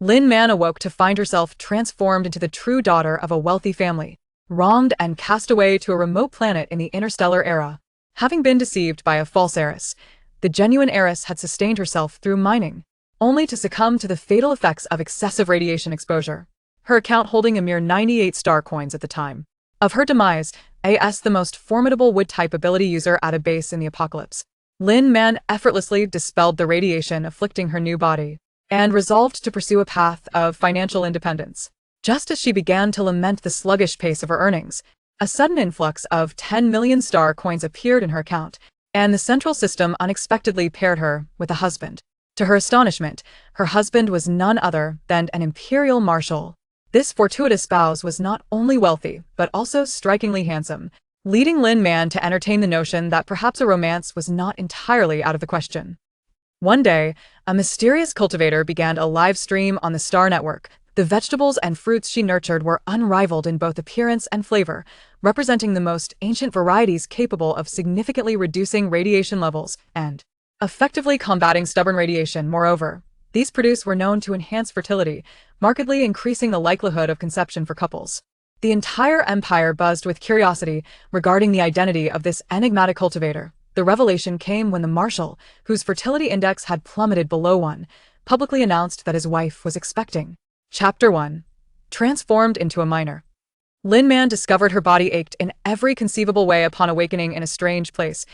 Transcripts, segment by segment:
Lin Man awoke to find herself transformed into the true daughter of a wealthy family, wronged and cast away to a remote planet in the Interstellar era. Having been deceived by a false heiress, the genuine heiress had sustained herself through mining, only to succumb to the fatal effects of excessive radiation exposure. Her account holding a mere 98 star coins at the time of her demise, as the most formidable wood-type ability user at a base in the apocalypse, Lin Man effortlessly dispelled the radiation afflicting her new body, and resolved to pursue a path of financial independence. Just as she began to lament the sluggish pace of her earnings, a sudden influx of 10 million star coins appeared in her account, and the central system unexpectedly paired her with a husband. To her astonishment, her husband was none other than an Imperial Marshal. This fortuitous spouse was not only wealthy, but also strikingly handsome, leading Lin Man to entertain the notion that perhaps a romance was not entirely out of the question. One day, a mysterious cultivator began a live stream on the Star Network. The vegetables and fruits she nurtured were unrivaled in both appearance and flavor, representing the most ancient varieties capable of significantly reducing radiation levels and effectively combating stubborn radiation. Moreover, these produce were known to enhance fertility, markedly increasing the likelihood of conception for couples. The entire empire buzzed with curiosity regarding the identity of this enigmatic cultivator. The revelation came when the Marshal, whose fertility index had plummeted below 1, publicly announced that his wife was expecting. Chapter 1. Transformed into a miner. Lin Man discovered her body ached in every conceivable way upon awakening in a strange place.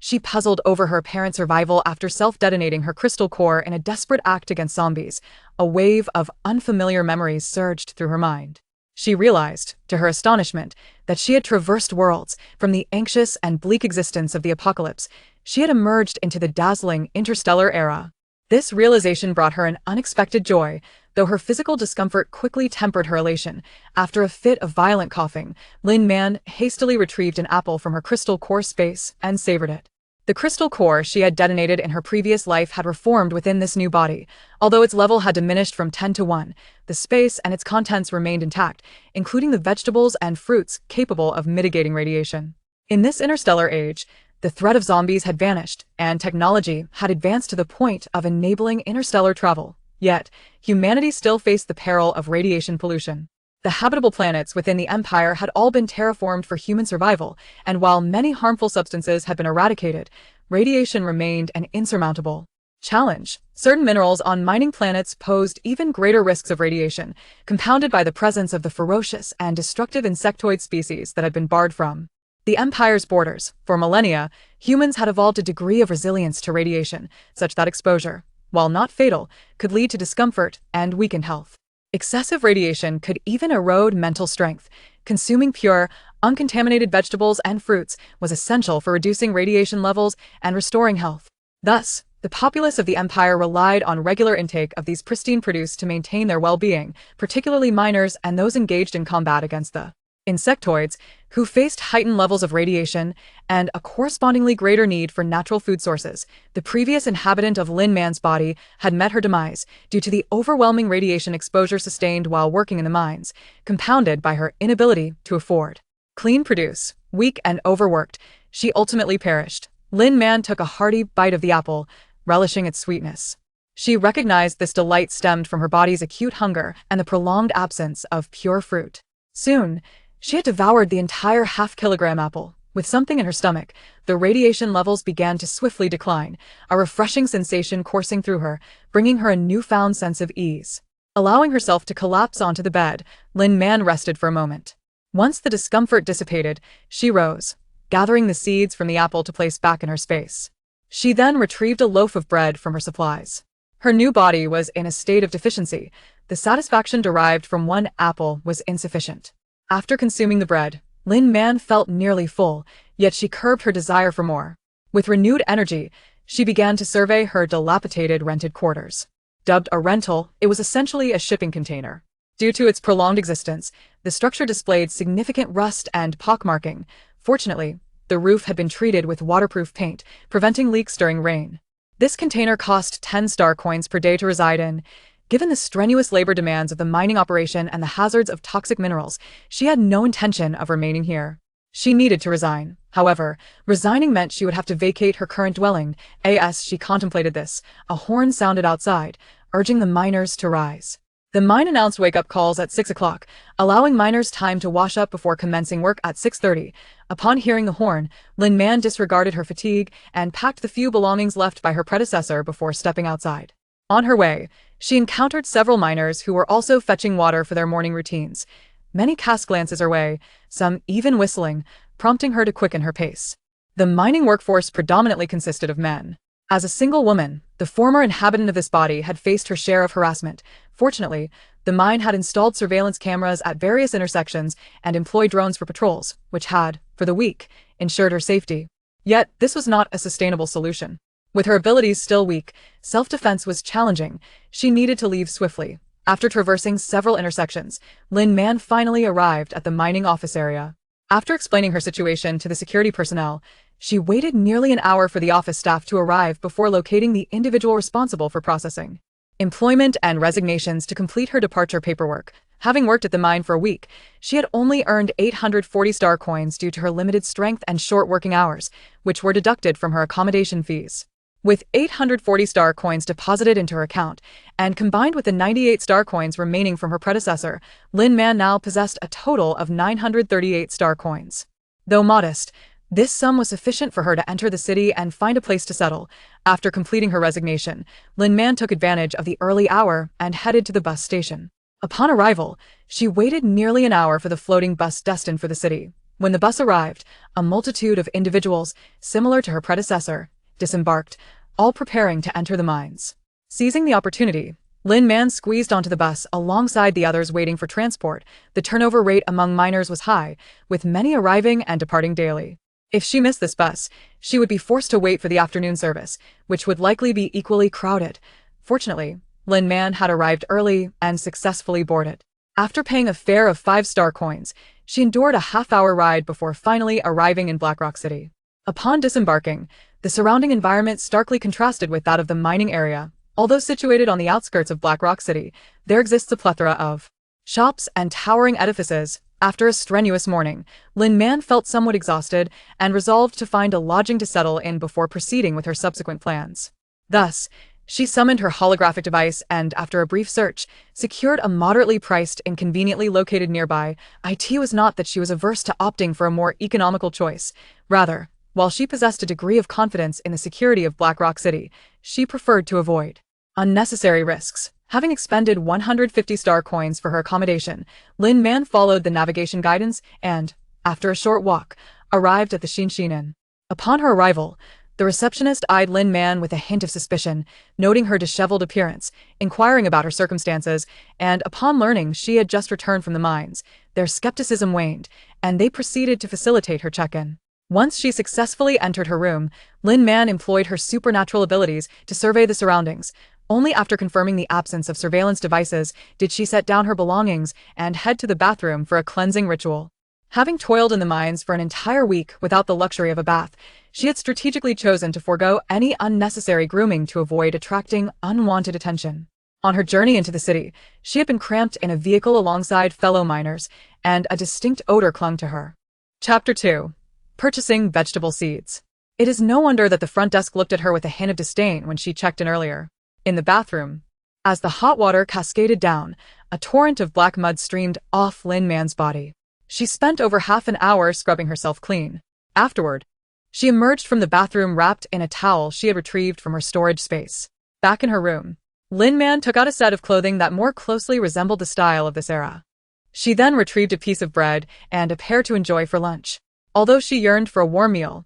She puzzled over her apparent survival after self-detonating her crystal core in a desperate act against zombies. A wave of unfamiliar memories surged through her mind. She realized, to her astonishment, that she had traversed worlds. From the anxious and bleak existence of the apocalypse, she had emerged into the dazzling interstellar era. This realization brought her an unexpected joy, though her physical discomfort quickly tempered her elation. After a fit of violent coughing, Lin Man hastily retrieved an apple from her crystal core space and savored it. The crystal core she had detonated in her previous life had reformed within this new body. Although its level had diminished from 10 to 1, the space and its contents remained intact, including the vegetables and fruits capable of mitigating radiation. In this interstellar age, the threat of zombies had vanished, and technology had advanced to the point of enabling interstellar travel. Yet, humanity still faced the peril of radiation pollution. The habitable planets within the Empire had all been terraformed for human survival, and while many harmful substances had been eradicated, radiation remained an insurmountable challenge. Certain minerals on mining planets posed even greater risks of radiation, compounded by the presence of the ferocious and destructive insectoid species that had been barred from the Empire's borders. For millennia, humans had evolved a degree of resilience to radiation, such that exposure, while not fatal, could lead to discomfort and weakened health. Excessive radiation could even erode mental strength. Consuming pure, uncontaminated vegetables and fruits was essential for reducing radiation levels and restoring health. Thus, the populace of the Empire relied on regular intake of these pristine produce to maintain their well-being, particularly miners and those engaged in combat against the insectoids, who faced heightened levels of radiation and a correspondingly greater need for natural food sources. The previous inhabitant of Lin Man's body had met her demise due to the overwhelming radiation exposure sustained while working in the mines, compounded by her inability to afford clean produce. Weak and overworked, she ultimately perished. Lin Man took a hearty bite of the apple, relishing its sweetness. She recognized this delight stemmed from her body's acute hunger and the prolonged absence of pure fruit. Soon, she had devoured the entire half-kilogram apple. With something in her stomach, the radiation levels began to swiftly decline, a refreshing sensation coursing through her, bringing her a newfound sense of ease. Allowing herself to collapse onto the bed, Lin Man rested for a moment. Once the discomfort dissipated, she rose, gathering the seeds from the apple to place back in her space. She then retrieved a loaf of bread from her supplies. Her new body was in a state of deficiency. The satisfaction derived from one apple was insufficient. After consuming the bread, Lin Man felt nearly full, yet she curbed her desire for more. With renewed energy, she began to survey her dilapidated rented quarters. Dubbed a rental, it was essentially a shipping container. Due to its prolonged existence, the structure displayed significant rust and pockmarking. Fortunately, the roof had been treated with waterproof paint, preventing leaks during rain. This container cost 10 star coins per day to reside in. Given the strenuous labor demands of the mining operation and the hazards of toxic minerals, she had no intention of remaining here. She needed to resign. However, resigning meant she would have to vacate her current dwelling. As she contemplated this, a horn sounded outside. urging the miners to rise. The mine announced wake-up calls at 6 o'clock, allowing miners time to wash up before commencing work at 6:30. Upon hearing the horn, Lin Man disregarded her fatigue and packed the few belongings left by her predecessor before stepping outside. On her way, she encountered several miners who were also fetching water for their morning routines. Many cast glances her way, some even whistling, prompting her to quicken her pace. The mining workforce predominantly consisted of men. As a single woman, the former inhabitant of this body had faced her share of harassment. Fortunately, the mine had installed surveillance cameras at various intersections and employed drones for patrols, which had, for the week, ensured her safety. Yet, this was not a sustainable solution. With her abilities still weak, self-defense was challenging. She needed to leave swiftly. After traversing several intersections, Lin Man finally arrived at the mining office area. After explaining her situation to the security personnel, she waited nearly an hour for the office staff to arrive before locating the individual responsible for processing employment and resignations to complete her departure paperwork. Having worked at the mine for a week, she had only earned 840 star coins due to her limited strength and short working hours, which were deducted from her accommodation fees. With 840 star coins deposited into her account, and combined with the 98 star coins remaining from her predecessor, Lin Man now possessed a total of 938 star coins. Though modest, this sum was sufficient for her to enter the city and find a place to settle. After completing her resignation, Lin Man took advantage of the early hour and headed to the bus station. Upon arrival, she waited nearly an hour for the floating bus destined for the city. When the bus arrived, a multitude of individuals, similar to her predecessor, disembarked, all preparing to enter the mines. Seizing the opportunity, Lin Man squeezed onto the bus alongside the others waiting for transport. The turnover rate among miners was high, with many arriving and departing daily. If she missed this bus, she would be forced to wait for the afternoon service, which would likely be equally crowded. Fortunately, Lin Man had arrived early and successfully boarded. After paying a fare of 5-star coins, she endured a half-hour ride before finally arriving in Blackrock City. Upon disembarking, the surrounding environment starkly contrasted with that of the mining area. Although situated on the outskirts of Blackrock City, there exists a plethora of shops and towering edifices. After a strenuous morning, Lin Man felt somewhat exhausted and resolved to find a lodging to settle in before proceeding with her subsequent plans. Thus, she summoned her holographic device and, after a brief search, secured a moderately priced and conveniently located nearby. It was not that she was averse to opting for a more economical choice. Rather, while she possessed a degree of confidence in the security of Blackrock City, she preferred to avoid unnecessary risks. Having expended 150 star coins for her accommodation, Lin Man followed the navigation guidance and, after a short walk, arrived at the Shinshin Inn. Upon her arrival, the receptionist eyed Lin Man with a hint of suspicion, noting her disheveled appearance, inquiring about her circumstances, and upon learning she had just returned from the mines, their skepticism waned, and they proceeded to facilitate her check-in. Once she successfully entered her room, Lin Man employed her supernatural abilities to survey the surroundings. Only after confirming the absence of surveillance devices did she set down her belongings and head to the bathroom for a cleansing ritual. Having toiled in the mines for an entire week without the luxury of a bath, she had strategically chosen to forego any unnecessary grooming to avoid attracting unwanted attention. On her journey into the city, she had been cramped in a vehicle alongside fellow miners, and a distinct odor clung to her. Chapter 2. Purchasing vegetable seeds. It is no wonder that the front desk looked at her with a hint of disdain when she checked in earlier. In the bathroom, as the hot water cascaded down, a torrent of black mud streamed off Lin Man's body. She spent over half an hour scrubbing herself clean. Afterward, she emerged from the bathroom wrapped in a towel she had retrieved from her storage space. Back in her room, Lin Man took out a set of clothing that more closely resembled the style of this era. She then retrieved a piece of bread and a pear to enjoy for lunch. Although she yearned for a warm meal,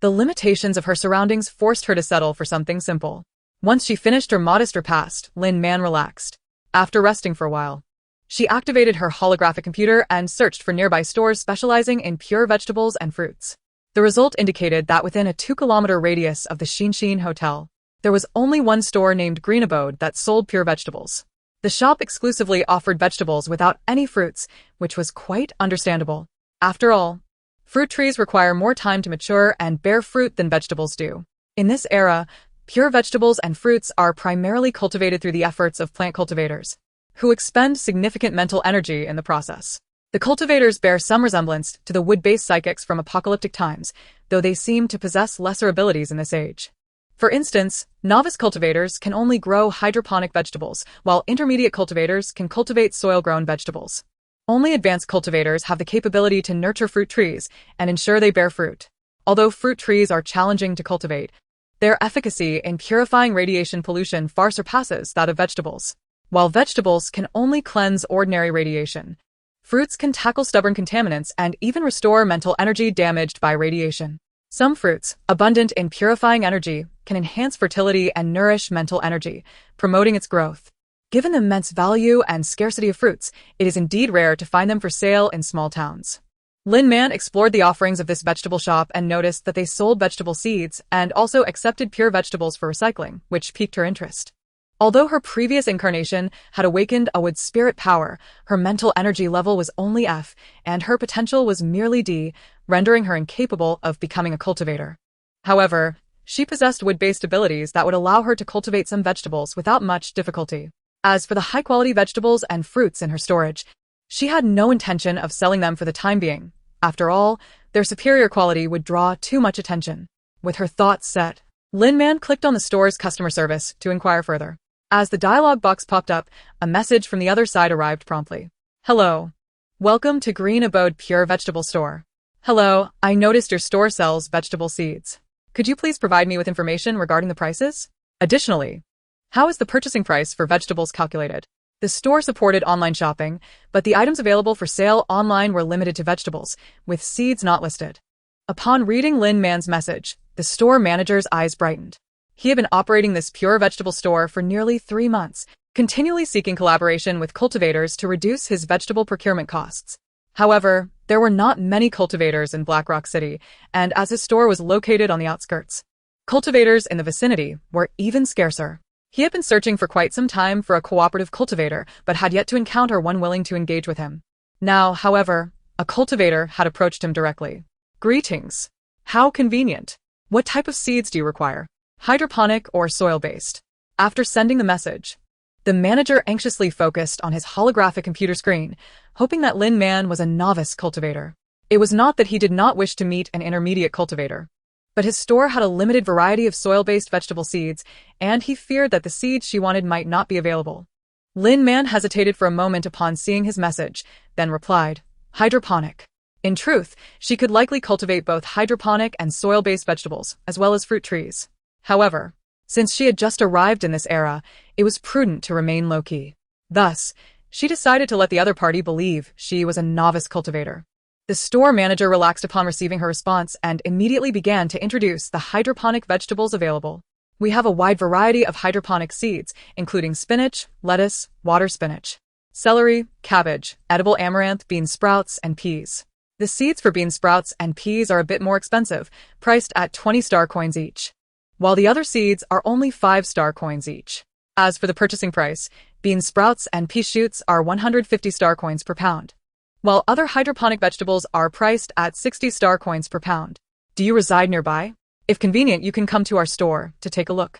the limitations of her surroundings forced her to settle for something simple. Once she finished her modest repast, Lin Man relaxed. After resting for a while, she activated her holographic computer and searched for nearby stores specializing in pure vegetables and fruits. The result indicated that within a 2-kilometer radius of the Shinshin Hotel, there was only one store named Green Abode that sold pure vegetables. The shop exclusively offered vegetables without any fruits, which was quite understandable. After all, fruit trees require more time to mature and bear fruit than vegetables do. In this era, pure vegetables and fruits are primarily cultivated through the efforts of plant cultivators, who expend significant mental energy in the process. The cultivators bear some resemblance to the wood-based psychics from apocalyptic times, though they seem to possess lesser abilities in this age. For instance, novice cultivators can only grow hydroponic vegetables, while intermediate cultivators can cultivate soil-grown vegetables. Only advanced cultivators have the capability to nurture fruit trees and ensure they bear fruit. Although fruit trees are challenging to cultivate, their efficacy in purifying radiation pollution far surpasses that of vegetables. While vegetables can only cleanse ordinary radiation, fruits can tackle stubborn contaminants and even restore mental energy damaged by radiation. Some fruits, abundant in purifying energy, can enhance fertility and nourish mental energy, promoting its growth. Given the immense value and scarcity of fruits, it is indeed rare to find them for sale in small towns. Lin Man explored the offerings of this vegetable shop and noticed that they sold vegetable seeds and also accepted pure vegetables for recycling, which piqued her interest. Although her previous incarnation had awakened a wood spirit power, her mental energy level was only F, and her potential was merely D, rendering her incapable of becoming a cultivator. However, she possessed wood-based abilities that would allow her to cultivate some vegetables without much difficulty. As for the high-quality vegetables and fruits in her storage, she had no intention of selling them for the time being. After all, their superior quality would draw too much attention. With her thoughts set, Lin Man clicked on the store's customer service to inquire further. As the dialog box popped up, a message from the other side arrived promptly. Hello. Welcome to Green Abode Pure Vegetable Store. Hello, I noticed your store sells vegetable seeds. Could you please provide me with information regarding the prices? Additionally, how is the purchasing price for vegetables calculated? The store supported online shopping, but the items available for sale online were limited to vegetables, with seeds not listed. Upon reading Lin Man's message, the store manager's eyes brightened. He had been operating this pure vegetable store for nearly 3 months, continually seeking collaboration with cultivators to reduce his vegetable procurement costs. However, there were not many cultivators in Black Rock City, and as his store was located on the outskirts, cultivators in the vicinity were even scarcer. He had been searching for quite some time for a cooperative cultivator, but had yet to encounter one willing to engage with him. Now, however, a cultivator had approached him directly. Greetings. How convenient. What type of seeds do you require? Hydroponic or soil-based? After sending the message, the manager anxiously focused on his holographic computer screen, hoping that Lin Man was a novice cultivator. It was not that he did not wish to meet an intermediate cultivator, but his store had a limited variety of soil-based vegetable seeds, and he feared that the seeds she wanted might not be available. Lin Man hesitated for a moment upon seeing his message, then replied, hydroponic. In truth, she could likely cultivate both hydroponic and soil-based vegetables, as well as fruit trees. However, since she had just arrived in this era, it was prudent to remain low-key. Thus, she decided to let the other party believe she was a novice cultivator. The store manager relaxed upon receiving her response and immediately began to introduce the hydroponic vegetables available. We have a wide variety of hydroponic seeds, including spinach, lettuce, water spinach, celery, cabbage, edible amaranth, bean sprouts, and peas. The seeds for bean sprouts and peas are a bit more expensive, priced at 20 star coins each, while the other seeds are only 5 star coins each. As for the purchasing price, bean sprouts and pea shoots are 150 star coins per pound, while other hydroponic vegetables are priced at 60 star coins per pound. Do you reside nearby? If convenient, you can come to our store to take a look.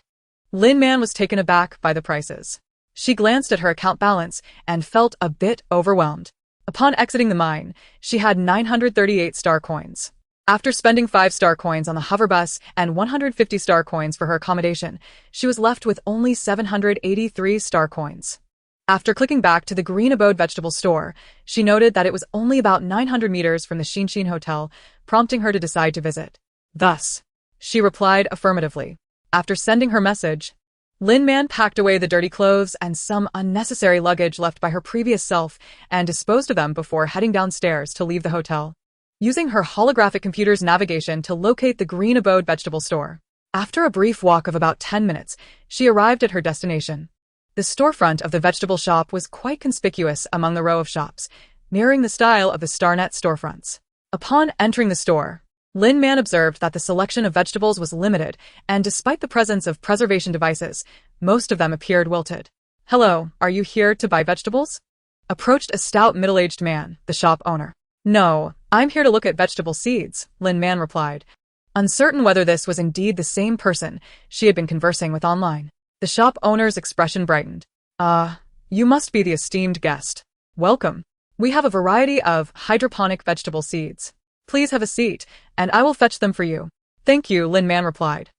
Lin Man was taken aback by the prices. She glanced at her account balance and felt a bit overwhelmed. Upon exiting the mine, she had 938 star coins. After spending 5 star coins on the hover bus and 150 star coins for her accommodation, she was left with only 783 star coins. After clicking back to the Green Abode vegetable store, she noted that it was only about 900 meters from the Shinshin Hotel, prompting her to decide to visit. Thus, she replied affirmatively. After sending her message, Lin Man packed away the dirty clothes and some unnecessary luggage left by her previous self and disposed of them before heading downstairs to leave the hotel, using her holographic computer's navigation to locate the Green Abode vegetable store. After a brief walk of about 10 minutes, she arrived at her destination. The storefront of the vegetable shop was quite conspicuous among the row of shops, mirroring the style of the Starnet storefronts. Upon entering the store, Lin Man observed that the selection of vegetables was limited, and despite the presence of preservation devices, most of them appeared wilted. Hello, are you here to buy vegetables? Approached a stout middle-aged man, the shop owner. No, I'm here to look at vegetable seeds, Lin Man replied, uncertain whether this was indeed the same person she had been conversing with online. The shop owner's expression brightened. You must be the esteemed guest. Welcome. We have a variety of hydroponic vegetable seeds. Please have a seat, and I will fetch them for you. Thank you, Lin Man replied.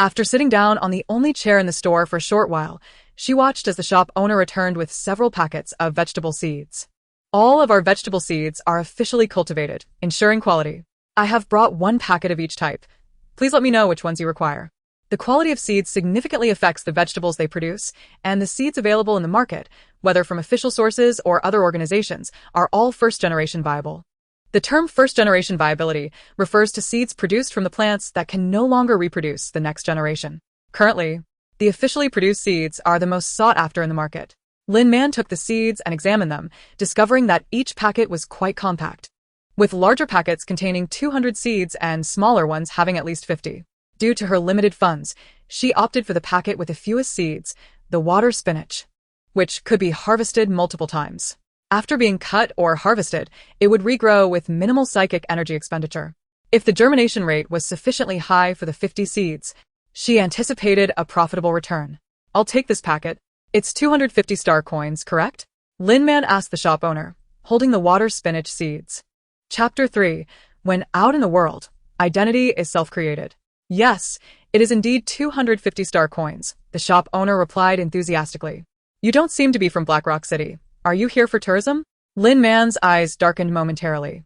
After sitting down on the only chair in the store for a short while, she watched as the shop owner returned with several packets of vegetable seeds. All of our vegetable seeds are officially cultivated, ensuring quality. I have brought one packet of each type. Please let me know which ones you require. The quality of seeds significantly affects the vegetables they produce, and the seeds available in the market, whether from official sources or other organizations, are all first-generation viable. The term first-generation viability refers to seeds produced from the plants that can no longer reproduce the next generation. Currently, the officially produced seeds are the most sought after in the market. Lin Man took the seeds and examined them, discovering that each packet was quite compact, with larger packets containing 200 seeds and smaller ones having at least 50. Due to her limited funds, she opted for the packet with the fewest seeds, the water spinach, which could be harvested multiple times. After being cut or harvested, it would regrow with minimal psychic energy expenditure. If the germination rate was sufficiently high for the 50 seeds, she anticipated a profitable return. I'll take this packet. It's 250 star coins, correct? Lin Man asked the shop owner, holding the water spinach seeds. Chapter 3. When out in the world, identity is self-created. Yes, it is indeed 250 star coins, the shop owner replied enthusiastically. You don't seem to be from Black Rock City. Are you here for tourism? Lin Man's eyes darkened momentarily.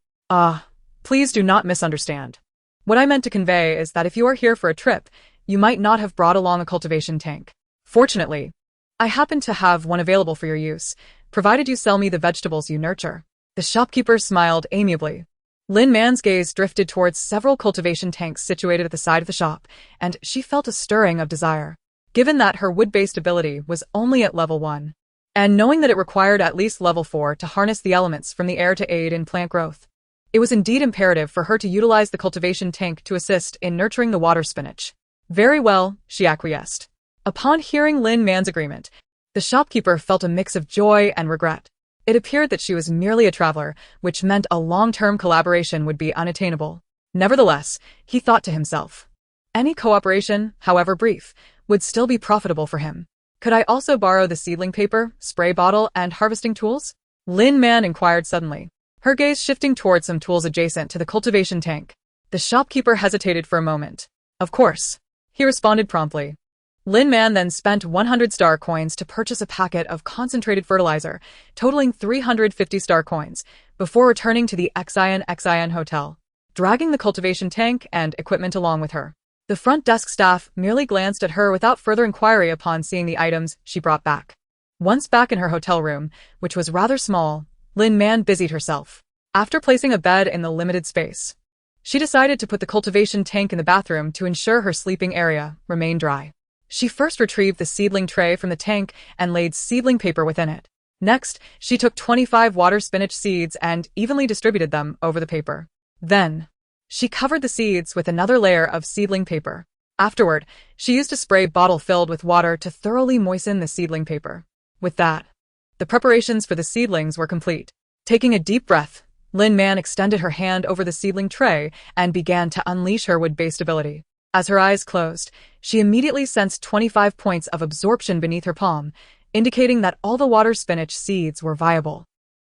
Please do not misunderstand. What I meant to convey is that if you are here for a trip, you might not have brought along a cultivation tank. Fortunately, I happen to have one available for your use, provided you sell me the vegetables you nurture. The shopkeeper smiled amiably. Lin Man's gaze drifted towards several cultivation tanks situated at the side of the shop, and she felt a stirring of desire. Given that her wood-based ability was only at level 1, and knowing that it required at least level 4 to harness the elements from the air to aid in plant growth, it was indeed imperative for her to utilize the cultivation tank to assist in nurturing the water spinach. Very well, she acquiesced. Upon hearing Lin Man's agreement, the shopkeeper felt a mix of joy and regret. It appeared that she was merely a traveler, which meant a long-term collaboration would be unattainable. Nevertheless, he thought to himself, any cooperation, however brief, would still be profitable for him. Could I also borrow the seedling paper, spray bottle, and harvesting tools? Lin Man inquired suddenly, her gaze shifting towards some tools adjacent to the cultivation tank. The shopkeeper hesitated for a moment. Of course, he responded promptly. Lin Man then spent 100 star coins to purchase a packet of concentrated fertilizer, totaling 350 star coins, before returning to the Xian Hotel, dragging the cultivation tank and equipment along with her. The front desk staff merely glanced at her without further inquiry upon seeing the items she brought back. Once back in her hotel room, which was rather small, Lin Man busied herself. After placing a bed in the limited space, she decided to put the cultivation tank in the bathroom to ensure her sleeping area remained dry. She first retrieved the seedling tray from the tank and laid seedling paper within it. Next, she took 25 water spinach seeds and evenly distributed them over the paper. Then, she covered the seeds with another layer of seedling paper. Afterward, she used a spray bottle filled with water to thoroughly moisten the seedling paper. With that, the preparations for the seedlings were complete. Taking a deep breath, Lin Man extended her hand over the seedling tray and began to unleash her wood-based ability. As her eyes closed, she immediately sensed 25 points of absorption beneath her palm, indicating that all the water spinach seeds were viable.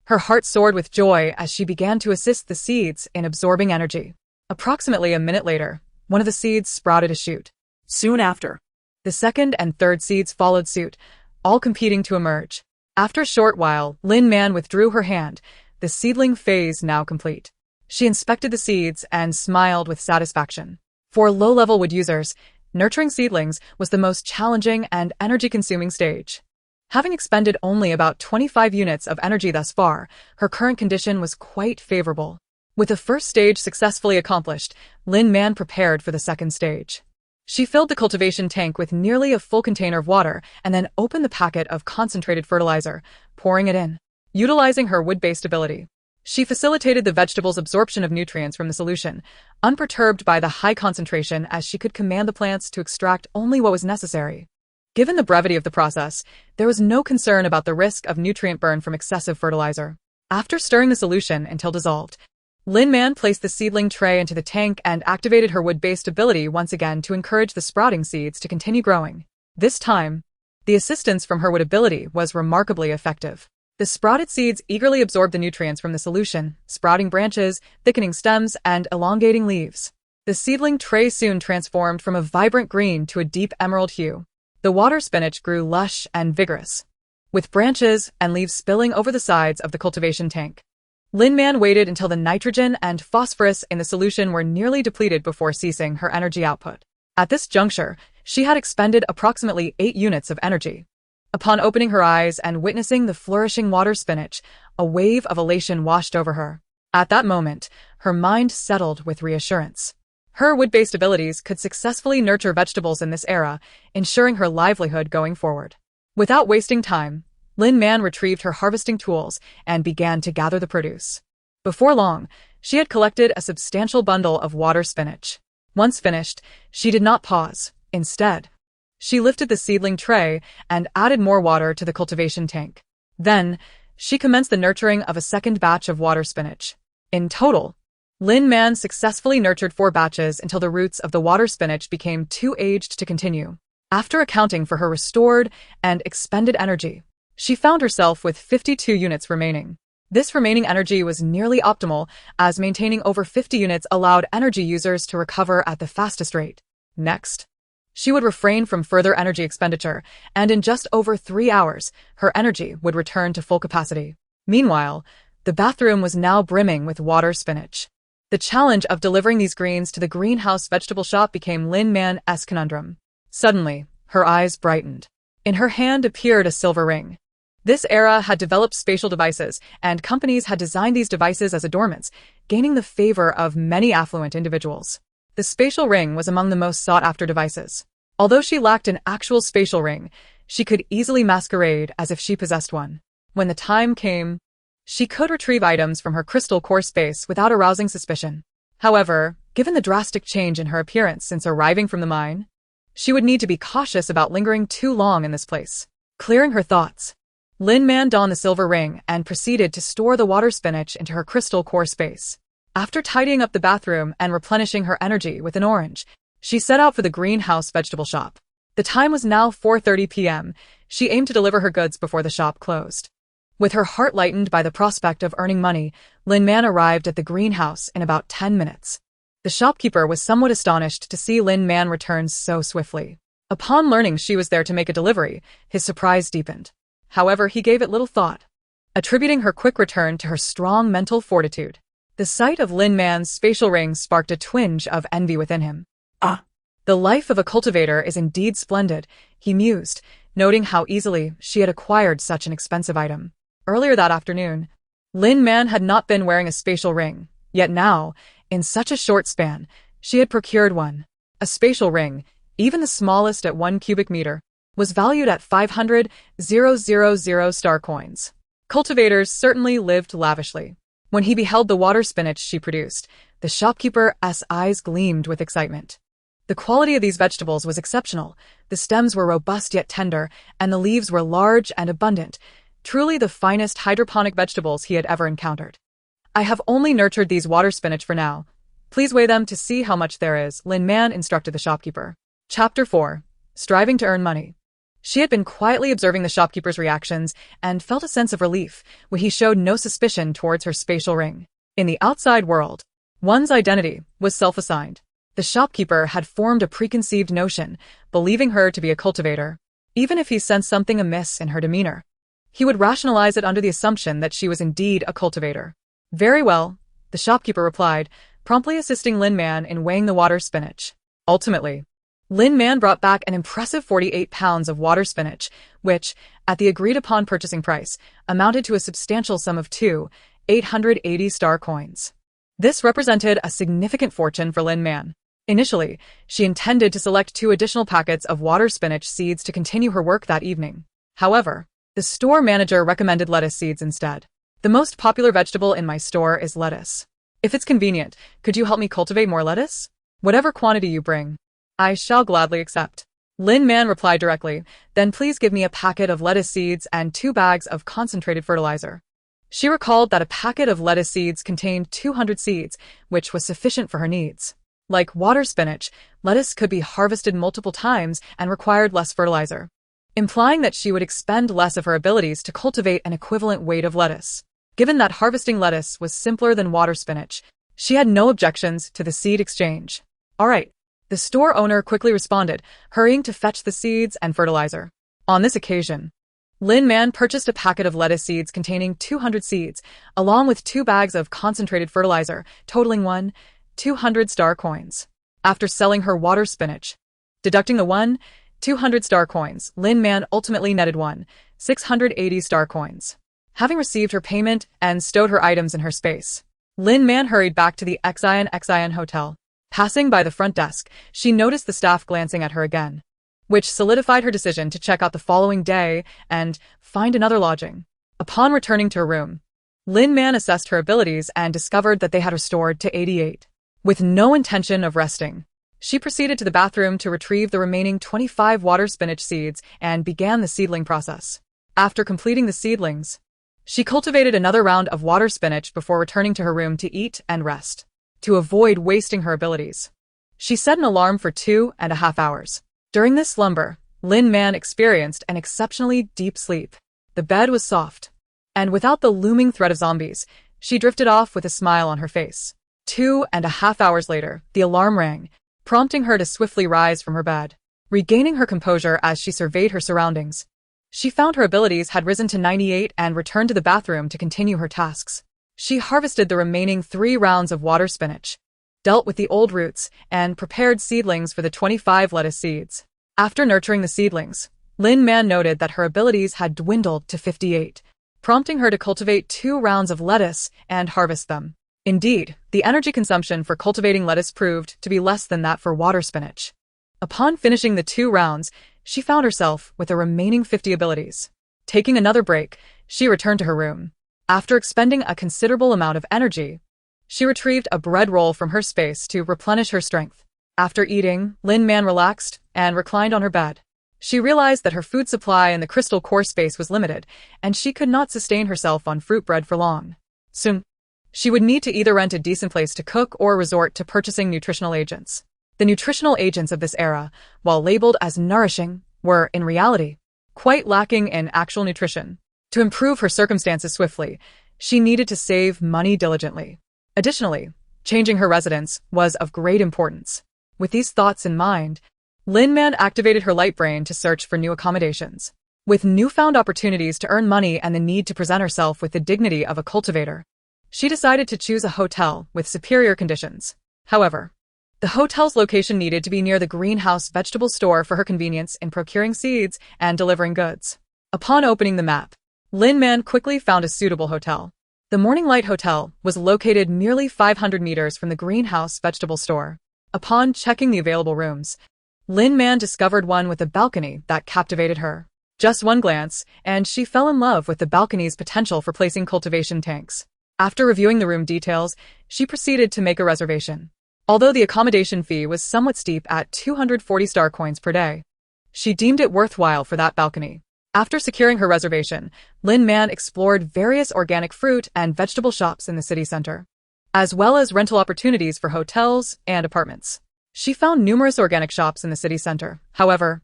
Her heart soared with joy as she began to assist the seeds in absorbing energy. Approximately a minute later, one of the seeds sprouted a shoot. Soon after, the second and third seeds followed suit, all competing to emerge. After a short while, Lin Man withdrew her hand, the seedling phase now complete. She inspected the seeds and smiled with satisfaction. For low-level wood users, nurturing seedlings was the most challenging and energy-consuming stage. Having expended only about 25 units of energy thus far, her current condition was quite favorable. With the first stage successfully accomplished, Lin Man prepared for the second stage. She filled the cultivation tank with nearly a full container of water and then opened the packet of concentrated fertilizer, pouring it in. Utilizing her wood-based ability, she facilitated the vegetable's absorption of nutrients from the solution, unperturbed by the high concentration as she could command the plants to extract only what was necessary. Given the brevity of the process, there was no concern about the risk of nutrient burn from excessive fertilizer. After stirring the solution until dissolved, Lin Man placed the seedling tray into the tank and activated her wood-based ability once again to encourage the sprouting seeds to continue growing. This time, the assistance from her wood ability was remarkably effective. The sprouted seeds eagerly absorbed the nutrients from the solution, sprouting branches, thickening stems, and elongating leaves. The seedling tray soon transformed from a vibrant green to a deep emerald hue. The water spinach grew lush and vigorous, with branches and leaves spilling over the sides of the cultivation tank. Lin Man waited until the nitrogen and phosphorus in the solution were nearly depleted before ceasing her energy output. At this juncture, she had expended approximately 8 units of energy. Upon opening her eyes and witnessing the flourishing water spinach, a wave of elation washed over her. At that moment, her mind settled with reassurance. Her wood-based abilities could successfully nurture vegetables in this era, ensuring her livelihood going forward. Without wasting time, Lin Man retrieved her harvesting tools and began to gather the produce. Before long, she had collected a substantial bundle of water spinach. Once finished, she did not pause. Instead, she lifted the seedling tray and added more water to the cultivation tank. Then, she commenced the nurturing of a second batch of water spinach. In total, Lin Man successfully nurtured 4 batches until the roots of the water spinach became too aged to continue. After accounting for her restored and expended energy, she found herself with 52 units remaining. This remaining energy was nearly optimal, as maintaining over 50 units allowed energy users to recover at the fastest rate. Next, she would refrain from further energy expenditure, and in just over 3 hours, her energy would return to full capacity. Meanwhile, the bathroom was now brimming with water spinach. The challenge of delivering these greens to the greenhouse vegetable shop became Lin Man's conundrum. Suddenly, her eyes brightened. In her hand appeared a silver ring. This era had developed spatial devices, and companies had designed these devices as adornments, gaining the favor of many affluent individuals. The spatial ring was among the most sought-after devices. Although she lacked an actual spatial ring, she could easily masquerade as if she possessed one. When the time came, she could retrieve items from her crystal core space without arousing suspicion. However, given the drastic change in her appearance since arriving from the mine, she would need to be cautious about lingering too long in this place. Clearing her thoughts, Lin Man donned the silver ring and proceeded to store the water spinach into her crystal core space. After tidying up the bathroom and replenishing her energy with an orange, she set out for the greenhouse vegetable shop. The time was now 4:30 p.m. She aimed to deliver her goods before the shop closed. With her heart lightened by the prospect of earning money, Lin Man arrived at the greenhouse in about 10 minutes. The shopkeeper was somewhat astonished to see Lin Man return so swiftly. Upon learning she was there to make a delivery, his surprise deepened. However, he gave it little thought, attributing her quick return to her strong mental fortitude. The sight of Lin Man's spatial ring sparked a twinge of envy within him. The life of a cultivator is indeed splendid, he mused, noting how easily she had acquired such an expensive item. Earlier that afternoon, Lin Man had not been wearing a spatial ring, yet now, in such a short span, she had procured one. A spatial ring, even the smallest at 1 cubic meter, was valued at 500,000 star coins. Cultivators certainly lived lavishly. When he beheld the water spinach she produced, the shopkeeper's eyes gleamed with excitement. The quality of these vegetables was exceptional. The stems were robust yet tender, and the leaves were large and abundant, truly the finest hydroponic vegetables he had ever encountered. I have only nurtured these water spinach for now. Please weigh them to see how much there is, Lin Man instructed the shopkeeper. Chapter 4. Striving to earn money. She had been quietly observing the shopkeeper's reactions and felt a sense of relief when he showed no suspicion towards her spatial ring. In the outside world, one's identity was self-assigned. The shopkeeper had formed a preconceived notion, believing her to be a cultivator. Even if he sensed something amiss in her demeanor, he would rationalize it under the assumption that she was indeed a cultivator. Very well, the shopkeeper replied, promptly assisting Lin Man in weighing the water spinach. Ultimately, Lin Man brought back an impressive 48 pounds of water spinach, which, at the agreed-upon purchasing price, amounted to a substantial sum of 2,880 star coins. This represented a significant fortune for Lin Man. Initially, she intended to select 2 additional packets of water spinach seeds to continue her work that evening. However, the store manager recommended lettuce seeds instead. The most popular vegetable in my store is lettuce. If it's convenient, could you help me cultivate more lettuce? Whatever quantity you bring, I shall gladly accept. Lin Man replied directly, then please give me a packet of lettuce seeds and 2 bags of concentrated fertilizer. She recalled that a packet of lettuce seeds contained 200 seeds, which was sufficient for her needs. Like water spinach, lettuce could be harvested multiple times and required less fertilizer, implying that she would expend less of her abilities to cultivate an equivalent weight of lettuce. Given that harvesting lettuce was simpler than water spinach, she had no objections to the seed exchange. All right. The store owner quickly responded, hurrying to fetch the seeds and fertilizer. On this occasion, Lin Man purchased a packet of lettuce seeds containing 200 seeds, along with 2 bags of concentrated fertilizer, totaling 200 star coins. After selling her water spinach, deducting the 200 star coins, Lin Man ultimately netted 680 star coins. Having received her payment and stowed her items in her space, Lin Man hurried back to the Xian hotel. Passing by the front desk, she noticed the staff glancing at her again, which solidified her decision to check out the following day and find another lodging. Upon returning to her room, Lin Man assessed her abilities and discovered that they had restored to 88. With no intention of resting, she proceeded to the bathroom to retrieve the remaining 25 water spinach seeds and began the seedling process. After completing the seedlings, she cultivated another round of water spinach before returning to her room to eat and rest. To avoid wasting her abilities, she set an alarm for 2.5 hours. During this slumber, Lin Man experienced an exceptionally deep sleep. The bed was soft, and without the looming threat of zombies, she drifted off with a smile on her face. 2.5 hours later, the alarm rang, prompting her to swiftly rise from her bed. Regaining her composure as she surveyed her surroundings, she found her abilities had risen to 98 and returned to the bathroom to continue her tasks. She harvested the remaining 3 rounds of water spinach, dealt with the old roots, and prepared seedlings for the 25 lettuce seeds. After nurturing the seedlings, Lin Man noted that her abilities had dwindled to 58, prompting her to cultivate 2 rounds of lettuce and harvest them. Indeed, the energy consumption for cultivating lettuce proved to be less than that for water spinach. Upon finishing the 2 rounds, she found herself with the remaining 50 abilities. Taking another break, she returned to her room. After expending a considerable amount of energy, she retrieved a bread roll from her space to replenish her strength. After eating, Lin Man relaxed and reclined on her bed. She realized that her food supply in the crystal core space was limited, and she could not sustain herself on fruit bread for long. Soon, she would need to either rent a decent place to cook or resort to purchasing nutritional agents. The nutritional agents of this era, while labeled as nourishing, were, in reality, quite lacking in actual nutrition. To improve her circumstances swiftly, she needed to save money diligently. Additionally, changing her residence was of great importance. With these thoughts in mind, Lin Man activated her light brain to search for new accommodations. With newfound opportunities to earn money and the need to present herself with the dignity of a cultivator, she decided to choose a hotel with superior conditions. However, the hotel's location needed to be near the greenhouse vegetable store for her convenience in procuring seeds and delivering goods. Upon opening the map, Lin Man quickly found a suitable hotel. The Morning Light Hotel was located merely 500 meters from the greenhouse vegetable store. Upon checking the available rooms, Lin Man discovered one with a balcony that captivated her. Just one glance, and she fell in love with the balcony's potential for placing cultivation tanks. After reviewing the room details, she proceeded to make a reservation. Although the accommodation fee was somewhat steep at 240 star coins per day, she deemed it worthwhile for that balcony. After securing her reservation, Lin Man explored various organic fruit and vegetable shops in the city center, as well as rental opportunities for hotels and apartments. She found numerous organic shops in the city center. However,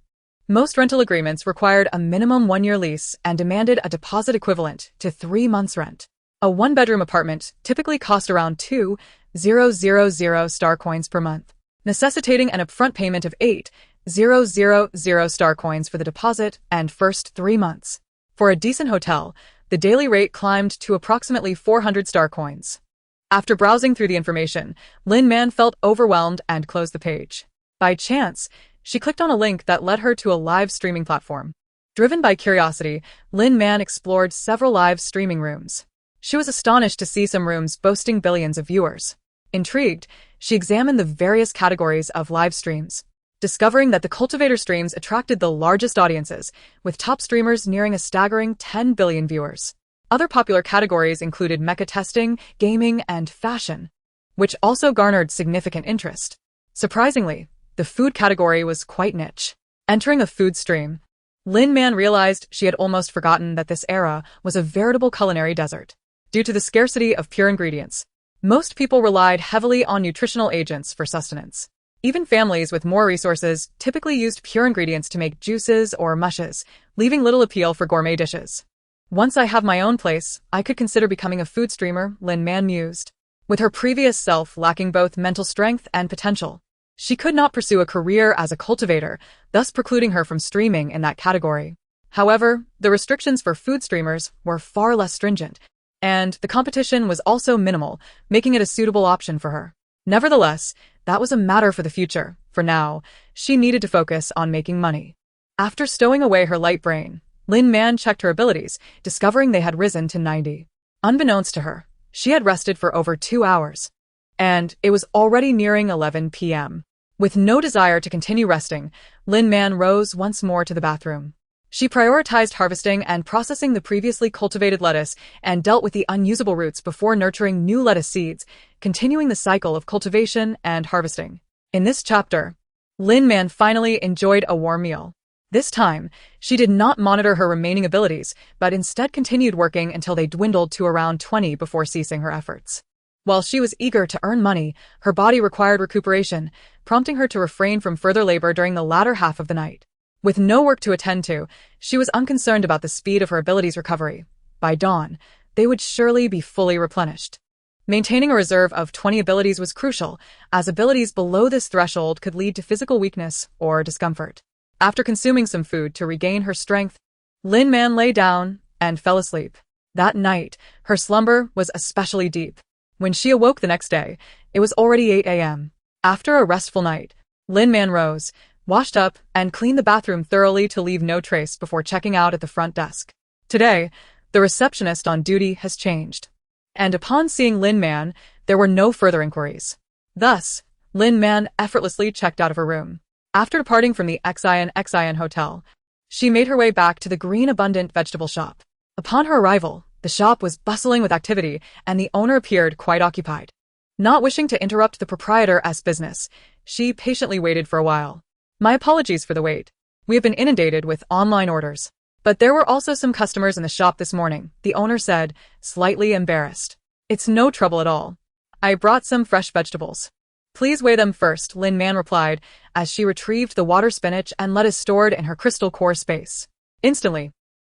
most rental agreements required a minimum 1-year lease and demanded a deposit equivalent to 3 months' rent. A 1-bedroom apartment typically cost around 2,000 star coins per month, necessitating an upfront payment of 8,000 star coins for the deposit and first 3 months. For a decent hotel, the daily rate climbed to approximately 400 star coins. After browsing through the information, Lin Man felt overwhelmed and closed the page. By chance, she clicked on a link that led her to a live streaming platform. Driven by curiosity, Lin Man explored several live streaming rooms. She was astonished to see some rooms boasting billions of viewers. Intrigued, she examined the various categories of live streams, discovering that the cultivator streams attracted the largest audiences, with top streamers nearing a staggering 10 billion viewers. Other popular categories included mecha testing, gaming, and fashion, which also garnered significant interest. Surprisingly, the food category was quite niche. Entering a food stream, Lin Man realized she had almost forgotten that this era was a veritable culinary desert. Due to the scarcity of pure ingredients, most people relied heavily on nutritional agents for sustenance. Even families with more resources typically used pure ingredients to make juices or mushes, leaving little appeal for gourmet dishes. Once I have my own place, I could consider becoming a food streamer, Lin Man mused. With her previous self lacking both mental strength and potential, She could not pursue a career as a cultivator, thus precluding her from streaming in that category. However, the restrictions for food streamers were far less stringent, and the competition was also minimal, making it a suitable option for her. Nevertheless, that was a matter for the future. For now, she needed to focus on making money. After stowing away her light brain, Lin Man checked her abilities, discovering they had risen to 90. Unbeknownst to her, she had rested for over 2 hours. And it was already nearing 11 p.m. With no desire to continue resting, Lin Man rose once more to the bathroom. She prioritized harvesting and processing the previously cultivated lettuce and dealt with the unusable roots before nurturing new lettuce seeds, continuing the cycle of cultivation and harvesting. In this chapter, Lin Man finally enjoyed a warm meal. This time, she did not monitor her remaining abilities, but instead continued working until they dwindled to around 20 before ceasing her efforts. While she was eager to earn money, her body required recuperation, prompting her to refrain from further labor during the latter half of the night. With no work to attend to, she was unconcerned about the speed of her abilities' recovery. By dawn, they would surely be fully replenished. Maintaining a reserve of 20 abilities was crucial, as abilities below this threshold could lead to physical weakness or discomfort. After consuming some food to regain her strength, Lin Man lay down and fell asleep. That night, her slumber was especially deep. When she awoke the next day, it was already 8 a.m. After a restful night, Lin Man rose, washed up, and cleaned the bathroom thoroughly to leave no trace before checking out at the front desk. Today, the receptionist on duty has changed. And upon seeing Lin Man, there were no further inquiries. Thus, Lin Man effortlessly checked out of her room. After departing from the Xian Hotel, she made her way back to the green abundant vegetable shop. Upon her arrival, the shop was bustling with activity and the owner appeared quite occupied. Not wishing to interrupt the proprietor's business, she patiently waited for a while. My apologies for the wait. We have been inundated with online orders. But there were also some customers in the shop this morning, the owner said, slightly embarrassed. It's no trouble at all. I brought some fresh vegetables. Please weigh them first, Lin Man replied, as she retrieved the water spinach and lettuce stored in her crystal core space. Instantly,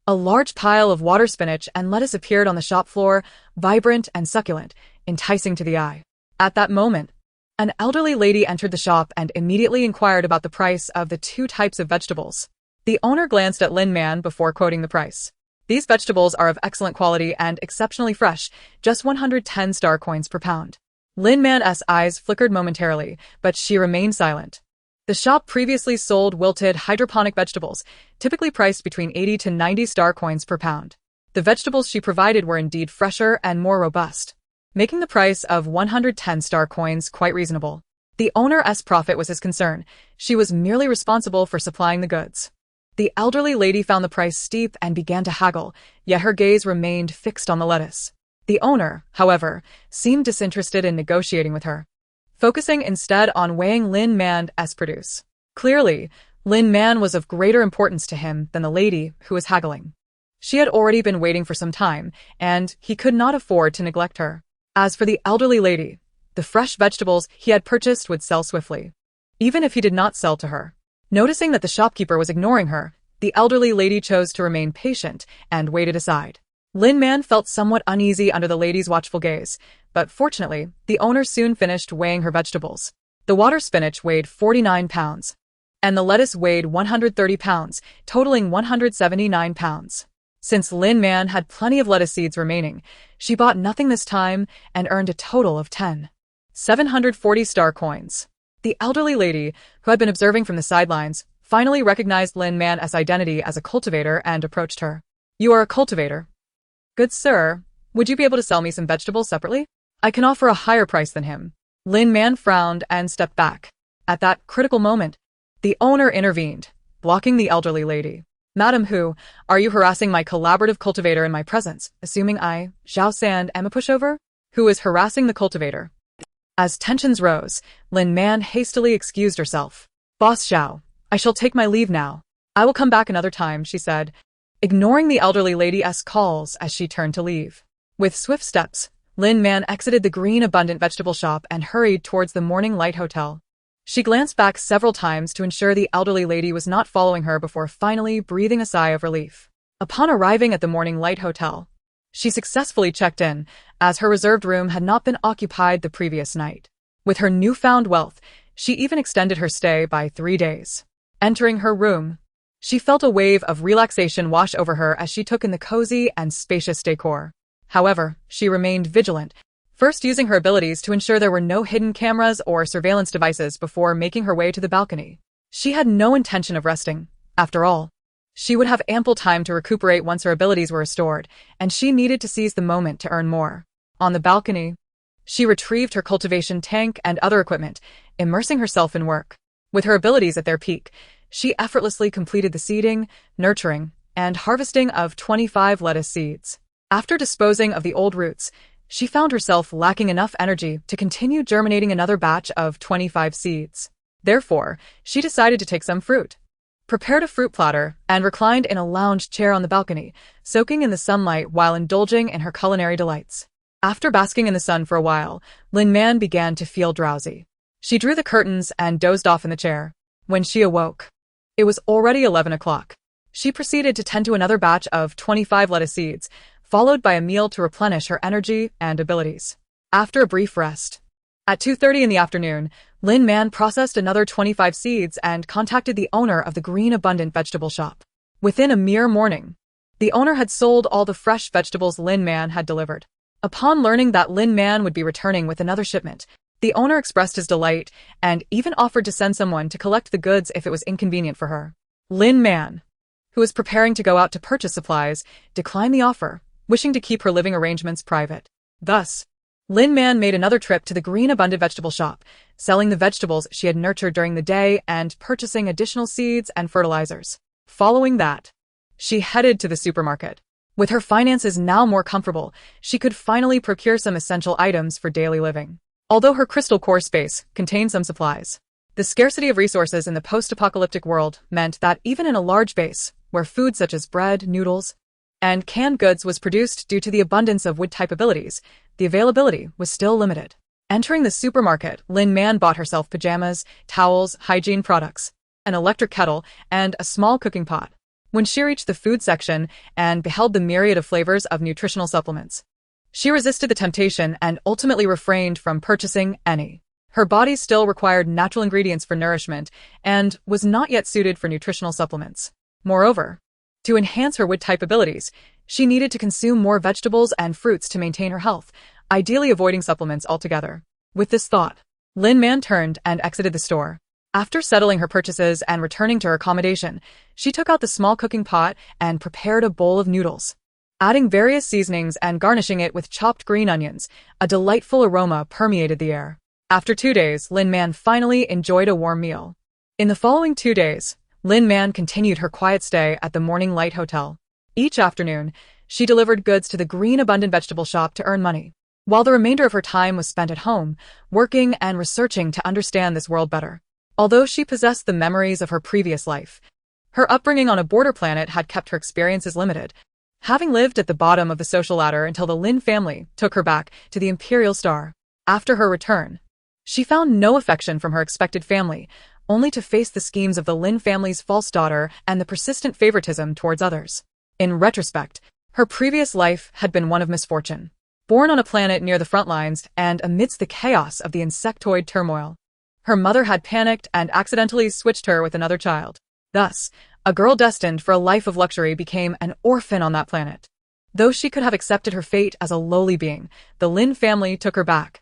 a large pile of water spinach and lettuce appeared on the shop floor, vibrant and succulent, enticing to the eye. At that moment, an elderly lady entered the shop and immediately inquired about the price of the 2 types of vegetables. The owner glanced at Lin Man before quoting the price. These vegetables are of excellent quality and exceptionally fresh, just 110 star coins per pound. Lin Man's eyes flickered momentarily, but she remained silent. The shop previously sold wilted hydroponic vegetables, typically priced between 80 to 90 star coins per pound. The vegetables she provided were indeed fresher and more robust, making the price of 110 star coins quite reasonable. The owner's profit was his concern. She was merely responsible for supplying the goods. The elderly lady found the price steep and began to haggle, yet her gaze remained fixed on the lettuce. The owner, however, seemed disinterested in negotiating with her, focusing instead on weighing Lin Man's produce. Clearly, Lin Man was of greater importance to him than the lady who was haggling. She had already been waiting for some time, and he could not afford to neglect her. As for the elderly lady, the fresh vegetables he had purchased would sell swiftly, even if he did not sell to her. Noticing that the shopkeeper was ignoring her, the elderly lady chose to remain patient and waited aside. Lin Man felt somewhat uneasy under the lady's watchful gaze, but fortunately, the owner soon finished weighing her vegetables. The water spinach weighed 49 pounds, and the lettuce weighed 130 pounds, totaling 179 pounds. Since Lin Man had plenty of lettuce seeds remaining, she bought nothing this time and earned a total of 740 star coins. The elderly lady, who had been observing from the sidelines, finally recognized Lin Man's identity as a cultivator and approached her. You are a cultivator? Good sir, would you be able to sell me some vegetables separately? I can offer a higher price than him. Lin Man frowned and stepped back. At that critical moment, the owner intervened, blocking the elderly lady. Madam Hu, are you harassing my collaborative cultivator in my presence, assuming I, Zhao Sand, am a pushover? Who is harassing the cultivator? As tensions rose, Lin Man hastily excused herself. Boss Zhao, I shall take my leave now. I will come back another time, she said, ignoring the elderly lady's calls as she turned to leave. With swift steps, Lin Man exited the green abundant vegetable shop and hurried towards the Morning Light Hotel. She glanced back several times to ensure the elderly lady was not following her before finally breathing a sigh of relief. Upon arriving at the Morning Light Hotel, she successfully checked in, as her reserved room had not been occupied the previous night. With her newfound wealth, She even extended her stay by 3 days. Entering her room, she felt a wave of relaxation wash over her as she took in the cozy and spacious decor. However, she remained vigilant, first using her abilities to ensure there were no hidden cameras or surveillance devices before making her way to the balcony. She had no intention of resting. After all, she would have ample time to recuperate once her abilities were restored, and she needed to seize the moment to earn more. On the balcony, she retrieved her cultivation tank and other equipment, immersing herself in work. With her abilities at their peak, she effortlessly completed the seeding, nurturing, and harvesting of 25 lettuce seeds. After disposing of the old roots, she found herself lacking enough energy to continue germinating another batch of 25 seeds. Therefore, she decided to take some fruit, prepared a fruit platter, and reclined in a lounge chair on the balcony, soaking in the sunlight while indulging in her culinary delights. After basking in the sun for a while, Lin Man began to feel drowsy. She drew the curtains and dozed off in the chair. When she awoke, it was already 11 o'clock. She proceeded to tend to another batch of 25 lettuce seeds, followed by a meal to replenish her energy and abilities. After a brief rest, at 2:30 in the afternoon, Lin Man processed another 25 seeds and contacted the owner of the Green Abundant vegetable shop. Within a mere morning, the owner had sold all the fresh vegetables Lin Man had delivered. Upon learning that Lin Man would be returning with another shipment, the owner expressed his delight and even offered to send someone to collect the goods if it was inconvenient for her. Lin Man, who was preparing to go out to purchase supplies, declined the offer, wishing to keep her living arrangements private. Thus, Lin Man made another trip to the Green Abundant vegetable shop, selling the vegetables she had nurtured during the day and purchasing additional seeds and fertilizers. Following that, she headed to the supermarket. With her finances now more comfortable, she could finally procure some essential items for daily living. Although her crystal core space contained some supplies, the scarcity of resources in the post-apocalyptic world meant that even in a large base, where food such as bread, noodles, and canned goods was produced due to the abundance of wood-type abilities, the availability was still limited. Entering the supermarket, Lin Man bought herself pajamas, towels, hygiene products, an electric kettle, and a small cooking pot. When she reached the food section and beheld the myriad of flavors of nutritional supplements, she resisted the temptation and ultimately refrained from purchasing any. Her body still required natural ingredients for nourishment and was not yet suited for nutritional supplements. Moreover, to enhance her wood-type abilities, she needed to consume more vegetables and fruits to maintain her health, ideally avoiding supplements altogether. With this thought, Lin Man turned and exited the store. After settling her purchases and returning to her accommodation, she took out the small cooking pot and prepared a bowl of noodles. Adding various seasonings and garnishing it with chopped green onions, a delightful aroma permeated the air. After 2 days, Lin Man finally enjoyed a warm meal. In the following 2 days, Lin Man continued her quiet stay at the Morning Light Hotel. Each afternoon, she delivered goods to the Green Abundant vegetable shop to earn money, while the remainder of her time was spent at home, working and researching to understand this world better. Although she possessed the memories of her previous life, her upbringing on a border planet had kept her experiences limited, having lived at the bottom of the social ladder until the Lin family took her back to the Imperial Star. After her return, she found no affection from her expected family, only to face the schemes of the Lin family's false daughter and the persistent favoritism towards others. In retrospect, her previous life had been one of misfortune. Born on a planet near the front lines and amidst the chaos of the insectoid turmoil, her mother had panicked and accidentally switched her with another child. Thus, a girl destined for a life of luxury became an orphan on that planet. Though she could have accepted her fate as a lowly being, the Lin family took her back,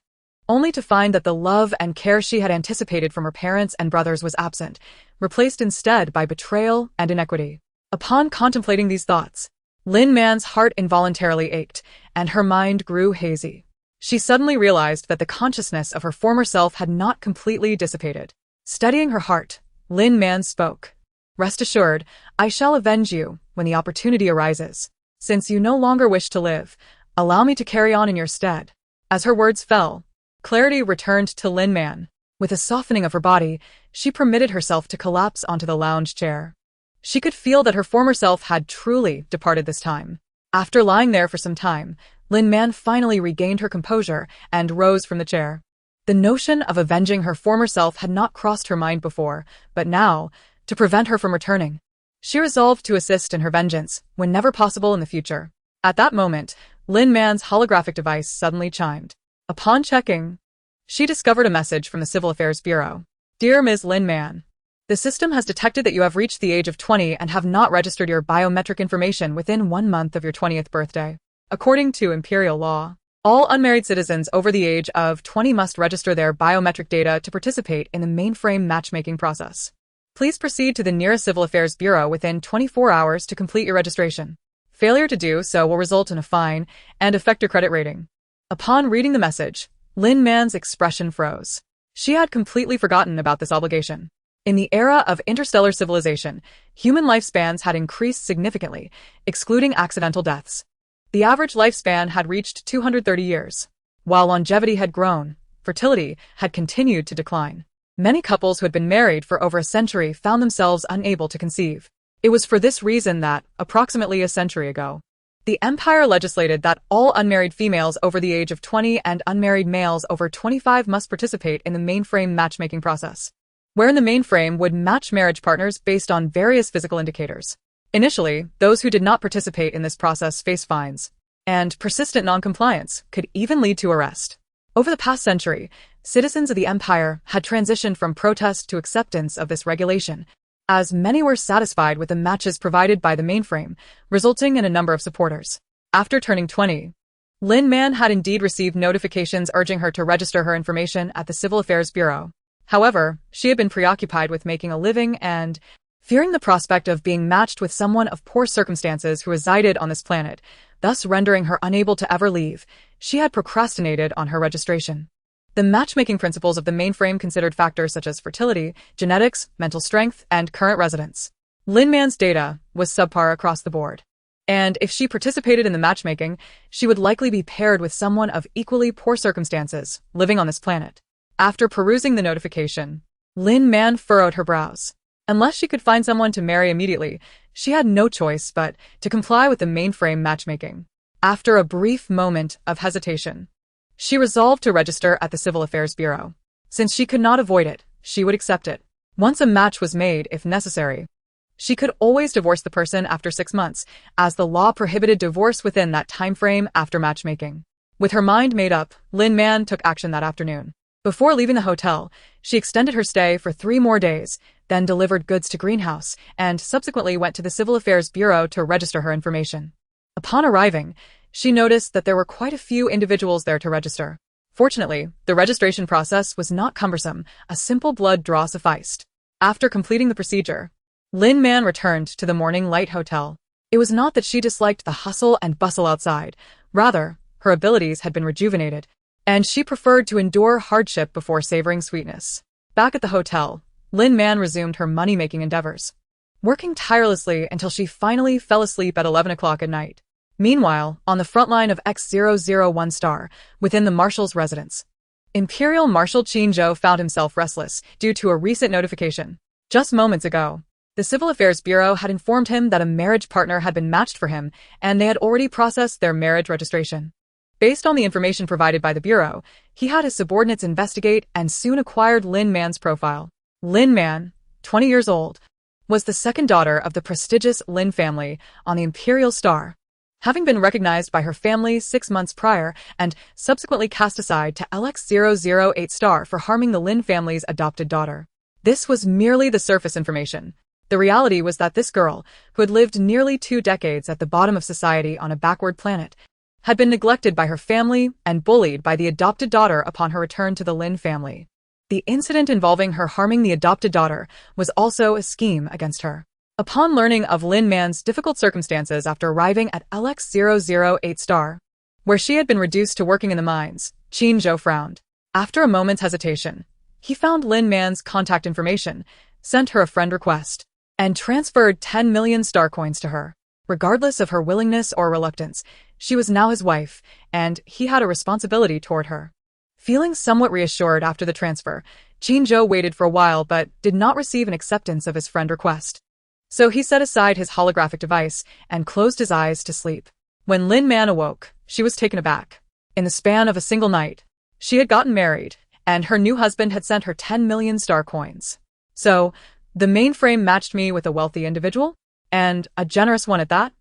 only to find that the love and care she had anticipated from her parents and brothers was absent, replaced instead by betrayal and inequity. Upon contemplating these thoughts, Lin Man's heart involuntarily ached, and her mind grew hazy. She suddenly realized that the consciousness of her former self had not completely dissipated. Steadying her heart, Lin Man spoke. "Rest assured, I shall avenge you when the opportunity arises. Since you no longer wish to live, allow me to carry on in your stead." As her words fell, clarity returned to Lin Man. With a softening of her body, she permitted herself to collapse onto the lounge chair. She could feel that her former self had truly departed this time. After lying there for some time, Lin Man finally regained her composure and rose from the chair. The notion of avenging her former self had not crossed her mind before, but now, to prevent her from returning, she resolved to assist in her vengeance whenever possible in the future. At that moment, Lin Man's holographic device suddenly chimed. Upon checking, she discovered a message from the Civil Affairs Bureau. Dear Ms. Lin Man, the system has detected that you have reached the age of 20 and have not registered your biometric information within 1 month of your 20th birthday. According to Imperial law, all unmarried citizens over the age of 20 must register their biometric data to participate in the mainframe matchmaking process. Please proceed to the nearest Civil Affairs Bureau within 24 hours to complete your registration. Failure to do so will result in a fine and affect your credit rating. Upon reading the message, Lin Man's expression froze. She had completely forgotten about this obligation. In the era of interstellar civilization, human lifespans had increased significantly, excluding accidental deaths. The average lifespan had reached 230 years. While longevity had grown, fertility had continued to decline. Many couples who had been married for over a century found themselves unable to conceive. It was for this reason that, approximately a century ago, the empire legislated that all unmarried females over the age of 20 and unmarried males over 25 must participate in the mainframe matchmaking process, wherein the mainframe would match marriage partners based on various physical indicators. Initially, those who did not participate in this process faced fines, and persistent noncompliance could even lead to arrest. Over the past century, citizens of the empire had transitioned from protest to acceptance of this regulation, as many were satisfied with the matches provided by the mainframe, resulting in a number of supporters. After turning 20, Lin Man had indeed received notifications urging her to register her information at the Civil Affairs Bureau. However, she had been preoccupied with making a living and, fearing the prospect of being matched with someone of poor circumstances who resided on this planet, thus rendering her unable to ever leave, she had procrastinated on her registration. The matchmaking principles of the mainframe considered factors such as fertility, genetics, mental strength, and current residence. Lin Man's data was subpar across the board. And if she participated in the matchmaking, she would likely be paired with someone of equally poor circumstances, living on this planet. After perusing the notification, Lin Man furrowed her brows. Unless she could find someone to marry immediately, she had no choice but to comply with the mainframe matchmaking. After a brief moment of hesitation, she resolved to register at the Civil Affairs Bureau. Since she could not avoid it, she would accept it. Once a match was made, if necessary, she could always divorce the person after 6 months, as the law prohibited divorce within that time frame after matchmaking. With her mind made up, Lin Man took action that afternoon. Before leaving the hotel, she extended her stay for 3 more days, then delivered goods to Greenhouse, and subsequently went to the Civil Affairs Bureau to register her information. Upon arriving, she noticed that there were quite a few individuals there to register. Fortunately, the registration process was not cumbersome. A simple blood draw sufficed. After completing the procedure, Lin Man returned to the Morning Light Hotel. It was not that she disliked the hustle and bustle outside. Rather, her abilities had been rejuvenated, and she preferred to endure hardship before savoring sweetness. Back at the hotel, Lin Man resumed her money-making endeavors, working tirelessly until she finally fell asleep at 11 o'clock at night. Meanwhile, on the front line of X-001 star, within the Marshal's residence, Imperial Marshal Qin Zhou found himself restless due to a recent notification. Just moments ago, the Civil Affairs Bureau had informed him that a marriage partner had been matched for him, and they had already processed their marriage registration. Based on the information provided by the Bureau, he had his subordinates investigate and soon acquired Lin Man's profile. Lin Man, 20 years old, was the second daughter of the prestigious Lin family on the Imperial Star, having been recognized by her family 6 months prior and subsequently cast aside to LX-008 star for harming the Lin family's adopted daughter. This was merely the surface information. The reality was that this girl, who had lived nearly 2 decades at the bottom of society on a backward planet, had been neglected by her family and bullied by the adopted daughter upon her return to the Lin family. The incident involving her harming the adopted daughter was also a scheme against her. Upon learning of Lin Man's difficult circumstances after arriving at LX-008 star, where she had been reduced to working in the mines, Qin Zhou frowned. After a moment's hesitation, he found Lin Man's contact information, sent her a friend request, and transferred 10 million star coins to her. Regardless of her willingness or reluctance, she was now his wife, and he had a responsibility toward her. Feeling somewhat reassured after the transfer, Qin Zhou waited for a while but did not receive an acceptance of his friend request. So he set aside his holographic device and closed his eyes to sleep. When Lin Man awoke, she was taken aback. In the span of a single night, she had gotten married, and her new husband had sent her 10 million star coins. So, the mainframe matched me with a wealthy individual? And a generous one at that?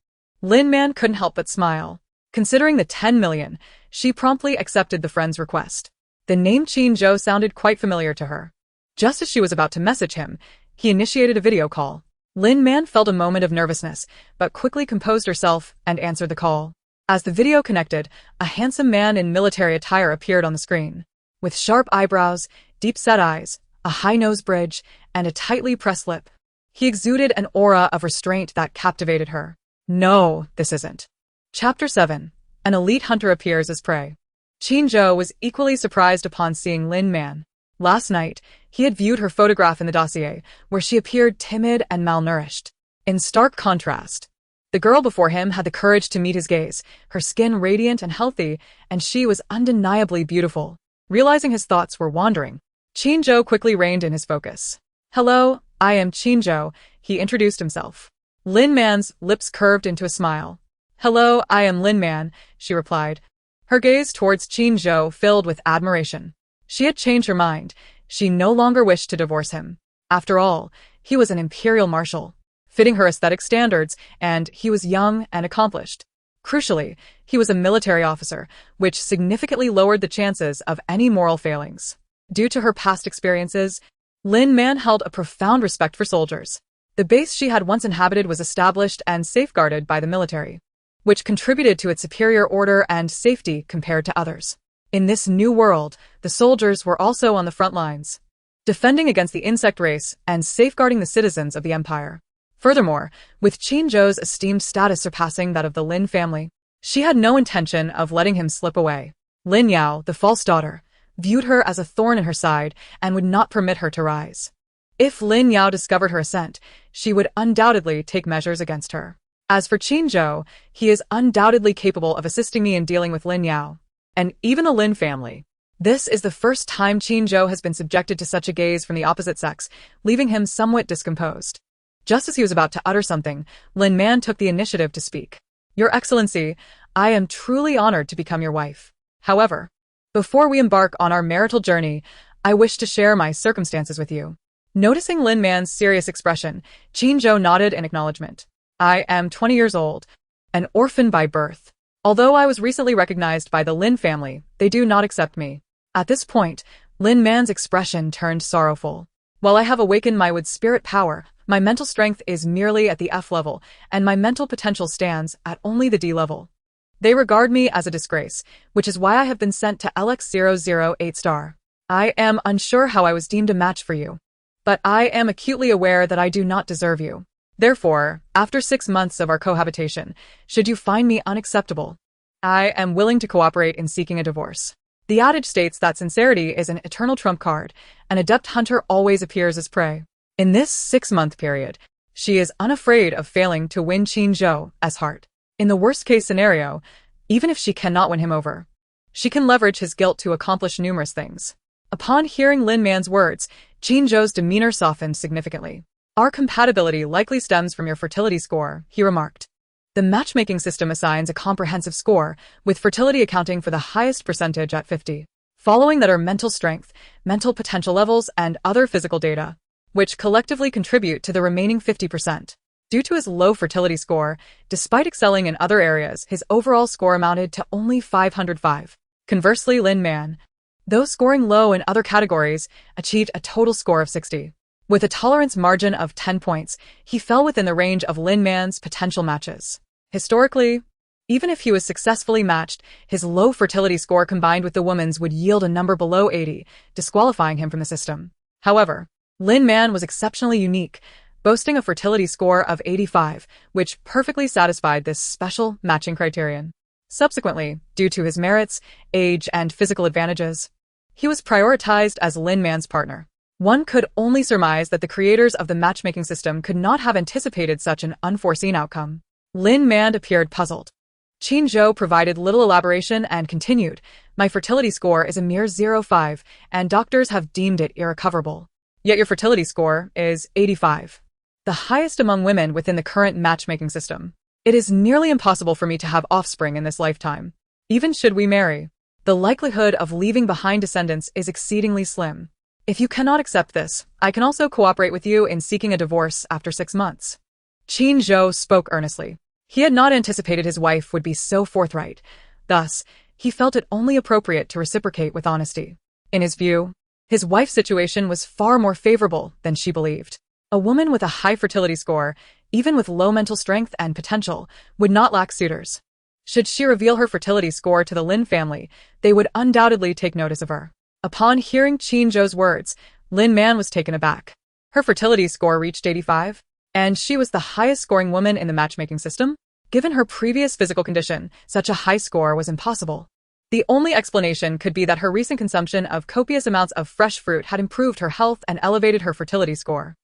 Lin Man couldn't help but smile. Considering the 10 million, she promptly accepted the friend's request. The name Qin Zhou sounded quite familiar to her. Just as she was about to message him, he initiated a video call. Lin Man felt a moment of nervousness, but quickly composed herself and answered the call. As the video connected, a handsome man in military attire appeared on the screen. With sharp eyebrows, deep-set eyes, a high nose bridge, and a tightly pressed lip. He exuded an aura of restraint that captivated her. No, this isn't. Chapter 7. An elite hunter appears as prey. Qin Zhou was equally surprised upon seeing Lin Man. Last night, he had viewed her photograph in the dossier, where she appeared timid and malnourished. In stark contrast, the girl before him had the courage to meet his gaze, her skin radiant and healthy, and she was undeniably beautiful. Realizing his thoughts were wandering, Qin Zhou quickly reined in his focus. Hello, I am Qin Zhou, he introduced himself. Lin Man's lips curved into a smile. Hello, I am Lin Man, she replied. Her gaze towards Qin Zhou filled with admiration. She had changed her mind. She no longer wished to divorce him. After all, he was an Imperial Marshal, fitting her aesthetic standards, and he was young and accomplished. Crucially, he was a military officer, which significantly lowered the chances of any moral failings. Due to her past experiences, Lin Man held a profound respect for soldiers. The base she had once inhabited was established and safeguarded by the military, which contributed to its superior order and safety compared to others. In this new world, the soldiers were also on the front lines, defending against the insect race and safeguarding the citizens of the empire. Furthermore, with Qin Zhou's esteemed status surpassing that of the Lin family, she had no intention of letting him slip away. Lin Yao, the false daughter, viewed her as a thorn in her side and would not permit her to rise. If Lin Yao discovered her ascent, she would undoubtedly take measures against her. As for Qin Zhou, he is undoubtedly capable of assisting me in dealing with Lin Yao, and even the Lin family. This is the first time Qin Zhou has been subjected to such a gaze from the opposite sex, leaving him somewhat discomposed. Just as he was about to utter something, Lin Man took the initiative to speak. Your Excellency, I am truly honored to become your wife. However, before we embark on our marital journey, I wish to share my circumstances with you. Noticing Lin Man's serious expression, Qin Zhou nodded in acknowledgement. I am 20 years old, an orphan by birth. Although I was recently recognized by the Lin family, they do not accept me. At this point, Lin Man's expression turned sorrowful. While I have awakened my wood spirit power, my mental strength is merely at the F level, and my mental potential stands at only the D level. They regard me as a disgrace, which is why I have been sent to LX008 star. I am unsure how I was deemed a match for you, but I am acutely aware that I do not deserve you. Therefore, after 6 months of our cohabitation, should you find me unacceptable, I am willing to cooperate in seeking a divorce. The adage states that sincerity is an eternal trump card. An adept hunter always appears as prey. In this 6-month period, she is unafraid of failing to win Qin Zhou as heart. In the worst-case scenario, even if she cannot win him over, she can leverage his guilt to accomplish numerous things. Upon hearing Lin Man's words, Qin Zhou's demeanor softened significantly. Our compatibility likely stems from your fertility score, he remarked. The matchmaking system assigns a comprehensive score, with fertility accounting for the highest percentage at 50. Following that are mental strength, mental potential levels, and other physical data, which collectively contribute to the remaining 50%. Due to his low fertility score, despite excelling in other areas, his overall score amounted to only 505. Conversely, Lin Man, though scoring low in other categories, achieved a total score of 60. With a tolerance margin of 10 points, he fell within the range of Lin Man's potential matches. Historically, even if he was successfully matched, his low fertility score combined with the woman's would yield a number below 80, disqualifying him from the system. However, Lin Man was exceptionally unique, boasting a fertility score of 85, which perfectly satisfied this special matching criterion. Subsequently, due to his merits, age, and physical advantages, he was prioritized as Lin Man's partner. One could only surmise that the creators of the matchmaking system could not have anticipated such an unforeseen outcome. Lin Man appeared puzzled. Qin Zhou provided little elaboration and continued, my fertility score is a mere 0.5, and doctors have deemed it irrecoverable. Yet your fertility score is 85, the highest among women within the current matchmaking system. It is nearly impossible for me to have offspring in this lifetime. Even should we marry, the likelihood of leaving behind descendants is exceedingly slim. If you cannot accept this, I can also cooperate with you in seeking a divorce after 6 months. Qin Zhou spoke earnestly. He had not anticipated his wife would be so forthright. Thus, he felt it only appropriate to reciprocate with honesty. In his view, His wife's situation was far more favorable than she believed. A woman with a high fertility score, even with low mental strength and potential, would not lack suitors. Should she reveal her fertility score to the Lin family, they would undoubtedly take notice of her. Upon hearing Qin Zhou's words, Lin Man was taken aback. Her fertility score reached 85, and she was the highest-scoring woman in the matchmaking system? Given her previous physical condition, such a high score was impossible. The only explanation could be that her recent consumption of copious amounts of fresh fruit had improved her health and elevated her fertility score.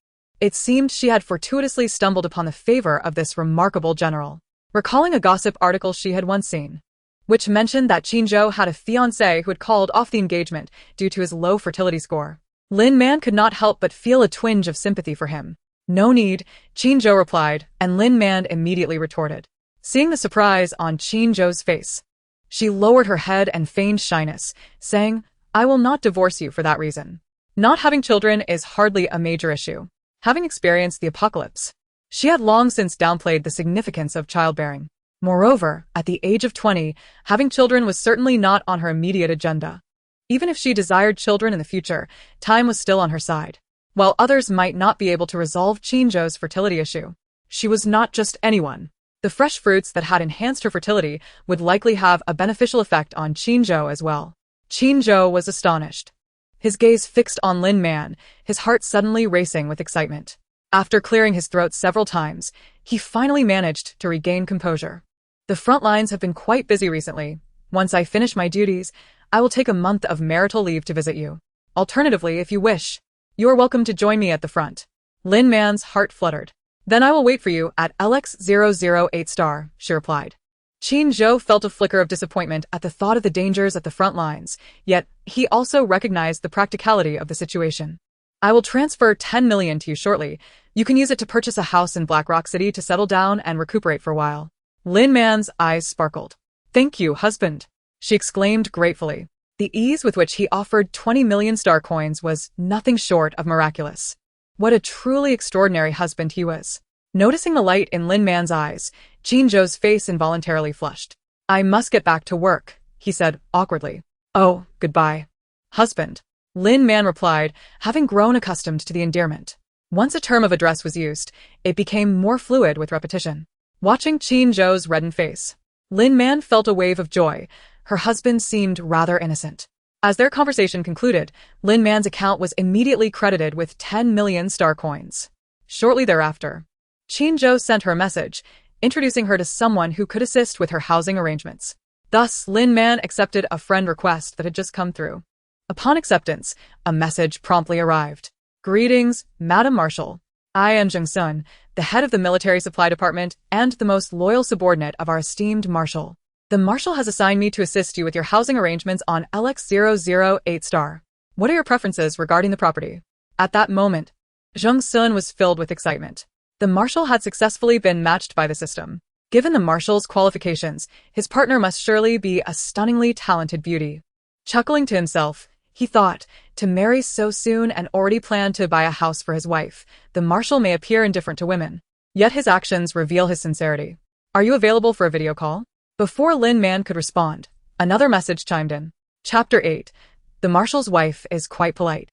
It seemed she had fortuitously stumbled upon the favor of this remarkable general. Recalling a gossip article she had once seen, which mentioned that Qin Zhou had a fiancé who had called off the engagement due to his low fertility score, Lin Man could not help but feel a twinge of sympathy for him. No need, Qin Zhou replied, and Lin Man immediately retorted. Seeing the surprise on Qin Zhou's face, she lowered her head and feigned shyness, saying, I will not divorce you for that reason. Not having children is hardly a major issue. Having experienced the apocalypse, she had long since downplayed the significance of childbearing. Moreover, at the age of 20, having children was certainly not on her immediate agenda. Even if she desired children in the future, time was still on her side. While others might not be able to resolve Qin Zhou's fertility issue, she was not just anyone. The fresh fruits that had enhanced her fertility would likely have a beneficial effect on Qin Zhou as well. Qin Zhou was astonished. His gaze fixed on Lin Man, his heart suddenly racing with excitement. After clearing his throat several times, he finally managed to regain composure. The front lines have been quite busy recently. Once I finish my duties, I will take a month of marital leave to visit you. Alternatively, if you wish, you are welcome to join me at the front. Lin Man's heart fluttered. Then I will wait for you at LX008 *, she replied. Qin Zhou felt a flicker of disappointment at the thought of the dangers at the front lines, yet he also recognized the practicality of the situation. I will transfer 10 million to you shortly. You can use it to purchase a house in Black Rock City to settle down and recuperate for a while. Lin Man's eyes sparkled. Thank you, husband, she exclaimed gratefully. The ease with which he offered 20 million star coins was nothing short of miraculous. What a truly extraordinary husband he was. Noticing the light in Lin Man's eyes, Qin Zhou's face involuntarily flushed. I must get back to work, he said awkwardly. Oh, goodbye, husband, Lin Man replied, having grown accustomed to the endearment. Once a term of address was used, it became more fluid with repetition. Watching Qin Zhou's reddened face, Lin Man felt a wave of joy. Her husband seemed rather innocent. As their conversation concluded, Lin Man's account was immediately credited with 10 million star coins. Shortly thereafter, Qin Zhou sent her a message, introducing her to someone who could assist with her housing arrangements. Thus, Lin Man accepted a friend request that had just come through. Upon acceptance, a message promptly arrived. Greetings, Madam Marshal. I am Zheng Sun, the head of the military supply department and the most loyal subordinate of our esteemed Marshal. The Marshal has assigned me to assist you with your housing arrangements on LX008 *. What are your preferences regarding the property? At that moment, Zheng Sun was filled with excitement. The Marshal had successfully been matched by the system. Given the Marshal's qualifications, his partner must surely be a stunningly talented beauty. Chuckling to himself, he thought, to marry so soon and already planned to buy a house for his wife, the Marshal may appear indifferent to women. Yet his actions reveal his sincerity. Are you available for a video call? Before Lin Man could respond, another message chimed in. Chapter 8. The Marshal's wife is quite polite.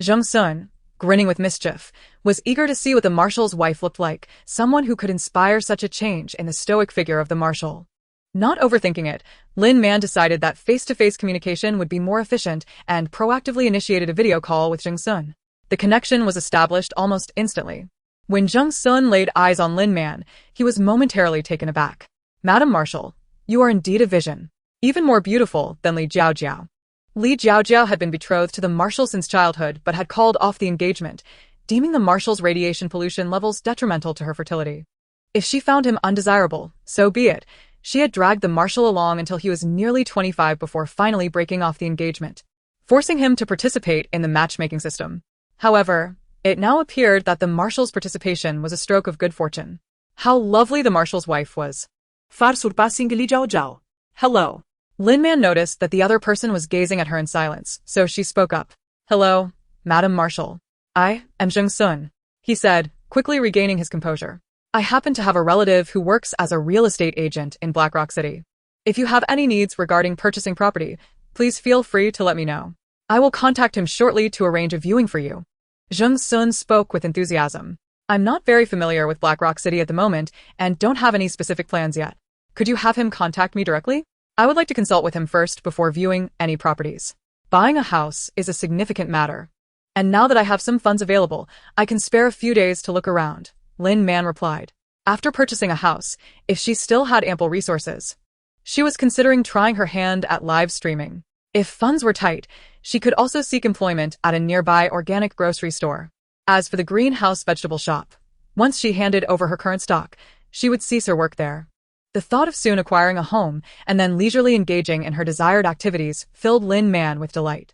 Zheng Sun, grinning with mischief, was eager to see what the Marshal's wife looked like, someone who could inspire such a change in the stoic figure of the Marshal. Not overthinking it, Lin Man decided that face-to-face communication would be more efficient and proactively initiated a video call with Zheng Sun. The connection was established almost instantly. When Zheng Sun laid eyes on Lin Man, he was momentarily taken aback. Madam Marshal, you are indeed a vision. Even more beautiful than Li Jiaojiao. Li Jiaojiao had been betrothed to the Marshal since childhood but had called off the engagement, deeming the Marshal's radiation pollution levels detrimental to her fertility. If she found him undesirable, so be it. She had dragged the Marshal along until he was nearly 25 before finally breaking off the engagement, forcing him to participate in the matchmaking system. However, it now appeared that the Marshal's participation was a stroke of good fortune. How lovely the Marshal's wife was. Far surpassing Li Jiaojiao. Hello. Lin Man noticed that the other person was gazing at her in silence, so she spoke up. Hello, Madam Marshal. I am Zheng Sun, he said, quickly regaining his composure. I happen to have a relative who works as a real estate agent in Black Rock City. If you have any needs regarding purchasing property, please feel free to let me know. I will contact him shortly to arrange a viewing for you. Zheng Sun spoke with enthusiasm. I'm not very familiar with Black Rock City at the moment and don't have any specific plans yet. Could you have him contact me directly? I would like to consult with him first before viewing any properties. Buying a house is a significant matter. And now that I have some funds available, I can spare a few days to look around, Lin Man replied. After purchasing a house, if she still had ample resources, she was considering trying her hand at live streaming. If funds were tight, she could also seek employment at a nearby organic grocery store. As for the greenhouse vegetable shop, once she handed over her current stock, she would cease her work there. The thought of soon acquiring a home and then leisurely engaging in her desired activities filled Lin Man with delight.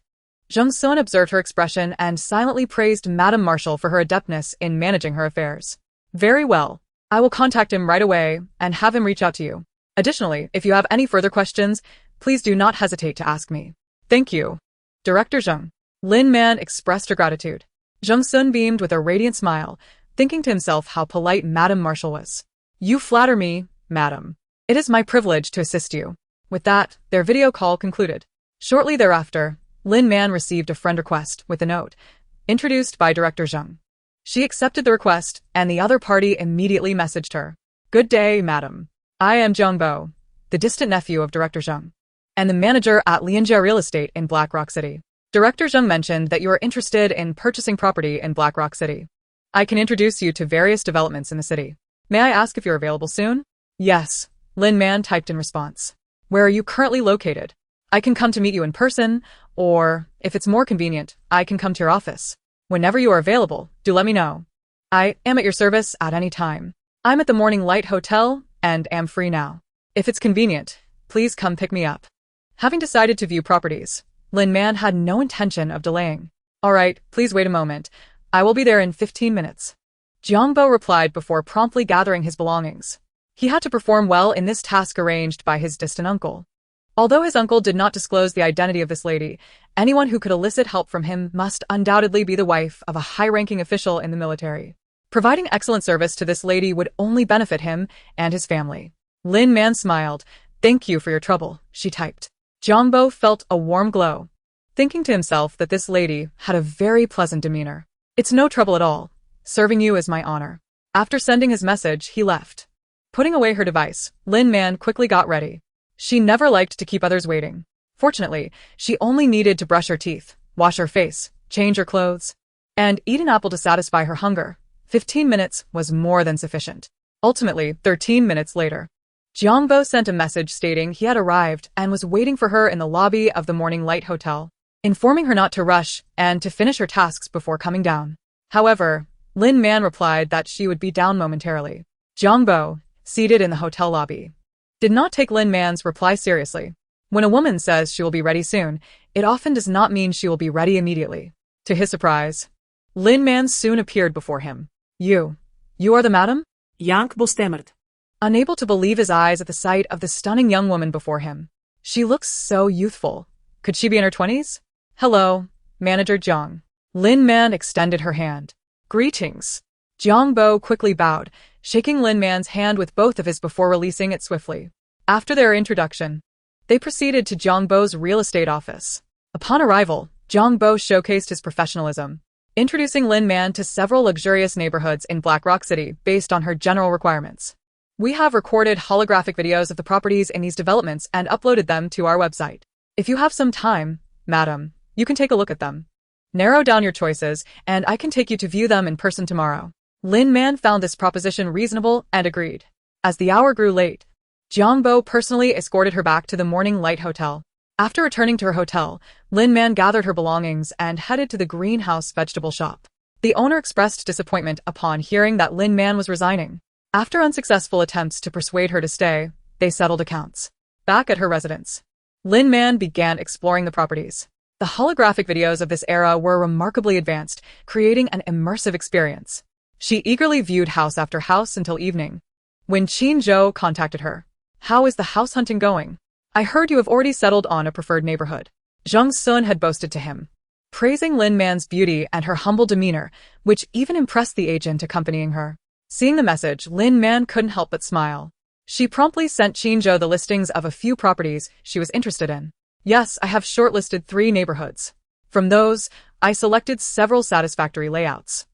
Zheng Sun observed her expression and silently praised Madame Marshal for her adeptness in managing her affairs. Very well. I will contact him right away and have him reach out to you. Additionally, if you have any further questions, please do not hesitate to ask me. Thank you. Director Zheng. Lin Man expressed her gratitude. Zheng Sun beamed with a radiant smile, thinking to himself how polite Madame Marshal was. You flatter me, Madam. It is my privilege to assist you. With that, their video call concluded. Shortly thereafter, Lin Man received a friend request with a note, introduced by Director Zheng. She accepted the request, and the other party immediately messaged her. Good day, Madam. I am Zhang Bo, the distant nephew of Director Zheng, and the manager at Lianjia Real Estate in Black Rock City. Director Zheng mentioned that you are interested in purchasing property in Black Rock City. I can introduce you to various developments in the city. May I ask if you're available soon? Yes, Lin Man typed in response. Where are you currently located? I can come to meet you in person, or, if it's more convenient, I can come to your office. Whenever you are available, do let me know. I am at your service at any time. I'm at the Morning Light Hotel and am free now. If it's convenient, please come pick me up. Having decided to view properties, Lin Man had no intention of delaying. All right, please wait a moment. I will be there in 15 minutes. Jiang Bo replied before promptly gathering his belongings. He had to perform well in this task arranged by his distant uncle. Although his uncle did not disclose the identity of this lady, anyone who could elicit help from him must undoubtedly be the wife of a high-ranking official in the military. Providing excellent service to this lady would only benefit him and his family. Lin Man smiled. Thank you for your trouble, she typed. Jiang Bo felt a warm glow, thinking to himself that this lady had a very pleasant demeanor. It's no trouble at all. Serving you is my honor. After sending his message, he left. Putting away her device, Lin Man quickly got ready. She never liked to keep others waiting. Fortunately, she only needed to brush her teeth, wash her face, change her clothes, and eat an apple to satisfy her hunger. 15 minutes was more than sufficient. Ultimately, 13 minutes later, Jiang Bo sent a message stating he had arrived and was waiting for her in the lobby of the Morning Light Hotel, informing her not to rush and to finish her tasks before coming down. However, Lin Man replied that she would be down momentarily. Jiang Bo, seated in the hotel lobby, did not take Lin Man's reply seriously. When a woman says she will be ready soon, it often does not mean she will be ready immediately. To his surprise, Lin Man soon appeared before him. You are the madam? Jank bestemd. Unable to believe his eyes at the sight of the stunning young woman before him. She looks so youthful. Could she be in her 20s? Hello, Manager Jiang. Lin Man extended her hand. Greetings. Jiang Bo quickly bowed, shaking Lin Man's hand with both of his before releasing it swiftly. After their introduction, they proceeded to Jiang Bo's real estate office. Upon arrival, Jiang Bo showcased his professionalism, introducing Lin Man to several luxurious neighborhoods in Black Rock City based on her general requirements. We have recorded holographic videos of the properties in these developments and uploaded them to our website. If you have some time, madam, you can take a look at them. Narrow down your choices, and I can take you to view them in person tomorrow. Lin Man found this proposition reasonable and agreed. As the hour grew late, Jiang Bo personally escorted her back to the Morning Light Hotel. After returning to her hotel, Lin Man gathered her belongings and headed to the greenhouse vegetable shop. The owner expressed disappointment upon hearing that Lin Man was resigning. After unsuccessful attempts to persuade her to stay, they settled accounts. Back at her residence, Lin Man began exploring the properties. The holographic videos of this era were remarkably advanced, creating an immersive experience. She eagerly viewed house after house until evening, when Qin Zhou contacted her. How is the house hunting going? I heard you have already settled on a preferred neighborhood. Zheng Sun had boasted to him, praising Lin Man's beauty and her humble demeanor, which even impressed the agent accompanying her. Seeing the message, Lin Man couldn't help but smile. She promptly sent Qin Zhou the listings of a few properties she was interested in. Yes, I have shortlisted 3 neighborhoods. From those, I selected several satisfactory layouts.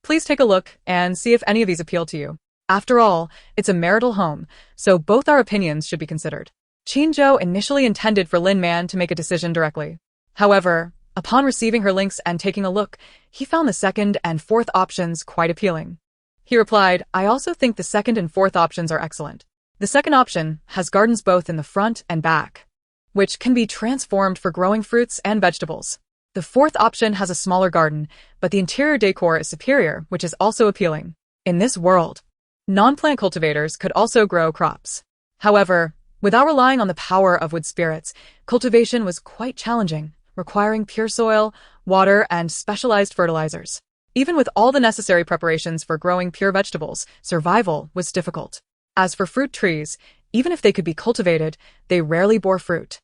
Please take a look and see if any of these appeal to you. After all, it's a marital home, so both our opinions should be considered. Qinzhou initially intended for Lin Man to make a decision directly. However, upon receiving her links and taking a look, he found the second and fourth options quite appealing. He replied, I also think the second and fourth options are excellent. The second option has gardens both in the front and back, which can be transformed for growing fruits and vegetables. The fourth option has a smaller garden, but the interior decor is superior, which is also appealing. In this world, non-plant cultivators could also grow crops. However, without relying on the power of wood spirits, cultivation was quite challenging, requiring pure soil, water, and specialized fertilizers. Even with all the necessary preparations for growing pure vegetables, survival was difficult. As for fruit trees, even if they could be cultivated, they rarely bore fruit.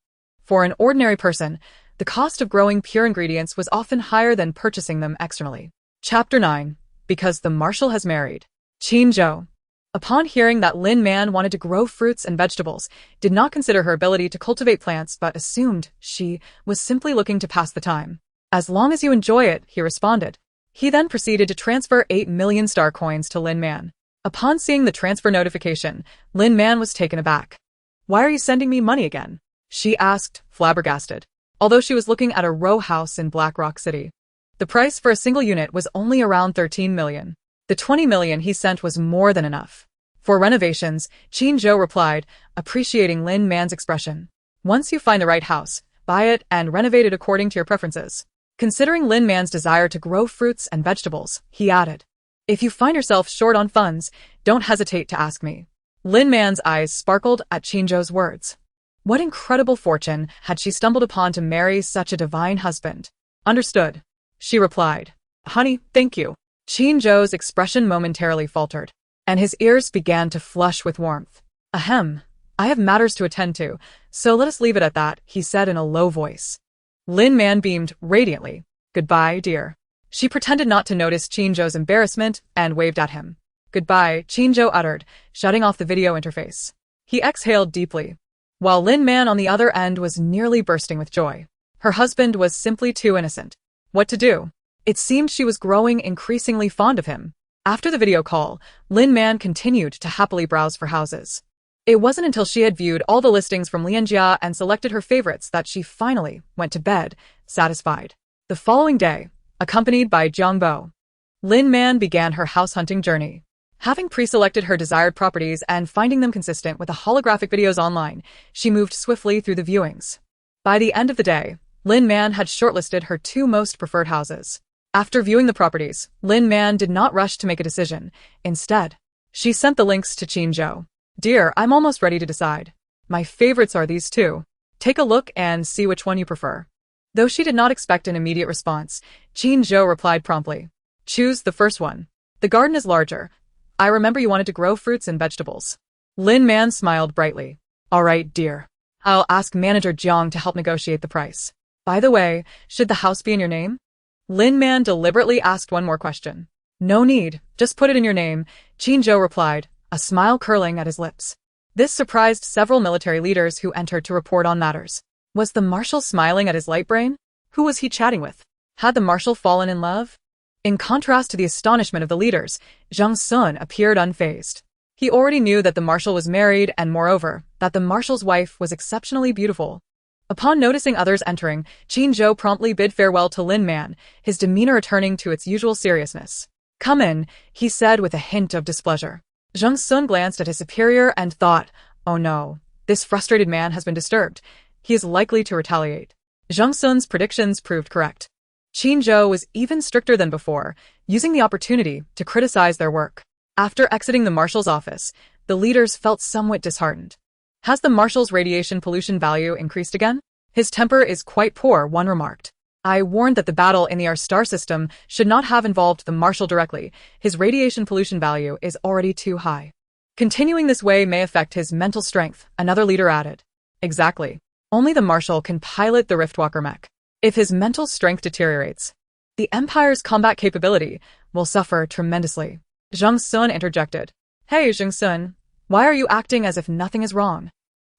For an ordinary person, the cost of growing pure ingredients was often higher than purchasing them externally. Chapter 9. Because the Marshal has married. Qinzhou, upon hearing that Lin Man wanted to grow fruits and vegetables, did not consider her ability to cultivate plants but assumed she was simply looking to pass the time. As long as you enjoy it, he responded. He then proceeded to transfer 8 million star coins to Lin Man. Upon seeing the transfer notification, Lin Man was taken aback. Why are you sending me money again? She asked, flabbergasted. Although she was looking at a row house in Black Rock City. The price for a single unit was only around 13 million. The 20 million he sent was more than enough. For renovations, Qinzhou replied, appreciating Lin Man's expression. Once you find the right house, buy it and renovate it according to your preferences. Considering Lin Man's desire to grow fruits and vegetables, he added, if you find yourself short on funds, don't hesitate to ask me. Lin Man's eyes sparkled at Qinzhou's words. What incredible fortune had she stumbled upon to marry such a divine husband? Understood, she replied. Honey, thank you. Qinzhou's expression momentarily faltered, and his ears began to flush with warmth. Ahem, I have matters to attend to, so let us leave it at that, he said in a low voice. Lin Man beamed radiantly. Goodbye, dear. She pretended not to notice Qinzhou's embarrassment and waved at him. Goodbye, Qinzhou uttered, shutting off the video interface. He exhaled deeply, while Lin Man on the other end was nearly bursting with joy. Her husband was simply too innocent. What to do? It seemed she was growing increasingly fond of him. After the video call, Lin Man continued to happily browse for houses. It wasn't until she had viewed all the listings from Lianjia and selected her favorites that she finally went to bed, satisfied. The following day, accompanied by Jiang Bo, Lin Man began her house hunting journey. Having pre-selected her desired properties and finding them consistent with the holographic videos online, she moved swiftly through the viewings. By the end of the day, Lin Man had shortlisted her 2 most preferred houses. After viewing the properties, Lin Man did not rush to make a decision. Instead, she sent the links to Qinzhou. Dear, I'm almost ready to decide. My favorites are these 2. Take a look and see which one you prefer. Though she did not expect an immediate response, Qinzhou replied promptly. Choose the first one. The garden is larger. I remember you wanted to grow fruits and vegetables. Lin Man smiled brightly. All right, dear. I'll ask manager Jiang to help negotiate the price. By the way, should the house be in your name? Lin Man deliberately asked one more question. No need, just put it in your name, Qinzhou replied, a smile curling at his lips. This surprised several military leaders who entered to report on matters. Was the Marshal smiling at his light brain? Who was he chatting with? Had the Marshal fallen in love? In contrast to the astonishment of the leaders, Zhang Sun appeared unfazed. He already knew that the Marshal was married and, moreover, that the Marshal's wife was exceptionally beautiful. Upon noticing others entering, Qinzhou promptly bid farewell to Lin Man, his demeanor returning to its usual seriousness. Come in, he said with a hint of displeasure. Zhang Sun glanced at his superior and thought, oh no, this frustrated man has been disturbed. He is likely to retaliate. Zhang Sun's predictions proved correct. Qinzhou was even stricter than before, using the opportunity to criticize their work. After exiting the Marshal's office, the leaders felt somewhat disheartened. Has the Marshal's radiation pollution value increased again? His temper is quite poor, one remarked. I warned that the battle in the R star system should not have involved the Marshal directly. His radiation pollution value is already too high. Continuing this way may affect his mental strength, another leader added. Exactly. Only the Marshal can pilot the Riftwalker mech. If his mental strength deteriorates, the Empire's combat capability will suffer tremendously. Zhang Sun interjected. Hey, Zhang Sun, why are you acting as if nothing is wrong?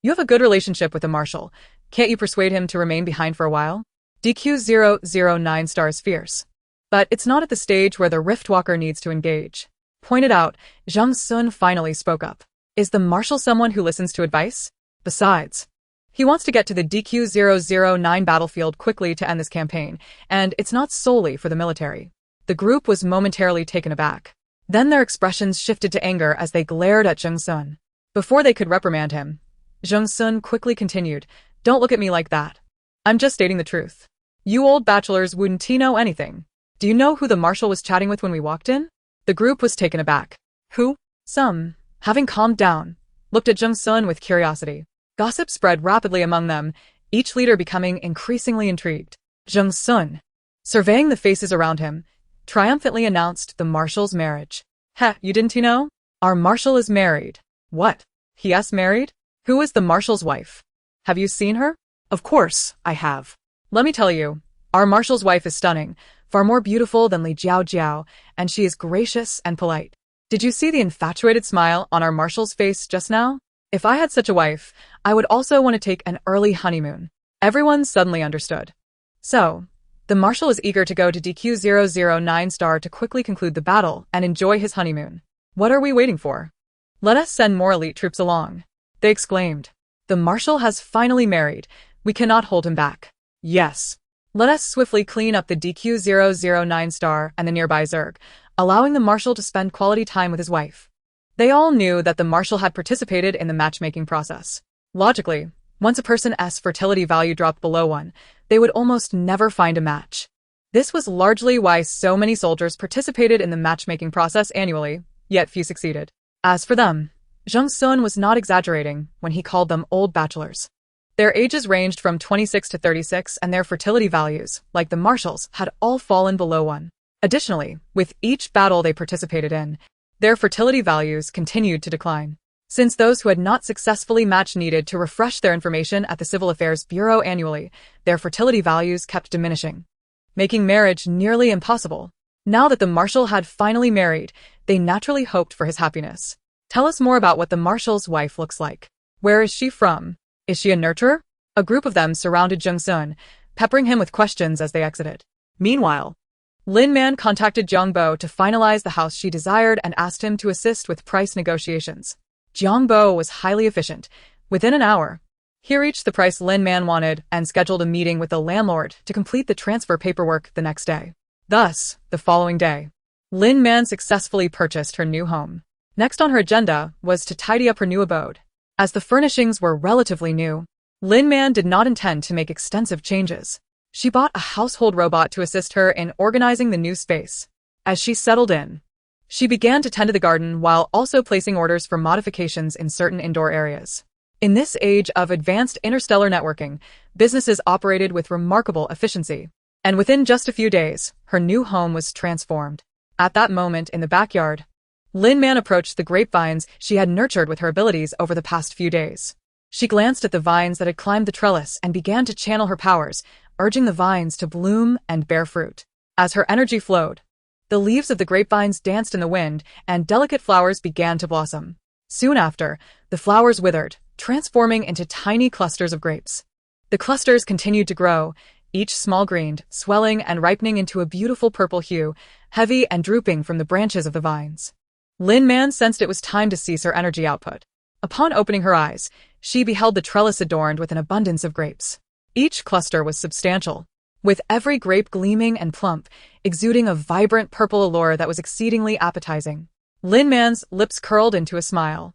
You have a good relationship with the Marshal. Can't you persuade him to remain behind for a while? DQ009 stars fierce. But it's not at the stage where the Riftwalker needs to engage. Pointed out, Zhang Sun finally spoke up. Is the Marshal someone who listens to advice? Besides, he wants to get to the DQ009 battlefield quickly to end this campaign, and it's not solely for the military. The group was momentarily taken aback. Then their expressions shifted to anger as they glared at Zhang Sun. Before they could reprimand him, Zhang Sun quickly continued, "Don't look at me like that. I'm just stating the truth. You old bachelors wouldn't know anything. Do you know who the Marshal was chatting with when we walked in?" The group was taken aback. Who? Some, having calmed down, looked at Zhang Sun with curiosity. Gossip spread rapidly among them, each leader becoming increasingly intrigued. Zhang Sun, surveying the faces around him, triumphantly announced the Marshal's marriage. "Heh, you didn't know? Our Marshal is married." "What? He is married? Who is the Marshal's wife? Have you seen her?" Of course, I have. "Let me tell you, our Marshal's wife is stunning, far more beautiful than Li Jiao, and she is gracious and polite. Did you see the infatuated smile on our Marshal's face just now? If I had such a wife, I would also want to take an early honeymoon." Everyone suddenly understood. So, the Marshal is eager to go to DQ009 star to quickly conclude the battle and enjoy his honeymoon. What are we waiting for? Let us send more elite troops along, they exclaimed. The Marshal has finally married. We cannot hold him back. Yes. Let us swiftly clean up the DQ009 star and the nearby Zerg, allowing the Marshal to spend quality time with his wife. They all knew that the Marshal had participated in the matchmaking process. Logically, once a person's fertility value dropped below 1, they would almost never find a match. This was largely why so many soldiers participated in the matchmaking process annually, yet few succeeded. As for them, Zhang Sun was not exaggerating when he called them old bachelors. Their ages ranged from 26 to 36, and their fertility values, like the Marshal's, had all fallen below 1. Additionally, with each battle they participated in, their fertility values continued to decline. Since those who had not successfully matched needed to refresh their information at the Civil Affairs Bureau annually, their fertility values kept diminishing, making marriage nearly impossible. Now that the Marshal had finally married, they naturally hoped for his happiness. Tell us more about what the Marshal's wife looks like. Where is she from? Is she a nurturer? A group of them surrounded Zhang Sun, peppering him with questions as they exited. Meanwhile, Lin Man contacted Jiang Bo to finalize the house she desired and asked him to assist with price negotiations. Jiang Bo was highly efficient. Within an hour, he reached the price Lin Man wanted and scheduled a meeting with the landlord to complete the transfer paperwork the next day. Thus, the following day, Lin Man successfully purchased her new home. Next on her agenda was to tidy up her new abode. As the furnishings were relatively new, Lin Man did not intend to make extensive changes. She bought a household robot to assist her in organizing the new space. As she settled in, she began to tend to the garden while also placing orders for modifications in certain indoor areas. In this age of advanced interstellar networking, businesses operated with remarkable efficiency. And within just a few days, her new home was transformed. At that moment in the backyard, Lin Man approached the grapevines she had nurtured with her abilities over the past few days. She glanced at the vines that had climbed the trellis and began to channel her powers, urging the vines to bloom and bear fruit. As her energy flowed, the leaves of the grapevines danced in the wind and delicate flowers began to blossom. Soon after, the flowers withered, transforming into tiny clusters of grapes. The clusters continued to grow, each small greened, swelling and ripening into a beautiful purple hue, heavy and drooping from the branches of the vines. Lin Man sensed it was time to cease her energy output. Upon opening her eyes, she beheld the trellis adorned with an abundance of grapes. Each cluster was substantial, with every grape gleaming and plump, exuding a vibrant purple allure that was exceedingly appetizing. Lin Man's lips curled into a smile.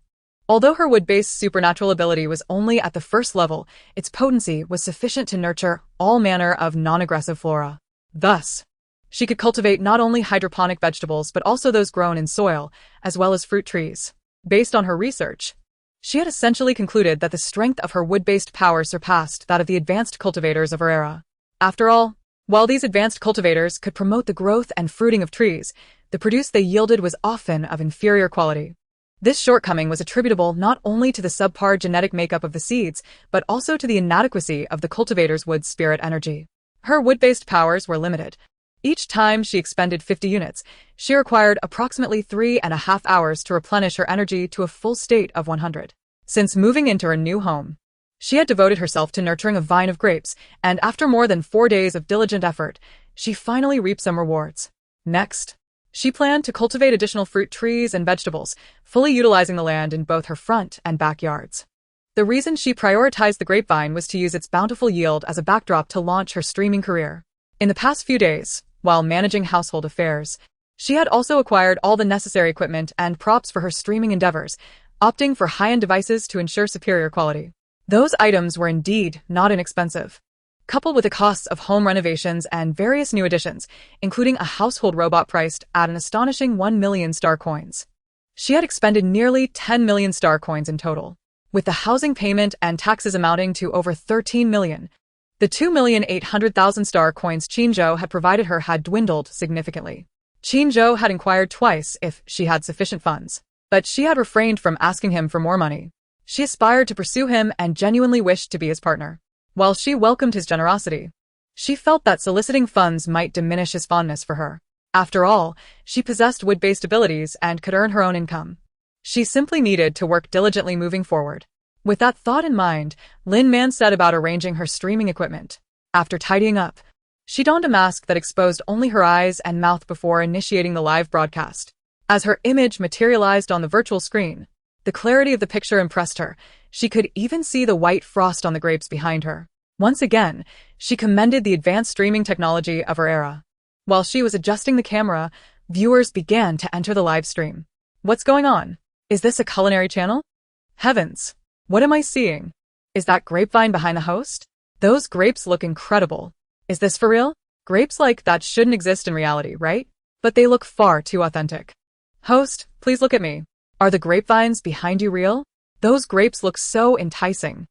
Although her wood-based supernatural ability was only at the first level, its potency was sufficient to nurture all manner of non-aggressive flora. Thus, she could cultivate not only hydroponic vegetables but also those grown in soil, as well as fruit trees. Based on her research, she had essentially concluded that the strength of her wood-based power surpassed that of the advanced cultivators of her era. After all, while these advanced cultivators could promote the growth and fruiting of trees, the produce they yielded was often of inferior quality. This shortcoming was attributable not only to the subpar genetic makeup of the seeds, but also to the inadequacy of the cultivator's wood spirit energy. Her wood-based powers were limited. Each time she expended 50 units, she required approximately 3.5 hours to replenish her energy to a full state of 100. Since moving into her new home, She had devoted herself to nurturing a vine of grapes, and after more than 4 days of diligent effort, she finally reaped some rewards. Next, she planned to cultivate additional fruit trees and vegetables, fully utilizing the land in both her front and backyards. The reason she prioritized the grapevine was to use its bountiful yield as a backdrop to launch her streaming career. In the past few days, while managing household affairs, she had also acquired all the necessary equipment and props for her streaming endeavors, opting for high-end devices to ensure superior quality. Those items were indeed not inexpensive. Coupled with the costs of home renovations and various new additions, including a household robot priced at an astonishing 1 million star coins. She had expended nearly 10 million star coins in total, with the housing payment and taxes amounting to over 13 million. The 2,800,000 star coins Qinzhou had provided her had dwindled significantly. Qinzhou had inquired twice if she had sufficient funds, but she had refrained from asking him for more money. She aspired to pursue him and genuinely wished to be his partner. While she welcomed his generosity, she felt that soliciting funds might diminish his fondness for her. After all, she possessed wood-based abilities and could earn her own income. She simply needed to work diligently moving forward. With that thought in mind, Lin Man set about arranging her streaming equipment. After tidying up, she donned a mask that exposed only her eyes and mouth before initiating the live broadcast. As her image materialized on the virtual screen, the clarity of the picture impressed her. She could even see the white frost on the grapes behind her. Once again, she commended the advanced streaming technology of her era. While she was adjusting the camera, viewers began to enter the live stream. What's going on? Is this a culinary channel? Heavens! What am I seeing? Is that grapevine behind the host? Those grapes look incredible. Is this for real? Grapes like that shouldn't exist in reality, right? But they look far too authentic. Host, please look at me. Are the grapevines behind you real? Those grapes look so enticing.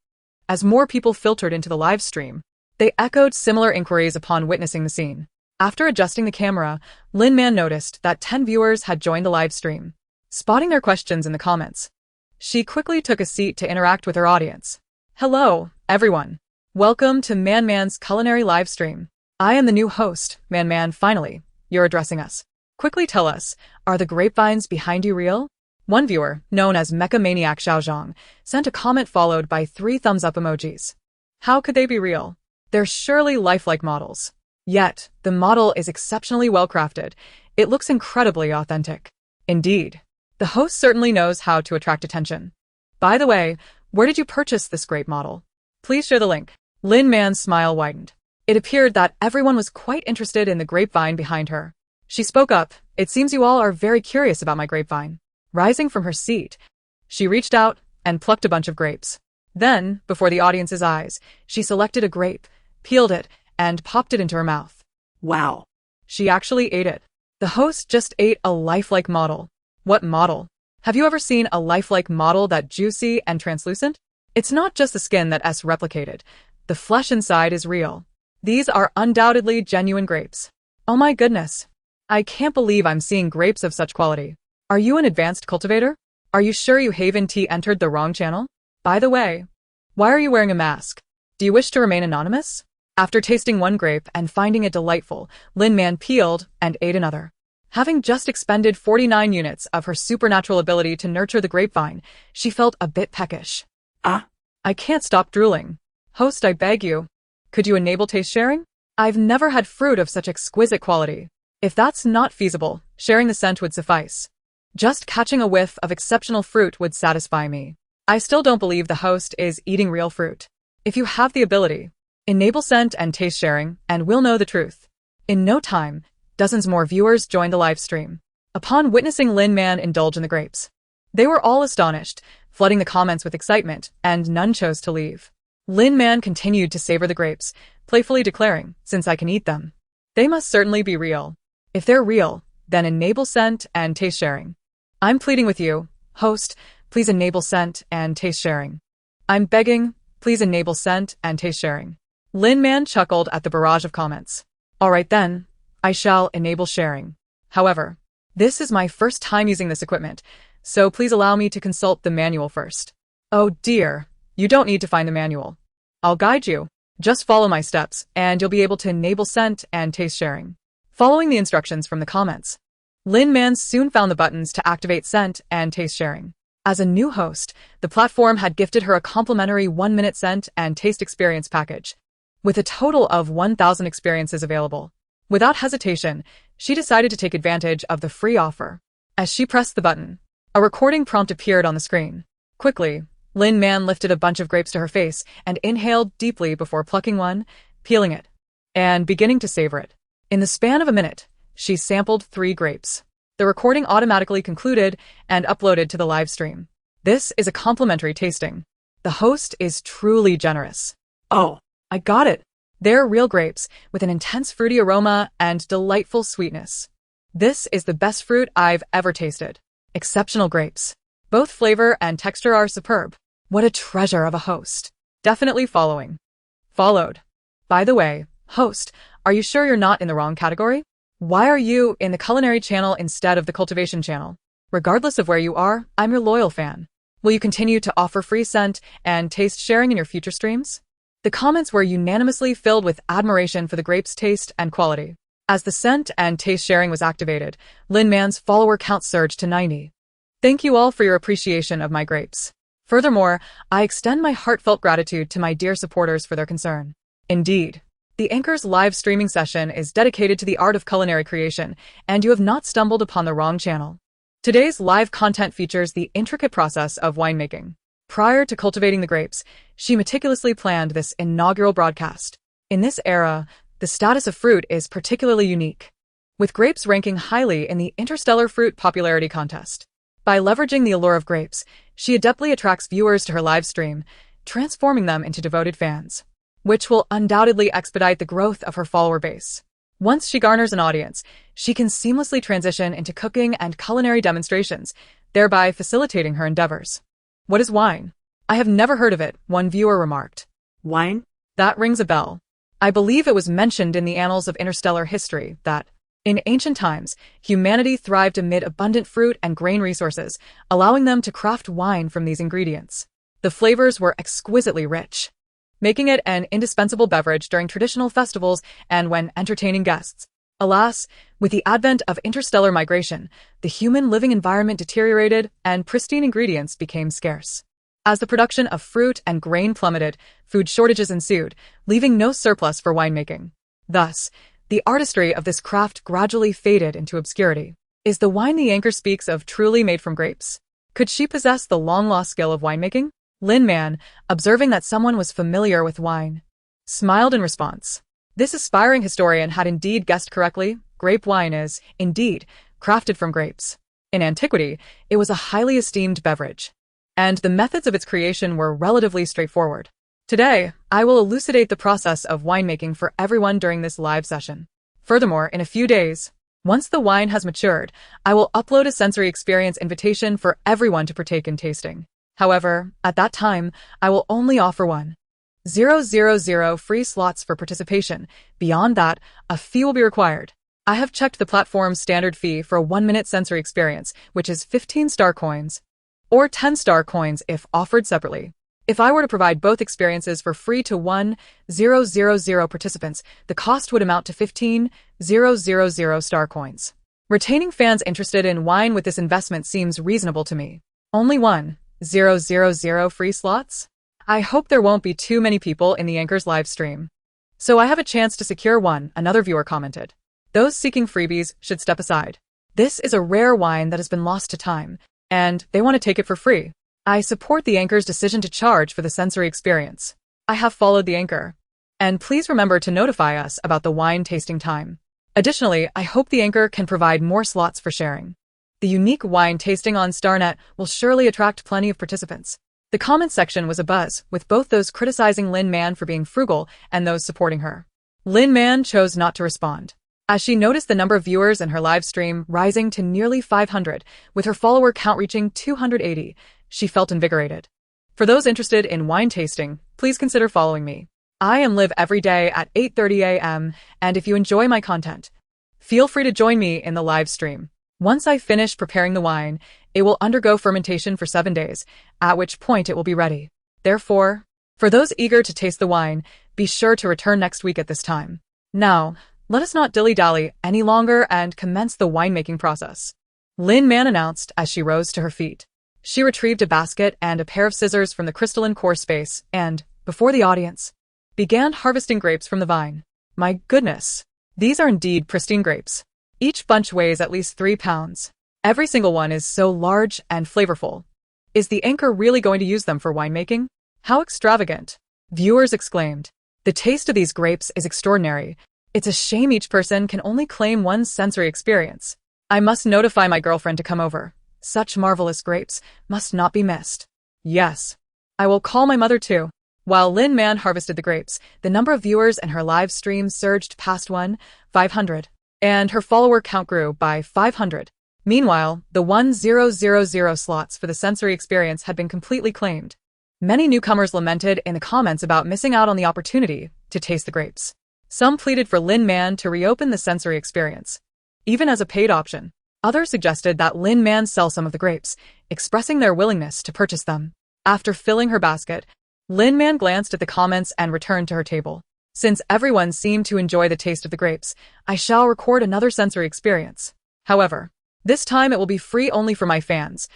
As more people filtered into the live stream, they echoed similar inquiries upon witnessing the scene. After adjusting the camera, Lin Man noticed that 10 viewers had joined the live stream. Spotting their questions in the comments, she quickly took a seat to interact with her audience. Hello, everyone. Welcome to Man Man's culinary live stream. I am the new host, Man Man. Finally, you're addressing us. Quickly tell us, are the grapevines behind you real? One viewer, known as Mecha Maniac Xiaozhang, sent a comment followed by 3 thumbs-up emojis. How could they be real? They're surely lifelike models. Yet, the model is exceptionally well-crafted. It looks incredibly authentic. Indeed, the host certainly knows how to attract attention. By the way, where did you purchase this grape model? Please share the link. Lin Man's smile widened. It appeared that everyone was quite interested in the grapevine behind her. She spoke up. It seems you all are very curious about my grapevine. Rising from her seat, she reached out and plucked a bunch of grapes. Then, before the audience's eyes, she selected a grape, peeled it, and popped it into her mouth. Wow. She actually ate it. The host just ate a lifelike model. What model? Have you ever seen a lifelike model that juicy and translucent? It's not just the skin that's replicated. The flesh inside is real. These are undoubtedly genuine grapes. Oh my goodness. I can't believe I'm seeing grapes of such quality. Are you an advanced cultivator? Are you sure you haven't entered the wrong channel? By the way, why are you wearing a mask? Do you wish to remain anonymous? After tasting one grape and finding it delightful, Lin Man peeled and ate another. Having just expended 49 units of her supernatural ability to nurture the grapevine, she felt a bit peckish. I can't stop drooling. Host, I beg you. Could you enable taste sharing? I've never had fruit of such exquisite quality. If that's not feasible, sharing the scent would suffice. Just catching a whiff of exceptional fruit would satisfy me. I still don't believe the host is eating real fruit. If you have the ability, enable scent and taste sharing, and we'll know the truth. In no time, dozens more viewers joined the live stream. Upon witnessing Lin Man indulge in the grapes, they were all astonished, flooding the comments with excitement, and none chose to leave. Lin Man continued to savor the grapes, playfully declaring, since I can eat them, they must certainly be real. If they're real, then enable scent and taste sharing. I'm pleading with you, host, please enable scent and taste sharing. I'm begging, please enable scent and taste sharing. Lin Man chuckled at the barrage of comments. Alright then, I shall enable sharing. However, this is my first time using this equipment, so please allow me to consult the manual first. Oh dear, you don't need to find the manual. I'll guide you. Just follow my steps, and you'll be able to enable scent and taste sharing. Following the instructions from the comments, Lin Man soon found the buttons to activate scent and taste sharing. As a new host, the platform had gifted her a complimentary 1-minute scent and taste experience package, with a total of 1,000 experiences available. Without hesitation, she decided to take advantage of the free offer. As she pressed the button, a recording prompt appeared on the screen. Quickly, Lin Man lifted a bunch of grapes to her face and inhaled deeply before plucking one, peeling it, and beginning to savor it. In the span of a minute, she sampled 3 grapes. The recording automatically concluded and uploaded to the live stream. This is a complimentary tasting. The host is truly generous. Oh, I got it. They're real grapes with an intense fruity aroma and delightful sweetness. This is the best fruit I've ever tasted. Exceptional grapes. Both flavor and texture are superb. What a treasure of a host. Definitely following. Followed. By the way, host, are you sure you're not in the wrong category? Why are you in the culinary channel instead of the cultivation channel? Regardless of where you are, I'm your loyal fan. Will you continue to offer free scent and taste sharing in your future streams? The comments were unanimously filled with admiration for the grape's taste and quality. As the scent and taste sharing was activated, Lin Man's follower count surged to 90. Thank you all for your appreciation of my grapes. Furthermore, I extend my heartfelt gratitude to my dear supporters for their concern. Indeed, the Anchor's live streaming session is dedicated to the art of culinary creation, and you have not stumbled upon the wrong channel. Today's live content features the intricate process of winemaking. Prior to cultivating the grapes, she meticulously planned this inaugural broadcast. In this era, the status of fruit is particularly unique, with grapes ranking highly in the Interstellar fruit popularity contest. By leveraging the allure of grapes, she adeptly attracts viewers to her live stream, transforming them into devoted fans, which will undoubtedly expedite the growth of her follower base. Once she garners an audience, she can seamlessly transition into cooking and culinary demonstrations, thereby facilitating her endeavors. What is wine? I have never heard of it, one viewer remarked. wine? That rings a bell. I believe it was mentioned in the annals of interstellar history that, in ancient times, humanity thrived amid abundant fruit and grain resources, allowing them to craft wine from these ingredients. The flavors were exquisitely rich, making it an indispensable beverage during traditional festivals and when entertaining guests. Alas, with the advent of interstellar migration, the human living environment deteriorated and pristine ingredients became scarce. As the production of fruit and grain plummeted, food shortages ensued, leaving no surplus for winemaking. Thus, the artistry of this craft gradually faded into obscurity. Is the wine the Anchor speaks of truly made from grapes? Could she possess the long-lost skill of winemaking? Lin Man, observing that someone was familiar with wine, smiled in response. This aspiring historian had indeed guessed correctly. Grape wine is, indeed, crafted from grapes. In antiquity, it was a highly esteemed beverage, and the methods of its creation were relatively straightforward. Today, I will elucidate the process of winemaking for everyone during this live session. Furthermore, in a few days, once the wine has matured, I will upload a sensory experience invitation for everyone to partake in tasting. However, at that time, I will only offer 1,000 free slots for participation. Beyond that, a fee will be required. I have checked the platform's standard fee for a 1-minute sensory experience, which is 15 star coins, or 10 star coins if offered separately. If I were to provide both experiences for free to 1,000 participants, the cost would amount to 15,000 star coins. Retaining fans interested in wine with this investment seems reasonable to me. Only 1,000 free slots? I hope there won't be too many people in the Anchor's live stream, so I have a chance to secure one, another viewer commented. Those seeking freebies should step aside. This is a rare wine that has been lost to time, and they want to take it for free. I support the Anchor's decision to charge for the sensory experience. I have followed the Anchor, and please remember to notify us about the wine tasting time. Additionally, I hope the Anchor can provide more slots for sharing. The unique wine tasting on StarNet will surely attract plenty of participants. The comment section was abuzz, with both those criticizing Lin Man for being frugal and those supporting her. Lin Man chose not to respond, as she noticed the number of viewers in her live stream rising to nearly 500, with her follower count reaching 280. She felt invigorated. For those interested in wine tasting, please consider following me. I am live every day at 8:30 a.m., and if you enjoy my content, feel free to join me in the live stream. Once I finish preparing the wine, it will undergo fermentation for 7 days, at which point it will be ready. Therefore, for those eager to taste the wine, be sure to return next week at this time. Now, let us not dilly-dally any longer and commence the winemaking process. Lin Man announced as she rose to her feet. She retrieved a basket and a pair of scissors from the crystalline core space and, before the audience, began harvesting grapes from the vine. My goodness! These are indeed pristine grapes. Each bunch weighs at least 3 pounds. Every single one is so large and flavorful. Is the anchor really going to use them for winemaking? How extravagant! Viewers exclaimed. The taste of these grapes is extraordinary. It's a shame each person can only claim one sensory experience. I must notify my girlfriend to come over. Such marvelous grapes must not be missed. Yes. I will call my mother too. While Lin Man harvested the grapes, the number of viewers in her live stream surged past 500, and her follower count grew by 500. Meanwhile, the 1000 slots for the sensory experience had been completely claimed. Many newcomers lamented in the comments about missing out on the opportunity to taste the grapes. Some pleaded for Lin Man to reopen the sensory experience, even as a paid option. Others suggested that Lin Man sell some of the grapes, expressing their willingness to purchase them. After filling her basket, Lin Man glanced at the comments and returned to her table. Since everyone seemed to enjoy the taste of the grapes, I shall record another sensory experience. However, this time it will be free only for my fans.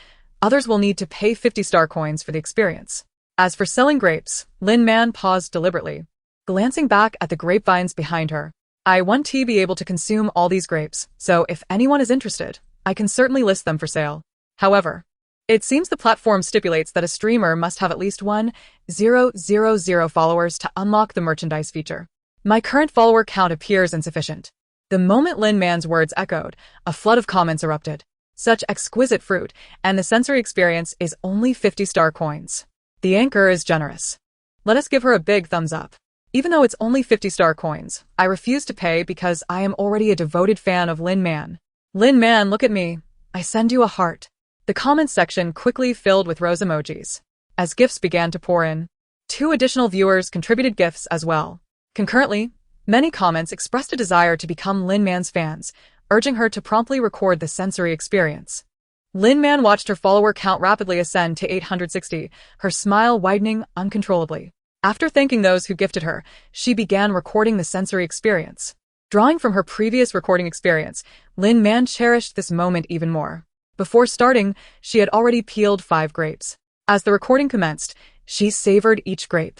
Others will need to pay 50 star coins for the experience. As for selling grapes, Lin Man paused deliberately, glancing back at the grapevines behind her. I want to be able to consume all these grapes, so if anyone is interested, I can certainly list them for sale. However, it seems the platform stipulates that a streamer must have at least 1000 followers to unlock the merchandise feature. My current follower count appears insufficient. The moment Lin Man's words echoed, a flood of comments erupted. Such exquisite fruit, and the sensory experience is only 50 star coins. The anchor is generous. Let us give her a big thumbs up. Even though it's only 50 star coins, I refuse to pay because I am already a devoted fan of Lin Man. Lin Man, look at me. I send you a heart. The comments section quickly filled with rose emojis. As gifts began to pour in, 2 additional viewers contributed gifts as well. Concurrently, many comments expressed a desire to become Lin Man's fans, urging her to promptly record the sensory experience. Lin Man watched her follower count rapidly ascend to 860, her smile widening uncontrollably. After thanking those who gifted her, she began recording the sensory experience. Drawing from her previous recording experience, Lin Man cherished this moment even more. Before starting, she had already peeled 5 grapes. As the recording commenced, she savored each grape,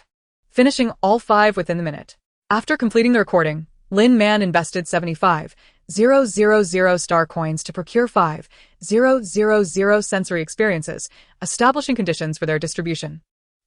finishing all 5 within the minute. After completing the recording, Lin Man invested 75,000 star coins to procure 5,000 sensory experiences, establishing conditions for their distribution.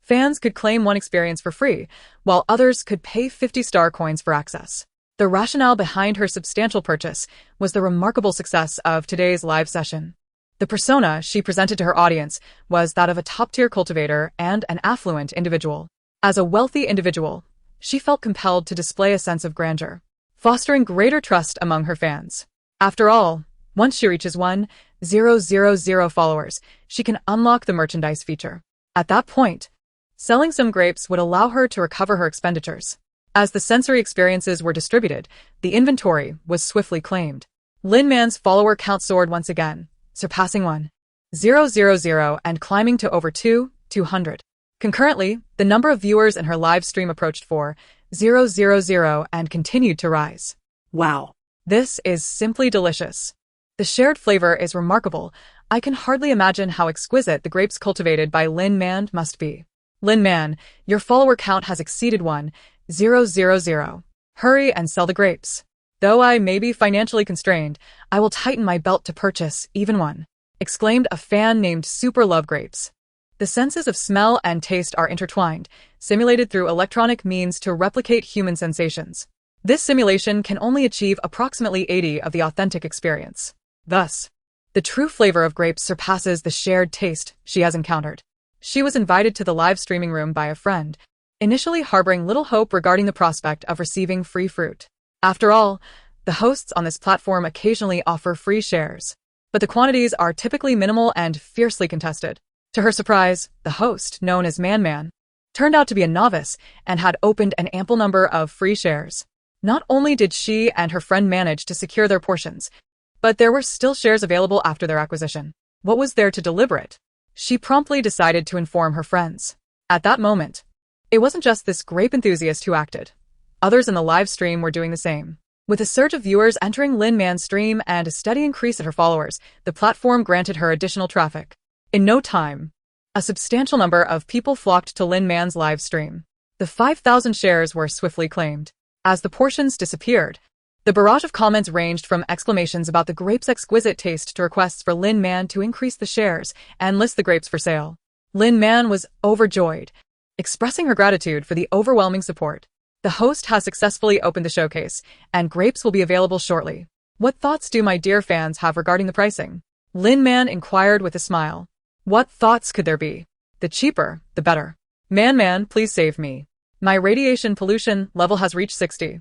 Fans could claim one experience for free, while others could pay 50 star coins for access. The rationale behind her substantial purchase was the remarkable success of today's live session. The persona she presented to her audience was that of a top-tier cultivator and an affluent individual. As a wealthy individual, she felt compelled to display a sense of grandeur, fostering greater trust among her fans. After all, once she reaches 1000 followers, she can unlock the merchandise feature. At that point, selling some grapes would allow her to recover her expenditures. As the sensory experiences were distributed, the inventory was swiftly claimed. Lin Man's follower count soared once again, surpassing 1000 and climbing to over 200. Concurrently, the number of viewers in her live stream approached 4,000 and continued to rise. Wow. This is simply delicious. The shared flavor is remarkable. I can hardly imagine how exquisite the grapes cultivated by Lin Man must be. Lin Man, your follower count has exceeded 1000. Hurry and sell the grapes. Though I may be financially constrained, I will tighten my belt to purchase even one, exclaimed a fan named Super Love Grapes. The senses of smell and taste are intertwined, simulated through electronic means to replicate human sensations. This simulation can only achieve approximately 80 of the authentic experience. Thus, the true flavor of grapes surpasses the shared taste she has encountered. She was invited to the live streaming room by a friend, initially harboring little hope regarding the prospect of receiving free fruit. After all, the hosts on this platform occasionally offer free shares, but the quantities are typically minimal and fiercely contested. To her surprise, the host, known as Man, turned out to be a novice and had opened an ample number of free shares. Not only did she and her friend manage to secure their portions, but there were still shares available after their acquisition. What was there to deliberate? She promptly decided to inform her friends. At that moment, it wasn't just this grape enthusiast who acted. Others in the live stream were doing the same. With a surge of viewers entering Lin Man's stream and a steady increase in her followers, the platform granted her additional traffic. In no time, a substantial number of people flocked to Lin Man's live stream. The 5,000 shares were swiftly claimed. As the portions disappeared, the barrage of comments ranged from exclamations about the grape's exquisite taste to requests for Lin Man to increase the shares and list the grapes for sale. Lin Man was overjoyed, expressing her gratitude for the overwhelming support. The host has successfully opened the showcase, and grapes will be available shortly. What thoughts do my dear fans have regarding the pricing? Lin Man inquired with a smile. What thoughts could there be? The cheaper, the better. Man, please save me. My radiation pollution level has reached 60.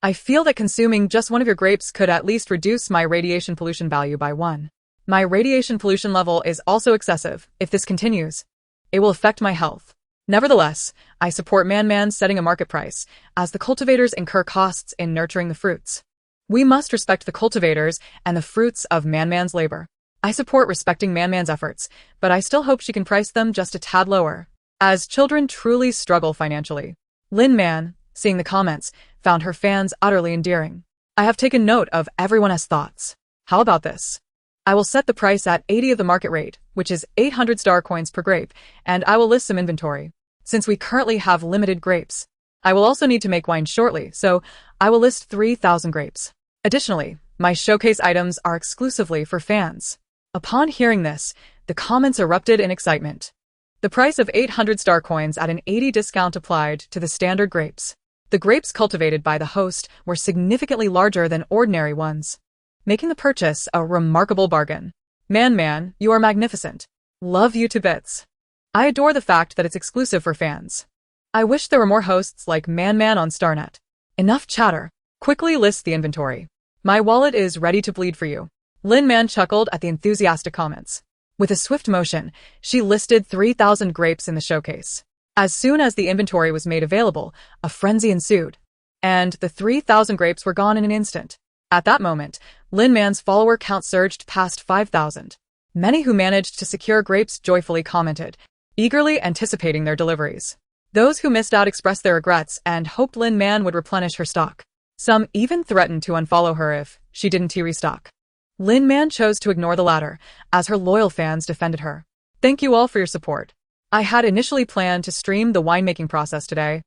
I feel that consuming just one of your grapes could at least reduce my radiation pollution value by 1. My radiation pollution level is also excessive. If this continues, it will affect my health. Nevertheless, I support Man setting a market price, as the cultivators incur costs in nurturing the fruits. We must respect the cultivators and the fruits of Man's labor. I support respecting Man's efforts, but I still hope she can price them just a tad lower, as children truly struggle financially. Lin Man, seeing the comments, found her fans utterly endearing. I have taken note of everyone's thoughts. How about this? I will set the price at 80 of the market rate, which is 800 star coins per grape, and I will list some inventory. Since we currently have limited grapes, I will also need to make wine shortly, so I will list 3,000 grapes. Additionally, my showcase items are exclusively for fans. Upon hearing this, the comments erupted in excitement. The price of 800 star coins at an 80 discount applied to the standard grapes. The grapes cultivated by the host were significantly larger than ordinary ones, making the purchase a remarkable bargain. Man, you are magnificent. Love you to bits. I adore the fact that it's exclusive for fans. I wish there were more hosts like Man on Starnet. Enough chatter. Quickly list the inventory. My wallet is ready to bleed for you. Lin Man chuckled at the enthusiastic comments. With a swift motion, she listed 3,000 grapes in the showcase. As soon as the inventory was made available, a frenzy ensued, and the 3,000 grapes were gone in an instant. At that moment, Lin Man's follower count surged past 5,000. Many who managed to secure grapes joyfully commented, eagerly anticipating their deliveries. Those who missed out expressed their regrets and hoped Lin Man would replenish her stock. Some even threatened to unfollow her if she didn't restock. Lin Man chose to ignore the latter, as her loyal fans defended her. Thank you all for your support. I had initially planned to stream the winemaking process today,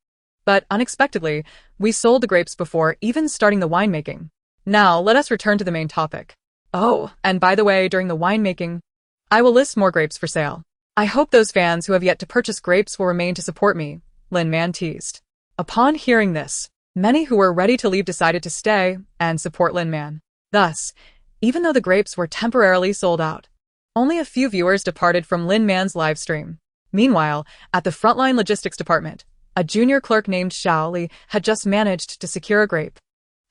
but unexpectedly, we sold the grapes before even starting the winemaking. Now, let us return to the main topic. Oh, and by the way, during the winemaking, I will list more grapes for sale. I hope those fans who have yet to purchase grapes will remain to support me, Lin Man teased. Upon hearing this, many who were ready to leave decided to stay and support Lin Man. Thus, even though the grapes were temporarily sold out, only a few viewers departed from Lin Man's live stream. Meanwhile, at the frontline logistics department, a junior clerk named Xiao Li had just managed to secure a grape.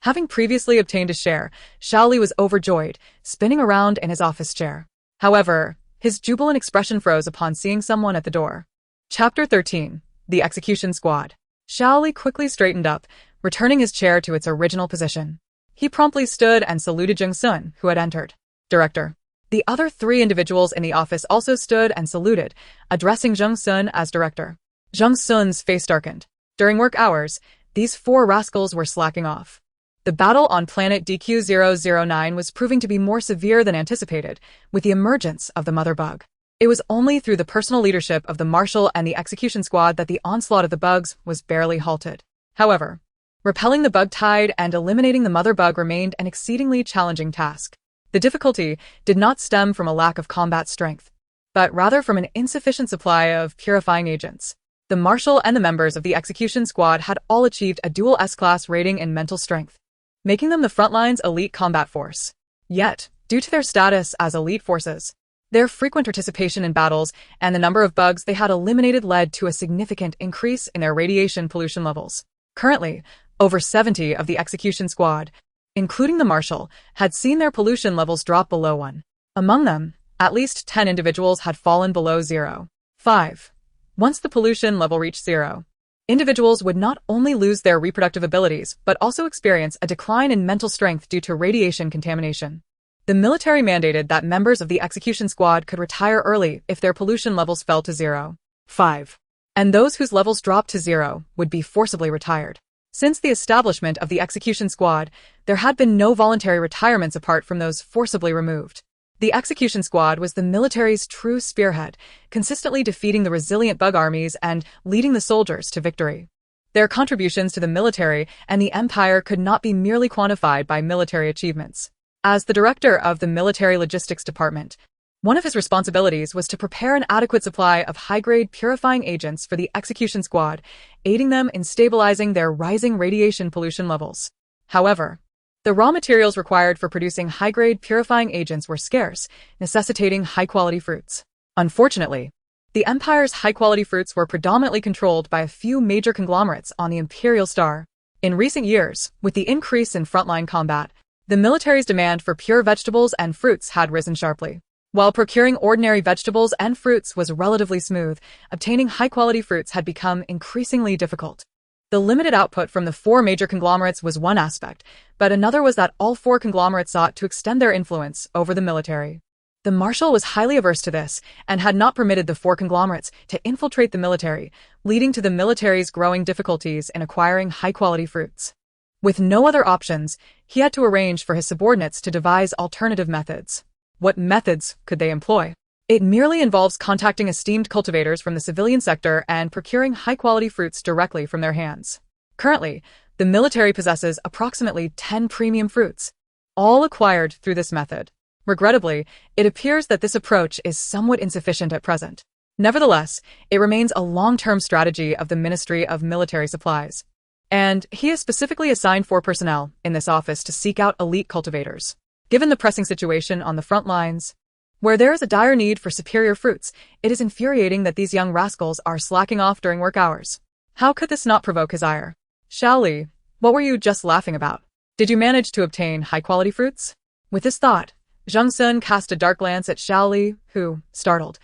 Having previously obtained a share, Xiao Li was overjoyed, spinning around in his office chair. However, his jubilant expression froze upon seeing someone at the door. Chapter 13. The Execution Squad. Xiao Li quickly straightened up, returning his chair to its original position. He promptly stood and saluted Jung Sun, who had entered. Director. The other 3 individuals in the office also stood and saluted, addressing Jung Sun as director. Jung Sun's face darkened. During work hours, these 4 rascals were slacking off. The battle on planet DQ-009 was proving to be more severe than anticipated, with the emergence of the mother bug. It was only through the personal leadership of the Marshal and the execution squad that the onslaught of the bugs was barely halted. However, repelling the bug tide and eliminating the mother bug remained an exceedingly challenging task. The difficulty did not stem from a lack of combat strength, but rather from an insufficient supply of purifying agents. The Marshal and the members of the execution squad had all achieved a dual S-class rating in mental strength, making them the frontline's elite combat force. Yet, due to their status as elite forces, their frequent participation in battles and the number of bugs they had eliminated led to a significant increase in their radiation pollution levels. Currently, over 70 of the execution squad, including the Marshal, had seen their pollution levels drop below 1. Among them, at least 10 individuals had fallen below 0. 5. Once the pollution level reached 0, individuals would not only lose their reproductive abilities but also experience a decline in mental strength due to radiation contamination. The military mandated that members of the execution squad could retire early if their pollution levels fell to 0. 5. And those whose levels dropped to 0 would be forcibly retired. Since the establishment of the execution squad, there had been no voluntary retirements apart from those forcibly removed. The execution squad was the military's true spearhead, consistently defeating the resilient bug armies and leading the soldiers to victory. Their contributions to the military and the empire could not be merely quantified by military achievements. As the director of the military logistics department, one of his responsibilities was to prepare an adequate supply of high-grade purifying agents for the execution squad, aiding them in stabilizing their rising radiation pollution levels. However, the raw materials required for producing high-grade purifying agents were scarce, necessitating high-quality fruits. Unfortunately, the Empire's high-quality fruits were predominantly controlled by a few major conglomerates on the Imperial Star. In recent years, with the increase in frontline combat, the military's demand for pure vegetables and fruits had risen sharply. While procuring ordinary vegetables and fruits was relatively smooth, obtaining high-quality fruits had become increasingly difficult. The limited output from the four major conglomerates was one aspect, but another was that all four conglomerates sought to extend their influence over the military. The Marshal was highly averse to this and had not permitted the four conglomerates to infiltrate the military, leading to the military's growing difficulties in acquiring high-quality fruits. With no other options, he had to arrange for his subordinates to devise alternative methods. What methods could they employ? It merely involves contacting esteemed cultivators from the civilian sector and procuring high-quality fruits directly from their hands. Currently, the military possesses approximately 10 premium fruits, all acquired through this method. Regrettably, it appears that this approach is somewhat insufficient at present. Nevertheless, it remains a long-term strategy of the Ministry of Military Supplies, and he has specifically assigned 4 personnel in this office to seek out elite cultivators. Given the pressing situation on the front lines, where there is a dire need for superior fruits, it is infuriating that these young rascals are slacking off during work hours. How could this not provoke his ire? Xiao Li, what were you just laughing about? Did you manage to obtain high-quality fruits? With this thought, Zhang Sun cast a dark glance at Xiao Li, who, startled,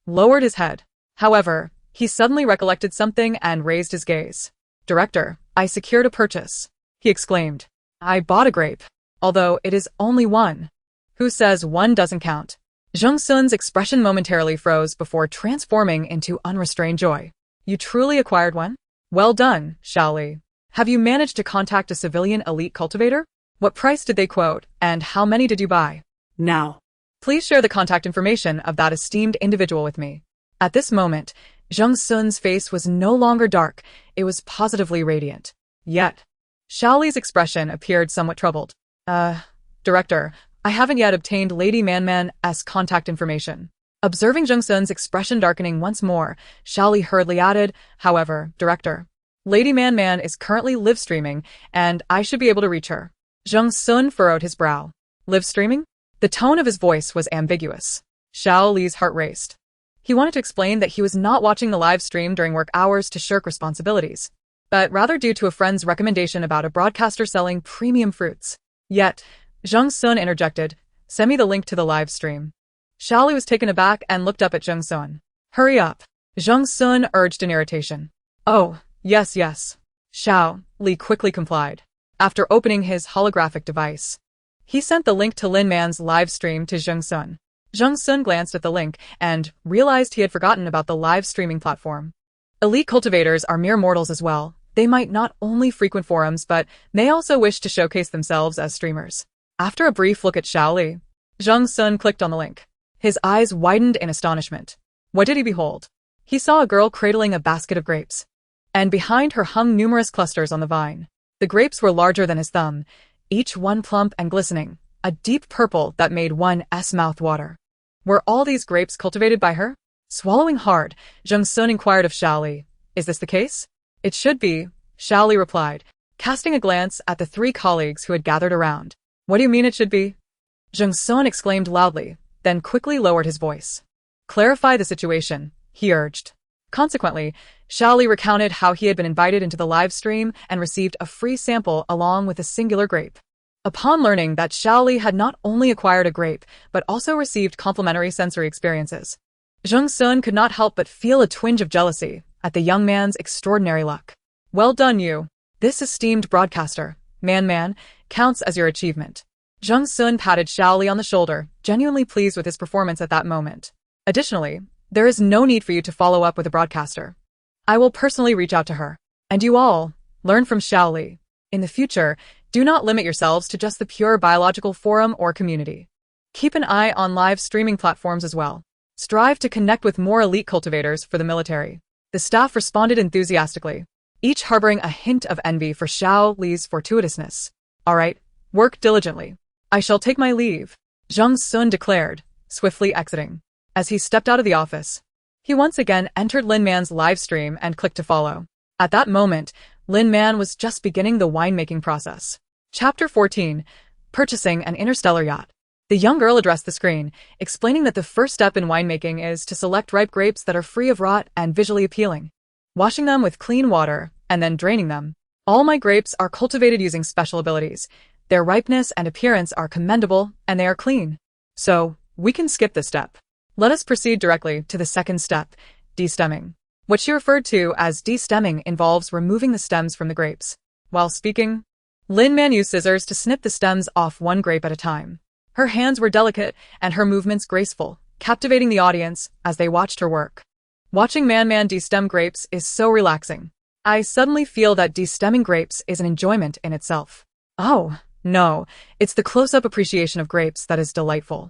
lowered his head. However, he suddenly recollected something and raised his gaze. Director, I secured a purchase, he exclaimed. I bought a grape, although it is only one. Who says one doesn't count? Zhang Sun's expression momentarily froze before transforming into unrestrained joy. You truly acquired one? Well done, Xiao Li. Have you managed to contact a civilian elite cultivator? What price did they quote, and how many did you buy? Now, please share the contact information of that esteemed individual with me. At this moment, Zhang Sun's face was no longer dark, it was positively radiant. Yet, Xiao Li's expression appeared somewhat troubled. Director, I haven't yet obtained Lady Man's contact information. Observing Zhang Sun's expression darkening once more, Xiao Li hurriedly added, however, Director, Lady Man is currently live streaming, and I should be able to reach her. Zhang Sun furrowed his brow. Live streaming? The tone of his voice was ambiguous. Xiao Li's heart raced. He wanted to explain that he was not watching the live stream during work hours to shirk responsibilities, but rather due to a friend's recommendation about a broadcaster selling premium fruits. Yet, Zhang Sun interjected, send me the link to the live stream. Xiao Li was taken aback and looked up at Zhang Sun. Hurry up, Zhang Sun urged in irritation. Oh, yes. Xiao Li quickly complied. After opening his holographic device, he sent the link to Lin Man's live stream to Zhang Sun. Zhang Sun glanced at the link and realized he had forgotten about the live streaming platform. Elite cultivators are mere mortals as well. They might not only frequent forums but may also wish to showcase themselves as streamers. After a brief look at Xiao Li, Zhang Sun clicked on the link. His eyes widened in astonishment. What did he behold? He saw a girl cradling a basket of grapes, and behind her hung numerous clusters on the vine. The grapes were larger than his thumb, each one plump and glistening, a deep purple that made one's mouth water. Were all these grapes cultivated by her? Swallowing hard, Zhang Sun inquired of Xiao Li, is this the case? It should be, Xiao Li replied, casting a glance at the 3 colleagues who had gathered around. What do you mean it should be? Zhang Sun exclaimed loudly, then quickly lowered his voice. Clarify the situation, he urged. Consequently, Xiao Li recounted how he had been invited into the live stream and received a free sample along with a singular grape. Upon learning that Xiao Li had not only acquired a grape, but also received complimentary sensory experiences, Zhang Sun could not help but feel a twinge of jealousy at the young man's extraordinary luck. Well done you. This esteemed broadcaster, Man, counts as your achievement. Zhang Sun patted Xiao Li on the shoulder, genuinely pleased with his performance at that moment. Additionally, there is no need for you to follow up with a broadcaster. I will personally reach out to her. And you all, learn from Xiao Li. In the future, do not limit yourselves to just the pure biological forum or community. Keep an eye on live streaming platforms as well. Strive to connect with more elite cultivators for the military. The staff responded enthusiastically, each harboring a hint of envy for Xiao Li's fortuitousness. All right, work diligently. I shall take my leave, Zhang Sun declared, swiftly exiting. As he stepped out of the office, he once again entered Lin Man's live stream and clicked to follow. At that moment, Lin Man was just beginning the winemaking process. Chapter 14. Purchasing an interstellar yacht. The young girl addressed the screen, explaining that the first step in winemaking is to select ripe grapes that are free of rot and visually appealing, washing them with clean water, and then draining them. All my grapes are cultivated using special abilities. Their ripeness and appearance are commendable, and they are clean. So, we can skip this step. Let us proceed directly to the second step, destemming. What she referred to as destemming involves removing the stems from the grapes. While speaking, Lin Man used scissors to snip the stems off one grape at a time. Her hands were delicate and her movements graceful, captivating the audience as they watched her work. Watching Man destem grapes is so relaxing. I suddenly feel that destemming grapes is an enjoyment in itself. Oh, no, it's the close-up appreciation of grapes that is delightful.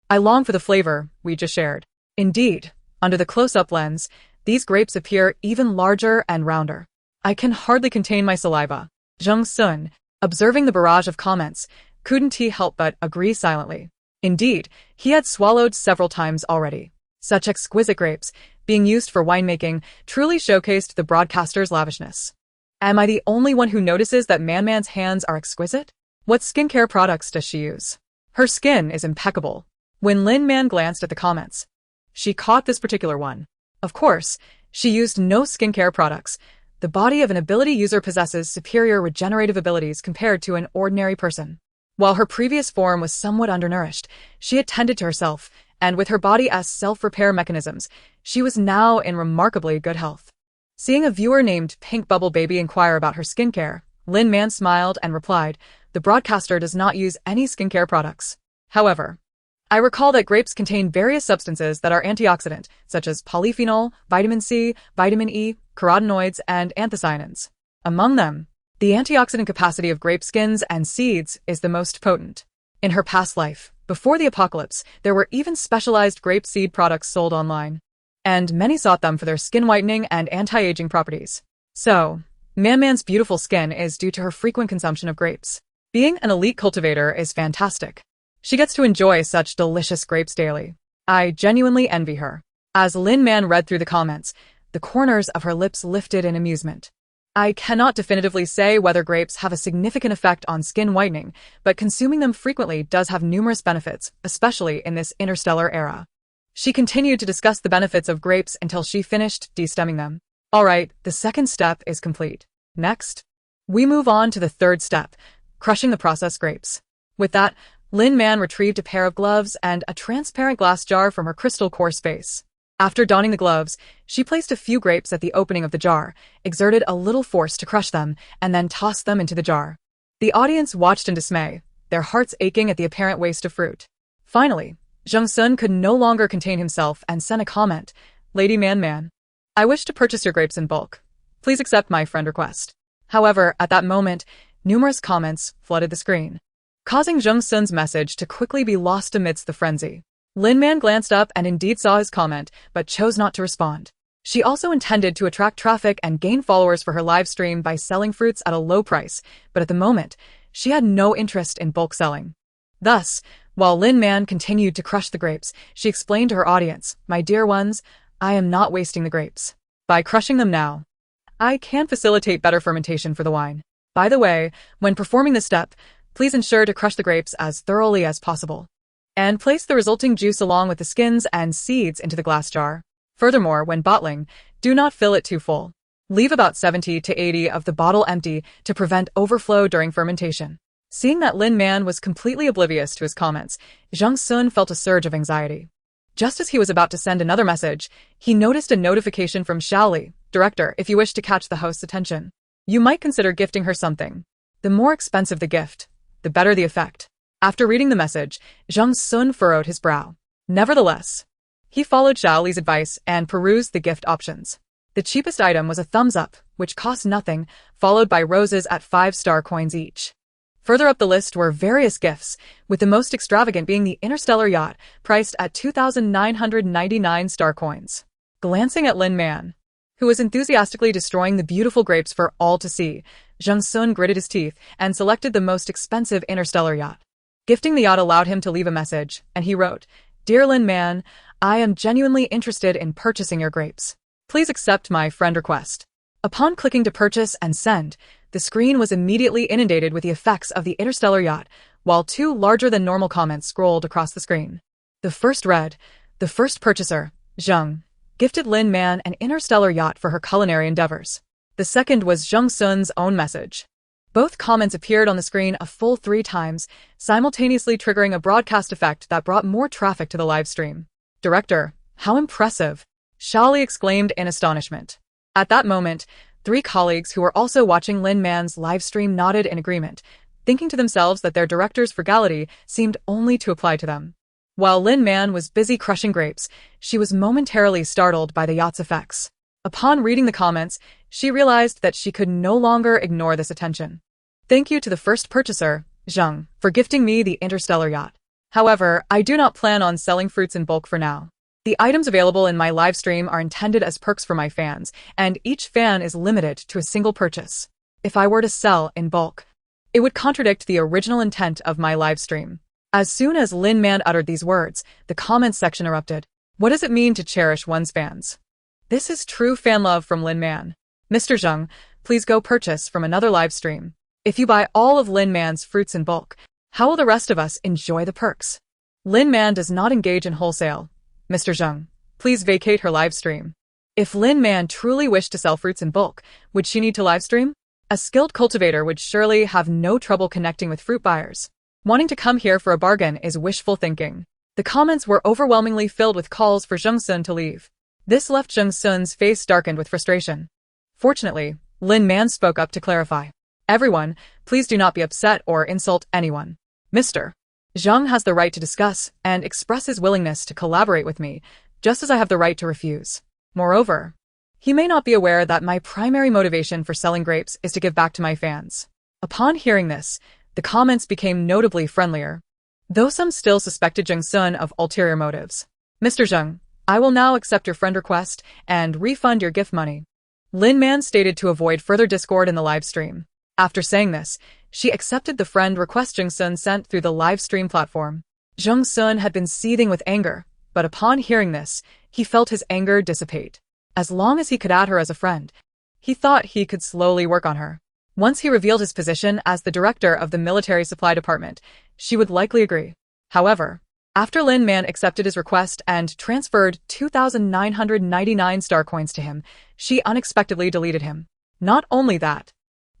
I long for the flavor we just shared. Indeed, under the close-up lens, these grapes appear even larger and rounder. I can hardly contain my saliva. Zhang Sun, observing the barrage of comments, couldn't he help but agree silently. Indeed, he had swallowed several times already. Such exquisite grapes, being used for winemaking, truly showcased the broadcaster's lavishness. Am I the only one who notices that Man's hands are exquisite? What skincare products does she use? Her skin is impeccable. When Lin Man glanced at the comments, she caught this particular one. Of course, she used no skincare products. The body of an ability user possesses superior regenerative abilities compared to an ordinary person. While her previous form was somewhat undernourished, she attended to herself, and with her body as self-repair mechanisms, she was now in remarkably good health. Seeing a viewer named Pink Bubble Baby inquire about her skincare, Lin Man smiled and replied, "The broadcaster does not use any skincare products. However, I recall that grapes contain various substances that are antioxidant, such as polyphenol, vitamin C, vitamin E, carotenoids, and anthocyanins. Among them, the antioxidant capacity of grape skins and seeds is the most potent. In her past life, before the apocalypse, there were even specialized grape seed products sold online, and many sought them for their skin whitening and anti-aging properties. So, Man's beautiful skin is due to her frequent consumption of grapes. Being an elite cultivator is fantastic. She gets to enjoy such delicious grapes daily. I genuinely envy her." As Lin Man read through the comments, the corners of her lips lifted in amusement. I cannot definitively say whether grapes have a significant effect on skin whitening, but consuming them frequently does have numerous benefits, especially in this interstellar era. She continued to discuss the benefits of grapes until she finished destemming them. Alright, the second step is complete. Next, we move on to the third step, crushing the processed grapes. With that, Lin Man retrieved a pair of gloves and a transparent glass jar from her crystal core space. After donning the gloves, she placed a few grapes at the opening of the jar, exerted a little force to crush them, and then tossed them into the jar. The audience watched in dismay, their hearts aching at the apparent waste of fruit. Finally, Zhang Sun could no longer contain himself and sent a comment, "Lady Man, I wish to purchase your grapes in bulk. Please accept my friend request." However, at that moment, numerous comments flooded the screen, causing Zhang Sun's message to quickly be lost amidst the frenzy. Lin Man glanced up and indeed saw his comment, but chose not to respond. She also intended to attract traffic and gain followers for her live stream by selling fruits at a low price, but at the moment, she had no interest in bulk selling. Thus, while Lin Man continued to crush the grapes, she explained to her audience, "My dear ones, I am not wasting the grapes. By crushing them now, I can facilitate better fermentation for the wine. By the way, when performing this step, please ensure to crush the grapes as thoroughly as possible, and place the resulting juice along with the skins and seeds into the glass jar. Furthermore, when bottling, do not fill it too full. Leave about 70 to 80 of the bottle empty to prevent overflow during fermentation." Seeing that Lin Man was completely oblivious to his comments, Zhang Sun felt a surge of anxiety. Just as he was about to send another message, he noticed a notification from Xiao Li, "Director, if you wish to catch the host's attention, you might consider gifting her something. The more expensive the gift, the better the effect." After reading the message, Zhang Sun furrowed his brow. Nevertheless, he followed Xiao Li's advice and perused the gift options. The cheapest item was a thumbs up, which cost nothing, followed by roses at 5-star coins each. Further up the list were various gifts, with the most extravagant being the Interstellar yacht, priced at 2,999 star coins. Glancing at Lin Man, who was enthusiastically destroying the beautiful grapes for all to see, Jung Sun gritted his teeth and selected the most expensive Interstellar yacht. Gifting the yacht allowed him to leave a message, and he wrote, "Dear Lin Man, I am genuinely interested in purchasing your grapes. Please accept my friend request." Upon clicking to purchase and send, the screen was immediately inundated with the effects of the Interstellar yacht, while two larger-than-normal comments scrolled across the screen. The first read, "The first purchaser, Zheng, gifted Lin Man an Interstellar yacht for her culinary endeavors." The second was Jung Sun's own message. Both comments appeared on the screen a full 3 times, simultaneously triggering a broadcast effect that brought more traffic to the live stream. "Director, how impressive!" Shali exclaimed in astonishment. At that moment, 3 colleagues who were also watching Lin Man's live stream nodded in agreement, thinking to themselves that their director's frugality seemed only to apply to them. While Lin Man was busy crushing grapes, she was momentarily startled by the yacht's effects. Upon reading the comments, she realized that she could no longer ignore this attention. "Thank you to the first purchaser, Zheng, for gifting me the Interstellar yacht. However, I do not plan on selling fruits in bulk for now. The items available in my live stream are intended as perks for my fans, and each fan is limited to a single purchase. If I were to sell in bulk, it would contradict the original intent of my live stream." As soon as Lin Man uttered these words, the comments section erupted. "What does it mean to cherish one's fans? This is true fan love from Lin Man. Mr. Zheng, please go purchase from another live stream. If you buy all of Lin Man's fruits in bulk, how will the rest of us enjoy the perks? Lin Man does not engage in wholesale. Mr. Zheng, please vacate her live stream." If Lin Man truly wished to sell fruits in bulk, would she need to live stream? A skilled cultivator would surely have no trouble connecting with fruit buyers. Wanting to come here for a bargain is wishful thinking. The comments were overwhelmingly filled with calls for Jung Sun to leave. This left Jung Sun's face darkened with frustration. Fortunately, Lin Man spoke up to clarify. "Everyone, please do not be upset or insult anyone. Mr. Zheng has the right to discuss and express his willingness to collaborate with me, just as I have the right to refuse. Moreover, he may not be aware that my primary motivation for selling grapes is to give back to my fans." Upon hearing this, the comments became notably friendlier, though some still suspected Jung Sun of ulterior motives. "Mr. Zheng, I will now accept your friend request and refund your gift money." Lin Man stated to avoid further discord in the live stream. After saying this, she accepted the friend request Jung Sun sent through the live stream platform. Jung Sun had been seething with anger, but upon hearing this, he felt his anger dissipate. As long as he could add her as a friend, he thought he could slowly work on her. Once he revealed his position as the director of the military supply department, she would likely agree. However, after Lin Man accepted his request and transferred 2,999 star coins to him, she unexpectedly deleted him. Not only that,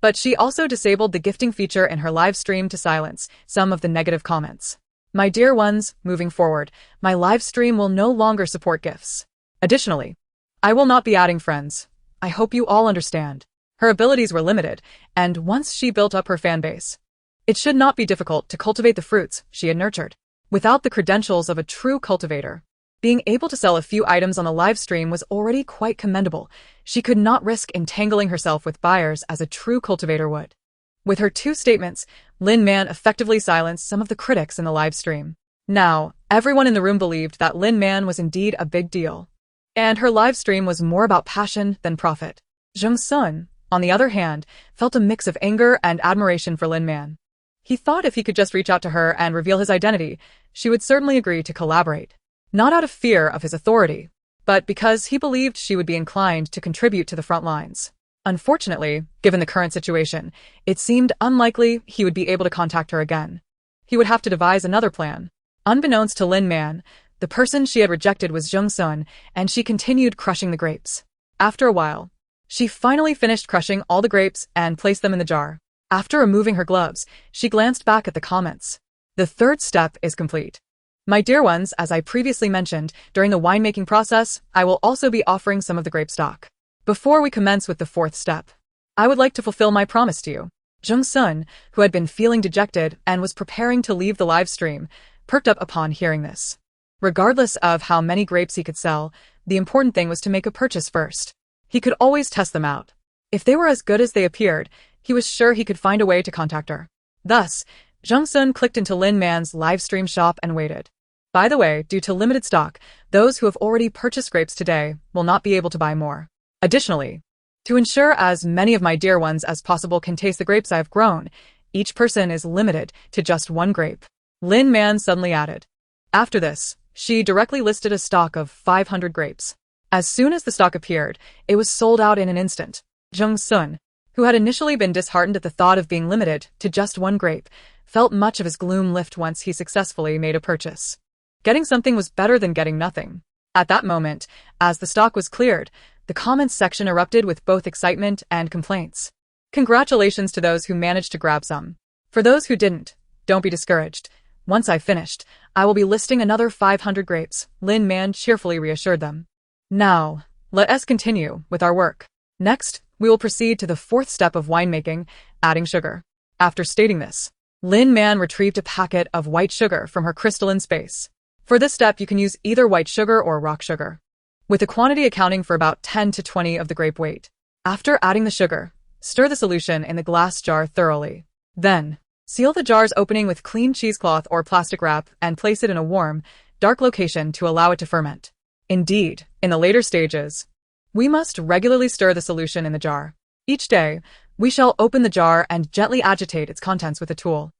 but she also disabled the gifting feature in her live stream to silence some of the negative comments. "My dear ones, moving forward, my live stream will no longer support gifts. Additionally, I will not be adding friends. I hope you all understand." Her abilities were limited, and once she built up her fan base, it should not be difficult to cultivate the fruits she had nurtured. Without the credentials of a true cultivator, being able to sell a few items on the live stream was already quite commendable. She could not risk entangling herself with buyers as a true cultivator would. With her 2 statements, Lin Man effectively silenced some of the critics in the live stream. Now, everyone in the room believed that Lin Man was indeed a big deal, and her live stream was more about passion than profit. Jung Sun, on the other hand, felt a mix of anger and admiration for Lin Man. He thought if he could just reach out to her and reveal his identity, she would certainly agree to collaborate. Not out of fear of his authority, but because he believed she would be inclined to contribute to the front lines. Unfortunately, given the current situation, it seemed unlikely he would be able to contact her again. He would have to devise another plan. Unbeknownst to Lin Man, the person she had rejected was Jung Sun, and she continued crushing the grapes. After a while, she finally finished crushing all the grapes and placed them in the jar. After removing her gloves, she glanced back at the comments. The 3rd step is complete. My dear ones, as I previously mentioned, during the winemaking process, I will also be offering some of the grape stock. Before we commence with the 4th step, I would like to fulfill my promise to you. Jung Sun, who had been feeling dejected and was preparing to leave the live stream, perked up upon hearing this. Regardless of how many grapes he could sell, the important thing was to make a purchase first. He could always test them out. If they were as good as they appeared, he was sure he could find a way to contact her. Thus, Jung Sun clicked into Lin Man's live stream shop and waited. By the way, due to limited stock, those who have already purchased grapes today will not be able to buy more. Additionally, to ensure as many of my dear ones as possible can taste the grapes I have grown, each person is limited to just one grape. Lin Man suddenly added. After this, she directly listed a stock of 500 grapes. As soon as the stock appeared, it was sold out in an instant. Jung Sun, who had initially been disheartened at the thought of being limited to just one grape, felt much of his gloom lift once he successfully made a purchase. Getting something was better than getting nothing. At that moment, as the stock was cleared, the comments section erupted with both excitement and complaints. Congratulations to those who managed to grab some. For those who didn't, don't be discouraged. Once I've finished, I will be listing another 500 grapes, Lin Man cheerfully reassured them. Now, let us continue with our work. Next, we will proceed to the fourth step of winemaking, adding sugar. After stating this, Lin Man retrieved a packet of white sugar from her crystalline space. For this step, you can use either white sugar or rock sugar, with the quantity accounting for about 10 to 20 of the grape weight. After adding the sugar, stir the solution in the glass jar thoroughly. Then, seal the jar's opening with clean cheesecloth or plastic wrap and place it in a warm, dark location to allow it to ferment. Indeed, in the later stages, we must regularly stir the solution in the jar. Each day, we shall open the jar and gently agitate its contents with a tool,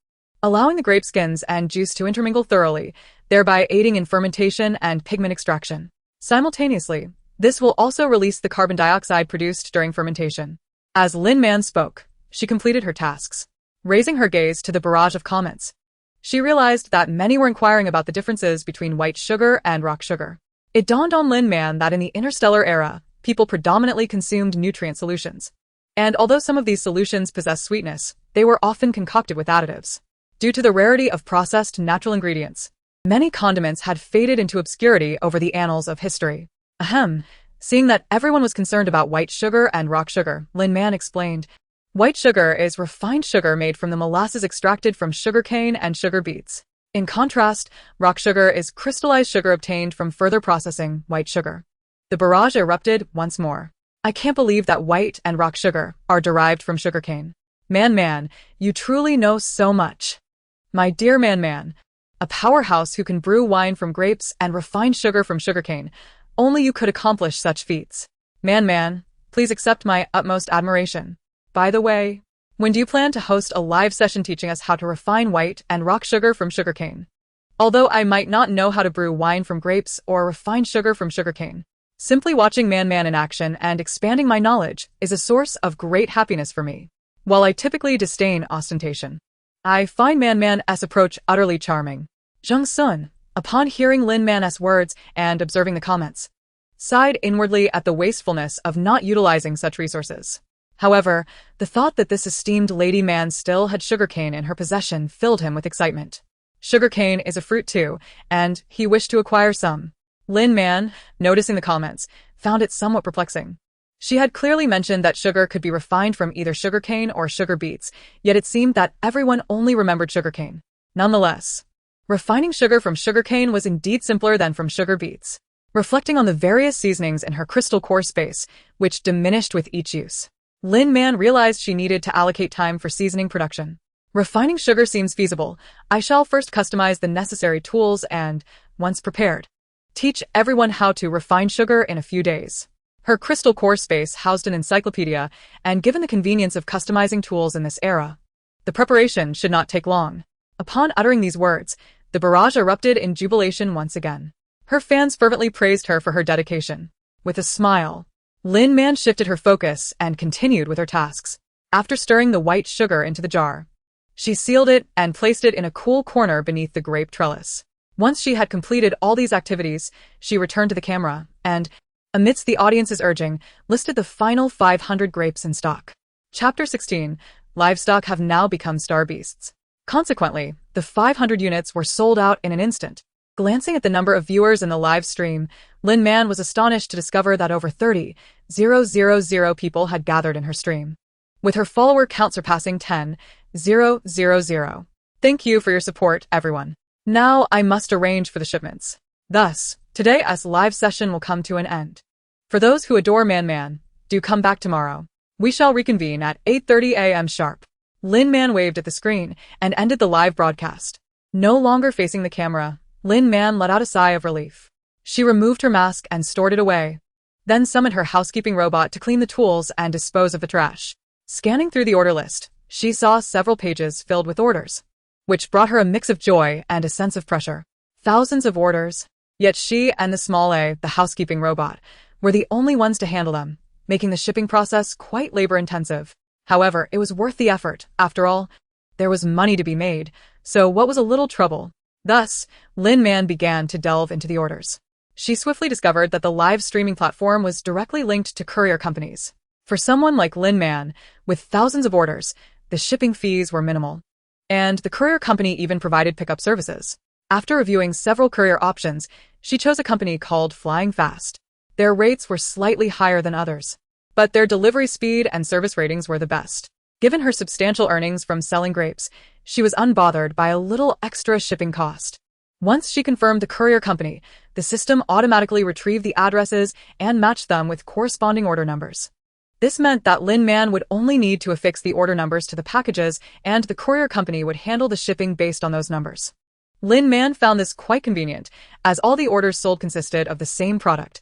allowing the grape skins and juice to intermingle thoroughly, thereby aiding in fermentation and pigment extraction. Simultaneously, this will also release the carbon dioxide produced during fermentation. As Lin Man spoke, she completed her tasks. Raising her gaze to the barrage of comments, she realized that many were inquiring about the differences between white sugar and rock sugar. It dawned on Lin Man that in the Interstellar era, people predominantly consumed nutrient solutions. And although some of these solutions possess sweetness, they were often concocted with additives. Due to the rarity of processed natural ingredients, many condiments had faded into obscurity over the annals of history. Seeing that everyone was concerned about white sugar and rock sugar, Lin Man explained, white sugar is refined sugar made from the molasses extracted from sugarcane and sugar beets. In contrast, rock sugar is crystallized sugar obtained from further processing white sugar. The barrage erupted once more. I can't believe that white and rock sugar are derived from sugarcane. Man, you truly know so much. My dear Man, a powerhouse who can brew wine from grapes and refine sugar from sugarcane. Only you could accomplish such feats. Man, please accept my utmost admiration. By the way, when do you plan to host a live session teaching us how to refine white and rock sugar from sugarcane? Although I might not know how to brew wine from grapes or refine sugar from sugarcane, simply watching Man in action and expanding my knowledge is a source of great happiness for me. While I typically disdain ostentation, I find Man-Man's approach utterly charming. Jung Sun, upon hearing Lin Man's words and observing the comments, sighed inwardly at the wastefulness of not utilizing such resources. However, the thought that this esteemed Lady Man still had sugarcane in her possession filled him with excitement. Sugarcane is a fruit too, and he wished to acquire some. Lin Man, noticing the comments, found it somewhat perplexing. She had clearly mentioned that sugar could be refined from either sugarcane or sugar beets, yet it seemed that everyone only remembered sugarcane. Nonetheless, refining sugar from sugarcane was indeed simpler than from sugar beets. Reflecting on the various seasonings in her crystal core space, which diminished with each use, Lin Man realized she needed to allocate time for seasoning production. Refining sugar seems feasible. I shall first customize the necessary tools and, once prepared, teach everyone how to refine sugar in a few days. Her crystal core space housed an encyclopedia, and given the convenience of customizing tools in this era, the preparation should not take long. Upon uttering these words, the barrage erupted in jubilation once again. Her fans fervently praised her for her dedication. With a smile, Lin Man shifted her focus and continued with her tasks. After stirring the white sugar into the jar, she sealed it and placed it in a cool corner beneath the grape trellis. Once she had completed all these activities, she returned to the camera and, amidst the audience's urging, listed the final 500 grapes in stock. Chapter 16. Livestock have now become star beasts. Consequently, the 500 units were sold out in an instant. Glancing at the number of viewers in the live stream, Lin Man was astonished to discover that over 30,000 people had gathered in her stream, with her follower count surpassing 10,000. Thank you for your support, everyone. Now I must arrange for the shipments. Thus, today's live session will come to an end. For those who adore Man, do come back tomorrow. We shall reconvene at 8:30 a.m. sharp. Lin Man waved at the screen and ended the live broadcast. No longer facing the camera, Lin Man let out a sigh of relief. She removed her mask and stored it away, then summoned her housekeeping robot to clean the tools and dispose of the trash. Scanning through the order list, she saw several pages filled with orders, which brought her a mix of joy and a sense of pressure. Thousands of orders, yet she and the small A, the housekeeping robot, were the only ones to handle them, making the shipping process quite labor-intensive. However, it was worth the effort. After all, there was money to be made, so what was a little trouble? Thus, Lin Man began to delve into the orders. She swiftly discovered that the live streaming platform was directly linked to courier companies. For someone like Lin Man, with thousands of orders, the shipping fees were minimal. And the courier company even provided pickup services. After reviewing several courier options, she chose a company called Flying Fast. Their rates were slightly higher than others, but their delivery speed and service ratings were the best. Given her substantial earnings from selling grapes, she was unbothered by a little extra shipping cost. Once she confirmed the courier company, the system automatically retrieved the addresses and matched them with corresponding order numbers. This meant that Lin Man would only need to affix the order numbers to the packages, and the courier company would handle the shipping based on those numbers. Lin Man found this quite convenient, as all the orders sold consisted of the same product,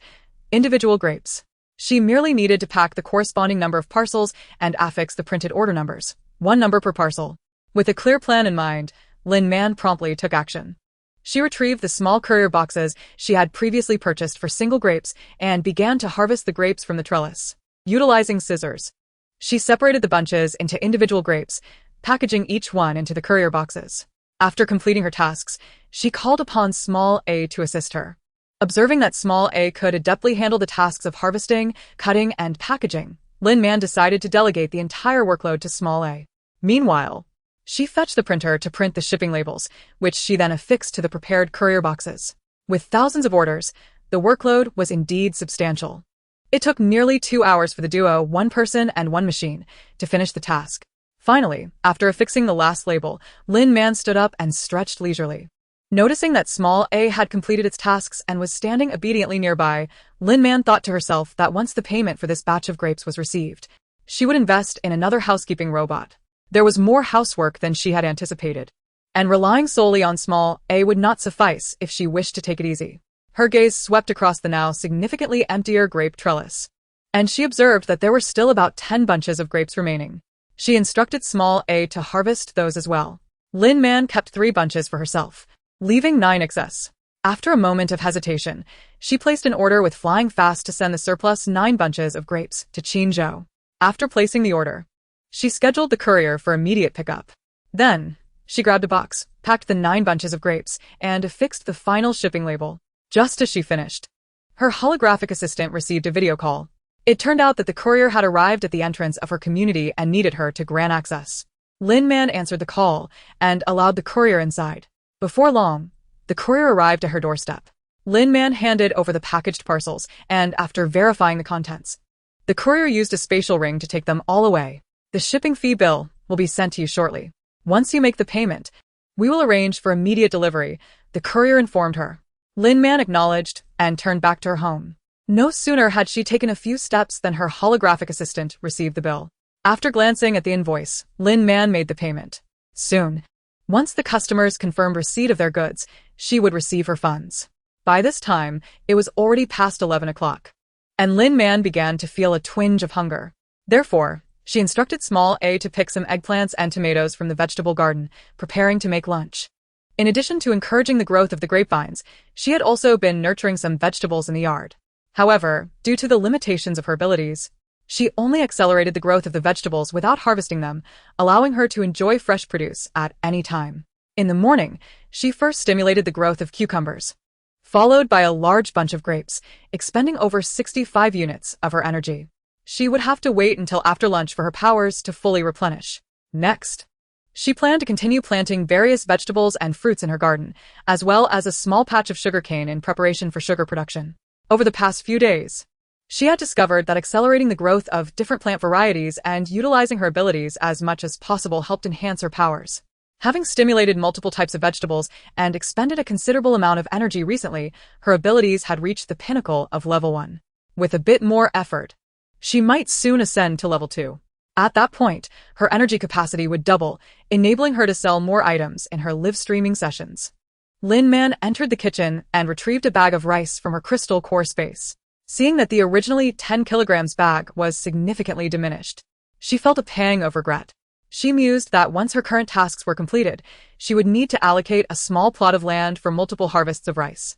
individual grapes. She merely needed to pack the corresponding number of parcels and affix the printed order numbers, one number per parcel. With a clear plan in mind, Lin Man promptly took action. She retrieved the small courier boxes she had previously purchased for single grapes and began to harvest the grapes from the trellis. Utilizing scissors, she separated the bunches into individual grapes, packaging each one into the courier boxes. After completing her tasks, she called upon Small A to assist her. Observing that Small A could adeptly handle the tasks of harvesting, cutting, and packaging, Lin Man decided to delegate the entire workload to Small A. Meanwhile, she fetched the printer to print the shipping labels, which she then affixed to the prepared courier boxes. With thousands of orders, the workload was indeed substantial. It took nearly 2 hours for the duo, one person and one machine, to finish the task. Finally, after affixing the last label, Lin Man stood up and stretched leisurely. Noticing that Small A had completed its tasks and was standing obediently nearby, Lin Man thought to herself that once the payment for this batch of grapes was received, she would invest in another housekeeping robot. There was more housework than she had anticipated, and relying solely on Small A would not suffice if she wished to take it easy. Her gaze swept across the now significantly emptier grape trellis, and she observed that there were still about 10 bunches of grapes remaining. She instructed Small A to harvest those as well. Lin Man kept 3 bunches for herself, leaving 9 excess. After a moment of hesitation, she placed an order with Flying Fast to send the surplus 9 bunches of grapes to Qinzhou. After placing the order, she scheduled the courier for immediate pickup. Then, she grabbed a box, packed the 9 bunches of grapes, and affixed the final shipping label. Just as she finished, her holographic assistant received a video call. It turned out that the courier had arrived at the entrance of her community and needed her to grant access. Lin Man answered the call and allowed the courier inside. Before long, the courier arrived at her doorstep. Lin Man handed over the packaged parcels, and after verifying the contents, the courier used a spatial ring to take them all away. The shipping fee bill will be sent to you shortly. Once you make the payment, we will arrange for immediate delivery, the courier informed her. Lin Man acknowledged and turned back to her home. No sooner had she taken a few steps than her holographic assistant received the bill. After glancing at the invoice, Lin Man made the payment. Soon, once the customers confirmed receipt of their goods, she would receive her funds. By this time, it was already past 11 o'clock, and Lin Man began to feel a twinge of hunger. Therefore, she instructed Small A to pick some eggplants and tomatoes from the vegetable garden, preparing to make lunch. In addition to encouraging the growth of the grapevines, she had also been nurturing some vegetables in the yard. However, due to the limitations of her abilities, she only accelerated the growth of the vegetables without harvesting them, allowing her to enjoy fresh produce at any time. In the morning, she first stimulated the growth of cucumbers, followed by a large bunch of grapes, expending over 65 units of her energy. She would have to wait until after lunch for her powers to fully replenish. Next, she planned to continue planting various vegetables and fruits in her garden, as well as a small patch of sugarcane in preparation for sugar production. Over the past few days, she had discovered that accelerating the growth of different plant varieties and utilizing her abilities as much as possible helped enhance her powers. Having stimulated multiple types of vegetables and expended a considerable amount of energy recently, her abilities had reached the pinnacle of level 1. With a bit more effort, she might soon ascend to level 2. At that point, her energy capacity would double, enabling her to sell more items in her live streaming sessions. Lin Man entered the kitchen and retrieved a bag of rice from her crystal core space. Seeing that the originally 10 kilograms bag was significantly diminished, she felt a pang of regret. She mused that once her current tasks were completed, she would need to allocate a small plot of land for multiple harvests of rice.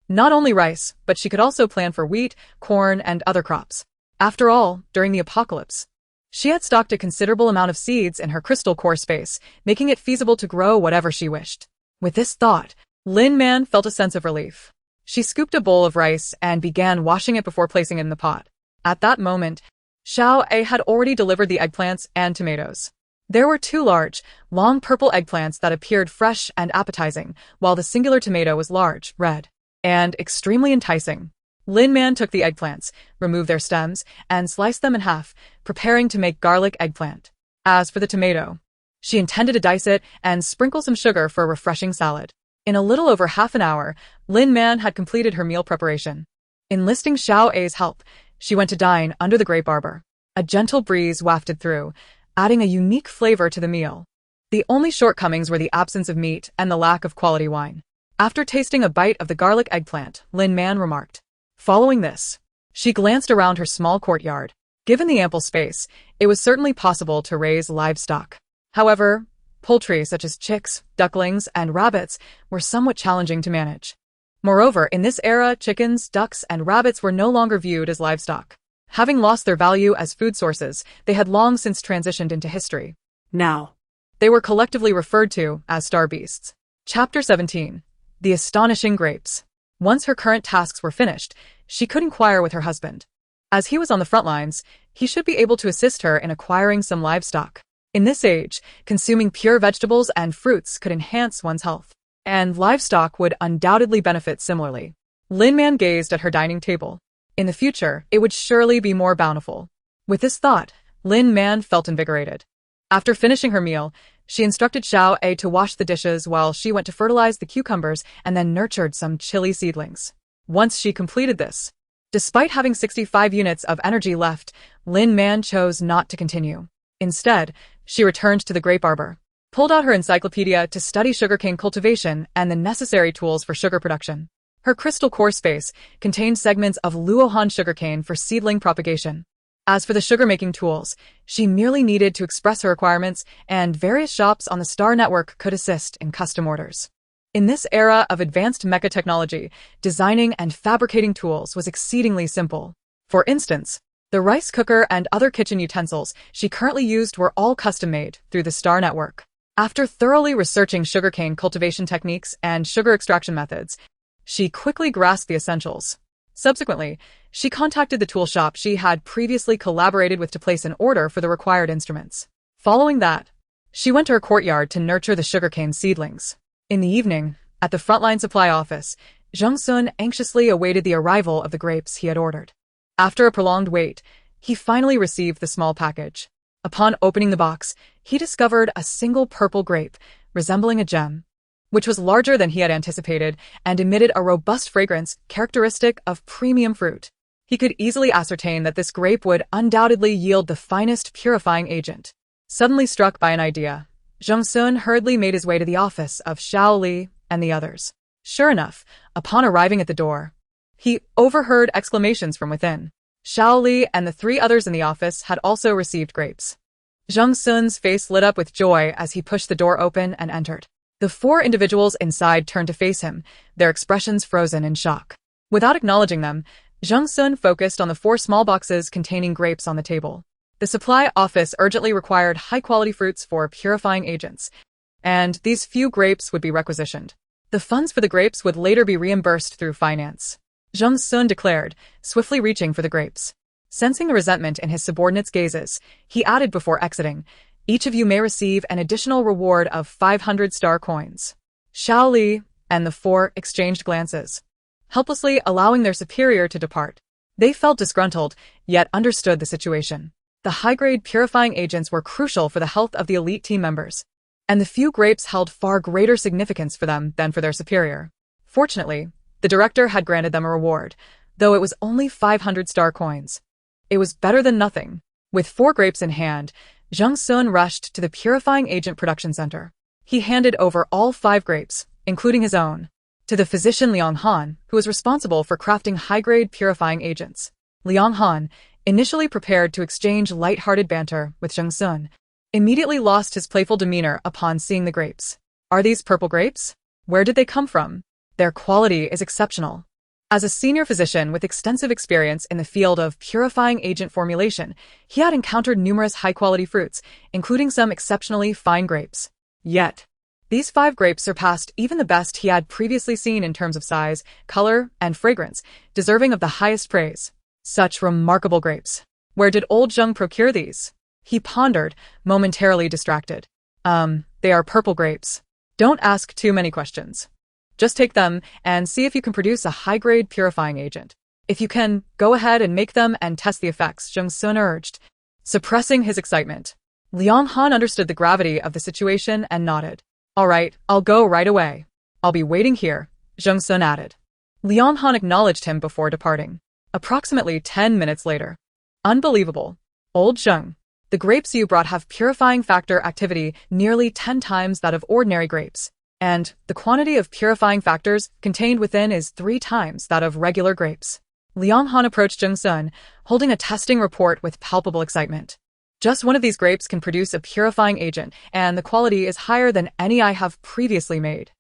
Not only rice, but she could also plan for wheat, corn, and other crops. After all, during the apocalypse, she had stocked a considerable amount of seeds in her crystal core space, making it feasible to grow whatever she wished. With this thought, Lin Man felt a sense of relief. She scooped a bowl of rice and began washing it before placing it in the pot. At that moment, Xiao A had already delivered the eggplants and tomatoes. There were two large, long purple eggplants that appeared fresh and appetizing, while the singular tomato was large, red, and extremely enticing. Lin Man took the eggplants, removed their stems, and sliced them in half, preparing to make garlic eggplant. As for the tomato, she intended to dice it and sprinkle some sugar for a refreshing salad. In a little over half an hour, Lin Man had completed her meal preparation. Enlisting Xiao A's help, she went to dine under the grape arbor. A gentle breeze wafted through, adding a unique flavor to the meal. The only shortcomings were the absence of meat and the lack of quality wine. After tasting a bite of the garlic eggplant, Lin Man remarked. Following this, she glanced around her small courtyard. Given the ample space, it was certainly possible to raise livestock. However, poultry such as chicks, ducklings, and rabbits were somewhat challenging to manage. Moreover, in this era, chickens, ducks, and rabbits were no longer viewed as livestock. Having lost their value as food sources, they had long since transitioned into history. Now, They were collectively referred to as star beasts. Chapter 17. The Astonishing Grapes. Once her current tasks were finished, she could inquire with her husband. As he was on the front lines, he should be able to assist her in acquiring some livestock. In this age, consuming pure vegetables and fruits could enhance one's health, and livestock would undoubtedly benefit similarly. Lin Man gazed at her dining table. In the future, it would surely be more bountiful. With this thought, Lin Man felt invigorated. After finishing her meal, she instructed Xiao A to wash the dishes while she went to fertilize the cucumbers and then nurtured some chili seedlings. Once she completed this, despite having 65 units of energy left, Lin Man chose not to continue. Instead, she returned to the grape arbor, pulled out her encyclopedia to study sugarcane cultivation and the necessary tools for sugar production. Her crystal core space contained segments of Luohan sugarcane for seedling propagation. As for the sugar-making tools, she merely needed to express her requirements, and various shops on the Star Network could assist in custom orders. In this era of advanced mecha technology, designing and fabricating tools was exceedingly simple. For instance, the rice cooker and other kitchen utensils she currently used were all custom-made through the Star Network. After thoroughly researching sugarcane cultivation techniques and sugar extraction methods, she quickly grasped the essentials. Subsequently, she contacted the tool shop she had previously collaborated with to place an order for the required instruments. Following that, she went to her courtyard to nurture the sugarcane seedlings. In the evening, at the frontline supply office, Zheng Sun anxiously awaited the arrival of the grapes he had ordered. After a prolonged wait, he finally received the small package. Upon opening the box, he discovered a single purple grape, resembling a gem, which was larger than he had anticipated and emitted a robust fragrance characteristic of premium fruit. He could easily ascertain that this grape would undoubtedly yield the finest purifying agent. Suddenly struck by an idea, Zheng Sun hurriedly made his way to the office of Xiao Li and the others. Sure enough, upon arriving at the door, he overheard exclamations from within. Xiao Li and the three others in the office had also received grapes. Zheng Sun's face lit up with joy as he pushed the door open and entered. The four individuals inside turned to face him, their expressions frozen in shock. Without acknowledging them, Zheng Sun focused on the four small boxes containing grapes on the table. The supply office urgently required high-quality fruits for purifying agents, and these few grapes would be requisitioned. The funds for the grapes would later be reimbursed through finance. Zheng Sun declared, swiftly reaching for the grapes. Sensing the resentment in his subordinates' gazes, he added before exiting, "Each of you may receive an additional reward of 500 star coins." Xiao Li and the four exchanged glances, helplessly allowing their superior to depart. They felt disgruntled, yet understood the situation. The high-grade purifying agents were crucial for the health of the elite team members, and the few grapes held far greater significance for them than for their superior. Fortunately, the director had granted them a reward, though it was only 500 star coins. It was better than nothing. With 4 grapes in hand, Zheng Sun rushed to the Purifying Agent Production Center. He handed over all 5 grapes, including his own, to the physician Liang Han, who was responsible for crafting high-grade purifying agents. Liang Han, initially prepared to exchange light-hearted banter with Zheng Sun, immediately lost his playful demeanor upon seeing the grapes. Are these purple grapes? Where did they come from? Their quality is exceptional. As a senior physician with extensive experience in the field of purifying agent formulation, he had encountered numerous high-quality fruits, including some exceptionally fine grapes. Yet, these 5 grapes surpassed even the best he had previously seen in terms of size, color, and fragrance, deserving of the highest praise. Such remarkable grapes. Where did old Zheng procure these? He pondered, momentarily distracted. They are purple grapes. Don't ask too many questions. Just take them and see if you can produce a high-grade purifying agent. If you can, go ahead and make them and test the effects, Zheng Sun urged, suppressing his excitement. Liang Han understood the gravity of the situation and nodded. All right, I'll go right away. I'll be waiting here, Zheng Sun added. Liang Han acknowledged him before departing. Approximately 10 minutes later. Unbelievable. Old Zheng, the grapes you brought have purifying factor activity nearly 10 times that of ordinary grapes. And the quantity of purifying factors contained within is 3 times that of regular grapes. Liang Han approached Zheng Sun, holding a testing report with palpable excitement. Just one of these grapes can produce a purifying agent, and the quality is higher than any I have previously made.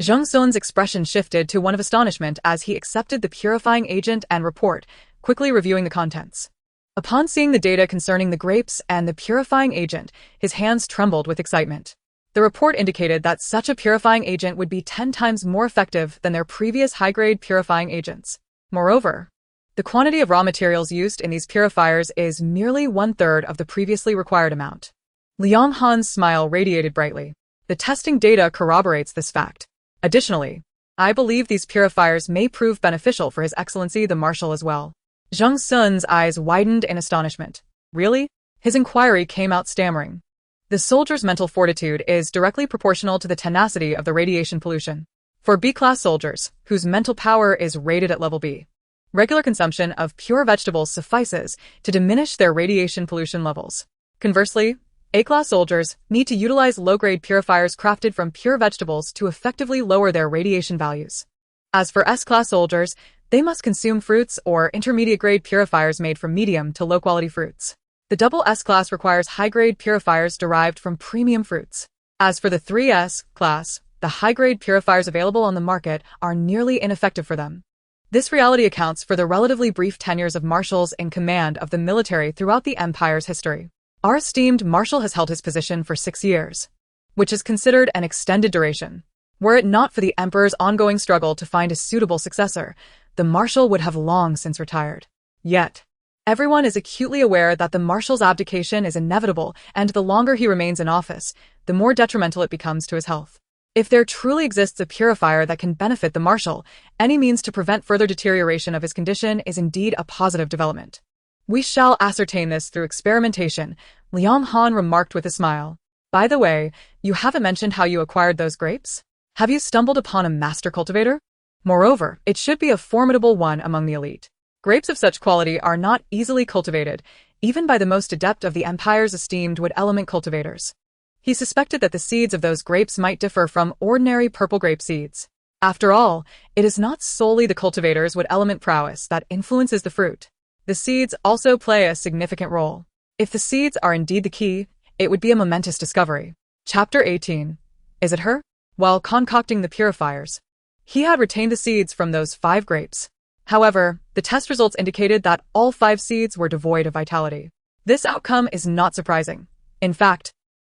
Zheng Sun's expression shifted to one of astonishment as he accepted the purifying agent and report, quickly reviewing the contents. Upon seeing the data concerning the grapes and the purifying agent, his hands trembled with excitement. The report indicated that such a purifying agent would be 10 times more effective than their previous high-grade purifying agents. Moreover, the quantity of raw materials used in these purifiers is merely 1/3 of the previously required amount. Liang Han's smile radiated brightly. The testing data corroborates this fact. Additionally, I believe these purifiers may prove beneficial for His Excellency the Marshal as well. Zheng Sun's eyes widened in astonishment. Really? His inquiry came out stammering. The soldier's mental fortitude is directly proportional to the tenacity of the radiation pollution. For B-class soldiers, whose mental power is rated at level B, regular consumption of pure vegetables suffices to diminish their radiation pollution levels. Conversely, A-class soldiers need to utilize low-grade purifiers crafted from pure vegetables to effectively lower their radiation values. As for S-class soldiers, they must consume fruits or intermediate-grade purifiers made from medium to low-quality fruits. The double S-class requires high-grade purifiers derived from premium fruits. As for the 3S class, the high-grade purifiers available on the market are nearly ineffective for them. This reality accounts for the relatively brief tenures of marshals in command of the military throughout the Empire's history. Our esteemed marshal has held his position for 6 years, which is considered an extended duration. Were it not for the Emperor's ongoing struggle to find a suitable successor, the marshal would have long since retired. Yet, everyone is acutely aware that the marshal's abdication is inevitable, and the longer he remains in office, the more detrimental it becomes to his health. If there truly exists a purifier that can benefit the marshal, any means to prevent further deterioration of his condition is indeed a positive development. We shall ascertain this through experimentation, Liang Han remarked with a smile. By the way, you haven't mentioned how you acquired those grapes? Have you stumbled upon a master cultivator? Moreover, it should be a formidable one among the elite. Grapes of such quality are not easily cultivated, even by the most adept of the Empire's esteemed wood element cultivators. He suspected that the seeds of those grapes might differ from ordinary purple grape seeds. After all, it is not solely the cultivator's wood element prowess that influences the fruit. The seeds also play a significant role. If the seeds are indeed the key, it would be a momentous discovery. Chapter 18. Is it her? While concocting the purifiers, he had retained the seeds from those 5 grapes. However, the test results indicated that all 5 seeds were devoid of vitality. This outcome is not surprising. In fact,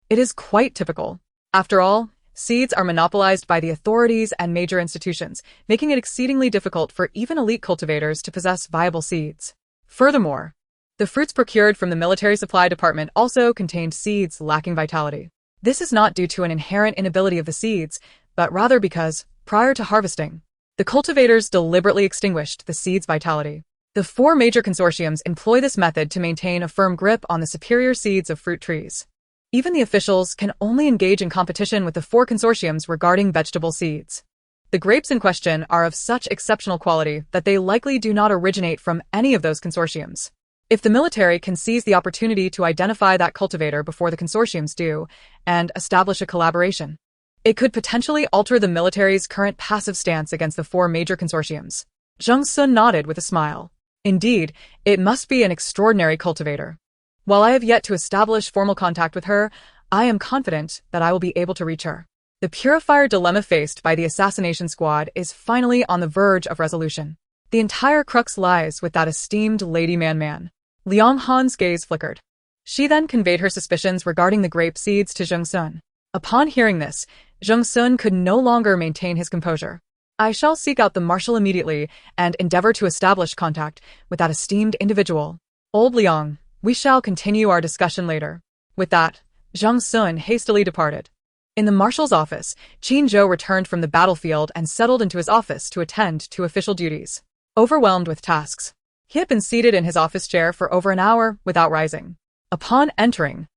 it is quite typical. After all, seeds are monopolized by the authorities and major institutions, making it exceedingly difficult for even elite cultivators to possess viable seeds. Furthermore, the fruits procured from the military supply department also contained seeds lacking vitality. This is not due to an inherent inability of the seeds, but rather because, prior to harvesting, the cultivators deliberately extinguished the seed's vitality. The 4 major consortiums employ this method to maintain a firm grip on the superior seeds of fruit trees. Even the officials can only engage in competition with the 4 consortiums regarding vegetable seeds. The grapes in question are of such exceptional quality that they likely do not originate from any of those consortiums. If the military can seize the opportunity to identify that cultivator before the consortiums do and establish a collaboration, it could potentially alter the military's current passive stance against the four major consortiums. Zhang Sun nodded with a smile. Indeed, it must be an extraordinary cultivator. While I have yet to establish formal contact with her, I am confident that I will be able to reach her. The purifier dilemma faced by the assassination squad is finally on the verge of resolution. The entire crux lies with that esteemed Lady Man. Liang Han's gaze flickered. She then conveyed her suspicions regarding the grape seeds to Zhang Sun. Upon hearing this, Zhang Sun could no longer maintain his composure. I shall seek out the marshal immediately and endeavor to establish contact with that esteemed individual. Old Liang, we shall continue our discussion later. With that, Zhang Sun hastily departed. In the marshal's office, Qin Zhou returned from the battlefield and settled into his office to attend to official duties. Overwhelmed with tasks, he had been seated in his office chair for over an hour without rising. Upon entering,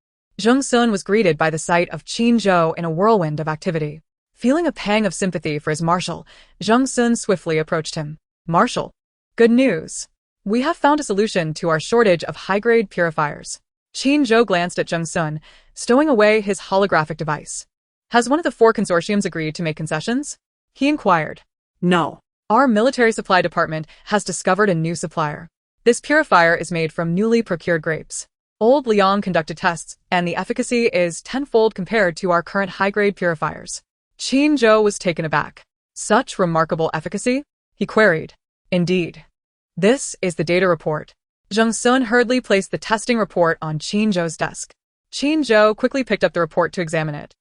Zhang Sun was greeted by the sight of Qin Zhou in a whirlwind of activity. Feeling a pang of sympathy for his marshal, Zhang Sun swiftly approached him. Marshal, good news. We have found a solution to our shortage of high-grade purifiers. Qin Zhou glanced at Zhang Sun, stowing away his holographic device. Has one of the four consortiums agreed to make concessions? He inquired. No. Our military supply department has discovered a new supplier. This purifier is made from newly procured grapes. Old Liang conducted tests, and the efficacy is tenfold compared to our current high-grade purifiers. Qin Zhou was taken aback. Such remarkable efficacy? He queried. Indeed. This is the data report. Zhang Sun hurriedly placed the testing report on Qin Zhou's desk. Qin Zhou quickly picked up the report to examine it.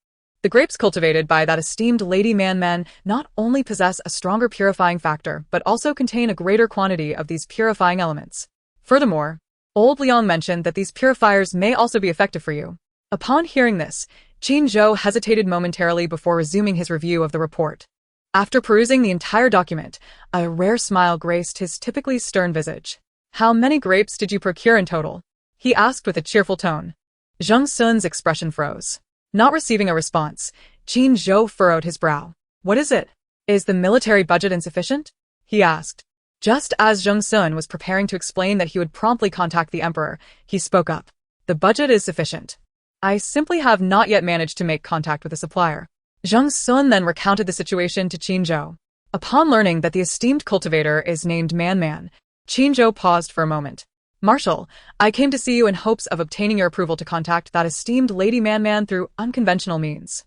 The grapes cultivated by that esteemed Lady Man not only possess a stronger purifying factor, but also contain a greater quantity of these purifying elements. Furthermore, Old Liang mentioned that these purifiers may also be effective for you. Upon hearing this, Qin Zhou hesitated momentarily before resuming his review of the report. After perusing the entire document, a rare smile graced his typically stern visage. How many grapes did you procure in total? He asked with a cheerful tone. Zhang Sun's expression froze. Not receiving a response, Qin Zhou furrowed his brow. What is it? Is the military budget insufficient? He asked. Just as Zhang Sun was preparing to explain that he would promptly contact the emperor, he spoke up. The budget is sufficient. I simply have not yet managed to make contact with a supplier. Zhang Sun then recounted the situation to Qin Zhou. Upon learning that the esteemed cultivator is named Man, Qin Zhou paused for a moment. Marshal, I came to see you in hopes of obtaining your approval to contact that esteemed Lady Man through unconventional means.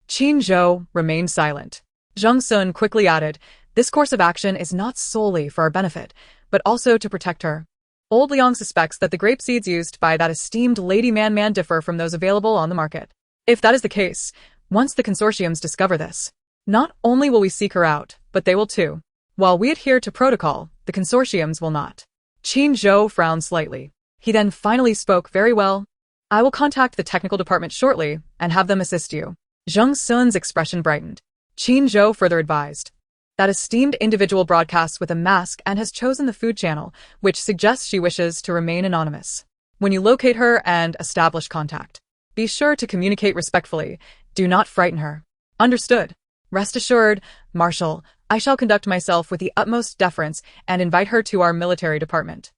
Qin Zhou remained silent. Zhang Sun quickly added, this course of action is not solely for our benefit, but also to protect her. Old Liang suspects that the grape seeds used by that esteemed Lady Man differ from those available on the market. If that is the case, once the consortiums discover this, not only will we seek her out, but they will too. While we adhere to protocol, the consortiums will not. Qin Zhou frowned slightly. He then finally spoke. Very well. I will contact the technical department shortly and have them assist you. Zhang Sun's expression brightened. Qin Zhou further advised. That esteemed individual broadcasts with a mask and has chosen the food channel, which suggests she wishes to remain anonymous. When you locate her and establish contact, be sure to communicate respectfully. Do not frighten her. Understood. Rest assured, Marshal, I shall conduct myself with the utmost deference and invite her to our military department.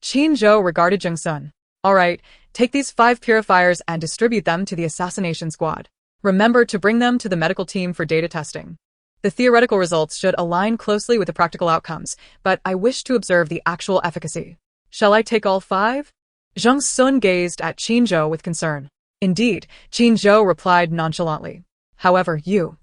Qin Zhou regarded Zhang Sun. All right, take these 5 purifiers and distribute them to the assassination squad. Remember to bring them to the medical team for data testing. The theoretical results should align closely with the practical outcomes, but I wish to observe the actual efficacy. Shall I take all 5? Zhang Sun gazed at Qin Zhou with concern. Indeed, Qin Zhou replied nonchalantly. However, you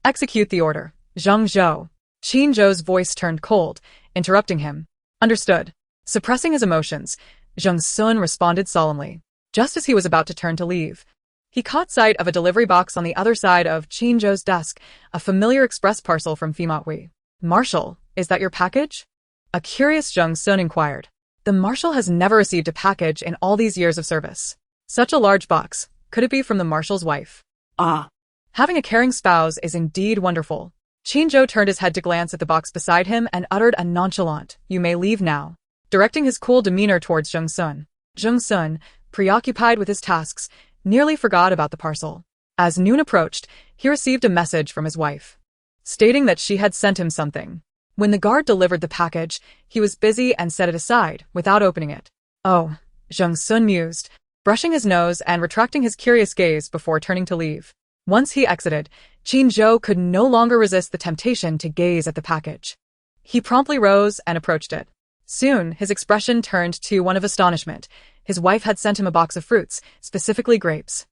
execute the order. Zhang Zhou. Qin Zhou's voice turned cold, interrupting him. Understood. Suppressing his emotions, Zhang Sun responded solemnly. Just as he was about to turn to leave, he caught sight of a delivery box on the other side of Qin Zhou's desk, a familiar express parcel from Fimatwi. Marshal, is that your package? A curious Zhang Sun inquired. The Marshal has never received a package in all these years of service. Such a large box. Could it be from the Marshal's wife? Ah. Having a caring spouse is indeed wonderful. Qin Zhou turned his head to glance at the box beside him and uttered a nonchalant, you may leave now, directing his cool demeanor towards Zhang Sun. Zhang Sun, preoccupied with his tasks, nearly forgot about the parcel. As noon approached, he received a message from his wife, stating that she had sent him something. When the guard delivered the package, he was busy and set it aside, without opening it. Oh, Jung Sun mused, brushing his nose and retracting his curious gaze before turning to leave. Once he exited, Qin Zhou could no longer resist the temptation to gaze at the package. He promptly rose and approached it. Soon, his expression turned to one of astonishment. His wife had sent him a box of fruits, specifically grapes.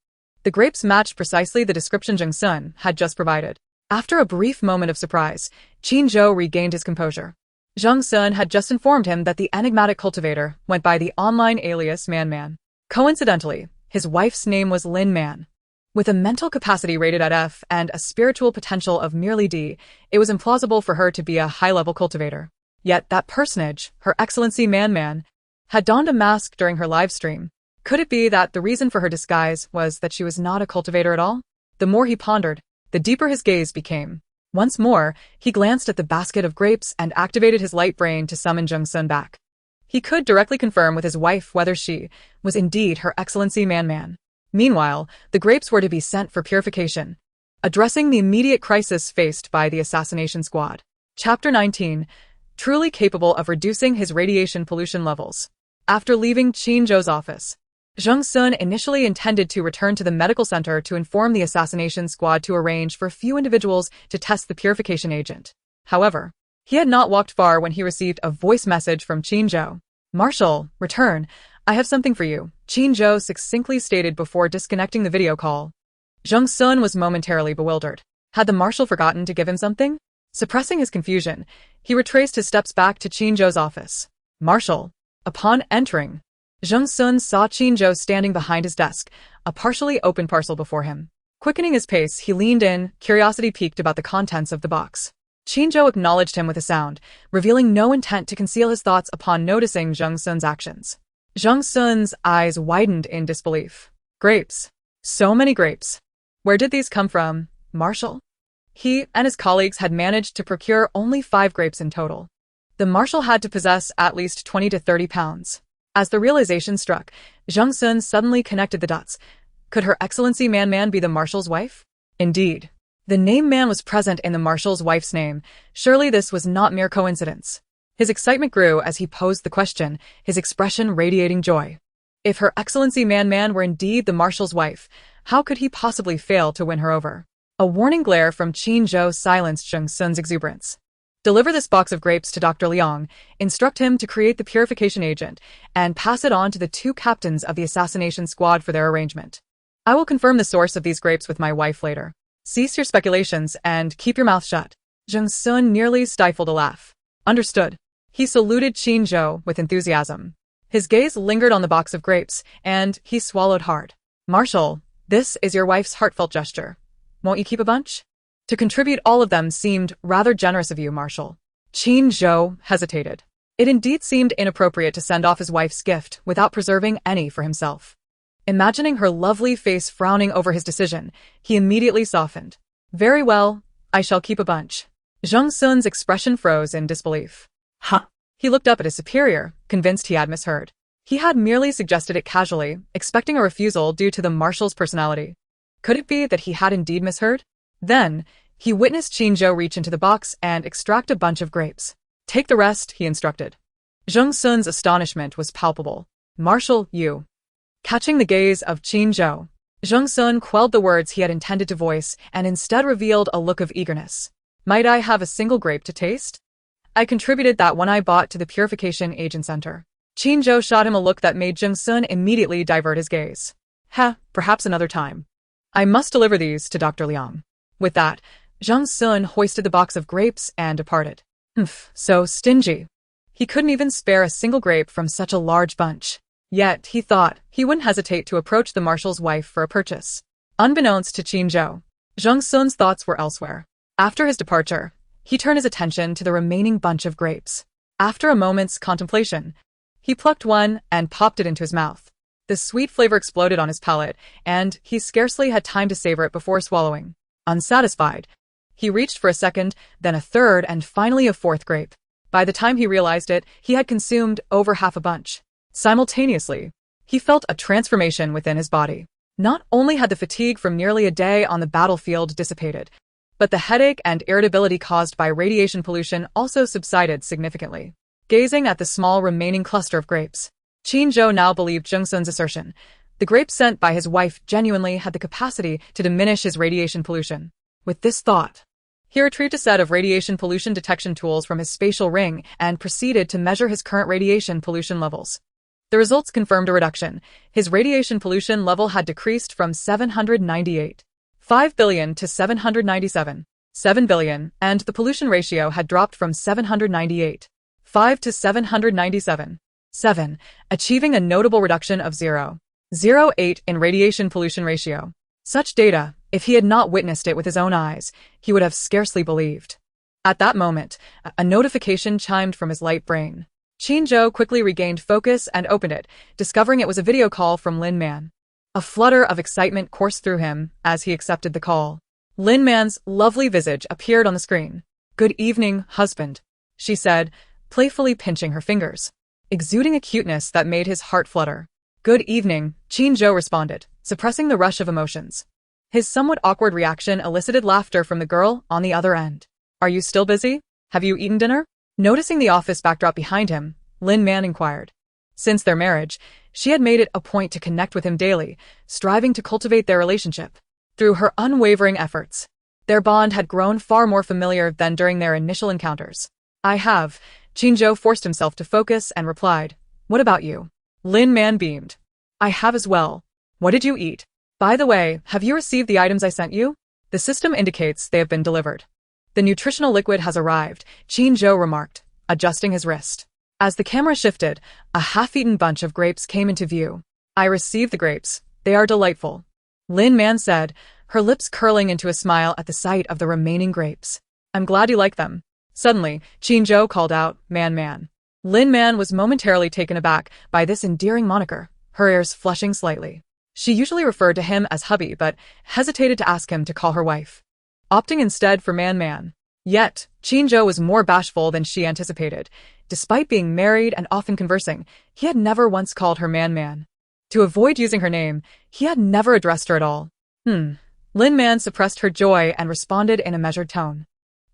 The grapes matched precisely the description Jung Sun had just provided. After a brief moment of surprise, Qin Zhou regained his composure. Jung Sun had just informed him that the enigmatic cultivator went by the online alias Man. Coincidentally, his wife's name was Lin Man. With a mental capacity rated at F and a spiritual potential of merely D, it was implausible for her to be a high-level cultivator. Yet that personage, Her Excellency Man, had donned a mask during her live stream. Could it be that the reason for her disguise was that she was not a cultivator at all? The more he pondered, the deeper his gaze became. Once more, he glanced at the basket of grapes and activated his light brain to summon Jung Sun back. He could directly confirm with his wife whether she was indeed Her Excellency Man. Meanwhile, the grapes were to be sent for purification, addressing the immediate crisis faced by the assassination squad. Chapter 19. Truly capable of reducing his radiation pollution levels. After leaving Qin Zhou's office, Jung Sun initially intended to return to the medical center to inform the assassination squad to arrange for a few individuals to test the purification agent. However, he had not walked far when he received a voice message from Qin Zhou. "Marshal, return. I have something for you," Qin Zhou succinctly stated before disconnecting the video call. Jung Sun was momentarily bewildered. Had the Marshal forgotten to give him something? Suppressing his confusion, he retraced his steps back to Qin Zhou's office. "Marshal." Upon entering, Jung Sun saw Qin Zhou standing behind his desk, a partially open parcel before him. Quickening his pace, he leaned in, curiosity piqued about the contents of the box. Qin Zhou acknowledged him with a sound, revealing no intent to conceal his thoughts upon noticing Jung Sun's actions. Jung Sun's eyes widened in disbelief. "Grapes. So many grapes. Where did these come from, Marshal?" He and his colleagues had managed to procure only 5 grapes in total. The Marshal had to possess at least 20 to 30 pounds. As the realization struck, Jung Sun suddenly connected the dots. Could Her Excellency Man be the Marshal's wife? Indeed. The name Man was present in the Marshal's wife's name. Surely this was not mere coincidence. His excitement grew as he posed the question, his expression radiating joy. If Her Excellency Man were indeed the Marshal's wife, how could he possibly fail to win her over? A warning glare from Qin Zhou silenced Jung Sun's exuberance. "Deliver this box of grapes to Dr. Liang, instruct him to create the purification agent, and pass it on to the 2 captains of the assassination squad for their arrangement. I will confirm the source of these grapes with my wife later. Cease your speculations and keep your mouth shut." Jung Sun nearly stifled a laugh. "Understood." He saluted Qin Zhou with enthusiasm. His gaze lingered on the box of grapes, and he swallowed hard. "Marshal, this is your wife's heartfelt gesture. Won't you keep a bunch? To contribute all of them seemed rather generous of you, Marshal." Qin Zhou hesitated. It indeed seemed inappropriate to send off his wife's gift without preserving any for himself. Imagining her lovely face frowning over his decision, he immediately softened. "Very well, I shall keep a bunch." Jung Sun's expression froze in disbelief. "Huh?" He looked up at his superior, convinced he had misheard. He had merely suggested it casually, expecting a refusal due to the Marshal's personality. Could it be that he had indeed misheard? Then, he witnessed Qin Zhou reach into the box and extract a bunch of grapes. "Take the rest," he instructed. Jung Sun's astonishment was palpable. "Marshal, you..." Catching the gaze of Qin Zhou, Jung Sun quelled the words he had intended to voice and instead revealed a look of eagerness. "Might I have a single grape to taste? I contributed that one I bought to the Purification Agent Center." Qin Zhou shot him a look that made Jung Sun immediately divert his gaze. Perhaps another time. I must deliver these to Dr. Liang." With that, Jung Sun hoisted the box of grapes and departed. So stingy. He couldn't even spare a single grape from such a large bunch. Yet, he thought, he wouldn't hesitate to approach the Marshal's wife for a purchase. Unbeknownst to Qin Zhou, Jung Sun's thoughts were elsewhere. After his departure, he turned his attention to the remaining bunch of grapes. After a moment's contemplation, he plucked one and popped it into his mouth. The sweet flavor exploded on his palate, and he scarcely had time to savor it before swallowing. Unsatisfied, he reached for a second, then a third, and finally a 4th grape. By the time he realized it, he had consumed over half a bunch. Simultaneously, he felt a transformation within his body. Not only had the fatigue from nearly a day on the battlefield dissipated, but the headache and irritability caused by radiation pollution also subsided significantly. Gazing at the small remaining cluster of grapes, Qin now believed Jung Sun's assertion. The grapes sent by his wife genuinely had the capacity to diminish his radiation pollution. With this thought, he retrieved a set of radiation pollution detection tools from his spatial ring and proceeded to measure his current radiation pollution levels. The results confirmed a reduction. His radiation pollution level had decreased from 798.5 billion to 797.7 billion, and the pollution ratio had dropped from 798.5 to 797.7, achieving a notable reduction of 0.08 in radiation pollution ratio. Such data, if he had not witnessed it with his own eyes, he would have scarcely believed. At that moment, a notification chimed from his light brain. Qin quickly regained focus and opened it, discovering it was a video call from Lin Man. A flutter of excitement coursed through him as he accepted the call. Lin Man's lovely visage appeared on the screen. "Good evening, husband," she said, playfully pinching her fingers, exuding a cuteness that made his heart flutter. "Good evening," Qin responded, suppressing the rush of emotions. His somewhat awkward reaction elicited laughter from the girl on the other end. "Are you still busy? Have you eaten dinner?" Noticing the office backdrop behind him, Lin Man inquired. Since their marriage, she had made it a point to connect with him daily, striving to cultivate their relationship. Through her unwavering efforts, their bond had grown far more familiar than during their initial encounters. "I have." Qin forced himself to focus and replied. "What about you?" Lin Man beamed. "I have as well. What did you eat? By the way, have you received the items I sent you? The system indicates they have been delivered." "The nutritional liquid has arrived," Qin remarked, adjusting his wrist. As the camera shifted, a half-eaten bunch of grapes came into view. "I received the grapes. They are delightful," Lin Man said, her lips curling into a smile at the sight of the remaining grapes. "I'm glad you like them." Suddenly, Qin called out, Man. Lin Man was momentarily taken aback by this endearing moniker, her ears flushing slightly. She usually referred to him as hubby but hesitated to ask him to call her wife, opting instead for Man. Yet, Qin was more bashful than she anticipated. Despite being married and often conversing, he had never once called her Man. To avoid using her name, he had never addressed her at all. Lin Man suppressed her joy and responded in a measured tone.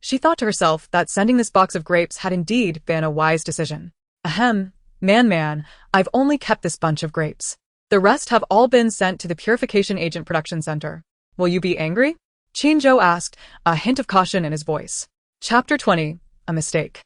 She thought to herself that sending this box of grapes had indeed been a wise decision. "Ahem, Man, I've only kept this bunch of grapes. The rest have all been sent to the Purification Agent Production Center. Will you be angry?" Qin asked, a hint of caution in his voice. Chapter 20. A Mistake.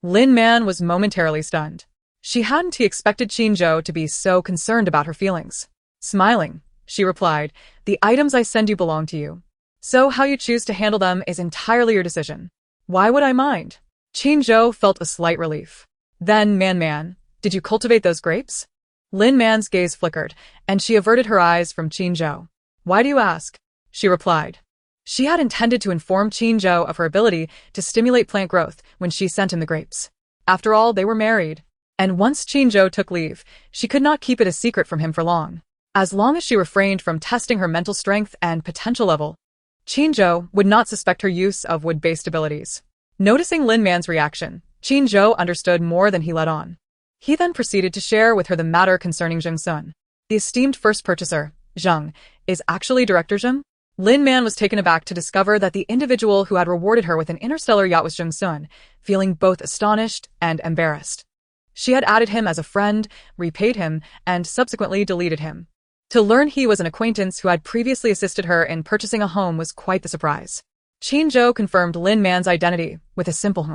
Lin Man was momentarily stunned. She hadn't expected Qin to be so concerned about her feelings. Smiling, she replied, "The items I send you belong to you. So how you choose to handle them is entirely your decision. Why would I mind?" Qin felt a slight relief. "Then, Man, did you cultivate those grapes?" Lin Man's gaze flickered, and she averted her eyes from Qin. "Why do you ask?" she replied. She had intended to inform Qin of her ability to stimulate plant growth when she sent him the grapes. After all, they were married. And once Qin took leave, she could not keep it a secret from him for long. As long as she refrained from testing her mental strength and potential level, Qin would not suspect her use of wood-based abilities. Noticing Lin Man's reaction, Qin understood more than he let on. He then proceeded to share with her the matter concerning Jung Sun. The esteemed first purchaser, Zheng, is actually Director Zheng? Lin Man was taken aback to discover that the individual who had rewarded her with an interstellar yacht was Jung Sun, feeling both astonished and embarrassed. She had added him as a friend, repaid him, and subsequently deleted him. To learn he was an acquaintance who had previously assisted her in purchasing a home was quite the surprise. Qin confirmed Lin Man's identity with a simple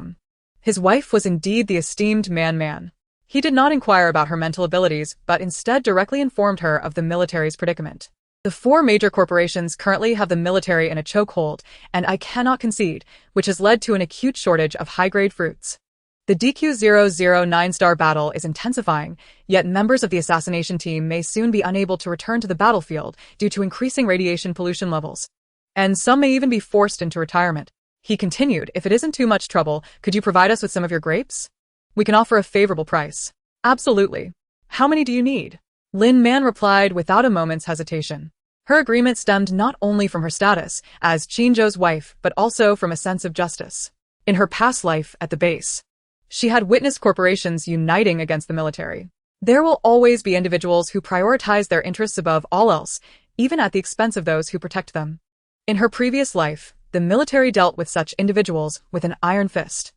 His wife was indeed the esteemed Man. He did not inquire about her mental abilities, but instead directly informed her of the military's predicament. The 4 major corporations currently have the military in a chokehold, and I cannot concede, which has led to an acute shortage of high-grade fruits. The DQ-009 battle is intensifying, yet members of the assassination team may soon be unable to return to the battlefield due to increasing radiation pollution levels. And some may even be forced into retirement. He continued, "If it isn't too much trouble, could you provide us with some of your grapes? We can offer a favorable price." "Absolutely. How many do you need?" Lin Man replied without a moment's hesitation. Her agreement stemmed not only from her status as Qin wife, but also from a sense of justice. In her past life at the base, she had witnessed corporations uniting against the military. There will always be individuals who prioritize their interests above all else, even at the expense of those who protect them. In her previous life, the military dealt with such individuals with an iron fist.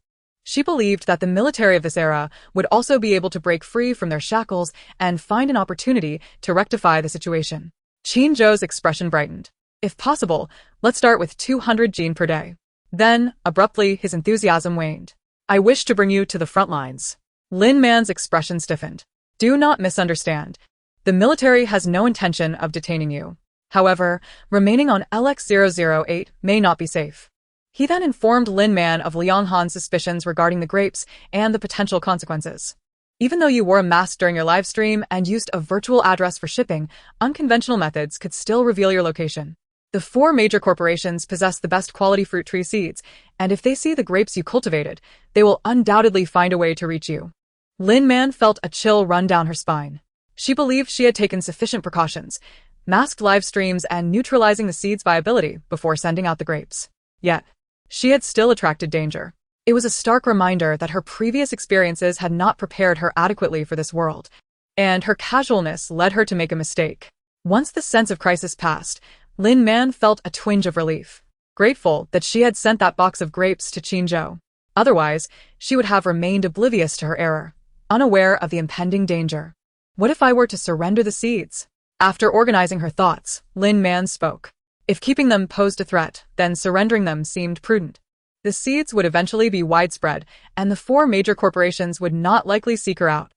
She believed that the military of this era would also be able to break free from their shackles and find an opportunity to rectify the situation. Qin Zhou's expression brightened. If possible, let's start with 200 gene per day. Then, abruptly, his enthusiasm waned. I wish to bring you to the front lines. Lin Man's expression stiffened. Do not misunderstand. The military has no intention of detaining you. However, remaining on LX-008 may not be safe. He then informed Lin Man of Liang Han's suspicions regarding the grapes and the potential consequences. Even though you wore a mask during your live stream and used a virtual address for shipping, unconventional methods could still reveal your location. The 4 major corporations possess the best quality fruit tree seeds, and if they see the grapes you cultivated, they will undoubtedly find a way to reach you. Lin Man felt a chill run down her spine. She believed she had taken sufficient precautions, masked live streams and neutralizing the seeds' viability before sending out the grapes. Yet, she had still attracted danger. It was a stark reminder that her previous experiences had not prepared her adequately for this world, and her casualness led her to make a mistake. Once the sense of crisis passed, Lin Man felt a twinge of relief, grateful that she had sent that box of grapes to Qin Zhou. Otherwise, she would have remained oblivious to her error, unaware of the impending danger. What if I were to surrender the seeds? After organizing her thoughts, Lin Man spoke. If keeping them posed a threat, then surrendering them seemed prudent. The seeds would eventually be widespread, and the 4 major corporations would not likely seek her out.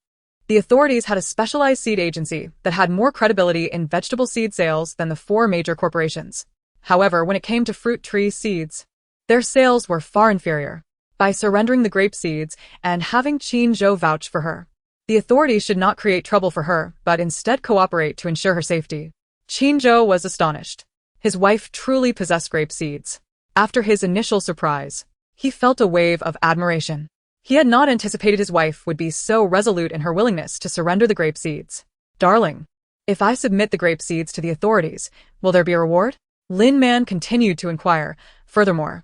The authorities had a specialized seed agency that had more credibility in vegetable seed sales than the 4 major corporations. However, when it came to fruit tree seeds, their sales were far inferior. By surrendering the grape seeds and having Qin Zhou vouch for her, the authorities should not create trouble for her, but instead cooperate to ensure her safety. Qin Zhou was astonished. His wife truly possessed grape seeds. After his initial surprise, he felt a wave of admiration. He had not anticipated his wife would be so resolute in her willingness to surrender the grape seeds. Darling, if I submit the grape seeds to the authorities, will there be a reward? Lin Man continued to inquire. Furthermore,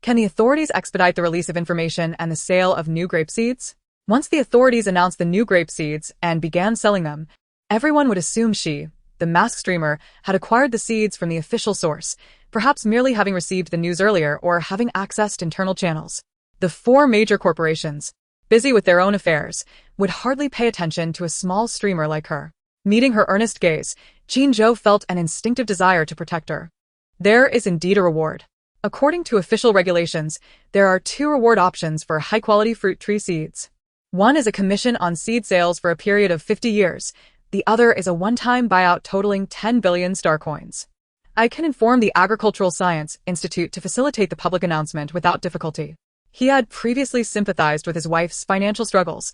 can the authorities expedite the release of information and the sale of new grape seeds? Once the authorities announced the new grape seeds and began selling them, everyone would assume she, the masked streamer, had acquired the seeds from the official source, perhaps merely having received the news earlier or having accessed internal channels. The 4 major corporations, busy with their own affairs, would hardly pay attention to a small streamer like her. Meeting her earnest gaze, Qin Zhou felt an instinctive desire to protect her. There is indeed a reward. According to official regulations, there are 2 reward options for high-quality fruit tree seeds. One is a commission on seed sales for a period of 50 years. The other is a one-time buyout totaling 10 billion star coins. I can inform the Agricultural Science Institute to facilitate the public announcement without difficulty. He had previously sympathized with his wife's financial struggles,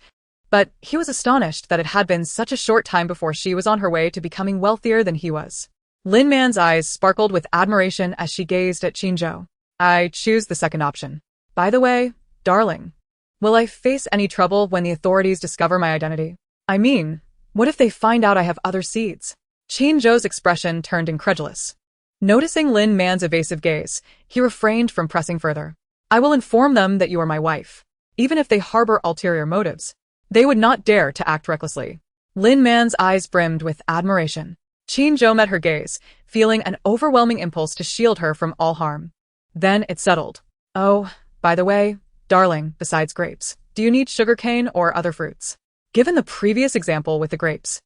but he was astonished that it had been such a short time before she was on her way to becoming wealthier than he was. Lin Man's eyes sparkled with admiration as she gazed at Qin Zhou. I choose the second option. By the way, darling, will I face any trouble when the authorities discover my identity? I mean, what if they find out I have other seeds? Qin Zhou's expression turned incredulous. Noticing Lin Man's evasive gaze, he refrained from pressing further. I will inform them that you are my wife. Even if they harbor ulterior motives, they would not dare to act recklessly. Lin Man's eyes brimmed with admiration. Qin Zhou met her gaze, feeling an overwhelming impulse to shield her from all harm. Then it settled. Oh, by the way, darling, besides grapes, do you need sugarcane or other fruits? Given the previous example with the grapes,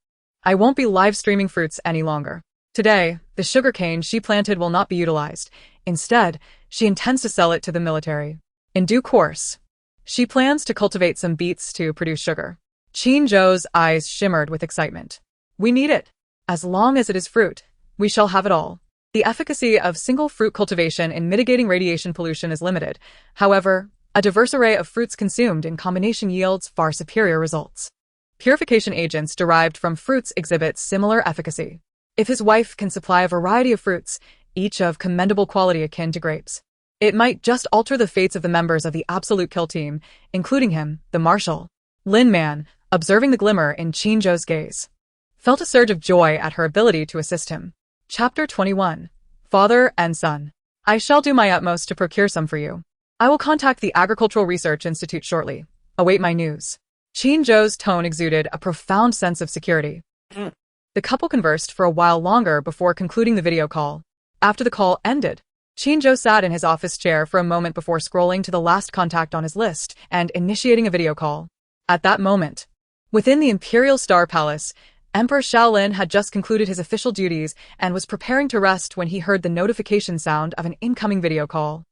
I won't be live streaming fruits any longer. Today, the sugarcane she planted will not be utilized. Instead, she intends to sell it to the military. In due course, she plans to cultivate some beets to produce sugar. Qin Zhou's eyes shimmered with excitement. We need it. As long as it is fruit, we shall have it all. The efficacy of single fruit cultivation in mitigating radiation pollution is limited. However, a diverse array of fruits consumed in combination yields far superior results. Purification agents derived from fruits exhibit similar efficacy. If his wife can supply a variety of fruits, each of commendable quality akin to grapes, it might just alter the fates of the members of the Absolute Kill team, including him, the Marshal. Lin Man, observing the glimmer in Qin Zhou's gaze, felt a surge of joy at her ability to assist him. Chapter 21. Father and Son. I shall do my utmost to procure some for you. I will contact the Agricultural Research Institute shortly. Await my news. Qin Zhou's tone exuded a profound sense of security. The couple conversed for a while longer before concluding the video call. After the call ended, Qinzhou sat in his office chair for a moment before scrolling to the last contact on his list and initiating a video call. At that moment, within the Imperial Star Palace, Emperor Shaolin had just concluded his official duties and was preparing to rest when he heard the notification sound of an incoming video call.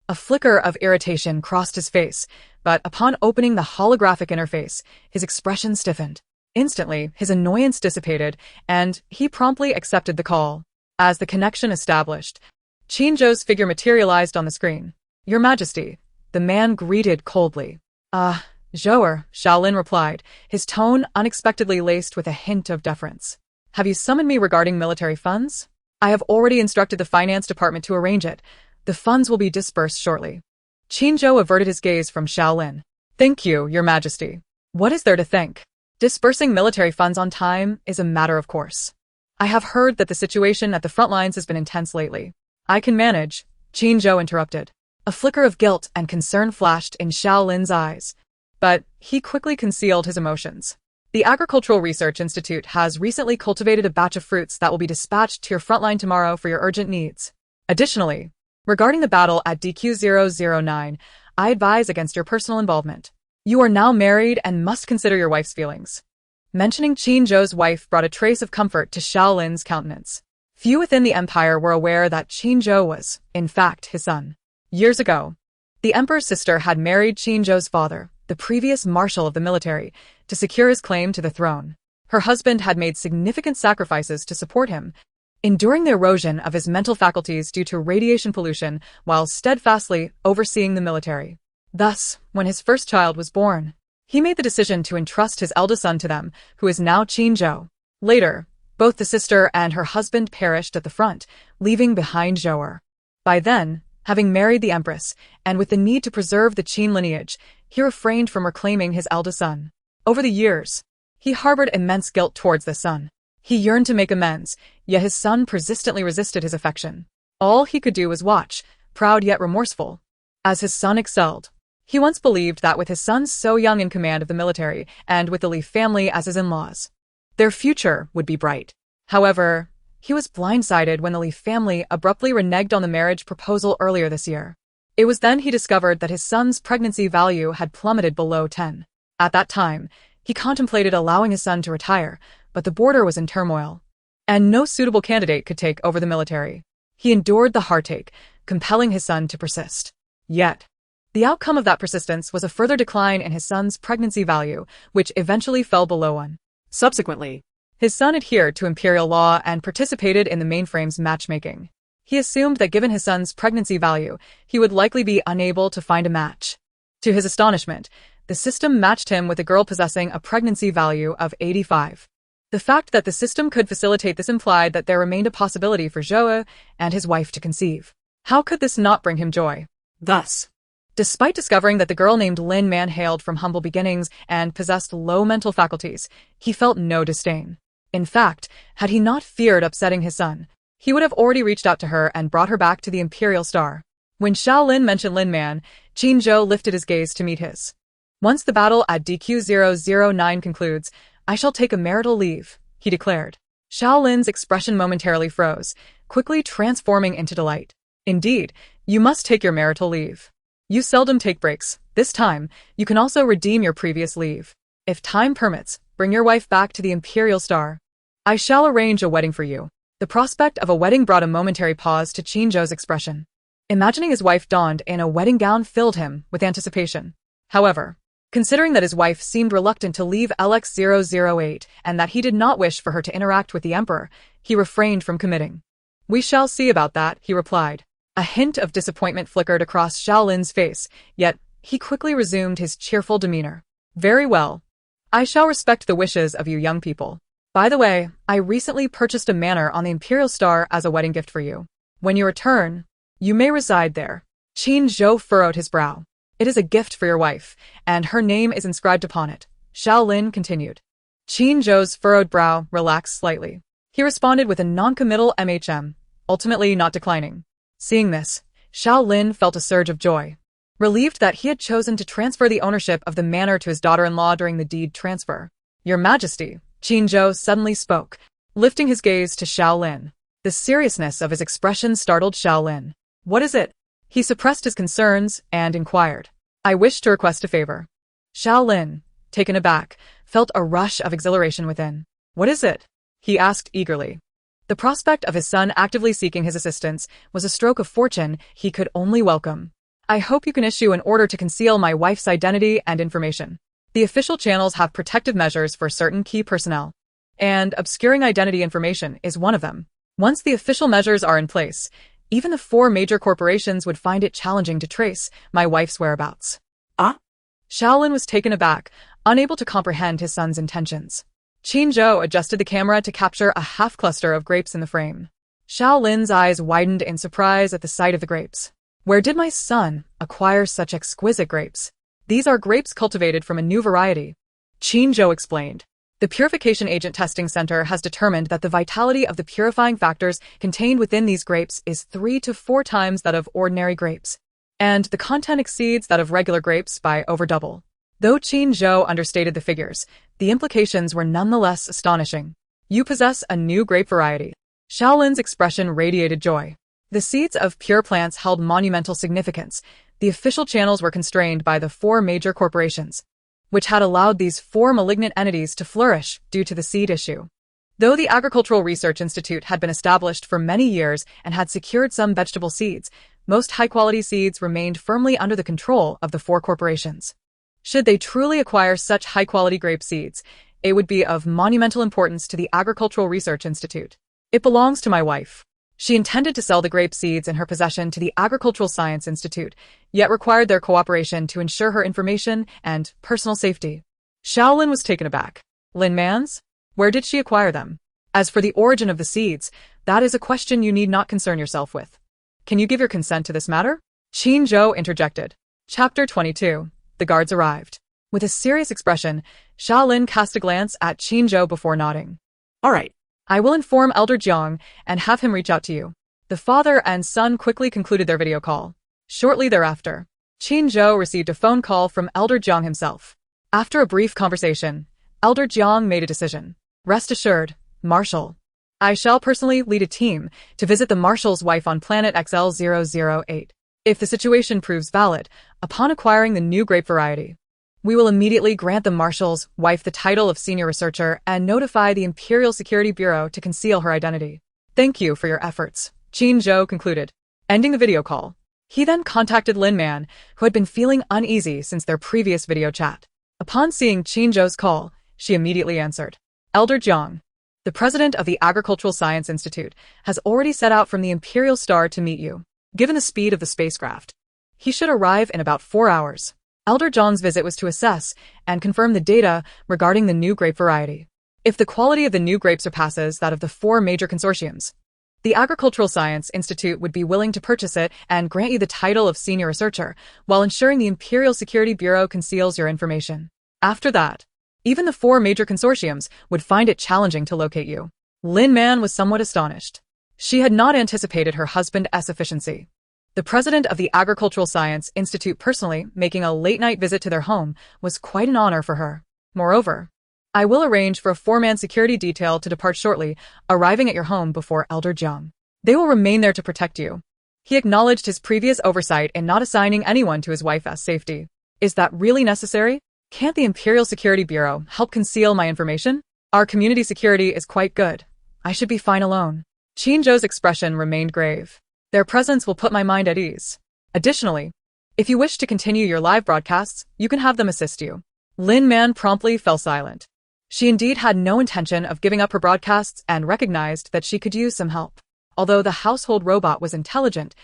A flicker of irritation crossed his face, but upon opening the holographic interface, his expression stiffened. Instantly, his annoyance dissipated, and he promptly accepted the call. As the connection established, Qinzhou's figure materialized on the screen. "Your Majesty," the man greeted coldly. Zhouer," Shaolin replied, his tone unexpectedly laced with a hint of deference. "Have you summoned me regarding military funds? I have already instructed the finance department to arrange it. The funds will be dispersed shortly." Qinzhou averted his gaze from Shaolin. "Thank you, Your Majesty. What is there to thank? Dispersing military funds on time is a matter of course. I have heard that the situation at the front lines has been intense lately. I can manage," Qinzhou interrupted. A flicker of guilt and concern flashed in Shaolin's eyes, but he quickly concealed his emotions. "The Agricultural Research Institute has recently cultivated a batch of fruits that will be dispatched to your frontline tomorrow for your urgent needs. Additionally, regarding the battle at DQ-009, I advise against your personal involvement. You are now married and must consider your wife's feelings." Mentioning Qinzhou's wife brought a trace of comfort to Shaolin's countenance. Few within the empire were aware that Qinzhou was, in fact, his son. Years ago, the emperor's sister had married Qinzhou's father, the previous marshal of the military, to secure his claim to the throne. Her husband had made significant sacrifices to support him, enduring the erosion of his mental faculties due to radiation pollution while steadfastly overseeing the military. Thus, when his first child was born, he made the decision to entrust his eldest son to them, who is now Qinzhou. Later, both the sister and her husband perished at the front, leaving behind Zhouer. By then, having married the empress, and with the need to preserve the Qin lineage, he refrained from reclaiming his eldest son. Over the years, he harbored immense guilt towards this son. He yearned to make amends, yet his son persistently resisted his affection. All he could do was watch, proud yet remorseful, as his son excelled. He once believed that with his son so young in command of the military, and with the Li family as his in-laws, their future would be bright. However, he was blindsided when the Li family abruptly reneged on the marriage proposal earlier this year. It was then he discovered that his son's pregnancy value had plummeted below 10. At that time, he contemplated allowing his son to retire, but the border was in turmoil, and no suitable candidate could take over the military. He endured the heartache, compelling his son to persist. Yet, the outcome of that persistence was a further decline in his son's pregnancy value, which eventually fell below 1. Subsequently, his son adhered to imperial law and participated in the mainframe's matchmaking. He assumed that given his son's pregnancy value, he would likely be unable to find a match. To his astonishment, the system matched him with a girl possessing a pregnancy value of 85. The fact that the system could facilitate this implied that there remained a possibility for Zhouer and his wife to conceive. How could this not bring him joy? Thus, despite discovering that the girl named Lin Man hailed from humble beginnings and possessed low mental faculties, he felt no disdain. In fact, had he not feared upsetting his son, he would have already reached out to her and brought her back to the Imperial Star. When Shaolin mentioned Lin Man, Qinzhou lifted his gaze to meet his. "Once the battle at DQ-009 concludes, I shall take a marital leave," he declared. Shaolin's expression momentarily froze, quickly transforming into delight. "Indeed, you must take your marital leave. You seldom take breaks. This time, you can also redeem your previous leave. If time permits, bring your wife back to the Imperial Star. I shall arrange a wedding for you." The prospect of a wedding brought a momentary pause to Qinzhou's expression. Imagining his wife donned in a wedding gown filled him with anticipation. However, considering that his wife seemed reluctant to leave LX008 and that he did not wish for her to interact with the Emperor, he refrained from committing. "We shall see about that," he replied. A hint of disappointment flickered across Shaolin's face, yet he quickly resumed his cheerful demeanor. "Very well. I shall respect the wishes of you young people. By the way, I recently purchased a manor on the Imperial Star as a wedding gift for you. When you return, you may reside there." Qinzhou furrowed his brow. "It is a gift for your wife, and her name is inscribed upon it," Shaolin continued. Qinzhou's furrowed brow relaxed slightly. He responded with a non-committal MHM, ultimately not declining. Seeing this, Shaolin felt a surge of joy. Relieved that he had chosen to transfer the ownership of the manor to his daughter-in-law during the deed transfer. "Your Majesty," Qinzhou suddenly spoke, lifting his gaze to Shaolin. The seriousness of his expression startled Shaolin. What is it? He suppressed his concerns and inquired. I wish to request a favor. Xiao Lin, taken aback, felt a rush of exhilaration within. What is it? He asked eagerly. The prospect of his son actively seeking his assistance was a stroke of fortune he could only welcome. I hope you can issue an order to conceal my wife's identity and information. The official channels have protective measures for certain key personnel, and obscuring identity information is one of them. Once the official measures are in place, even the 4 major corporations would find it challenging to trace my wife's whereabouts. Ah? Shaolin was taken aback, unable to comprehend his son's intentions. Qin Zhou adjusted the camera to capture a half-cluster of grapes in the frame. Shaolin's eyes widened in surprise at the sight of the grapes. Where did my son acquire such exquisite grapes? These are grapes cultivated from a new variety. Qin Zhou explained. The Purification Agent Testing Center has determined that the vitality of the purifying factors contained within these grapes is 3 to 4 times that of ordinary grapes, and the content exceeds that of regular grapes by over double. Though Qin Zhou understated the figures, the implications were nonetheless astonishing. You possess a new grape variety. Shaolin's expression radiated joy. The seeds of pure plants held monumental significance. The official channels were constrained by the 4 major corporations, which had allowed these 4 malignant entities to flourish due to the seed issue. Though the Agricultural Research Institute had been established for many years and had secured some vegetable seeds, most high-quality seeds remained firmly under the control of the 4 corporations. Should they truly acquire such high-quality grape seeds, it would be of monumental importance to the Agricultural Research Institute. It belongs to my wife. She intended to sell the grape seeds in her possession to the Agricultural Science Institute, yet required their cooperation to ensure her information and personal safety. Shaolin was taken aback. Lin Man's? Where did she acquire them? As for the origin of the seeds, that is a question you need not concern yourself with. Can you give your consent to this matter? Qin Zhou interjected. Chapter 22. The guards arrived. With a serious expression, Shaolin cast a glance at Qin Zhou before nodding. All right. I will inform Elder Jiang and have him reach out to you. The father and son quickly concluded their video call. Shortly thereafter, Qin Zhou received a phone call from Elder Jiang himself. After a brief conversation, Elder Jiang made a decision. Rest assured, Marshal. I shall personally lead a team to visit the Marshal's wife on planet XL008. If the situation proves valid, upon acquiring the new grape variety, we will immediately grant the Marshal's wife the title of senior researcher and notify the Imperial Security Bureau to conceal her identity. Thank you for your efforts, Qin Zhou concluded, ending the video call. He then contacted Lin Man, who had been feeling uneasy since their previous video chat. Upon seeing Qin Zhou's call, she immediately answered. Elder Jiang, the president of the Agricultural Science Institute, has already set out from the Imperial Star to meet you. Given the speed of the spacecraft, he should arrive in about 4 hours. Elder Jiang's visit was to assess and confirm the data regarding the new grape variety. If the quality of the new grape surpasses that of the 4 major consortiums, the Agricultural Science Institute would be willing to purchase it and grant you the title of senior researcher, while ensuring the Imperial Security Bureau conceals your information. After that, even the 4 major consortiums would find it challenging to locate you. Lin Man was somewhat astonished. She had not anticipated her husband's efficiency. The president of the Agricultural Science Institute personally making a late-night visit to their home was quite an honor for her. Moreover, I will arrange for a 4-man security detail to depart shortly, arriving at your home before Elder Jiang. They will remain there to protect you. He acknowledged his previous oversight in not assigning anyone to his wife as safety. Is that really necessary? Can't the Imperial Security Bureau help conceal my information? Our community security is quite good. I should be fine alone. Qin Zhou's expression remained grave. Their presence will put my mind at ease. Additionally, if you wish to continue your live broadcasts, you can have them assist you. Lin Man promptly fell silent. She indeed had no intention of giving up her broadcasts and recognized that she could use some help. Although the household robot was intelligent,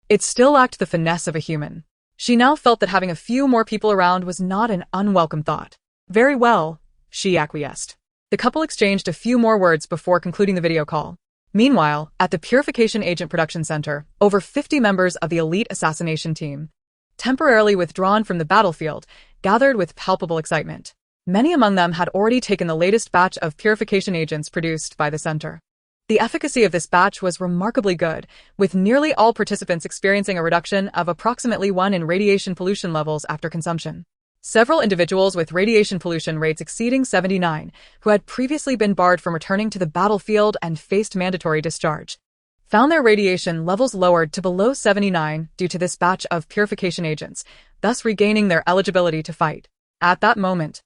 it still lacked the finesse of a human. She now felt that having a few more people around was not an unwelcome thought. Very well, she acquiesced. The couple exchanged a few more words before concluding the video call. Meanwhile, at the Purification Agent Production Center, over 50 members of the elite assassination team, temporarily withdrawn from the battlefield, gathered with palpable excitement. Many among them had already taken the latest batch of purification agents produced by the center. The efficacy of this batch was remarkably good, with nearly all participants experiencing a reduction of approximately 1 in radiation pollution levels after consumption. Several individuals with radiation pollution rates exceeding 79, who had previously been barred from returning to the battlefield and faced mandatory discharge, found their radiation levels lowered to below 79 due to this batch of purification agents, thus regaining their eligibility to fight. At that moment,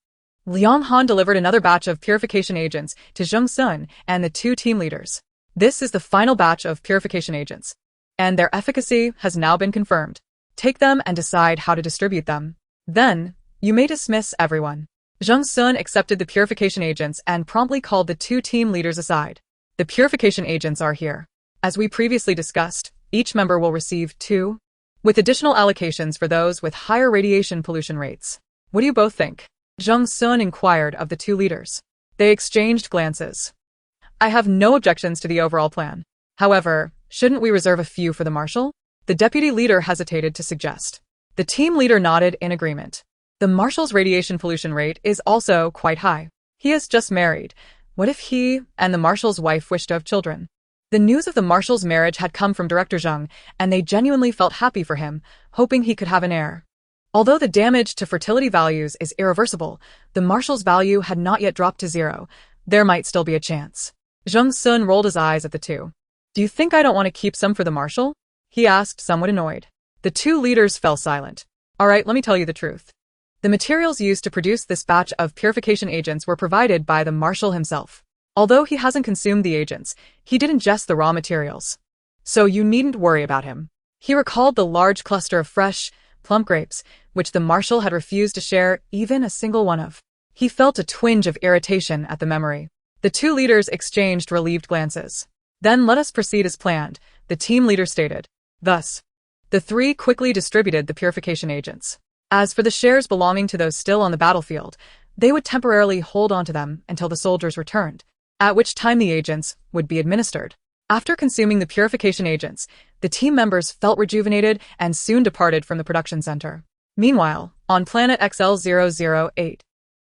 Liang Han delivered another batch of purification agents to Zheng Sun and the two team leaders. This is the final batch of purification agents, and their efficacy has now been confirmed. Take them and decide how to distribute them. Then, you may dismiss everyone. Zheng Sun accepted the purification agents and promptly called the two team leaders aside. The purification agents are here. As we previously discussed, each member will receive 2, with additional allocations for those with higher radiation pollution rates. What do you both think? Zheng Sun inquired of the two leaders. They exchanged glances. I have no objections to the overall plan. However, shouldn't we reserve a few for the marshal? The deputy leader hesitated to suggest. The team leader nodded in agreement. The marshal's radiation pollution rate is also quite high. He is just married. What if he and the marshal's wife wish to have children? The news of the marshal's marriage had come from Director Zheng, and they genuinely felt happy for him, hoping he could have an heir. Although the damage to fertility values is irreversible, the marshal's value had not yet dropped to 0. There might still be a chance. Zheng Sun rolled his eyes at the two. Do you think I don't want to keep some for the marshal? He asked, somewhat annoyed. The two leaders fell silent. All right, let me tell you the truth. The materials used to produce this batch of purification agents were provided by the marshal himself. Although he hasn't consumed the agents, he did ingest the raw materials. So you needn't worry about him. He recalled the large cluster of fresh, plump grapes, which the marshal had refused to share even a single one of. He felt a twinge of irritation at the memory. The two leaders exchanged relieved glances. Then let us proceed as planned, the team leader stated. Thus, the three quickly distributed the purification agents. As for the shares belonging to those still on the battlefield, they would temporarily hold on to them until the soldiers returned, at which time the agents would be administered. After consuming the purification agents, the team members felt rejuvenated and soon departed from the production center. Meanwhile, on planet XL008,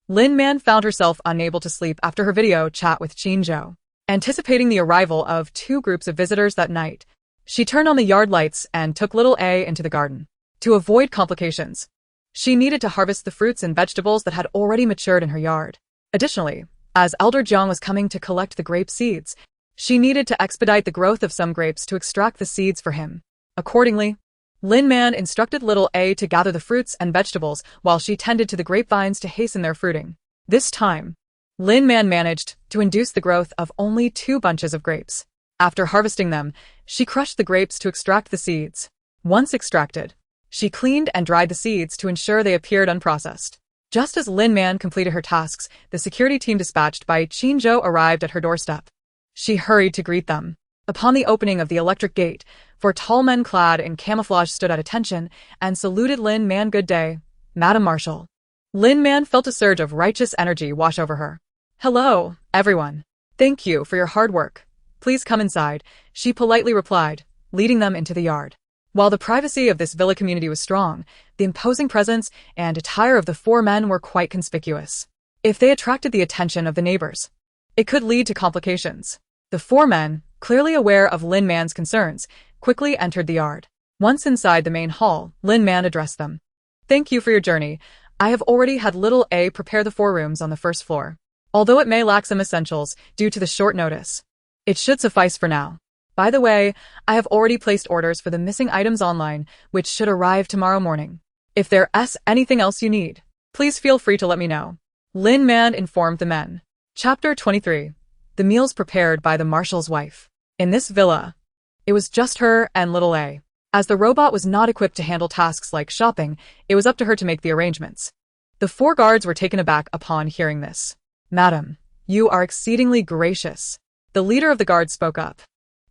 Lin Man found herself unable to sleep after her video chat with Qin Zhou. Anticipating the arrival of 2 groups of visitors that night, she turned on the yard lights and took little A into the garden. To avoid complications, she needed to harvest the fruits and vegetables that had already matured in her yard. Additionally, as Elder Jiang was coming to collect the grape seeds, she needed to expedite the growth of some grapes to extract the seeds for him. Accordingly, Lin Man instructed little A to gather the fruits and vegetables while she tended to the grapevines to hasten their fruiting. This time, Lin Man managed to induce the growth of only 2 bunches of grapes. After harvesting them, she crushed the grapes to extract the seeds. Once extracted, she cleaned and dried the seeds to ensure they appeared unprocessed. Just as Lin Man completed her tasks, the security team dispatched by Qin Zhou arrived at her doorstep. She hurried to greet them. Upon the opening of the electric gate, 4 tall men clad in camouflage stood at attention and saluted Lin Man. Good day, Madam Marshal. Lin Man felt a surge of righteous energy wash over her. Hello, everyone. Thank you for your hard work. Please come inside, she politely replied, leading them into the yard. While the privacy of this villa community was strong, the imposing presence and attire of the 4 men were quite conspicuous. If they attracted the attention of the neighbors, it could lead to complications. The 4 men, clearly aware of Lin Man's concerns, quickly entered the yard. Once inside the main hall, Lin Man addressed them. Thank you for your journey. I have already had little A prepare the 4 rooms on the first floor. Although it may lack some essentials due to the short notice, it should suffice for now. By the way, I have already placed orders for the missing items online, which should arrive tomorrow morning. If there's anything else you need, please feel free to let me know. Lin Man informed the men. Chapter 23. The meals prepared by the marshal's wife. In this villa, it was just her and little A. As the robot was not equipped to handle tasks like shopping, it was up to her to make the arrangements. The 4 guards were taken aback upon hearing this. Madam, you are exceedingly gracious. The leader of the guards spoke up.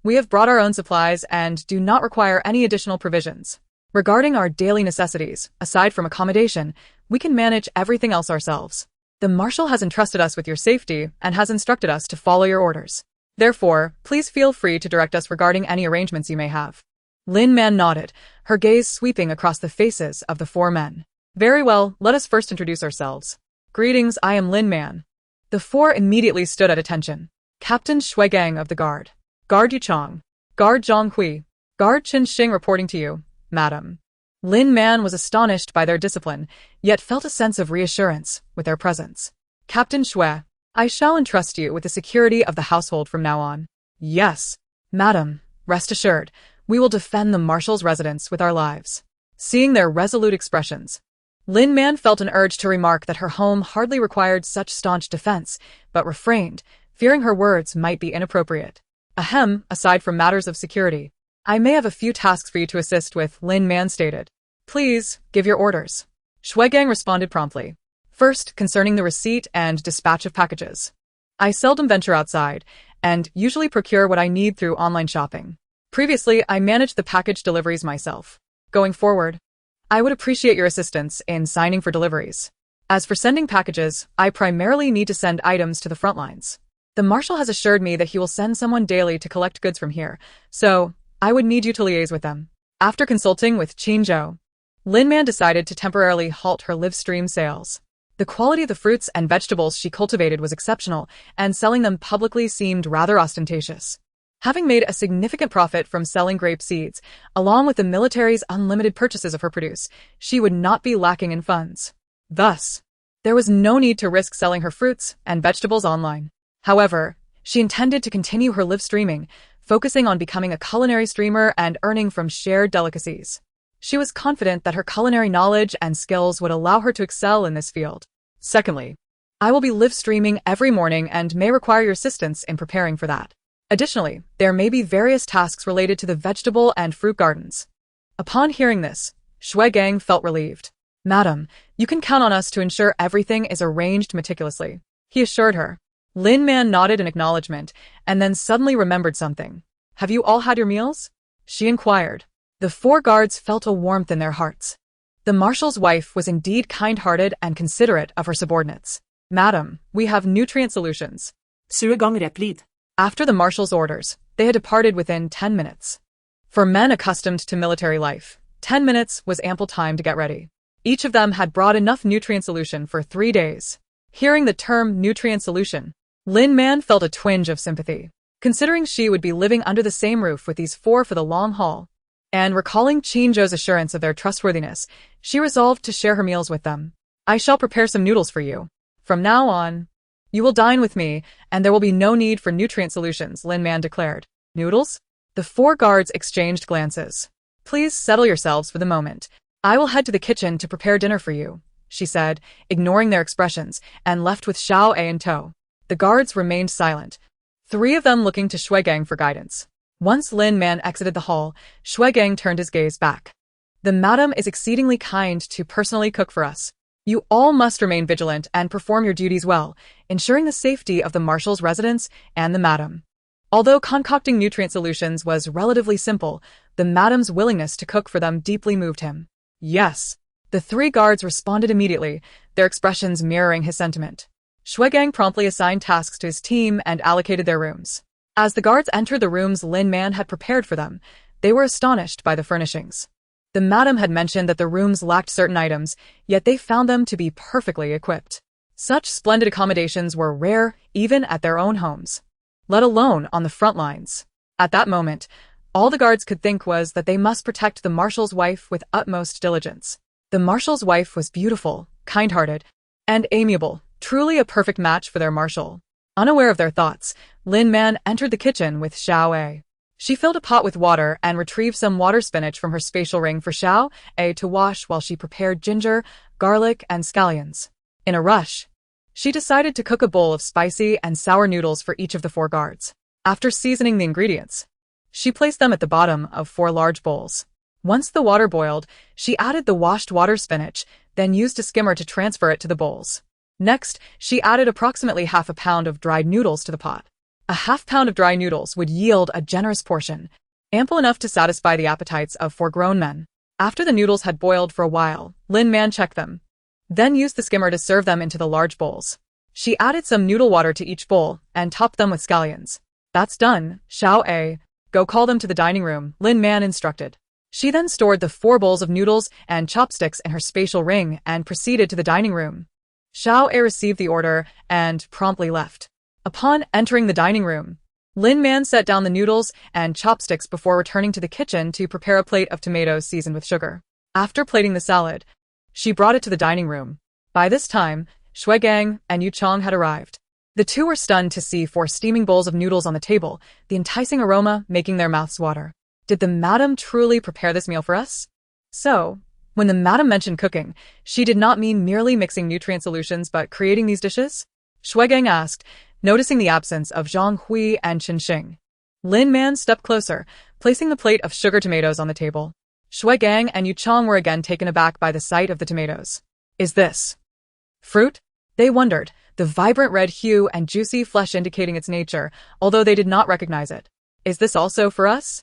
We have brought our own supplies and do not require any additional provisions. Regarding our daily necessities, aside from accommodation, we can manage everything else ourselves. The marshal has entrusted us with your safety and has instructed us to follow your orders. Therefore, please feel free to direct us regarding any arrangements you may have. Lin Man nodded, her gaze sweeping across the faces of the 4 men. Very well, let us first introduce ourselves. Greetings, I am Lin Man. The 4 immediately stood at attention. Captain Shui Gang of the Guard. Guard Yuchong. Guard Zhang Hui. Guard Qin Xing reporting to you, Madam. Lin Man was astonished by their discipline, yet felt a sense of reassurance with their presence. Captain Shui, I shall entrust you with the security of the household from now on. Yes, Madam. Rest assured, we will defend the Marshal's residence with our lives. Seeing their resolute expressions, Lin Man felt an urge to remark that her home hardly required such staunch defense, but refrained, fearing her words might be inappropriate. Ahem, aside from matters of security, I may have a few tasks for you to assist with, Lin Man stated. Please, give your orders. Shuigang responded promptly. First, concerning the receipt and dispatch of packages. I seldom venture outside, and usually procure what I need through online shopping. Previously, I managed the package deliveries myself. Going forward, I would appreciate your assistance in signing for deliveries. As for sending packages, I primarily need to send items to the front lines. The Marshal has assured me that he will send someone daily to collect goods from here, so I would need you to liaise with them. After consulting with Qin Zhou, Lin Man decided to temporarily halt her live stream sales. The quality of the fruits and vegetables she cultivated was exceptional, and selling them publicly seemed rather ostentatious. Having made a significant profit from selling grape seeds, along with the military's unlimited purchases of her produce, she would not be lacking in funds. Thus, there was no need to risk selling her fruits and vegetables online. However, she intended to continue her live streaming, focusing on becoming a culinary streamer and earning from shared delicacies. She was confident that her culinary knowledge and skills would allow her to excel in this field. Secondly, I will be live streaming every morning and may require your assistance in preparing for that. Additionally, there may be various tasks related to the vegetable and fruit gardens. Upon hearing this, Shuigang felt relieved. Madam, you can count on us to ensure everything is arranged meticulously, he assured her. Lin Man nodded in acknowledgement and then suddenly remembered something. Have you all had your meals? She inquired. The 4 guards felt a warmth in their hearts. The Marshal's wife was indeed kind-hearted and considerate of her subordinates. Madam, we have nutrient solutions. Shuigang replied. After the Marshal's orders, they had departed within 10 minutes. For men accustomed to military life, 10 minutes was ample time to get ready. Each of them had brought enough nutrient solution for 3 days. Hearing the term nutrient solution, Lin Man felt a twinge of sympathy. Considering she would be living under the same roof with these 4 for the long haul, and recalling Qin Zhou's assurance of their trustworthiness, she resolved to share her meals with them. I shall prepare some noodles for you. From now on, you will dine with me, and there will be no need for nutrient solutions, Lin Man declared. Noodles? The 4 guards exchanged glances. Please settle yourselves for the moment. I will head to the kitchen to prepare dinner for you, she said, ignoring their expressions, and left with Xiao A in tow. The guards remained silent, 3 of them looking to Shuigang for guidance. Once Lin Man exited the hall, Shuigang turned his gaze back. The madam is exceedingly kind to personally cook for us. You all must remain vigilant and perform your duties well, ensuring the safety of the Marshal's residence and the madam. Although concocting nutrient solutions was relatively simple, the madam's willingness to cook for them deeply moved him. Yes. The 3 guards responded immediately, their expressions mirroring his sentiment. Shuigang promptly assigned tasks to his team and allocated their rooms. As the guards entered the rooms Lin Man had prepared for them, they were astonished by the furnishings. The madam had mentioned that the rooms lacked certain items, yet they found them to be perfectly equipped. Such splendid accommodations were rare even at their own homes, let alone on the front lines. At that moment, all the guards could think was that they must protect the Marshal's wife with utmost diligence. The Marshal's wife was beautiful, kind-hearted, and amiable, truly a perfect match for their Marshal. Unaware of their thoughts, Lin Man entered the kitchen with Xiao A. She filled a pot with water and retrieved some water spinach from her spatial ring for Xiao A to wash while she prepared ginger, garlic, and scallions. In a rush, she decided to cook a bowl of spicy and sour noodles for each of the 4 guards. After seasoning the ingredients, she placed them at the bottom of 4 large bowls. Once the water boiled, she added the washed water spinach, then used a skimmer to transfer it to the bowls. Next, she added approximately half a pound of dried noodles to the pot. A half pound of dry noodles would yield a generous portion, ample enough to satisfy the appetites of 4 grown men. After the noodles had boiled for a while, Lin Man checked them, then used the skimmer to serve them into the large bowls. She added some noodle water to each bowl and topped them with scallions. That's done, Xiao A. Go call them to the dining room, Lin Man instructed. She then stored the 4 bowls of noodles and chopsticks in her spatial ring and proceeded to the dining room. Xiao A received the order and promptly left. Upon entering the dining room, Lin Man set down the noodles and chopsticks before returning to the kitchen to prepare a plate of tomatoes seasoned with sugar. After plating the salad, she brought it to the dining room. By this time, Shuigang and Yu Chong had arrived. The two were stunned to see 4 steaming bowls of noodles on the table, the enticing aroma making their mouths water. Did the madam truly prepare this meal for us? So, when the madam mentioned cooking, she did not mean merely mixing nutrient solutions but creating these dishes? Shuigang asked, noticing the absence of Zhang Hui and Chen Xing. Lin Man stepped closer, placing the plate of sugar tomatoes on the table. Shuigang and Yu Chong were again taken aback by the sight of the tomatoes. Is this fruit? They wondered, the vibrant red hue and juicy flesh indicating its nature, although they did not recognize it. Is this also for us?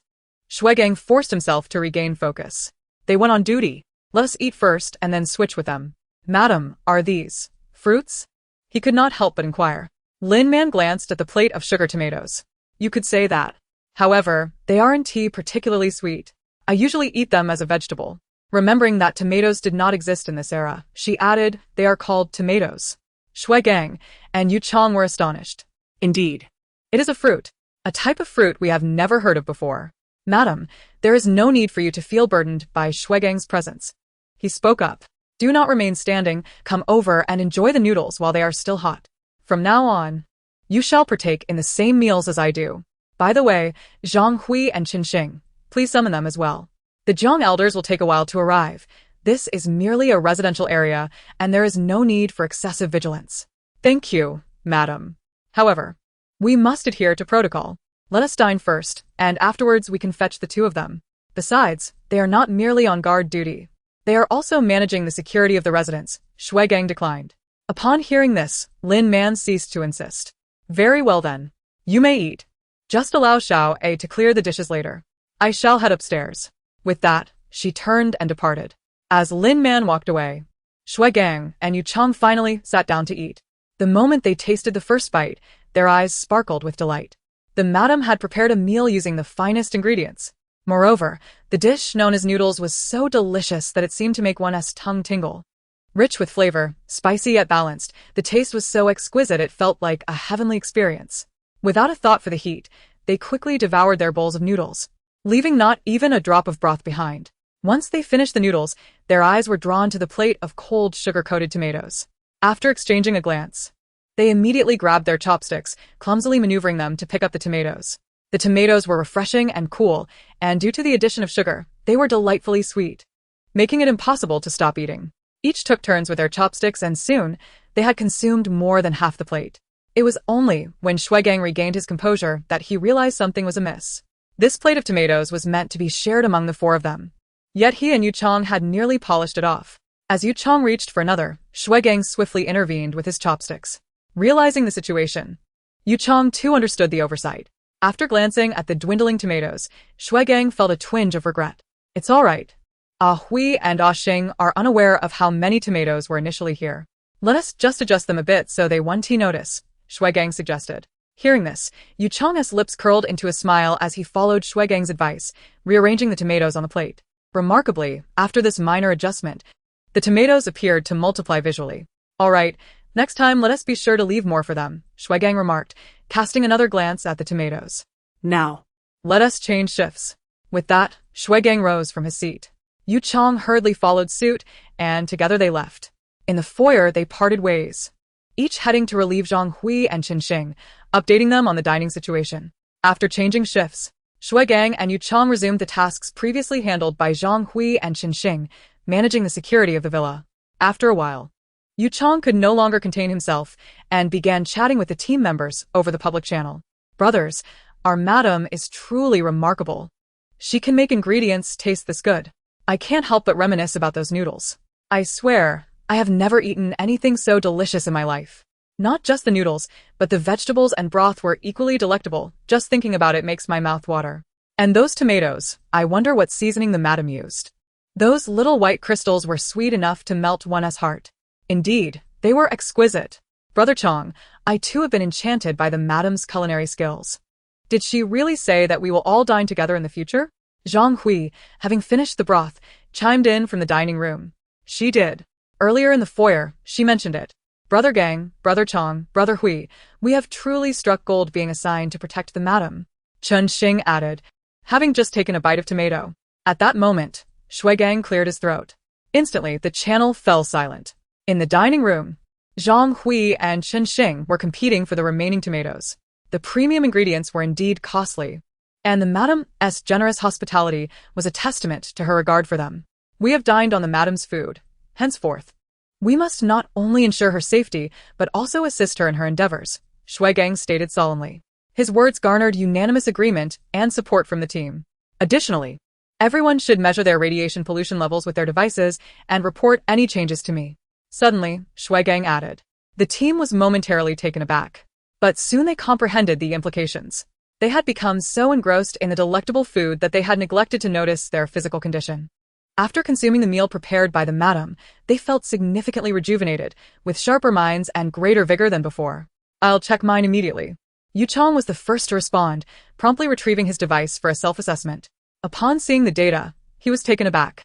Shuigang forced himself to regain focus. They went on duty. Let us eat first and then switch with them. Madam, are these fruits? He could not help but inquire. Lin Man glanced at the plate of sugar tomatoes. You could say that. However, they aren't particularly sweet. I usually eat them as a vegetable. Remembering that tomatoes did not exist in this era, she added, they are called tomatoes. Shuigang and Yu Chong were astonished. Indeed. It is a fruit. A type of fruit we have never heard of before. Madam, there is no need for you to feel burdened by Shuigang's presence. He spoke up. Do not remain standing, come over and enjoy the noodles while they are still hot. From now on, you shall partake in the same meals as I do. By the way, Zhang Hui and Chen Xing, please summon them as well. The Zhang elders will take a while to arrive. This is merely a residential area, and there is no need for excessive vigilance. Thank you, madam. However, we must adhere to protocol. Let us dine first, and afterwards we can fetch the two of them. Besides, they are not merely on guard duty. They are also managing the security of the residence. Shuigang declined. Upon hearing this, Lin Man ceased to insist. Very well then. You may eat. Just allow Xiao A to clear the dishes later. I shall head upstairs. With that, she turned and departed. As Lin Man walked away, Shuigang and Yu Chong finally sat down to eat. The moment they tasted the first bite, their eyes sparkled with delight. The madam had prepared a meal using the finest ingredients. Moreover, the dish known as noodles was so delicious that it seemed to make one's tongue tingle. Rich with flavor, spicy yet balanced, the taste was so exquisite it felt like a heavenly experience. Without a thought for the heat, they quickly devoured their bowls of noodles, leaving not even a drop of broth behind. Once they finished the noodles, their eyes were drawn to the plate of cold sugar-coated tomatoes. After exchanging a glance, they immediately grabbed their chopsticks, clumsily maneuvering them to pick up the tomatoes. The tomatoes were refreshing and cool, and due to the addition of sugar, they were delightfully sweet, making it impossible to stop eating. Each took turns with their chopsticks and soon, they had consumed more than half the plate. It was only when Shuigang regained his composure that he realized something was amiss. This plate of tomatoes was meant to be shared among the 4 of them. Yet he and Yu Chong had nearly polished it off. As Yu Chong reached for another, Shuigang swiftly intervened with his chopsticks. Realizing the situation, Yu Chong too understood the oversight. After glancing at the dwindling tomatoes, Shuigang felt a twinge of regret. It's all right. Ah Hui and Ah Xing are unaware of how many tomatoes were initially here. Let us just adjust them a bit so they won't notice, Shuigang suggested. Hearing this, Yu Chong's lips curled into a smile as he followed Shuigang's advice, rearranging the tomatoes on the plate. Remarkably, after this minor adjustment, the tomatoes appeared to multiply visually. All right, next time let us be sure to leave more for them, Shuigang remarked, casting another glance at the tomatoes. Now, let us change shifts. With that, Shuigang rose from his seat. Yu Chong hurriedly followed suit, and together they left. In the foyer, they parted ways, each heading to relieve Zhang Hui and Chen Xing, updating them on the dining situation. After changing shifts, Shuigang and Yu Chong resumed the tasks previously handled by Zhang Hui and Chen Xing, managing the security of the villa. After a while, Yu Chong could no longer contain himself and began chatting with the team members over the public channel. Brothers, our madam is truly remarkable. She can make ingredients taste this good. I can't help but reminisce about those noodles. I swear, I have never eaten anything so delicious in my life. Not just the noodles, but the vegetables and broth were equally delectable. Just thinking about it makes my mouth water. And those tomatoes, I wonder what seasoning the madam used. Those little white crystals were sweet enough to melt one's heart. Indeed, they were exquisite. Brother Chong, I too have been enchanted by the madam's culinary skills. Did she really say that we will all dine together in the future? Zhang Hui, having finished the broth, chimed in from the dining room. She did. Earlier in the foyer, she mentioned it. Brother Gang, Brother Chong, Brother Hui, we have truly struck gold being assigned to protect the madam, Chen Xing added, having just taken a bite of tomato. At that moment, Shuigang cleared his throat. Instantly, the channel fell silent. In the dining room, Zhang Hui and Chen Xing were competing for the remaining tomatoes. The premium ingredients were indeed costly, and the Madame's generous hospitality was a testament to her regard for them. We have dined on the Madame's food. Henceforth, we must not only ensure her safety, but also assist her in her endeavors, Shuigang stated solemnly. His words garnered unanimous agreement and support from the team. Additionally, everyone should measure their radiation pollution levels with their devices and report any changes to me. Suddenly, Shuigang added. The team was momentarily taken aback, but soon they comprehended the implications. They had become so engrossed in the delectable food that they had neglected to notice their physical condition. After consuming the meal prepared by the madam, they felt significantly rejuvenated, with sharper minds and greater vigor than before. I'll check mine immediately. Yu Chong was the first to respond, promptly retrieving his device for a self-assessment. Upon seeing the data, he was taken aback.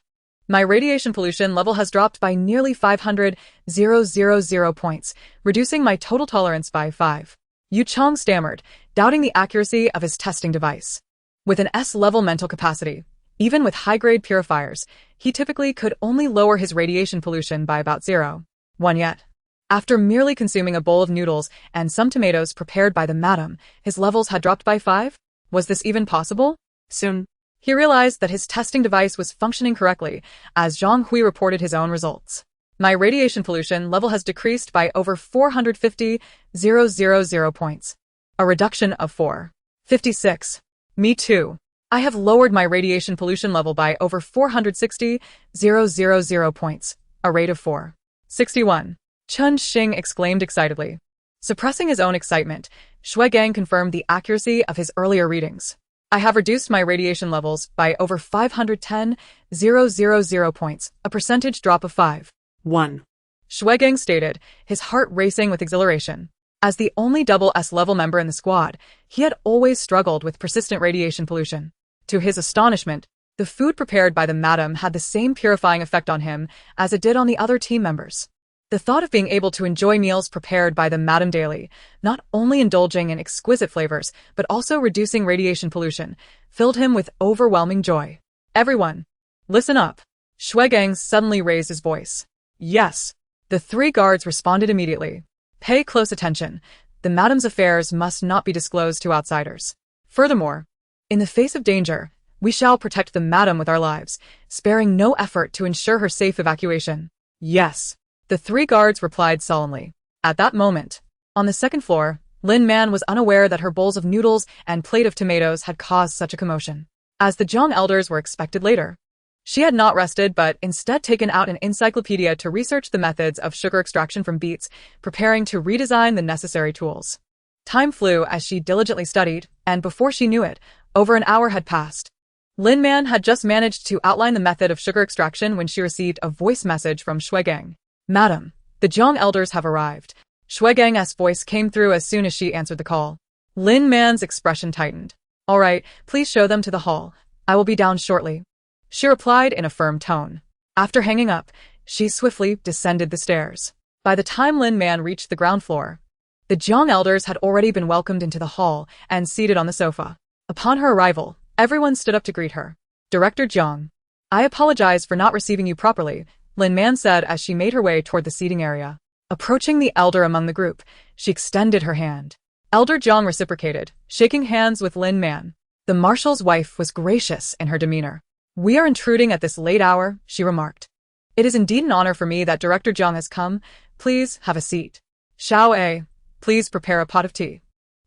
My radiation pollution level has dropped by nearly 500,000 points, reducing my total tolerance by 5. Yu Chong stammered, doubting the accuracy of his testing device. With an S-level mental capacity, even with high-grade purifiers, he typically could only lower his radiation pollution by about 0.1 yet. After merely consuming a bowl of noodles and some tomatoes prepared by the madam, his levels had dropped by 5? Was this even possible? Soon, he realized that his testing device was functioning correctly, as Zhang Hui reported his own results. My radiation pollution level has decreased by over 450,000 points. A reduction of 456. Me too. I have lowered my radiation pollution level by over 460,000 points, a rate of 461. Chen Xing exclaimed excitedly. Suppressing his own excitement, Shuigang confirmed the accuracy of his earlier readings. I have reduced my radiation levels by over 510,000 points, a percentage drop of 5.1. Shuigang stated, his heart racing with exhilaration. As the only double S-level member in the squad, he had always struggled with persistent radiation pollution. To his astonishment, the food prepared by the madam had the same purifying effect on him as it did on the other team members. The thought of being able to enjoy meals prepared by the madam daily, not only indulging in exquisite flavors, but also reducing radiation pollution, filled him with overwhelming joy. Everyone, listen up. Shuigang suddenly raised his voice. Yes. The 3 guards responded immediately. Pay close attention. The madam's affairs must not be disclosed to outsiders. Furthermore, in the face of danger, we shall protect the madam with our lives, sparing no effort to ensure her safe evacuation. Yes. The 3 guards replied solemnly. At that moment, on the second floor, Lin Man was unaware that her bowls of noodles and plate of tomatoes had caused such a commotion. As the Zhang elders were expected later, she had not rested but instead taken out an encyclopedia to research the methods of sugar extraction from beets, preparing to redesign the necessary tools. Time flew as she diligently studied, and before she knew it, over an hour had passed. Lin Man had just managed to outline the method of sugar extraction when she received a voice message from Shuigang. Madam, the Zhang elders have arrived. Shuigang's voice came through as soon as she answered the call. Lin Man's expression tightened. All right, please show them to the hall. I will be down shortly. She replied in a firm tone. After hanging up, she swiftly descended the stairs. By the time Lin Man reached the ground floor, the Zhang elders had already been welcomed into the hall and seated on the sofa. Upon her arrival, everyone stood up to greet her. Director Zhang, I apologize for not receiving you properly, Lin Man said as she made her way toward the seating area. Approaching the elder among the group, she extended her hand. Elder Zhang reciprocated, shaking hands with Lin Man. The marshal's wife was gracious in her demeanor. We are intruding at this late hour, she remarked. It is indeed an honor for me that Director Zhang has come. Please have a seat. Xiao A, please prepare a pot of tea.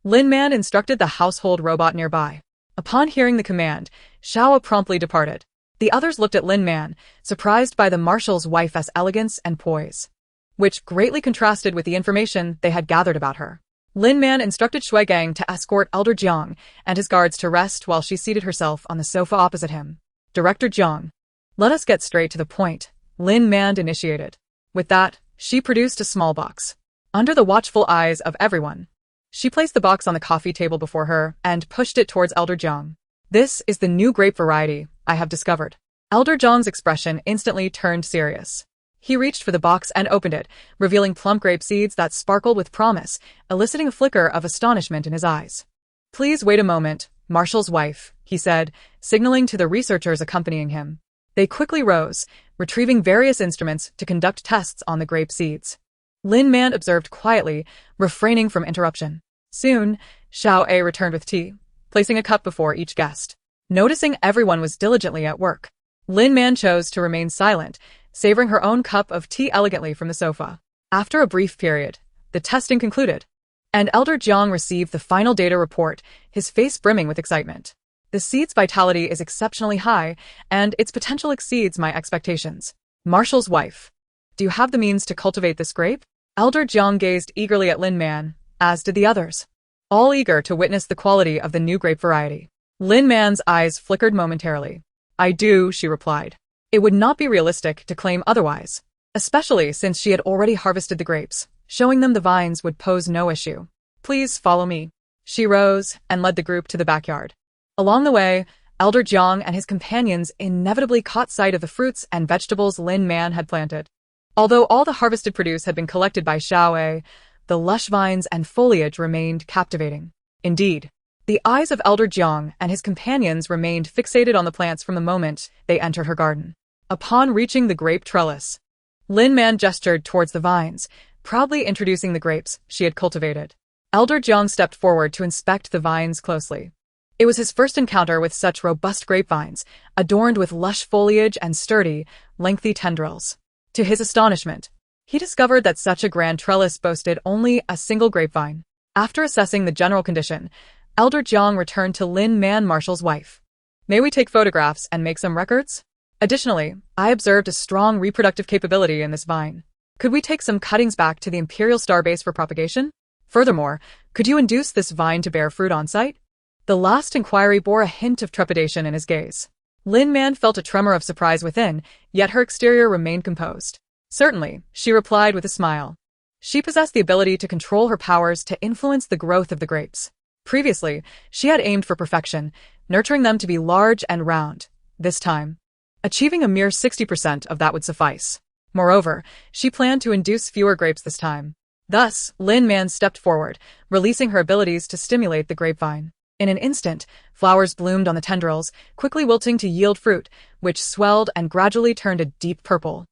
Lin Man instructed the household robot nearby. Upon hearing the command, Xiao promptly departed. The others looked at Lin Man, surprised by the marshal's wife's elegance and poise, which greatly contrasted with the information they had gathered about her. Lin Man instructed Shuigang to escort Elder Jiang and his guards to rest while she seated herself on the sofa opposite him. Director Jiang, let us get straight to the point, Lin Man initiated. With that, she produced a small box. Under the watchful eyes of everyone, she placed the box on the coffee table before her and pushed it towards Elder Jiang. This is the new grape variety I have discovered. Elder Jiang's expression instantly turned serious. He reached for the box and opened it, revealing plump grape seeds that sparkled with promise, eliciting a flicker of astonishment in his eyes. Please wait a moment, Marshal's wife, he said, signaling to the researchers accompanying him. They quickly rose, retrieving various instruments to conduct tests on the grape seeds. Lin Man observed quietly, refraining from interruption. Soon, Xiao A returned with tea, placing a cup before each guest. Noticing everyone was diligently at work, Lin Man chose to remain silent, savoring her own cup of tea elegantly from the sofa. After a brief period, the testing concluded, and Elder Jiang received the final data report, his face brimming with excitement. The seed's vitality is exceptionally high, and its potential exceeds my expectations. Marshal's wife. Do you have the means to cultivate this grape? Elder Jiang gazed eagerly at Lin Man, as did the others, all eager to witness the quality of the new grape variety. Lin Man's eyes flickered momentarily. I do, she replied. It would not be realistic to claim otherwise, especially since she had already harvested the grapes. Showing them the vines would pose no issue. Please follow me. She rose and led the group to the backyard. Along the way, Elder Jiang and his companions inevitably caught sight of the fruits and vegetables Lin Man had planted. Although all the harvested produce had been collected by Xiao A, the lush vines and foliage remained captivating. Indeed, the eyes of Elder Jiang and his companions remained fixated on the plants from the moment they entered her garden. Upon reaching the grape trellis, Lin Man gestured towards the vines, proudly introducing the grapes she had cultivated. Elder Jiang stepped forward to inspect the vines closely. It was his first encounter with such robust grapevines, adorned with lush foliage and sturdy, lengthy tendrils. To his astonishment, he discovered that such a grand trellis boasted only a single grapevine. After assessing the general condition, Elder Jiang returned to Lin Man Marshal's wife. May we take photographs and make some records? Additionally, I observed a strong reproductive capability in this vine. Could we take some cuttings back to the Imperial Starbase for propagation? Furthermore, could you induce this vine to bear fruit on site? The last inquiry bore a hint of trepidation in his gaze. Lin Man felt a tremor of surprise within, yet her exterior remained composed. Certainly, she replied with a smile. She possessed the ability to control her powers to influence the growth of the grapes. Previously, she had aimed for perfection, nurturing them to be large and round. This time, achieving a mere 60% of that would suffice. Moreover, she planned to induce fewer grapes this time. Thus, Lin Man stepped forward, releasing her abilities to stimulate the grapevine. In an instant, flowers bloomed on the tendrils, quickly wilting to yield fruit, which swelled and gradually turned a deep purple.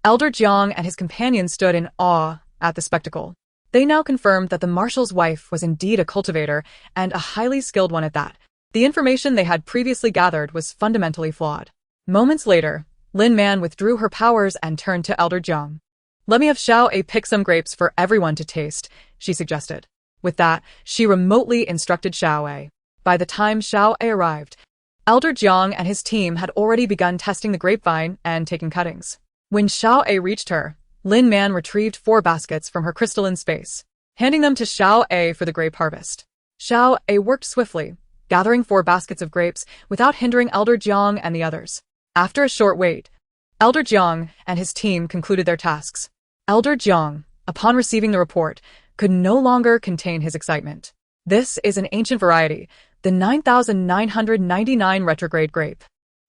Elder Jiang and his companions stood in awe at the spectacle. They now confirmed that the marshal's wife was indeed a cultivator, and a highly skilled one at that. The information they had previously gathered was fundamentally flawed. Moments later, Lin Man withdrew her powers and turned to Elder Jiang. Let me have Xiao A pick some grapes for everyone to taste, she suggested. With that, she remotely instructed Xiao A. By the time Xiao A arrived, Elder Jiang and his team had already begun testing the grapevine and taking cuttings. When Xiao A reached her, Lin Man retrieved 4 baskets from her crystalline space, handing them to Xiao A for the grape harvest. Xiao A worked swiftly, gathering 4 baskets of grapes without hindering Elder Jiang and the others. After a short wait, Elder Jiang and his team concluded their tasks. Elder Jiang, upon receiving the report, could no longer contain his excitement. This is an ancient variety, the 9999 retrograde grape.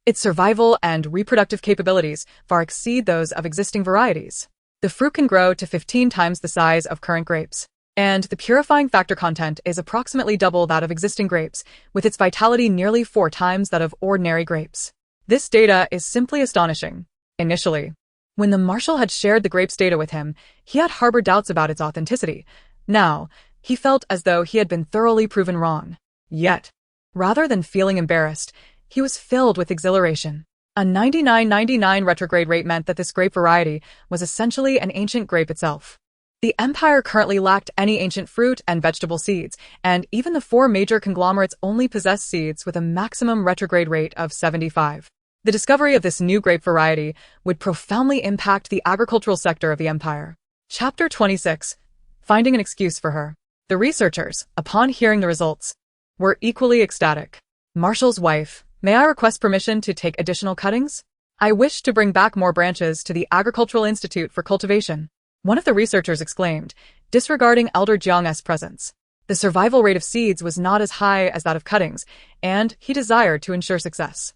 Its survival and reproductive capabilities far exceed those of existing varieties. The fruit can grow to 15 times the size of current grapes, and the purifying factor content is approximately double that of existing grapes, with its vitality nearly 4 times that of ordinary grapes. This data is simply astonishing. Initially, when the Marshal had shared the grapes data with him, he had harbored doubts about its authenticity. Now, he felt as though he had been thoroughly proven wrong. Yet, rather than feeling embarrassed, he was filled with exhilaration. A 9999 retrograde rate meant that this grape variety was essentially an ancient grape itself. The Empire currently lacked any ancient fruit and vegetable seeds, and even the 4 major conglomerates only possessed seeds with a maximum retrograde rate of 75. The discovery of this new grape variety would profoundly impact the agricultural sector of the Empire. Chapter 26. Finding an excuse for her. The researchers, upon hearing the results, were equally ecstatic. Marshal's wife, may I request permission to take additional cuttings? I wish to bring back more branches to the Agricultural Institute for cultivation. One of the researchers exclaimed, disregarding Elder Jiang's presence. The survival rate of seeds was not as high as that of cuttings, and he desired to ensure success.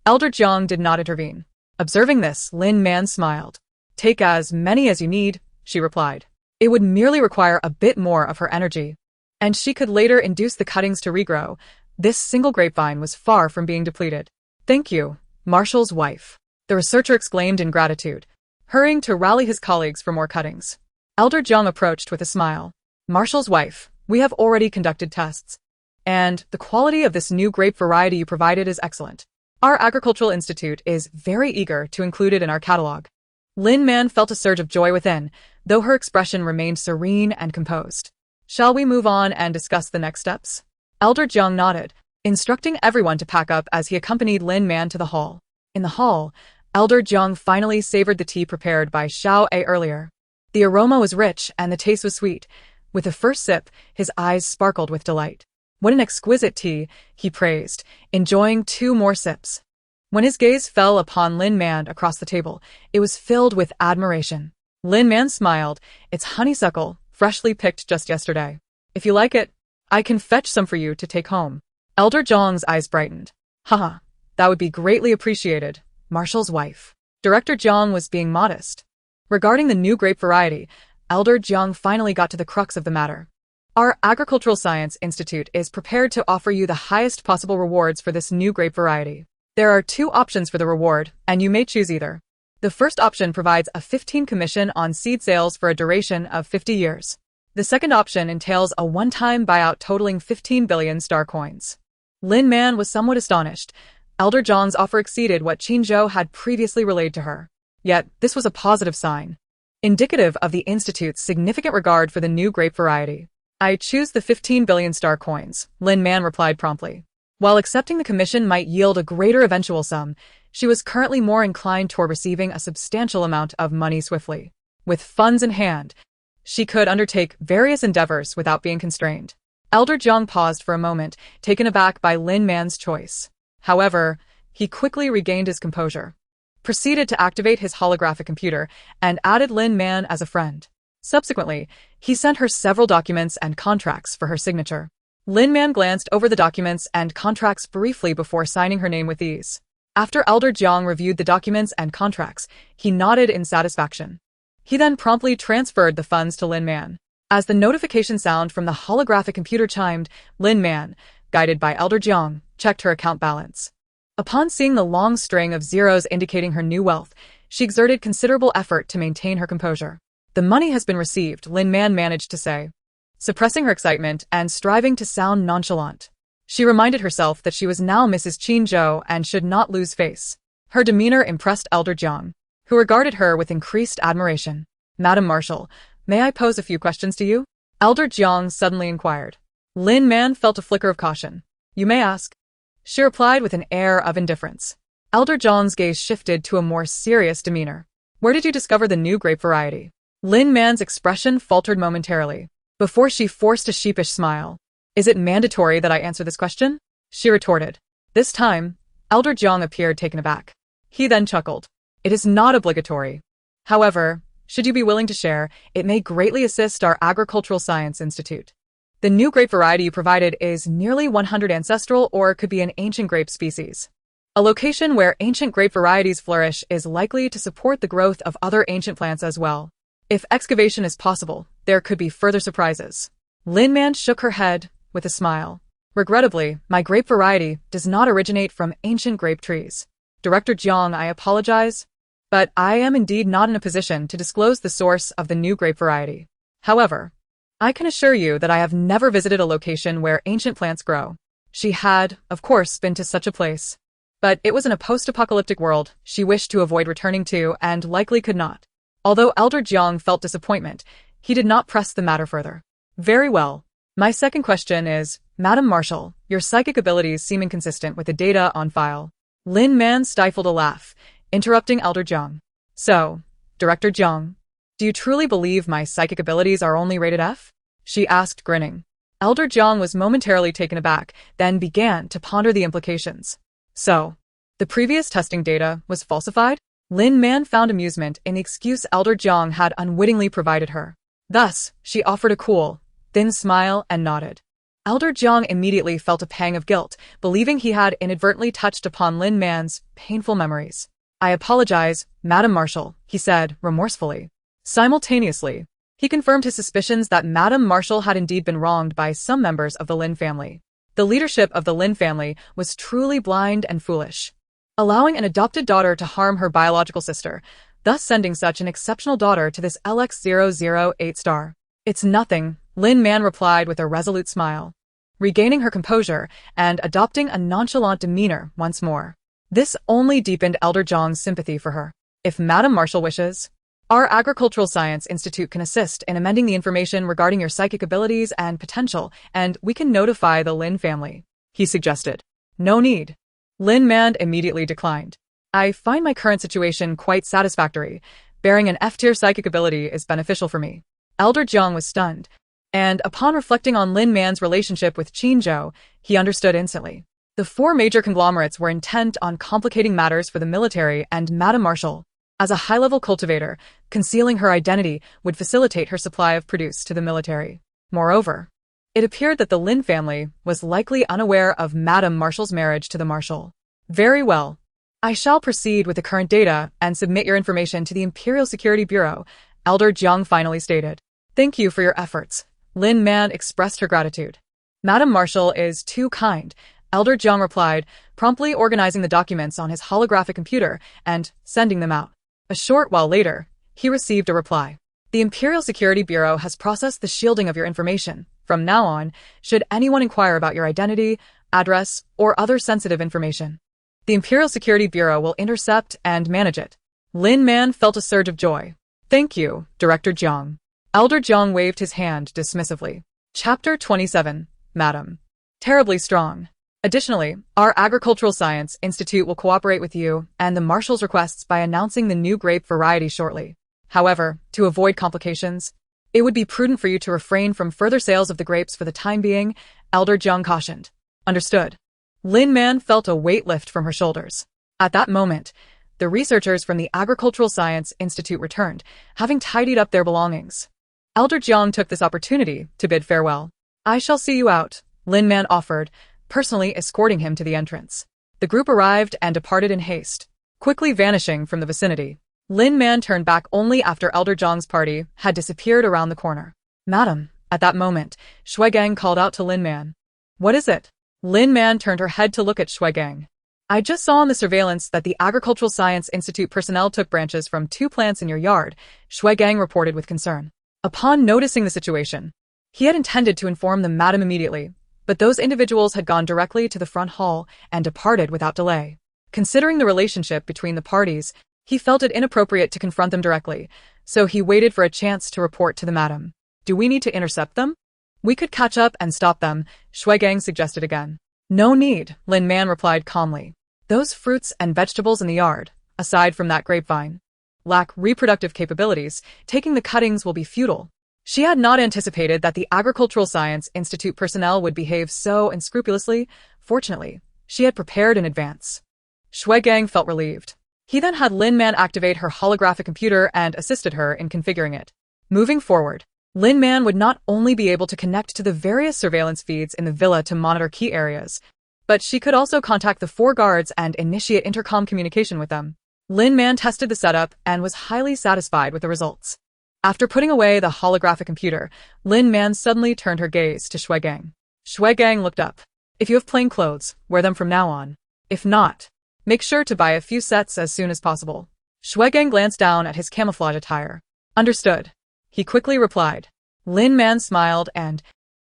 Elder Jiang did not intervene. Observing this, Lin Man smiled. Take as many as you need, she replied. It would merely require a bit more of her energy, and she could later induce the cuttings to regrow. This single grapevine was far from being depleted. Thank you, Marshal's wife, the researcher exclaimed in gratitude, hurrying to rally his colleagues for more cuttings. Elder Jiang approached with a smile. Marshal's wife, we have already conducted tests. And the quality of this new grape variety you provided is excellent. Our Agricultural Institute is very eager to include it in our catalog. Lin Man felt a surge of joy within, though her expression remained serene and composed. Shall we move on and discuss the next steps? Elder Jiang nodded, instructing everyone to pack up as he accompanied Lin Man to the hall. In the hall, Elder Jiang finally savored the tea prepared by Xiao A earlier. The aroma was rich and the taste was sweet. With the first sip, his eyes sparkled with delight. What an exquisite tea, he praised, enjoying 2 more sips. When his gaze fell upon Lin Man across the table, it was filled with admiration. Lin Man smiled. It's honeysuckle, freshly picked just yesterday. If you like it, I can fetch some for you to take home. Elder Jiang's eyes brightened. Haha, that would be greatly appreciated, Marshal's wife. Director Jiang was being modest. Regarding the new grape variety, Elder Jiang finally got to the crux of the matter. Our Agricultural Science Institute is prepared to offer you the highest possible rewards for this new grape variety. There are 2 options for the reward, and you may choose either. The first option provides a 15 commission on seed sales for a duration of 50 years. The second option entails a one-time buyout totaling 15 billion star coins. Lin Man was somewhat astonished. Elder Jiang's offer exceeded what Qinzhou had previously relayed to her. Yet, this was a positive sign, indicative of the Institute's significant regard for the new grape variety. I choose the 15 billion star coins, Lin Man replied promptly. While accepting the commission might yield a greater eventual sum, she was currently more inclined toward receiving a substantial amount of money swiftly. With funds in hand, she could undertake various endeavors without being constrained. Elder Jiang paused for a moment, taken aback by Lin Man's choice. However, he quickly regained his composure, proceeded to activate his holographic computer, and added Lin Man as a friend. Subsequently, he sent her several documents and contracts for her signature. Lin Man glanced over the documents and contracts briefly before signing her name with ease. After Elder Jiang reviewed the documents and contracts, he nodded in satisfaction. He then promptly transferred the funds to Lin Man. As the notification sound from the holographic computer chimed, Lin Man, guided by Elder Jiang, checked her account balance. Upon seeing the long string of zeros indicating her new wealth, she exerted considerable effort to maintain her composure. The money has been received, Lin Man managed to say, suppressing her excitement and striving to sound nonchalant. She reminded herself that she was now Mrs. Qinzhou and should not lose face. Her demeanor impressed Elder Jiang, who regarded her with increased admiration. Madam Marshal, may I pose a few questions to you? Elder Jiang suddenly inquired. Lin Man felt a flicker of caution. You may ask. She replied with an air of indifference. Elder Jiang's gaze shifted to a more serious demeanor. Where did you discover the new grape variety? Lin Man's expression faltered momentarily, before she forced a sheepish smile. Is it mandatory that I answer this question? She retorted. This time, Elder Jiang appeared taken aback. He then chuckled. It is not obligatory. However, should you be willing to share, it may greatly assist our Agricultural Science Institute. The new grape variety you provided is nearly 100 ancestral or could be an ancient grape species. A location where ancient grape varieties flourish is likely to support the growth of other ancient plants as well. If excavation is possible, there could be further surprises. Lin Man shook her head with a smile. Regrettably, my grape variety does not originate from ancient grape trees. Director Jiang, I apologize, but I am indeed not in a position to disclose the source of the new grape variety. However, I can assure you that I have never visited a location where ancient plants grow. She had, of course, been to such a place, but it was in a post-apocalyptic world she wished to avoid returning to and likely could not. Although Elder Jiang felt disappointment, he did not press the matter further. Very well. My second question is, Madam Marshal, your psychic abilities seem inconsistent with the data on file. Lin Man stifled a laugh, interrupting Elder Jiang. So, Director Jiang, do you truly believe my psychic abilities are only rated F? She asked, grinning. Elder Jiang was momentarily taken aback, then began to ponder the implications. So, the previous testing data was falsified? Lin Man found amusement in the excuse Elder Jiang had unwittingly provided her. Thus, she offered a cool, thin smile and nodded. Elder Jiang immediately felt a pang of guilt, believing he had inadvertently touched upon Lin Man's painful memories. I apologize, Madam Marshal, he said, remorsefully. Simultaneously, he confirmed his suspicions that Madam Marshal had indeed been wronged by some members of the Lin family. The leadership of the Lin family was truly blind and foolish. Allowing an adopted daughter to harm her biological sister, thus sending such an exceptional daughter to this LX008 star. It's nothing, Lin Man replied with a resolute smile, regaining her composure and adopting a nonchalant demeanor once more. This only deepened Elder Zhang's sympathy for her. If Madam Marshal wishes, our Agricultural Science Institute can assist in amending the information regarding your psychic abilities and potential, and we can notify the Lin family, he suggested. No need. Lin Man immediately declined. I find my current situation quite satisfactory. Bearing an F-tier psychic ability is beneficial for me. Elder Zhang was stunned, and upon reflecting on Lin Man's relationship with Qin Zhou, he understood instantly. The four major conglomerates were intent on complicating matters for the military, and Madame Marshal, as a high-level cultivator, concealing her identity would facilitate her supply of produce to the military. Moreover, it appeared that the Lin family was likely unaware of Madame Marshal's marriage to the Marshal. Very well. I shall proceed with the current data and submit your information to the Imperial Security Bureau, Elder Jiang finally stated. Thank you for your efforts. Lin Man expressed her gratitude. Madame Marshal is too kind, Elder Jiang replied, promptly organizing the documents on his holographic computer and sending them out. A short while later, he received a reply. The Imperial Security Bureau has processed the shielding of your information. From now on, should anyone inquire about your identity, address, or other sensitive information, the Imperial Security Bureau will intercept and manage it. Lin Man felt a surge of joy. Thank you, Director Jiang. Elder Jiang waved his hand dismissively. Chapter 27, Madam. Terribly strong. Additionally, our Agricultural Science Institute will cooperate with you and the Marshal's requests by announcing the new grape variety shortly. However, to avoid complications, it would be prudent for you to refrain from further sales of the grapes for the time being, Elder Jiang cautioned. Understood. Lin Man felt a weight lift from her shoulders. At that moment, the researchers from the Agricultural Science Institute returned, having tidied up their belongings. Elder Jiang took this opportunity to bid farewell. I shall see you out, Lin Man offered, personally escorting him to the entrance. The group arrived and departed in haste, quickly vanishing from the vicinity. Lin Man turned back only after Elder Zhang's party had disappeared around the corner. Madam, at that moment, Shuigang called out to Lin Man. What is it? Lin Man turned her head to look at Shuigang. I just saw on the surveillance that the Agricultural Science Institute personnel took branches from 2 plants in your yard, Shuigang reported with concern. Upon noticing the situation, he had intended to inform the madam immediately, but those individuals had gone directly to the front hall and departed without delay. Considering the relationship between the parties, he felt it inappropriate to confront them directly, so he waited for a chance to report to the madam. Do we need to intercept them? We could catch up and stop them, Shuigang suggested again. No need, Lin Man replied calmly. Those fruits and vegetables in the yard, aside from that grapevine, lack reproductive capabilities. Taking the cuttings will be futile. She had not anticipated that the Agricultural Science Institute personnel would behave so unscrupulously. Fortunately, she had prepared in advance. Shuigang felt relieved. He then had Lin Man activate her holographic computer and assisted her in configuring it. Moving forward, Lin Man would not only be able to connect to the various surveillance feeds in the villa to monitor key areas, but she could also contact the 4 guards and initiate intercom communication with them. Lin Man tested the setup and was highly satisfied with the results. After putting away the holographic computer, Lin Man suddenly turned her gaze to Shuigang. Shuigang looked up. If you have plain clothes, wear them from now on. If not, make sure to buy a few sets as soon as possible. Shuigang glanced down at his camouflage attire. Understood. He quickly replied. Lin Man smiled and,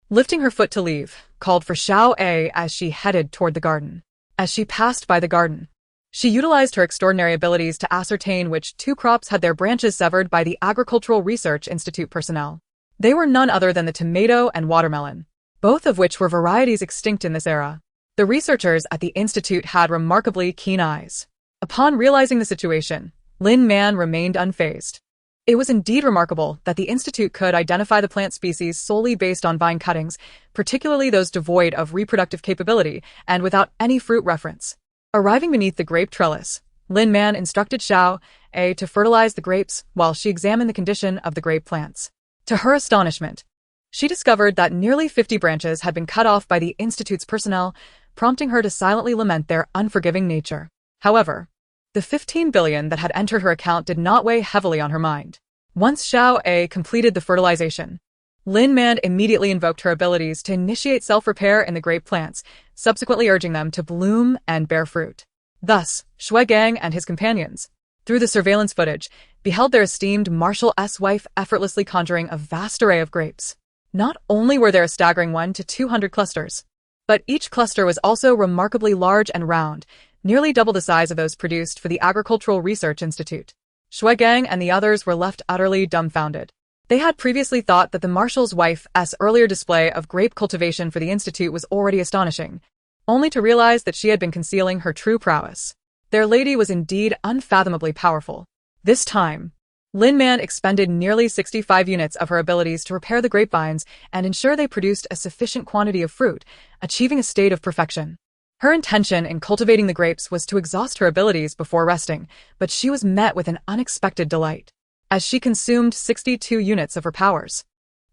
lifting her foot to leave, called for Xiao A as she headed toward the garden. As she passed by the garden, she utilized her extraordinary abilities to ascertain which 2 crops had their branches severed by the Agricultural Research Institute personnel. They were none other than the tomato and watermelon, both of which were varieties extinct in this era. The researchers at the institute had remarkably keen eyes. Upon realizing the situation, Lin Man remained unfazed. It was indeed remarkable that the institute could identify the plant species solely based on vine cuttings, particularly those devoid of reproductive capability and without any fruit reference. Arriving beneath the grape trellis, Lin Man instructed Xiao A to fertilize the grapes while she examined the condition of the grape plants. To her astonishment, she discovered that nearly 50 branches had been cut off by the institute's personnel, prompting her to silently lament their unforgiving nature. However, the 15 billion that had entered her account did not weigh heavily on her mind. Once Xiao A completed the fertilization, Lin Man immediately invoked her abilities to initiate self-repair in the grape plants, subsequently urging them to bloom and bear fruit. Thus, Shuigang and his companions, through the surveillance footage, beheld their esteemed Marshal's wife effortlessly conjuring a vast array of grapes. Not only were there a staggering 1 to 200 clusters, but each cluster was also remarkably large and round, nearly double the size of those produced for the Agricultural Research Institute. Shui Gang and the others were left utterly dumbfounded. They had previously thought that the Marshal's wife's earlier display of grape cultivation for the Institute was already astonishing, only to realize that she had been concealing her true prowess. Their lady was indeed unfathomably powerful. This time, Lin Man expended nearly 65 units of her abilities to repair the grapevines and ensure they produced a sufficient quantity of fruit, achieving a state of perfection. Her intention in cultivating the grapes was to exhaust her abilities before resting, but she was met with an unexpected delight, as she consumed 62 units of her powers.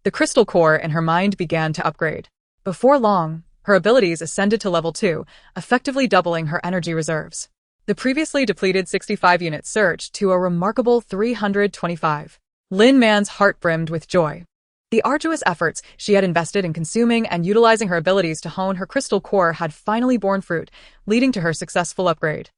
The crystal core in her mind began to upgrade. Before long, her abilities ascended to level 2, effectively doubling her energy reserves. The previously depleted 65 units surged to a remarkable 325. Lin Man's heart brimmed with joy. The arduous efforts she had invested in consuming and utilizing her abilities to hone her crystal core had finally borne fruit, leading to her successful upgrade.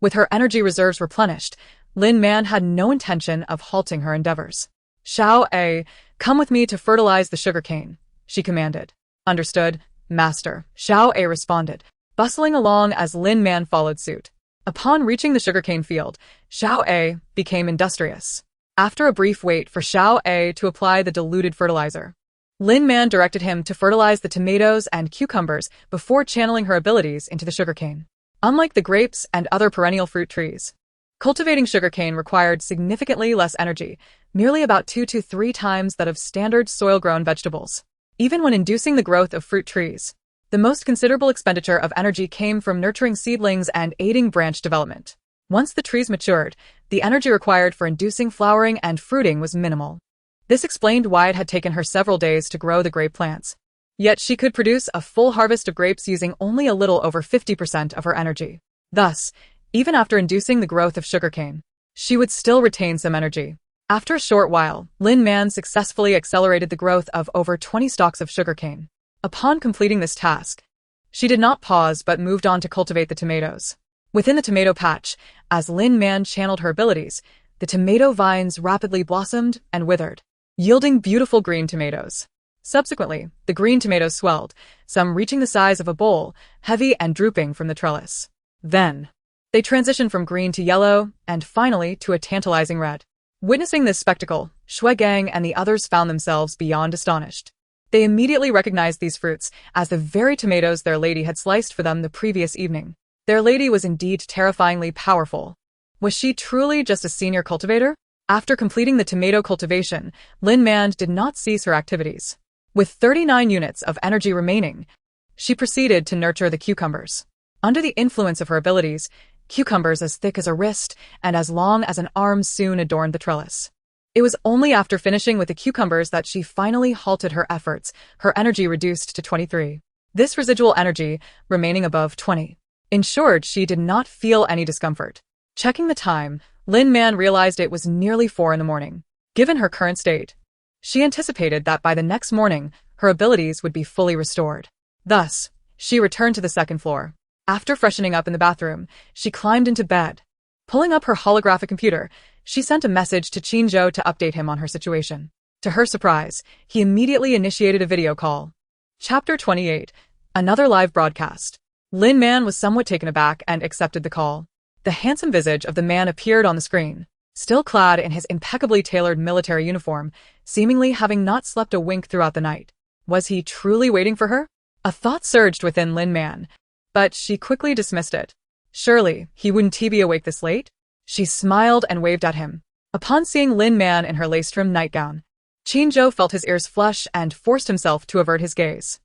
With her energy reserves replenished, Lin Man had no intention of halting her endeavors. "Xiao, come with me to fertilize the sugarcane," she commanded. "Understood, Master," Xiao responded, bustling along as Lin Man followed suit. Upon reaching the sugarcane field, Xiao became industrious. After a brief wait for Xiao to apply the diluted fertilizer, Lin Man directed him to fertilize the tomatoes and cucumbers before channeling her abilities into the sugarcane. Unlike the grapes and other perennial fruit trees, cultivating sugarcane required significantly less energy, merely about 2 to 3 times that of standard soil-grown vegetables. Even when inducing the growth of fruit trees, the most considerable expenditure of energy came from nurturing seedlings and aiding branch development. Once the trees matured, the energy required for inducing flowering and fruiting was minimal. This explained why it had taken her several days to grow the grape plants. Yet she could produce a full harvest of grapes using only a little over 50% of her energy. Thus, even after inducing the growth of sugarcane, she would still retain some energy. After a short while, Lin Man successfully accelerated the growth of over 20 stalks of sugarcane. Upon completing this task, she did not pause but moved on to cultivate the tomatoes. Within the tomato patch, as Lin Man channeled her abilities, the tomato vines rapidly blossomed and withered, yielding beautiful green tomatoes. Subsequently, the green tomatoes swelled, some reaching the size of a bowl, heavy and drooping from the trellis. Then, they transitioned from green to yellow, and finally to a tantalizing red. Witnessing this spectacle, Shui Gang and the others found themselves beyond astonished. They immediately recognized these fruits as the very tomatoes their lady had sliced for them the previous evening. Their lady was indeed terrifyingly powerful. Was she truly just a senior cultivator? After completing the tomato cultivation, Lin Man did not cease her activities. With 39 units of energy remaining, she proceeded to nurture the cucumbers. Under the influence of her abilities, cucumbers as thick as a wrist and as long as an arm soon adorned the trellis. It was only after finishing with the cucumbers that she finally halted her efforts, her energy reduced to 23. This residual energy, remaining above 20, ensured she did not feel any discomfort. Checking the time, Lin Man realized it was nearly 4 in the morning. Given her current state, she anticipated that by the next morning, her abilities would be fully restored. Thus, she returned to the second floor. After freshening up in the bathroom, she climbed into bed. Pulling up her holographic computer, she sent a message to Qinzhou to update him on her situation. To her surprise, he immediately initiated a video call. Chapter 28. Another live broadcast. Lin Man was somewhat taken aback and accepted the call. The handsome visage of the man appeared on the screen, still clad in his impeccably tailored military uniform, seemingly having not slept a wink throughout the night. Was he truly waiting for her? A thought surged within Lin Man, but she quickly dismissed it. Surely, he wouldn't be awake this late? She smiled and waved at him. Upon seeing Lin Man in her lace-trimmed nightgown, Qinzhou felt his ears flush and forced himself to avert his gaze.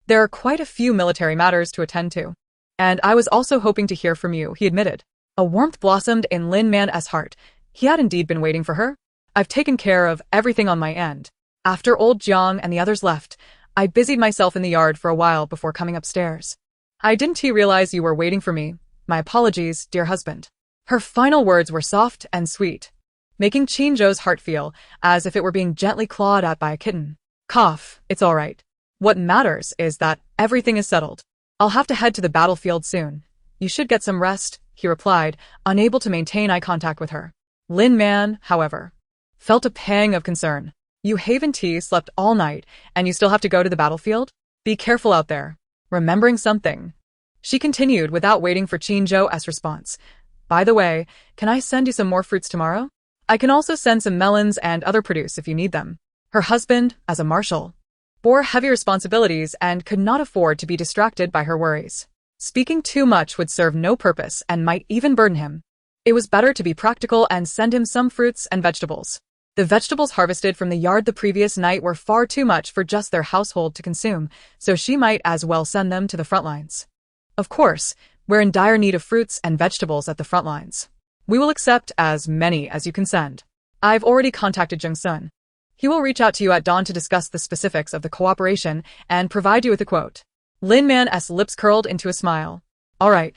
There are quite a few military matters to attend to. And I was also hoping to hear from you, he admitted. A warmth blossomed in Lin Man's heart. He had indeed been waiting for her. I've taken care of everything on my end. After old Jiang and the others left, I busied myself in the yard for a while before coming upstairs. I didn't realize you were waiting for me. My apologies, dear husband. Her final words were soft and sweet, making Qinzhou's heart feel as if it were being gently clawed at by a kitten. Cough, it's all right. What matters is that everything is settled. I'll have to head to the battlefield soon. You should get some rest, he replied, unable to maintain eye contact with her. Lin Man, however, felt a pang of concern. You Haven T slept all night, and you still have to go to the battlefield? Be careful out there. Remembering something. She continued without waiting for Qinzhou's response. By the way, can I send you some more fruits tomorrow? I can also send some melons and other produce if you need them. Her husband, as a marshal, bore heavy responsibilities and could not afford to be distracted by her worries. Speaking too much would serve no purpose and might even burden him. It was better to be practical and send him some fruits and vegetables. The vegetables harvested from the yard the previous night were far too much for just their household to consume, so she might as well send them to the front lines. Of course, we're in dire need of fruits and vegetables at the front lines. We will accept as many as you can send. I've already contacted Jung Sun. He will reach out to you at dawn to discuss the specifics of the cooperation and provide you with a quote. Lin Man's lips curled into a smile. All right.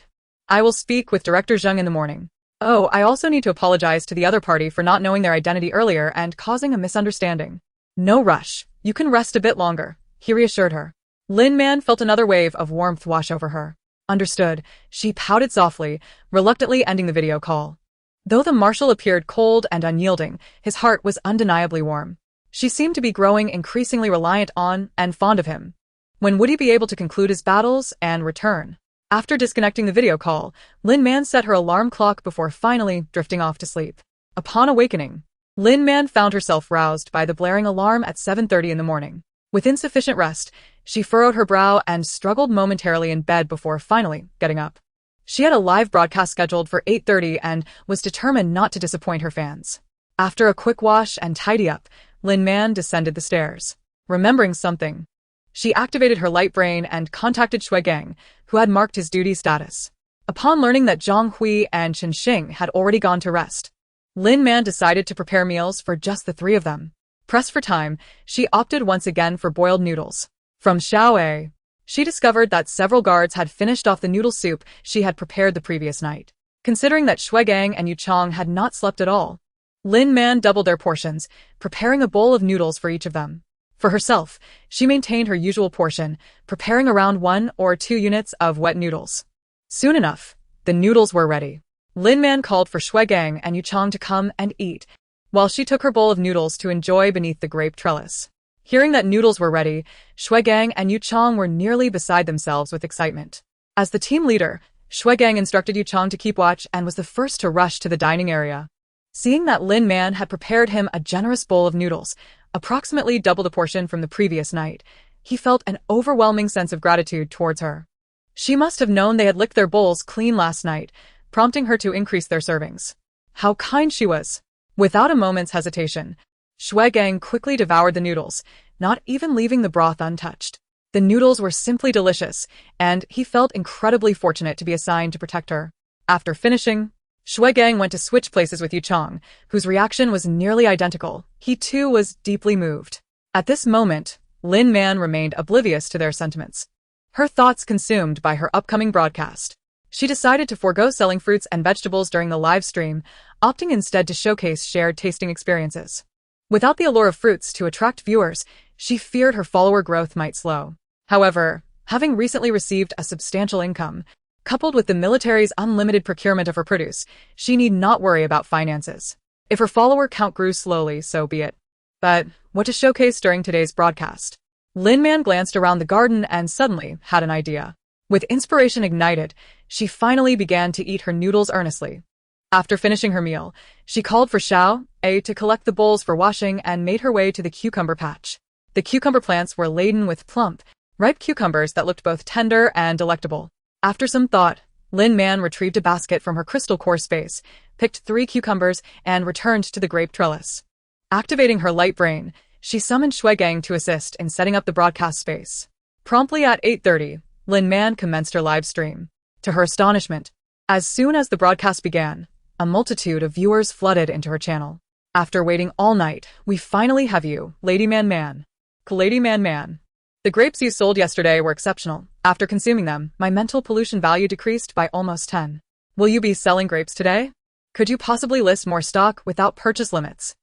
I will speak with Director Zheng in the morning. Oh, I also need to apologize to the other party for not knowing their identity earlier and causing a misunderstanding. No rush. You can rest a bit longer, he reassured her. Lin Man felt another wave of warmth wash over her. Understood. She pouted softly, reluctantly ending the video call. Though the marshal appeared cold and unyielding, his heart was undeniably warm. She seemed to be growing increasingly reliant on and fond of him. When would he be able to conclude his battles and return? After disconnecting the video call, Lin Man set her alarm clock before finally drifting off to sleep. Upon awakening, Lin Man found herself roused by the blaring alarm at 7:30 in the morning. With insufficient rest, she furrowed her brow and struggled momentarily in bed before finally getting up. She had a live broadcast scheduled for 8:30 and was determined not to disappoint her fans. After a quick wash and tidy up, Lin Man descended the stairs. Remembering something, she activated her light brain and contacted Shui Gang, who had marked his duty status. Upon learning that Zhang Hui and Chen Xing had already gone to rest, Lin Man decided to prepare meals for just the three of them. Pressed for time, she opted once again for boiled noodles. From Xiaoei, she discovered that several guards had finished off the noodle soup she had prepared the previous night. Considering that Shui Gang and Yu Chong had not slept at all, Lin Man doubled their portions, preparing a bowl of noodles for each of them. For herself, she maintained her usual portion, preparing around 1 or 2 units of wet noodles. Soon enough, the noodles were ready. Lin Man called for Shui Gang and Yu Chong to come and eat, while she took her bowl of noodles to enjoy beneath the grape trellis. Hearing that noodles were ready, Shui Gang and Yu Chong were nearly beside themselves with excitement. As the team leader, Shui Gang instructed Yu Chong to keep watch and was the first to rush to the dining area. Seeing that Lin Man had prepared him a generous bowl of noodles, approximately double the portion from the previous night, he felt an overwhelming sense of gratitude towards her. She must have known they had licked their bowls clean last night, prompting her to increase their servings. How kind she was! Without a moment's hesitation, Shui Gang quickly devoured the noodles, not even leaving the broth untouched. The noodles were simply delicious, and he felt incredibly fortunate to be assigned to protect her. After finishing, Shui Gang went to switch places with Yu Chong, whose reaction was nearly identical. He too was deeply moved. At this moment, Lin Man remained oblivious to their sentiments. Her thoughts consumed by her upcoming broadcast. She decided to forego selling fruits and vegetables during the live stream, opting instead to showcase shared tasting experiences. Without the allure of fruits to attract viewers, she feared her follower growth might slow. However, having recently received a substantial income, coupled with the military's unlimited procurement of her produce, she need not worry about finances. If her follower count grew slowly, so be it. But what to showcase during today's broadcast? Lin Man glanced around the garden and suddenly had an idea. With inspiration ignited, she finally began to eat her noodles earnestly. After finishing her meal, she called for Xiao-A to collect the bowls for washing and made her way to the cucumber patch. The cucumber plants were laden with plump, ripe cucumbers that looked both tender and delectable. After some thought, Lin Man retrieved a basket from her crystal core space, picked 3 cucumbers, and returned to the grape trellis. Activating her light brain, she summoned Shui Gang to assist in setting up the broadcast space. Promptly at 8:30, Lin Man commenced her live stream. To her astonishment, as soon as the broadcast began, a multitude of viewers flooded into her channel. After waiting all night, we finally have you, Lady Man Man. Lady Man Man. The grapes you sold yesterday were exceptional. After consuming them, my mental pollution value decreased by almost 10. Will you be selling grapes today? Could you possibly list more stock without purchase limits?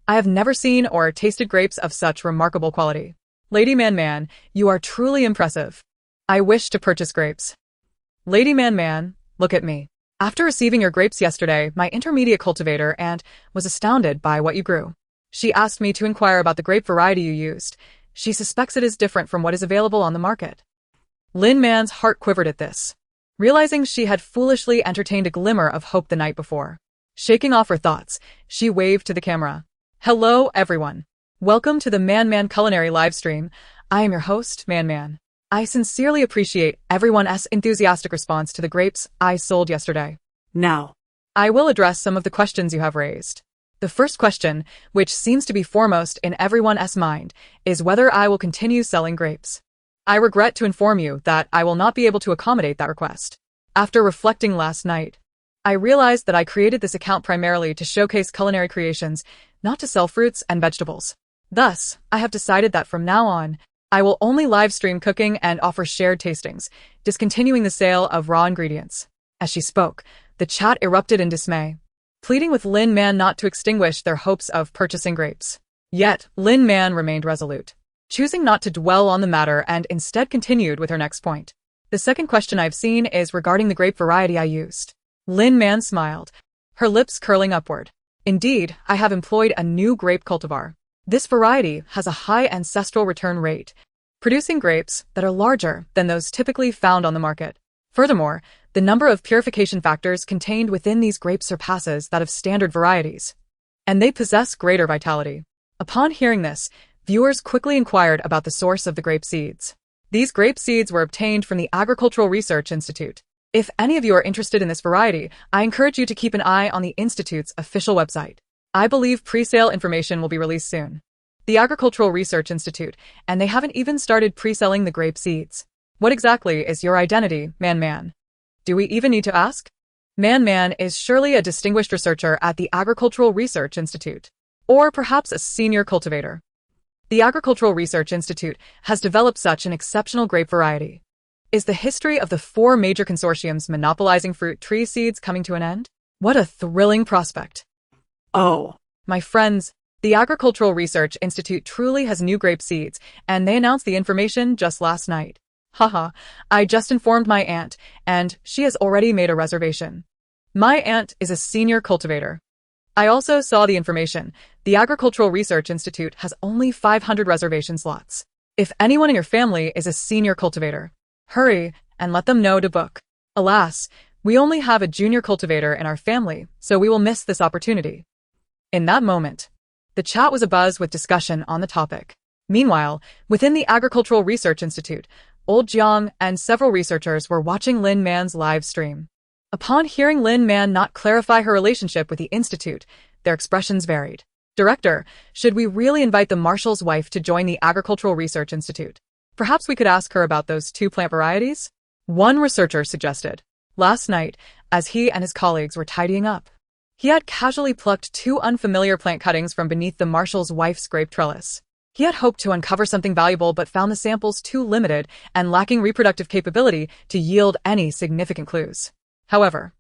I have never seen or tasted grapes of such remarkable quality. Lady Man Man, you are truly impressive. I wish to purchase grapes. Lady Man, look at me. After receiving your grapes yesterday, my intermediate cultivator and was astounded by what you grew. She asked me to inquire about the grape variety you used. She suspects it is different from what is available on the market. Lin Man's heart quivered at this, realizing she had foolishly entertained a glimmer of hope the night before. Shaking off her thoughts, she waved to the camera. Hello, everyone. Welcome to the Man Culinary livestream. I am your host, Man. I sincerely appreciate everyone's enthusiastic response to the grapes I sold yesterday. Now, I will address some of the questions you have raised. The first question, which seems to be foremost in everyone's mind, is whether I will continue selling grapes. I regret to inform you that I will not be able to accommodate that request. After reflecting last night, I realized that I created this account primarily to showcase culinary creations, not to sell fruits and vegetables. Thus, I have decided that from now on, I will only live stream cooking and offer shared tastings, discontinuing the sale of raw ingredients. As she spoke, the chat erupted in dismay, pleading with Lin Man not to extinguish their hopes of purchasing grapes. Yet, Lin Man remained resolute, choosing not to dwell on the matter and instead continued with her next point. The second question I've seen is regarding the grape variety I used. Lin Man smiled, her lips curling upward. Indeed, I have employed a new grape cultivar. This variety has a high ancestral return rate, producing grapes that are larger than those typically found on the market. Furthermore, the number of purification factors contained within these grapes surpasses that of standard varieties, and they possess greater vitality. Upon hearing this, viewers quickly inquired about the source of the grape seeds. These grape seeds were obtained from the Agricultural Research Institute. If any of you are interested in this variety, I encourage you to keep an eye on the Institute's official website. I believe pre-sale information will be released soon. The Agricultural Research Institute, and they haven't even started pre-selling the grape seeds. What exactly is your identity, Man? Do we even need to ask? Man is surely a distinguished researcher at the Agricultural Research Institute, or perhaps a senior cultivator. The Agricultural Research Institute has developed such an exceptional grape variety. Is the history of the 4 major consortiums monopolizing fruit tree seeds coming to an end? What a thrilling prospect. oh, My friends, the Agricultural Research Institute truly has new grape seeds, and they announced the information just last night. Haha, I just informed my aunt, and she has already made a reservation. My aunt is a senior cultivator. I also saw the information. The Agricultural Research Institute has only 500 reservation slots. If anyone in your family is a senior cultivator, hurry and let them know to book. Alas, we only have a junior cultivator in our family, so we will miss this opportunity. In that moment, the chat was abuzz with discussion on the topic. Meanwhile, within the Agricultural Research Institute, Old Jiang and several researchers were watching Lin Man's live stream. Upon hearing Lin Man not clarify her relationship with the Institute, their expressions varied. Director, should we really invite the Marshal's wife to join the Agricultural Research Institute? Perhaps we could ask her about those 2 plant varieties? One researcher suggested. Last night, as he and his colleagues were tidying up, he had casually plucked 2 unfamiliar plant cuttings from beneath the Marshal's wife's grape trellis. He had hoped to uncover something valuable but found the samples too limited and lacking reproductive capability to yield any significant clues. However,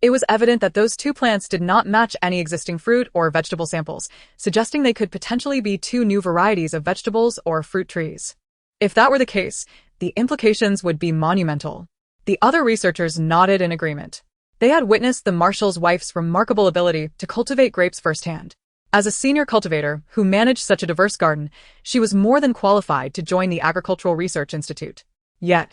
it was evident that those 2 plants did not match any existing fruit or vegetable samples, suggesting they could potentially be 2 new varieties of vegetables or fruit trees. If that were the case, the implications would be monumental. The other researchers nodded in agreement. They had witnessed the Marshal's wife's remarkable ability to cultivate grapes firsthand. As a senior cultivator who managed such a diverse garden, she was more than qualified to join the Agricultural Research Institute. Yet,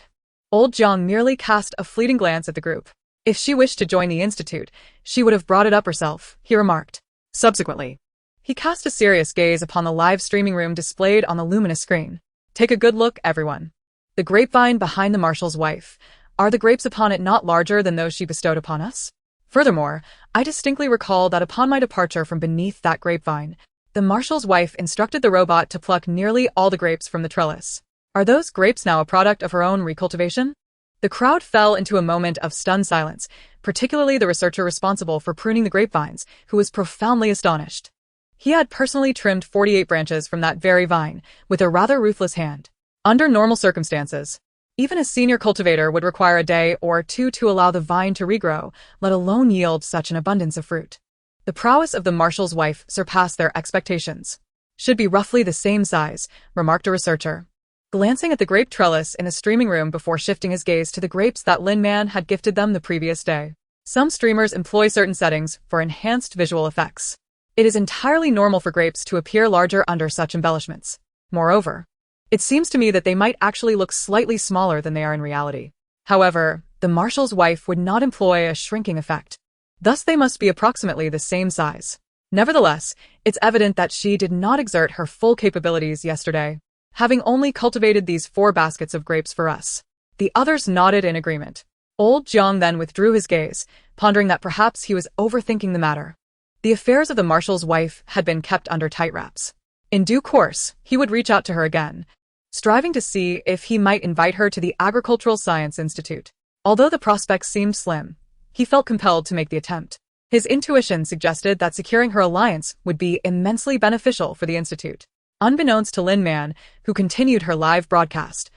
Old Jiang merely cast a fleeting glance at the group. If she wished to join the institute, she would have brought it up herself, he remarked. Subsequently, he cast a serious gaze upon the live streaming room displayed on the luminous screen. Take a good look, everyone. The grapevine behind the Marshal's wife. Are the grapes upon it not larger than those she bestowed upon us? Furthermore, I distinctly recall that upon my departure from beneath that grapevine, the Marshal's wife instructed the robot to pluck nearly all the grapes from the trellis. Are those grapes now a product of her own recultivation? The crowd fell into a moment of stunned silence, particularly the researcher responsible for pruning the grapevines, who was profoundly astonished. He had personally trimmed 48 branches from that very vine, with a rather ruthless hand. Under normal circumstances, even a senior cultivator would require a day or 2 to allow the vine to regrow, let alone yield such an abundance of fruit. The prowess of the Marshal's wife surpassed their expectations. Should be roughly the same size, remarked a researcher. glancing at the grape trellis in the streaming room before shifting his gaze to the grapes that Lin Man had gifted them the previous day. Some streamers employ certain settings for enhanced visual effects. It is entirely normal for grapes to appear larger under such embellishments. Moreover, it seems to me that they might actually look slightly smaller than they are in reality. However, the Marshal's wife would not employ a shrinking effect. Thus they must be approximately the same size. Nevertheless, it's evident that she did not exert her full capabilities yesterday, having only cultivated these 4 baskets of grapes for us. The others nodded in agreement. Old Jiang then withdrew his gaze, pondering that perhaps he was overthinking the matter. The affairs of the Marshal's wife had been kept under tight wraps. In due course, he would reach out to her again, striving to see if he might invite her to the Agricultural Science Institute. Although the prospects seemed slim, he felt compelled to make the attempt. His intuition suggested that securing her alliance would be immensely beneficial for the institute. Unbeknownst to Lin Man, who continued her live broadcast,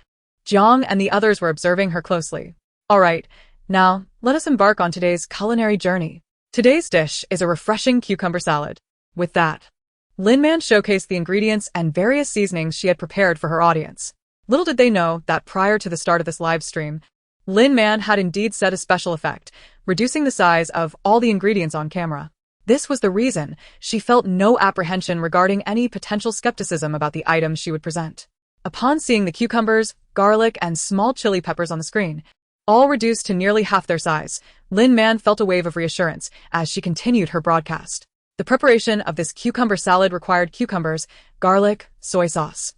Jiang and the others were observing her closely. All right, now, let us embark on today's culinary journey. Today's dish is a refreshing cucumber salad. With that, Lin Man showcased the ingredients and various seasonings she had prepared for her audience. Little did they know that prior to the start of this live stream, Lin Man had indeed set a special effect, reducing the size of all the ingredients on camera. This was the reason she felt no apprehension regarding any potential skepticism about the items she would present. Upon seeing the cucumbers, garlic, and small chili peppers on the screen, all reduced to nearly half their size, Lin Man felt a wave of reassurance as she continued her broadcast. The preparation of this cucumber salad required cucumbers, garlic, soy sauce,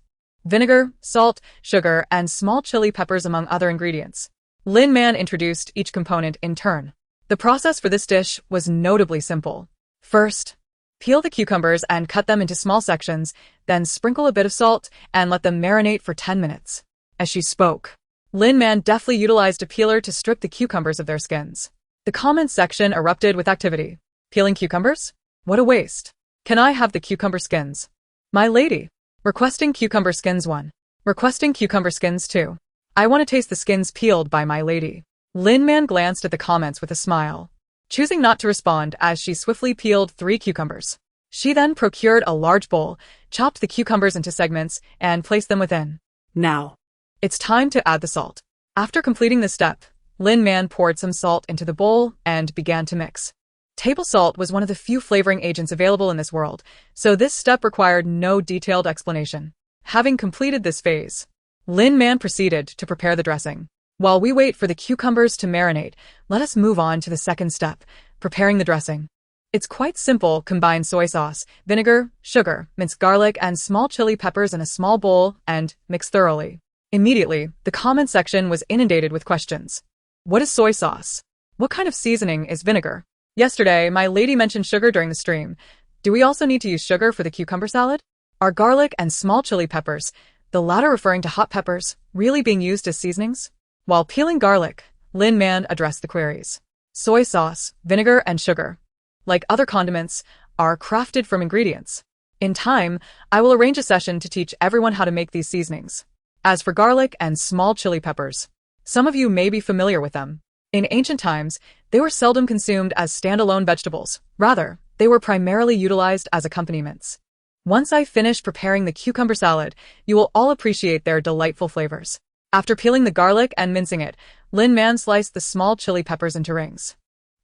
vinegar, salt, sugar, and small chili peppers among other ingredients. Lin Man introduced each component in turn. The process for this dish was notably simple. First, peel the cucumbers and cut them into small sections, then sprinkle a bit of salt and let them marinate for 10 minutes. As she spoke, Lin Man deftly utilized a peeler to strip the cucumbers of their skins. The comments section erupted with activity. Peeling cucumbers? What a waste. Can I have the cucumber skins? My lady. Requesting cucumber skins 1. Requesting cucumber skins 2. I want to taste the skins peeled by my lady. Lin Man glanced at the comments with a smile, choosing not to respond as she swiftly peeled 3 cucumbers. She then procured a large bowl, chopped the cucumbers into segments, and placed them within. Now, it's time to add the salt. After completing this step, Lin Man poured some salt into the bowl and began to mix. Table salt was one of the few flavoring agents available in this world, so this step required no detailed explanation. Having completed this phase, Lin Man proceeded to prepare the dressing. While we wait for the cucumbers to marinate, let us move on to the second step, preparing the dressing. It's quite simple. Combine soy sauce, vinegar, sugar, minced garlic, and small chili peppers in a small bowl and mix thoroughly. Immediately, the comment section was inundated with questions. What is soy sauce? What kind of seasoning is vinegar? Yesterday, my lady mentioned sugar during the stream. Do we also need to use sugar for the cucumber salad? Are garlic and small chili peppers, the latter referring to hot peppers, really being used as seasonings? While peeling garlic, Lin Man addressed the queries. Soy sauce, vinegar, and sugar, like other condiments, are crafted from ingredients. In time, I will arrange a session to teach everyone how to make these seasonings. As for garlic and small chili peppers, some of you may be familiar with them. In ancient times, they were seldom consumed as standalone vegetables. Rather, they were primarily utilized as accompaniments. Once I finish preparing the cucumber salad, you will all appreciate their delightful flavors. After peeling the garlic and mincing it, Lin Man sliced the small chili peppers into rings.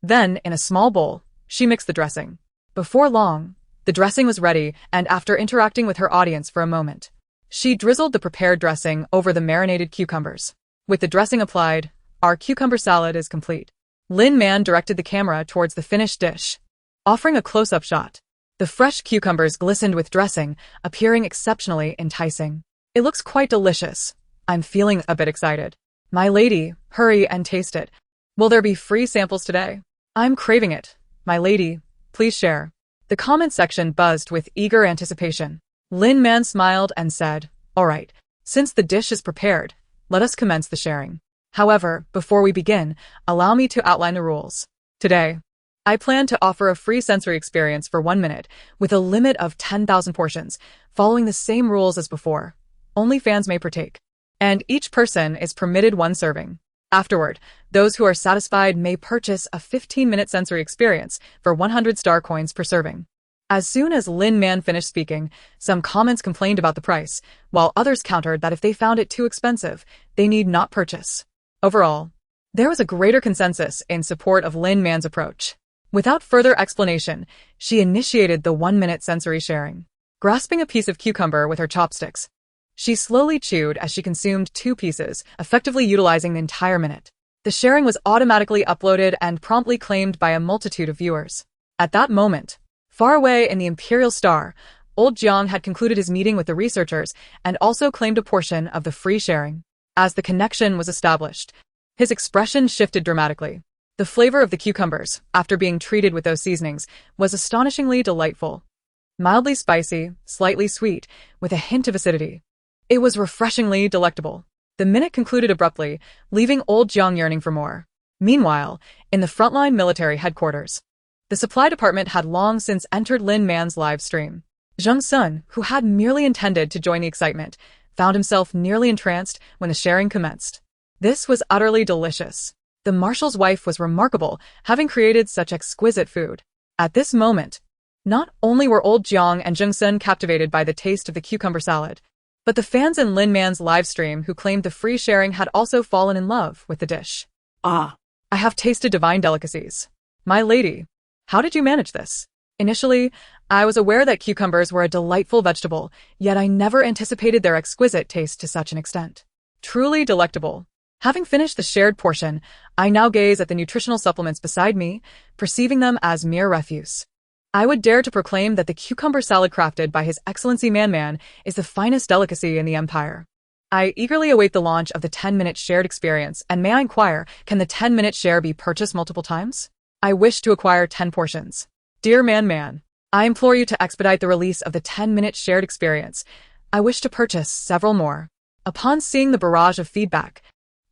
Then, in a small bowl, she mixed the dressing. Before long, the dressing was ready, and after interacting with her audience for a moment, she drizzled the prepared dressing over the marinated cucumbers. With the dressing applied, our cucumber salad is complete. Lin Man directed the camera towards the finished dish, offering a close-up shot. The fresh cucumbers glistened with dressing, appearing exceptionally enticing. It looks quite delicious. I'm feeling a bit excited. My lady, hurry and taste it. Will there be free samples today? I'm craving it. My lady, please share. The comment section buzzed with eager anticipation. Lin Man smiled and said, all right, since the dish is prepared, let us commence the sharing. However, before we begin, allow me to outline the rules. Today, I plan to offer a free sensory experience for 1 minute with a limit of 10,000 portions, following the same rules as before. Only fans may partake, and each person is permitted 1 serving. Afterward, those who are satisfied may purchase a 15-minute sensory experience for 100 star coins per serving. As soon as Lin Man finished speaking, some comments complained about the price, while others countered that if they found it too expensive, they need not purchase. Overall, there was a greater consensus in support of Lin Man's approach. Without further explanation, she initiated the 1-minute sensory sharing. Grasping a piece of cucumber with her chopsticks, she slowly chewed as she consumed 2 pieces, effectively utilizing the entire minute. The sharing was automatically uploaded and promptly claimed by a multitude of viewers. At that moment, far away in the Imperial Star, old Jiang had concluded his meeting with the researchers and also claimed a portion of the free sharing. As the connection was established, his expression shifted dramatically. The flavor of the cucumbers, after being treated with those seasonings, was astonishingly delightful. Mildly spicy, slightly sweet, with a hint of acidity. It was refreshingly delectable. The minute concluded abruptly, leaving old Jiang yearning for more. Meanwhile, in the frontline military headquarters, the supply department had long since entered Lin Man's live stream. Zheng Sun, who had merely intended to join the excitement, found himself nearly entranced when the sharing commenced. This was utterly delicious. The marshal's wife was remarkable, having created such exquisite food. At this moment, not only were old Jiang and Zheng Sun captivated by the taste of the cucumber salad, but the fans in Lin Man's live stream who claimed the free sharing had also fallen in love with the dish. Ah, I have tasted divine delicacies. My lady, how did you manage this? Initially, I was aware that cucumbers were a delightful vegetable, yet I never anticipated their exquisite taste to such an extent. Truly delectable. Having finished the shared portion, I now gaze at the nutritional supplements beside me, perceiving them as mere refuse. I would dare to proclaim that the cucumber salad crafted by His Excellency Man is the finest delicacy in the Empire. I eagerly await the launch of the 10-minute shared experience, and may I inquire, can the 10-minute share be purchased multiple times? I wish to acquire 10 portions. Dear Man, I implore you to expedite the release of the 10-minute shared experience. I wish to purchase several more. Upon seeing the barrage of feedback,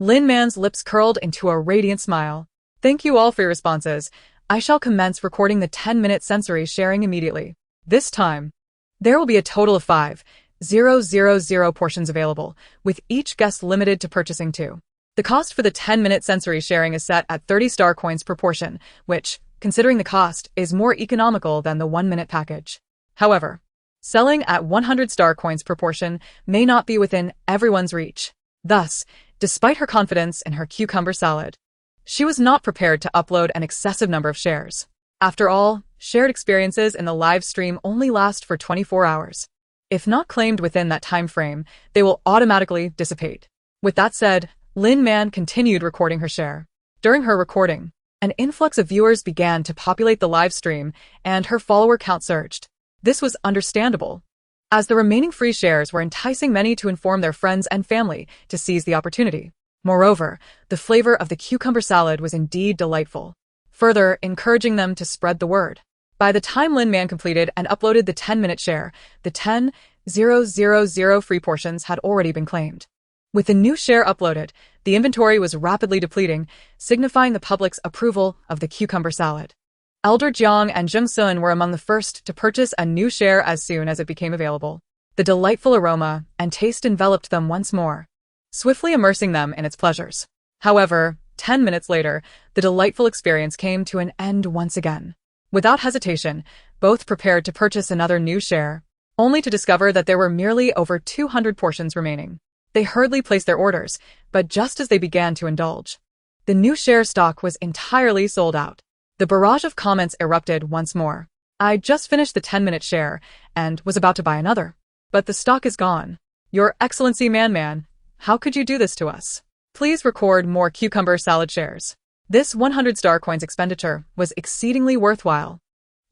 Lin Man's lips curled into a radiant smile. Thank you all for your responses. I shall commence recording the 10-minute sensory sharing immediately. This time, there will be a total of 5,000 portions available, with each guest limited to purchasing 2. The cost for the 10-minute sensory sharing is set at 30 star coins per portion, which, considering the cost, is more economical than the 1-minute package. However, selling at 100 star coins per portion may not be within everyone's reach. Thus, despite her confidence in her cucumber salad, she was not prepared to upload an excessive number of shares. After all, shared experiences in the live stream only last for 24 hours. If not claimed within that time frame, they will automatically dissipate. With that said, Lin Man continued recording her share. During her recording, an influx of viewers began to populate the live stream, and her follower count surged. This was understandable, as the remaining free shares were enticing many to inform their friends and family to seize the opportunity. Moreover, the flavor of the cucumber salad was indeed delightful, further encouraging them to spread the word. By the time Lin Man completed and uploaded the 10-minute share, the 10,000 free portions had already been claimed. With the new share uploaded, the inventory was rapidly depleting, signifying the public's approval of the cucumber salad. Elder Jiang and Zheng Sun were among the first to purchase a new share as soon as it became available. The delightful aroma and taste enveloped them once more, swiftly immersing them in its pleasures. However, 10 minutes later, the delightful experience came to an end once again. Without hesitation, both prepared to purchase another new share, only to discover that there were merely over 200 portions remaining. They hurriedly placed their orders, but just as they began to indulge, the new share stock was entirely sold out. The barrage of comments erupted once more. I just finished the 10-minute share and was about to buy another, but the stock is gone. Your Excellency Man, how could you do this to us? Please record more cucumber salad shares. This 100 star coins expenditure was exceedingly worthwhile.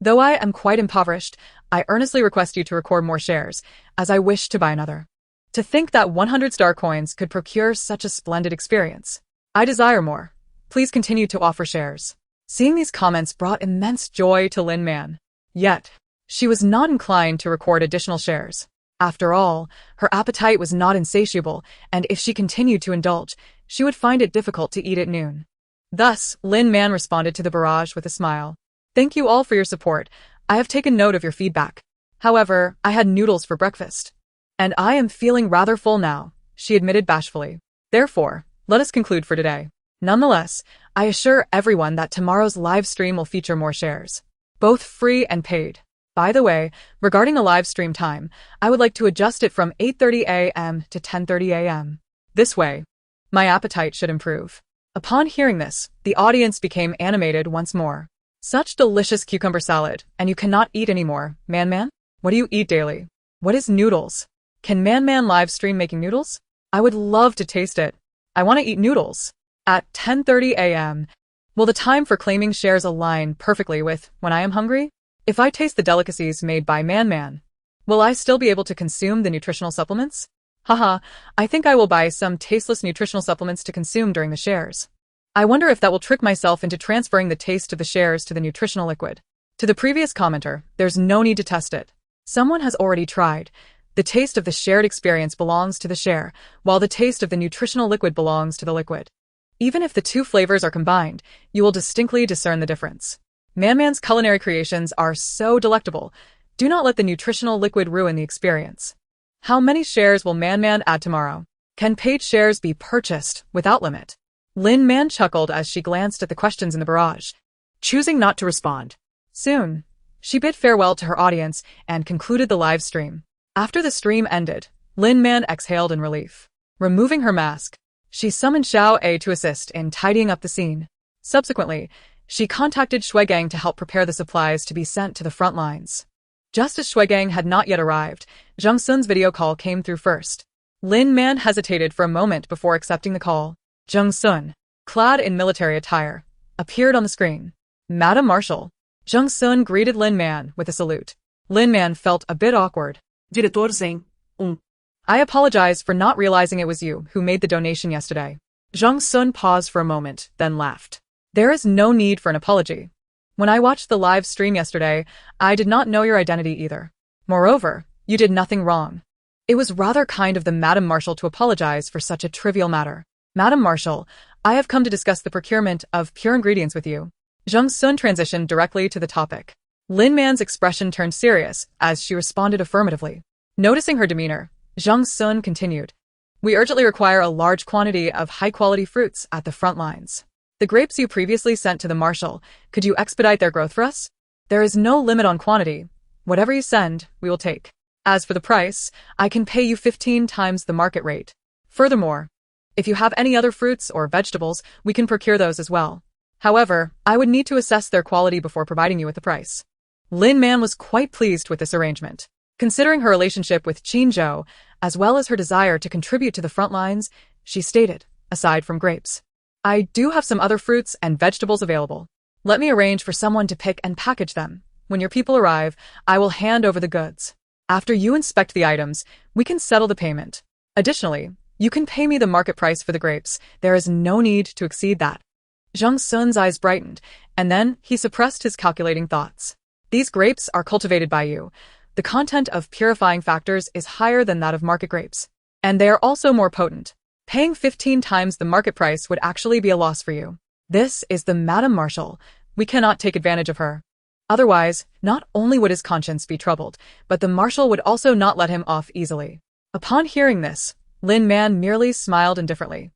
Though I am quite impoverished, I earnestly request you to record more shares, as I wish to buy another. To think that 100 star coins could procure such a splendid experience. I desire more. Please continue to offer shares. Seeing these comments brought immense joy to Lin Man. Yet, she was not inclined to record additional shares. After all, her appetite was not insatiable, and if she continued to indulge, she would find it difficult to eat at noon. Thus, Lin Man responded to the barrage with a smile. Thank you all for your support. I have taken note of your feedback. However, I had noodles for breakfast, and I am feeling rather full now, she admitted bashfully. Therefore, let us conclude for today. Nonetheless, I assure everyone that tomorrow's live stream will feature more shares, both free and paid. By the way, regarding the live stream time, I would like to adjust it from 8:30 a.m. to 10:30 a.m. This way, my appetite should improve. Upon hearing this, the audience became animated once more. Such delicious cucumber salad, and you cannot eat anymore, Man? What do you eat daily? What is noodles? Can Man live stream making noodles? I would love to taste it. I want to eat noodles. At 10:30 a.m., will the time for claiming shares align perfectly with when I am hungry? If I taste the delicacies made by Man, will I still be able to consume the nutritional supplements? Haha, I think I will buy some tasteless nutritional supplements to consume during the shares. I wonder if that will trick myself into transferring the taste of the shares to the nutritional liquid. To the previous commenter, there's no need to test it. Someone has already tried. The taste of the shared experience belongs to the share, while the taste of the nutritional liquid belongs to the liquid. Even if the two flavors are combined, you will distinctly discern the difference. Man's culinary creations are so delectable. Do not let the nutritional liquid ruin the experience. How many shares will Man add tomorrow? Can paid shares be purchased without limit? Lin Man chuckled as she glanced at the questions in the barrage, choosing not to respond. Soon, she bid farewell to her audience and concluded the live stream. After the stream ended, Lin Man exhaled in relief. Removing her mask, she summoned Xiao A to assist in tidying up the scene. Subsequently, she contacted Shuigang to help prepare the supplies to be sent to the front lines. Just as Shuigang had not yet arrived, Zhang Sun's video call came through first. Lin Man hesitated for a moment before accepting the call. Zhang Sun, clad in military attire, appeared on the screen. Madam Marshal. Zhang Sun greeted Lin Man with a salute. Lin Man felt a bit awkward. Diretor Zhang. I apologize for not realizing it was you who made the donation yesterday. Zhang Sun paused for a moment, then laughed. There is no need for an apology. When I watched the live stream yesterday, I did not know your identity either. Moreover, you did nothing wrong. It was rather kind of the Madam Marshal to apologize for such a trivial matter. Madam Marshal, I have come to discuss the procurement of pure ingredients with you. Zhang Sun transitioned directly to the topic. Lin Man's expression turned serious as she responded affirmatively. Noticing her demeanor, Zhang Sun continued. We urgently require a large quantity of high-quality fruits at the front lines. The grapes you previously sent to the Marshal, could you expedite their growth for us? There is no limit on quantity. Whatever you send, we will take. As for the price, I can pay you 15 times the market rate. Furthermore, if you have any other fruits or vegetables, we can procure those as well. However, I would need to assess their quality before providing you with the price. Lin Man was quite pleased with this arrangement. Considering her relationship with Qin Zhou, as well as her desire to contribute to the front lines, she stated, aside from grapes, I do have some other fruits and vegetables available. Let me arrange for someone to pick and package them. When your people arrive, I will hand over the goods. After you inspect the items, we can settle the payment. Additionally, you can pay me the market price for the grapes. There is no need to exceed that. Zhang Sun's eyes brightened, and then he suppressed his calculating thoughts. These grapes are cultivated by you. The content of purifying factors is higher than that of market grapes, and they are also more potent. Paying 15 times the market price would actually be a loss for you. This is the Madam Marshal. We cannot take advantage of her. Otherwise, not only would his conscience be troubled, but the Marshal would also not let him off easily. Upon hearing this, Lin Man merely smiled indifferently.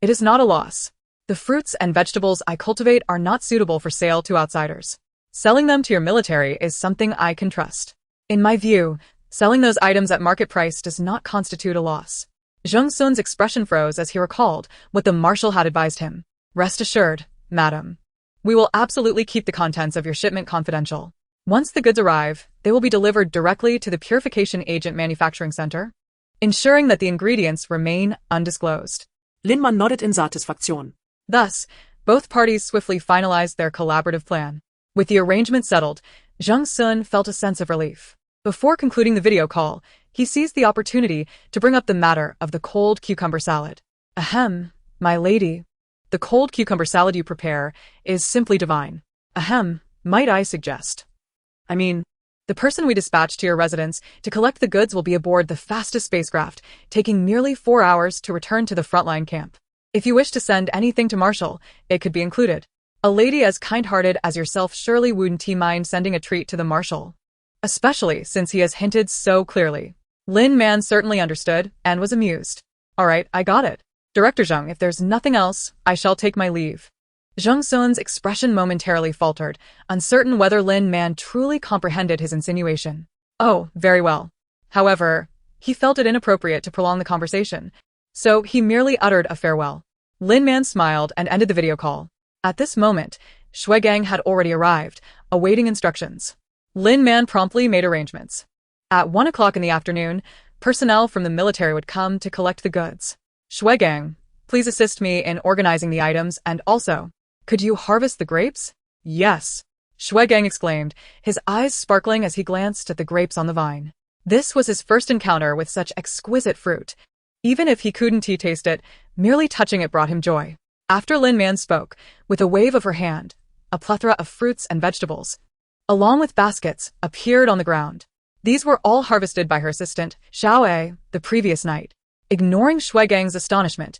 It is not a loss. The fruits and vegetables I cultivate are not suitable for sale to outsiders. Selling them to your military is something I can trust. In my view, selling those items at market price does not constitute a loss. Zhang Sun's expression froze as he recalled what the Marshal had advised him. Rest assured, madam. We will absolutely keep the contents of your shipment confidential. Once the goods arrive, they will be delivered directly to the Purification Agent Manufacturing Center, ensuring that the ingredients remain undisclosed. Lin Man nodded in satisfaction. Thus, both parties swiftly finalized their collaborative plan. With the arrangement settled, Zhang Sun felt a sense of relief. Before concluding the video call, he seized the opportunity to bring up the matter of the cold cucumber salad. Ahem, my lady. The cold cucumber salad you prepare is simply divine. Ahem, might I suggest? The person we dispatch to your residence to collect the goods will be aboard the fastest spacecraft, taking merely 4 hours to return to the frontline camp. If you wish to send anything to Marshal, it could be included. A lady as kind-hearted as yourself surely wouldn't mind sending a treat to the Marshal. Especially since he has hinted so clearly. Lin Man certainly understood and was amused. Alright, I got it. Director Zhang, if there's nothing else, I shall take my leave. Zhang Sun's expression momentarily faltered, uncertain whether Lin Man truly comprehended his insinuation. Oh, very well. However, he felt it inappropriate to prolong the conversation, so he merely uttered a farewell. Lin Man smiled and ended the video call. At this moment, Shuigang had already arrived, awaiting instructions. Lin Man promptly made arrangements. At 1 o'clock in the afternoon, personnel from the military would come to collect the goods. Shuigang, please assist me in organizing the items, and also, could you harvest the grapes? Yes, Shuigang exclaimed, his eyes sparkling as he glanced at the grapes on the vine. This was his first encounter with such exquisite fruit. Even if he couldn't taste it, merely touching it brought him joy. After Lin Man spoke, with a wave of her hand, a plethora of fruits and vegetables, along with baskets, appeared on the ground. These were all harvested by her assistant, Xiao A, the previous night. Ignoring Shuigang's astonishment,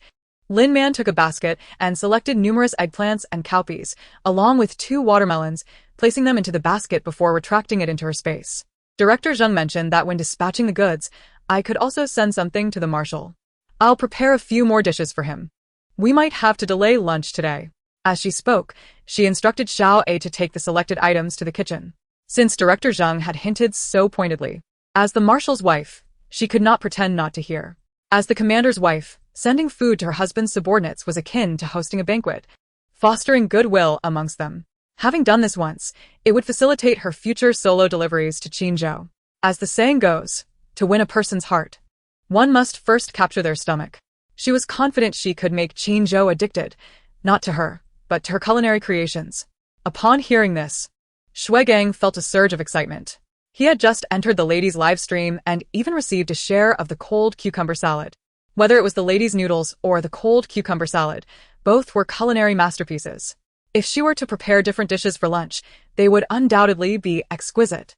Lin Man took a basket and selected numerous eggplants and cowpeas, along with 2 watermelons, placing them into the basket before retracting it into her space. Director Zheng mentioned that when dispatching the goods, I could also send something to the marshal. I'll prepare a few more dishes for him. We might have to delay lunch today. As she spoke, she instructed Xiao A to take the selected items to the kitchen. Since Director Zheng had hinted so pointedly, as the marshal's wife, she could not pretend not to hear. As the commander's wife, sending food to her husband's subordinates was akin to hosting a banquet, fostering goodwill amongst them. Having done this once, it would facilitate her future solo deliveries to Qinzhou. As the saying goes, to win a person's heart, one must first capture their stomach. She was confident she could make Qinzhou addicted, not to her, but to her culinary creations. Upon hearing this, Shuigang felt a surge of excitement. He had just entered the ladies' live stream and even received a share of the cold cucumber salad. Whether it was the ladies' noodles or the cold cucumber salad, both were culinary masterpieces. If she were to prepare different dishes for lunch, they would undoubtedly be exquisite.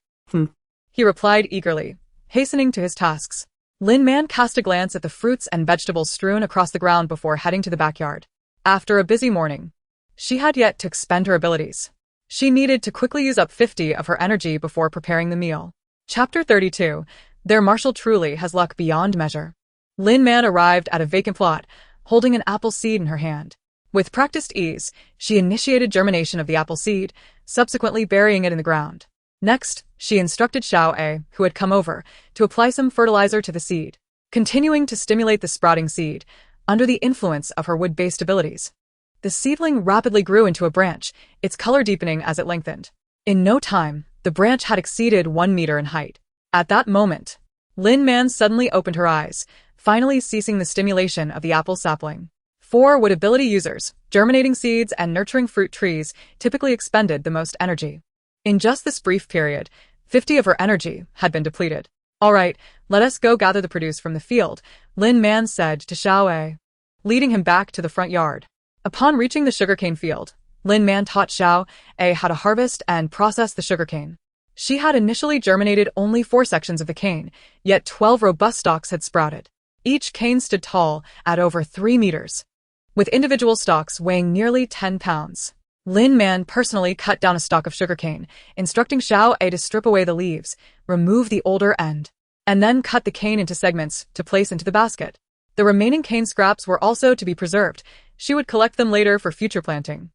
He replied eagerly, hastening to his tasks. Lin Man cast a glance at the fruits and vegetables strewn across the ground before heading to the backyard. After a busy morning, she had yet to expend her abilities. She needed to quickly use up 50 of her energy before preparing the meal. Chapter 32. Their marshal truly has luck beyond measure. Lin Man arrived at a vacant plot, holding an apple seed in her hand. With practiced ease, she initiated germination of the apple seed, subsequently burying it in the ground. Next, she instructed Xiao A, who had come over, to apply some fertilizer to the seed, continuing to stimulate the sprouting seed, under the influence of her wood-based abilities. The seedling rapidly grew into a branch, its color deepening as it lengthened. In no time, the branch had exceeded 1 meter in height. At that moment, Lin Man suddenly opened her eyes, finally ceasing the stimulation of the apple sapling. For wood ability users, germinating seeds and nurturing fruit trees typically expended the most energy. In just this brief period, 50 of her energy had been depleted. All right, let us go gather the produce from the field, Lin Man said to Xiao A, leading him back to the front yard. Upon reaching the sugarcane field, Lin Man taught Xiao A how to harvest and process the sugarcane. She had initially germinated only 4 sections of the cane, yet 12 robust stalks had sprouted. Each cane stood tall at over 3 meters, with individual stalks weighing nearly 10 pounds. Lin Man personally cut down a stalk of sugarcane, instructing Xiao A to strip away the leaves, remove the older end, and then cut the cane into segments to place into the basket. The remaining cane scraps were also to be preserved. She would collect them later for future planting.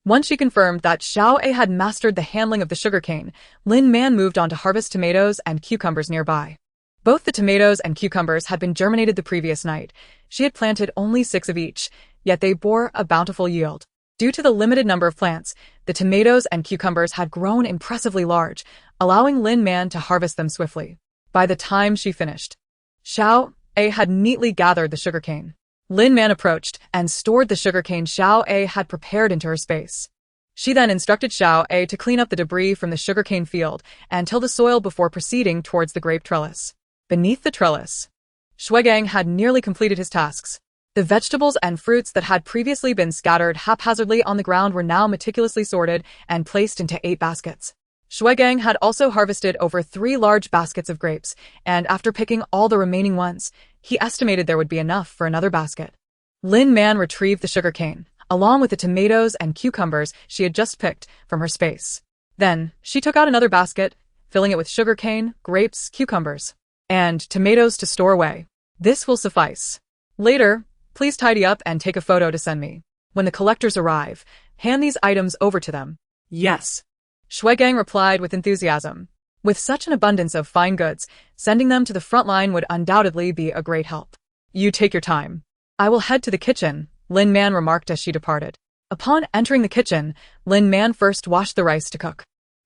Once she confirmed that Xiao A had mastered the handling of the sugarcane, Lin Man moved on to harvest tomatoes and cucumbers nearby. Both the tomatoes and cucumbers had been germinated the previous night. She had planted only 6 of each, yet they bore a bountiful yield. Due to the limited number of plants, the tomatoes and cucumbers had grown impressively large, allowing Lin Man to harvest them swiftly. By the time she finished, Xiao A had neatly gathered the sugarcane. Lin Man approached and stored the sugarcane Xiao A had prepared into her space. She then instructed Xiao A to clean up the debris from the sugarcane field and till the soil before proceeding towards the grape trellis. Beneath the trellis, Shuigang had nearly completed his tasks. The vegetables and fruits that had previously been scattered haphazardly on the ground were now meticulously sorted and placed into 8 baskets. Shuigang had also harvested over 3 large baskets of grapes, and after picking all the remaining ones, he estimated there would be enough for another basket. Lin Man retrieved the sugarcane, along with the tomatoes and cucumbers she had just picked from her space. Then, she took out another basket, filling it with sugarcane, grapes, cucumbers, and tomatoes to store away. This will suffice. Later, please tidy up and take a photo to send me. When the collectors arrive, hand these items over to them. Yes. Shuigang replied with enthusiasm. With such an abundance of fine goods, sending them to the front line would undoubtedly be a great help. You take your time. I will head to the kitchen, Lin Man remarked as she departed. Upon entering the kitchen, Lin Man first washed the rice to cook.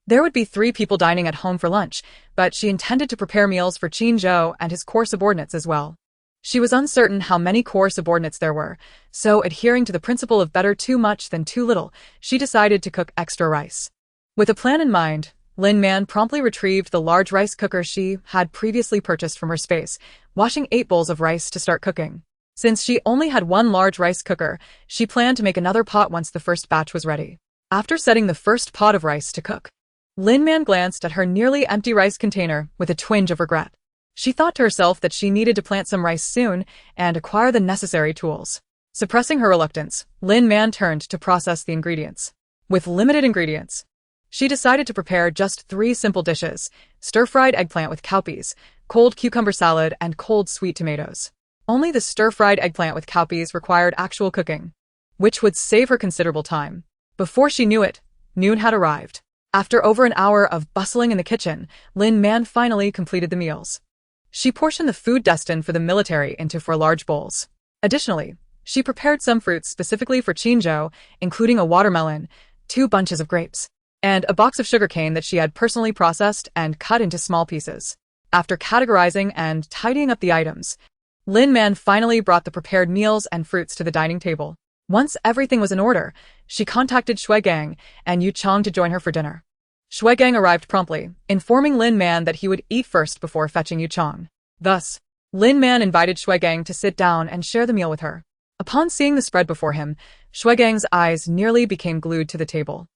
There would be 3 people dining at home for lunch, but she intended to prepare meals for Qin Zhou and his core subordinates as well. She was uncertain how many core subordinates there were, so adhering to the principle of better too much than too little, she decided to cook extra rice. With a plan in mind, Lin Man promptly retrieved the large rice cooker she had previously purchased from her space, washing 8 bowls of rice to start cooking. Since she only had 1 large rice cooker, she planned to make another pot once the first batch was ready. After setting the first pot of rice to cook, Lin Man glanced at her nearly empty rice container with a twinge of regret. She thought to herself that she needed to plant some rice soon and acquire the necessary tools. Suppressing her reluctance, Lin Man turned to process the ingredients. With limited ingredients, she decided to prepare just 3 simple dishes: stir-fried eggplant with cowpeas, cold cucumber salad, and cold sweet tomatoes. Only the stir-fried eggplant with cowpeas required actual cooking, which would save her considerable time. Before she knew it, noon had arrived. After over an hour of bustling in the kitchen, Lin Man finally completed the meals. She portioned the food destined for the military into 4 large bowls. Additionally, she prepared some fruits specifically for Qin Zhou, including a watermelon, 2 bunches of grapes, and a box of sugarcane that she had personally processed and cut into small pieces. After categorizing and tidying up the items, Lin Man finally brought the prepared meals and fruits to the dining table. Once everything was in order, she contacted Shuigang and Yu Chang to join her for dinner. Shuigang arrived promptly, informing Lin Man that he would eat first before fetching Yu Chang. Thus, Lin Man invited Shuigang to sit down and share the meal with her. Upon seeing the spread before him, Shuigang's eyes nearly became glued to the table.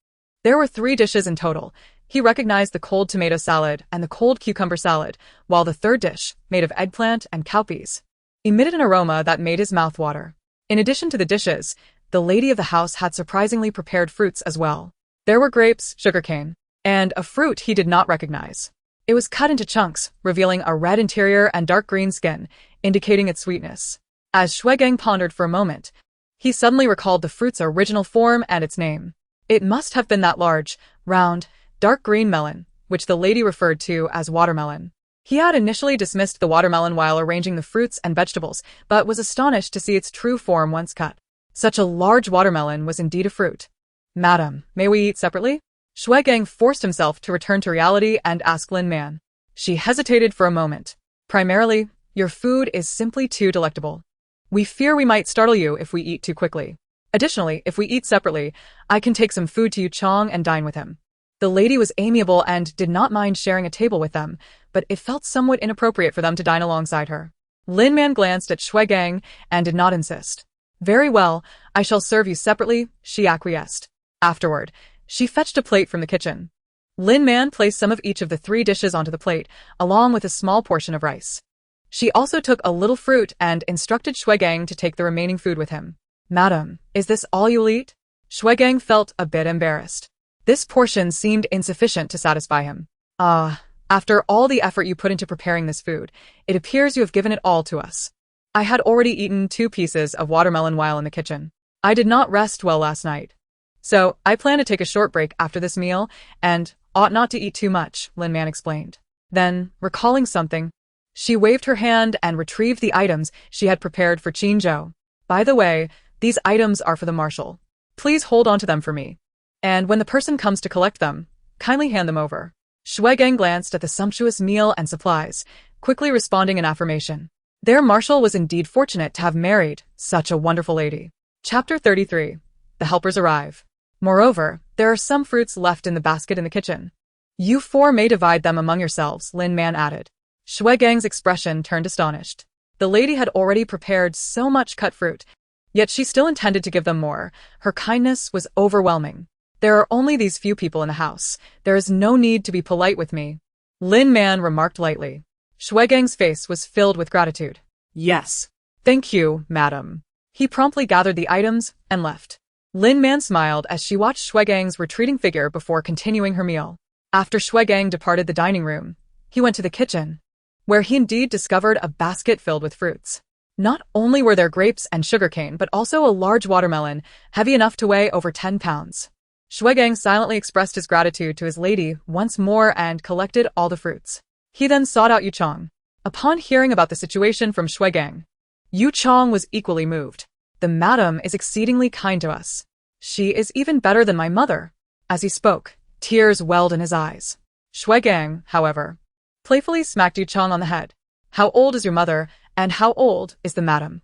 There were 3 dishes in total. He recognized the cold tomato salad and the cold cucumber salad, while the third dish, made of eggplant and cowpeas, emitted an aroma that made his mouth water. In addition to the dishes, the lady of the house had surprisingly prepared fruits as well. There were grapes, sugarcane, and a fruit he did not recognize. It was cut into chunks, revealing a red interior and dark green skin, indicating its sweetness. As Shuigang pondered for a moment, he suddenly recalled the fruit's original form and its name. It must have been that large, round, dark green melon, which the lady referred to as watermelon. He had initially dismissed the watermelon while arranging the fruits and vegetables, but was astonished to see its true form once cut. Such a large watermelon was indeed a fruit. Madam, may we eat separately? Shuigang forced himself to return to reality and ask Lin Man. She hesitated for a moment. Primarily, your food is simply too delectable. We fear we might startle you if we eat too quickly. Additionally, if we eat separately, I can take some food to Yu Chang and dine with him. The lady was amiable and did not mind sharing a table with them, but it felt somewhat inappropriate for them to dine alongside her. Lin Man glanced at Shuigang and did not insist. Very well, I shall serve you separately, she acquiesced. Afterward, she fetched a plate from the kitchen. Lin Man placed some of each of the 3 dishes onto the plate, along with a small portion of rice. She also took a little fruit and instructed Shuigang to take the remaining food with him. Madam, is this all you'll eat? Shuigang felt a bit embarrassed. This portion seemed insufficient to satisfy him. After all the effort you put into preparing this food, it appears you have given it all to us. I had already eaten 2 pieces of watermelon while in the kitchen. I did not rest well last night. So, I plan to take a short break after this meal, and ought not to eat too much, Lin Man explained. Then, recalling something, she waved her hand and retrieved the items she had prepared for Qin Zhou. By the way, these items are for the Marshal. Please hold on to them for me. And when the person comes to collect them, kindly hand them over. Shuigang glanced at the sumptuous meal and supplies, quickly responding in affirmation. Their Marshal was indeed fortunate to have married such a wonderful lady. Chapter 33. The helpers arrive. Moreover, there are some fruits left in the basket in the kitchen. You 4 may divide them among yourselves, Lin Man added. Shuigang's expression turned astonished. The lady had already prepared so much cut fruit, yet she still intended to give them more. Her kindness was overwhelming. There are only these few people in the house. There is no need to be polite with me, Lin Man remarked lightly. Shuigang's face was filled with gratitude. Yes. Thank you, madam. He promptly gathered the items and left. Lin Man smiled as she watched Shuigang's retreating figure before continuing her meal. After Shuigang departed the dining room, he went to the kitchen, where he indeed discovered a basket filled with fruits. Not only were there grapes and sugarcane, but also a large watermelon, heavy enough to weigh over 10 pounds. Shuigang silently expressed his gratitude to his lady once more and collected all the fruits. He then sought out Yu Chong. Upon hearing about the situation from Shuigang, Yu Chong was equally moved. The madam is exceedingly kind to us. She is even better than my mother. As he spoke, tears welled in his eyes. Shuigang, however, playfully smacked Yu Chong on the head. How old is your mother, and how old is the madam?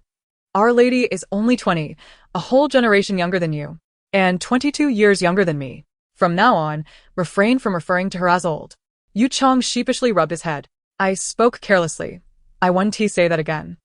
Our lady is only 20, a whole generation younger than you, and 22 years younger than me. From now on, refrain from referring to her as old. Yu Chong sheepishly rubbed his head. I spoke carelessly. I want to say that again.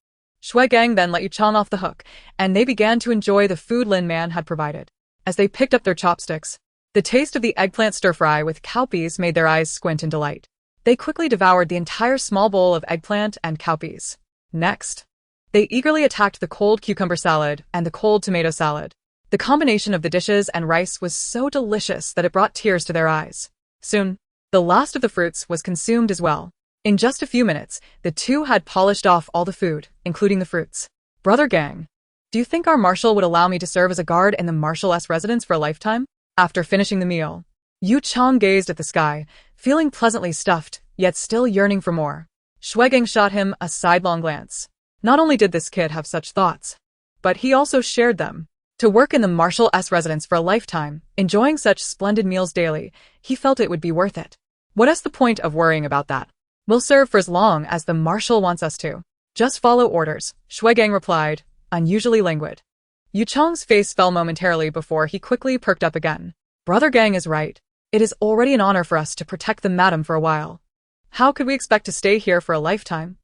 Shuigang then let Yu Chong off the hook, and they began to enjoy the food Lin Man had provided. As they picked up their chopsticks, the taste of the eggplant stir-fry with cowpeas made their eyes squint in delight. They quickly devoured the entire small bowl of eggplant and cowpeas. Next, they eagerly attacked the cold cucumber salad and the cold tomato salad. The combination of the dishes and rice was so delicious that it brought tears to their eyes. Soon, the last of the fruits was consumed as well. In just a few minutes, the two had polished off all the food, including the fruits. Brother Gang, do you think our marshal would allow me to serve as a guard in the marshal's residence for a lifetime? After finishing the meal, Yu Chong gazed at the sky, feeling pleasantly stuffed, yet still yearning for more. Shuigang shot him a sidelong glance. Not only did this kid have such thoughts, but he also shared them. To work in the marshal's residence for a lifetime, enjoying such splendid meals daily, he felt it would be worth it. What is the point of worrying about that? We'll serve for as long as the marshal wants us to. Just follow orders, Shuigang replied, unusually languid. Yu Chong's face fell momentarily before he quickly perked up again. Brother Gang is right. It is already an honor for us to protect the madam for a while. How could we expect to stay here for a lifetime?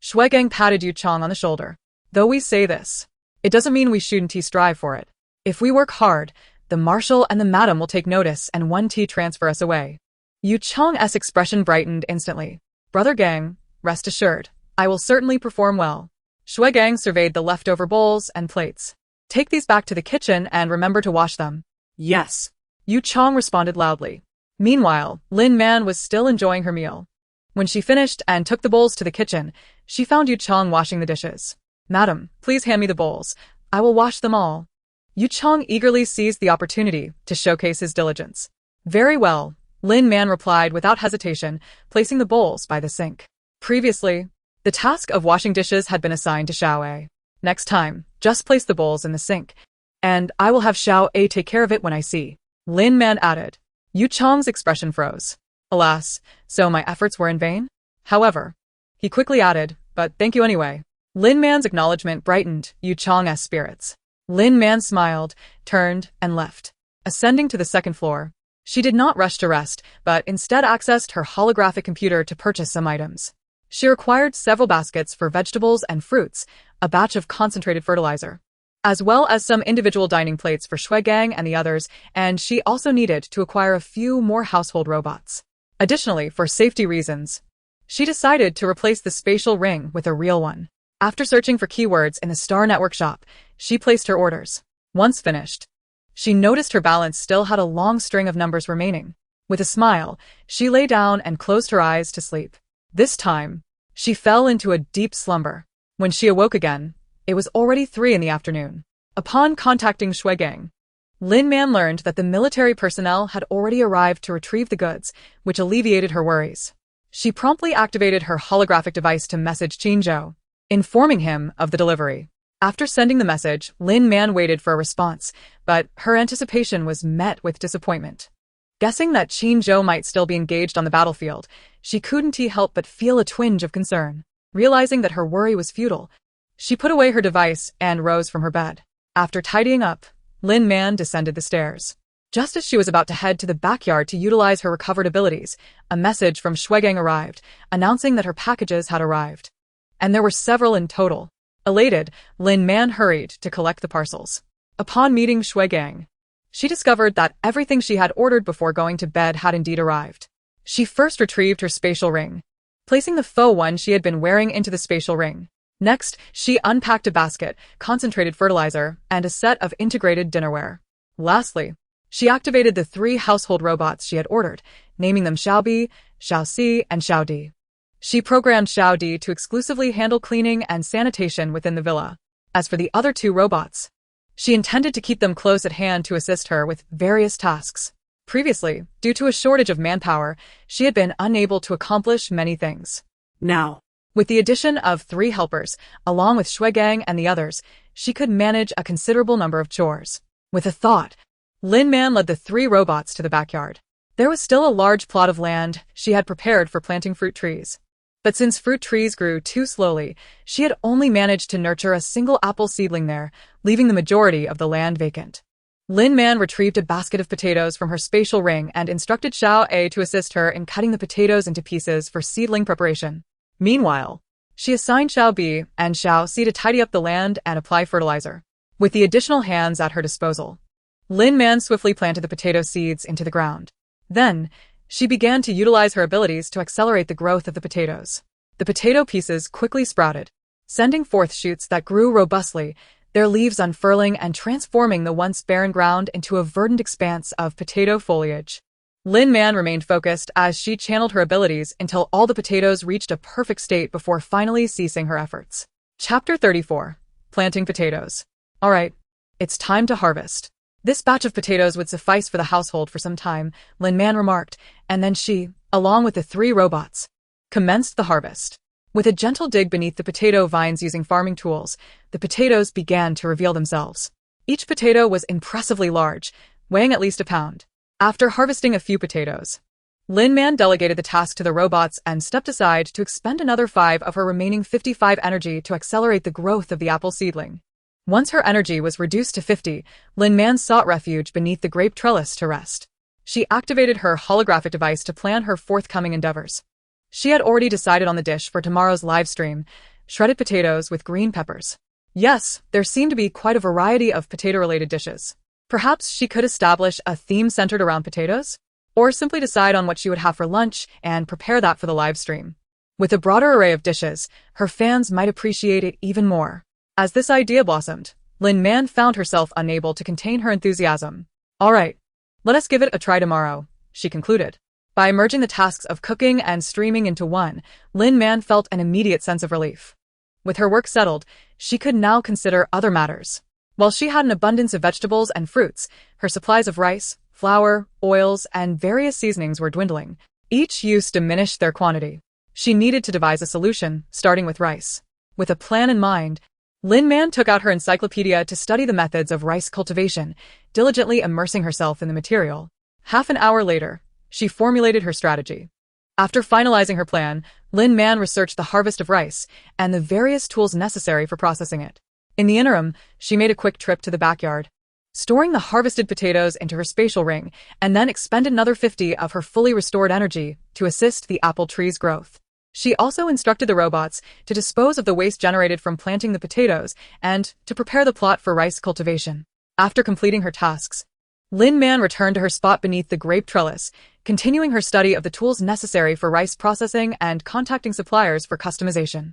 Shuigang patted Yu Chong on the shoulder. Though we say this, it doesn't mean we shouldn't strive for it. If we work hard, the marshal and the madam will take notice and transfer us away. Yu Chong's expression brightened instantly. Brother Gang, rest assured, I will certainly perform well. Shuigang surveyed the leftover bowls and plates. Take these back to the kitchen and remember to wash them. Yes. Yu Chong responded loudly. Meanwhile, Lin Man was still enjoying her meal. When she finished and took the bowls to the kitchen, she found Yu Chong washing the dishes. Madam, please hand me the bowls. I will wash them all. Yu Chong eagerly seized the opportunity to showcase his diligence. Very well, Lin Man replied without hesitation, placing the bowls by the sink. Previously, the task of washing dishes had been assigned to Xiao A. Next time, just place the bowls in the sink, and I will have Xiao A take care of it when I see. Lin Man added. Yu Chong's expression froze. Alas, so my efforts were in vain? However, he quickly added, but thank you anyway. Lin Man's acknowledgement brightened Yu Chong's spirits. Lin Man smiled, turned, and left. Ascending to the second floor, she did not rush to rest, but instead accessed her holographic computer to purchase some items. She required several baskets for vegetables and fruits, a batch of concentrated fertilizer, as well as some individual dining plates for Shuigang and the others, and she also needed to acquire a few more household robots. Additionally, for safety reasons, she decided to replace the spatial ring with a real one. After searching for keywords in the Star Network shop, she placed her orders. Once finished, she noticed her balance still had a long string of numbers remaining. With a smile, she lay down and closed her eyes to sleep. This time, she fell into a deep slumber. When she awoke again, it was already 3 in the afternoon. Upon contacting Shuigang, Lin Man learned that the military personnel had already arrived to retrieve the goods, which alleviated her worries. She promptly activated her holographic device to message Qinzhou, informing him of the delivery. After sending the message, Lin Man waited for a response, but her anticipation was met with disappointment. Guessing that Qinzhou might still be engaged on the battlefield, she couldn't help but feel a twinge of concern. Realizing that her worry was futile, she put away her device and rose from her bed. After tidying up, Lin Man descended the stairs. Just as she was about to head to the backyard to utilize her recovered abilities, a message from Shuigang arrived, announcing that her packages had arrived. And there were several in total. Elated, Lin Man hurried to collect the parcels. Upon meeting Shuigang, she discovered that everything she had ordered before going to bed had indeed arrived. She first retrieved her spatial ring, placing the faux one she had been wearing into the spatial ring. Next, she unpacked a basket, concentrated fertilizer, and a set of integrated dinnerware. Lastly, she activated the 3 household robots she had ordered, naming them Xiaobi, Xiaoxi, and Xiaodi. She programmed Xiao Di to exclusively handle cleaning and sanitation within the villa. As for the other two robots, she intended to keep them close at hand to assist her with various tasks. Previously, due to a shortage of manpower, she had been unable to accomplish many things. Now, With the addition of 3 helpers, along with Shuigang and the others, she could manage a considerable number of chores. With a thought, Lin Man led the 3 robots to the backyard. There was still a large plot of land she had prepared for planting fruit trees. But since fruit trees grew too slowly, she had only managed to nurture a single apple seedling there, leaving the majority of the land vacant. Lin Man retrieved a basket of potatoes from her spatial ring and instructed Xiao A to assist her in cutting the potatoes into pieces for seedling preparation. Meanwhile, she assigned Xiao B and Xiao C to tidy up the land and apply fertilizer. With the additional hands at her disposal, Lin Man swiftly planted the potato seeds into the ground. Then, she began to utilize her abilities to accelerate the growth of the potatoes. The potato pieces quickly sprouted, sending forth shoots that grew robustly, their leaves unfurling and transforming the once barren ground into a verdant expanse of potato foliage. Lin Man remained focused as she channeled her abilities until all the potatoes reached a perfect state before finally ceasing her efforts. Chapter 34. Planting Potatoes. Alright, it's time to harvest. This batch of potatoes would suffice for the household for some time, Lin Man remarked, and then she, along with the 3 robots, commenced the harvest. With a gentle dig beneath the potato vines using farming tools, the potatoes began to reveal themselves. Each potato was impressively large, weighing at least a pound. After harvesting a few potatoes, Lin Man delegated the task to the robots and stepped aside to expend another 5 of her remaining 55 energy to accelerate the growth of the apple seedling. Once her energy was reduced to 50, Lin Man sought refuge beneath the grape trellis to rest. She activated her holographic device to plan her forthcoming endeavors. She had already decided on the dish for tomorrow's live stream: shredded potatoes with green peppers. Yes, there seemed to be quite a variety of potato-related dishes. Perhaps she could establish a theme centered around potatoes? Or simply decide on what she would have for lunch and prepare that for the live stream. With a broader array of dishes, her fans might appreciate it even more. As this idea blossomed, Lin Man found herself unable to contain her enthusiasm. Alright, let us give it a try tomorrow, she concluded. By merging the tasks of cooking and streaming into one, Lin Man felt an immediate sense of relief. With her work settled, she could now consider other matters. While she had an abundance of vegetables and fruits, her supplies of rice, flour, oils, and various seasonings were dwindling. Each use diminished their quantity. She needed to devise a solution, starting with rice. With a plan in mind, Lin Man took out her encyclopedia to study the methods of rice cultivation, diligently immersing herself in the material. Half an hour later, she formulated her strategy. After finalizing her plan, Lin Man researched the harvest of rice and the various tools necessary for processing it. In the interim, she made a quick trip to the backyard, storing the harvested potatoes into her spatial ring, and then expended another 50 of her fully restored energy to assist the apple tree's growth. She also instructed the robots to dispose of the waste generated from planting the potatoes and to prepare the plot for rice cultivation. After completing her tasks, Lin Man returned to her spot beneath the grape trellis, continuing her study of the tools necessary for rice processing and contacting suppliers for customization.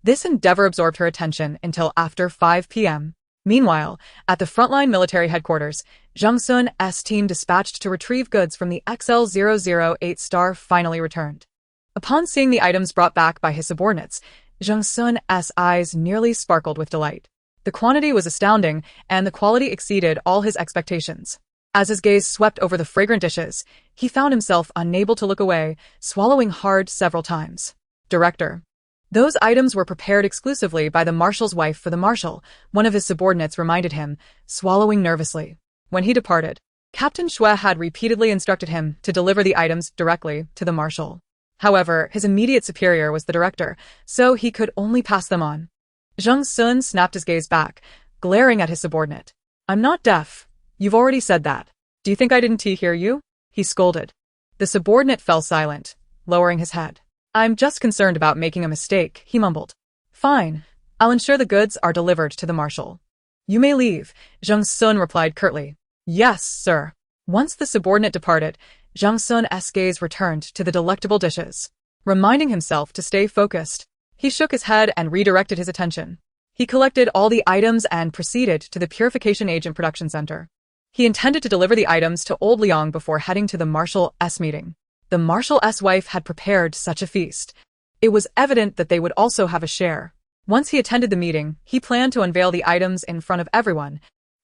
This endeavor absorbed her attention until after 5 p.m. Meanwhile, at the frontline military headquarters, Zhang Sun's team dispatched to retrieve goods from the XL008 star finally returned. Upon seeing the items brought back by his subordinates, Zhang Sun's eyes nearly sparkled with delight. The quantity was astounding, and the quality exceeded all his expectations. As his gaze swept over the fragrant dishes, he found himself unable to look away, swallowing hard several times. Director. Those items were prepared exclusively by the Marshal's wife for the Marshal, one of his subordinates reminded him, swallowing nervously. When he departed, Captain Shui had repeatedly instructed him to deliver the items directly to the Marshal. However, his immediate superior was the director, so he could only pass them on. Zhang Sun snapped his gaze back, glaring at his subordinate. I'm not deaf. You've already said that. Do you think I didn't hear you? He scolded. The subordinate fell silent, lowering his head. I'm just concerned about making a mistake, he mumbled. Fine. I'll ensure the goods are delivered to the Marshal. You may leave, Zhang Sun replied curtly. Yes, sir. Once the subordinate departed, Zhang Sun's gaze returned to the delectable dishes. Reminding himself to stay focused, he shook his head and redirected his attention. He collected all the items and proceeded to the Purification Agent Production Center. He intended to deliver the items to Old Liang before heading to the Marshal's meeting. The Marshal's wife had prepared such a feast. It was evident that they would also have a share. Once he attended the meeting, he planned to unveil the items in front of everyone,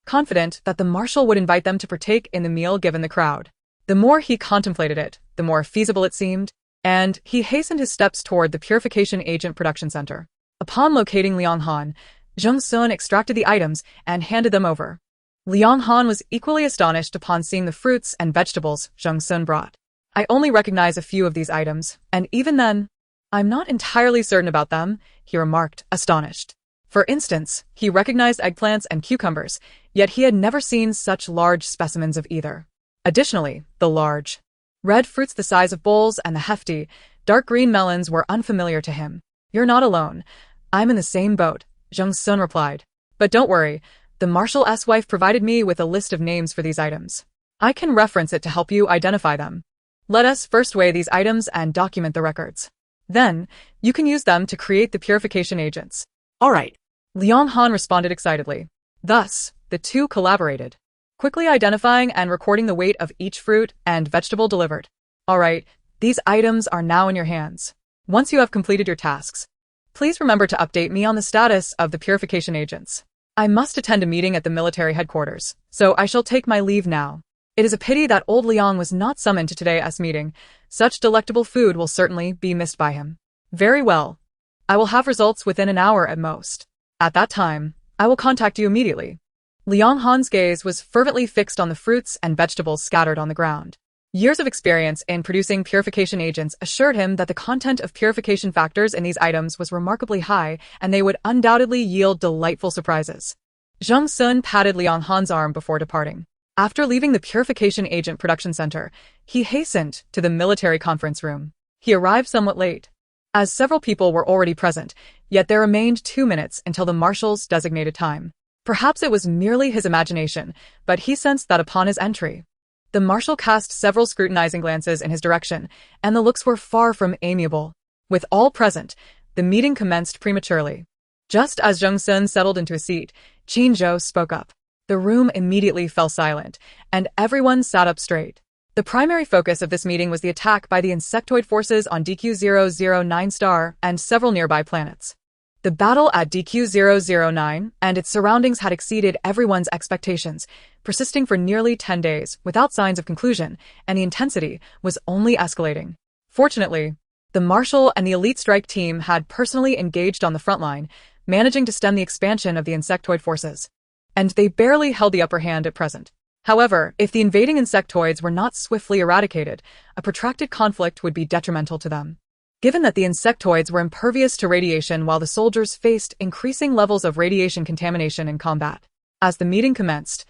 confident that the marshal would invite them to partake in the meal given the crowd. The more he contemplated it, the more feasible it seemed, and he hastened his steps toward the Purification Agent Production Center. Upon locating Liang Han, Zheng Sun extracted the items and handed them over. Liang Han was equally astonished upon seeing the fruits and vegetables Zheng Sun brought. I only recognize a few of these items, and even then, I'm not entirely certain about them, he remarked, astonished. For instance, he recognized eggplants and cucumbers, yet he had never seen such large specimens of either. Additionally, the large, red fruits the size of bowls and the hefty, dark green melons were unfamiliar to him. You're not alone. I'm in the same boat, Zheng Sun replied. But don't worry, the marshal's wife provided me with a list of names for these items. I can reference it to help you identify them. Let us first weigh these items and document the records. Then, you can use them to create the purification agents. All right. Liang Han responded excitedly. Thus, the two collaborated, quickly identifying and recording the weight of each fruit and vegetable delivered. All right, these items are now in your hands. Once you have completed your tasks, please remember to update me on the status of the purification agents. I must attend a meeting at the military headquarters, so I shall take my leave now. It is a pity that old Liang was not summoned to today's meeting. Such delectable food will certainly be missed by him. Very well. I will have results within an hour at most. At that time, I will contact you immediately. Liang Han's gaze was fervently fixed on the fruits and vegetables scattered on the ground. Years of experience in producing purification agents assured him that the content of purification factors in these items was remarkably high, and they would undoubtedly yield delightful surprises. Zheng Sun patted Liang Han's arm before departing. After leaving the Purification Agent Production Center, he hastened to the military conference room. He arrived somewhat late, as several people were already present, yet there remained 2 minutes until the marshal's designated time. Perhaps it was merely his imagination, but he sensed that upon his entry, the marshal cast several scrutinizing glances in his direction, and the looks were far from amiable. With all present, the meeting commenced prematurely. Just as Zheng Sun settled into a seat, Qin Zhou spoke up. The room immediately fell silent, and everyone sat up straight. The primary focus of this meeting was the attack by the insectoid forces on DQ-009 star and several nearby planets. The battle at DQ-009 and its surroundings had exceeded everyone's expectations, persisting for nearly 10 days without signs of conclusion, and the intensity was only escalating. Fortunately, the Marshal and the elite strike team had personally engaged on the front line, managing to stem the expansion of the insectoid forces. And they barely held the upper hand at present. However, if the invading insectoids were not swiftly eradicated, a protracted conflict would be detrimental to them. Given that the insectoids were impervious to radiation while the soldiers faced increasing levels of radiation contamination in combat. As the meeting commenced,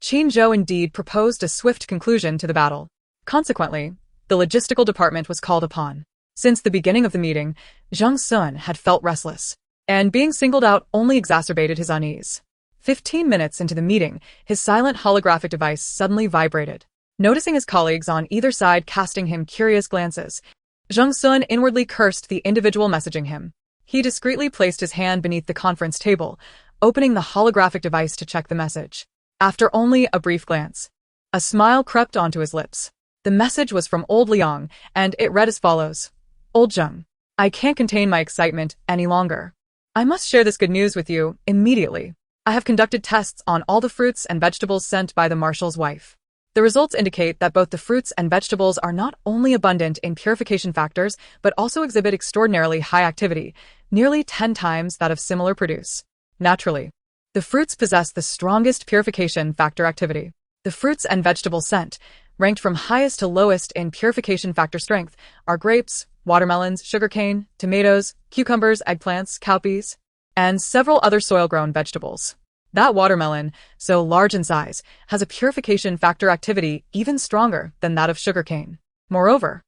Qin Zhou indeed proposed a swift conclusion to the battle. Consequently, the logistical department was called upon. Since the beginning of the meeting, Zheng Sun had felt restless, and being singled out only exacerbated his unease. 15 minutes into the meeting, his silent holographic device suddenly vibrated. Noticing his colleagues on either side casting him curious glances, Zheng Sun inwardly cursed the individual messaging him. He discreetly placed his hand beneath the conference table, opening the holographic device to check the message. After only a brief glance, a smile crept onto his lips. The message was from old Liang, and it read as follows. Old Zheng, I can't contain my excitement any longer. I must share this good news with you immediately. I have conducted tests on all the fruits and vegetables sent by the marshal's wife. The results indicate that both the fruits and vegetables are not only abundant in purification factors, but also exhibit extraordinarily high activity, nearly 10 times that of similar produce. Naturally, the fruits possess the strongest purification factor activity. The fruits and vegetables sent, ranked from highest to lowest in purification factor strength, are grapes, watermelons, sugarcane, tomatoes, cucumbers, eggplants, cowpeas, and several other soil-grown vegetables. That watermelon, so large in size, has a purification factor activity even stronger than that of sugarcane. Moreover,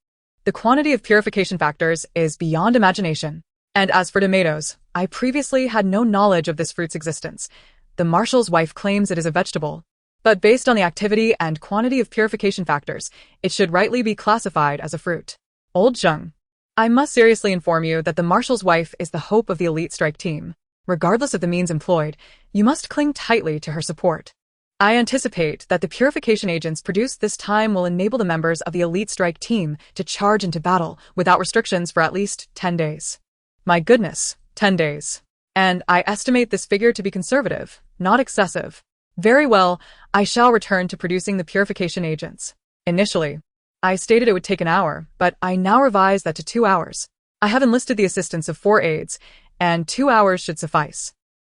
the quantity of purification factors is beyond imagination. And as for tomatoes, I previously had no knowledge of this fruit's existence. The marshal's wife claims it is a vegetable, but based on the activity and quantity of purification factors, it should rightly be classified as a fruit. Old Zheng, I must seriously inform you that the marshal's wife is the hope of the elite strike team. Regardless of the means employed, you must cling tightly to her support. I anticipate that the purification agents produced this time will enable the members of the elite strike team to charge into battle without restrictions for at least 10 days. My goodness, 10 days. And I estimate this figure to be conservative, not excessive. Very well, I shall return to producing the purification agents. Initially, I stated it would take an hour, but I now revise that to 2 hours. I have enlisted the assistance of 4 aides, and 2 hours should suffice.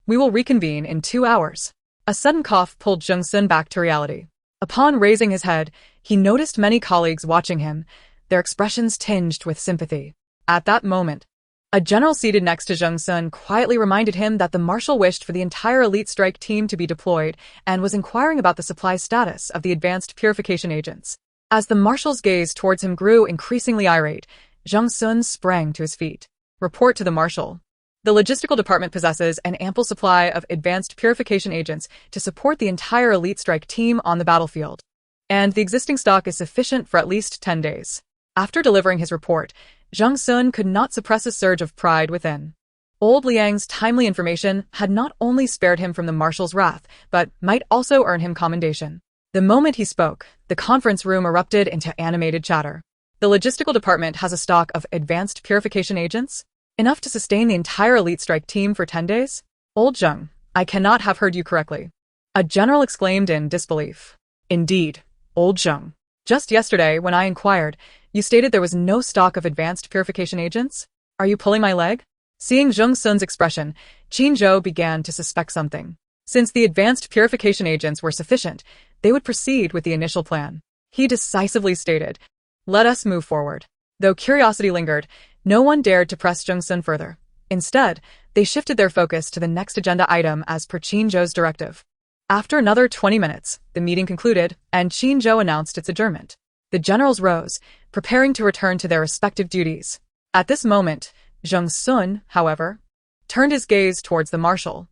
We will reconvene in 2 hours. A sudden cough pulled Jung-sun back to reality. Upon raising his head, he noticed many colleagues watching him, their expressions tinged with sympathy. At that moment, a general seated next to Jung-sun quietly reminded him that the marshal wished for the entire elite strike team to be deployed and was inquiring about the supply status of the advanced purification agents. As the marshal's gaze towards him grew increasingly irate, Jung-sun sprang to his feet. Report to the marshal. The logistical department possesses an ample supply of advanced purification agents to support the entire elite strike team on the battlefield, and the existing stock is sufficient for at least 10 days. After delivering his report, Jung-sun could not suppress a surge of pride within. Old Liang's timely information had not only spared him from the marshal's wrath, but might also earn him commendation. The moment he spoke, the conference room erupted into animated chatter. The logistical department has a stock of advanced purification agents? Enough to sustain the entire elite strike team for 10 days? Old Jung, I cannot have heard you correctly. A general exclaimed in disbelief. Indeed, Old Jung. Just yesterday, when I inquired, you stated there was no stock of advanced purification agents? Are you pulling my leg? Seeing Jung-sun's expression, Qin-jo began to suspect something. Since the advanced purification agents were sufficient, they would proceed with the initial plan. He decisively stated, "Let us move forward." Though curiosity lingered, no one dared to press Jung-sun further. Instead, they shifted their focus to the next agenda item as per Qin-jo's directive. After another 20 minutes, the meeting concluded, and Qin-jo announced its adjournment. The generals rose, preparing to return to their respective duties. At this moment, Jung-sun, however, turned his gaze towards the marshal.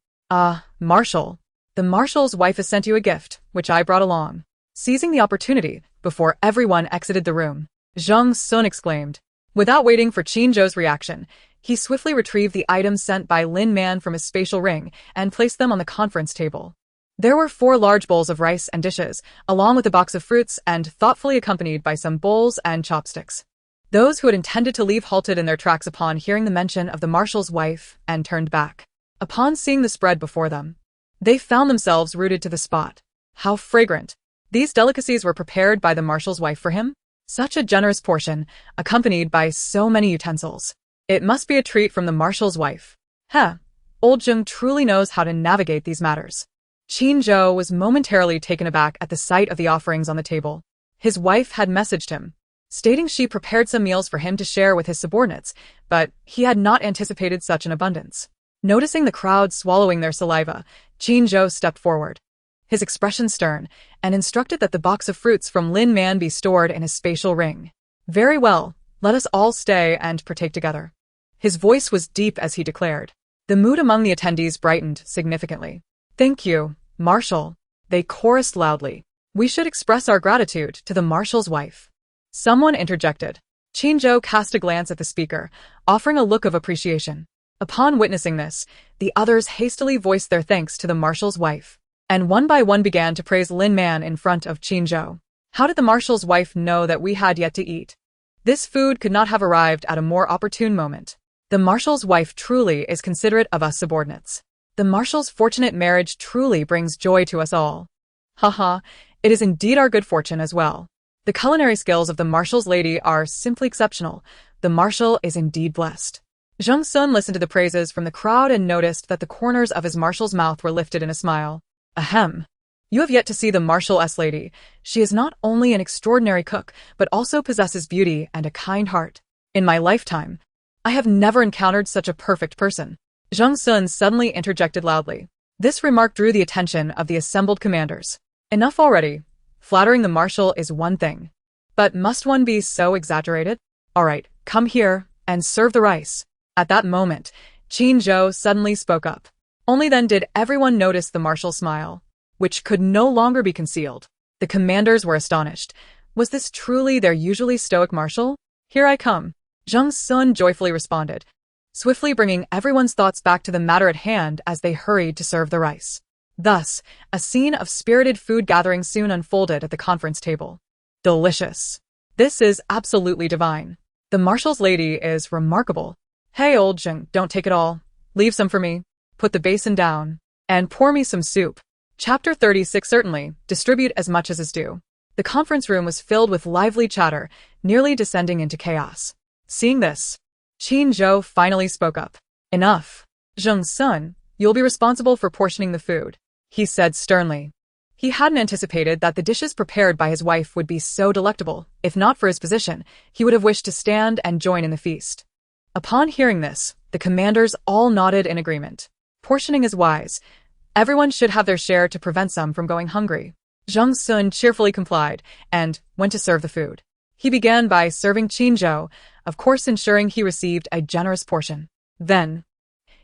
Marshal. The marshal's wife has sent you a gift, which I brought along. Seizing the opportunity, before everyone exited the room, Jung-sun exclaimed. Without waiting for Qin-jo's reaction, he swiftly retrieved the items sent by Lin Man from his spatial ring and placed them on the conference table. There were 4 large bowls of rice and dishes, along with a box of fruits and thoughtfully accompanied by some bowls and chopsticks. Those who had intended to leave halted in their tracks upon hearing the mention of the marshal's wife and turned back. Upon seeing the spread before them, they found themselves rooted to the spot. How fragrant! These delicacies were prepared by the marshal's wife for him? Such a generous portion, accompanied by so many utensils. It must be a treat from the marshal's wife. Old Jung truly knows how to navigate these matters. Qin-jo was momentarily taken aback at the sight of the offerings on the table. His wife had messaged him, stating she prepared some meals for him to share with his subordinates, but he had not anticipated such an abundance. Noticing the crowd swallowing their saliva, Qin-jo stepped forward, his expression stern, and instructed that the box of fruits from Lin Man be stored in his spatial ring. Very well, let us all stay and partake together. His voice was deep as he declared. The mood among the attendees brightened significantly. Thank you, Marshal. They chorused loudly. We should express our gratitude to the marshal's wife. Someone interjected. Qin-jo cast a glance at the speaker, offering a look of appreciation. Upon witnessing this, the others hastily voiced their thanks to the marshal's wife, and one by one began to praise Lin Man in front of Qin-jo. How did the marshal's wife know that we had yet to eat? This food could not have arrived at a more opportune moment. The marshal's wife truly is considerate of us subordinates. The marshal's fortunate marriage truly brings joy to us all. Haha, it is indeed our good fortune as well. The culinary skills of the marshal's lady are simply exceptional. The marshal is indeed blessed. Jung-sun listened to the praises from the crowd and noticed that the corners of his marshal's mouth were lifted in a smile. Ahem. You have yet to see the marshal's lady. She is not only an extraordinary cook, but also possesses beauty and a kind heart. In my lifetime, I have never encountered such a perfect person. Jung-sun suddenly interjected loudly. This remark drew the attention of the assembled commanders. Enough already. Flattering the marshal is one thing. But must one be so exaggerated? All right, come here and serve the rice. At that moment, Qin-jo suddenly spoke up. Only then did everyone notice the marshal's smile, which could no longer be concealed. The commanders were astonished. Was this truly their usually stoic marshal? Here I come. Jung-sun joyfully responded, swiftly bringing everyone's thoughts back to the matter at hand as they hurried to serve the rice. Thus, a scene of spirited food gathering soon unfolded at the conference table. Delicious. This is absolutely divine. The Marshal's lady is remarkable. Hey, old Jing, don't take it all. Leave some for me. Put the basin down. And pour me some soup. Chapter 36. Certainly, distribute as much as is due. The conference room was filled with lively chatter, nearly descending into chaos. Seeing this, Qin Zhou finally spoke up. Enough. Zheng Sun, you'll be responsible for portioning the food, he said sternly. He hadn't anticipated that the dishes prepared by his wife would be so delectable. If not for his position, he would have wished to stand and join in the feast. Upon hearing this, the commanders all nodded in agreement. Portioning is wise. Everyone should have their share to prevent some from going hungry. Zheng Sun cheerfully complied and went to serve the food. He began by serving Qin Zhou, of course ensuring he received a generous portion. Then,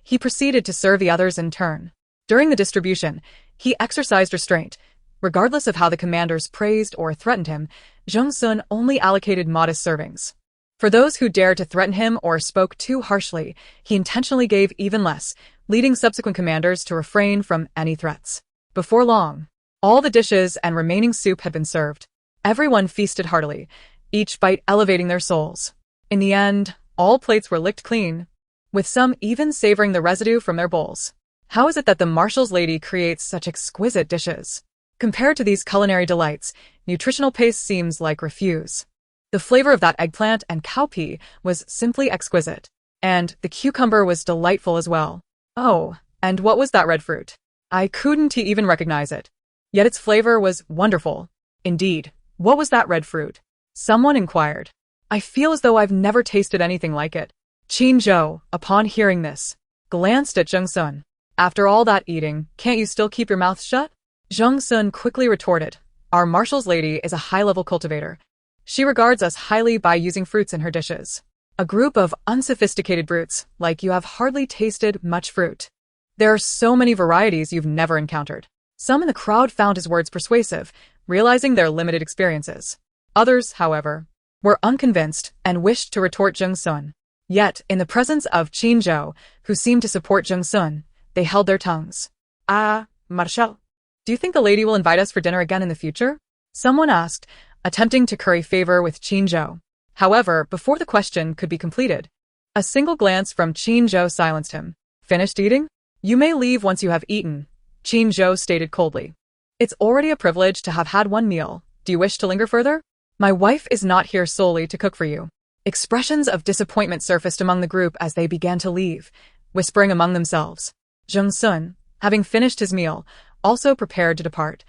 he proceeded to serve the others in turn. During the distribution, he exercised restraint. Regardless of how the commanders praised or threatened him, Zheng Sun only allocated modest servings. For those who dared to threaten him or spoke too harshly, he intentionally gave even less, leading subsequent commanders to refrain from any threats. Before long, all the dishes and remaining soup had been served. Everyone feasted heartily, each bite elevating their souls. In the end, all plates were licked clean, with some even savoring the residue from their bowls. How is it that the Marshal's lady creates such exquisite dishes? Compared to these culinary delights, nutritional paste seems like refuse. The flavor of that eggplant and cowpea was simply exquisite, and the cucumber was delightful as well. Oh, and what was that red fruit? I couldn't even recognize it. Yet its flavor was wonderful. Indeed, what was that red fruit? Someone inquired. I feel as though I've never tasted anything like it. Qin Zhou, upon hearing this, glanced at Zheng Sun. After all that eating, can't you still keep your mouth shut? Zheng Sun quickly retorted. Our Marshal's lady is a high-level cultivator. She regards us highly by using fruits in her dishes. A group of unsophisticated brutes, like you, have hardly tasted much fruit. There are so many varieties you've never encountered. Some in the crowd found his words persuasive, realizing their limited experiences. Others, however, were unconvinced and wished to retort Zheng Sun. Yet, in the presence of Qin Zhou, who seemed to support Zheng Sun, they held their tongues. Marshal, do you think the lady will invite us for dinner again in the future? Someone asked, attempting to curry favor with Qin Zhou. However, before the question could be completed, a single glance from Qin Zhou silenced him. Finished eating? You may leave once you have eaten, Qin Zhou stated coldly. It's already a privilege to have had one meal. Do you wish to linger further? My wife is not here solely to cook for you. Expressions of disappointment surfaced among the group as they began to leave, whispering among themselves. Zheng Sun, having finished his meal, also prepared to depart,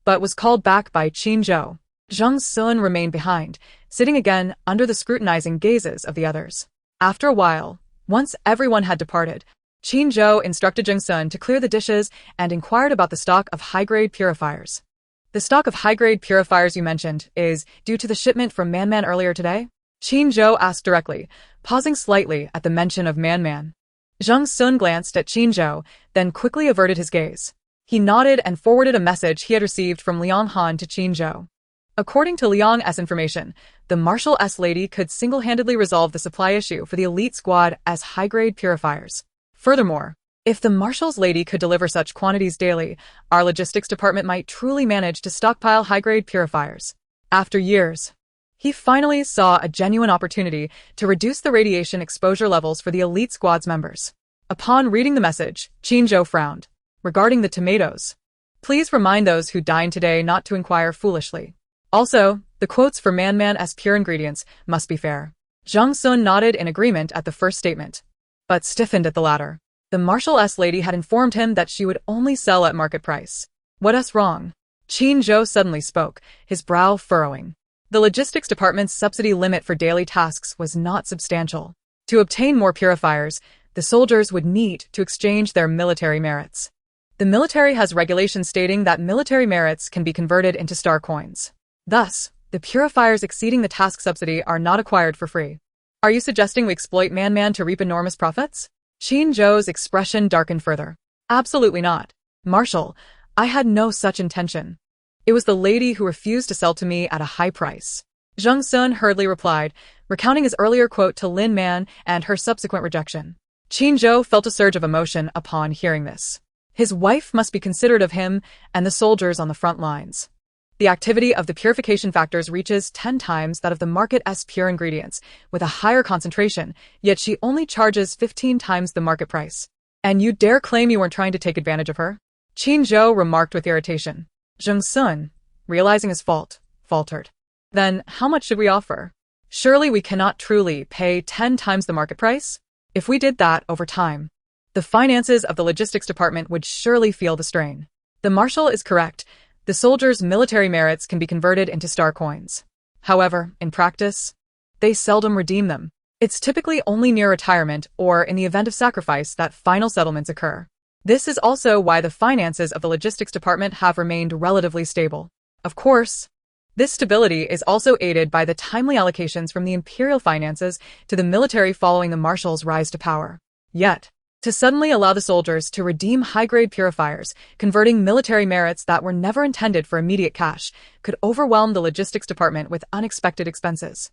but was called back by Qin Zhou. Zheng Sun remained behind, sitting again under the scrutinizing gazes of the others. After a while, once everyone had departed, Qin Zhou instructed Zheng Sun to clear the dishes and inquired about the stock of high-grade purifiers. The stock of high-grade purifiers you mentioned is due to the shipment from Man Man earlier today? Qin Zhou asked directly, pausing slightly at the mention of Man Man. Zheng Sun glanced at Qin Zhou, then quickly averted his gaze. He nodded and forwarded a message he had received from Liang Han to Qin Zhou. According to Liang's information, the Marshal-S lady could single-handedly resolve the supply issue for the elite squad as high-grade purifiers. Furthermore, if the Marshal's lady could deliver such quantities daily, our logistics department might truly manage to stockpile high-grade purifiers. After years, he finally saw a genuine opportunity to reduce the radiation exposure levels for the elite squad's members. Upon reading the message, Qin Zhou frowned. Regarding the tomatoes, please remind those who dine today not to inquire foolishly. Also, the quotes for Man Man's pure ingredients must be fair. Zheng Sun nodded in agreement at the first statement, but stiffened at the latter. The Marshal-S lady had informed him that she would only sell at market price. What's wrong? Qin Zhou suddenly spoke, his brow furrowing. The logistics department's subsidy limit for daily tasks was not substantial. To obtain more purifiers, the soldiers would need to exchange their military merits. The military has regulations stating that military merits can be converted into star coins. Thus, the purifiers exceeding the task subsidy are not acquired for free. Are you suggesting we exploit Man Man to reap enormous profits? Qin Zhou's expression darkened further. Absolutely not. Marshal, I had no such intention. It was the lady who refused to sell to me at a high price. Zheng Sun hurriedly replied, recounting his earlier quote to Lin Man and her subsequent rejection. Qin Zhou felt a surge of emotion upon hearing this. His wife must be considerate of him and the soldiers on the front lines. The activity of the purification factors reaches 10 times that of the market's pure ingredients, with a higher concentration, yet she only charges 15 times the market price. And you dare claim you weren't trying to take advantage of her? Qin Zhou remarked with irritation. Zheng Sun, realizing his fault, faltered. Then, how much should we offer? Surely we cannot truly pay 10 times the market price? If we did that over time, the finances of the logistics department would surely feel the strain. The Marshal is correct. The soldiers' military merits can be converted into star coins. However, in practice, they seldom redeem them. It's typically only near retirement or in the event of sacrifice that final settlements occur. This is also why the finances of the logistics department have remained relatively stable. Of course, this stability is also aided by the timely allocations from the imperial finances to the military following the Marshal's rise to power. Yet, to suddenly allow the soldiers to redeem high-grade purifiers, converting military merits that were never intended for immediate cash, could overwhelm the logistics department with unexpected expenses.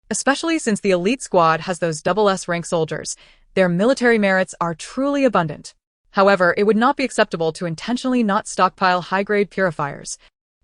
Especially since the elite squad has those double S-rank soldiers, their military merits are truly abundant. However, it would not be acceptable to intentionally not stockpile high-grade purifiers,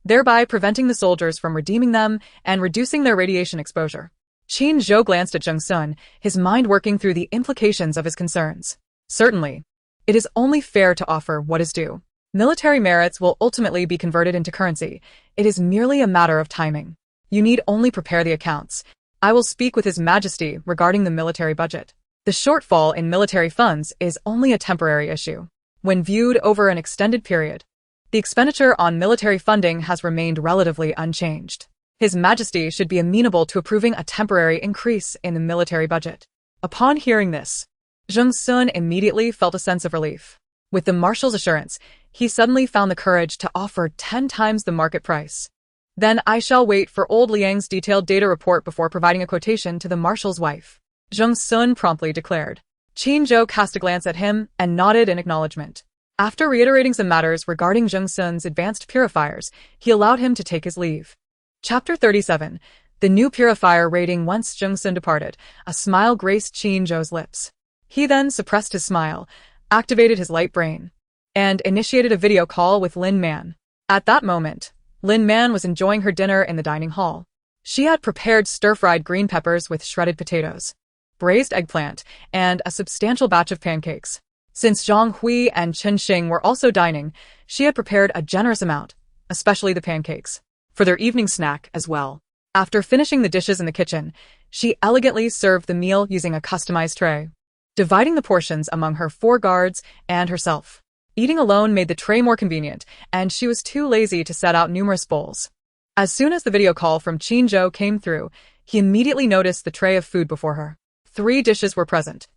thereby preventing the soldiers from redeeming them and reducing their radiation exposure. Qin Zhou glanced at Zheng Sun, his mind working through the implications of his concerns. Certainly, it is only fair to offer what is due. Military merits will ultimately be converted into currency. It is merely a matter of timing. You need only prepare the accounts. I will speak with His Majesty regarding the military budget. The shortfall in military funds is only a temporary issue. When viewed over an extended period, the expenditure on military funding has remained relatively unchanged. His Majesty should be amenable to approving a temporary increase in the military budget. Upon hearing this, Zheng Sun immediately felt a sense of relief. With the Marshal's assurance, he suddenly found the courage to offer 10 times the market price. Then I shall wait for old Liang's detailed data report before providing a quotation to the Marshal's wife, Zheng Sun promptly declared. Qin Zhou cast a glance at him and nodded in acknowledgement. After reiterating some matters regarding Zheng Sun's advanced purifiers, he allowed him to take his leave. Chapter 37. The new purifier rating. Once Zheng Sun departed, a smile graced Qin Zhou's lips. He then suppressed his smile, activated his light brain, and initiated a video call with Lin Man. At that moment, Lin Man was enjoying her dinner in the dining hall. She had prepared stir-fried green peppers with shredded potatoes, braised eggplant, and a substantial batch of pancakes. Since Zhang Hui and Chen Xing were also dining, she had prepared a generous amount, especially the pancakes, for their evening snack as well. After finishing the dishes in the kitchen, she elegantly served the meal using a customized tray, dividing the portions among her 4 guards and herself. Eating alone made the tray more convenient, and she was too lazy to set out numerous bowls. As soon as the video call from Qin Zhou came through, he immediately noticed the tray of food before her. 3 dishes were present.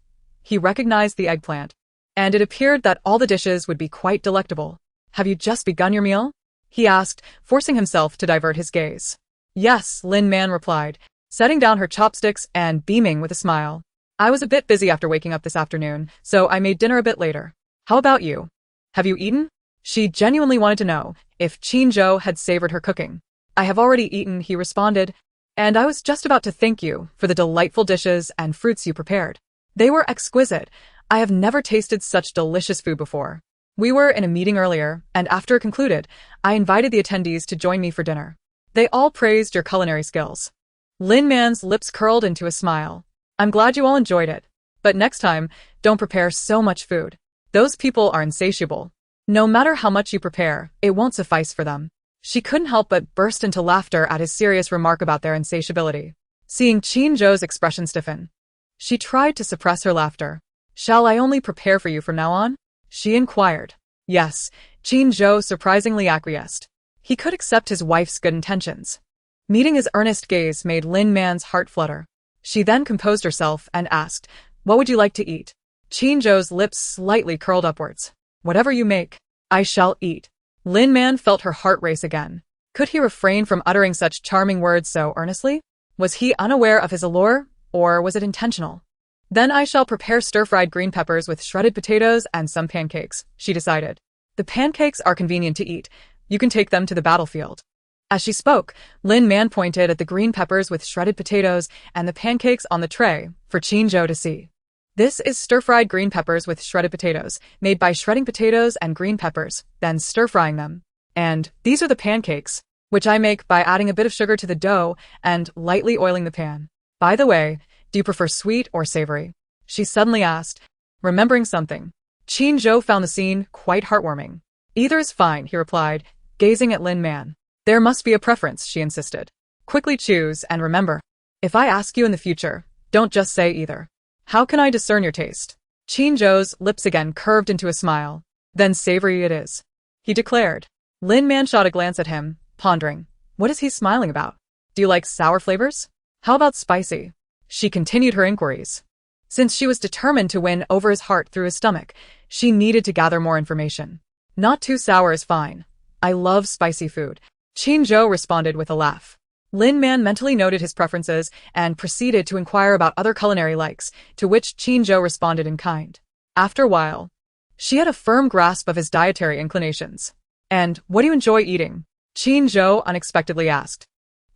He recognized the eggplant, and it appeared that all the dishes would be quite delectable. "Have you just begun your meal?" he asked, forcing himself to divert his gaze. "Yes," Lin Man replied, setting down her chopsticks and beaming with a smile. "I was a bit busy after waking up this afternoon, so I made dinner a bit later. How about you? Have you eaten?" She genuinely wanted to know if Qin Zhou had savored her cooking. "I have already eaten," he responded, "and I was just about to thank you for the delightful dishes and fruits you prepared. They were exquisite. I have never tasted such delicious food before." We were in a meeting earlier, and after it concluded, I invited the attendees to join me for dinner. They all praised your culinary skills. Lin Man's lips curled into a smile. "I'm glad you all enjoyed it. But next time, don't prepare so much food. Those people are insatiable. No matter how much you prepare, it won't suffice for them." She couldn't help but burst into laughter at his serious remark about their insatiability. Seeing Qin Zhou's expression stiffen, she tried to suppress her laughter. "Shall I only prepare for you from now on?" she inquired. Yes, Qin Zhou surprisingly acquiesced. He could accept his wife's good intentions. Meeting his earnest gaze made Lin Man's heart flutter. She then composed herself and asked, "What would you like to eat?" Qin Zhou's lips slightly curled upwards. "Whatever you make, I shall eat." Lin Man felt her heart race again. Could he refrain from uttering such charming words so earnestly? Was he unaware of his allure, or was it intentional? "Then I shall prepare stir-fried green peppers with shredded potatoes and some pancakes," she decided. "The pancakes are convenient to eat. You can take them to the battlefield." As she spoke, Lin Man pointed at the green peppers with shredded potatoes and the pancakes on the tray for Qin Zhou to see. This is stir-fried green peppers with shredded potatoes, made by shredding potatoes and green peppers, then stir-frying them. And these are the pancakes, which I make by adding a bit of sugar to the dough and lightly oiling the pan. By the way, do you prefer sweet or savory? She suddenly asked, remembering something. Qin Zhou found the scene quite heartwarming. Either is fine, he replied, gazing at Lin Man. There must be a preference, she insisted. Quickly choose, and remember, if I ask you in the future, don't just say either. How can I discern your taste? Qin Zhou's lips again curved into a smile. Then savory it is, he declared. Lin Man shot a glance at him, pondering. What is he smiling about? Do you like sour flavors? How about spicy? She continued her inquiries. Since she was determined to win over his heart through his stomach, she needed to gather more information. Not too sour is fine. I love spicy food, Qin Zhou responded with a laugh. Lin Man mentally noted his preferences and proceeded to inquire about other culinary likes, to which Qin Zhou responded in kind. After a while, she had a firm grasp of his dietary inclinations. And what do you enjoy eating? Qin Zhou unexpectedly asked.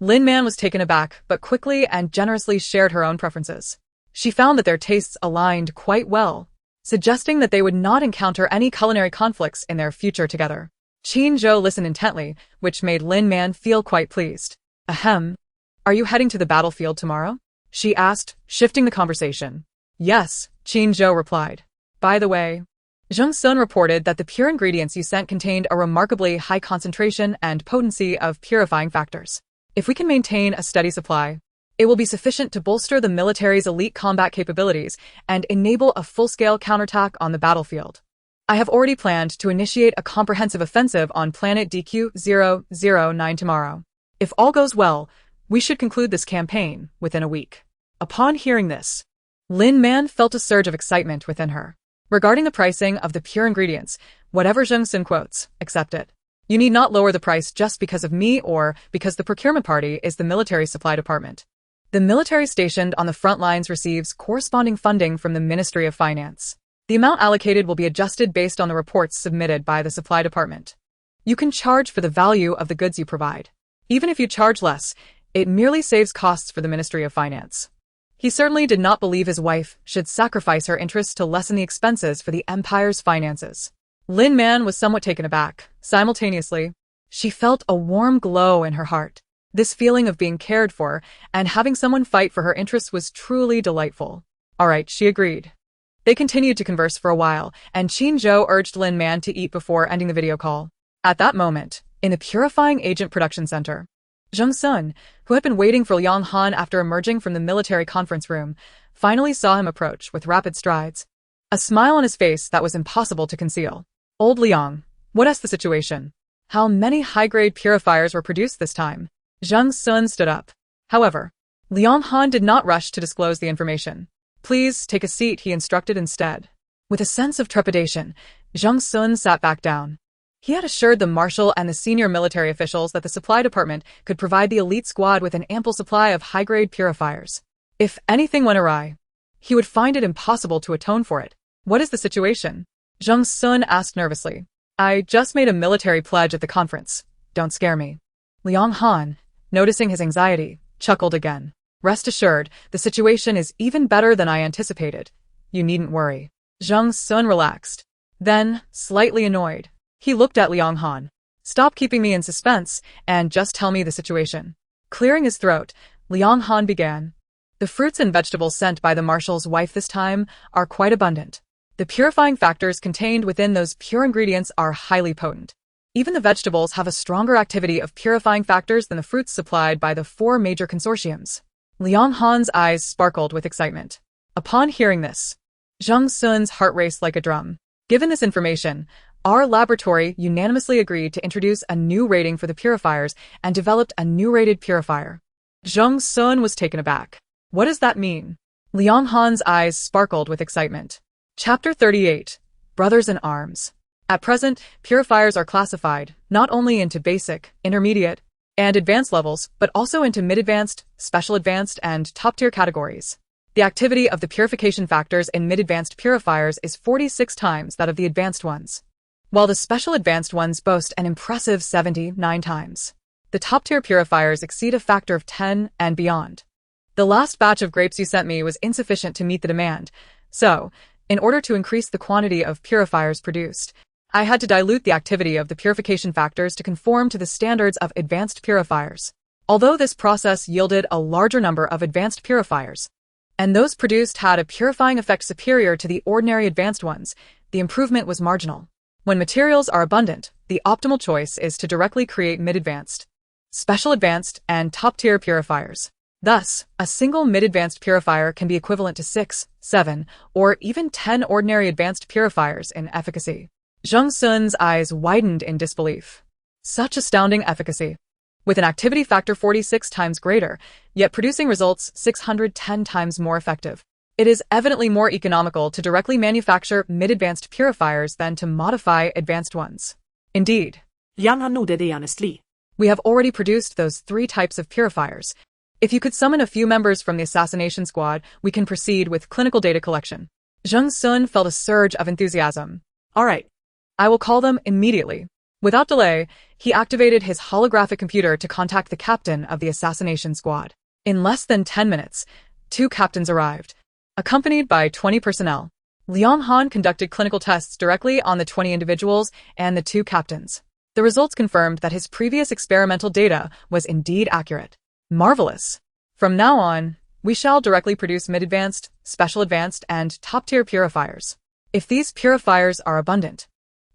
Lin Man was taken aback, but quickly and generously shared her own preferences. She found that their tastes aligned quite well, suggesting that they would not encounter any culinary conflicts in their future together. Qin Zhou listened intently, which made Lin Man feel quite pleased. Ahem. Are you heading to the battlefield tomorrow? She asked, shifting the conversation. Yes, Qin Zhou replied. By the way, Zheng Sun reported that the pure ingredients you sent contained a remarkably high concentration and potency of purifying factors. If we can maintain a steady supply, it will be sufficient to bolster the military's elite combat capabilities and enable a full-scale counterattack on the battlefield. I have already planned to initiate a comprehensive offensive on planet DQ-009 tomorrow. If all goes well, we should conclude this campaign within a week. Upon hearing this, Lin Man felt a surge of excitement within her. Regarding the pricing of the pure ingredients, whatever Zheng Sun quotes, accept it. You need not lower the price just because of me or because the procurement party is the military supply department. The military stationed on the front lines receives corresponding funding from the Ministry of Finance. The amount allocated will be adjusted based on the reports submitted by the supply department. You can charge for the value of the goods you provide. Even if you charge less, it merely saves costs for the Ministry of Finance. He certainly did not believe his wife should sacrifice her interests to lessen the expenses for the empire's finances. Lin Man was somewhat taken aback. Simultaneously, she felt a warm glow in her heart. This feeling of being cared for and having someone fight for her interests was truly delightful. All right, she agreed. They continued to converse for a while, and Qin Zhou urged Lin Man to eat before ending the video call. At that moment, in the Purifying Agent Production Center, Zheng Sun, who had been waiting for Liang Han after emerging from the military conference room, finally saw him approach with rapid strides. A smile on his face that was impossible to conceal. Old Liang, what's the situation? How many high-grade purifiers were produced this time? Zheng Sun stood up. However, Liang Han did not rush to disclose the information. Please take a seat, he instructed instead. With a sense of trepidation, Zheng Sun sat back down. He had assured the marshal and the senior military officials that the supply department could provide the elite squad with an ample supply of high-grade purifiers. If anything went awry, he would find it impossible to atone for it. What is the situation? Zheng Sun asked nervously. I just made a military pledge at the conference. Don't scare me. Liang Han, noticing his anxiety, chuckled again. Rest assured, the situation is even better than I anticipated. You needn't worry. Zheng Sun relaxed. Then, slightly annoyed, he looked at Liang Han. Stop keeping me in suspense and just tell me the situation. Clearing his throat, Liang Han began. The fruits and vegetables sent by the marshal's wife this time are quite abundant. The purifying factors contained within those pure ingredients are highly potent. Even the vegetables have a stronger activity of purifying factors than the fruits supplied by the 4 major consortiums. Liang Han's eyes sparkled with excitement. Upon hearing this, Zheng Sun's heart raced like a drum. Given this information, our laboratory unanimously agreed to introduce a new rating for the purifiers and developed a new rated purifier. Zheng Sun was taken aback. What does that mean? Liang Han's eyes sparkled with excitement. Chapter 38. Brothers in Arms. At present, purifiers are classified not only into basic, intermediate, and advanced levels, but also into mid-advanced, special advanced, and top-tier categories. The activity of the purification factors in mid-advanced purifiers is 46 times that of the advanced ones, while the special advanced ones boast an impressive 79 times. The top-tier purifiers exceed a factor of 10 and beyond. The last batch of grapes you sent me was insufficient to meet the demand, So, in order to increase the quantity of purifiers produced, I had to dilute the activity of the purification factors to conform to the standards of advanced purifiers. Although this process yielded a larger number of advanced purifiers, and those produced had a purifying effect superior to the ordinary advanced ones, the improvement was marginal. When materials are abundant, the optimal choice is to directly create mid-advanced, special advanced, and top-tier purifiers. Thus, a single mid-advanced purifier can be equivalent to 6, 7, or even 10 ordinary advanced purifiers in efficacy. Zheng Sun's eyes widened in disbelief. Such astounding efficacy. With an activity factor 46 times greater, yet producing results 610 times more effective. It is evidently more economical to directly manufacture mid-advanced purifiers than to modify advanced ones. Indeed, Yang Han nodded honestly. we have already produced those 3 types of purifiers. If you could summon a few members from the assassination squad, we can proceed with clinical data collection. Zheng Sun felt a surge of enthusiasm. All right. I will call them immediately. Without delay, he activated his holographic computer to contact the captain of the assassination squad. In less than 10 minutes, 2 captains arrived, accompanied by 20 personnel. Liang Han conducted clinical tests directly on the 20 individuals and the 2 captains. The results confirmed that his previous experimental data was indeed accurate. Marvelous. From now on, we shall directly produce mid-advanced, special advanced, and top-tier purifiers. If these purifiers are abundant,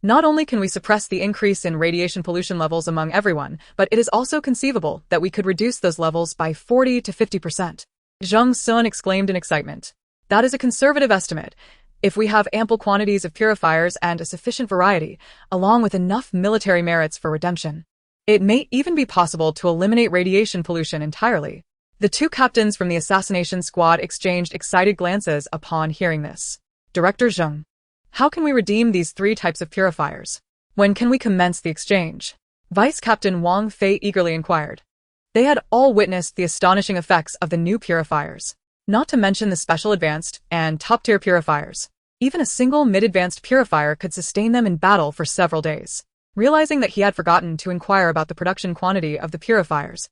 not only can we suppress the increase in radiation pollution levels among everyone, but it is also conceivable that we could reduce those levels by 40 to 50%. Zheng Sun exclaimed in excitement. That is a conservative estimate. If we have ample quantities of purifiers and a sufficient variety, along with enough military merits for redemption, it may even be possible to eliminate radiation pollution entirely. The 2 captains from the assassination squad exchanged excited glances upon hearing this. Director Zheng, how can we redeem these 3 types of purifiers? When can we commence the exchange? Vice Captain Wang Fei eagerly inquired. They had all witnessed the astonishing effects of the new purifiers, not to mention the special advanced and top-tier purifiers. Even a single mid-advanced purifier could sustain them in battle for several days. Realizing that he had forgotten to inquire about the production quantity of the purifiers,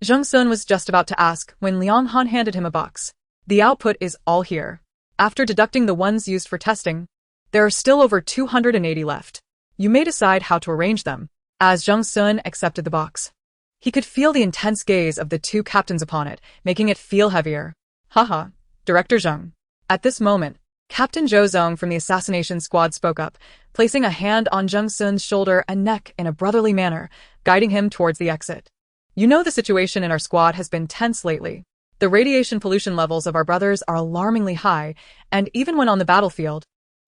Zheng Sun was just about to ask when Liang Han handed him a box. The output is all here. After deducting the ones used for testing, there are still over 280 left. You may decide how to arrange them. As Zheng Sun accepted the box, he could feel the intense gaze of the 2 captains upon it, making it feel heavier. Haha, Director Zheng. At this moment, Captain Zhou Zong from the assassination squad spoke up, placing a hand on Zheng Sun's shoulder and neck in a brotherly manner, guiding him towards the exit. You know the situation in our squad has been tense lately. The radiation pollution levels of our brothers are alarmingly high, and even when on the battlefield,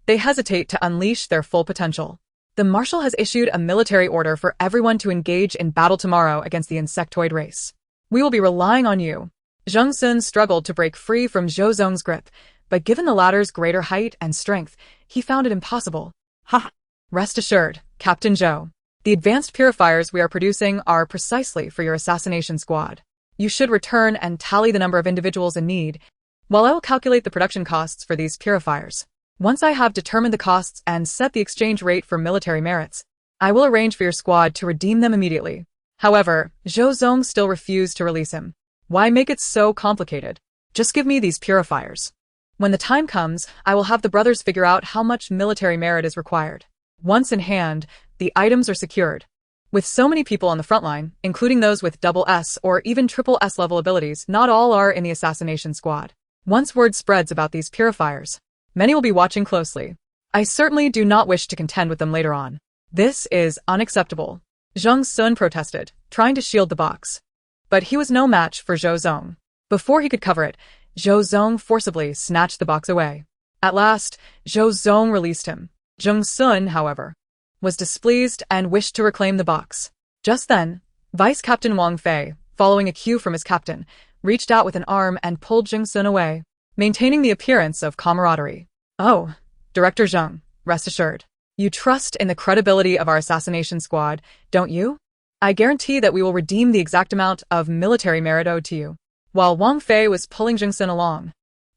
they hesitate to unleash their full potential. The Marshal has issued a military order for everyone to engage in battle tomorrow against the insectoid race. We will be relying on you. Zheng Sun struggled to break free from Zhou Zong's grip, but given the latter's greater height and strength, he found it impossible. Ha! Rest assured, Captain Zhou. The advanced purifiers we are producing are precisely for your assassination squad. You should return and tally the number of individuals in need, while I will calculate the production costs for these purifiers. Once I have determined the costs and set the exchange rate for military merits, I will arrange for your squad to redeem them immediately. However, Zhou Zong still refused to release him. Why make it so complicated? Just give me these purifiers. When the time comes, I will have the brothers figure out how much military merit is required. Once in hand, the items are secured. With so many people on the front line, including those with double S or even triple S level abilities, not all are in the assassination squad. Once word spreads about these purifiers, many will be watching closely. I certainly do not wish to contend with them later on. This is unacceptable. Zheng Sun protested, trying to shield the box. But he was no match for Zhou Zong. Before he could cover it, Zhou Zong forcibly snatched the box away. At last, Zhou Zong released him. Zheng Sun, however, was displeased and wished to reclaim the box. Just then, Vice Captain Wang Fei, following a cue from his captain, reached out with an arm and pulled Zheng Sun away, maintaining the appearance of camaraderie. Oh, Director Zheng, rest assured. You trust in the credibility of our assassination squad, don't you? I guarantee that we will redeem the exact amount of military merit owed to you. While Wang Fei was pulling Zheng Sun along,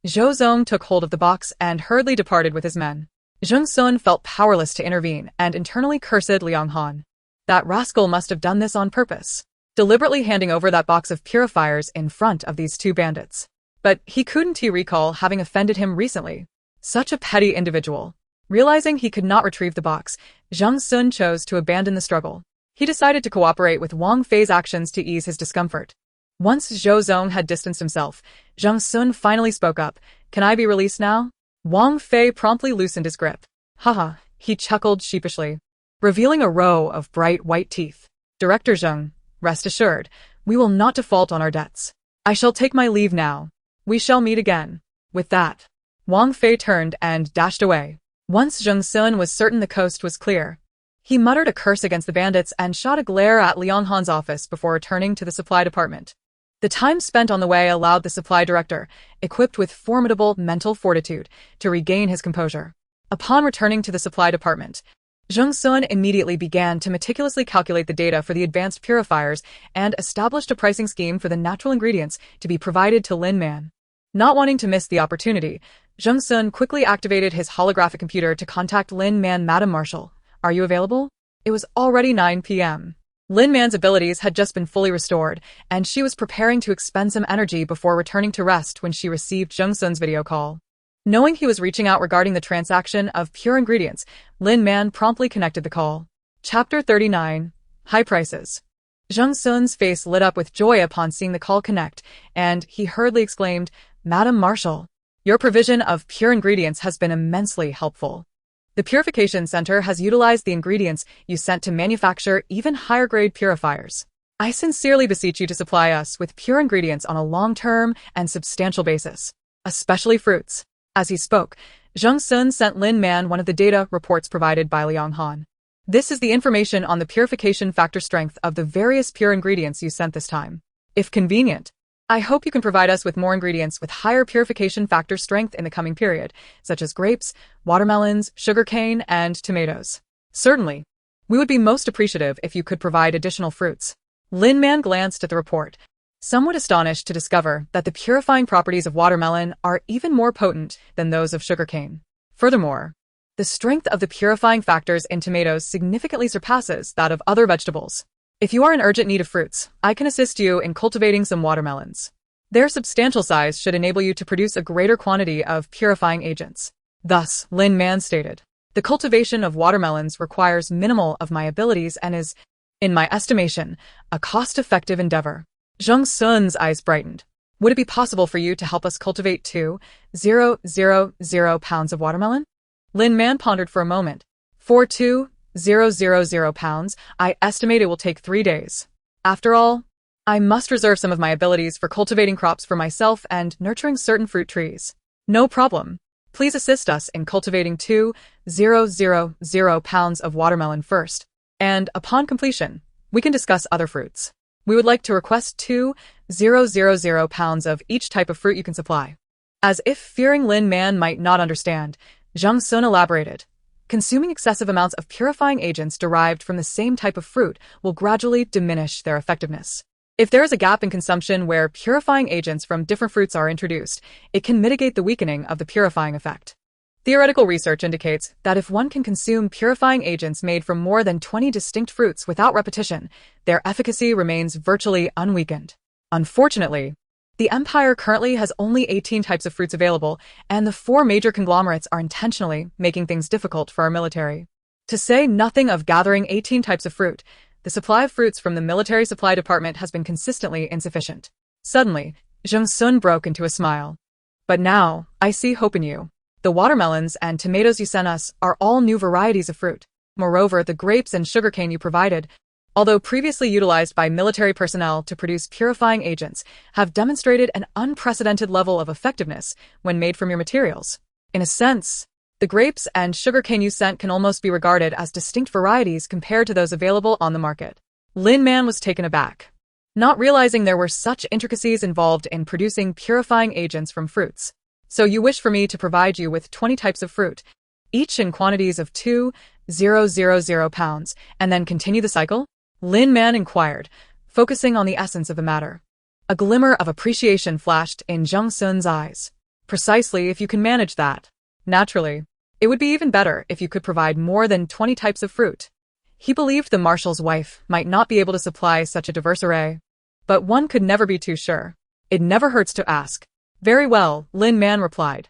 Zhou Zong took hold of the box and hurriedly departed with his men. Zheng Sun felt powerless to intervene and internally cursed Liang Han. That rascal must have done this on purpose, deliberately handing over that box of purifiers in front of these 2 bandits. But he couldn't recall having offended him recently. Such a petty individual. Realizing he could not retrieve the box, Zhang Sun chose to abandon the struggle. He decided to cooperate with Wang Fei's actions to ease his discomfort. Once Zhou Zong had distanced himself, Zhang Sun finally spoke up. Can I be released now? Wang Fei promptly loosened his grip. Haha, he chuckled sheepishly, revealing a row of bright white teeth. Director Zheng, rest assured, we will not default on our debts. I shall take my leave now. We shall meet again. With that, Wang Fei turned and dashed away. Once Zhang Sun was certain the coast was clear, he muttered a curse against the bandits and shot a glare at Liang Han's office before returning to the supply department. The time spent on the way allowed the supply director, equipped with formidable mental fortitude, to regain his composure. Upon returning to the supply department, Zhang Sun immediately began to meticulously calculate the data for the advanced purifiers and established a pricing scheme for the natural ingredients to be provided to Lin Man. Not wanting to miss the opportunity, Zhang Sun quickly activated his holographic computer to contact Lin Man. Madam Marshal, are you available? It was already 9 p.m. Lin Man's abilities had just been fully restored, and she was preparing to expend some energy before returning to rest when she received Zhang Sun's video call. Knowing he was reaching out regarding the transaction of pure ingredients, Lin Man promptly connected the call. Chapter 39. High Prices. Zhang Sun's face lit up with joy upon seeing the call connect, and he hurriedly exclaimed, Madam Marshal, your provision of pure ingredients has been immensely helpful. The Purification Center has utilized the ingredients you sent to manufacture even higher-grade purifiers. I sincerely beseech you to supply us with pure ingredients on a long-term and substantial basis, especially fruits. As he spoke, Zhang Sun sent Lin Man one of the data reports provided by Liang Han. This is the information on the purification factor strength of the various pure ingredients you sent this time. If convenient, I hope you can provide us with more ingredients with higher purification factor strength in the coming period, such as grapes, watermelons, sugarcane, and tomatoes. Certainly. We would be most appreciative if you could provide additional fruits. Lin Man glanced at the report, somewhat astonished to discover that the purifying properties of watermelon are even more potent than those of sugarcane. Furthermore, the strength of the purifying factors in tomatoes significantly surpasses that of other vegetables. If you are in urgent need of fruits, I can assist you in cultivating some watermelons. Their substantial size should enable you to produce a greater quantity of purifying agents. Thus, Lin Man stated, the cultivation of watermelons requires minimal of my abilities and is, in my estimation, a cost-effective endeavor. Zhang Sun's eyes brightened. Would it be possible for you to help us cultivate 2,000 pounds of watermelon? Lin Man pondered for a moment. For 2,000 pounds, I estimate it will take 3 days. After all, I must reserve some of my abilities for cultivating crops for myself and nurturing certain fruit trees. No problem. Please assist us in cultivating 2,000 pounds of watermelon first, and upon completion, we can discuss other fruits. We would like to request 2,000 pounds of each type of fruit you can supply. As if fearing Lin Man might not understand, Zhang Sun elaborated. Consuming excessive amounts of purifying agents derived from the same type of fruit will gradually diminish their effectiveness. If there is a gap in consumption where purifying agents from different fruits are introduced, it can mitigate the weakening of the purifying effect. Theoretical research indicates that if one can consume purifying agents made from more than 20 distinct fruits without repetition, their efficacy remains virtually unweakened. Unfortunately, the Empire currently has only 18 types of fruits available, and the 4 major conglomerates are intentionally making things difficult for our military. To say nothing of gathering 18 types of fruit, the supply of fruits from the military supply department has been consistently insufficient. Suddenly, Zhang Sun broke into a smile. But now, I see hope in you. The watermelons and tomatoes you sent us are all new varieties of fruit. Moreover, the grapes and sugarcane you provided, although previously utilized by military personnel to produce purifying agents, have demonstrated an unprecedented level of effectiveness when made from your materials. In a sense, the grapes and sugarcane you sent can almost be regarded as distinct varieties compared to those available on the market. Lin Man was taken aback, not realizing there were such intricacies involved in producing purifying agents from fruits. So you wish for me to provide you with 20 types of fruit, each in quantities of 2,000 pounds, and then continue the cycle? Lin Man inquired, focusing on the essence of the matter. A glimmer of appreciation flashed in Zhang Sun's eyes. Precisely, if you can manage that. Naturally, it would be even better if you could provide more than 20 types of fruit. He believed the marshal's wife might not be able to supply such a diverse array, but one could never be too sure. It never hurts to ask. Very well, Lin Man replied.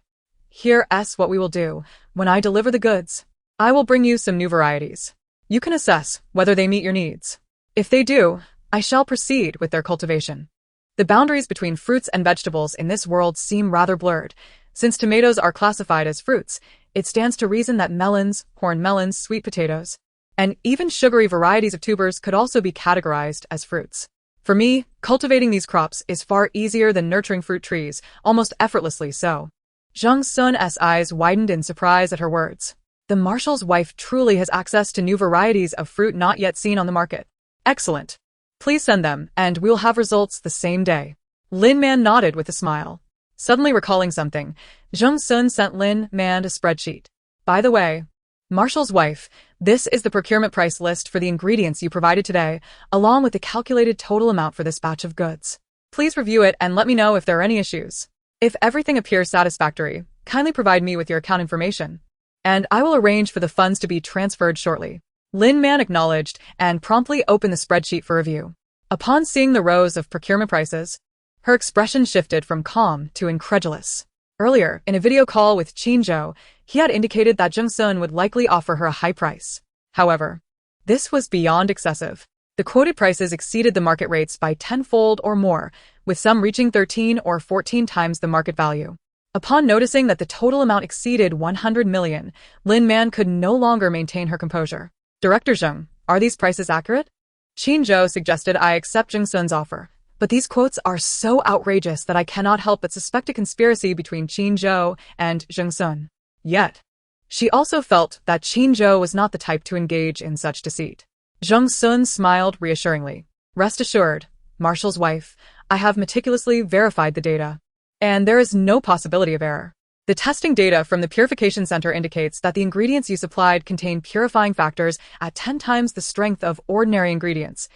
Here's what we will do. When I deliver the goods, I will bring you some new varieties. You can assess whether they meet your needs. If they do, I shall proceed with their cultivation. The boundaries between fruits and vegetables in this world seem rather blurred. Since tomatoes are classified as fruits, it stands to reason that melons, horn melons, sweet potatoes, and even sugary varieties of tubers could also be categorized as fruits. For me, cultivating these crops is far easier than nurturing fruit trees, almost effortlessly so. Zhang Sun's eyes widened in surprise at her words. The marshal's wife truly has access to new varieties of fruit not yet seen on the market. Excellent. Please send them, and we'll have results the same day. Lin Man nodded with a smile. Suddenly recalling something, Zhang Sun sent Lin Man a spreadsheet. By the way, Marshal's wife, this is the procurement price list for the ingredients you provided today, along with the calculated total amount for this batch of goods. Please review it and let me know if there are any issues. If everything appears satisfactory, kindly provide me with your account information, and I will arrange for the funds to be transferred shortly. Lin Man acknowledged and promptly opened the spreadsheet for review. Upon seeing the rows of procurement prices, her expression shifted from calm to incredulous. Earlier, in a video call with Qin Zhou, he had indicated that Zhang Sun would likely offer her a high price. However, this was beyond excessive. The quoted prices exceeded the market rates by tenfold or more, with some reaching 13 or 14 times the market value. Upon noticing that the total amount exceeded 100 million, Lin Man could no longer maintain her composure. Director Zheng, are these prices accurate? Qin Zhou suggested I accept Zhang Sun's offer. But these quotes are so outrageous that I cannot help but suspect a conspiracy between Qin Zhou and Zhang Sun. Yet, she also felt that Qin Zhou was not the type to engage in such deceit. Zhang Sun smiled reassuringly. Rest assured, Marshal's wife, I have meticulously verified the data, and there is no possibility of error. The testing data from the Purification Center indicates that the ingredients you supplied contain purifying factors at 10 times the strength of ordinary ingredients,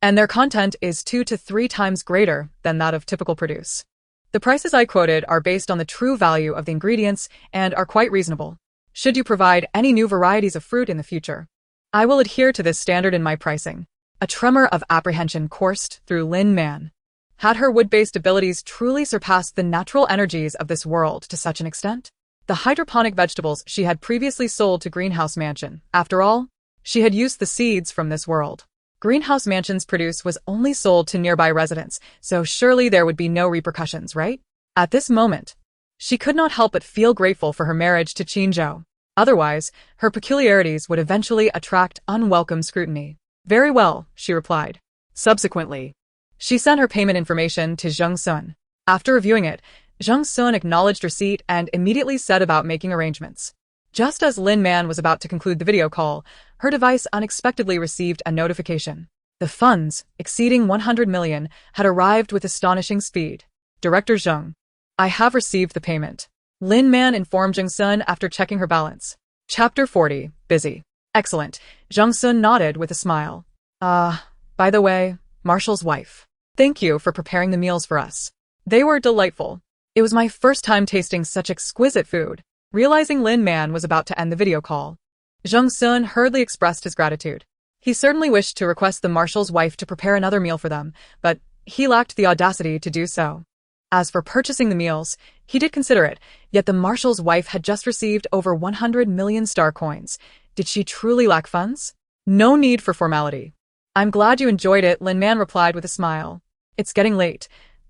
and their content is 2 to 3 times greater than that of typical produce. The prices I quoted are based on the true value of the ingredients and are quite reasonable. Should you provide any new varieties of fruit in the future, I will adhere to this standard in my pricing. A tremor of apprehension coursed through Lin Man. Had her wood-based abilities truly surpassed the natural energies of this world to such an extent? The hydroponic vegetables she had previously sold to Greenhouse Mansion, after all, she had used the seeds from this world. Greenhouse Mansion's produce was only sold to nearby residents, so surely there would be no repercussions, right? At this moment, she could not help but feel grateful for her marriage to Qin Zhou. Otherwise, her peculiarities would eventually attract unwelcome scrutiny. Very well, she replied. Subsequently, she sent her payment information to Zhang Sun. After reviewing it, Zhang Sun acknowledged receipt and immediately set about making arrangements. Just as Lin Man was about to conclude the video call, her device unexpectedly received a notification. The funds, exceeding 100 million, had arrived with astonishing speed. Director Zheng, I have received the payment. Lin Man informed Zhang Sun after checking her balance. Chapter 40, Busy. Excellent. Zhang Sun nodded with a smile. By the way, Marshal's wife. Thank you for preparing the meals for us. They were delightful. It was my first time tasting such exquisite food. Realizing Lin Man was about to end the video call, Zhang Sun hurriedly expressed his gratitude. He certainly wished to request the marshal's wife to prepare another meal for them, but he lacked the audacity to do so. As for purchasing the meals, he did consider it, yet the marshal's wife had just received over 100 million star coins. Did she truly lack funds? No need for formality. I'm glad you enjoyed it, Lin Man replied with a smile. It's getting late.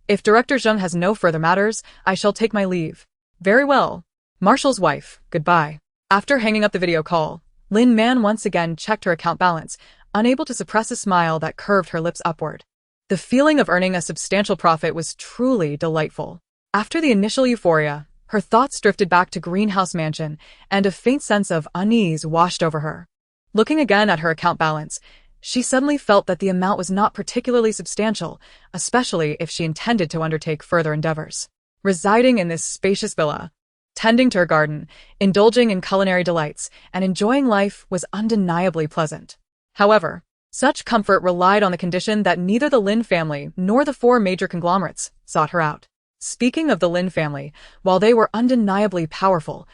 If Director Zheng has no further matters, I shall take my leave. Very well. Marshal's wife, goodbye. After hanging up the video call, Lin Man once again checked her account balance, unable to suppress a smile that curved her lips upward. The feeling of earning a substantial profit was truly delightful. After the initial euphoria, her thoughts drifted back to Greenhouse Mansion, and a faint sense of unease washed over her. Looking again at her account balance, she suddenly felt that the amount was not particularly substantial, especially if she intended to undertake further endeavors. Residing in this spacious villa, tending to her garden, indulging in culinary delights, and enjoying life was undeniably pleasant. However, such comfort relied on the condition that neither the Lin family nor the 4 major conglomerates sought her out. Speaking of the Lin family, while they were undeniably powerful,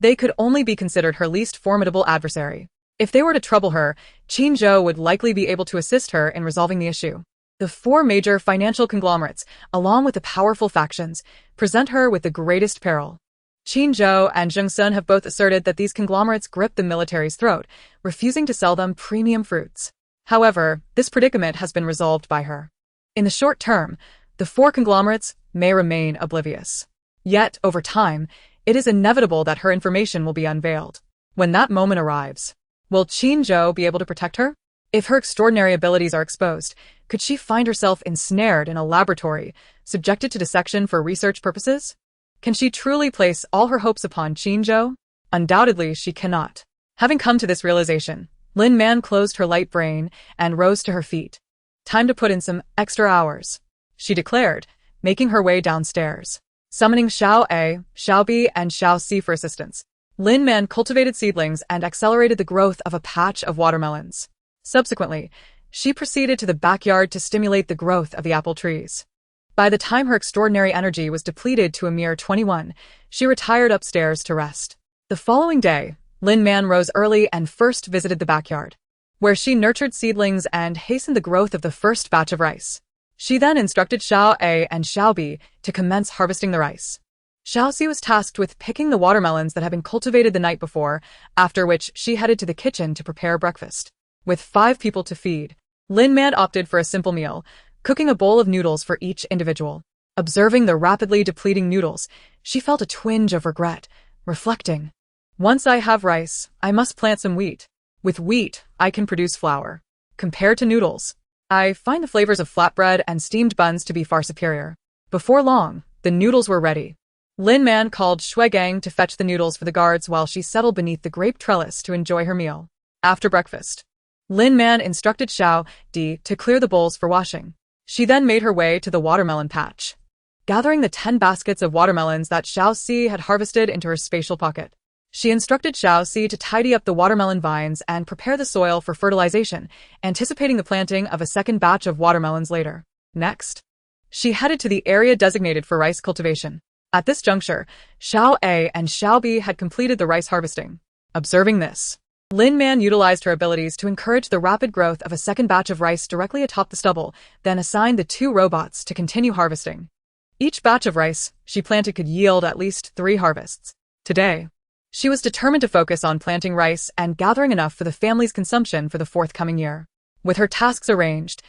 they could only be considered her least formidable adversary. If they were to trouble her, Qin Zhou would likely be able to assist her in resolving the issue. The 4 major financial conglomerates, along with the powerful factions, present her with the greatest peril. Qin Zhou and Zheng Sun have both asserted that these conglomerates grip the military's throat, refusing to sell them premium fruits. However, this predicament has been resolved by her. In the short term, the four conglomerates may remain oblivious. Yet, over time, it is inevitable that her information will be unveiled. When that moment arrives, will Qin Zhou be able to protect her? If her extraordinary abilities are exposed, could she find herself ensnared in a laboratory, subjected to dissection for research purposes? Can she truly place all her hopes upon Qin Zhou? Undoubtedly, she cannot. Having come to this realization, Lin Man closed her light brain and rose to her feet. Time to put in some extra hours, she declared, making her way downstairs. Summoning Xiao A, Xiao B, and Xiao C for assistance, Lin Man cultivated seedlings and accelerated the growth of a patch of watermelons. Subsequently, she proceeded to the backyard to stimulate the growth of the apple trees. By the time her extraordinary energy was depleted to a mere 21, she retired upstairs to rest. The following day, Lin Man rose early and first visited the backyard, where she nurtured seedlings and hastened the growth of the first batch of rice. She then instructed Xiao A and Xiao B to commence harvesting the rice. Xiao C was tasked with picking the watermelons that had been cultivated the night before, after which she headed to the kitchen to prepare breakfast. With 5 people to feed, Lin Man opted for a simple meal, cooking a bowl of noodles for each individual. Observing the rapidly depleting noodles, she felt a twinge of regret, reflecting, "Once I have rice, I must plant some wheat. With wheat, I can produce flour. Compared to noodles, I find the flavors of flatbread and steamed buns to be far superior." Before long, the noodles were ready. Lin Man called Shui Gang to fetch the noodles for the guards while she settled beneath the grape trellis to enjoy her meal. After breakfast, Lin Man instructed Xiao D to clear the bowls for washing. She then made her way to the watermelon patch, gathering the 10 baskets of watermelons that Xiao C had harvested into her spatial pocket. She instructed Xiao C to tidy up the watermelon vines and prepare the soil for fertilization, anticipating the planting of a second batch of watermelons later. Next, she headed to the area designated for rice cultivation. At this juncture, Xiao A and Xiao B had completed the rice harvesting. Observing this, Lin Man utilized her abilities to encourage the rapid growth of a second batch of rice directly atop the stubble, then assigned the 2 robots to continue harvesting. Each batch of rice she planted could yield at least 3 harvests. Today, she was determined to focus on planting rice and gathering enough for the family's consumption for the forthcoming year. With her tasks arranged,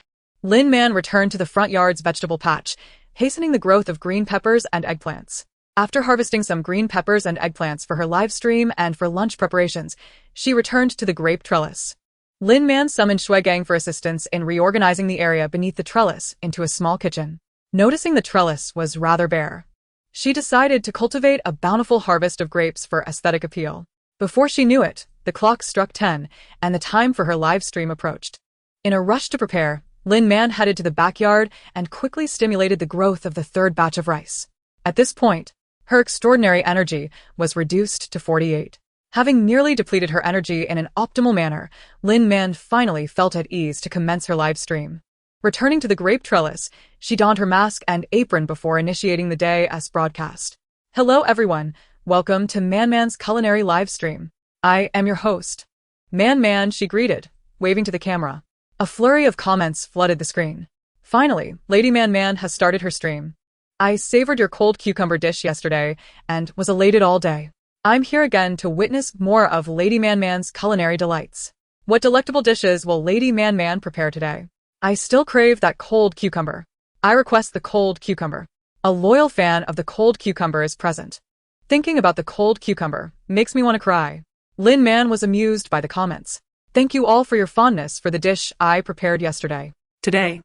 Lin Man returned to the front yard's vegetable patch, hastening the growth of green peppers and eggplants. After harvesting some green peppers and eggplants for her live stream and for lunch preparations, she returned to the grape trellis. Lin Man summoned Shui Gang for assistance in reorganizing the area beneath the trellis into a small kitchen. Noticing the trellis was rather bare, she decided to cultivate a bountiful harvest of grapes for aesthetic appeal. Before she knew it, the clock struck 10, and the time for her live stream approached. In a rush to prepare, Lin Man headed to the backyard and quickly stimulated the growth of the 3rd batch of rice. At this point, her extraordinary energy was reduced to 48. Having nearly depleted her energy in an optimal manner, Lin Man finally felt at ease to commence her live stream. Returning to the grape trellis, she donned her mask and apron before initiating the day's broadcast. Hello everyone, welcome to Man Man's culinary live stream. I am your host. Man Man, she greeted, waving to the camera. A flurry of comments flooded the screen. Finally, Lady Man Man has started her stream. I savored your cold cucumber dish yesterday and was elated all day. I'm here again to witness more of Lady Man Man's culinary delights. What delectable dishes will Lady Man Man prepare today? I still crave that cold cucumber. I request the cold cucumber. A loyal fan of the cold cucumber is present. Thinking about the cold cucumber makes me want to cry. Lin Man was amused by the comments. Thank you all for your fondness for the dish I prepared yesterday. Today,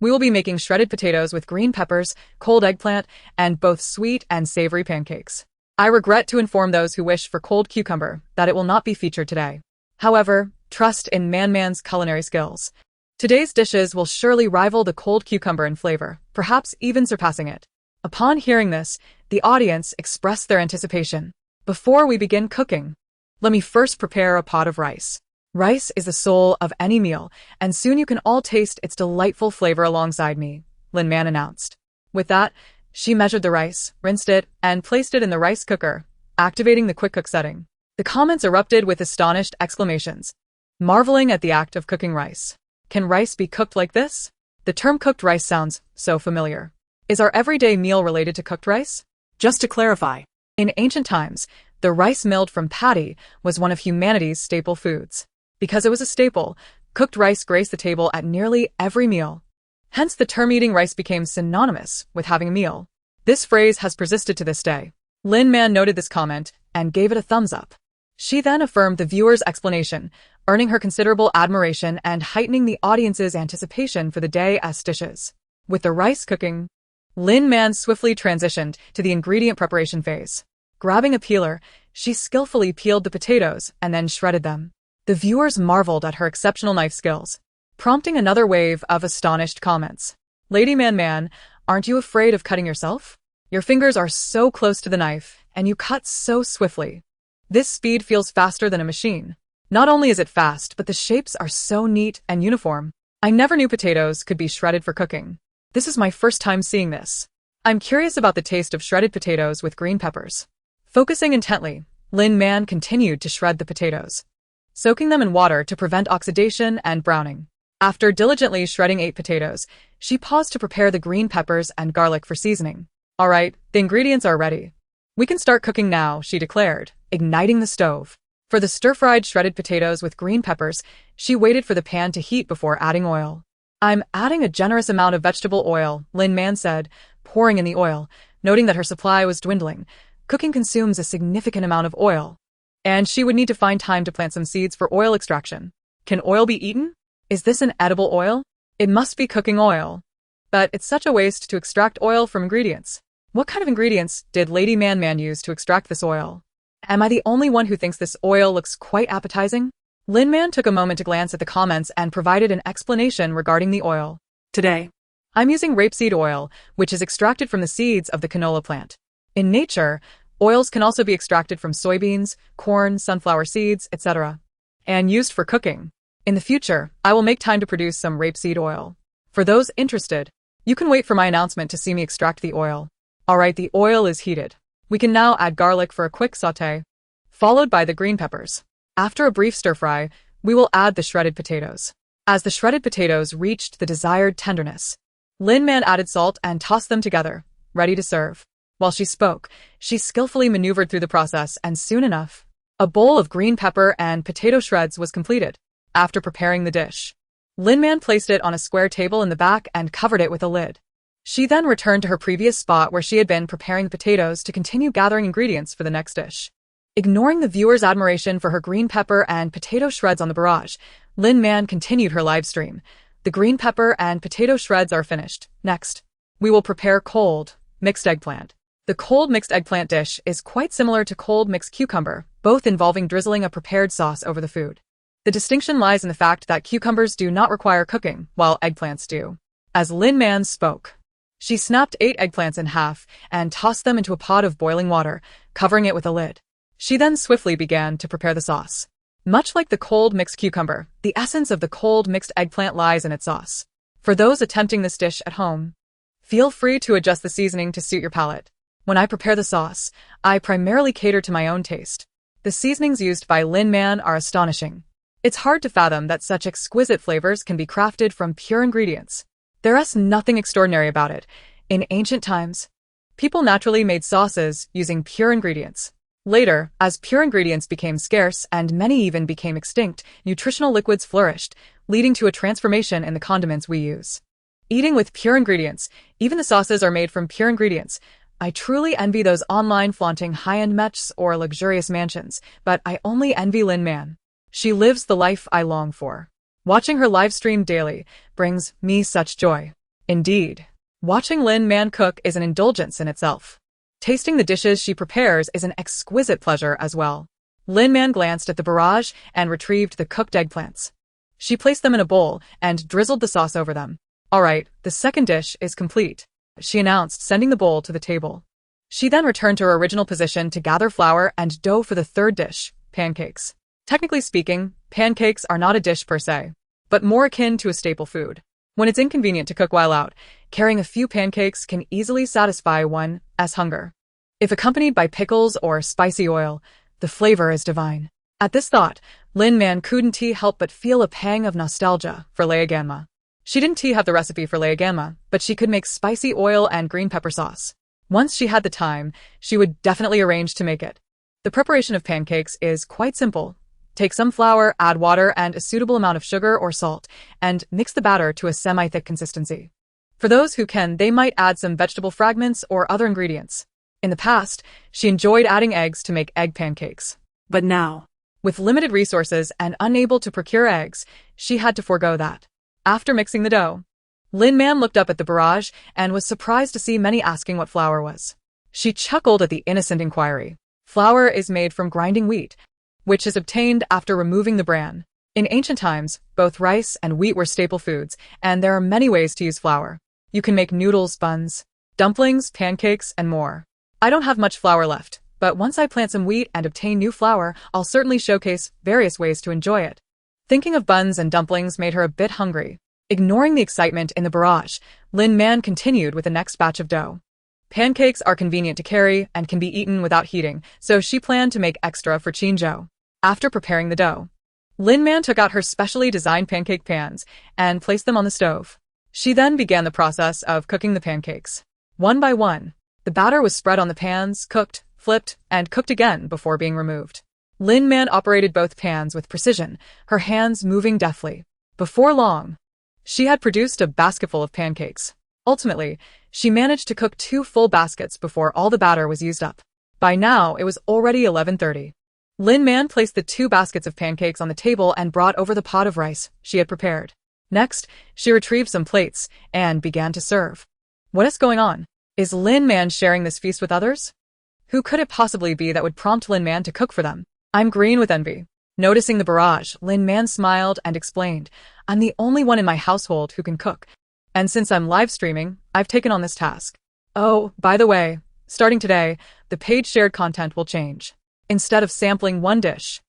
we will be making shredded potatoes with green peppers, cold eggplant, and both sweet and savory pancakes. I regret to inform those who wish for cold cucumber that it will not be featured today. However, trust in Man Man's culinary skills. Today's dishes will surely rival the cold cucumber in flavor, perhaps even surpassing it. Upon hearing this, the audience expressed their anticipation. Before we begin cooking, let me first prepare a pot of rice. Rice is the soul of any meal, and soon you can all taste its delightful flavor alongside me, Lin Man announced. With that, she measured the rice, rinsed it, and placed it in the rice cooker, activating the quick cook setting. The comments erupted with astonished exclamations, marveling at the act of cooking rice. Can rice be cooked like this? The term cooked rice sounds so familiar. Is our everyday meal related to cooked rice? just to clarify, In ancient times, the rice milled from paddy was one of humanity's staple foods. Because it was a staple, cooked rice graced the table at nearly every meal. Hence, the term eating rice became synonymous with having a meal. This phrase has persisted to this day. Lin Man noted this comment and gave it a thumbs up. She then affirmed the viewer's explanation, earning her considerable admiration and heightening the audience's anticipation for the day as dishes. With the rice cooking, Lin Man swiftly transitioned to the ingredient preparation phase. Grabbing a peeler, she skillfully peeled the potatoes and then shredded them. The viewers marveled at her exceptional knife skills, prompting another wave of astonished comments. Lady Man, aren't you afraid of cutting yourself? Your fingers are so close to the knife, and you cut so swiftly. This speed feels faster than a machine. Not only is it fast, but the shapes are so neat and uniform. I never knew potatoes could be shredded for cooking. This is my first time seeing this. I'm curious about the taste of shredded potatoes with green peppers. Focusing intently, Lin Man continued to shred the potatoes, soaking them in water to prevent oxidation and browning. After diligently shredding 8 potatoes, she paused to prepare the green peppers and garlic for seasoning. All right, the ingredients are ready. We can start cooking now, she declared, igniting the stove. For the stir-fried shredded potatoes with green peppers, she waited for the pan to heat before adding oil. I'm adding a generous amount of vegetable oil, Lin Man said, pouring in the oil, noting that her supply was dwindling. Cooking consumes a significant amount of oil, and she would need to find time to plant some seeds for oil extraction. Can oil be eaten? Is this an edible oil? It must be cooking oil. But it's such a waste to extract oil from ingredients. What kind of ingredients did Lady Man use to extract this oil? Am I the only one who thinks this oil looks quite appetizing? Lin Man took a moment to glance at the comments and provided an explanation regarding the oil. Today, I'm using rapeseed oil, which is extracted from the seeds of the canola plant. In nature, oils can also be extracted from soybeans, corn, sunflower seeds, etc., and used for cooking. In the future, I will make time to produce some rapeseed oil. For those interested, you can wait for my announcement to see me extract the oil. Alright, the oil is heated. We can now add garlic for a quick sauté, followed by the green peppers. After a brief stir-fry, we will add the shredded potatoes. As the shredded potatoes reached the desired tenderness, Lin Man added salt and tossed them together, ready to serve. While she spoke, she skillfully maneuvered through the process, and soon enough, a bowl of green pepper and potato shreds was completed. After preparing the dish, Lin Man placed it on a square table in the back and covered it with a lid. She then returned to her previous spot where she had been preparing the potatoes to continue gathering ingredients for the next dish. Ignoring the viewer's admiration for her green pepper and potato shreds on the barrage, Lin Man continued her live stream. The green pepper and potato shreds are finished. Next, we will prepare cold, mixed eggplant. The cold mixed eggplant dish is quite similar to cold mixed cucumber, both involving drizzling a prepared sauce over the food. The distinction lies in the fact that cucumbers do not require cooking, while eggplants do. As Lin Man spoke, she snapped 8 eggplants in half and tossed them into a pot of boiling water, covering it with a lid. She then swiftly began to prepare the sauce. Much like the cold mixed cucumber, the essence of the cold mixed eggplant lies in its sauce. For those attempting this dish at home, feel free to adjust the seasoning to suit your palate. When I prepare the sauce, I primarily cater to my own taste. The seasonings used by Lin Man are astonishing. It's hard to fathom that such exquisite flavors can be crafted from pure ingredients. There's nothing extraordinary about it. In ancient times, people naturally made sauces using pure ingredients. Later, as pure ingredients became scarce and many even became extinct, nutritional liquids flourished, leading to a transformation in the condiments we use. Eating with pure ingredients, even the sauces are made from pure ingredients. I truly envy those online flaunting high-end mechs or luxurious mansions, but I only envy Lin Man. She lives the life I long for. Watching her live stream daily brings me such joy. Indeed, watching Lin Man cook is an indulgence in itself. Tasting the dishes she prepares is an exquisite pleasure as well. Lin Man glanced at the barrage and retrieved the cooked eggplants. She placed them in a bowl and drizzled the sauce over them. Alright, the second dish is complete, she announced, sending the bowl to the table. She then returned to her original position to gather flour and dough for the third dish, pancakes. Technically speaking, pancakes are not a dish per se, but more akin to a staple food. When it's inconvenient to cook while out, carrying a few pancakes can easily satisfy one's hunger. If accompanied by pickles or spicy oil, the flavor is divine. At this thought, Lin Man couldn't help but feel a pang of nostalgia for leaganma. She didn't have the recipe for leaganma, but she could make spicy oil and green pepper sauce. Once she had the time, she would definitely arrange to make it. The preparation of pancakes is quite simple. Take some flour, add water and a suitable amount of sugar or salt, and mix the batter to a semi-thick consistency. For those who can, they might add some vegetable fragments or other ingredients. In the past, she enjoyed adding eggs to make egg pancakes. But now, With limited resources and unable to procure eggs, she had to forego that. After mixing the dough, Lin Man looked up at the barrage and was surprised to see many asking what flour was. She chuckled at the innocent inquiry. Flour is made from grinding wheat, which is obtained after removing the bran. In ancient times, both rice and wheat were staple foods, and there are many ways to use flour. You can make noodles, buns, dumplings, pancakes, and more. I don't have much flour left, but once I plant some wheat and obtain new flour, I'll certainly showcase various ways to enjoy it. Thinking of buns and dumplings made her a bit hungry. Ignoring the excitement in the barrage, Lin Man continued with the next batch of dough. Pancakes are convenient to carry and can be eaten without heating, so she planned to make extra for Qingzhou. After preparing the dough, Lin Man took out her specially designed pancake pans and placed them on the stove. She then began the process of cooking the pancakes. One by one, the batter was spread on the pans, cooked, flipped, and cooked again before being removed. Lin Man operated both pans with precision, her hands moving deftly. Before long, she had produced a basketful of pancakes. Ultimately, she managed to cook 2 full baskets before all the batter was used up. By now, it was already 11:30. Lin Man placed the 2 baskets of pancakes on the table and brought over the pot of rice she had prepared. Next, she retrieved some plates and began to serve. What is going on? Is Lin Man sharing this feast with others? Who could it possibly be that would prompt Lin Man to cook for them? I'm green with envy. Noticing the barrage, Lin Man smiled and explained, I'm the only one in my household who can cook. And since I'm live streaming, I've taken on this task. Oh, by the way, starting today, the page shared content will change. Instead of sampling one dish,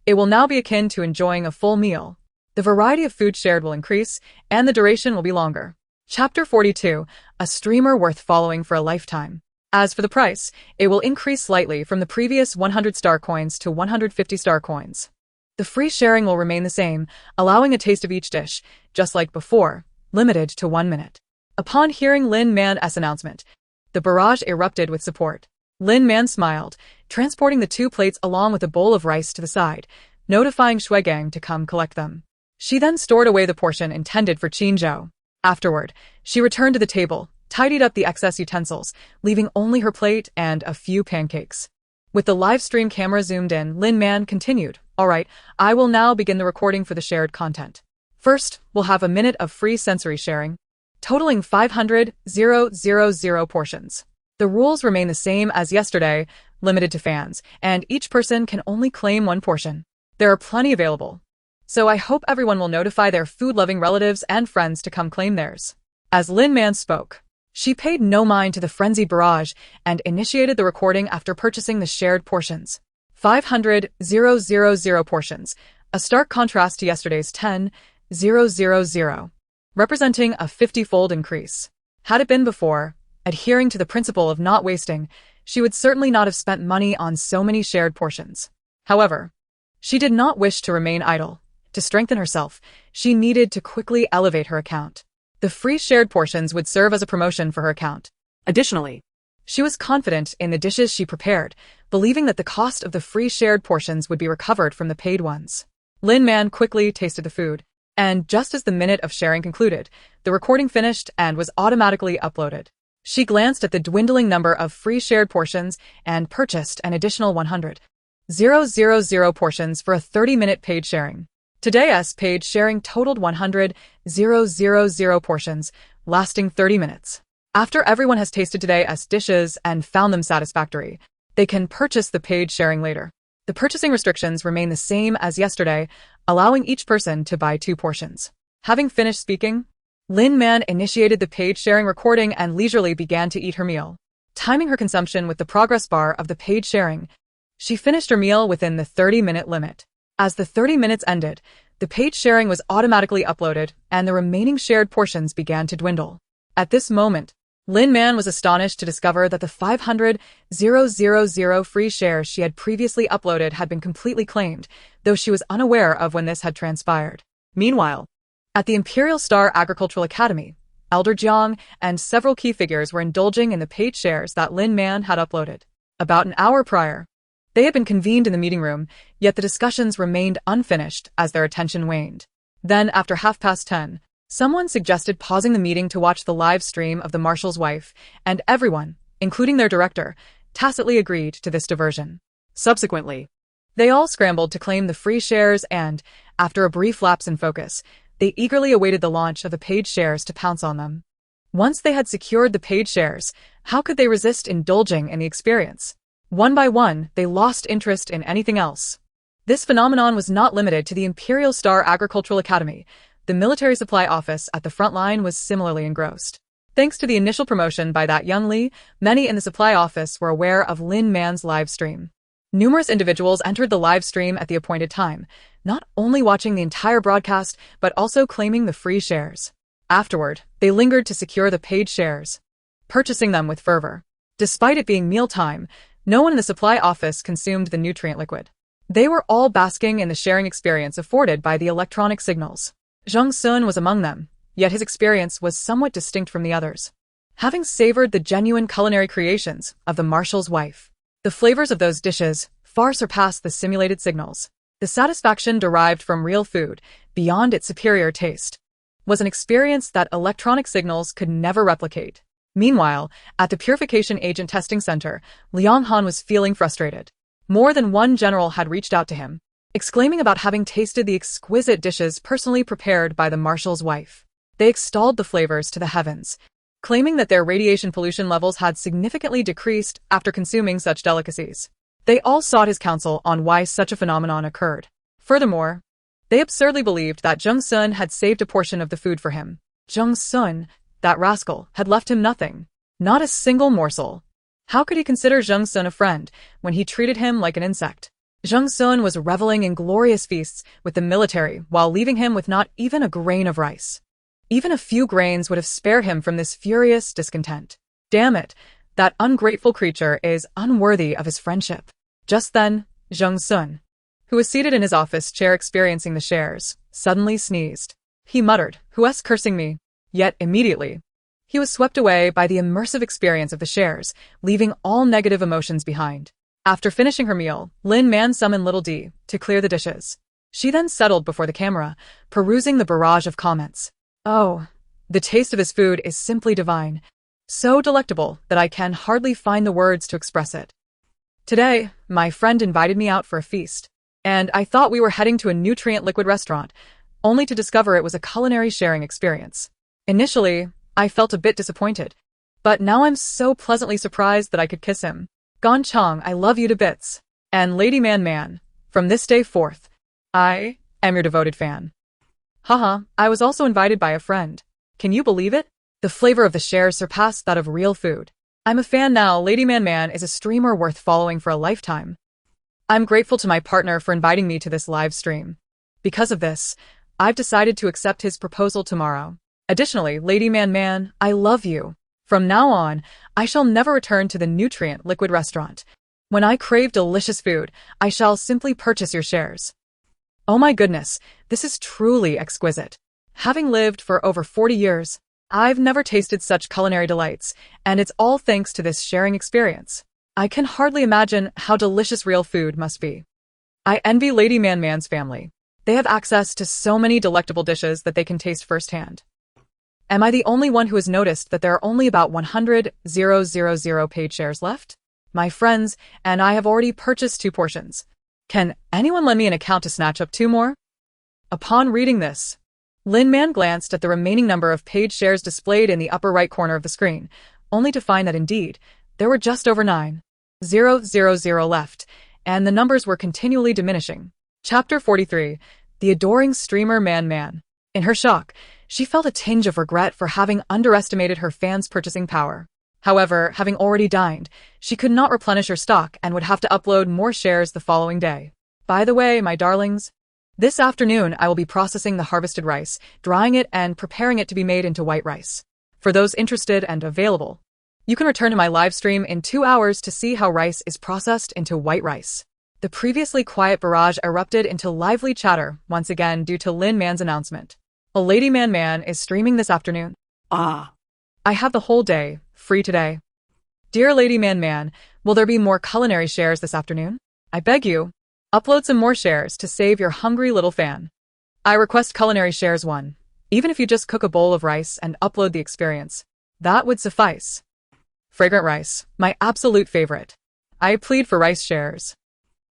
it will now be akin to enjoying a full meal. The variety of food shared will increase, and the duration will be longer. Chapter 42, a streamer worth following for a lifetime. As for the price, it will increase slightly from the previous 100 star coins to 150 star coins. The free sharing will remain the same, allowing a taste of each dish, just like before, limited to 1 minute. Upon hearing Lin Man's announcement, the barrage erupted with support. Lin Man smiled, transporting the 2 plates along with a bowl of rice to the side, notifying Shuigang to come collect them. She then stored away the portion intended for Qingzhou. Afterward, she returned to the table, tidied up the excess utensils, leaving only her plate and a few pancakes. With the live stream camera zoomed in, Lin Man continued, Alright, I will now begin the recording for the shared content. First, we'll have a minute of free sensory sharing, totaling 500,000 portions. The rules remain the same as yesterday, limited to fans, and each person can only claim 1 portion. There are plenty available, so I hope everyone will notify their food-loving relatives and friends to come claim theirs. As Lin Man spoke, she paid no mind to the frenzied barrage and initiated the recording after purchasing the shared portions. 500,000 portions, a stark contrast to yesterday's 10,000, representing a 50-fold increase. Had it been before, adhering to the principle of not wasting, she would certainly not have spent money on so many shared portions. However, she did not wish to remain idle. To strengthen herself, she needed to quickly elevate her account. The free shared portions would serve as a promotion for her account. Additionally, she was confident in the dishes she prepared, believing that the cost of the free shared portions would be recovered from the paid ones. Lin Man quickly tasted the food, and just as the minute of sharing concluded, the recording finished and was automatically uploaded. She glanced at the dwindling number of free shared portions and purchased an additional 100,000 portions for a 30-minute paid sharing. Today's page sharing totaled 100,000 portions, lasting 30 minutes. After everyone has tasted today's dishes and found them satisfactory, they can purchase the paid sharing later. The purchasing restrictions remain the same as yesterday, allowing each person to buy 2 portions. Having finished speaking, Lin Man initiated the paid sharing recording and leisurely began to eat her meal. Timing her consumption with the progress bar of the paid sharing, she finished her meal within the 30-minute limit. As the 30 minutes ended, the page sharing was automatically uploaded, and the remaining shared portions began to dwindle. At this moment, Lin Man was astonished to discover that the 500,000 free shares she had previously uploaded had been completely claimed, though she was unaware of when this had transpired. Meanwhile, at the Imperial Star Agricultural Academy, Elder Jiang, and several key figures were indulging in the paid shares that Lin Man had uploaded. About an hour prior, they had been convened in the meeting room, yet the discussions remained unfinished as their attention waned. Then, after 10:30, someone suggested pausing the meeting to watch the live stream of the Marshal's wife, and everyone, including their director, tacitly agreed to this diversion. Subsequently, they all scrambled to claim the free shares and, after a brief lapse in focus, they eagerly awaited the launch of the paid shares to pounce on them. Once they had secured the paid shares, how could they resist indulging in the experience? One by one, they lost interest in anything else. This phenomenon was not limited to the Imperial Star Agricultural Academy. The military supply office at the front line was similarly engrossed. Thanks to the initial promotion by that young Li, many in the supply office were aware of Lin Man's live stream. Numerous individuals entered the live stream at the appointed time, not only watching the entire broadcast, but also claiming the free shares. Afterward, they lingered to secure the paid shares, purchasing them with fervor. Despite it being mealtime, no one in the supply office consumed the nutrient liquid. They were all basking in the sharing experience afforded by the electronic signals. Zheng Sun was among them, yet his experience was somewhat distinct from the others. Having savored the genuine culinary creations of the Marshal's wife, the flavors of those dishes far surpassed the simulated signals. The satisfaction derived from real food, beyond its superior taste, was an experience that electronic signals could never replicate. Meanwhile, at the Purification Agent Testing Center, Liang Han was feeling frustrated. More than one general had reached out to him, exclaiming about having tasted the exquisite dishes personally prepared by the Marshal's wife. They extolled the flavors to the heavens, claiming that their radiation pollution levels had significantly decreased after consuming such delicacies. They all sought his counsel on why such a phenomenon occurred. Furthermore, they absurdly believed that Zheng Sun had saved a portion of the food for him. Zheng Sun, that rascal, had left him nothing. Not a single morsel. How could he consider Zheng Sun a friend when he treated him like an insect? Zheng Sun was reveling in glorious feasts with the military while leaving him with not even a grain of rice. Even a few grains would have spared him from this furious discontent. Damn it, that ungrateful creature is unworthy of his friendship. Just then, Zheng Sun, who was seated in his office chair experiencing the shares, suddenly sneezed. He muttered, "Who's cursing me?" Yet immediately, he was swept away by the immersive experience of the shares, leaving all negative emotions behind. After finishing her meal, Lin Man summoned Little D to clear the dishes. She then settled before the camera, perusing the barrage of comments. "Oh, the taste of his food is simply divine. So delectable that I can hardly find the words to express it. Today, my friend invited me out for a feast, and I thought we were heading to a nutrient liquid restaurant, only to discover it was a culinary sharing experience. Initially, I felt a bit disappointed, but now I'm so pleasantly surprised that I could kiss him. Gan Chong, I love you to bits. And Lady Man, from this day forth, I am your devoted fan." Haha, I was also invited by a friend. Can you believe it? The flavor of the shares surpassed that of real food. I'm a fan now. Lady Man is a streamer worth following for a lifetime. I'm grateful to my partner for inviting me to this live stream. Because of this, I've decided to accept his proposal tomorrow. Additionally, Lady Man, I love you. From now on, I shall never return to the nutrient liquid restaurant. When I crave delicious food, I shall simply purchase your shares. Oh my goodness, this is truly exquisite. Having lived for over 40 years, I've never tasted such culinary delights, and it's all thanks to this sharing experience. I can hardly imagine how delicious real food must be. I envy Lady Man's family. They have access to so many delectable dishes that they can taste firsthand. Am I the only one who has noticed that there are only about 100,000 paid shares left? My friends and I have already purchased 2 portions. Can anyone lend me an account to snatch up 2 more? Upon reading this, Lin Man glanced at the remaining number of paid shares displayed in the upper right corner of the screen, only to find that indeed, there were just over 9,000 left, and the numbers were continually diminishing. Chapter 43. The Adoring Streamer Man. In her shock, she felt a tinge of regret for having underestimated her fans' purchasing power. However, having already dined, she could not replenish her stock and would have to upload more shares the following day. By the way, my darlings, this afternoon I will be processing the harvested rice, drying it and preparing it to be made into white rice. For those interested and available, you can return to my live stream in 2 hours to see how rice is processed into white rice. The previously quiet barrage erupted into lively chatter once again due to Lin Man's announcement. A Lady Man is streaming this afternoon. Ah, I have the whole day, free today. Dear Lady Man, will there be more culinary shares this afternoon? I beg you, upload some more shares to save your hungry little fan. I request culinary shares 1. Even if you just cook a bowl of rice and upload the experience, that would suffice. Fragrant rice, my absolute favorite. I plead for rice shares.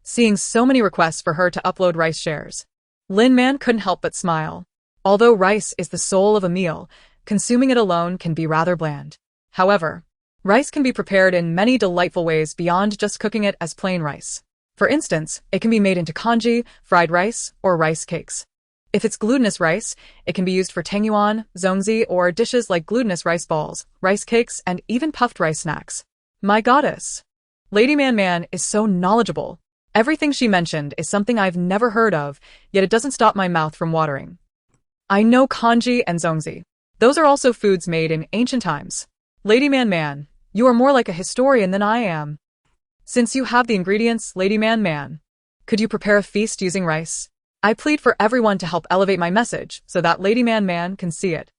Seeing so many requests for her to upload rice shares, Lin Man couldn't help but smile. Although rice is the soul of a meal, consuming it alone can be rather bland. However, rice can be prepared in many delightful ways beyond just cooking it as plain rice. For instance, it can be made into congee, fried rice, or rice cakes. If it's glutinous rice, it can be used for tangyuan, zongzi, or dishes like glutinous rice balls, rice cakes, and even puffed rice snacks. My goddess! Lady Man is so knowledgeable. Everything she mentioned is something I've never heard of, yet it doesn't stop my mouth from watering. I know congee and zongzi. Those are also foods made in ancient times. Lady Man, you are more like a historian than I am. Since you have the ingredients, Lady Man, could you prepare a feast using rice? I plead for everyone to help elevate my message so that Lady Man can see it.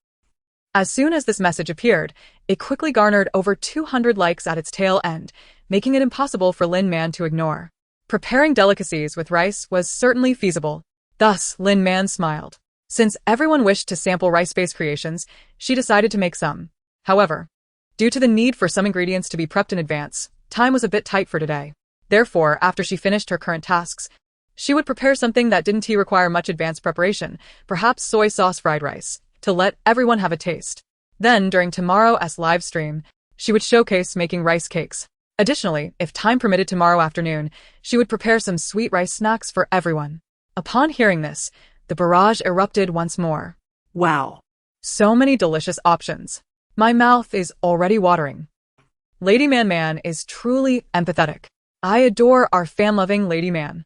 As soon as this message appeared, it quickly garnered over 200 likes at its tail end, making it impossible for Lin Man to ignore. Preparing delicacies with rice was certainly feasible. Thus, Lin Man smiled. Since everyone wished to sample rice-based creations, she decided to make some. However, due to the need for some ingredients to be prepped in advance, time was a bit tight for today. Therefore, after she finished her current tasks, she would prepare something that didn't require much advanced preparation, perhaps soy sauce fried rice, to let everyone have a taste. Then, during tomorrow's live stream, she would showcase making rice cakes. Additionally, if time permitted tomorrow afternoon, she would prepare some sweet rice snacks for everyone. Upon hearing this, the barrage erupted once more. wow. So many delicious options. My mouth is already watering. Lady Man is truly empathetic. I adore our fan-loving Lady Man.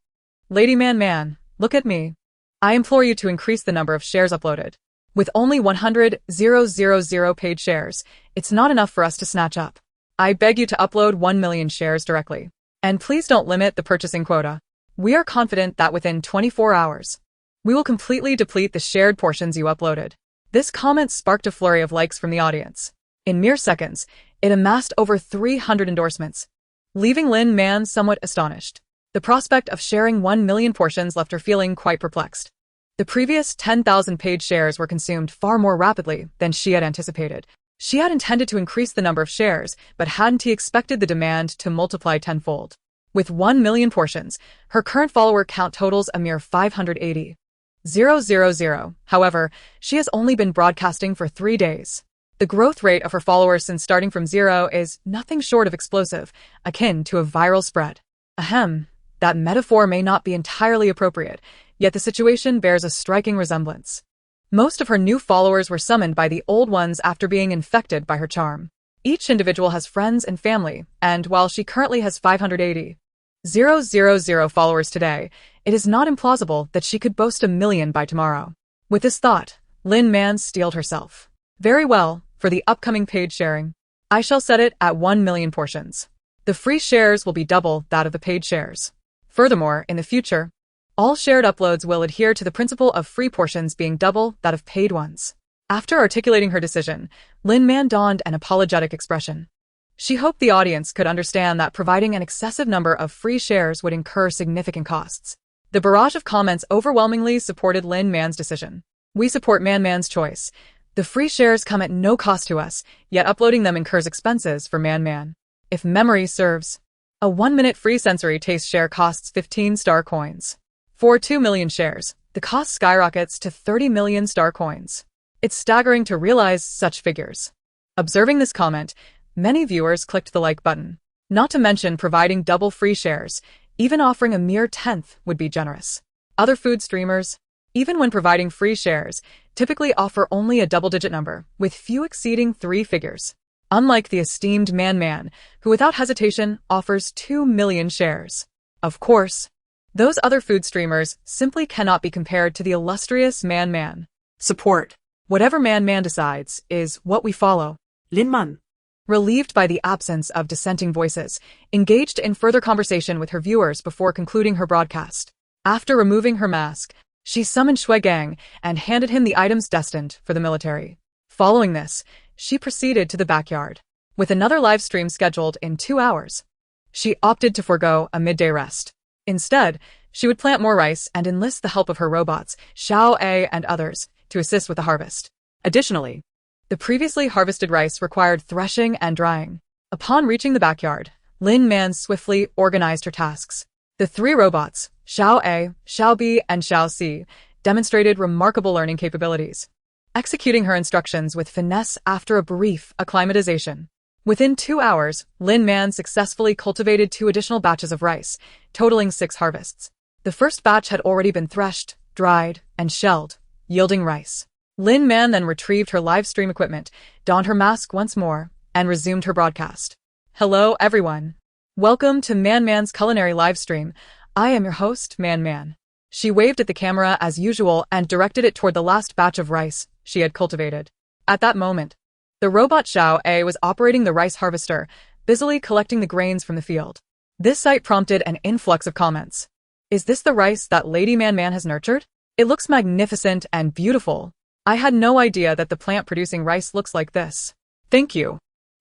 Lady Man, look at me. I implore you to increase the number of shares uploaded. With only 100,000 paid shares, it's not enough for us to snatch up. I beg you to upload 1 million shares directly. And please don't limit the purchasing quota. We are confident that within 24 hours, we will completely deplete the shared portions you uploaded. This comment sparked a flurry of likes from the audience. In mere seconds, it amassed over 300 endorsements, leaving Lin Man somewhat astonished. The prospect of sharing 1 million portions left her feeling quite perplexed. The previous 10,000 paid shares were consumed far more rapidly than she had anticipated. She had intended to increase the number of shares, but hadn't expected the demand to multiply tenfold. With 1 million portions, her current follower count totals a mere 580,000. However, she has only been broadcasting for 3 days. The growth rate of her followers since starting from zero is nothing short of explosive, akin to a viral spread. Ahem. That metaphor may not be entirely appropriate, yet the situation bears a striking resemblance. Most of her new followers were summoned by the old ones after being infected by her charm. Each individual has friends and family, and while she currently has 580,000 followers today, it is not implausible that she could boast 1 million by tomorrow. With this thought, Lin Man steeled herself. Very well, for the upcoming paid sharing, I shall set it at 1 million portions. The free shares will be double that of the paid shares. Furthermore, in the future, all shared uploads will adhere to the principle of free portions being double that of paid ones. After articulating her decision, Lin Man donned an apologetic expression. She hoped the audience could understand that providing an excessive number of free shares would incur significant costs. The barrage of comments overwhelmingly supported Lin Man's decision. We support Man's choice. The free shares come at no cost to us, yet uploading them incurs expenses for Man. If memory serves, a 1-minute free sensory taste share costs 15 star coins. For 2 million shares, the cost skyrockets to 30 million star coins. It's staggering to realize such figures. Observing this comment, many viewers clicked the like button. Not to mention providing double free shares, even offering a mere tenth would be generous. Other food streamers, even when providing free shares, typically offer only a double-digit number, with few exceeding 3 figures. Unlike the esteemed Man, who without hesitation offers 2 million shares. Of course, those other food streamers simply cannot be compared to the illustrious Man. Support. Whatever Man decides is what we follow. Lin Man. Relieved by the absence of dissenting voices, engaged in further conversation with her viewers before concluding her broadcast. After removing her mask, she summoned Shui Gang and handed him the items destined for the military. Following this, she proceeded to the backyard. With another live stream scheduled in 2 hours, she opted to forego a midday rest. Instead, she would plant more rice and enlist the help of her robots, Xiao A and others, to assist with the harvest. Additionally, the previously harvested rice required threshing and drying. Upon reaching the backyard, Lin Man swiftly organized her tasks. The 3 robots, Xiao A, Xiao B, and Xiao C, demonstrated remarkable learning capabilities, executing her instructions with finesse after a brief acclimatization. Within 2 hours, Lin Man successfully cultivated 2 additional batches of rice, totaling 6 harvests. The first batch had already been threshed, dried, and shelled, yielding rice. Lin Man then retrieved her live stream equipment, donned her mask once more, and resumed her broadcast. Hello, everyone. Welcome to Man's culinary live stream. I am your host, Man. She waved at the camera as usual and directed it toward the last batch of rice she had cultivated. At that moment, the robot Xiao A was operating the rice harvester, busily collecting the grains from the field. This sight prompted an influx of comments. Is this the rice that Lady Man has nurtured? It looks magnificent and beautiful. I had no idea that the plant producing rice looks like this. Thank you,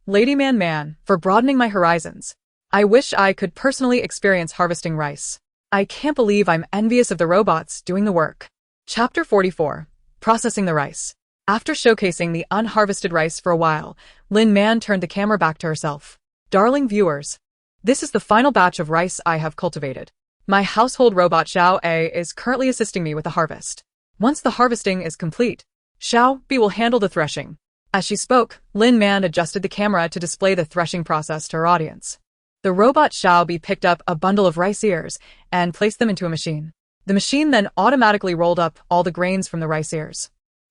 Lady Man, for broadening my horizons. I wish I could personally experience harvesting rice. I can't believe I'm envious of the robots doing the work. Chapter 44. Processing the rice. After showcasing the unharvested rice for a while, Lin Man turned the camera back to herself. Darling viewers, this is the final batch of rice I have cultivated. My household robot Xiao A is currently assisting me with the harvest. Once the harvesting is complete, Xiao B will handle the threshing. As she spoke, Lin Man adjusted the camera to display the threshing process to her audience. The robot Xiao B picked up a bundle of rice ears and placed them into a machine. The machine then automatically rolled up all the grains from the rice ears.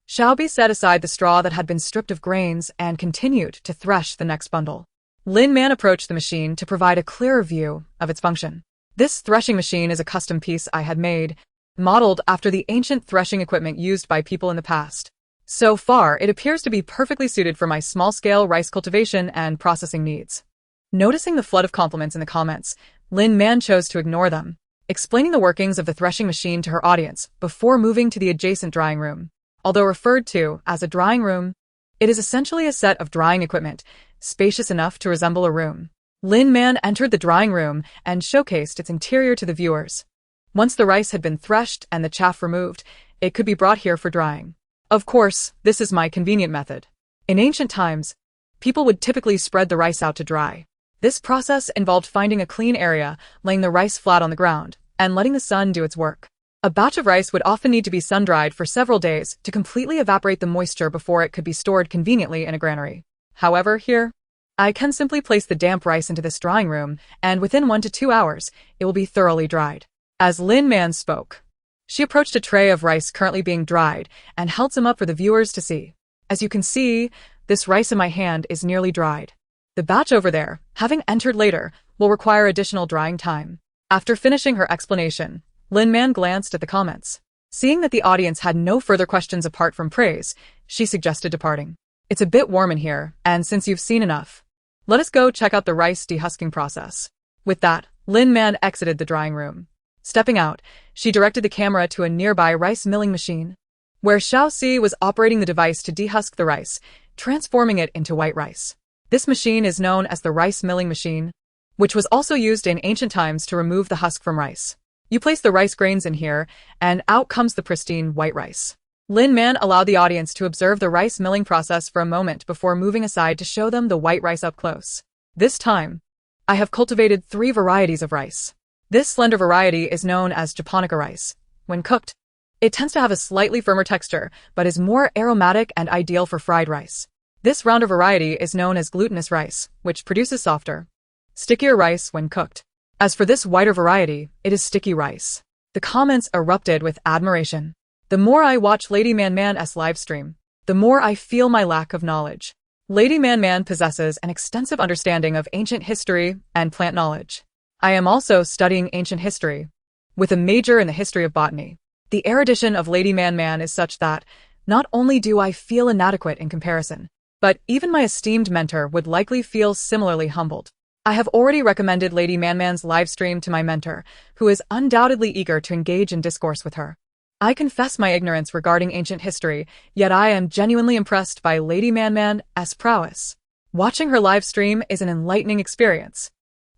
Xiao B set aside the straw that had been stripped of grains and continued to thresh the next bundle. Lin Man approached the machine to provide a clearer view of its function. This threshing machine is a custom piece I had made, modeled after the ancient threshing equipment used by people in the past. So far, it appears to be perfectly suited for my small-scale rice cultivation and processing needs. Noticing the flood of compliments in the comments, Lin Man chose to ignore them, explaining the workings of the threshing machine to her audience before moving to the adjacent drying room. Although referred to as a drying room, it is essentially a set of drying equipment, spacious enough to resemble a room. Lin Man entered the drying room and showcased its interior to the viewers. Once the rice had been threshed and the chaff removed, it could be brought here for drying. Of course, this is my convenient method. In ancient times, people would typically spread the rice out to dry. This process involved finding a clean area, laying the rice flat on the ground, and letting the sun do its work. A batch of rice would often need to be sun-dried for several days to completely evaporate the moisture before it could be stored conveniently in a granary. However, here, I can simply place the damp rice into this drying room, and within 1 to 2 hours, it will be thoroughly dried. As Lin Man spoke, she approached a tray of rice currently being dried and held some up for the viewers to see. As you can see, this rice in my hand is nearly dried. The batch over there, having entered later, will require additional drying time. After finishing her explanation, Lin Man glanced at the comments. Seeing that the audience had no further questions apart from praise, she suggested departing. It's a bit warm in here, and since you've seen enough, let us go check out the rice dehusking process. With that, Lin Man exited the drying room. Stepping out, she directed the camera to a nearby rice milling machine, where Xiao Si was operating the device to dehusk the rice, transforming it into white rice. This machine is known as the rice milling machine, which was also used in ancient times to remove the husk from rice. You place the rice grains in here, and out comes the pristine white rice. Lin Man allowed the audience to observe the rice milling process for a moment before moving aside to show them the white rice up close. This time, I have cultivated 3 varieties of rice. This slender variety is known as japonica rice. When cooked, it tends to have a slightly firmer texture, but is more aromatic and ideal for fried rice. This rounder variety is known as glutinous rice, which produces softer, stickier rice when cooked. As for this whiter variety, it is sticky rice. The comments erupted with admiration. The more I watch Lady Man's live stream, the more I feel my lack of knowledge. Lady Man possesses an extensive understanding of ancient history and plant knowledge. I am also studying ancient history, with a major in the history of botany. The erudition of Lady Man is such that, not only do I feel inadequate in comparison, but even my esteemed mentor would likely feel similarly humbled. I have already recommended Lady Man's live stream to my mentor, who is undoubtedly eager to engage in discourse with her. I confess my ignorance regarding ancient history, yet I am genuinely impressed by Lady Man's prowess. Watching her live stream is an enlightening experience.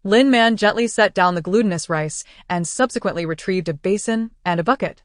Lin Man gently set down the glutinous rice and subsequently retrieved a basin and a bucket,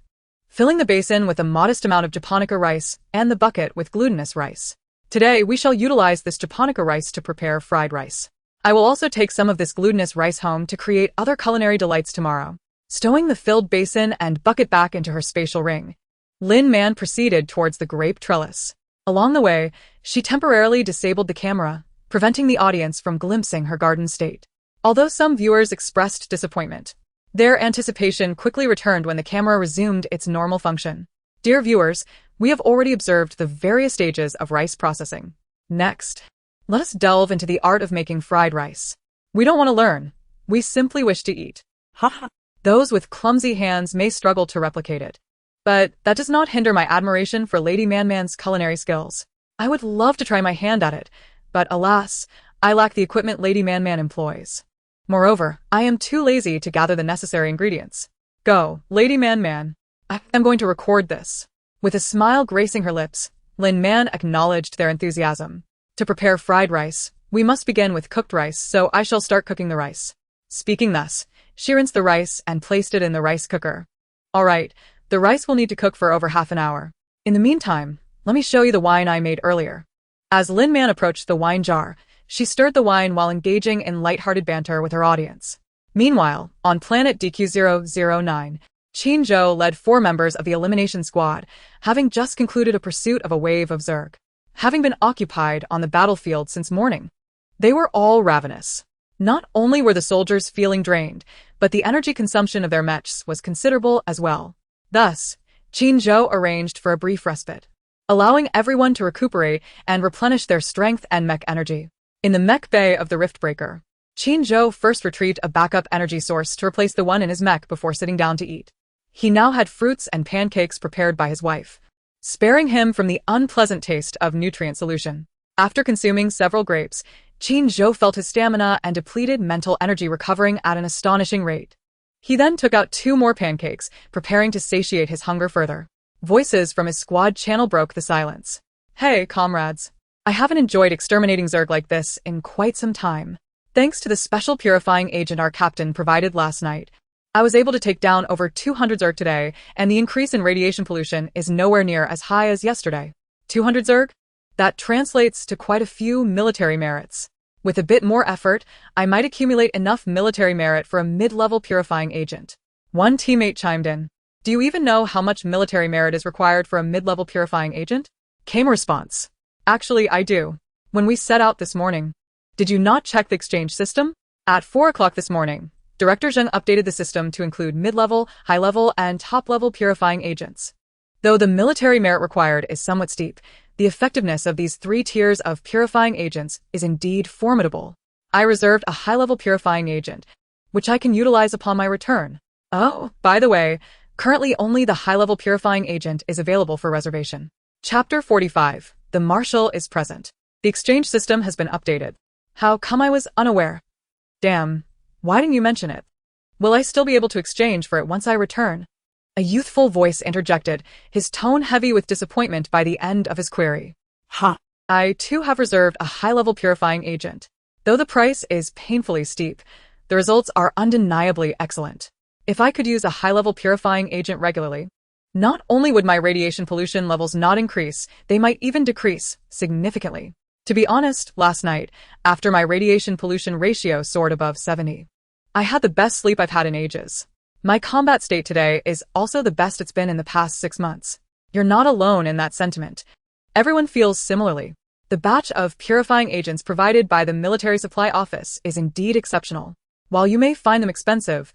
filling the basin with a modest amount of japonica rice and the bucket with glutinous rice. Today, we shall utilize this japonica rice to prepare fried rice. I will also take some of this glutinous rice home to create other culinary delights tomorrow. Stowing the filled basin and bucket back into her spatial ring, Lin Man proceeded towards the grape trellis. Along the way, she temporarily disabled the camera, preventing the audience from glimpsing her garden state. Although some viewers expressed disappointment, their anticipation quickly returned when the camera resumed its normal function. Dear viewers, we have already observed the various stages of rice processing. Next, let us delve into the art of making fried rice. We don't want to learn. We simply wish to eat. Haha. Those with clumsy hands may struggle to replicate it. But that does not hinder my admiration for Lady Man's culinary skills. I would love to try my hand at it, but alas, I lack the equipment Lady Man employs. Moreover, I am too lazy to gather the necessary ingredients. Go, Lady Man. I am going to record this. With a smile gracing her lips, Lin Man acknowledged their enthusiasm. To prepare fried rice, we must begin with cooked rice, so I shall start cooking the rice. Speaking thus, she rinsed the rice and placed it in the rice cooker. Alright, the rice will need to cook for over half an hour. In the meantime, let me show you the wine I made earlier. As Lin Man approached the wine jar, she stirred the wine while engaging in light-hearted banter with her audience. Meanwhile, on planet DQ-009, Qin Zhou led 4 members of the elimination squad, having just concluded a pursuit of a wave of Zerg. Having been occupied on the battlefield since morning, they were all ravenous. Not only were the soldiers feeling drained, but the energy consumption of their mechs was considerable as well. Thus, Qin Zhou arranged for a brief respite, allowing everyone to recuperate and replenish their strength and mech energy. In the mech bay of the Riftbreaker, Qin Zhou first retrieved a backup energy source to replace the one in his mech before sitting down to eat. He now had fruits and pancakes prepared by his wife, sparing him from the unpleasant taste of nutrient solution. After consuming several grapes, Qin Zhou felt his stamina and depleted mental energy recovering at an astonishing rate. He then took out 2 more pancakes, preparing to satiate his hunger further. Voices from his squad channel broke the silence. Hey, comrades. I haven't enjoyed exterminating Zerg like this in quite some time. Thanks to the special purifying agent our captain provided last night, I was able to take down over 200 Zerg today, and the increase in radiation pollution is nowhere near as high as yesterday. 200 Zerg? That translates to quite a few military merits. With a bit more effort, I might accumulate enough military merit for a mid-level purifying agent. One teammate chimed in. Do you even know how much military merit is required for a mid-level purifying agent? Came a response. Actually, I do. When we set out this morning, did you not check the exchange system? At 4 o'clock this morning, Director Zheng updated the system to include mid-level, high-level, and top-level purifying agents. Though the military merit required is somewhat steep, the effectiveness of these 3 tiers of purifying agents is indeed formidable. I reserved a high-level purifying agent, which I can utilize upon my return. Oh, by the way, currently only the high-level purifying agent is available for reservation. Chapter 45. The Marshal is present. The exchange system has been updated. How come I was unaware? Damn, why didn't you mention it? Will I still be able to exchange for it once I return? A youthful voice interjected, his tone heavy with disappointment by the end of his query. Ha. I too have reserved a high-level purifying agent. Though the price is painfully steep, the results are undeniably excellent. If I could use a high-level purifying agent regularly, not only would my radiation pollution levels not increase, they might even decrease significantly. To be honest, last night, after my radiation pollution ratio soared above 70, I had the best sleep I've had in ages. My combat state today is also the best it's been in the past 6 months. You're not alone in that sentiment. Everyone feels similarly. The batch of purifying agents provided by the Military Supply Office is indeed exceptional. While you may find them expensive,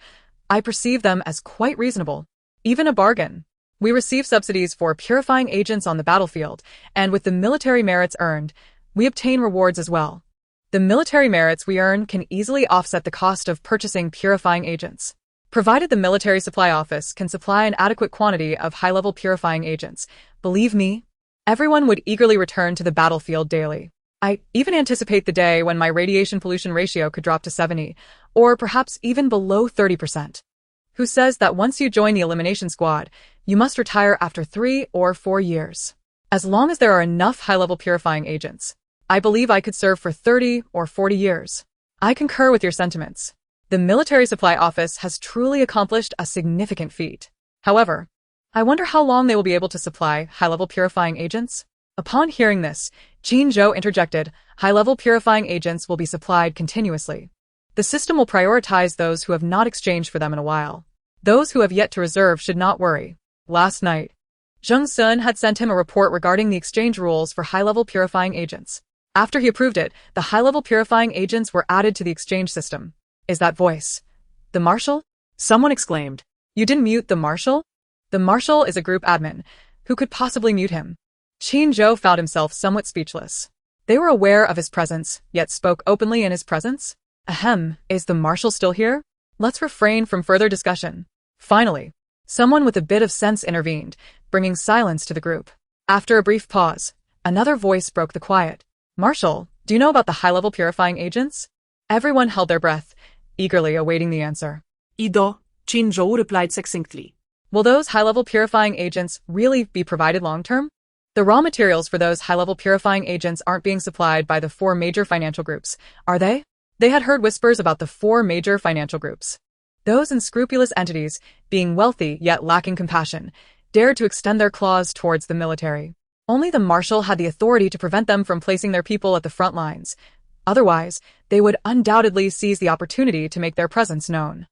I perceive them as quite reasonable, even a bargain. We receive subsidies for purifying agents on the battlefield, and with the military merits earned, we obtain rewards as well. The military merits we earn can easily offset the cost of purchasing purifying agents. Provided the Military Supply Office can supply an adequate quantity of high-level purifying agents, believe me, everyone would eagerly return to the battlefield daily. I even anticipate the day when my radiation pollution ratio could drop to 70, or perhaps even below 30%. who says that once you join the elimination squad, you must retire after 3 or 4 years. As long as there are enough high-level purifying agents, I believe I could serve for 30 or 40 years. I concur with your sentiments. The military supply office has truly accomplished a significant feat. However, I wonder how long they will be able to supply high-level purifying agents? Upon hearing this, Jean Zhou interjected, high-level purifying agents will be supplied continuously. The system will prioritize those who have not exchanged for them in a while. Those who have yet to reserve should not worry. Last night, Zheng Sun had sent him a report regarding the exchange rules for high-level purifying agents. After he approved it, the high-level purifying agents were added to the exchange system. Is that voice the Marshal? Someone exclaimed. You didn't mute the Marshal? The Marshal is a group admin. Who could possibly mute him? Qin Zhou found himself somewhat speechless. They were aware of his presence, yet spoke openly in his presence? Ahem, is the Marshal still here? Let's refrain from further discussion. Finally, someone with a bit of sense intervened, bringing silence to the group. After a brief pause, another voice broke the quiet. Marshal, do you know about the high-level purifying agents? Everyone held their breath, eagerly awaiting the answer. Ido, Qin Zhou replied succinctly. Will those high-level purifying agents really be provided long-term? The raw materials for those high-level purifying agents aren't being supplied by the 4 major financial groups, are they? They had heard whispers about the 4 major financial groups. Those unscrupulous entities, being wealthy yet lacking compassion, dared to extend their claws towards the military. Only the Marshal had the authority to prevent them from placing their people at the front lines. Otherwise, they would undoubtedly seize the opportunity to make their presence known.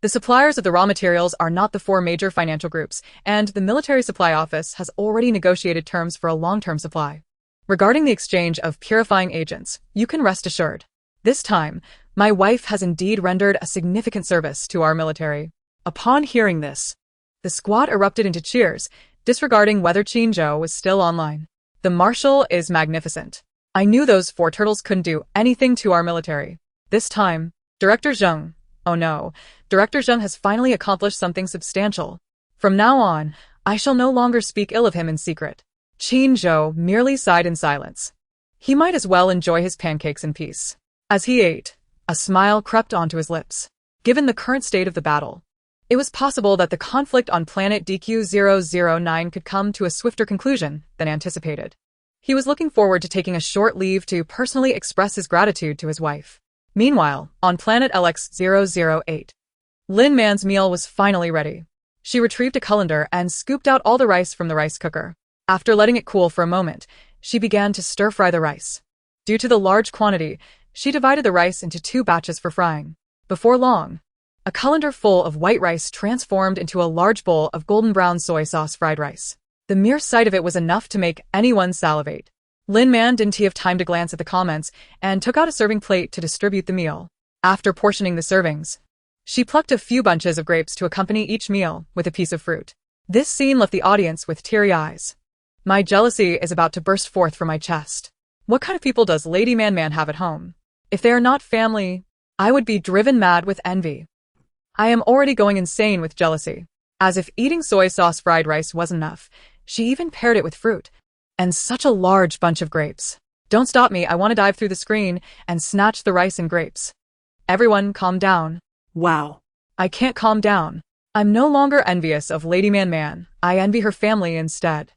The suppliers of the raw materials are not the 4 major financial groups, and the Military Supply Office has already negotiated terms for a long-term supply. Regarding the exchange of purifying agents, you can rest assured. This time, my wife has indeed rendered a significant service to our military. Upon hearing this, the squad erupted into cheers, disregarding whether Qin Zhou was still online. The Marshal is magnificent. I knew those 4 turtles couldn't do anything to our military. This time, Director Zheng. Oh no, Director Zheng has finally accomplished something substantial. From now on, I shall no longer speak ill of him in secret. Qin Zhou merely sighed in silence. He might as well enjoy his pancakes in peace. As he ate, a smile crept onto his lips. Given the current state of the battle, it was possible that the conflict on planet DQ-009 could come to a swifter conclusion than anticipated. He was looking forward to taking a short leave to personally express his gratitude to his wife. Meanwhile, on planet LX-008, Lin Man's meal was finally ready. She retrieved a colander and scooped out all the rice from the rice cooker. After letting it cool for a moment, she began to stir-fry the rice. Due to the large quantity, she divided the rice into 2 batches for frying. Before long, a colander full of white rice transformed into a large bowl of golden brown soy sauce fried rice. The mere sight of it was enough to make anyone salivate. Lin Man didn't have time to glance at the comments and took out a serving plate to distribute the meal. After portioning the servings, she plucked a few bunches of grapes to accompany each meal with a piece of fruit. This scene left the audience with teary eyes. My jealousy is about to burst forth from my chest. What kind of people does Lady Man have at home? If they are not family, I would be driven mad with envy. I am already going insane with jealousy. As if eating soy sauce fried rice wasn't enough, she even paired it with fruit. And such a large bunch of grapes. Don't stop me, I want to dive through the screen and snatch the rice and grapes. Everyone calm down. Wow. I can't calm down. I'm no longer envious of Lady Man, I envy her family instead.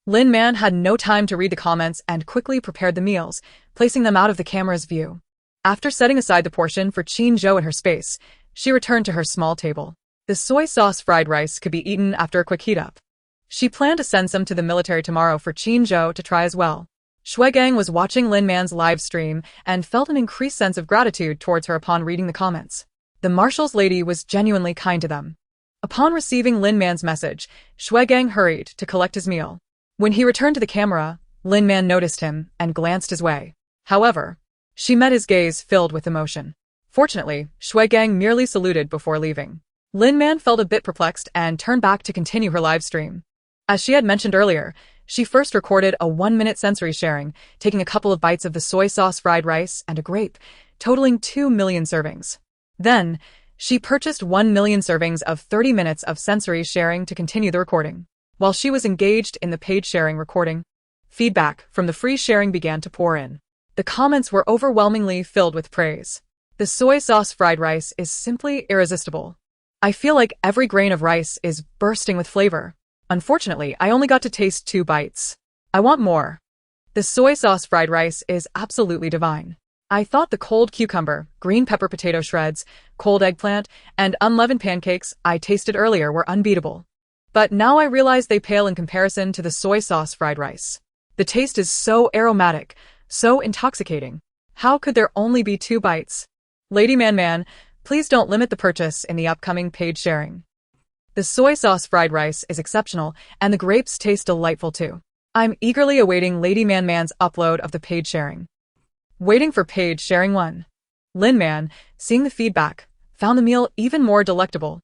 Lin Man had no time to read the comments and quickly prepared the meals, placing them out of the camera's view. After setting aside the portion for Qin Zhou in her space, she returned to her small table. The soy sauce fried rice could be eaten after a quick heat-up. She planned to send some to the military tomorrow for Qin Zhou to try as well. Shuegang was watching Lin Man's live stream and felt an increased sense of gratitude towards her upon reading the comments. The Marshal's lady was genuinely kind to them. Upon receiving Lin Man's message, Shuegang hurried to collect his meal. When he returned to the camera, Lin Man noticed him and glanced his way. However, she met his gaze filled with emotion. Fortunately, Shuegang merely saluted before leaving. Lin Man felt a bit perplexed and turned back to continue her live stream. As she had mentioned earlier, she first recorded a 1-minute sensory sharing, taking a couple of bites of the soy sauce fried rice and a grape, totaling 2 million servings. Then, she purchased 1 million servings of 30 minutes of sensory sharing to continue the recording. While she was engaged in the paid sharing recording, feedback from the free sharing began to pour in. The comments were overwhelmingly filled with praise. The soy sauce fried rice is simply irresistible. I feel like every grain of rice is bursting with flavor. Unfortunately, I only got to taste 2 bites. I want more. The soy sauce fried rice is absolutely divine. I thought the cold cucumber, green pepper potato shreds, cold eggplant, and unleavened pancakes I tasted earlier were unbeatable. But now I realize they pale in comparison to the soy sauce fried rice. The taste is so aromatic, so intoxicating. How could there only be 2 bites? Lady Man, please don't limit the purchase in the upcoming page sharing. The soy sauce fried rice is exceptional, and the grapes taste delightful too. I'm eagerly awaiting Lady Man's upload of the page sharing. Waiting for page sharing 1. Lin Man, seeing the feedback, found the meal even more delectable.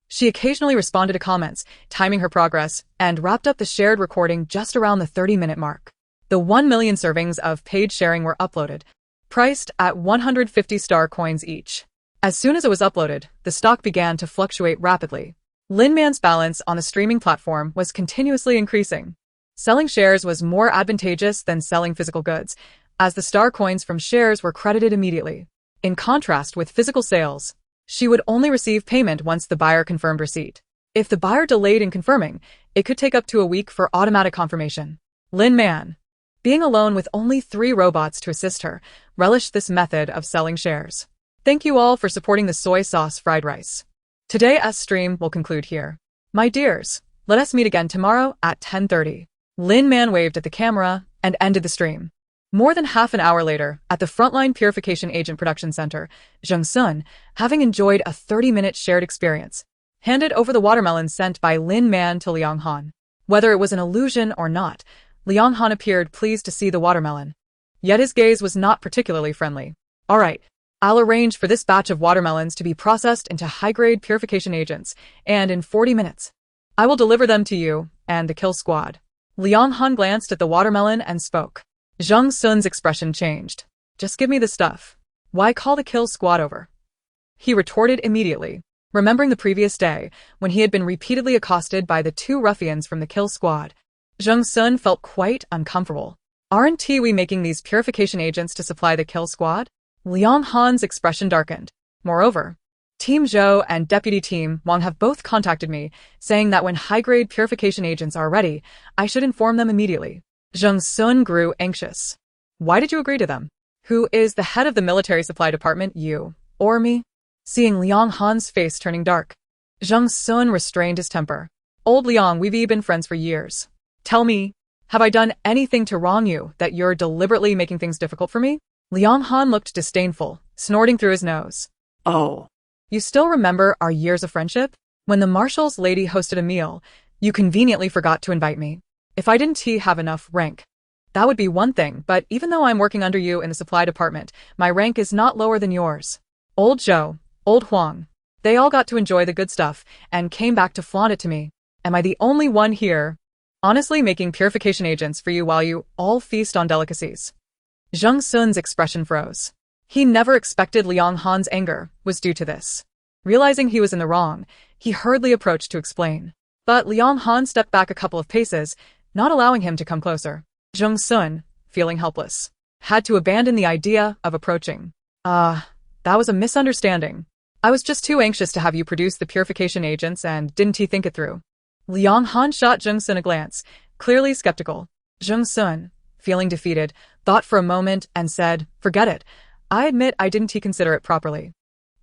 She occasionally responded to comments, timing her progress, and wrapped up the shared recording just around the 30-minute mark. The 1 million servings of page sharing were uploaded, priced at 150 star coins each. As soon as it was uploaded, the stock began to fluctuate rapidly. Lin Man's balance on the streaming platform was continuously increasing. Selling shares was more advantageous than selling physical goods, as the star coins from shares were credited immediately. In contrast with physical sales, she would only receive payment once the buyer confirmed receipt. If the buyer delayed in confirming, it could take up to a week for automatic confirmation. Lin Man, being alone with only 3 robots to assist her, relished this method of selling shares. Thank you all for supporting the soy sauce fried rice. Today's stream will conclude here. My dears, let us meet again tomorrow at 10:30. Lin Man waved at the camera and ended the stream. More than half an hour later, at the Frontline Purification Agent Production Center, Jung Sun, having enjoyed a 30-minute shared experience, handed over the watermelon sent by Lin Man to Liang Han. Whether it was an illusion or not, Liang Han appeared pleased to see the watermelon. Yet his gaze was not particularly friendly. All right, I'll arrange for this batch of watermelons to be processed into high-grade purification agents, and in 40 minutes, I will deliver them to you and the kill squad. Liang Han glanced at the watermelon and spoke. Jung Sun's expression changed. Just give me the stuff. Why call the kill squad over? He retorted immediately, remembering the previous day when he had been repeatedly accosted by the 2 ruffians from the kill squad. Jung Sun felt quite uncomfortable. Aren't we making these purification agents to supply the kill squad? Liang Han's expression darkened. Moreover, Team Zhou and Deputy Team Wang have both contacted me, saying that when high-grade purification agents are ready, I should inform them immediately. Jung Sun grew anxious. Why did you agree to them? Who is the head of the military supply department, you or me? Seeing Liang Han's face turning dark, Jung Sun restrained his temper. Old Liang, we've been friends for years. Tell me, have I done anything to wrong you that you're deliberately making things difficult for me? Liang Han looked disdainful, snorting through his nose. Oh. You still remember our years of friendship? When the Marshal's lady hosted a meal, you conveniently forgot to invite me. If I didn't have enough rank, that would be one thing, but even though I'm working under you in the supply department, my rank is not lower than yours. Old Zhou, old Huang, they all got to enjoy the good stuff and came back to flaunt it to me. Am I the only one here, honestly making purification agents for you while you all feast on delicacies? Jung Sun's expression froze. He never expected Liang Han's anger was due to this. Realizing he was in the wrong, he hurriedly approached to explain. But Liang Han stepped back a couple of paces, not allowing him to come closer. Jung Sun, feeling helpless, had to abandon the idea of approaching. That was a misunderstanding. I was just too anxious to have you produce the purification agents and didn't think it through. Liang Han shot Jung Sun a glance, clearly skeptical. Jung Sun, feeling defeated, thought for a moment and said, forget it. I admit I didn't consider it properly.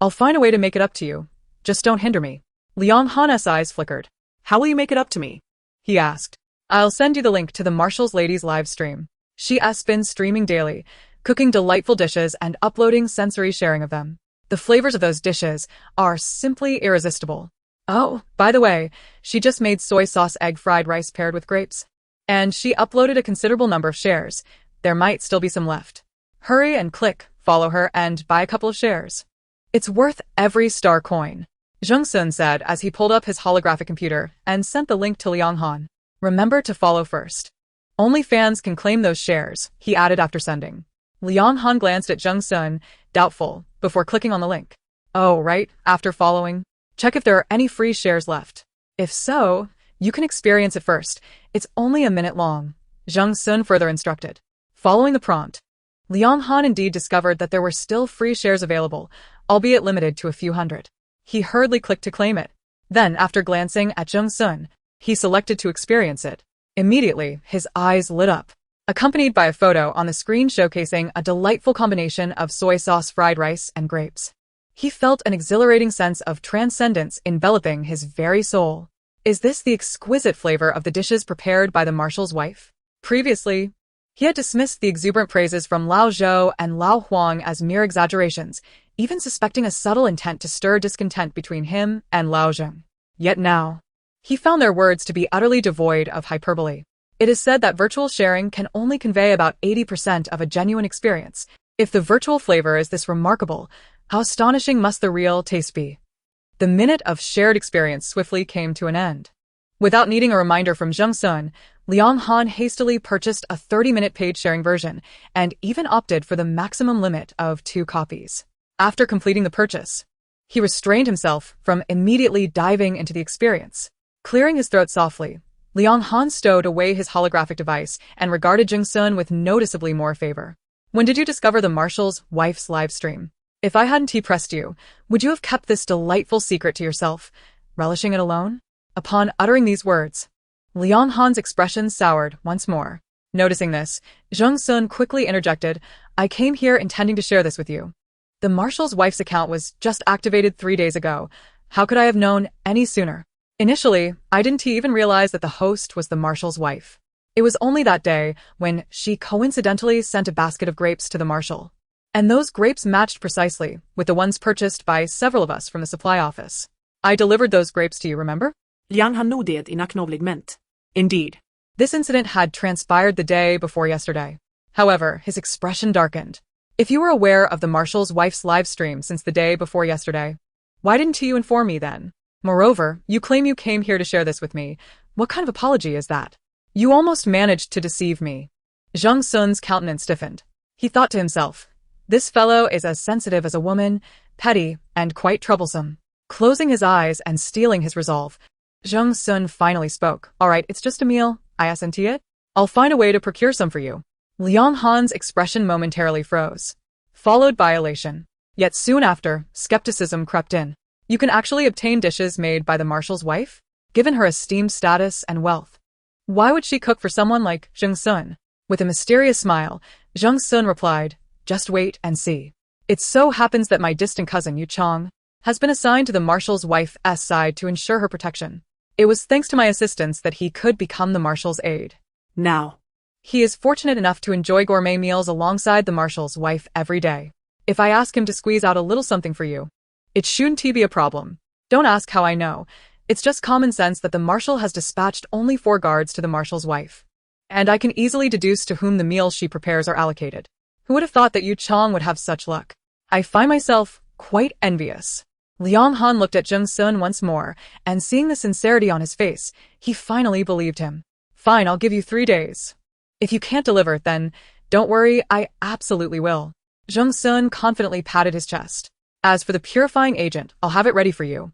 I'll find a way to make it up to you. Just don't hinder me. Liang Han's eyes flickered. How will you make it up to me? He asked. I'll send you the link to the Marshal's Lady's live stream. She has been streaming daily, cooking delightful dishes and uploading sensory sharing of them. The flavors of those dishes are simply irresistible. Oh, by the way, she just made soy sauce egg fried rice paired with grapes. And she uploaded a considerable number of shares. There might still be some left. Hurry and click, follow her, and buy a couple of shares. It's worth every star coin, Jung Sun said as he pulled up his holographic computer and sent the link to Liang Han. Remember to follow first. Only fans can claim those shares, he added after sending. Liang Han glanced at Jung Sun, doubtful, before clicking on the link. Oh, right, after following. Check if there are any free shares left. If so, you can experience it first. It's only a minute long, Jung Sun further instructed. Following the prompt, Liang Han indeed discovered that there were still free shares available, albeit limited to a few hundred. He hurriedly clicked to claim it. Then, after glancing at Jung Sun, he selected to experience it. Immediately, his eyes lit up, accompanied by a photo on the screen showcasing a delightful combination of soy sauce fried rice and grapes. He felt an exhilarating sense of transcendence enveloping his very soul. Is this the exquisite flavor of the dishes prepared by the marshal's wife? Previously, he had dismissed the exuberant praises from Lao Zhou and Lao Huang as mere exaggerations, even suspecting a subtle intent to stir discontent between him and Lao Zheng. Yet now, he found their words to be utterly devoid of hyperbole. It is said that virtual sharing can only convey about 80% of a genuine experience. If the virtual flavor is this remarkable, how astonishing must the real taste be? The minute of shared experience swiftly came to an end. Without needing a reminder from Jung Sun, Liang Han hastily purchased a 30-minute paid sharing version and even opted for the maximum limit of 2 copies. After completing the purchase, he restrained himself from immediately diving into the experience. Clearing his throat softly, Liang Han stowed away his holographic device and regarded Jung Sun with noticeably more favor. When did you discover the marshal's wife's live stream? If I hadn't pressed you, would you have kept this delightful secret to yourself, relishing it alone? Upon uttering these words, Liang Han's expression soured once more. Noticing this, Jung Sun quickly interjected, I came here intending to share this with you. The marshal's wife's account was just activated 3 days ago. How could I have known any sooner? Initially, I didn't even realize that the host was the marshal's wife. It was only that day when she coincidentally sent a basket of grapes to the marshal. And those grapes matched precisely with the ones purchased by several of us from the supply office. I delivered those grapes to you, remember? Liang Han nodded in acknowledgement. Indeed. This incident had transpired the day before yesterday. However, his expression darkened. If you were aware of the marshal's wife's live stream since the day before yesterday, why didn't you inform me then? Moreover, you claim you came here to share this with me. What kind of apology is that? You almost managed to deceive me. Jung Sun's countenance stiffened. He thought to himself, this fellow is as sensitive as a woman, petty, and quite troublesome. Closing his eyes and steeling his resolve, Jung Sun finally spoke. All right, it's just a meal. Isn't it? I'll find a way to procure some for you. Liang Han's expression momentarily froze, followed by elation. Yet soon after, skepticism crept in. You can actually obtain dishes made by the marshal's wife? Given her esteemed status and wealth, why would she cook for someone like Jung Sun? With a mysterious smile, Jung Sun replied, just wait and see. It so happens that my distant cousin Yu Chong has been assigned to the marshal's wife's side to ensure her protection. It was thanks to my assistance that he could become the marshal's aide. Now, he is fortunate enough to enjoy gourmet meals alongside the marshal's wife every day. If I ask him to squeeze out a little something for you, it shouldn't be a problem. Don't ask how I know. It's just common sense that the marshal has dispatched only 4 guards to the marshal's wife. And I can easily deduce to whom the meals she prepares are allocated. Who would have thought that Yu Chong would have such luck? I find myself quite envious. Liang Han looked at Jung Sun once more, and seeing the sincerity on his face, he finally believed him. Fine, I'll give you 3 days. If you can't deliver, then don't worry, I absolutely will. Jung Sun confidently patted his chest. As for the purifying agent, I'll have it ready for you.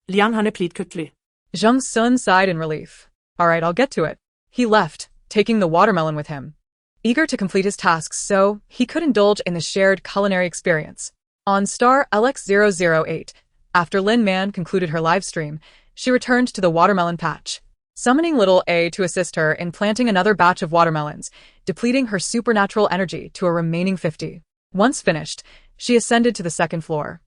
Liang Han replied quickly. Jung Sun sighed in relief. All right, I'll get to it. He left, taking the watermelon with him, eager to complete his tasks so he could indulge in the shared culinary experience. On star LX008, after Lin Man concluded her live stream, she returned to the watermelon patch, summoning little A to assist her in planting another batch of watermelons, depleting her supernatural energy to a remaining 50. Once finished, she ascended to the 2nd floor.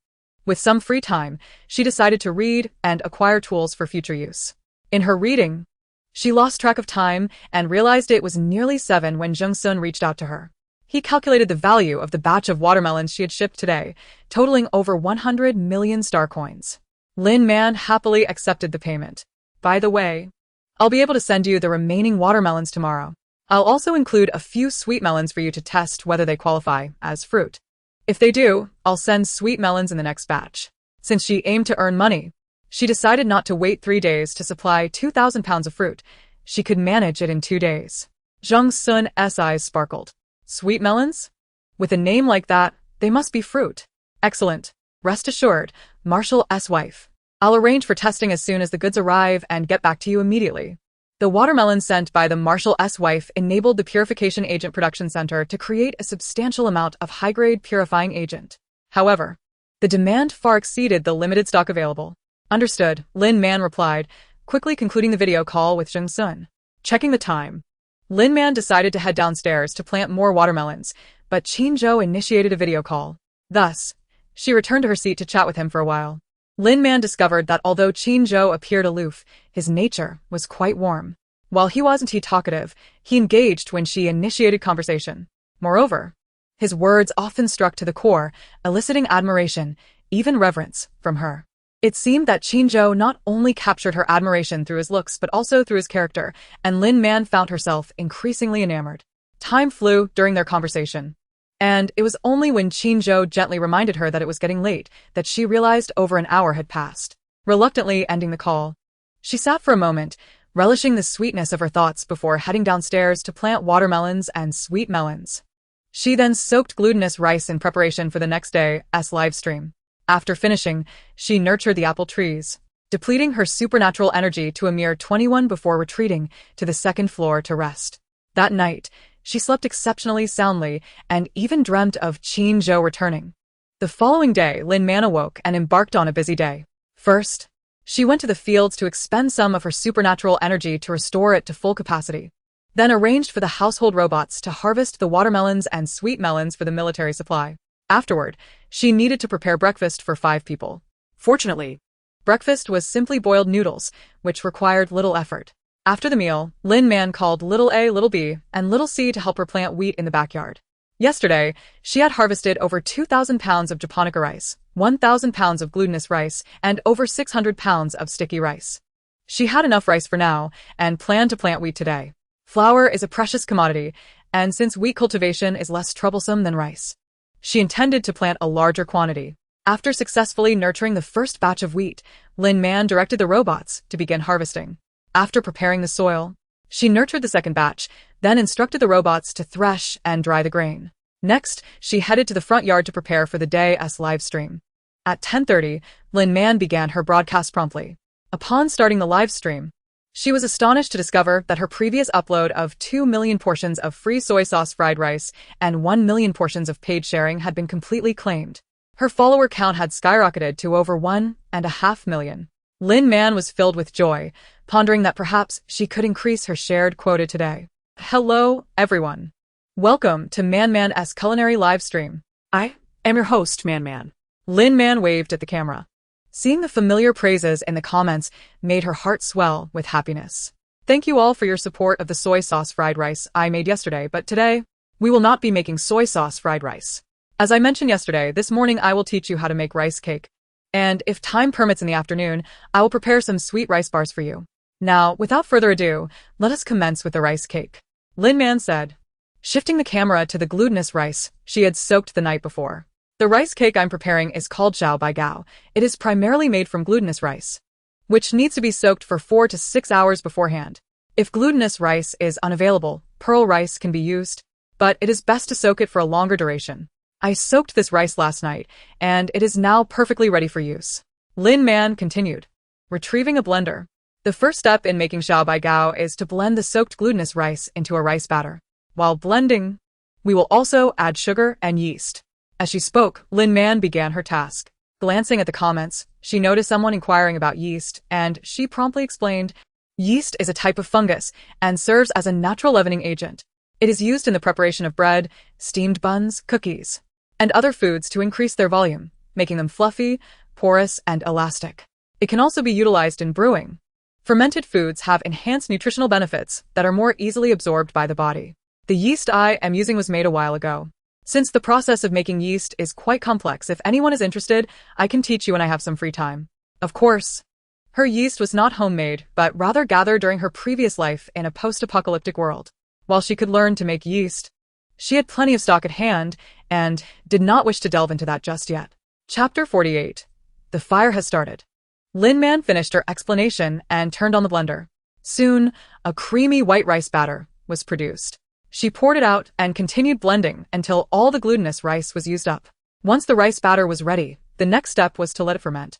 With some free time, she decided to read and acquire tools for future use. In her reading, she lost track of time and realized it was nearly 7 when Jung Sun reached out to her. He calculated the value of the batch of watermelons she had shipped today, totaling over 100 million star coins. Lin Man happily accepted the payment. By the way, I'll be able to send you the remaining watermelons tomorrow. I'll also include a few sweet melons for you to test whether they qualify as fruit. If they do, I'll send sweet melons in the next batch. Since she aimed to earn money, she decided not to wait 3 days to supply 2,000 pounds of fruit. She could manage it in 2 days. Jung Sun's eyes sparkled. Sweet melons? With a name like that, they must be fruit. Excellent. Rest assured, Marshal's wife. I'll arrange for testing as soon as the goods arrive and get back to you immediately. The watermelon sent by the Marshal's wife enabled the Purification Agent Production Center to create a substantial amount of high-grade purifying agent. However, The demand far exceeded the limited stock available. Understood, Lin Man replied, quickly concluding the video call with Jung Sun. Checking the time. Lin Man decided to head downstairs to plant more watermelons, but Qin Zhou initiated a video call. Thus, she returned to her seat to chat with him for a while. Lin Man discovered that although Qin Zhou appeared aloof, his nature was quite warm. While he wasn't talkative, he engaged when she initiated conversation. Moreover, his words often struck to the core, eliciting admiration, even reverence, from her. It seemed that Qin Zhou not only captured her admiration through his looks but also through his character, and Lin Man found herself increasingly enamored. Time flew during their conversation. And it was only when Qin Zhou gently reminded her that it was getting late that she realized over an hour had passed. Reluctantly ending the call, she sat for a moment, relishing the sweetness of her thoughts before heading downstairs to plant watermelons and sweet melons. She then soaked glutinous rice in preparation for the next day's live stream. After finishing, she nurtured the apple trees, depleting her supernatural energy to a mere 21 before retreating to the second floor to rest. That night, she slept exceptionally soundly and even dreamt of Qin Zhou returning. The following day, Lin Man awoke and embarked on a busy day. First, she went to the fields to expend some of her supernatural energy to restore it to full capacity. Then arranged for the household robots to harvest the watermelons and sweet melons for the military supply. Afterward, she needed to prepare breakfast for 5 people. Fortunately, breakfast was simply boiled noodles, which required little effort. After the meal, Lin Man called little A, little B, and little C to help her plant wheat in the backyard. Yesterday, she had harvested over 2,000 pounds of japonica rice, 1,000 pounds of glutinous rice, and over 600 pounds of sticky rice. She had enough rice for now, and planned to plant wheat today. Flour is a precious commodity, and since wheat cultivation is less troublesome than rice, she intended to plant a larger quantity. After successfully nurturing the first batch of wheat, Lin Man directed the robots to begin harvesting. After preparing the soil, she nurtured the second batch, then instructed the robots to thresh and dry the grain. Next, she headed to the front yard to prepare for the day's live stream. At 10:30, Lin Man began her broadcast promptly. Upon starting the live stream, she was astonished to discover that her previous upload of 2 million portions of free soy sauce fried rice and 1 million portions of paid sharing had been completely claimed. Her follower count had skyrocketed to over 1.5 million. Lin Man was filled with joy, pondering that perhaps she could increase her shared quota today. Hello, everyone. Welcome to Man's culinary live stream. I am your host, Man. Lin Man waved at the camera. Seeing the familiar praises in the comments made her heart swell with happiness. Thank you all for your support of the soy sauce fried rice I made yesterday, but today, we will not be making soy sauce fried rice. As I mentioned yesterday, this morning I will teach you how to make rice cake. And if time permits in the afternoon, I will prepare some sweet rice bars for you. Now, without further ado, let us commence with the rice cake. Lin Man said, shifting the camera to the glutinous rice she had soaked the night before. The rice cake I'm preparing is called xiao bai gao. It is primarily made from glutinous rice, which needs to be soaked for 4 to 6 hours beforehand. If glutinous rice is unavailable, pearl rice can be used, but it is best to soak it for a longer duration. I soaked this rice last night, and it is now perfectly ready for use. Lin Man continued, retrieving a blender. The first step in making xiao bai gao is to blend the soaked glutinous rice into a rice batter. While blending, we will also add sugar and yeast. As she spoke, Lin Man began her task. Glancing at the comments, she noticed someone inquiring about yeast, and she promptly explained, yeast is a type of fungus and serves as a natural leavening agent. It is used in the preparation of bread, steamed buns, cookies, and other foods to increase their volume, making them fluffy, porous, and elastic. It can also be utilized in brewing. Fermented foods have enhanced nutritional benefits that are more easily absorbed by the body. The yeast I am using was made a while ago. Since the process of making yeast is quite complex, if anyone is interested, I can teach you when I have some free time. Of course, her yeast was not homemade, but rather gathered during her previous life in a post-apocalyptic world. While she could learn to make yeast, she had plenty of stock at hand and did not wish to delve into that just yet. Chapter 48. The fire has started. Lin Man finished her explanation and turned on the blender. Soon, a creamy white rice batter was produced. She poured it out and continued blending until all the glutinous rice was used up. Once the rice batter was ready, the next step was to let it ferment.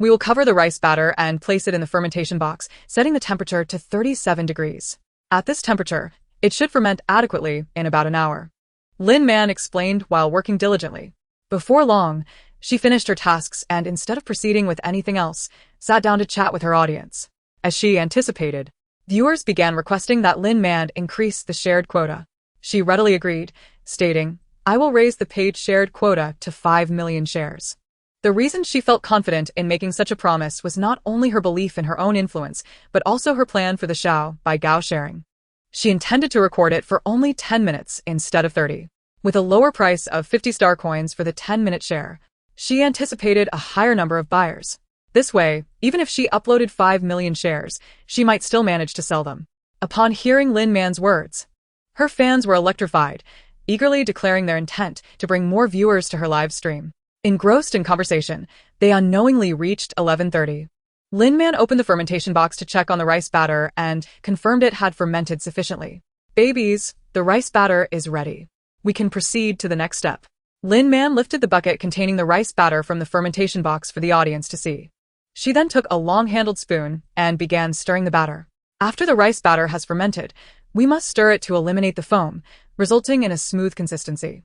We will cover the rice batter and place it in the fermentation box, setting the temperature to 37 degrees. At this temperature, it should ferment adequately in about an hour. Lin Man explained while working diligently. Before long, She finished her tasks and, instead of proceeding with anything else, sat down to chat with her audience. As she anticipated, viewers began requesting that Lin Man increase the shared quota. She readily agreed, stating, "I will raise the paid shared quota to 5 million shares." The reason she felt confident in making such a promise was not only her belief in her own influence, but also her plan for the Xiao by Gao sharing. She intended to record it for only 10 minutes instead of 30. With a lower price of 50 star coins for the 10-minute share, she anticipated a higher number of buyers. This way, even if she uploaded 5 million shares, she might still manage to sell them. Upon hearing Lin Man's words, her fans were electrified, eagerly declaring their intent to bring more viewers to her live stream. Engrossed in conversation, they unknowingly reached 11:30. Lin Man opened the fermentation box to check on the rice batter and confirmed it had fermented sufficiently. "Babies, the rice batter is ready. We can proceed to the next step." Lin Man lifted the bucket containing the rice batter from the fermentation box for the audience to see. She then took a long-handled spoon and began stirring the batter. After the rice batter has fermented, we must stir it to eliminate the foam, resulting in a smooth consistency.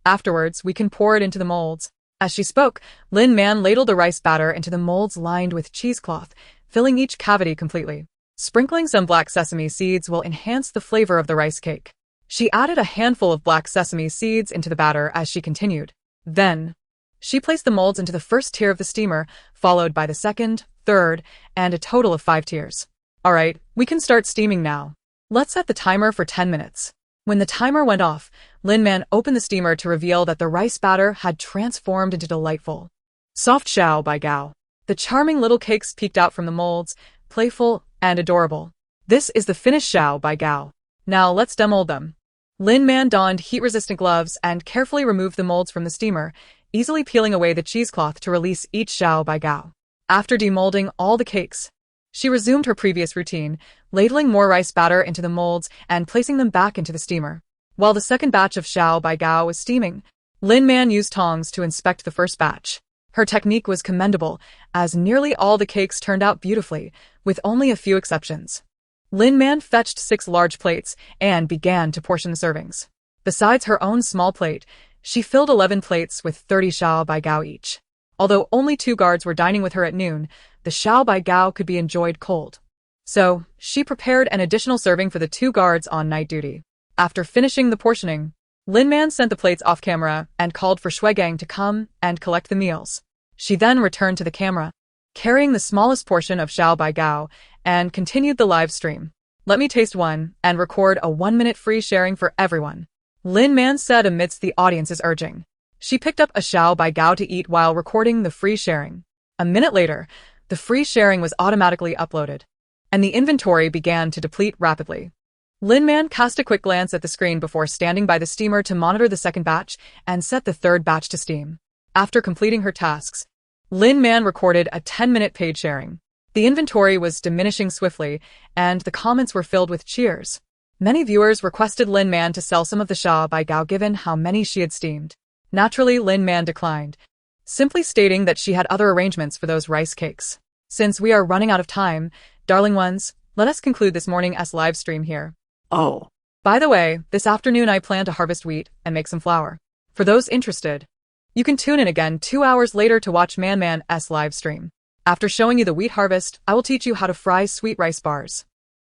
Afterwards, we can pour it into the molds. As she spoke, Lin Man ladled the rice batter into the molds lined with cheesecloth, filling each cavity completely. Sprinkling some black sesame seeds will enhance the flavor of the rice cake. She added a handful of black sesame seeds into the batter as she continued. Then, she placed the molds into the first tier of the steamer, followed by the second, third, and a total of 5 tiers. "Alright, we can start steaming now. Let's set the timer for 10 minutes. When the timer went off, Lin Man opened the steamer to reveal that the rice batter had transformed into delightful, soft Xiao by Gao. The charming little cakes peeked out from the molds, playful and adorable. "This is the finished Xiao by Gao. Now let's demold them." Lin Man donned heat-resistant gloves and carefully removed the molds from the steamer, easily peeling away the cheesecloth to release each Xiao by Gao. After demolding all the cakes, she resumed her previous routine, ladling more rice batter into the molds and placing them back into the steamer. While the second batch of Xiao by Gao was steaming, Lin Man used tongs to inspect the first batch. Her technique was commendable, as nearly all the cakes turned out beautifully, with only a few exceptions. Lin Man fetched 6 large plates and began to portion the servings. Besides her own small plate, she filled 11 plates with 30 Xiao by Gao each. Although only 2 guards were dining with her at noon, the Xiao by Gao could be enjoyed cold. So, she prepared an additional serving for the 2 guards on night duty. After finishing the portioning, Lin Man sent the plates off camera and called for Shuigang to come and collect the meals. She then returned to the camera, carrying the smallest portion of Xiao by Gao, and continued the live stream. "Let me taste one and record a 1-minute free sharing for everyone," Lin Man said amidst the audience's urging. She picked up a Xiao by Gao to eat while recording the free sharing. A minute later, the free sharing was automatically uploaded, and the inventory began to deplete rapidly. Lin Man cast a quick glance at the screen before standing by the steamer to monitor the second batch and set the third batch to steam. After completing her tasks, Lin Man recorded a 10-minute paid sharing. The inventory was diminishing swiftly, and the comments were filled with cheers. Many viewers requested Lin Man to sell some of the Xiao by Gao given how many she had steamed. Naturally, Lin Man declined, simply stating that she had other arrangements for those rice cakes. "Since we are running out of time, darling ones, let us conclude this morning's live stream here. Oh, By the way, this afternoon I plan to harvest wheat and make some flour. For those interested, you can tune in again 2 hours later to watch Man's live stream. After showing you the wheat harvest, I will teach you how to fry sweet rice bars.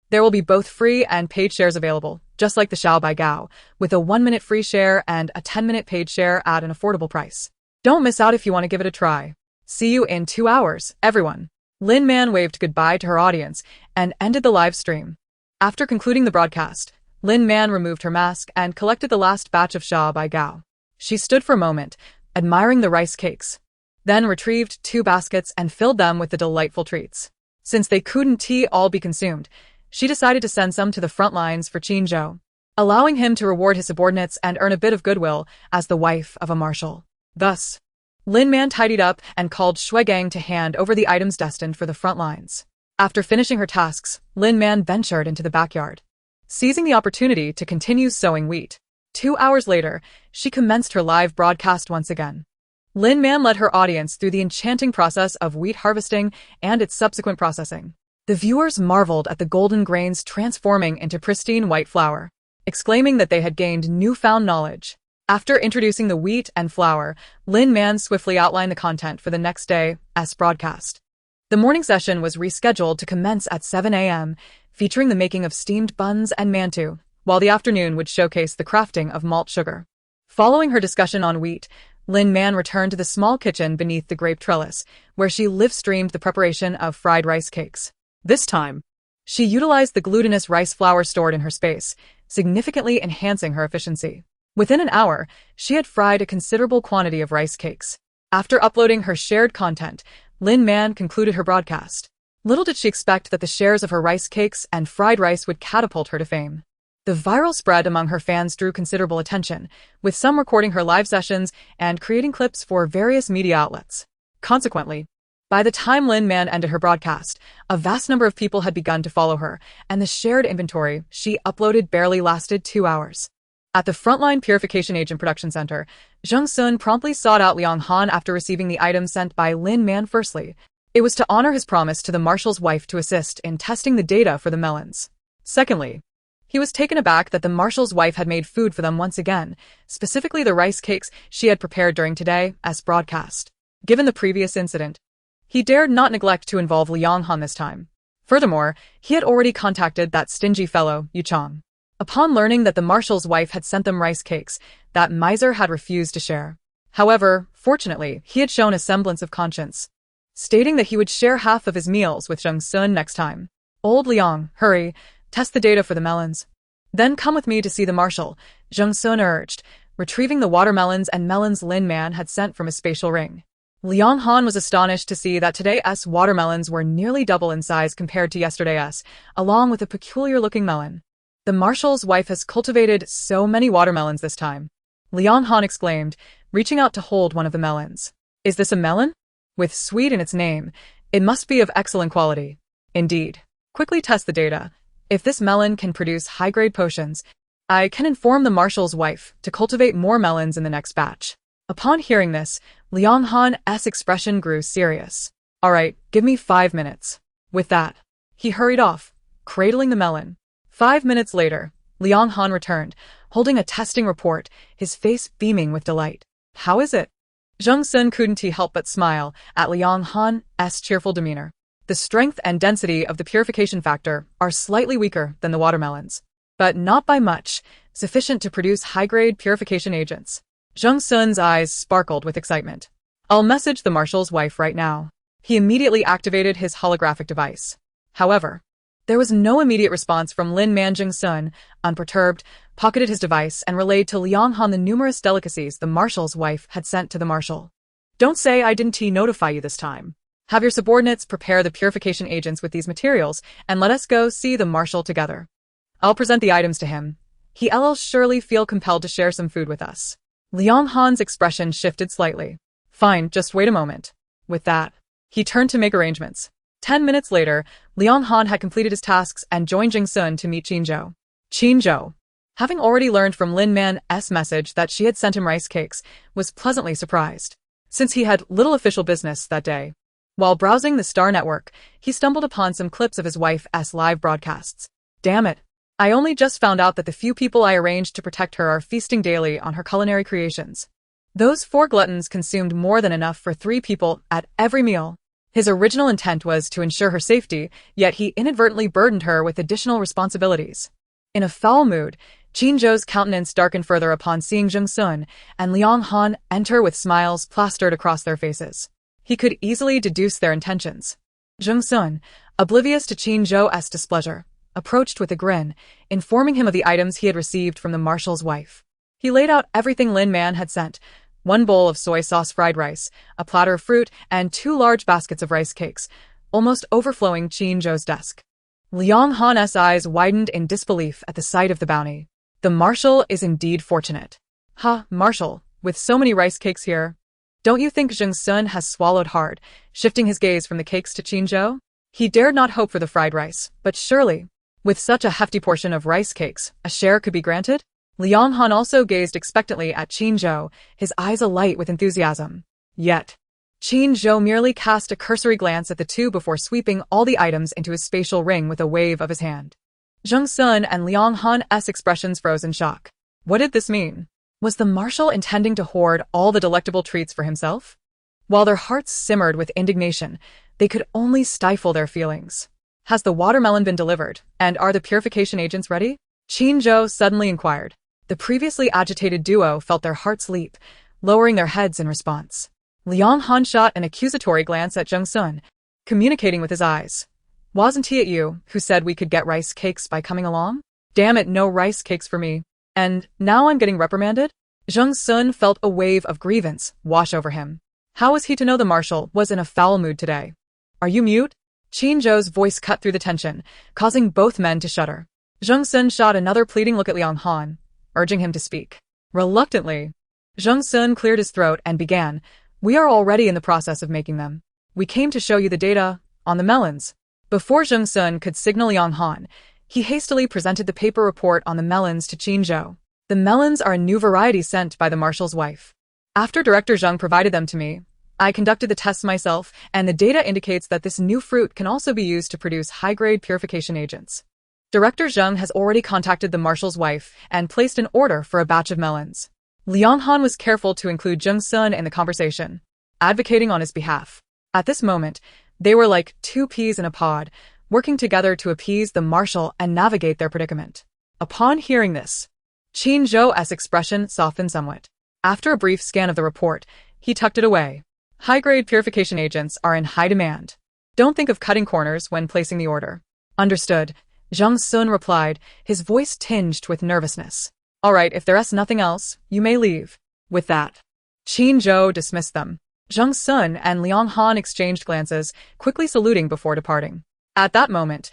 There will be both free and paid shares available, just like the Xiao by Gao, with a 1-minute free share and a 10-minute paid share at an affordable price. Don't miss out if you want to give it a try. See you in 2 hours, everyone." Lin Man waved goodbye to her audience and ended the live stream. After concluding the broadcast, Lin Man removed her mask and collected the last batch of Xiao by Gao. She stood for a moment, admiring the rice cakes, then retrieved 2 baskets and filled them with the delightful treats. Since they couldn't all be consumed, she decided to send some to the front lines for Qin Zhou, allowing him to reward his subordinates and earn a bit of goodwill as the wife of a marshal. Thus, Lin Man tidied up and called Shuigang to hand over the items destined for the front lines. After finishing her tasks, Lin Man ventured into the backyard, seizing the opportunity to continue sowing wheat. 2 hours later, she commenced her live broadcast once again. Lin Man led her audience through the enchanting process of wheat harvesting and its subsequent processing. The viewers marveled at the golden grains transforming into pristine white flour, exclaiming that they had gained newfound knowledge. After introducing the wheat and flour, Lin Man swiftly outlined the content for the next day's broadcast. The morning session was rescheduled to commence at 7 a.m., featuring the making of steamed buns and mantu, while the afternoon would showcase the crafting of malt sugar. Following her discussion on wheat, Lin Man returned to the small kitchen beneath the grape trellis, where she live-streamed the preparation of fried rice cakes. This time, She utilized the glutinous rice flour stored in her space, significantly enhancing her efficiency. Within an hour, she had fried a considerable quantity of rice cakes. After uploading her shared content, Lin Man concluded her broadcast. Little did she expect that the shares of her rice cakes and fried rice would catapult her to fame. The viral spread among her fans drew considerable attention, with some recording her live sessions and creating clips for various media outlets. Consequently, by the time Lin Man ended her broadcast, a vast number of people had begun to follow her, and the shared inventory she uploaded barely lasted 2 hours. At the Frontline Purification Agent Production Center, Jung Sun promptly sought out Liang Han after receiving the items sent by Lin Man. Firstly, it was to honor his promise to the marshal's wife to assist in testing the data for the melons. Secondly, he was taken aback that the marshal's wife had made food for them once again, specifically the rice cakes she had prepared during today's broadcast. Given the previous incident, he dared not neglect to involve Liang Han this time. Furthermore, he had already contacted that stingy fellow, Yu Chang. Upon learning that the marshal's wife had sent them rice cakes, that miser had refused to share. However, fortunately, he had shown a semblance of conscience, stating that he would share half of his meals with Jung Sun next time. Old Liang, hurry, test the data for the melons. Then come with me to see the marshal, Jung Sun urged, retrieving the watermelons and melons Lin Man had sent from his spatial ring. Liang Han was astonished to see that today's watermelons were nearly double in size compared to yesterday's, along with a peculiar-looking melon. The marshal's wife has cultivated so many watermelons this time, Liang Han exclaimed, reaching out to hold one of the melons. Is this a melon? With sweet in its name, it must be of excellent quality. Indeed. Quickly test the data. If this melon can produce high-grade potions, I can inform the marshal's wife to cultivate more melons in the next batch. Upon hearing this, Liang Han's expression grew serious. All right, give me 5 minutes. With that, he hurried off, cradling the melon. 5 minutes later, Liang Han returned, holding a testing report, his face beaming with delight. How is it? Jung Sun couldn't help but smile at Liang Han's cheerful demeanor. The strength and density of the purification factor are slightly weaker than the watermelons, but not by much, sufficient to produce high-grade purification agents. Jung Sun's eyes sparkled with excitement. I'll message the marshal's wife right now. He immediately activated his holographic device. However, there was no immediate response from Lin Man. Jung Sun, unperturbed, pocketed his device and relayed to Liang Han the numerous delicacies the marshal's wife had sent to the marshal. Don't say I didn't notify you this time. Have your subordinates prepare the purification agents with these materials, and let us go see the marshal together. I'll present the items to him. He'll surely feel compelled to share some food with us. Liang Han's expression shifted slightly. Fine, just wait a moment. With that, he turned to make arrangements. 10 minutes later, Liang Han had completed his tasks and joined Jung Sun to meet Qinzhou. Qinzhou, having already learned from Lin Man's message that she had sent him rice cakes, was pleasantly surprised, since he had little official business that day. While browsing the Star Network, he stumbled upon some clips of his wife's live broadcasts. Damn it. I only just found out that the few people I arranged to protect her are feasting daily on her culinary creations. Those 4 gluttons consumed more than enough for 3 people at every meal. His original intent was to ensure her safety, yet he inadvertently burdened her with additional responsibilities. In a foul mood, Qinzhou's countenance darkened further upon seeing Jung Sun and Liang Han enter with smiles plastered across their faces. He could easily deduce their intentions. Jung Sun, oblivious to Qinzhou's displeasure, approached with a grin, informing him of the items he had received from the marshal's wife. He laid out everything Lin Man had sent: 1 bowl of soy sauce fried rice, a platter of fruit, and 2 large baskets of rice cakes, almost overflowing Qinzhou's desk. Liang Han's eyes widened in disbelief at the sight of the bounty. The marshal is indeed fortunate. Marshal, with so many rice cakes here. Don't you think Jung Sun has swallowed hard, shifting his gaze from the cakes to Qinzhou? He dared not hope for the fried rice, but surely, with such a hefty portion of rice cakes, a share could be granted? Liang Han also gazed expectantly at Qinzhou, his eyes alight with enthusiasm. Yet, Qinzhou merely cast a cursory glance at the two before sweeping all the items into his spatial ring with a wave of his hand. Jung Sun and Liang Han's expressions froze in shock. What did this mean? Was the Marshal intending to hoard all the delectable treats for himself? While their hearts simmered with indignation, they could only stifle their feelings. Has the watermelon been delivered, and are the purification agents ready? Qin Zhou suddenly inquired. The previously agitated duo felt their hearts leap, lowering their heads in response. Liang Han shot an accusatory glance at Zheng Sun, communicating with his eyes. Wasn't he at you who said we could get rice cakes by coming along? Damn it, no rice cakes for me. And now I'm getting reprimanded? Zheng Sun felt a wave of grievance wash over him. How was he to know the Marshal was in a foul mood today? Are you mute? Qin Zhou's voice cut through the tension, causing both men to shudder. Zheng Sun shot another pleading look at Liang Han, urging him to speak. Reluctantly, Zheng Sun cleared his throat and began, "We are already in the process of making them. We came to show you the data on the melons." Before Zheng Sun could signal Liang Han, he hastily presented the paper report on the melons to Qin Zhou. The melons are a new variety sent by the Marshal's wife. After Director Zheng provided them to me, I conducted the tests myself, and the data indicates that this new fruit can also be used to produce high-grade purification agents. Director Zheng has already contacted the Marshal's wife and placed an order for a batch of melons. Liang Han was careful to include Zheng Sun in the conversation, advocating on his behalf. At this moment, they were like two peas in a pod, working together to appease the Marshal and navigate their predicament. Upon hearing this, Qin Zhou's expression softened somewhat. After a brief scan of the report, he tucked it away. High-grade purification agents are in high demand. Don't think of cutting corners when placing the order. Understood, Zheng Sun replied, his voice tinged with nervousness. All right, if there's nothing else, you may leave. With that, Qin Zhou dismissed them. Zheng Sun and Liang Han exchanged glances, quickly saluting before departing. At that moment,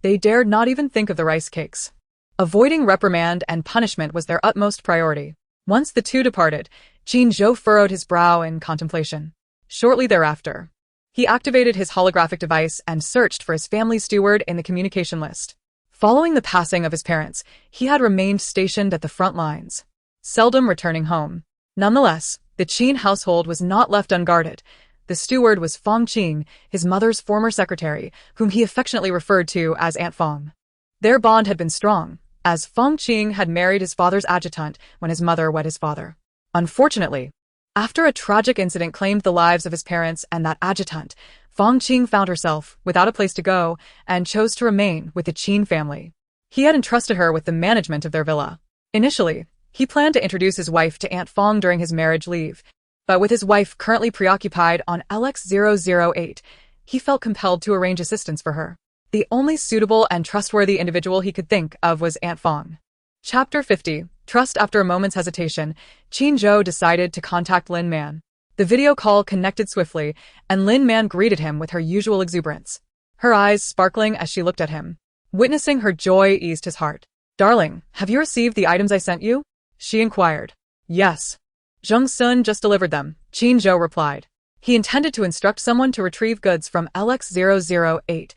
they dared not even think of the rice cakes. Avoiding reprimand and punishment was their utmost priority. Once the two departed, Qin Zhou furrowed his brow in contemplation. Shortly thereafter, he activated his holographic device and searched for his family steward in the communication list. Following the passing of his parents, he had remained stationed at the front lines, seldom returning home. Nonetheless, the Qin household was not left unguarded. The steward was Fong Qing, his mother's former secretary, whom he affectionately referred to as Aunt Fong. Their bond had been strong, as Fong Qing had married his father's adjutant when his mother wed his father. Unfortunately, after a tragic incident claimed the lives of his parents and that adjutant, Fong Qing found herself without a place to go and chose to remain with the Qin family. He had entrusted her with the management of their villa. Initially, he planned to introduce his wife to Aunt Fong during his marriage leave, but with his wife currently preoccupied on LX008, he felt compelled to arrange assistance for her. The only suitable and trustworthy individual he could think of was Aunt Fong. Chapter 50. Trust. After a moment's hesitation, Qin Zhou decided to contact Lin Man. The video call connected swiftly, and Lin Man greeted him with her usual exuberance, her eyes sparkling as she looked at him. Witnessing her joy eased his heart. "Darling, have you received the items I sent you?" she inquired. "Yes. Zheng Sun just delivered them," Qin Zhou replied. He intended to instruct someone to retrieve goods from LX008,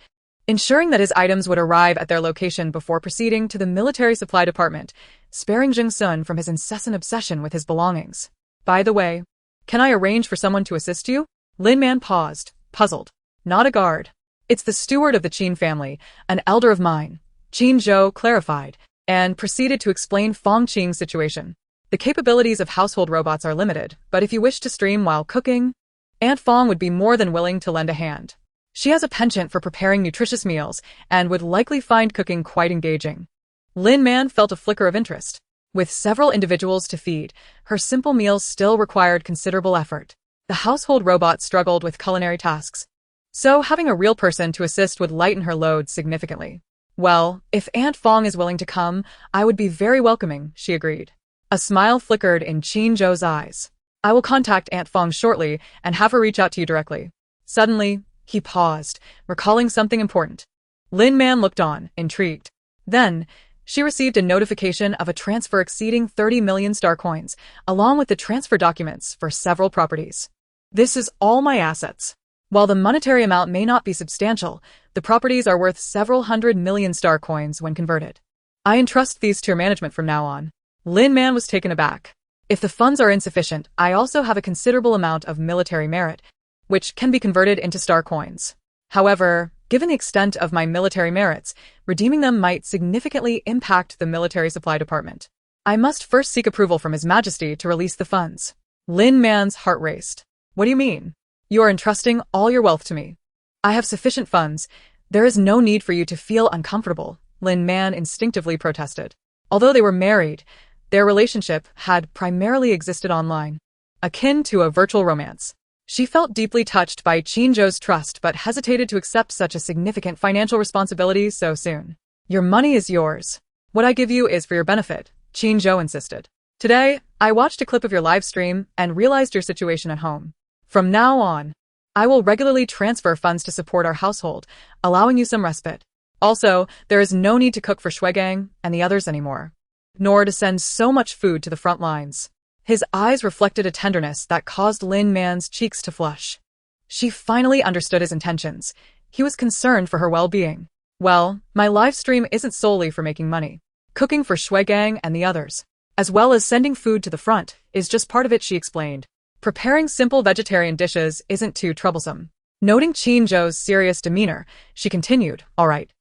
ensuring that his items would arrive at their location before proceeding to the military supply department, sparing Zheng Sun from his incessant obsession with his belongings. "By the way, can I arrange for someone to assist you?" Lin Man paused, puzzled. "Not a guard. It's the steward of the Qin family, an elder of mine," Qin Zhou clarified, and proceeded to explain Fong Qing's situation. "The capabilities of household robots are limited, but if you wish to stream while cooking, Aunt Fong would be more than willing to lend a hand. She has a penchant for preparing nutritious meals and would likely find cooking quite engaging." Lin Man felt a flicker of interest. With several individuals to feed, her simple meals still required considerable effort. The household robot struggled with culinary tasks, so having a real person to assist would lighten her load significantly. "Well, if Aunt Fong is willing to come, I would be very welcoming," she agreed. A smile flickered in Qin Zhou's eyes. "I will contact Aunt Fong shortly and have her reach out to you directly." Suddenly, he paused, recalling something important. Lin Man looked on, intrigued. Then, she received a notification of a transfer exceeding 30 million star coins, along with the transfer documents for several properties. "This is all my assets. While the monetary amount may not be substantial, the properties are worth several 100 million star coins when converted. I entrust these to your management from now on." Lin Man was taken aback. "If the funds are insufficient, I also have a considerable amount of military merit, which can be converted into star coins. However, given the extent of my military merits, redeeming them might significantly impact the military supply department. I must first seek approval from His Majesty to release the funds. Lin Man's heart raced. What do you mean? You are entrusting all your wealth to me. I have sufficient funds. There is no need for you to feel uncomfortable, Lin Man instinctively protested. Although they were married, their relationship had primarily existed online, akin to a virtual romance. She felt deeply touched by Qinzhou's trust but hesitated to accept such a significant financial responsibility so soon. Your money is yours. What I give you is for your benefit, Qinzhou insisted. Today, I watched a clip of your live stream and realized your situation at home. From now on, I will regularly transfer funds to support our household, allowing you some respite. Also, there is no need to cook for Shuigang and the others anymore, nor to send so much food to the front lines. His eyes reflected a tenderness that caused Lin Man's cheeks to flush. She finally understood his intentions. He was concerned for her well-being. Well, my live stream isn't solely for making money. Cooking for Shuigang and the others, as well as sending food to the front, is just part of it, she explained. Preparing simple vegetarian dishes isn't too troublesome. Noting Qinzhou's serious demeanor, she continued, all right.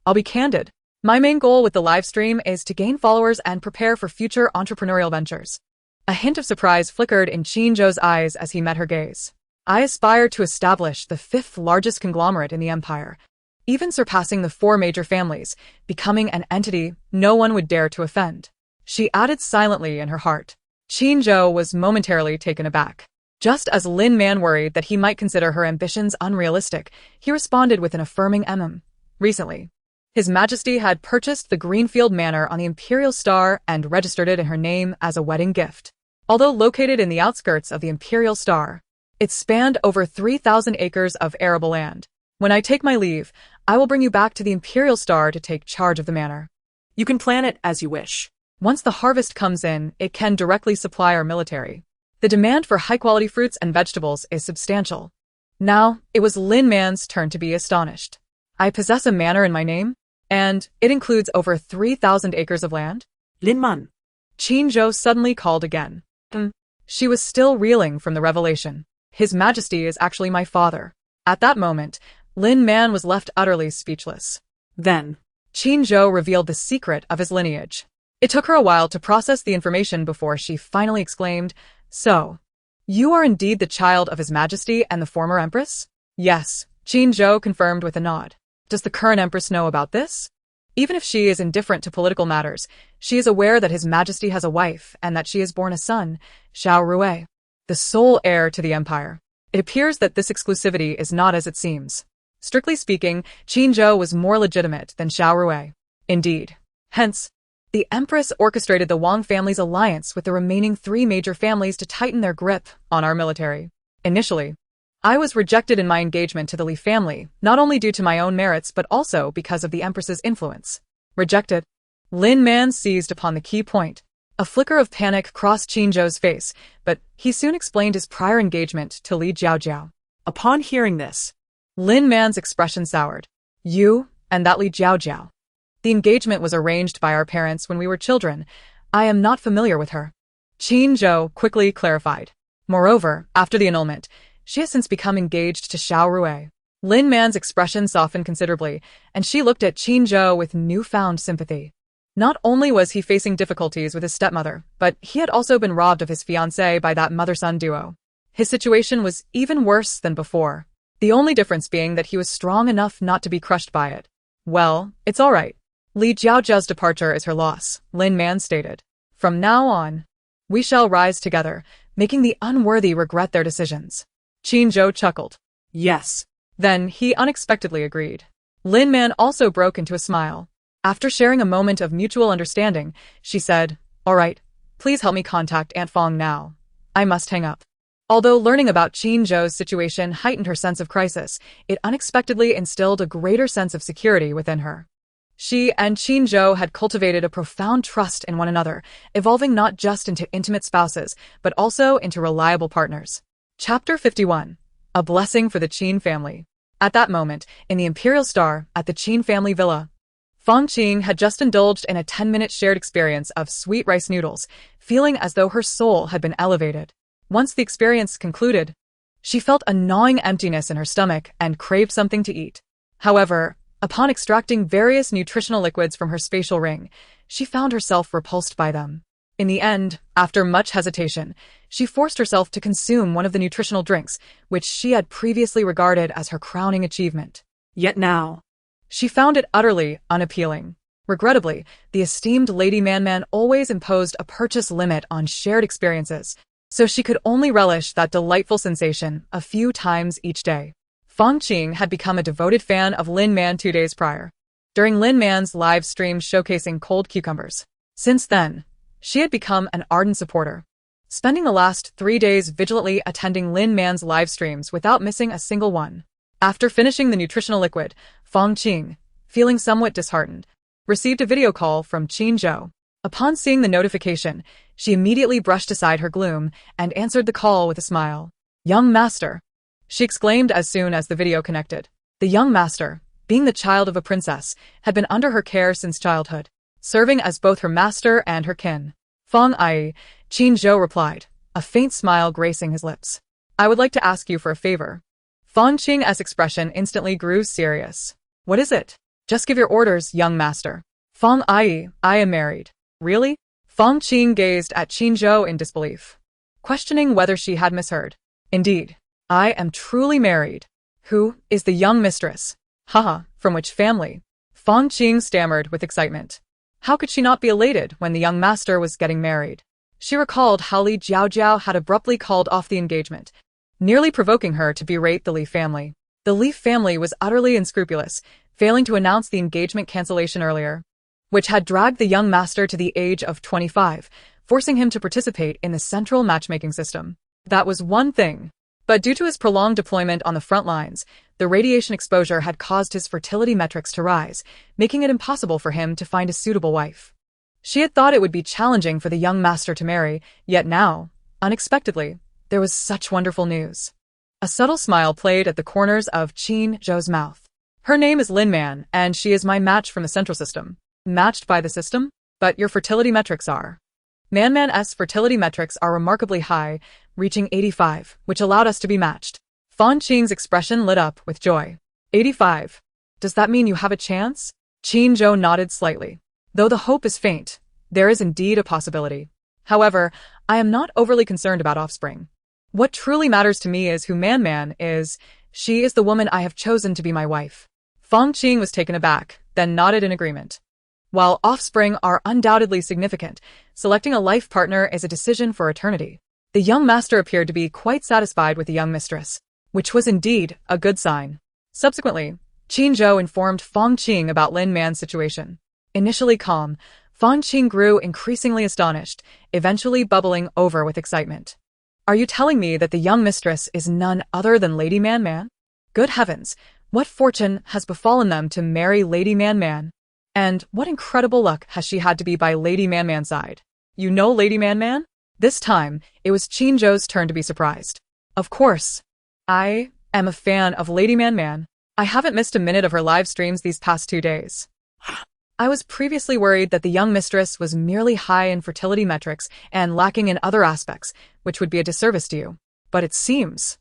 I'll be candid. My main goal with the live stream is to gain followers and prepare for future entrepreneurial ventures. A hint of surprise flickered in Qinzhou's eyes as he met her gaze. I aspire to establish the 5th largest conglomerate in the empire, even surpassing the 4 major families, becoming an entity no one would dare to offend. She added silently in her heart. Qinzhou was momentarily taken aback. Just as Lin Man worried that he might consider her ambitions unrealistic, he responded with an affirming Recently, His Majesty had purchased the Greenfield Manor on the Imperial Star and registered it in her name as a wedding gift. Although located in the outskirts of the Imperial Star, it spanned over 3,000 acres of arable land. When I take my leave, I will bring you back to the Imperial Star to take charge of the manor. You can plan it as you wish. Once the harvest comes in, it can directly supply our military. The demand for high-quality fruits and vegetables is substantial. Now, it was Lin Man's turn to be astonished. I possess a manor in my name, and it includes over 3,000 acres of land? Lin Man. Qinzhou suddenly called again. She was still reeling from the revelation. His Majesty is actually my father. At that moment, Lin Man was left utterly speechless. Then, Qinzhou revealed the secret of his lineage. It took her a while to process the information before she finally exclaimed, So, you are indeed the child of His Majesty and the former Empress? Yes, Qinzhou confirmed with a nod. Does the current Empress know about this? Even if she is indifferent to political matters, she is aware that His Majesty has a wife and that she has borne a son, Xiao Rui, the sole heir to the empire. It appears that this exclusivity is not as it seems. Strictly speaking, Qinzhou was more legitimate than Xiao Rui. Indeed. Hence, the Empress orchestrated the Wang family's alliance with the remaining 3 major families to tighten their grip on our military. Initially, I was rejected in my engagement to the Li family, not only due to my own merits but also because of the Empress's influence. Rejected? Lin Man seized upon the key point. A flicker of panic crossed Qinzhou's face, but he soon explained his prior engagement to Li Jiaojiao. upon hearing this, Lin Man's expression soured. You and that Li Jiaojiao. The engagement was arranged by our parents when we were children. I am not familiar with her. Qinzhou quickly clarified. Moreover, after the annulment, she has since become engaged to Xiao Rui. Lin Man's expression softened considerably, and she looked at Qinzhou with newfound sympathy. Not only was he facing difficulties with his stepmother, but he had also been robbed of his fiancée by that mother-son duo. His situation was even worse than before, the only difference being that he was strong enough not to be crushed by it. Well, it's all right. Li Jiaojiao's departure is her loss, Lin Man stated. From now on, we shall rise together, making the unworthy regret their decisions. Qinzhou chuckled. Yes. Then he unexpectedly agreed. Lin Man also broke into a smile. After sharing a moment of mutual understanding, she said, All right, please help me contact Aunt Fong now. I must hang up. Although learning about Qinzhou's situation heightened her sense of crisis, it unexpectedly instilled a greater sense of security within her. She and Qinzhou had cultivated a profound trust in one another, evolving not just into intimate spouses, but also into reliable partners. Chapter 51. A Blessing for the Qin Family. At that moment, in the Imperial Star, at the Qin family villa, Fang Qing had just indulged in a 10-minute shared experience of sweet rice noodles, feeling as though her soul had been elevated. Once the experience concluded, she felt a gnawing emptiness in her stomach and craved something to eat. However, upon extracting various nutritional liquids from her spatial ring, she found herself repulsed by them. In the end, after much hesitation, she forced herself to consume one of the nutritional drinks, which she had previously regarded as her crowning achievement. Yet now, She found it utterly unappealing. Regrettably, the esteemed Lady Man always imposed a purchase limit on shared experiences, so she could only relish that delightful sensation a few times each day. Fong Qing had become a devoted fan of Lin Man 2 days prior, during Lin Man's live stream showcasing cold cucumbers. Since then, she had become an ardent supporter, spending the last 3 days vigilantly attending Lin Man's live streams without missing a single one. After finishing the nutritional liquid, Fong Qing, feeling somewhat disheartened, received a video call from Qin Zhou. Upon seeing the notification, she immediately brushed aside her gloom and answered the call with a smile. "Young master," she exclaimed as soon as the video connected. The young master, being the child of a princess, had been under her care since childhood, serving as both her master and her kin. "Fong Ai," Qin Zhou replied, a faint smile gracing his lips. "I would like to ask you for a favor." Fong Qing's expression instantly grew serious. "What is it?" "Just give your orders, young master." "Fong Ai, I am married." "Really?" Fong Qing gazed at Qin Zhou in disbelief, questioning whether she had misheard. "Indeed, I am truly married." "Who is the young mistress?" "Haha, from which family?" Fong Qing stammered with excitement. How could she not be elated when the young master was getting married? She recalled how Li Jiaojiao had abruptly called off the engagement, nearly provoking her to berate the Li family. The Li family was utterly unscrupulous, failing to announce the engagement cancellation earlier, which had dragged the young master to the age of 25, forcing him to participate in the central matchmaking system. That was one thing. But due to his prolonged deployment on the front lines, the radiation exposure had caused his fertility metrics to rise, making it impossible for him to find a suitable wife. She had thought it would be challenging for the young master to marry, yet now, unexpectedly, there was such wonderful news. A subtle smile played at the corners of Qin Zhou's mouth. "Her name is Lin Man, and she is my match from the central system." "Matched by the system? But your fertility metrics are." Man's fertility metrics are remarkably high, reaching 85, which allowed us to be matched. Fong Qing's expression lit up with joy. 85. Does that mean you have a chance? Qin Zhou nodded slightly. Though the hope is faint, there is indeed a possibility. However, I am not overly concerned about offspring. What truly matters to me is who Man is. She is the woman I have chosen to be my wife. Fong Qing was taken aback, then nodded in agreement. While offspring are undoubtedly significant, selecting a life partner is a decision for eternity. The young master appeared to be quite satisfied with the young mistress, which was indeed a good sign. Subsequently, Qin Zhou informed Fong Qing about Lin Man's situation. Initially calm, Fong Qing grew increasingly astonished, eventually bubbling over with excitement. "Are you telling me that the young mistress is none other than Lady Man? Good heavens, what fortune has befallen them to marry Lady Man? And what incredible luck has she had to be by Lady Man's side? You know Lady Man? This time, it was Qin Zhou's turn to be surprised. "Of course. I am a fan of Lady Man. I haven't missed a minute of her live streams these past 2 days. I was previously worried that the young mistress was merely high in fertility metrics and lacking in other aspects, which would be a disservice to you. But it seems..."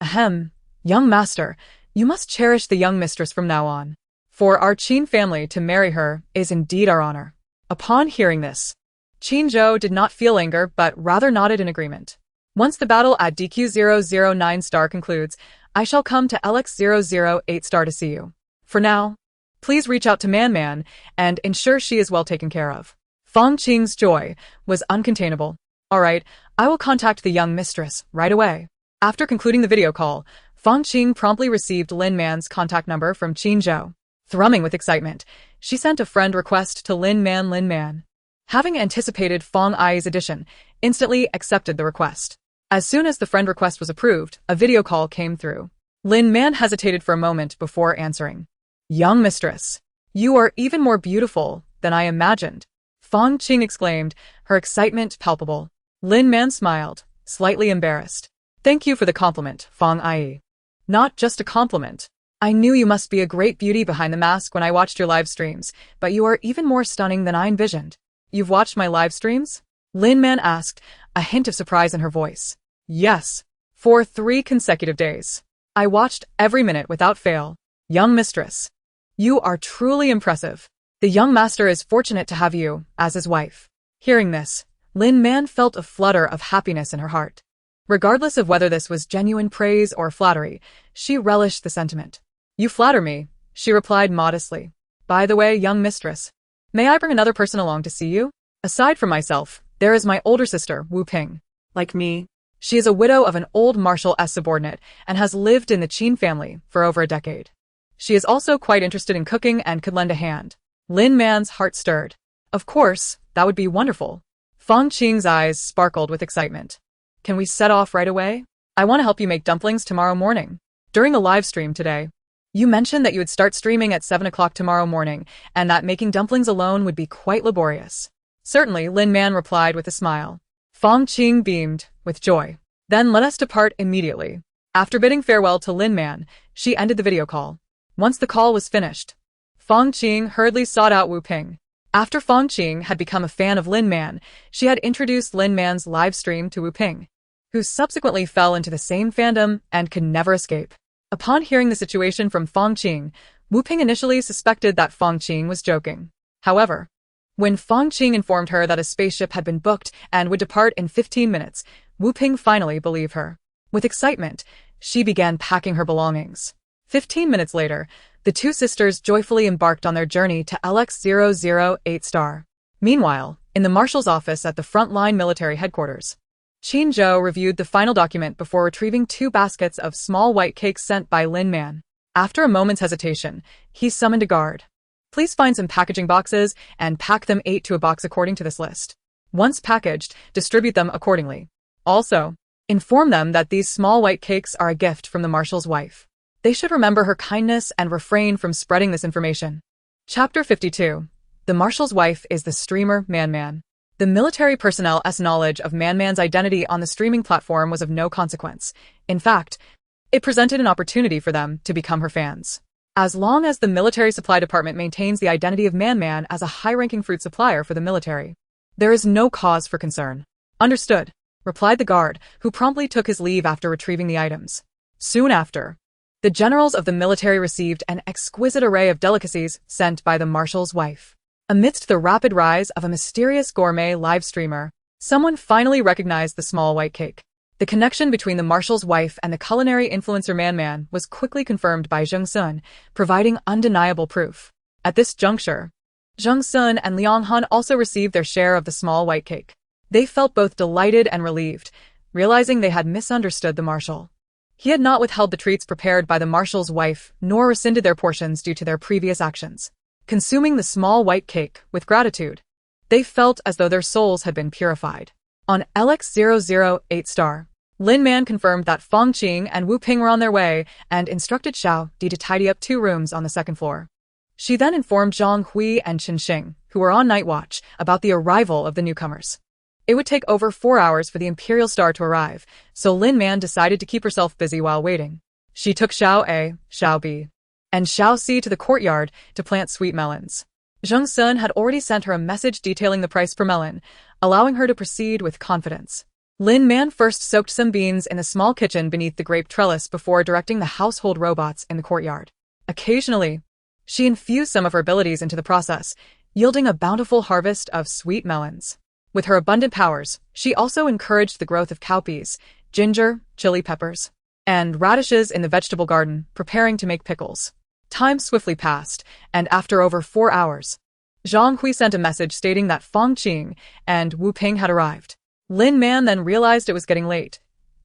"Ahem, young master, you must cherish the young mistress from now on. For our Qin family to marry her is indeed our honor." Upon hearing this, Qin Zhou did not feel anger but rather nodded in agreement. "Once the battle at DQ009 star concludes, I shall come to LX008 star to see you. For now, please reach out to Man and ensure she is well taken care of." Fong Qing's joy was uncontainable. "All right, I will contact the young mistress right away." After concluding the video call, Fong Qing promptly received Lin Man's contact number from Qin Zhou. Thrumming with excitement, she sent a friend request to Lin Man. Having anticipated Fong Ai's addition, instantly accepted the request. As soon as the friend request was approved, a video call came through. Lin Man hesitated for a moment before answering. "Young mistress, you are even more beautiful than I imagined," Fong Qing exclaimed, her excitement palpable. Lin Man smiled, slightly embarrassed. "Thank you for the compliment, Fong Ai." "Not just a compliment. I knew you must be a great beauty behind the mask when I watched your live streams, but you are even more stunning than I envisioned." "You've watched my live streams?" Lin Man asked, a hint of surprise in her voice. "Yes. For 3 consecutive days. I watched every minute without fail." "Young mistress, you are truly impressive. The young master is fortunate to have you as his wife." Hearing this, Lin Man felt a flutter of happiness in her heart. Regardless of whether this was genuine praise or flattery, she relished the sentiment. "You flatter me," she replied modestly. "By the way, young mistress, may I bring another person along to see you? Aside from myself, there is my older sister, Wu Ping. Like me? She is a widow of an old marshal's subordinate and has lived in the Qin family for over a decade. She is also quite interested in cooking and could lend a hand." Lin Man's heart stirred. Of course, that would be wonderful. Fong Qing's eyes sparkled with excitement. "Can we set off right away? I want to help you make dumplings tomorrow morning. During the live stream today, you mentioned that you would start streaming at 7 o'clock tomorrow morning and that making dumplings alone would be quite laborious." "Certainly," Lin Man replied with a smile. Fong Qing beamed with joy. "Then let us depart immediately." After bidding farewell to Lin Man, she ended the video call. Once the call was finished, Fong Qing hurriedly sought out Wu Ping. After Fong Qing had become a fan of Lin Man, she had introduced Lin Man's live stream to Wu Ping, who subsequently fell into the same fandom and could never escape. Upon hearing the situation from Fong Qing, Wu Ping initially suspected that Fong Qing was joking. However, when Fong Qing informed her that a spaceship had been booked and would depart in 15 minutes, Wu Ping finally believed her. With excitement, she began packing her belongings. 15 minutes later, the two sisters joyfully embarked on their journey to LX-008 Meanwhile, in the marshal's office at the frontline military headquarters, Qin Zhou reviewed the final document before retrieving 2 baskets of small white cakes sent by Lin Man. After a moment's hesitation, he summoned a guard. "Please find some packaging boxes and pack them 8 to a box according to this list. Once packaged, distribute them accordingly. Also, inform them that these small white cakes are a gift from the marshal's wife. They should remember her kindness and refrain from spreading this information." Chapter 52. The marshal's wife is the streamer Man Man. The military personnel's knowledge of Man Man's identity on the streaming platform was of no consequence. In fact, it presented an opportunity for them to become her fans. As long as the military supply department maintains the identity of Man Man as a high-ranking fruit supplier for the military, there is no cause for concern. "Understood," replied the guard, who promptly took his leave after retrieving the items. Soon after, the generals of the military received an exquisite array of delicacies sent by the marshal's wife. Amidst the rapid rise of a mysterious gourmet live streamer, someone finally recognized the small white cake. The connection between the marshal's wife and the culinary influencer Man Man was quickly confirmed by Zheng Sun, providing undeniable proof. At this juncture, Zheng Sun and Liang Han also received their share of the small white cake. They felt both delighted and relieved, realizing they had misunderstood the marshal. He had not withheld the treats prepared by the marshal's wife, nor rescinded their portions due to their previous actions. Consuming the small white cake with gratitude, they felt as though their souls had been purified. On LX-008, Lin Man confirmed that Fong Qing and Wu Ping were on their way and instructed Xiao Di to tidy up 2 rooms on the 2nd floor. She then informed Zhang Hui and Qin Xing, who were on night watch, about the arrival of the newcomers. It would take over 4 hours for the Imperial Star to arrive, so Lin Man decided to keep herself busy while waiting. She took Xiao A, Xiao B, and Xiao C to the courtyard to plant sweet melons. Zheng Sun had already sent her a message detailing the price per melon, allowing her to proceed with confidence. Lin Man first soaked some beans in the small kitchen beneath the grape trellis before directing the household robots in the courtyard. Occasionally, she infused some of her abilities into the process, yielding a bountiful harvest of sweet melons. With her abundant powers, she also encouraged the growth of cowpeas, ginger, chili peppers, and radishes in the vegetable garden, preparing to make pickles. Time swiftly passed, and after over 4 hours, Zhang Hui sent a message stating that Fong Qing and Wu Ping had arrived. Lin Man then realized it was getting late.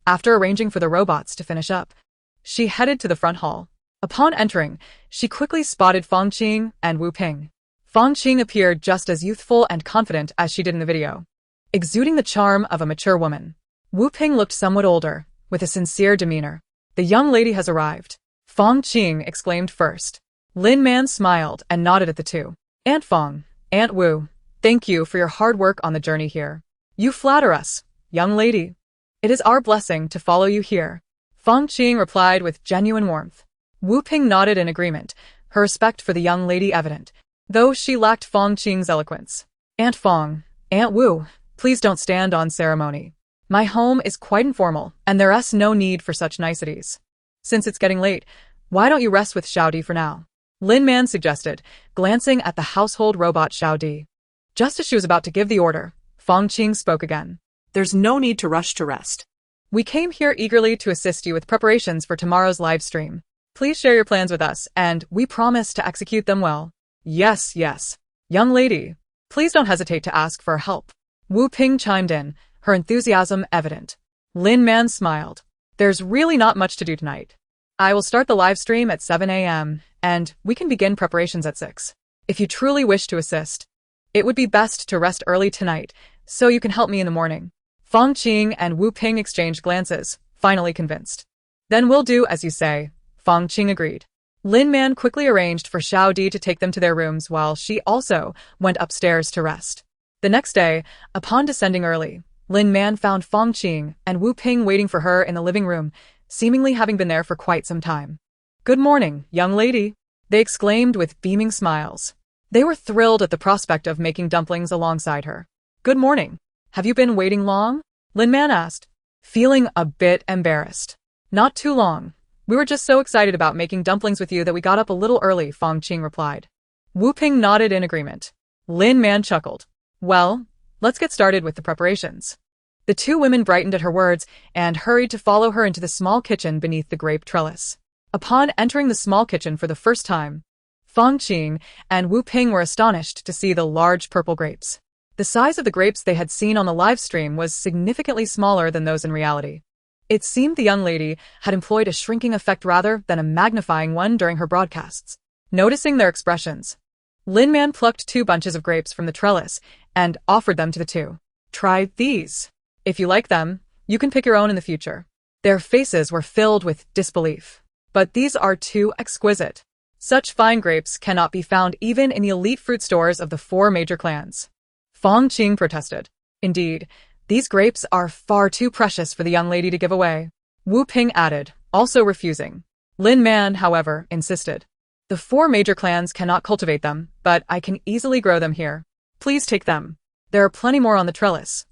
After arranging for the robots to finish up, she headed to the front hall. Upon entering, she quickly spotted Fong Qing and Wu Ping. Fong Qing appeared just as youthful and confident as she did in the video, exuding the charm of a mature woman. Wu Ping looked somewhat older, with a sincere demeanor. "The young lady has arrived," Fong Qing exclaimed first. Lin Man smiled and nodded at the two. "Aunt Fong, Aunt Wu, thank you for your hard work on the journey here. You flatter us, young lady. It is our blessing to follow you here," Fong Qing replied with genuine warmth. Wu Ping nodded in agreement, her respect for the young lady evident, though she lacked Fong Qing's eloquence. "Aunt Fong, Aunt Wu, please don't stand on ceremony. My home is quite informal, and there's no need for such niceties. Since it's getting late, why don't you rest with Xiao Di for now?" Lin Man suggested, glancing at the household robot Xiao Di. Just as she was about to give the order, Fong Qing spoke again. There's no need to rush to rest. We came here eagerly to assist you with preparations for tomorrow's live stream. Please share your plans with us, and we promise to execute them well. Yes, yes. Young lady, please don't hesitate to ask for help. Wu Ping chimed in, her enthusiasm evident. Lin Man smiled. There's really not much to do tonight. I will start the live stream at 7 a.m., and we can begin preparations at 6. If you truly wish to assist, it would be best to rest early tonight, so you can help me in the morning. Fong Qing and Wu Ping exchanged glances, finally convinced. Then we'll do as you say, Fong Qing agreed. Lin Man quickly arranged for Xiao Di to take them to their rooms while she also went upstairs to rest. The next day, upon descending early, Lin Man found Fong Qing and Wu Ping waiting for her in the living room, seemingly having been there for quite some time. Good morning, young lady, they exclaimed with beaming smiles. They were thrilled at the prospect of making dumplings alongside her. Good morning. Have you been waiting long? Lin Man asked, feeling a bit embarrassed. Not too long. We were just so excited about making dumplings with you that we got up a little early, Fong Qing replied. Wu Ping nodded in agreement. Lin Man chuckled. Well, let's get started with the preparations. The two women brightened at her words and hurried to follow her into the small kitchen beneath the grape trellis. Upon entering the small kitchen for the first time, Fong Qing and Wu Ping were astonished to see the large purple grapes. The size of the grapes they had seen on the live stream was significantly smaller than those in reality. It seemed the young lady had employed a shrinking effect rather than a magnifying one during her broadcasts. Noticing their expressions, Lin Man plucked 2 bunches of grapes from the trellis and offered them to the two. Try these. If you like them, you can pick your own in the future. Their faces were filled with disbelief. But these are too exquisite. Such fine grapes cannot be found even in the elite fruit stores of the 4 major clans. Fong Qing protested. Indeed, these grapes are far too precious for the young lady to give away. Wu Ping added, also refusing. Lin Man, however, insisted. The 4 major clans cannot cultivate them, but I can easily grow them here. Please take them. There are plenty more on the trellis.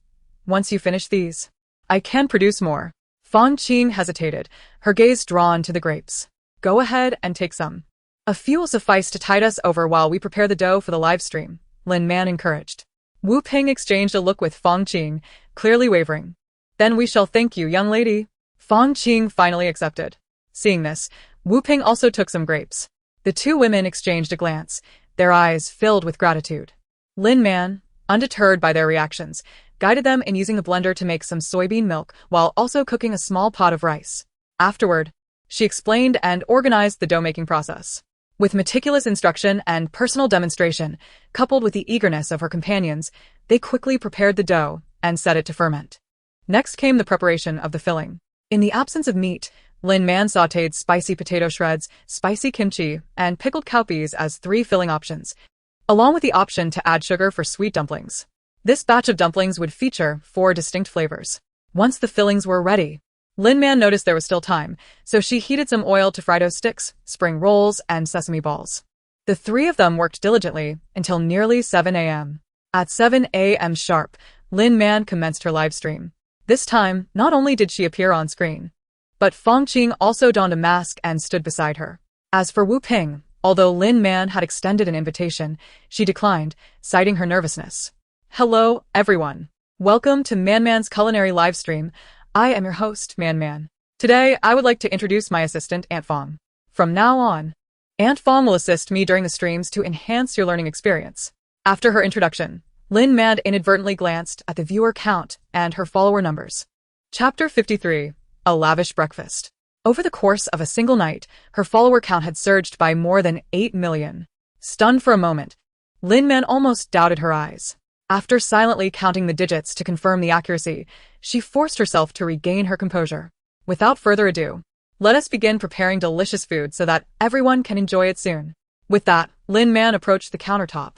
Once you finish these, I can produce more. Fong Qing hesitated, her gaze drawn to the grapes. Go ahead and take some. A few will suffice to tide us over while we prepare the dough for the live stream, Lin Man encouraged. Wu Ping exchanged a look with Fong Qing, clearly wavering. Then we shall thank you, young lady. Fong Qing finally accepted. Seeing this, Wu Ping also took some grapes. The 2 women exchanged a glance, their eyes filled with gratitude. Lin Man, undeterred by their reactions, guided them in using a blender to make some soybean milk while also cooking a small pot of rice. Afterward, she explained and organized the dough-making process. With meticulous instruction and personal demonstration, coupled with the eagerness of her companions, they quickly prepared the dough and set it to ferment. Next came the preparation of the filling. In the absence of meat, Lin Man sautéed spicy potato shreds, spicy kimchi, and pickled cowpeas as 3 filling options, along with the option to add sugar for sweet dumplings. This batch of dumplings would feature 4 distinct flavors. Once the fillings were ready, Lin Man noticed there was still time, so she heated some oil to fry dough sticks, spring rolls, and sesame balls. The 3 of them worked diligently until nearly 7 a.m. At 7 a.m. sharp, Lin Man commenced her live stream. This time, not only did she appear on screen, but Fong Qing also donned a mask and stood beside her. As for Wu Ping, although Lin Man had extended an invitation, she declined, citing her nervousness. Hello, everyone. Welcome to Man's culinary live stream. I am your host, Man. Today, I would like to introduce my assistant, Aunt Fong. From now on, Aunt Fong will assist me during the streams to enhance your learning experience. After her introduction, Lin Man inadvertently glanced at the viewer count and her follower numbers. Chapter 53, A Lavish Breakfast. Over the course of a single night, her follower count had surged by more than 8 million. Stunned for a moment, Lin Man almost doubted her eyes. After silently counting the digits to confirm the accuracy, she forced herself to regain her composure. Without further ado, let us begin preparing delicious food so that everyone can enjoy it soon. With that, Lin Man approached the countertop,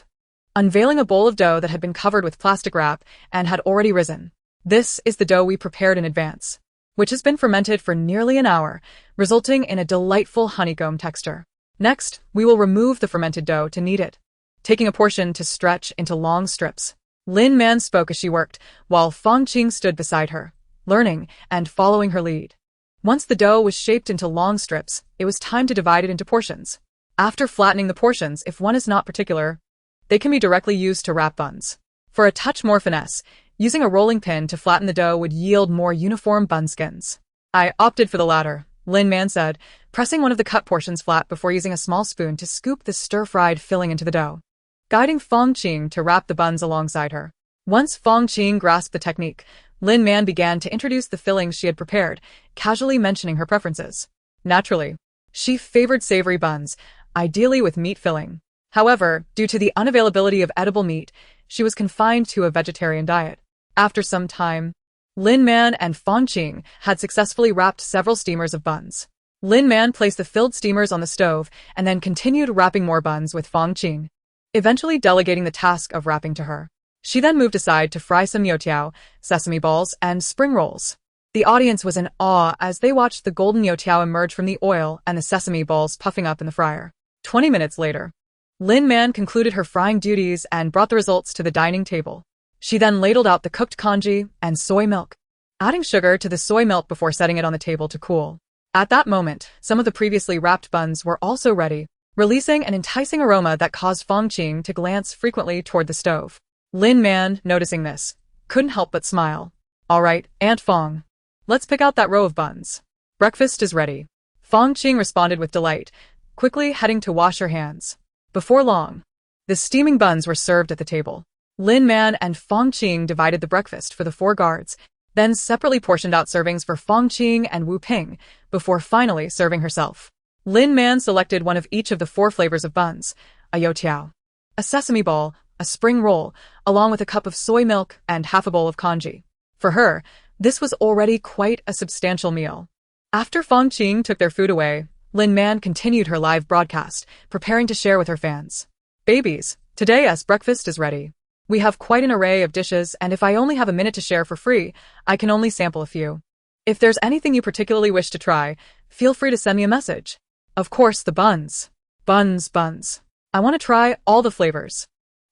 unveiling a bowl of dough that had been covered with plastic wrap and had already risen. This is the dough we prepared in advance, which has been fermented for nearly an hour, resulting in a delightful honeycomb texture. Next, we will remove the fermented dough to knead it, taking a portion to stretch into long strips. Lin Man spoke as she worked, while Fong Qing stood beside her, learning and following her lead. Once the dough was shaped into long strips, it was time to divide it into portions. After flattening the portions, if one is not particular, they can be directly used to wrap buns. For a touch more finesse, Using a rolling pin to flatten the dough would yield more uniform bun skins. I opted for the latter, Lin Man said, pressing one of the cut portions flat before using a small spoon to scoop the stir-fried filling into the dough, guiding Fong Qing to wrap the buns alongside her. Once Fong Qing grasped the technique, Lin Man began to introduce the fillings she had prepared, casually mentioning her preferences. Naturally, she favored savory buns, ideally with meat filling. However, due to the unavailability of edible meat, she was confined to a vegetarian diet. After some time, Lin Man and Fong Qing had successfully wrapped several steamers of buns. Lin Man placed the filled steamers on the stove and then continued wrapping more buns with Fong Qing, eventually delegating the task of wrapping to her. She then moved aside to fry some youtiao, sesame balls, and spring rolls. The audience was in awe as they watched the golden youtiao emerge from the oil and the sesame balls puffing up in the fryer. 20 minutes later, Lin Man concluded her frying duties and brought the results to the dining table. She then ladled out the cooked congee and soy milk, adding sugar to the soy milk before setting it on the table to cool. At that moment, some of the previously wrapped buns were also ready, releasing an enticing aroma that caused Fong Qing to glance frequently toward the stove. Lin Man, noticing this, couldn't help but smile. All right, Aunt Fong. Let's pick out that row of buns. Breakfast is ready. Fong Qing responded with delight, quickly heading to wash her hands. Before long, the steaming buns were served at the table. Lin Man and Fong Qing divided the breakfast for the 4 guards, then separately portioned out servings for Fong Qing and Wu Ping, before finally serving herself. Lin Man selected one of each of the 4 flavors of buns, a youtiao, a sesame ball, a spring roll, along with a cup of soy milk and half a bowl of congee. For her, this was already quite a substantial meal. After Fong Qing took their food away, Lin Man continued her live broadcast, preparing to share with her fans. Babies, today's breakfast is ready. We have quite an array of dishes, and if I only have a minute to share for free, I can only sample a few. If there's anything you particularly wish to try, feel free to send me a message. Of course, the buns. Buns. I want to try all the flavors.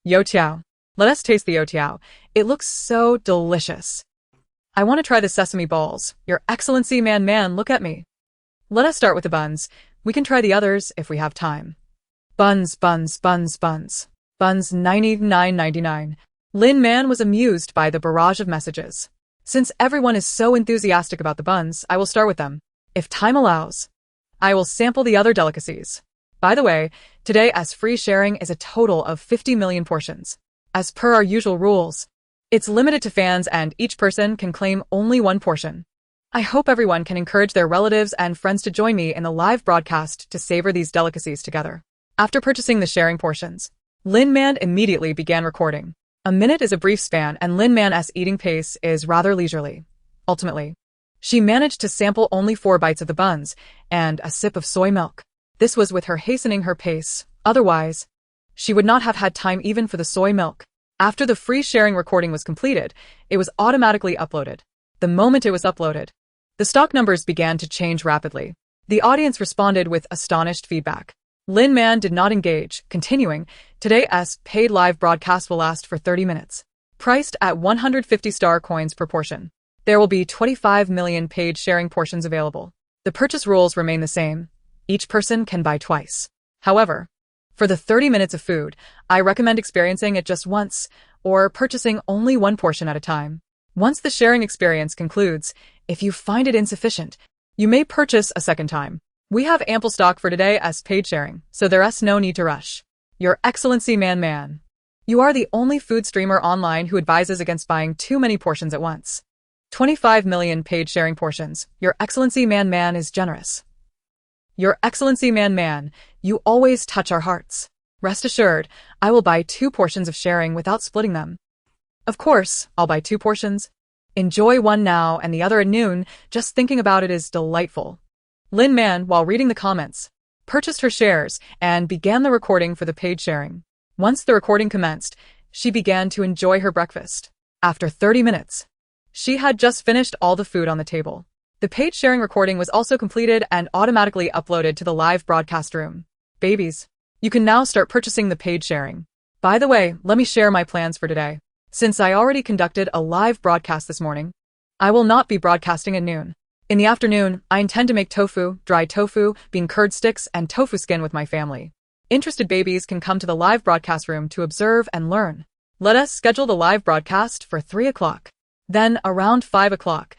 Youtiao. Let us taste the youtiao. It looks so delicious. I want to try the sesame balls. Your Excellency, man, look at me. Let us start with the buns. We can try the others if we have time. Buns. Buns 99.99. Lin Man was amused by the barrage of messages. Since everyone is so enthusiastic about the buns, I will start with them. If time allows, I will sample the other delicacies. By the way, today's free sharing is a total of 50 million portions. As per our usual rules, it's limited to fans and each person can claim only 1 portion. I hope everyone can encourage their relatives and friends to join me in the live broadcast to savor these delicacies together. After purchasing the sharing portions, Lin Man immediately began recording. A minute is a brief span and Lin Man's eating pace is rather leisurely. Ultimately, she managed to sample only 4 bites of the buns and a sip of soy milk. This was with her hastening her pace, otherwise, she would not have had time even for the soy milk. After the free sharing recording was completed, it was automatically uploaded. The moment it was uploaded, the stock numbers began to change rapidly. The audience responded with astonished feedback. Lin Man did not engage, continuing, today's paid live broadcast will last for 30 minutes. Priced at 150 star coins per portion. There will be 25 million paid sharing portions available. The purchase rules remain the same. Each person can buy twice. However, for the 30 minutes of food, I recommend experiencing it just once, or purchasing only 1 portion at a time. Once the sharing experience concludes, if you find it insufficient, you may purchase a second time. We have ample stock for today as paid sharing, so there's no need to rush. Your Excellency, man. You are the only food streamer online who advises against buying too many portions at once. 25 million paid sharing portions. Your Excellency, man is generous. Your Excellency, man, you always touch our hearts. Rest assured, I will buy 2 portions of sharing without splitting them. Of course, I'll buy 2 portions. Enjoy one now and the other at noon. Just thinking about it is delightful. Lin Man, while reading the comments, purchased her shares and began the recording for the paid sharing. Once the recording commenced, she began to enjoy her breakfast. After 30 minutes, she had just finished all the food on the table. The paid sharing recording was also completed and automatically uploaded to the live broadcast room. Babies, you can now start purchasing the paid sharing. By the way, let me share my plans for today. Since I already conducted a live broadcast this morning, I will not be broadcasting at noon. In the afternoon, I intend to make tofu, dried tofu, bean curd sticks, and tofu skin with my family. Interested babies can come to the live broadcast room to observe and learn. Let us schedule the live broadcast for 3 o'clock. Then, around 5 o'clock,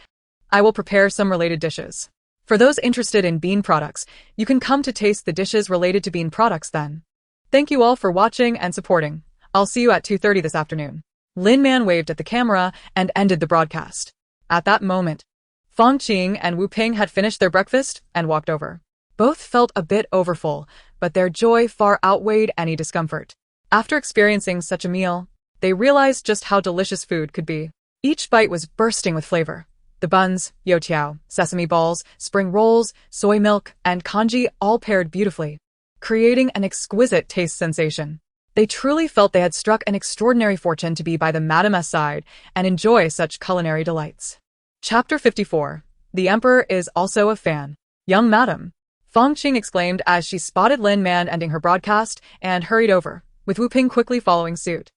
I will prepare some related dishes. For those interested in bean products, you can come to taste the dishes related to bean products then. Thank you all for watching and supporting. I'll see you at 2:30 this afternoon. Lin Man waved at the camera and ended the broadcast. At that moment, Fong Qing and Wu Ping had finished their breakfast and walked over. Both felt a bit overfull, but their joy far outweighed any discomfort. After experiencing such a meal, they realized just how delicious food could be. Each bite was bursting with flavor. The buns, youtiao, sesame balls, spring rolls, soy milk, and congee all paired beautifully, creating an exquisite taste sensation. They truly felt they had struck an extraordinary fortune to be by the Madame's side and enjoy such culinary delights. Chapter 54. The Emperor is also a fan. Young Madam, Fong Qing exclaimed as she spotted Lin Man ending her broadcast and hurried over, with Wu Ping quickly following suit.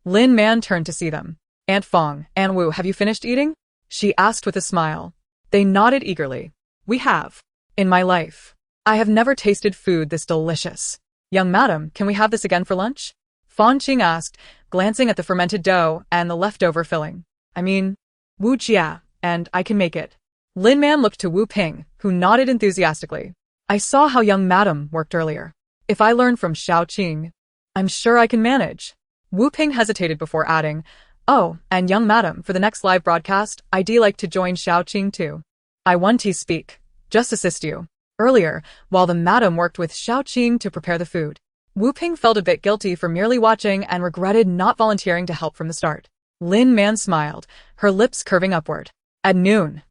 Lin Man turned to see them. Aunt Fong, Aunt Wu, have you finished eating? She asked with a smile. They nodded eagerly. We have. In my life, I have never tasted food this delicious. Young Madam, can we have this again for lunch? Fong Qing asked, glancing at the fermented dough and the leftover filling. I mean, Wu Jia, and I can make it. Lin Man looked to Wu Ping, who nodded enthusiastically. I saw how young Madam worked earlier. If I learn from Xiao Qing, I'm sure I can manage. Wu Ping hesitated before adding, oh, and young Madam, for the next live broadcast, I'd like to join Xiao Qing too. I want to speak. Just assist you. Earlier, while the Madam worked with Xiao Qing to prepare the food, Wu Ping felt a bit guilty for merely watching and regretted not volunteering to help from the start. Lin Man smiled, her lips curving upward. At noon,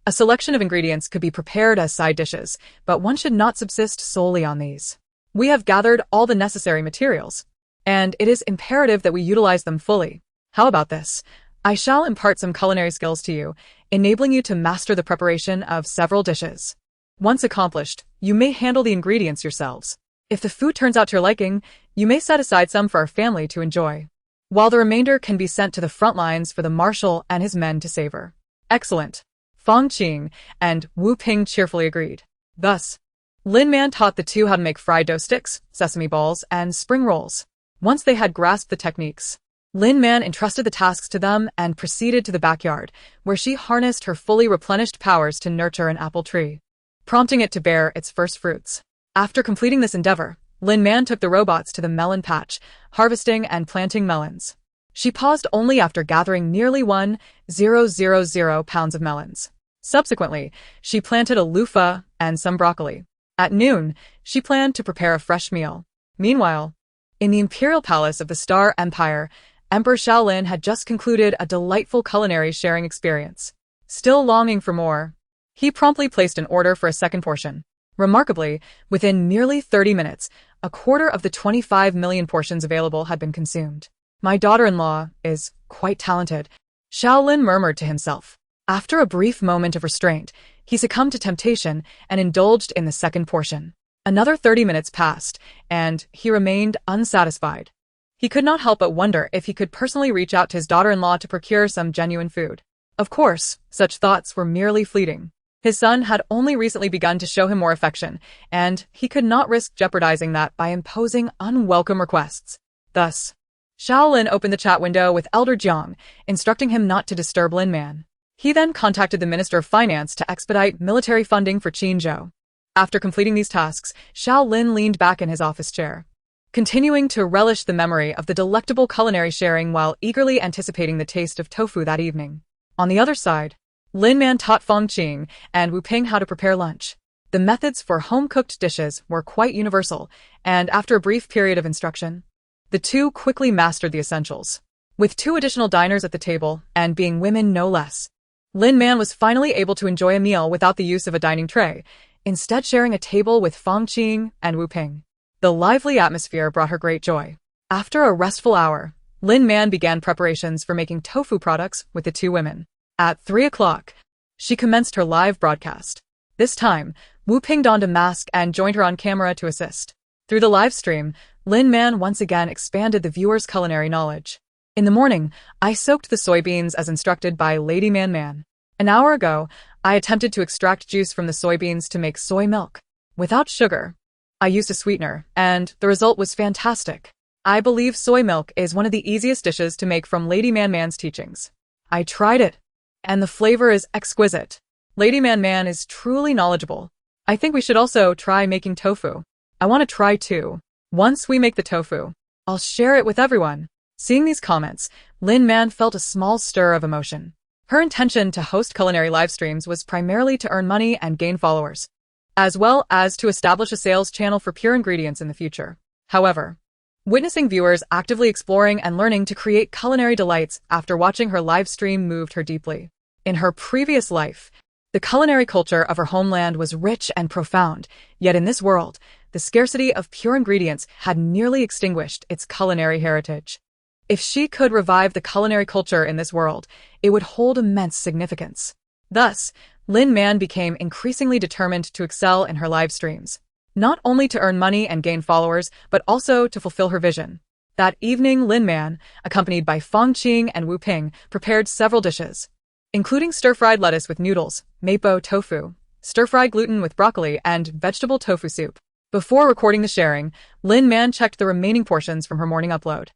a selection of ingredients could be prepared as side dishes, but one should not subsist solely on these. We have gathered all the necessary materials, and it is imperative that we utilize them fully. How about this? I shall impart some culinary skills to you, enabling you to master the preparation of several dishes. Once accomplished, you may handle the ingredients yourselves. If the food turns out to your liking, you may set aside some for our family to enjoy, while the remainder can be sent to the front lines for the Marshal and his men to savor. Excellent. Fong Qing and Wu Ping cheerfully agreed. Thus, Lin Man taught the two how to make fried dough sticks, sesame balls, and spring rolls. Once they had grasped the techniques, Lin Man entrusted the tasks to them and proceeded to the backyard, where she harnessed her fully replenished powers to nurture an apple tree, prompting it to bear its first fruits. After completing this endeavor, Lin Man took the robots to the melon patch, harvesting and planting melons. She paused only after gathering nearly 1,000 pounds of melons. Subsequently, she planted a loofah and some broccoli. At noon, she planned to prepare a fresh meal. Meanwhile, in the Imperial Palace of the Star Empire, Emperor Shaolin had just concluded a delightful culinary sharing experience. Still longing for more, he promptly placed an order for a second portion. Remarkably, within merely 30 minutes, a quarter of the 25 million portions available had been consumed. My daughter-in-law is quite talented, Shaolin murmured to himself. After a brief moment of restraint, he succumbed to temptation and indulged in the second portion. Another 30 minutes passed, and he remained unsatisfied. He could not help but wonder if he could personally reach out to his daughter-in-law to procure some genuine food. Of course, such thoughts were merely fleeting. His son had only recently begun to show him more affection, and he could not risk jeopardizing that by imposing unwelcome requests. Thus, Shaolin opened the chat window with Elder Jiang, instructing him not to disturb Lin Man. He then contacted the Minister of Finance to expedite military funding for Qinzhou. After completing these tasks, Shaolin leaned back in his office chair, continuing to relish the memory of the delectable culinary sharing while eagerly anticipating the taste of tofu that evening. On the other side, Lin Man taught Fong Qing and Wu Ping how to prepare lunch. The methods for home-cooked dishes were quite universal, and after a brief period of instruction, the two quickly mastered the essentials. With two additional diners at the table, and being women no less, Lin Man was finally able to enjoy a meal without the use of a dining tray, instead sharing a table with Fong Qing and Wu Ping. The lively atmosphere brought her great joy. After a restful hour, Lin Man began preparations for making tofu products with the two women. At 3 o'clock, she commenced her live broadcast. This time, Wu Ping donned a mask and joined her on camera to assist. Through the live stream, Lin Man once again expanded the viewer's culinary knowledge. In the morning, I soaked the soybeans as instructed by Lady Man. An hour ago, I attempted to extract juice from the soybeans to make soy milk. Without sugar, I used a sweetener, and the result was fantastic. I believe soy milk is one of the easiest dishes to make from Lady Man Man's teachings. I tried it, and the flavor is exquisite. Lady Man Man is truly knowledgeable. I think we should also try making tofu. I want to try too. Once we make the tofu, I'll share it with everyone. Seeing these comments, Lin Man felt a small stir of emotion. Her intention to host culinary live streams was primarily to earn money and gain followers, as well as to establish a sales channel for pure ingredients in the future. However, witnessing viewers actively exploring and learning to create culinary delights after watching her live stream moved her deeply. In her previous life, the culinary culture of her homeland was rich and profound, yet in this world, the scarcity of pure ingredients had nearly extinguished its culinary heritage. If she could revive the culinary culture in this world, it would hold immense significance. Thus, Lin Man became increasingly determined to excel in her live streams, not only to earn money and gain followers, but also to fulfill her vision. That evening, Lin Man, accompanied by Fong Qing and Wu Ping, prepared several dishes, including stir-fried lettuce with noodles, mapo tofu, stir-fried gluten with broccoli, and vegetable tofu soup. Before recording the sharing, Lin Man checked the remaining portions from her morning upload.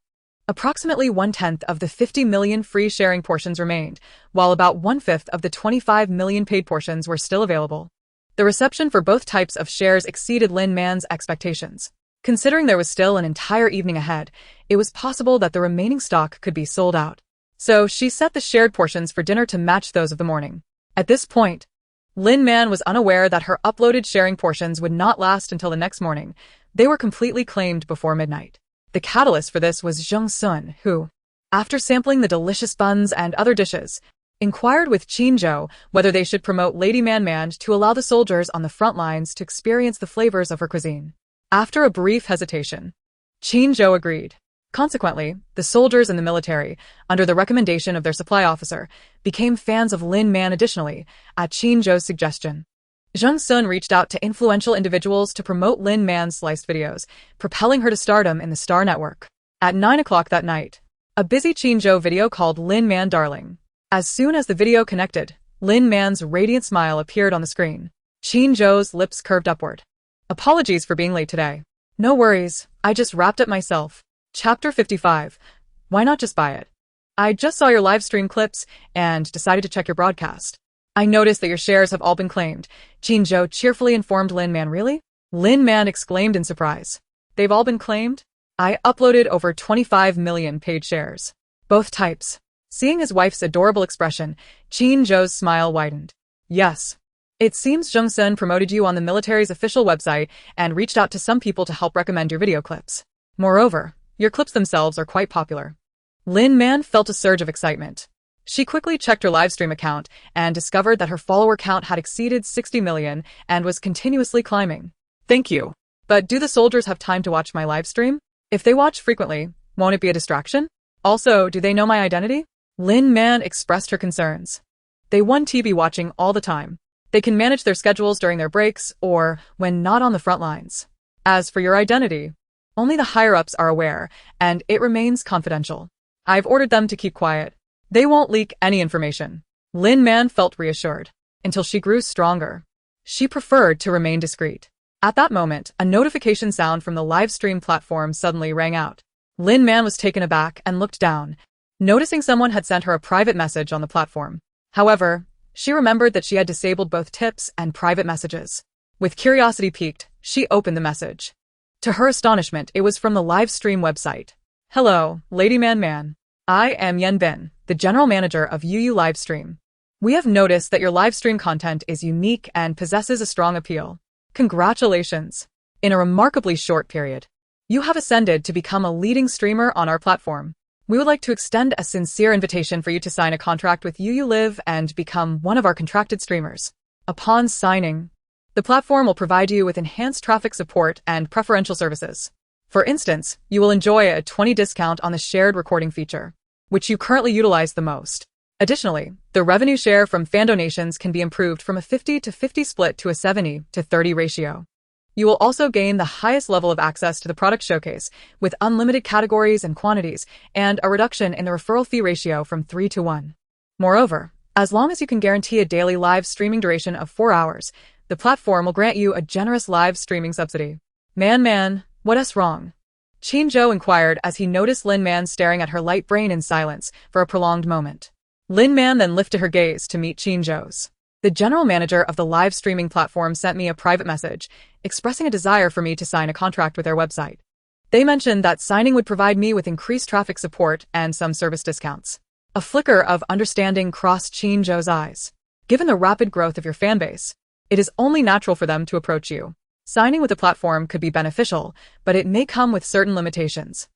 Approximately 1/10 of the 50 million free sharing portions remained, while about 1/5 of the 25 million paid portions were still available. The reception for both types of shares exceeded Lin Man's expectations. Considering there was still an entire evening ahead, it was possible that the remaining stock could be sold out. So she set the shared portions for dinner to match those of the morning. At this point, Lin Man was unaware that her uploaded sharing portions would not last until the next morning. They were completely claimed before midnight. The catalyst for this was Zheng Sun, who, after sampling the delicious buns and other dishes, inquired with Qin Zhou whether they should promote Lady Man Man to allow the soldiers on the front lines to experience the flavors of her cuisine. After a brief hesitation, Qin Zhou agreed. Consequently, the soldiers in the military, under the recommendation of their supply officer, became fans of Lin Man. Additionally, at Qin Zhou's suggestion, Zheng Sun reached out to influential individuals to promote Lin Man's sliced videos, propelling her to stardom in the Star Network. At 9 o'clock that night, a busy Qin Zhou video called Lin Man Darling. As soon as the video connected, Lin Man's radiant smile appeared on the screen. Qin Zhou's lips curved upward. Apologies for being late today. No worries, I just wrapped up myself. Chapter 55. Why not just buy it? I just saw your live stream clips and decided to check your broadcast. I noticed that your shares have all been claimed. Qin Zhou cheerfully informed Lin Man. Really? Lin Man exclaimed in surprise. They've all been claimed? I uploaded over 25 million paid shares. Both types. Seeing his wife's adorable expression, Qin Zhou's smile widened. Yes. It seems Zheng Sun promoted you on the military's official website and reached out to some people to help recommend your video clips. Moreover, your clips themselves are quite popular. Lin Man felt a surge of excitement. She quickly checked her livestream account and discovered that her follower count had exceeded 60 million and was continuously climbing. Thank you. But do the soldiers have time to watch my livestream? If they watch frequently, won't it be a distraction? Also, do they know my identity? Lin Man expressed her concerns. They want to be watching all the time. They can manage their schedules during their breaks or when not on the front lines. As for your identity, only the higher-ups are aware, and it remains confidential. I've ordered them to keep quiet. They won't leak any information. Lin Man felt reassured, until she grew stronger. She preferred to remain discreet. At that moment, a notification sound from the live stream platform suddenly rang out. Lin Man was taken aback and looked down, noticing someone had sent her a private message on the platform. However, she remembered that she had disabled both tips and private messages. With curiosity piqued, she opened the message. To her astonishment, it was from the live stream website. Hello, Lady Man Man. I am Yan Bin, the general manager of UU Livestream. We have noticed that your livestream content is unique and possesses a strong appeal. Congratulations! In a remarkably short period, you have ascended to become a leading streamer on our platform. We would like to extend a sincere invitation for you to sign a contract with UU Live and become one of our contracted streamers. Upon signing, the platform will provide you with enhanced traffic support and preferential services. For instance, you will enjoy a 20% discount on the shared recording feature, which you currently utilize the most. Additionally, the revenue share from fan donations can be improved from a 50-50 split to a 70-30 ratio. You will also gain the highest level of access to the product showcase, with unlimited categories and quantities, and a reduction in the referral fee ratio from 3-1. Moreover, as long as you can guarantee a daily live streaming duration of 4 hours, the platform will grant you a generous live streaming subsidy. Man, what is wrong? Qin Zhou inquired as he noticed Lin Man staring at her light brain in silence for a prolonged moment. Lin Man then lifted her gaze to meet Qin Zhou's. The general manager of the live streaming platform sent me a private message, expressing a desire for me to sign a contract with their website. They mentioned that signing would provide me with increased traffic support and some service discounts. A flicker of understanding crossed Qin Zhou's eyes. Given the rapid growth of your fanbase, it is only natural for them to approach you. Signing with the platform could be beneficial, but it may come with certain limitations.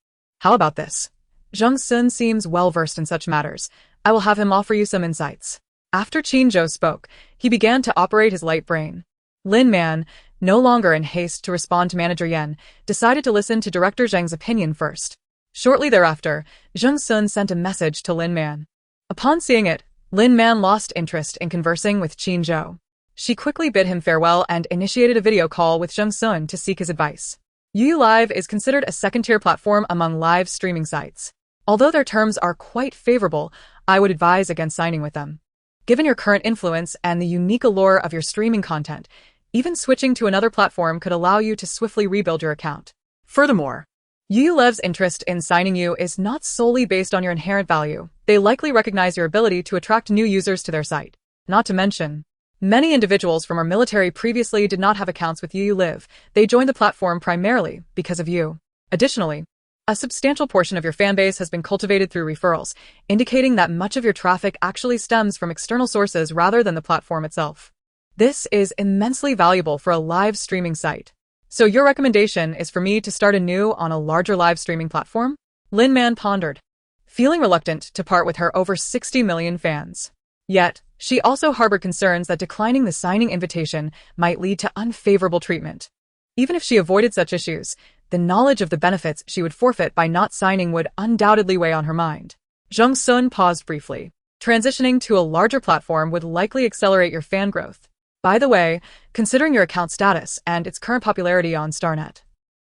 How about this? Zheng Sun seems well-versed in such matters. I will have him offer you some insights. After Qin Zhou spoke, he began to operate his light brain. Lin Man, no longer in haste to respond to Manager Yan, decided to listen to Director Zheng's opinion first. Shortly thereafter, Zheng Sun sent a message to Lin Man. Upon seeing it, Lin Man lost interest in conversing with Qin Zhou. She quickly bid him farewell and initiated a video call with Zheng Sun to seek his advice. UU Live is considered a second-tier platform among live streaming sites. Although their terms are quite favorable, I would advise against signing with them. Given your current influence and the unique allure of your streaming content, even switching to another platform could allow you to swiftly rebuild your account. Furthermore, UU Liv's interest in signing you is not solely based on your inherent value. They likely recognize your ability to attract new users to their site. Not to mention, many individuals from our military previously did not have accounts with UU Live. They joined the platform primarily because of you. Additionally, a substantial portion of your fanbase has been cultivated through referrals, indicating that much of your traffic actually stems from external sources rather than the platform itself. This is immensely valuable for a live streaming site. So your recommendation is for me to start anew on a larger live streaming platform? Lin Man pondered, feeling reluctant to part with her over 60 million fans. Yet, she also harbored concerns that declining the signing invitation might lead to unfavorable treatment. Even if she avoided such issues, the knowledge of the benefits she would forfeit by not signing would undoubtedly weigh on her mind. Zheng Sun paused briefly. Transitioning to a larger platform would likely accelerate your fan growth. By the way, considering your account status and its current popularity on StarNet,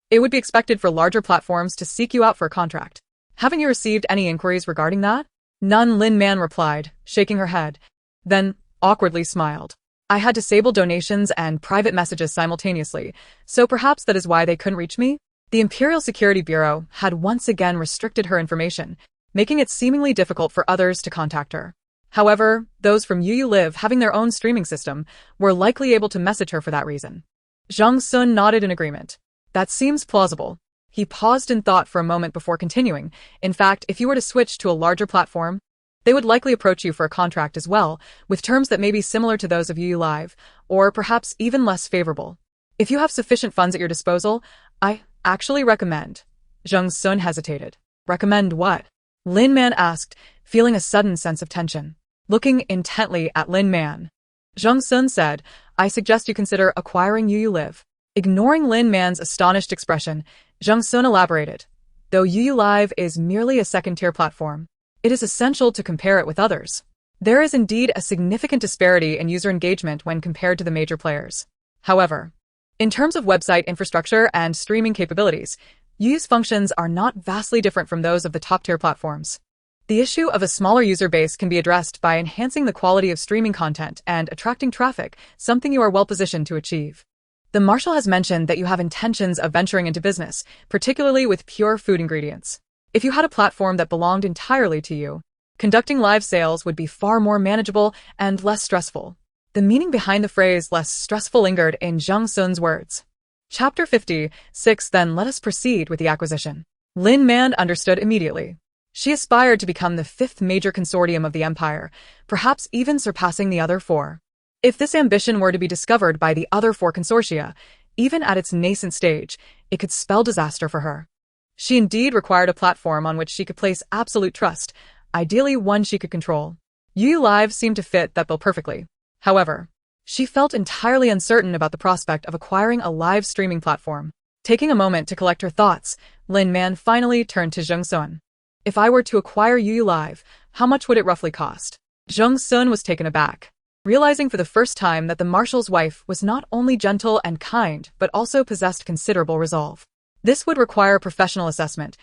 it would be expected for larger platforms to seek you out for a contract. Haven't you received any inquiries regarding that? None, Lin Man replied, shaking her head, then awkwardly smiled. I had disabled donations and private messages simultaneously, so perhaps that is why they couldn't reach me? The Imperial Security Bureau had once again restricted her information, making it seemingly difficult for others to contact her. However, those from UU Live having their own streaming system were likely able to message her for that reason. Zheng Sun nodded in agreement. That seems plausible. He paused in thought for a moment before continuing. In fact, if you were to switch to a larger platform, they would likely approach you for a contract as well, with terms that may be similar to those of UU Live, or perhaps even less favorable. If you have sufficient funds at your disposal, I actually recommend. Zheng Sun hesitated. Recommend what? Lin Man asked, feeling a sudden sense of tension. Looking intently at Lin Man, Zheng Sun said, I suggest you consider acquiring UU Live. Ignoring Lin Man's astonished expression, Zheng Sun elaborated. Though UU Live is merely a second-tier platform, it is essential to compare it with others. There is indeed a significant disparity in user engagement when compared to the major players. However, in terms of website infrastructure and streaming capabilities, UU's functions are not vastly different from those of the top-tier platforms. The issue of a smaller user base can be addressed by enhancing the quality of streaming content and attracting traffic, something you are well-positioned to achieve. The Marshal has mentioned that you have intentions of venturing into business, particularly with pure food ingredients. If you had a platform that belonged entirely to you, conducting live sales would be far more manageable and less stressful. The meaning behind the phrase less stressful lingered in Zheng Sun's words. Chapter 56. Then let us proceed with the acquisition. Lin Man understood immediately. She aspired to become the fifth major consortium of the empire, perhaps even surpassing the other four. If this ambition were to be discovered by the other four consortia, even at its nascent stage, it could spell disaster for her. She indeed required a platform on which she could place absolute trust, ideally one she could control. UU Live seemed to fit that bill perfectly. However, she felt entirely uncertain about the prospect of acquiring a live streaming platform. Taking a moment to collect her thoughts, Lin Man finally turned to Zheng Sun. If I were to acquire UU Live, how much would it roughly cost? Zheng Sun was taken aback, realizing for the first time that the Marshal's wife was not only gentle and kind, but also possessed considerable resolve. This would require professional assessment,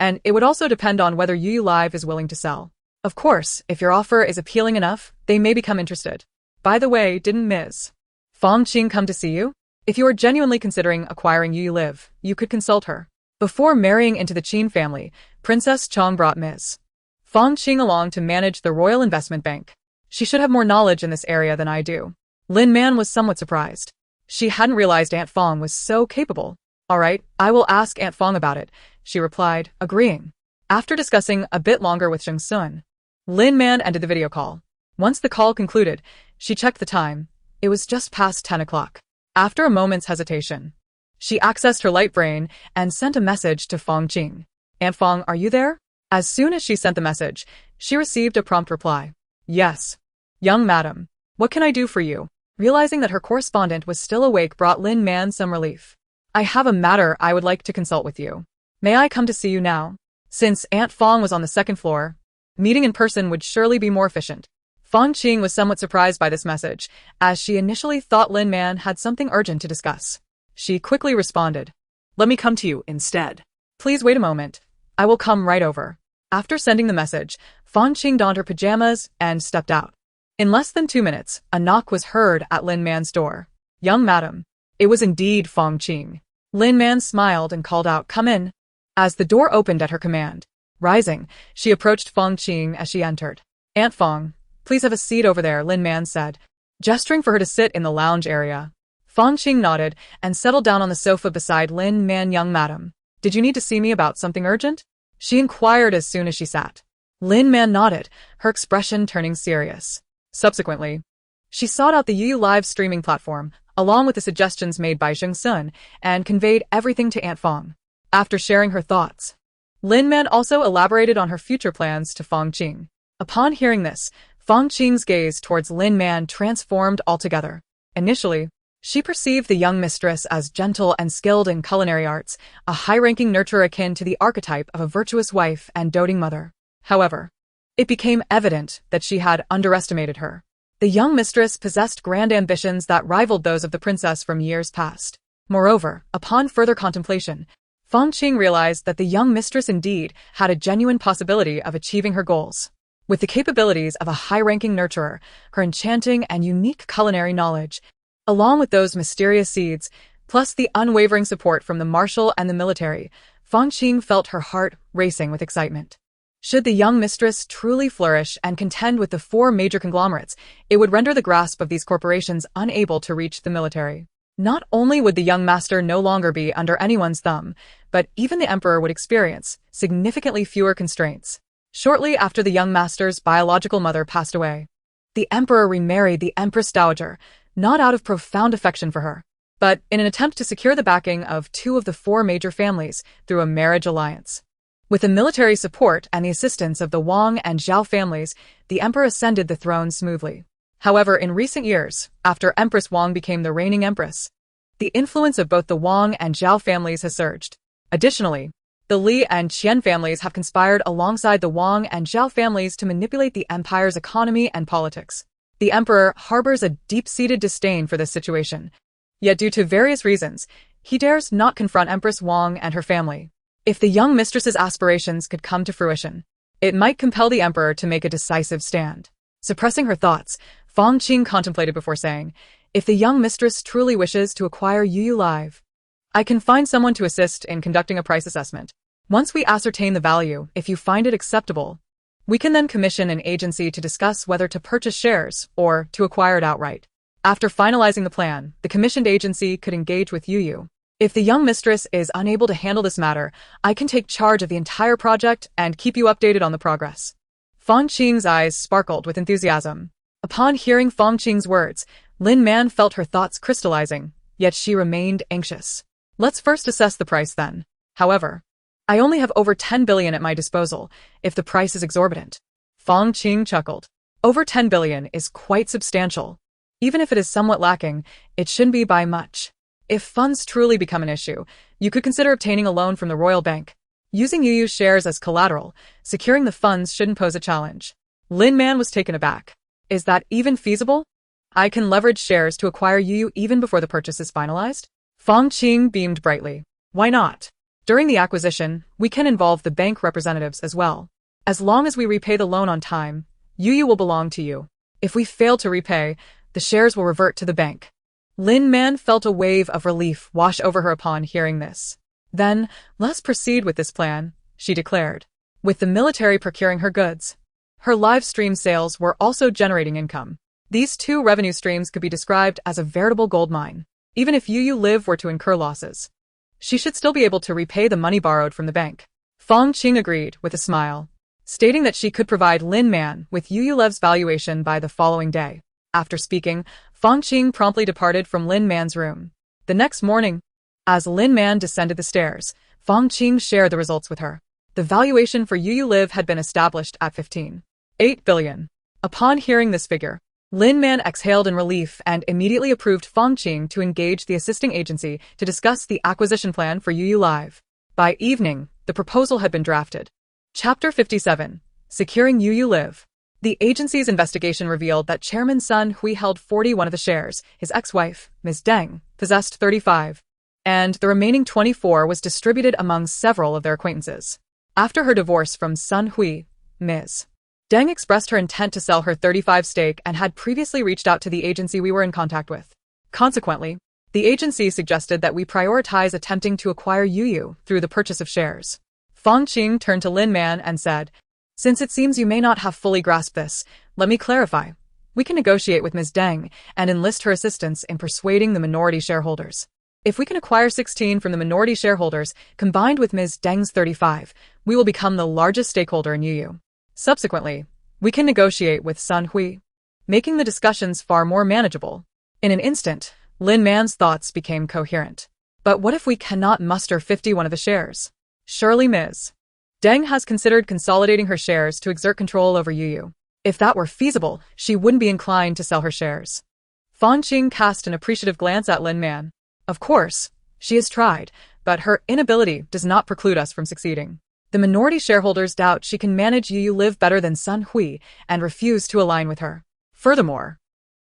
and it would also depend on whether UU Live is willing to sell. Of course, if your offer is appealing enough, they may become interested. By the way, didn't Ms. Fong Qing come to see you? If you are genuinely considering acquiring UU Live, you could consult her. Before marrying into the Qin family, Princess Chong brought Ms. Fong Qing along to manage the Royal Investment Bank. She should have more knowledge in this area than I do. Lin Man was somewhat surprised. She hadn't realized Aunt Fong was so capable. All right, I will ask Aunt Fong about it, she replied, agreeing. After discussing a bit longer with Zheng Sun, Lin Man ended the video call. Once the call concluded, she checked the time. It was just past 10 o'clock. After a moment's hesitation, she accessed her light brain and sent a message to Fong Qing. Aunt Fong, are you there? As soon as she sent the message, she received a prompt reply. Yes. Young madam, what can I do for you? Realizing that her correspondent was still awake brought Lin Man some relief. I have a matter I would like to consult with you. May I come to see you now? Since Aunt Fong was on the second floor, meeting in person would surely be more efficient. Fong Qing was somewhat surprised by this message, as she initially thought Lin Man had something urgent to discuss. She quickly responded, Let me come to you instead. Please wait a moment. I will come right over. After sending the message, Fong Qing donned her pajamas and stepped out. In less than 2 minutes, a knock was heard at Lin Man's door. Young madam. It was indeed Fong Qing. Lin Man smiled and called out, Come in. As the door opened at her command, rising, she approached Fong Qing as she entered. Aunt Fong, please have a seat over there, Lin Man said, gesturing for her to sit in the lounge area. Fong Qing nodded and settled down on the sofa beside Lin Man. Young madam, did you need to see me about something urgent? She inquired as soon as she sat. Lin Man nodded, her expression turning serious. Subsequently, she sought out the UU live streaming platform, along with the suggestions made by Zheng Sun, and conveyed everything to Aunt Fong. After sharing her thoughts, Lin Man also elaborated on her future plans to Fong Qing. Upon hearing this, Fong Qing's gaze towards Lin Man transformed altogether. Initially, she perceived the young mistress as gentle and skilled in culinary arts, a high-ranking nurturer akin to the archetype of a virtuous wife and doting mother. However, it became evident that she had underestimated her. The young mistress possessed grand ambitions that rivaled those of the princess from years past. Moreover, upon further contemplation, Fong Qing realized that the young mistress indeed had a genuine possibility of achieving her goals. With the capabilities of a high-ranking nurturer, her enchanting and unique culinary knowledge, along with those mysterious seeds, plus the unwavering support from the marshal and the military, Fong Qing felt her heart racing with excitement. Should the young mistress truly flourish and contend with the 4 major conglomerates, it would render the grasp of these corporations unable to reach the military. Not only would the young master no longer be under anyone's thumb, but even the emperor would experience significantly fewer constraints. Shortly after the young master's biological mother passed away, the emperor remarried the Empress Dowager, not out of profound affection for her, but in an attempt to secure the backing of 2 of the 4 major families through a marriage alliance. With the military support and the assistance of the Wang and Zhao families, the emperor ascended the throne smoothly. However, in recent years, after Empress Wang became the reigning empress, the influence of both the Wang and Zhao families has surged. Additionally, the Li and Qian families have conspired alongside the Wang and Zhao families to manipulate the empire's economy and politics. The emperor harbors a deep-seated disdain for this situation. Yet due to various reasons, he dares not confront Empress Wang and her family. If the young mistress's aspirations could come to fruition, it might compel the emperor to make a decisive stand. Suppressing her thoughts, Fong Qing contemplated before saying, If the young mistress truly wishes to acquire UU Live, I can find someone to assist in conducting a price assessment. Once we ascertain the value, if you find it acceptable, we can then commission an agency to discuss whether to purchase shares or to acquire it outright. After finalizing the plan, the commissioned agency could engage with UU. If the young mistress is unable to handle this matter, I can take charge of the entire project and keep you updated on the progress. Fong Qing's eyes sparkled with enthusiasm. Upon hearing Fong Qing's words, Lin Man felt her thoughts crystallizing, yet she remained anxious. Let's first assess the price then. However, I only have over 10 billion at my disposal, if the price is exorbitant. Fong Qing chuckled. Over 10 billion is quite substantial. Even if it is somewhat lacking, it shouldn't be by much. If funds truly become an issue, you could consider obtaining a loan from the Royal Bank. Using UU's shares as collateral, securing the funds shouldn't pose a challenge. Lin Man was taken aback. Is that even feasible? I can leverage shares to acquire UU even before the purchase is finalized? Fong Qing beamed brightly. Why not? During the acquisition, we can involve the bank representatives as well. As long as we repay the loan on time, UU will belong to you. If we fail to repay, the shares will revert to the bank. Lin Man felt a wave of relief wash over her upon hearing this. Then, let's proceed with this plan, she declared. With the military procuring her goods, her live stream sales were also generating income. These two revenue streams could be described as a veritable gold mine. Even if UU were to incur losses, she should still be able to repay the money borrowed from the bank. Fong Qing agreed with a smile, stating that she could provide Lin Man with UU's valuation by the following day. After speaking, Fong Qing promptly departed from Lin Man's room. The next morning, as Lin Man descended the stairs, Fong Qing shared the results with her. The valuation for UU had been established at 15.8 billion. Upon hearing this figure, Lin Man exhaled in relief and immediately approved Fong Qing to engage the assisting agency to discuss the acquisition plan for UU Live. By evening, the proposal had been drafted. Chapter 57. Securing UU Live. The agency's investigation revealed that Chairman Sun Hui held 41 of the shares, his ex-wife, Ms. Deng, possessed 35, and the remaining 24 was distributed among several of their acquaintances. After her divorce from Sun Hui, Ms. Deng expressed her intent to sell her 35 stake and had previously reached out to the agency we were in contact with. Consequently, the agency suggested that we prioritize attempting to acquire UU through the purchase of shares. Fong Qing turned to Lin Man and said, "Since it seems you may not have fully grasped this, let me clarify. We can negotiate with Ms. Deng and enlist her assistance in persuading the minority shareholders. If we can acquire 16 from the minority shareholders, combined with Ms. Deng's 35, we will become the largest stakeholder in UU. Subsequently, we can negotiate with Sun Hui, making the discussions far more manageable." In an instant, Lin Man's thoughts became coherent. But what if we cannot muster 51 of the shares? Surely Ms. Deng has considered consolidating her shares to exert control over UU. If that were feasible, she wouldn't be inclined to sell her shares. Fong Qing cast an appreciative glance at Lin Man. Of course, she has tried, but her inability does not preclude us from succeeding. The minority shareholders doubt she can manage UU Live better than Sun Hui and refuse to align with her. Furthermore,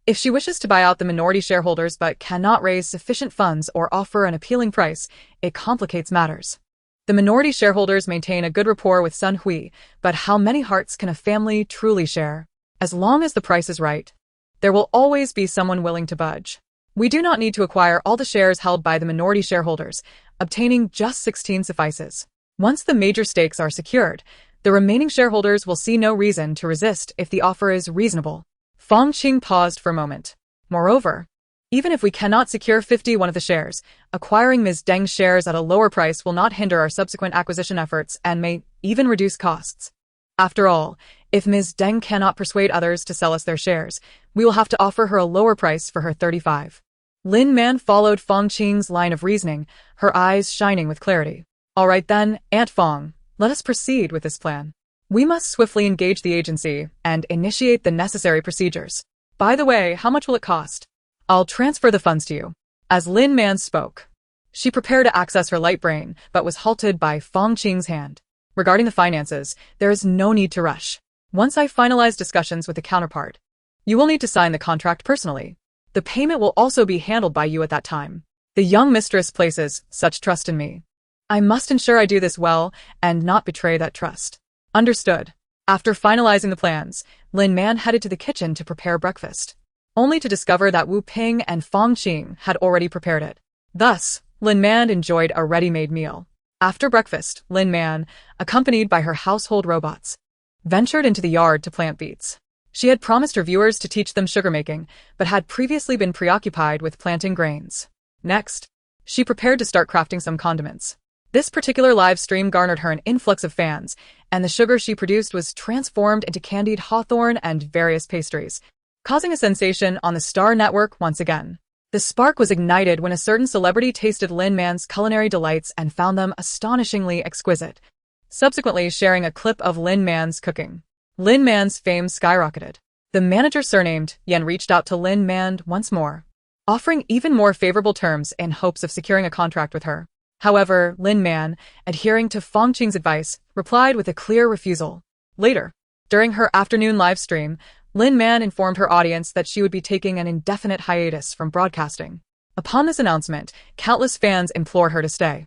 if she wishes to buy out the minority shareholders but cannot raise sufficient funds or offer an appealing price, it complicates matters. The minority shareholders maintain a good rapport with Sun Hui, but how many hearts can a family truly share? As long as the price is right, there will always be someone willing to budge. We do not need to acquire all the shares held by the minority shareholders. Obtaining just 16 suffices. Once the major stakes are secured, the remaining shareholders will see no reason to resist if the offer is reasonable. Fong Qing paused for a moment. Moreover, even if we cannot secure 51 of the shares, acquiring Ms. Deng's shares at a lower price will not hinder our subsequent acquisition efforts and may even reduce costs. After all, if Ms. Deng cannot persuade others to sell us their shares, we will have to offer her a lower price for her 35. Lin Man followed Fong Qing's line of reasoning, her eyes shining with clarity. All right then, Aunt Fong, let us proceed with this plan. We must swiftly engage the agency and initiate the necessary procedures. By the way, how much will it cost? I'll transfer the funds to you. As Lin Man spoke, she prepared to access her light brain, but was halted by Fong Qing's hand. Regarding the finances, there is no need to rush. Once I finalize discussions with the counterpart, you will need to sign the contract personally. The payment will also be handled by you at that time. The young mistress places such trust in me. I must ensure I do this well and not betray that trust. Understood. After finalizing the plans, Lin Man headed to the kitchen to prepare breakfast, only to discover that Wu Ping and Fong Qing had already prepared it. Thus, Lin Man enjoyed a ready-made meal. After breakfast, Lin Man, accompanied by her household robots, ventured into the yard to plant beets. She had promised her viewers to teach them sugar-making, but had previously been preoccupied with planting grains. Next, she prepared to start crafting some condiments. This particular live stream garnered her an influx of fans, and the sugar she produced was transformed into candied hawthorn and various pastries, causing a sensation on the Star Network once again. The spark was ignited when a certain celebrity tasted Lin Man's culinary delights and found them astonishingly exquisite, subsequently sharing a clip of Lin Man's cooking. Lin Man's fame skyrocketed. The manager surnamed Yen reached out to Lin Man once more, offering even more favorable terms in hopes of securing a contract with her. However, Lin Man, adhering to Fong Qing's advice, replied with a clear refusal. Later, during her afternoon live stream, Lin Man informed her audience that she would be taking an indefinite hiatus from broadcasting. Upon this announcement, countless fans implored her to stay.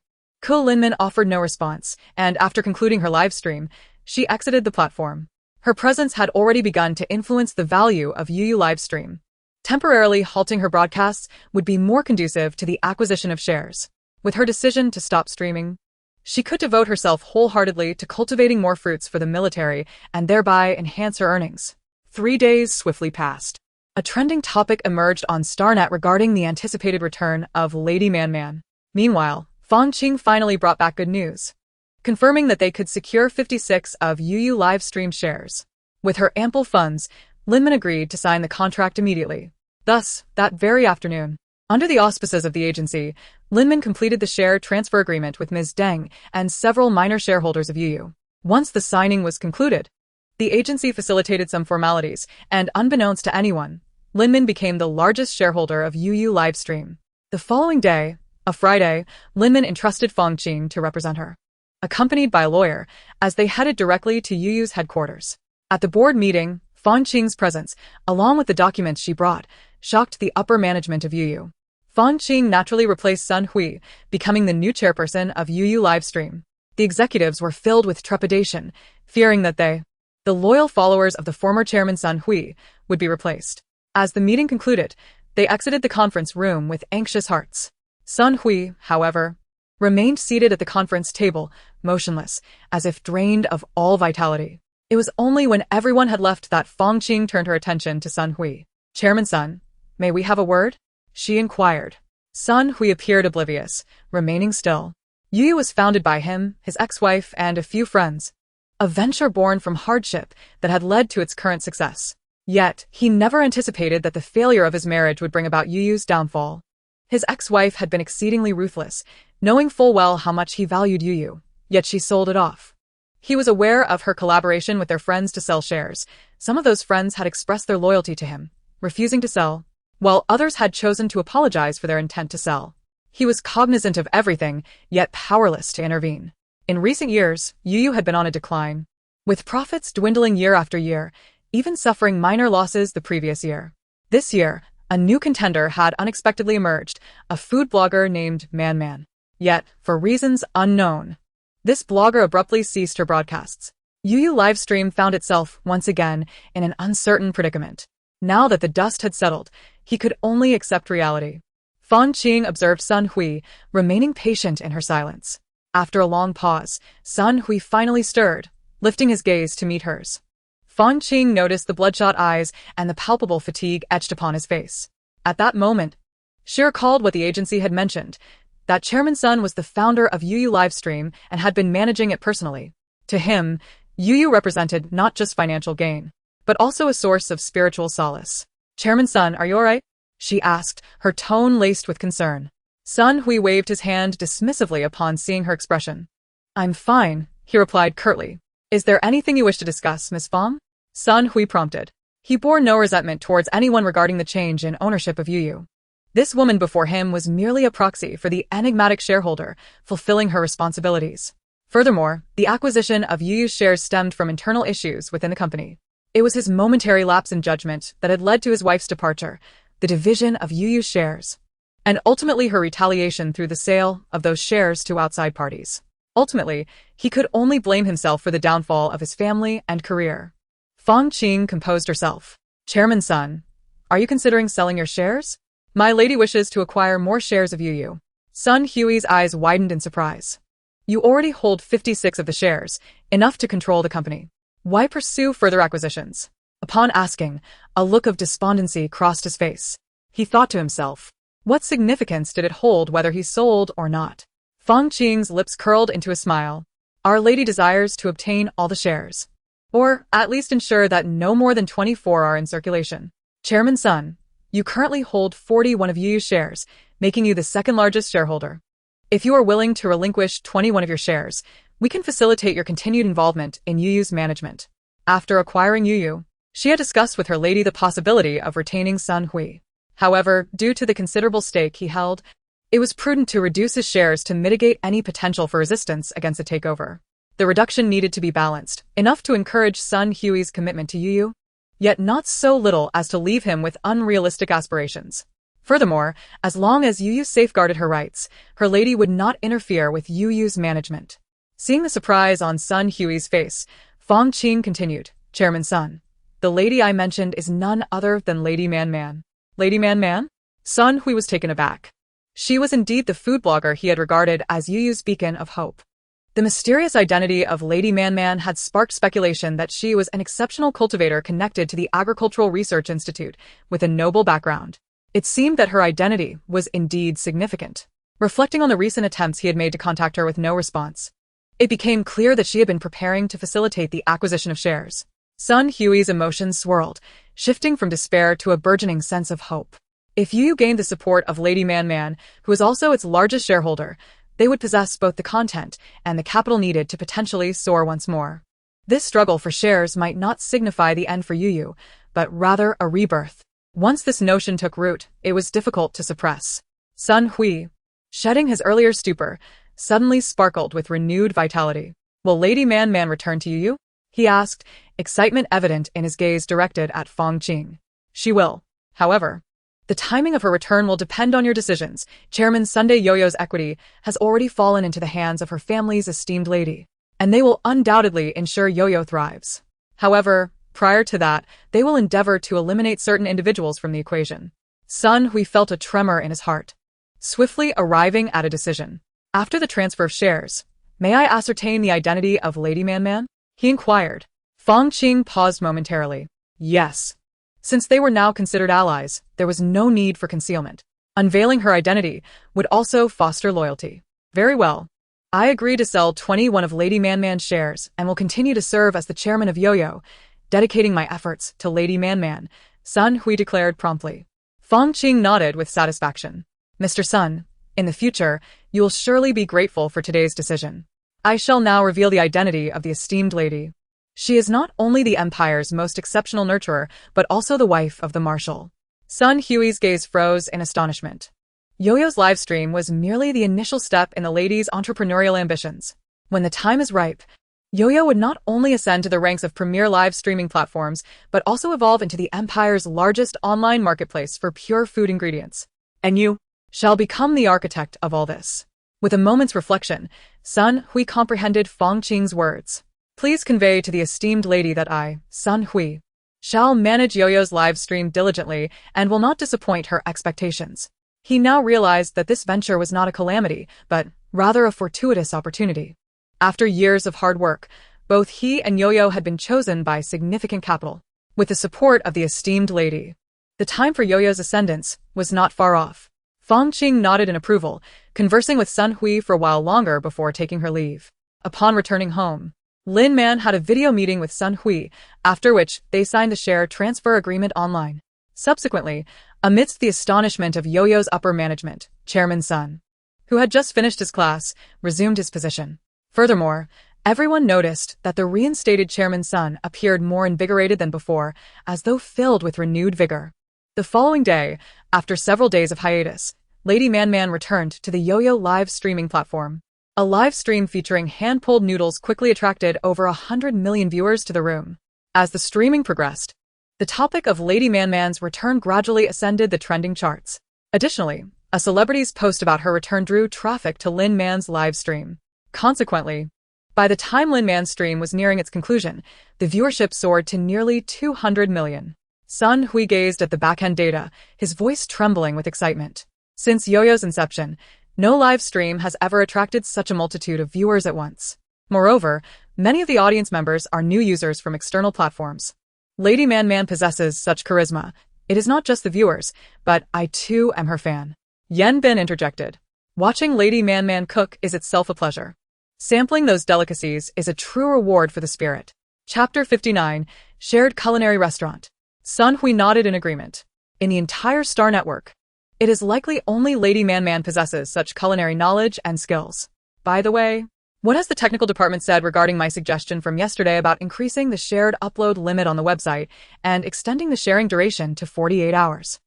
Lin Man offered no response, and after concluding her live stream, she exited the platform. Her presence had already begun to influence the value of UU livestream. Temporarily halting her broadcasts would be more conducive to the acquisition of shares. With her decision to stop streaming, she could devote herself wholeheartedly to cultivating more fruits for the military and thereby enhance her earnings. 3 days swiftly passed. A trending topic emerged on Starnet regarding the anticipated return of Lady Man. Meanwhile, Fangqing finally brought back good news, confirming that they could secure 56 of UU Livestream shares. With her ample funds, Lin Man agreed to sign the contract immediately. Thus, that very afternoon, under the auspices of the agency, Lin Man completed the share transfer agreement with Ms. Deng and several minor shareholders of UU. Once the signing was concluded, the agency facilitated some formalities, and unbeknownst to anyone, Lin Man became the largest shareholder of UU Livestream. The following day, a Friday, Lin Man entrusted Fangqing to represent her, accompanied by a lawyer, as they headed directly to UU's headquarters. At the board meeting, Fangqing's presence, along with the documents she brought, shocked the upper management of UU. Fangqing naturally replaced Sun Hui, becoming the new chairperson of UU Livestream. The executives were filled with trepidation, fearing that they, the loyal followers of the former chairman Sun Hui, would be replaced. As the meeting concluded, they exited the conference room with anxious hearts. Sun Hui, however, remained seated at the conference table, motionless, as if drained of all vitality. It was only when everyone had left that Fangqing turned her attention to Sun Hui. "Chairman Sun, may we have a word?" she inquired. Sun Hui appeared oblivious, remaining still. UU was founded by him, his ex-wife, and a few friends. A venture born from hardship that had led to its current success. Yet, he never anticipated that the failure of his marriage would bring about UU's downfall. His ex-wife had been exceedingly ruthless, knowing full well how much he valued UU, yet she sold it off. He was aware of her collaboration with their friends to sell shares. Some of those friends had expressed their loyalty to him, refusing to sell, while others had chosen to apologize for their intent to sell. He was cognizant of everything, yet powerless to intervene. In recent years, UU had been on a decline, with profits dwindling year after year, even suffering minor losses the previous year. This year, a new contender had unexpectedly emerged, a food blogger named Man. Yet, for reasons unknown, this blogger abruptly ceased her broadcasts. UU Livestream found itself, once again, in an uncertain predicament. Now that the dust had settled, he could only accept reality. Fangqing observed Sun Hui, remaining patient in her silence. After a long pause, Sun Hui finally stirred, lifting his gaze to meet hers. Fangqing noticed the bloodshot eyes and the palpable fatigue etched upon his face. At that moment, she recalled what the agency had mentioned, that Chairman Sun was the founder of UU Livestream and had been managing it personally. To him, UU represented not just financial gain, but also a source of spiritual solace. "Chairman Sun, are you alright?" she asked, her tone laced with concern. Sun Hui waved his hand dismissively upon seeing her expression. "I'm fine," he replied curtly. "Is there anything you wish to discuss, Miss Fang?" Sun Hui prompted. He bore no resentment towards anyone regarding the change in ownership of UU. This woman before him was merely a proxy for the enigmatic shareholder, fulfilling her responsibilities. Furthermore, the acquisition of UU's shares stemmed from internal issues within the company. It was his momentary lapse in judgment that had led to his wife's departure, the division of UU's shares, and ultimately her retaliation through the sale of those shares to outside parties. Ultimately, he could only blame himself for the downfall of his family and career. Fangqing composed herself. "Chairman Sun, are you considering selling your shares? My lady wishes to acquire more shares of UU." Sun Hui's eyes widened in surprise. "You already hold 56 of the shares, enough to control the company. Why pursue further acquisitions?" Upon asking, a look of despondency crossed his face. He thought to himself, what significance did it hold whether he sold or not? Fangqing's lips curled into a smile. "Our lady desires to obtain all the shares, or at least ensure that no more than 24 are in circulation. Chairman Sun, you currently hold 41 of UU's shares, making you the second largest shareholder. If you are willing to relinquish 21 of your shares, we can facilitate your continued involvement in UU's management." After acquiring UU, she had discussed with her lady the possibility of retaining Sun Hui. However, due to the considerable stake he held, it was prudent to reduce his shares to mitigate any potential for resistance against a takeover. The reduction needed to be balanced, enough to encourage Sun Hui's commitment to UU, yet not so little as to leave him with unrealistic aspirations. Furthermore, as long as UU safeguarded her rights, her lady would not interfere with UU's management. Seeing the surprise on Sun Hui's face, Fangqing continued, "Chairman Sun, the lady I mentioned is none other than Lady Man. Lady Man? Sun Hui was taken aback. She was indeed the food blogger he had regarded as Yu's beacon of hope. The mysterious identity of Lady Man had sparked speculation that she was an exceptional cultivator connected to the Agricultural Research Institute with a noble background. It seemed that her identity was indeed significant. Reflecting on the recent attempts he had made to contact her with no response, it became clear that she had been preparing to facilitate the acquisition of shares. Sun Hui's emotions swirled, shifting from despair to a burgeoning sense of hope. If Yu gained the support of Lady Man, who was also its largest shareholder, they would possess both the content and the capital needed to potentially soar once more. This struggle for shares might not signify the end for Yu, but rather a rebirth. Once this notion took root, it was difficult to suppress. Sun Hui, shedding his earlier stupor, suddenly sparkled with renewed vitality. "Will Lady Man return to Yu?" he asked, excitement evident in his gaze directed at Fong Qing. "She will. However, the timing of her return will depend on your decisions. Chairman Sunday Yo-Yo's equity has already fallen into the hands of her family's esteemed lady, and they will undoubtedly ensure Yo-Yo thrives. However, prior to that, they will endeavor to eliminate certain individuals from the equation." Sun Hui felt a tremor in his heart, swiftly arriving at a decision. "After the transfer of shares, may I ascertain the identity of Lady Man?" he inquired. Fong Qing paused momentarily. Yes. Since they were now considered allies, there was no need for concealment. Unveiling her identity would also foster loyalty. "Very well. I agree to sell 21 of Lady Man's shares and will continue to serve as the chairman of Yo-Yo, dedicating my efforts to Lady Man, Sun Hui declared promptly. Fong Qing nodded with satisfaction. "Mr. Sun, in the future, you will surely be grateful for today's decision. I shall now reveal the identity of the esteemed lady. She is not only the Empire's most exceptional nurturer, but also the wife of the Marshal." Sun Hui's gaze froze in astonishment. Yo-Yo's livestream was merely the initial step in the lady's entrepreneurial ambitions. When the time is ripe, Yo-Yo would not only ascend to the ranks of premier live streaming platforms, but also evolve into the Empire's largest online marketplace for pure food ingredients. "And you shall become the architect of all this." With a moment's reflection, Sun Hui comprehended Fong Qing's words. "Please convey to the esteemed lady that I, Sun Hui, shall manage Yo-Yo's live stream diligently and will not disappoint her expectations." He now realized that this venture was not a calamity, but rather a fortuitous opportunity. After years of hard work, both he and Yo-Yo had been chosen by significant capital, with the support of the esteemed lady. The time for Yo-Yo's ascendance was not far off. Fong Qing nodded in approval, conversing with Sun Hui for a while longer before taking her leave. Upon returning home, Lin Man had a video meeting with Sun Hui, after which they signed the share transfer agreement online. Subsequently, amidst the astonishment of Yo-Yo's upper management, Chairman Sun, who had just finished his class, resumed his position. Furthermore, everyone noticed that the reinstated Chairman Sun appeared more invigorated than before, as though filled with renewed vigor. The following day, after several days of hiatus, Lady Man returned to the Yo-Yo live streaming platform. A live stream featuring hand-pulled noodles quickly attracted over 100 million viewers to the room. As the streaming progressed, the topic of Lady Man's return gradually ascended the trending charts. Additionally, a celebrity's post about her return drew traffic to Lin Man's live stream. Consequently, by the time Lin Man's stream was nearing its conclusion, the viewership soared to nearly 200 million. Sun Hui gazed at the back-end data, his voice trembling with excitement. Since Yo-Yo's inception, no live stream has ever attracted such a multitude of viewers at once. Moreover, many of the audience members are new users from external platforms. Lady Man possesses such charisma. It is not just the viewers, but I too am her fan. Yan Bin interjected. "Watching Lady Man cook is itself a pleasure. Sampling those delicacies is a true reward for the spirit." Chapter 59, Shared Culinary Restaurant. Sun Hui nodded in agreement. In the entire Star Network, it is likely only Lady Man possesses such culinary knowledge and skills. By the way, what has the technical department said regarding my suggestion from yesterday about increasing the shared upload limit on the website and extending the sharing duration to 48 hours?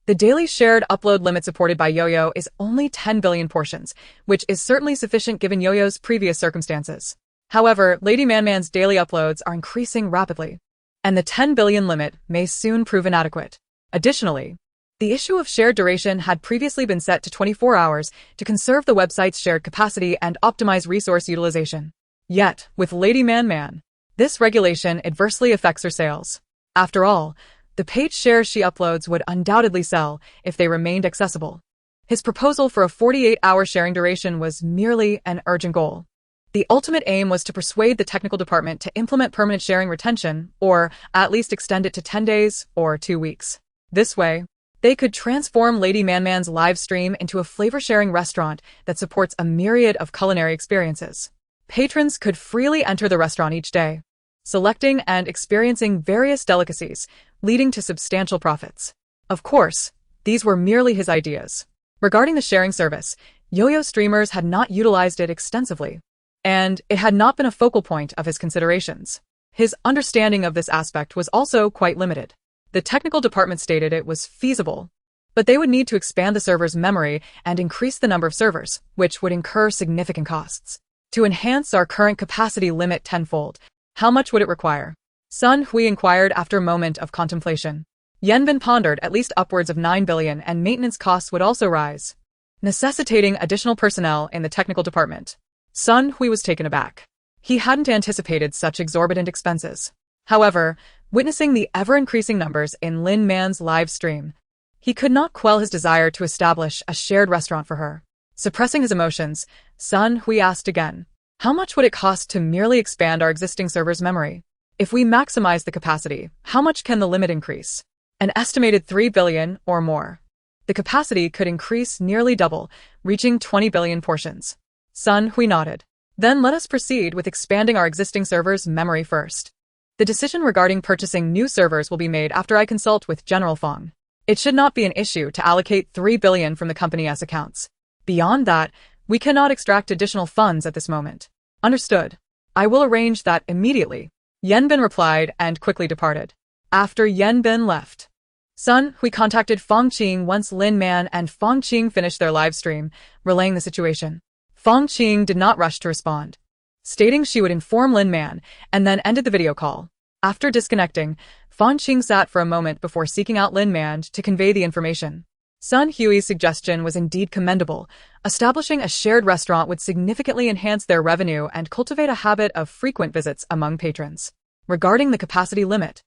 The daily shared upload limit supported by Yo-Yo is only 10 billion portions, which is certainly sufficient given Yo-Yo's previous circumstances. However, Lady Man's daily uploads are increasing rapidly, and the 10 billion limit may soon prove inadequate. Additionally, the issue of shared duration had previously been set to 24 hours to conserve the website's shared capacity and optimize resource utilization. Yet, with Lady Man, this regulation adversely affects her sales. After all, the page shares she uploads would undoubtedly sell if they remained accessible. His proposal for a 48-hour sharing duration was merely an urgent goal. The ultimate aim was to persuade the technical department to implement permanent sharing retention, or at least extend it to 10 days or 2 weeks. This way, they could transform Lady Man's live stream into a flavor-sharing restaurant that supports a myriad of culinary experiences. Patrons could freely enter the restaurant each day, selecting and experiencing various delicacies, leading to substantial profits. Of course, these were merely his ideas. Regarding the sharing service, yo-yo streamers had not utilized it extensively, and it had not been a focal point of his considerations. His understanding of this aspect was also quite limited. The technical department stated it was feasible, but they would need to expand the server's memory and increase the number of servers, which would incur significant costs. To enhance our current capacity limit tenfold, how much would it require? Sun Hui inquired after a moment of contemplation. Yanbin pondered at least upwards of 9 billion, and maintenance costs would also rise, necessitating additional personnel in the technical department. Sun Hui was taken aback. He hadn't anticipated such exorbitant expenses. However, witnessing the ever-increasing numbers in Lin Man's live stream, he could not quell his desire to establish a shared restaurant for her. Suppressing his emotions, Sun Hui asked again, how much would it cost to merely expand our existing server's memory? If we maximize the capacity, how much can the limit increase? An estimated 3 billion or more. The capacity could increase nearly double, reaching 20 billion portions. Sun Hui nodded. Then let us proceed with expanding our existing server's memory first. The decision regarding purchasing new servers will be made after I consult with General Fong. It should not be an issue to allocate 3 billion from the company's accounts. Beyond that, we cannot extract additional funds at this moment. Understood. I will arrange that immediately, Yanbin replied and quickly departed. After Yanbin left, Sun Hui contacted Fong Qing once Lin Man and Fong Qing finished their live stream, relaying the situation. Fong Qing did not rush to respond, stating she would inform Lin Man and then ended the video call. After disconnecting, Fong Qing sat for a moment before seeking out Lin Man to convey the information. Sun Hui's suggestion was indeed commendable. Establishing a shared restaurant would significantly enhance their revenue and cultivate a habit of frequent visits among patrons. Regarding the capacity limit,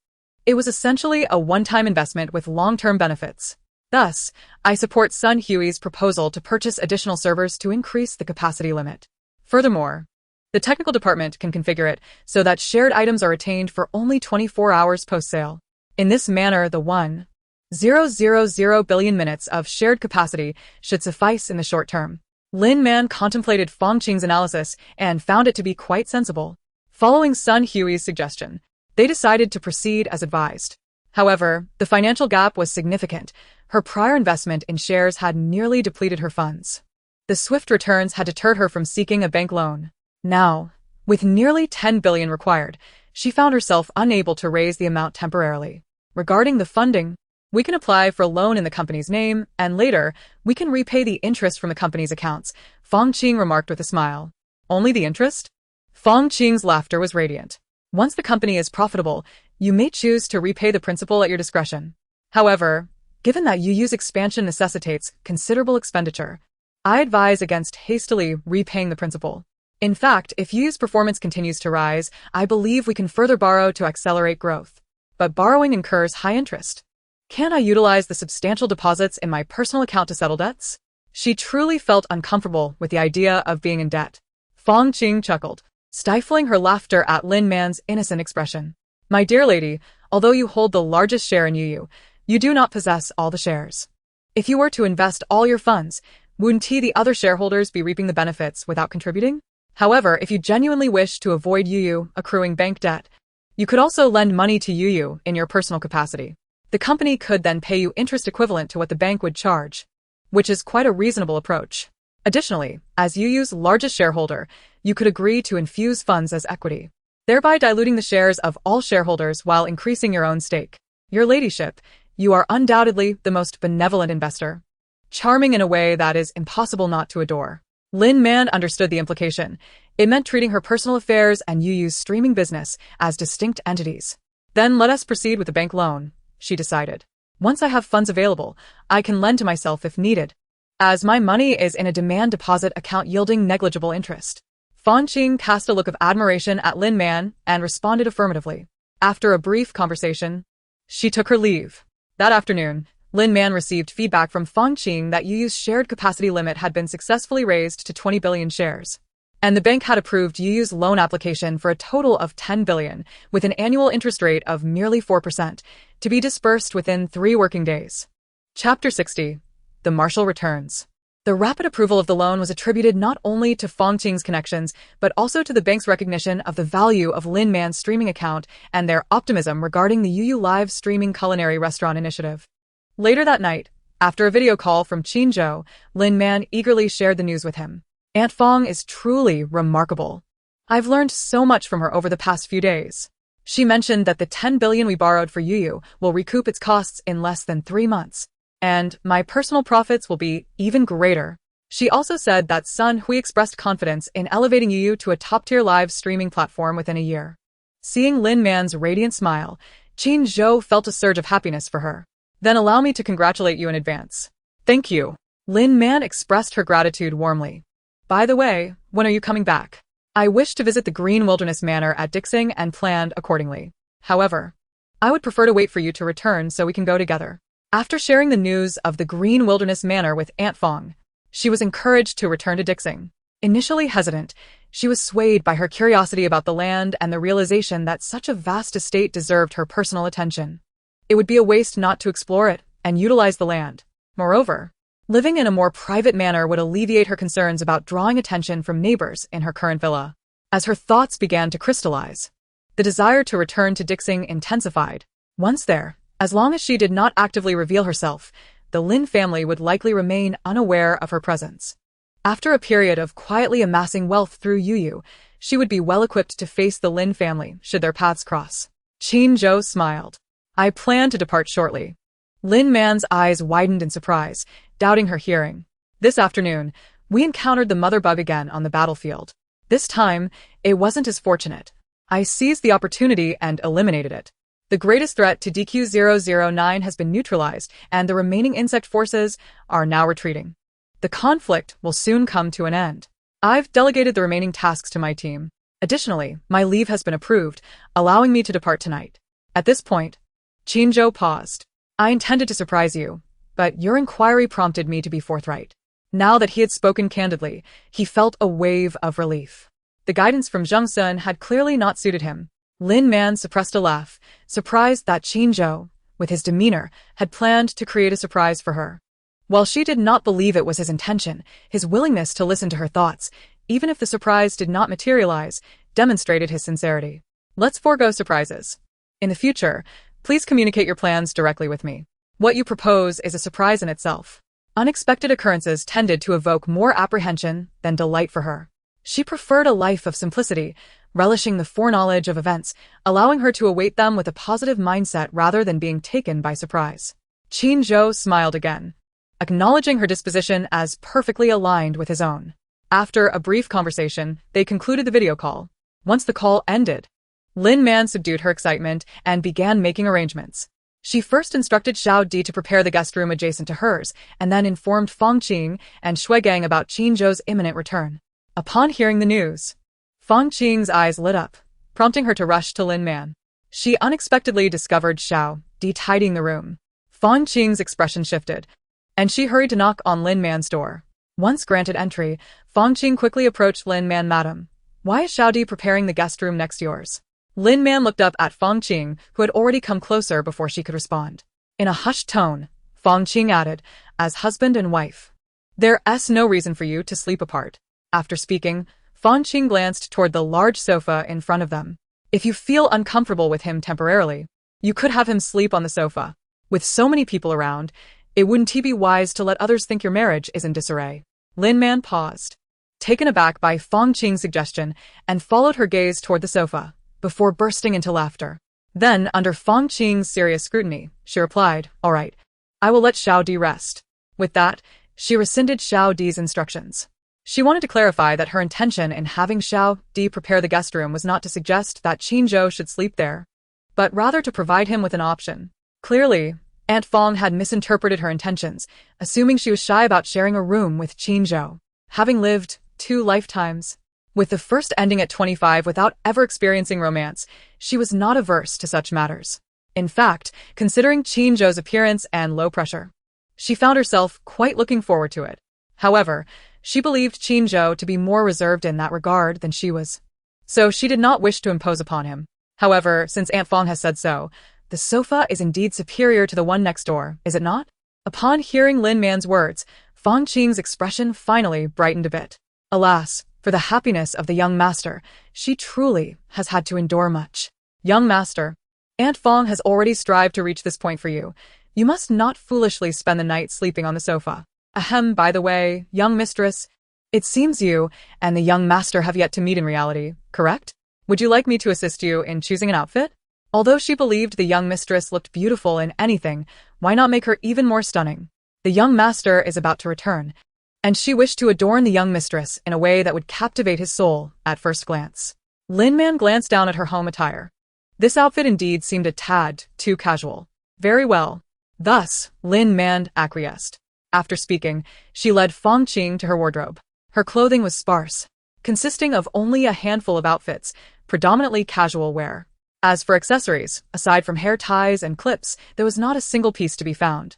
it was essentially a one-time investment with long-term benefits. Thus, I support Sun Hui's proposal to purchase additional servers to increase the capacity limit. Furthermore, the technical department can configure it so that shared items are retained for only 24 hours post-sale. In this manner, the 1,000 billion minutes of shared capacity should suffice in the short term. Lin Man contemplated Fong Qing's analysis and found it to be quite sensible. Following Sun Hui's suggestion, they decided to proceed as advised. However, the financial gap was significant. Her prior investment in shares had nearly depleted her funds. The swift returns had deterred her from seeking a bank loan. Now, with nearly 10 billion required, she found herself unable to raise the amount temporarily. Regarding the funding, we can apply for a loan in the company's name, and later, we can repay the interest from the company's accounts, Fong Qing remarked with a smile. Only the interest? Fong Qing's laughter was radiant. Once the company is profitable, you may choose to repay the principal at your discretion. However, given that UU's expansion necessitates considerable expenditure, I advise against hastily repaying the principal. In fact, if UU's performance continues to rise, I believe we can further borrow to accelerate growth. But borrowing incurs high interest. Can't I utilize the substantial deposits in my personal account to settle debts? She truly felt uncomfortable with the idea of being in debt. Fong Qing chuckled, stifling her laughter at Lin Man's innocent expression. My dear lady, although you hold the largest share in UU, you do not possess all the shares. If you were to invest all your funds, wouldn't the other shareholders be reaping the benefits without contributing? However, if you genuinely wish to avoid UU accruing bank debt, you could also lend money to UU in your personal capacity. The company could then pay you interest equivalent to what the bank would charge, which is quite a reasonable approach. Additionally, as UU's largest shareholder, you could agree to infuse funds as equity, thereby diluting the shares of all shareholders while increasing your own stake. Your ladyship, you are undoubtedly the most benevolent investor. Charming in a way that is impossible not to adore. Lin Man understood the implication. It meant treating her personal affairs and UU's streaming business as distinct entities. Then let us proceed with the bank loan, she decided. Once I have funds available, I can lend to myself if needed, as my money is in a demand deposit account yielding negligible interest. Fong Qing cast a look of admiration at Lin Man and responded affirmatively. After a brief conversation, she took her leave. That afternoon, Lin Man received feedback from Fong Qing that Yuyu's shared capacity limit had been successfully raised to 20 billion shares. And the bank had approved Yuyu's loan application for a total of 10 billion, with an annual interest rate of merely 4%, to be disbursed within 3 working days. Chapter 60. The Marshal returns. The rapid approval of the loan was attributed not only to Fong Qing's connections, but also to the bank's recognition of the value of Lin Man's streaming account and their optimism regarding the Yuyu live streaming culinary restaurant initiative. Later that night, after a video call from Qinzhou, Lin Man eagerly shared the news with him. Aunt Fong is truly remarkable. I've learned so much from her over the past few days. She mentioned that the 10 billion we borrowed for Yuyu will recoup its costs in less than 3 months. And my personal profits will be even greater. She also said that Sun Hui expressed confidence in elevating Yuyu to a top-tier live streaming platform within a year. Seeing Lin Man's radiant smile, Qin Zhou felt a surge of happiness for her. Then allow me to congratulate you in advance. Thank you. Lin Man expressed her gratitude warmly. By the way, when are you coming back? I wish to visit the Green Wilderness Manor at Dixing and planned accordingly. However, I would prefer to wait for you to return so we can go together. After sharing the news of the Green Wilderness Manor with Aunt Fong, she was encouraged to return to Dixing. Initially hesitant, she was swayed by her curiosity about the land and the realization that such a vast estate deserved her personal attention. It would be a waste not to explore it and utilize the land. Moreover, living in a more private manner would alleviate her concerns about drawing attention from neighbors in her current villa. As her thoughts began to crystallize, the desire to return to Dixing intensified. Once there, as long as she did not actively reveal herself, the Lin family would likely remain unaware of her presence. After a period of quietly amassing wealth through Yuyu, she would be well equipped to face the Lin family should their paths cross. Qin Zhou smiled. I plan to depart shortly. Lin Man's eyes widened in surprise, doubting her hearing. This afternoon, we encountered the mother bug again on the battlefield. This time, it wasn't as fortunate. I seized the opportunity and eliminated it. The greatest threat to DQ-009 has been neutralized, and the remaining insect forces are now retreating. The conflict will soon come to an end. I've delegated the remaining tasks to my team. Additionally, my leave has been approved, allowing me to depart tonight. At this point, Qinzhou paused. I intended to surprise you, but your inquiry prompted me to be forthright. Now that he had spoken candidly, he felt a wave of relief. The guidance from Zheng Sun had clearly not suited him. Lin Man suppressed a laugh, surprised that Qinzhou, with his demeanor, had planned to create a surprise for her. While she did not believe it was his intention, his willingness to listen to her thoughts, even if the surprise did not materialize, demonstrated his sincerity. Let's forego surprises. In the future, please communicate your plans directly with me. What you propose is a surprise in itself. Unexpected occurrences tended to evoke more apprehension than delight for her. She preferred a life of simplicity, relishing the foreknowledge of events, allowing her to await them with a positive mindset rather than being taken by surprise. Qinzhou smiled again, acknowledging her disposition as perfectly aligned with his own. After a brief conversation, they concluded the video call. Once the call ended, Lin Man subdued her excitement and began making arrangements. She first instructed Xiao Di to prepare the guest room adjacent to hers, and then informed Fong Qing and Shui Gang about Qinzhou's imminent return. Upon hearing the news, Fong Qing's eyes lit up, prompting her to rush to Lin Man. She unexpectedly discovered Xiao Di tidying the room. Fong Qing's expression shifted, and she hurried to knock on Lin Man's door. Once granted entry, Fong Qing quickly approached Lin Man. Madam, why is Xiao Di preparing the guest room next yours? Lin Man looked up at Fong Qing, who had already come closer before she could respond. In a hushed tone, Fong Qing added, as husband and wife, there's no reason for you to sleep apart. After speaking, Fong Qing glanced toward the large sofa in front of them. If you feel uncomfortable with him temporarily, you could have him sleep on the sofa. With so many people around, it wouldn't be wise to let others think your marriage is in disarray. Lin Man paused, taken aback by Fong Qing's suggestion, and followed her gaze toward the sofa, before bursting into laughter. Then, under Fong Qing's serious scrutiny, she replied, all right, I will let Xiao Di rest. With that, she rescinded Xiao Di's instructions. She wanted to clarify that her intention in having Xiao Di prepare the guest room was not to suggest that Qinzhou should sleep there, but rather to provide him with an option. Clearly, Aunt Fong had misinterpreted her intentions, assuming she was shy about sharing a room with Qinzhou. Having lived 2 lifetimes, with the first ending at 25 without ever experiencing romance, she was not averse to such matters. In fact, considering Qin Zhou's appearance and low pressure, she found herself quite looking forward to it. However, she believed Qin Zhou to be more reserved in that regard than she was, so she did not wish to impose upon him. However, since Aunt Fong has said so, the sofa is indeed superior to the one next door, is it not? Upon hearing Lin Man's words, Fong Qing's expression finally brightened a bit. Alas, for the happiness of the young master, she truly has had to endure much. Young master, Aunt Fong has already strived to reach this point for you. You must not foolishly spend the night sleeping on the sofa. Ahem, by the way, young mistress, it seems you and the young master have yet to meet in reality, correct? Would you like me to assist you in choosing an outfit? Although she believed the young mistress looked beautiful in anything, why not make her even more stunning? The young master is about to return, and she wished to adorn the young mistress in a way that would captivate his soul at first glance. Lin Man glanced down at her home attire. This outfit indeed seemed a tad too casual. Very well. Thus, Lin Man acquiesced. After speaking, she led Fong Qing to her wardrobe. Her clothing was sparse, consisting of only a handful of outfits, predominantly casual wear. As for accessories, aside from hair ties and clips, there was not a single piece to be found.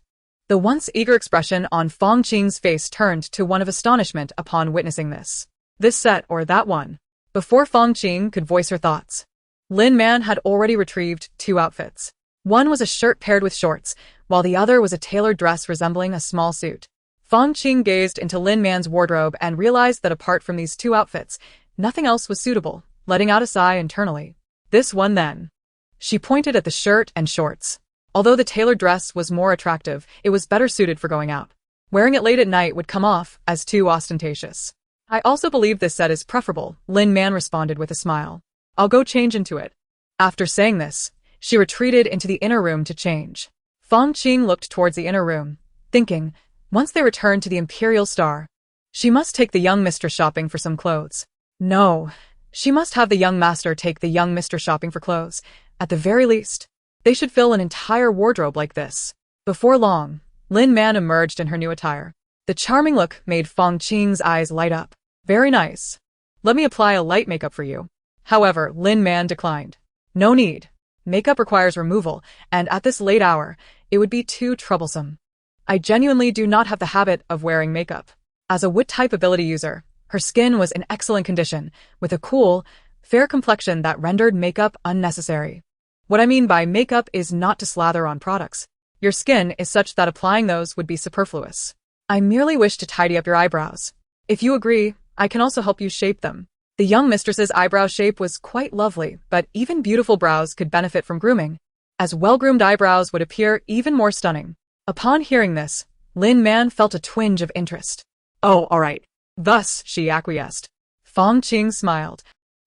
The once eager expression on Fong Qing's face turned to one of astonishment upon witnessing this. This set or that one. Before Fong Qing could voice her thoughts, Lin Man had already retrieved two outfits. One was a shirt paired with shorts, while the other was a tailored dress resembling a small suit. Fong Qing gazed into Lin Man's wardrobe and realized that apart from these two outfits, nothing else was suitable, letting out a sigh internally. This one then. She pointed at the shirt and shorts. Although the tailored dress was more attractive, it was better suited for going out. Wearing it late at night would come off as too ostentatious. I also believe this set is preferable, Lin Man responded with a smile. I'll go change into it. After saying this, she retreated into the inner room to change. Fong Qing looked towards the inner room, thinking, once they returned to the Imperial Star, she must take the young mistress shopping for some clothes. No, she must have the young master take the young mistress shopping for clothes. At the very least, they should fill an entire wardrobe like this. Before long, Lin Man emerged in her new attire. The charming look made Fong Qing's eyes light up. Very nice. Let me apply a light makeup for you. However, Lin Man declined. No need. Makeup requires removal, and at this late hour, it would be too troublesome. I genuinely do not have the habit of wearing makeup. As a Wood-type ability user, her skin was in excellent condition, with a cool, fair complexion that rendered makeup unnecessary. What I mean by makeup is not to slather on products. Your skin is such that applying those would be superfluous. I merely wish to tidy up your eyebrows. If you agree, I can also help you shape them. The young mistress's eyebrow shape was quite lovely, but even beautiful brows could benefit from grooming, as well-groomed eyebrows would appear even more stunning. Upon hearing this, Lin Man felt a twinge of interest. Oh, all right. Thus, she acquiesced. Fong Qing smiled,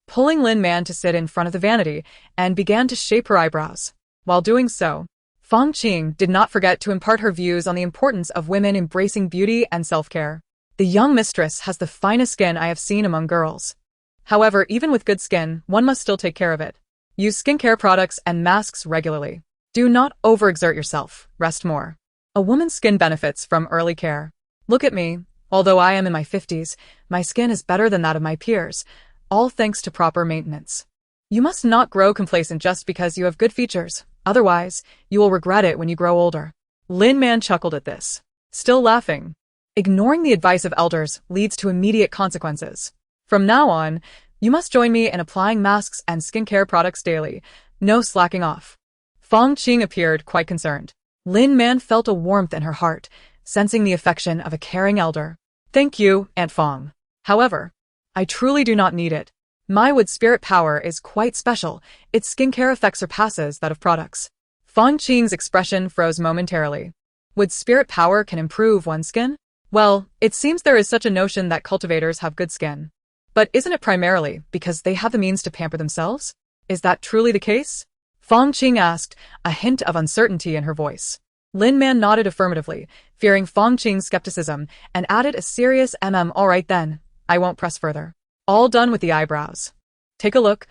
pulling Lin Man to sit in front of the vanity, and began to shape her eyebrows. While doing so, Fong Qing did not forget to impart her views on the importance of women embracing beauty and self-care. The young mistress has the finest skin I have seen among girls. However, even with good skin, one must still take care of it. Use skincare products and masks regularly. Do not overexert yourself. Rest more. A woman's skin benefits from early care. Look at me. Although I am in my 50s, my skin is better than that of my peers, all thanks to proper maintenance. You must not grow complacent just because you have good features. Otherwise, you will regret it when you grow older. Lin Man chuckled at this, still laughing. Ignoring the advice of elders leads to immediate consequences. From now on, you must join me in applying masks and skincare products daily. No slacking off. Fong Qing appeared quite concerned. Lin Man felt a warmth in her heart, sensing the affection of a caring elder. Thank you, Aunt Fong. However, I truly do not need it. My wood spirit power is quite special. Its skincare effect surpasses that of products. Fong Qing's expression froze momentarily. Wood spirit power can improve one's skin? Well, it seems there is such a notion that cultivators have good skin. But isn't it primarily because they have the means to pamper themselves? Is that truly the case? Fong Qing asked, a hint of uncertainty in her voice. Lin Man nodded affirmatively, fearing Fong Qing's skepticism, and added a serious all right then, I won't press further. All done with the eyebrows. Take a look.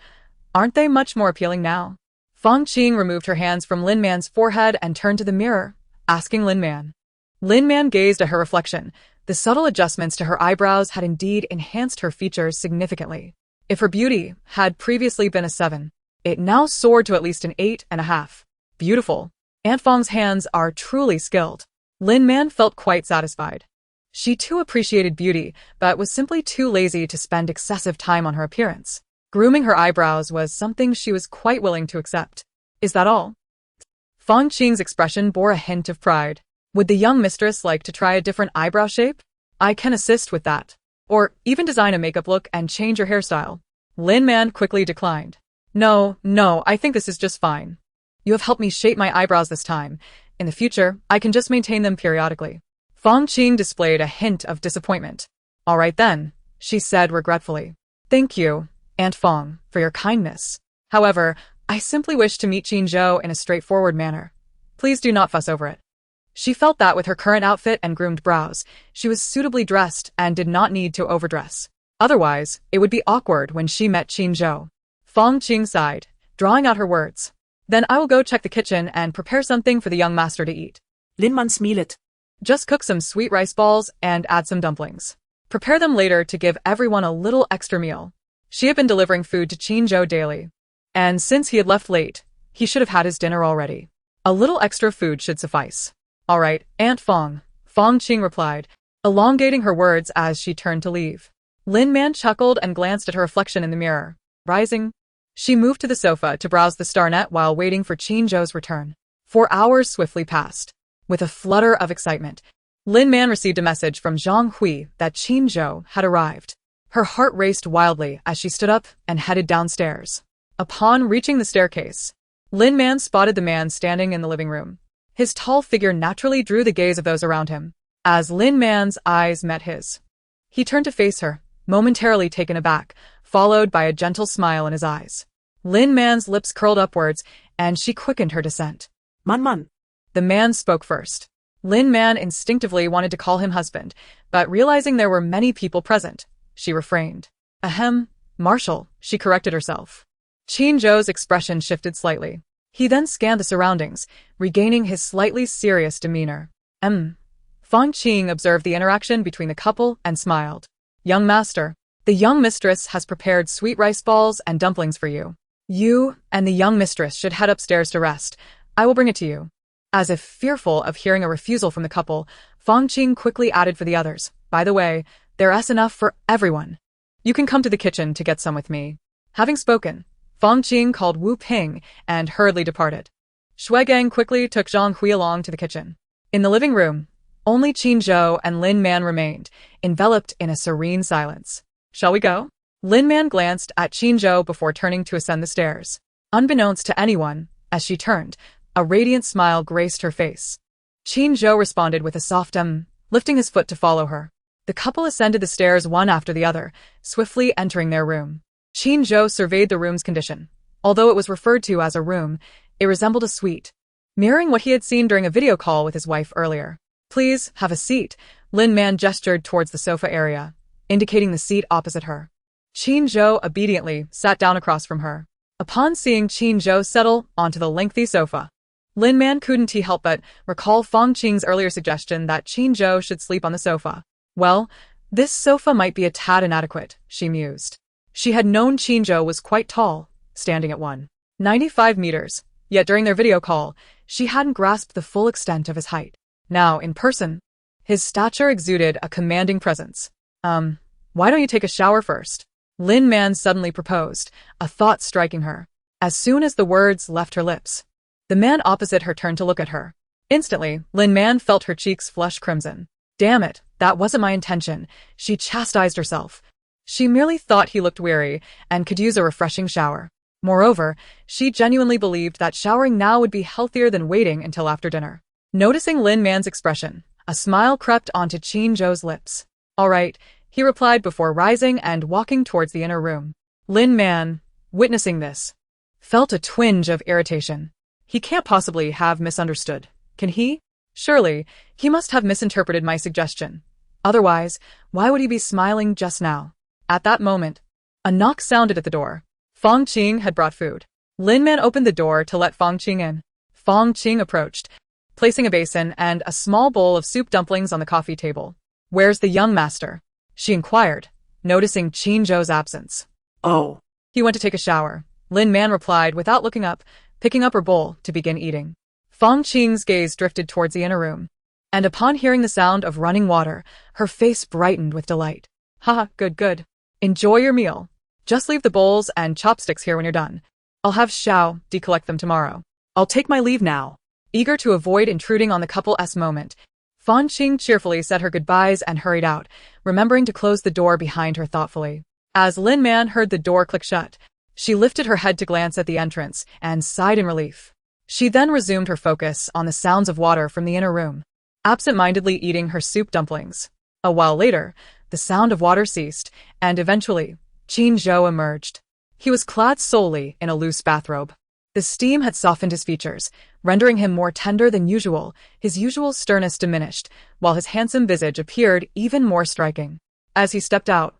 Aren't they much more appealing now? Fong Qing removed her hands from Lin Man's forehead and turned to the mirror, asking Lin Man. Lin Man gazed at her reflection. The subtle adjustments to her eyebrows had indeed enhanced her features significantly. If her beauty had previously been a 7, it now soared to at least an 8.5. Beautiful. Aunt Fong's hands are truly skilled. Lin Man felt quite satisfied. She too appreciated beauty, but was simply too lazy to spend excessive time on her appearance. Grooming her eyebrows was something she was quite willing to accept. Is that all? Fong Qing's expression bore a hint of pride. Would the young mistress like to try a different eyebrow shape? I can assist with that. Or even design a makeup look and change your hairstyle. Lin Man quickly declined. No, I think this is just fine. You have helped me shape my eyebrows this time. In the future, I can just maintain them periodically. Fong Qing displayed a hint of disappointment. All right then, she said regretfully. Thank you, Aunt Fong, for your kindness. However, I simply wish to meet Qin Zhou in a straightforward manner. Please do not fuss over it. She felt that with her current outfit and groomed brows, she was suitably dressed and did not need to overdress. Otherwise, it would be awkward when she met Qin Zhou. Fong Qing sighed, drawing out her words. Then I will go check the kitchen and prepare something for the young master to eat. Lin Man smiled. Just cook some sweet rice balls and add some dumplings. Prepare them later to give everyone a little extra meal. She had been delivering food to Qin Zhou daily. And since he had left late, he should have had his dinner already. A little extra food should suffice. All right, Aunt Fong, Fong Qing replied, elongating her words as she turned to leave. Lin Man chuckled and glanced at her reflection in the mirror. Rising, she moved to the sofa to browse the starnet while waiting for Qin Zhou's return. 4 hours swiftly passed. With a flutter of excitement, Lin Man received a message from Zhang Hui that Qin Zhou had arrived. Her heart raced wildly as she stood up and headed downstairs. Upon reaching the staircase, Lin Man spotted the man standing in the living room. His tall figure naturally drew the gaze of those around him. As Lin Man's eyes met his, he turned to face her, momentarily taken aback, followed by a gentle smile in his eyes. Lin Man's lips curled upwards, and she quickened her descent. Man. The man spoke first. Lin Man instinctively wanted to call him husband, but realizing there were many people present, she refrained. Ahem, Marshal, she corrected herself. Qin Zhou's expression shifted slightly. He then scanned the surroundings, regaining his slightly serious demeanor. Fong Qing observed the interaction between the couple and smiled. Young master, the young mistress has prepared sweet rice balls and dumplings for you. You and the young mistress should head upstairs to rest. I will bring it to you. As if fearful of hearing a refusal from the couple, Fong Qing quickly added for the others. By the way, there's enough for everyone. You can come to the kitchen to get some with me. Having spoken, Fong Qing called Wu Ping and hurriedly departed. Shui Gang quickly took Zhang Hui along to the kitchen. In the living room, only Qin Zhou and Lin Man remained, enveloped in a serene silence. Shall we go? Lin Man glanced at Qin Zhou before turning to ascend the stairs. Unbeknownst to anyone, as she turned, a radiant smile graced her face. Qin Zhou responded with a soft lifting his foot to follow her. The couple ascended the stairs one after the other, swiftly entering their room. Qin Zhou surveyed the room's condition. Although it was referred to as a room, it resembled a suite, mirroring what he had seen during a video call with his wife earlier. Please, have a seat. Lin Man gestured towards the sofa area, indicating the seat opposite her. Qin Zhou obediently sat down across from her. Upon seeing Qin Zhou settle onto the lengthy sofa, Lin Man couldn't help but recall Fong Qing's earlier suggestion that Qin Zhou should sleep on the sofa. Well, this sofa might be a tad inadequate, she mused. She had known Qin Zhou was quite tall, standing at 195 meters, yet during their video call, she hadn't grasped the full extent of his height. Now, in person, his stature exuded a commanding presence. Why don't you take a shower first? Lin Man suddenly proposed, a thought striking her. As soon as the words left her lips, the man opposite her turned to look at her. Instantly, Lin Man felt her cheeks flush crimson. Damn it, that wasn't my intention, she chastised herself. She merely thought he looked weary and could use a refreshing shower. Moreover, she genuinely believed that showering now would be healthier than waiting until after dinner. Noticing Lin Man's expression, a smile crept onto Qin Zhou's lips. All right, he replied before rising and walking towards the inner room. Lin Man, witnessing this, felt a twinge of irritation. He can't possibly have misunderstood, can he? Surely, he must have misinterpreted my suggestion. Otherwise, why would he be smiling just now? At that moment, a knock sounded at the door. Fong Qing had brought food. Lin Man opened the door to let Fong Qing in. Fong Qing approached, placing a basin and a small bowl of soup dumplings on the coffee table. Where's the young master? She inquired, noticing Qin Zhou's absence. Oh. He went to take a shower. Lin Man replied without looking up, picking up her bowl to begin eating. Fang Qing's gaze drifted towards the inner room, and upon hearing the sound of running water, her face brightened with delight. Haha, good, good. Enjoy your meal. Just leave the bowls and chopsticks here when you're done. I'll have Xiao decollect them tomorrow. I'll take my leave now. Eager to avoid intruding on the couple's moment, Fang Qing cheerfully said her goodbyes and hurried out, remembering to close the door behind her thoughtfully. As Lin Man heard the door click shut, she lifted her head to glance at the entrance and sighed in relief. She then resumed her focus on the sounds of water from the inner room, absent-mindedly eating her soup dumplings. A while later, the sound of water ceased, and eventually, Qin Zhou emerged. He was clad solely in a loose bathrobe. The steam had softened his features, rendering him more tender than usual. His usual sternness diminished, while his handsome visage appeared even more striking. As he stepped out,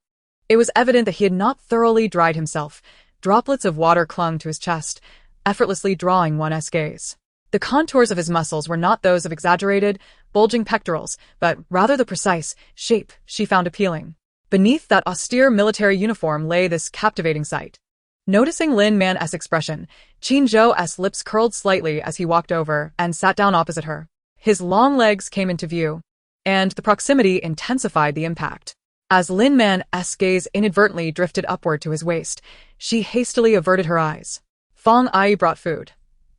it was evident that he had not thoroughly dried himself. Droplets of water clung to his chest, effortlessly drawing one's gaze. The contours of his muscles were not those of exaggerated, bulging pectorals, but rather the precise shape she found appealing. Beneath that austere military uniform lay this captivating sight. Noticing Lin Man's expression, Qin Zhou's lips curled slightly as he walked over and sat down opposite her. His long legs came into view, and the proximity intensified the impact. As Lin Man's gaze inadvertently drifted upward to his waist, she hastily averted her eyes. Fang Ai brought food.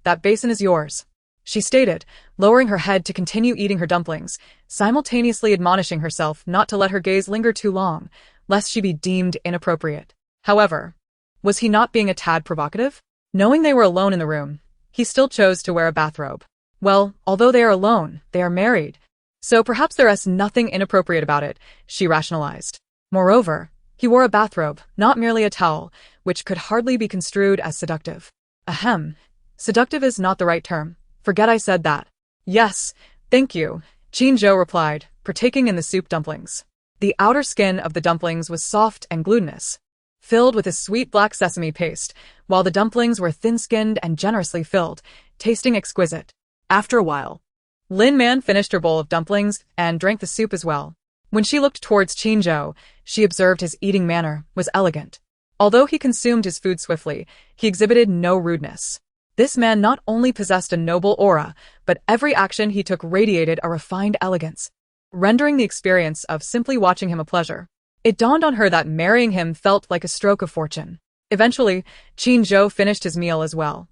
That basin is yours, she stated, lowering her head to continue eating her dumplings, simultaneously admonishing herself not to let her gaze linger too long, lest she be deemed inappropriate. However, was he not being a tad provocative? Knowing they were alone in the room, he still chose to wear a bathrobe. Well, although they are alone, they are married, so perhaps there is nothing inappropriate about it, she rationalized. Moreover, he wore a bathrobe, not merely a towel, which could hardly be construed as seductive. Ahem. Seductive is not the right term. Forget I said that. Yes, thank you, Qin Zhou replied, partaking in the soup dumplings. The outer skin of the dumplings was soft and glutinous, filled with a sweet black sesame paste, while the dumplings were thin-skinned and generously filled, tasting exquisite. After a while, Lin Man finished her bowl of dumplings and drank the soup as well. When she looked towards Qin Zhou, she observed his eating manner was elegant. Although he consumed his food swiftly, he exhibited no rudeness. This man not only possessed a noble aura, but every action he took radiated a refined elegance, rendering the experience of simply watching him a pleasure. It dawned on her that marrying him felt like a stroke of fortune. Eventually, Qin Zhou finished his meal as well.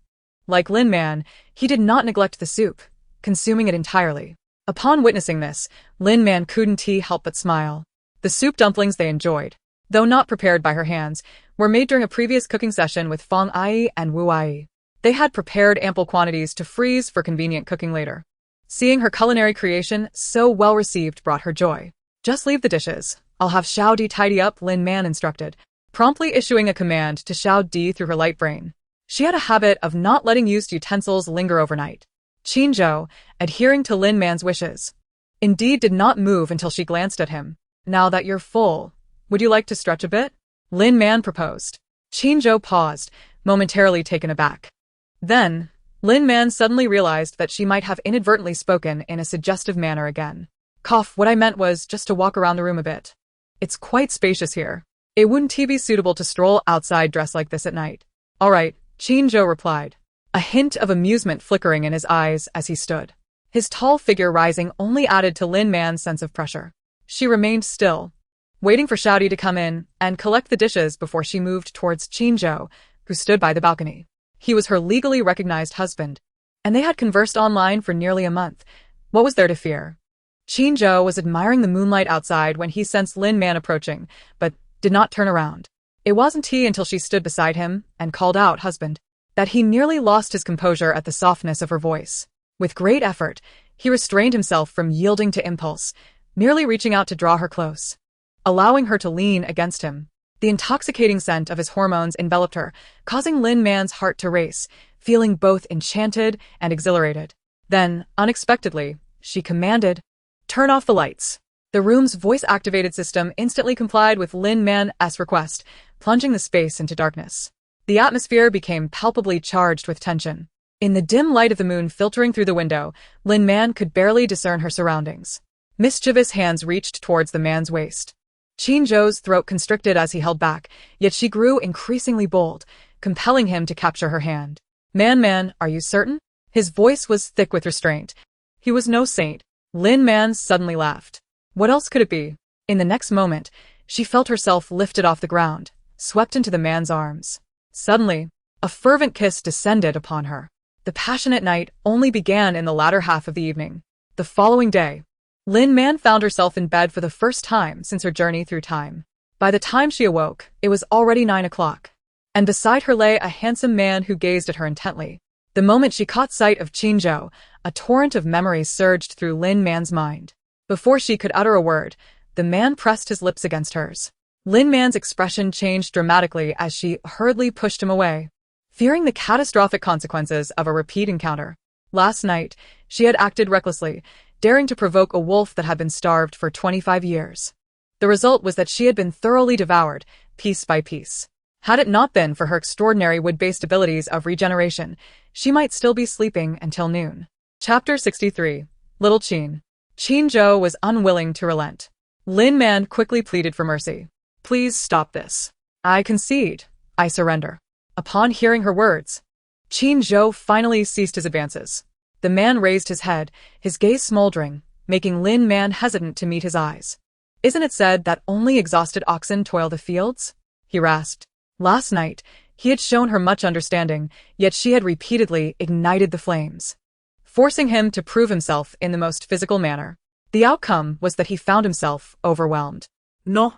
Like Lin Man, he did not neglect the soup, consuming it entirely. Upon witnessing this, Lin Man couldn't help but smile. The soup dumplings they enjoyed, though not prepared by her hands, were made during a previous cooking session with Fang Ai and Wu Ai. They had prepared ample quantities to freeze for convenient cooking later. Seeing her culinary creation so well received brought her joy. Just leave the dishes. I'll have Xiao Di tidy up, Lin Man instructed, promptly issuing a command to Xiao Di through her light brain. She had a habit of not letting used utensils linger overnight. Qin Zhou, adhering to Lin Man's wishes, indeed did not move until she glanced at him. Now that you're full, would you like to stretch a bit? Lin Man proposed. Qin Zhou paused, momentarily taken aback. Then, Lin Man suddenly realized that she might have inadvertently spoken in a suggestive manner again. Cough, what I meant was just to walk around the room a bit. It's quite spacious here. It wouldn't be suitable to stroll outside dressed like this at night. All right, Qin Zhou replied, a hint of amusement flickering in his eyes as he stood. His tall figure rising only added to Lin Man's sense of pressure. She remained still, waiting for Xiao Di to come in and collect the dishes before she moved towards Qin Zhou, who stood by the balcony. He was her legally recognized husband, and they had conversed online for nearly a month. What was there to fear? Qin Zhou was admiring the moonlight outside when he sensed Lin Man approaching, but did not turn around. It wasn't until she stood beside him and called out husband that he nearly lost his composure at the softness of her voice. With great effort, he restrained himself from yielding to impulse, merely reaching out to draw her close, allowing her to lean against him. The intoxicating scent of his hormones enveloped her, causing Lin Man's heart to race, feeling both enchanted and exhilarated. Then, unexpectedly, she commanded, "Turn off the lights." The room's voice-activated system instantly complied with Lin Man's request, plunging the space into darkness. The atmosphere became palpably charged with tension. In the dim light of the moon filtering through the window, Lin Man could barely discern her surroundings. Mischievous hands reached towards the man's waist. Qin Zhou's throat constricted as he held back, yet she grew increasingly bold, compelling him to capture her hand. Man, are you certain? His voice was thick with restraint. He was no saint. Lin Man suddenly laughed. What else could it be? In the next moment, she felt herself lifted off the ground, swept into the man's arms. Suddenly, a fervent kiss descended upon her. The passionate night only began in the latter half of the evening. The following day, Lin Man found herself in bed for the first time since her journey through time. By the time she awoke, it was already 9 o'clock, and beside her lay a handsome man who gazed at her intently. The moment she caught sight of Qinzhou, a torrent of memories surged through Lin Man's mind. Before she could utter a word, the man pressed his lips against hers. Lin Man's expression changed dramatically as she hurriedly pushed him away, fearing the catastrophic consequences of a repeat encounter. Last night, she had acted recklessly, daring to provoke a wolf that had been starved for 25 years. The result was that she had been thoroughly devoured, piece by piece. Had it not been for her extraordinary wood-based abilities of regeneration, she might still be sleeping until noon. Chapter 63. Little Qin. Qinzhou was unwilling to relent. Lin Man quickly pleaded for mercy. Please stop this. I concede. I surrender. Upon hearing her words, Qinzhou finally ceased his advances. The man raised his head, his gaze smoldering, making Lin Man hesitant to meet his eyes. Isn't it said that only exhausted oxen toil the fields? He rasped. Last night, he had shown her much understanding, yet she had repeatedly ignited the flames, forcing him to prove himself in the most physical manner. The outcome was that he found himself overwhelmed. No.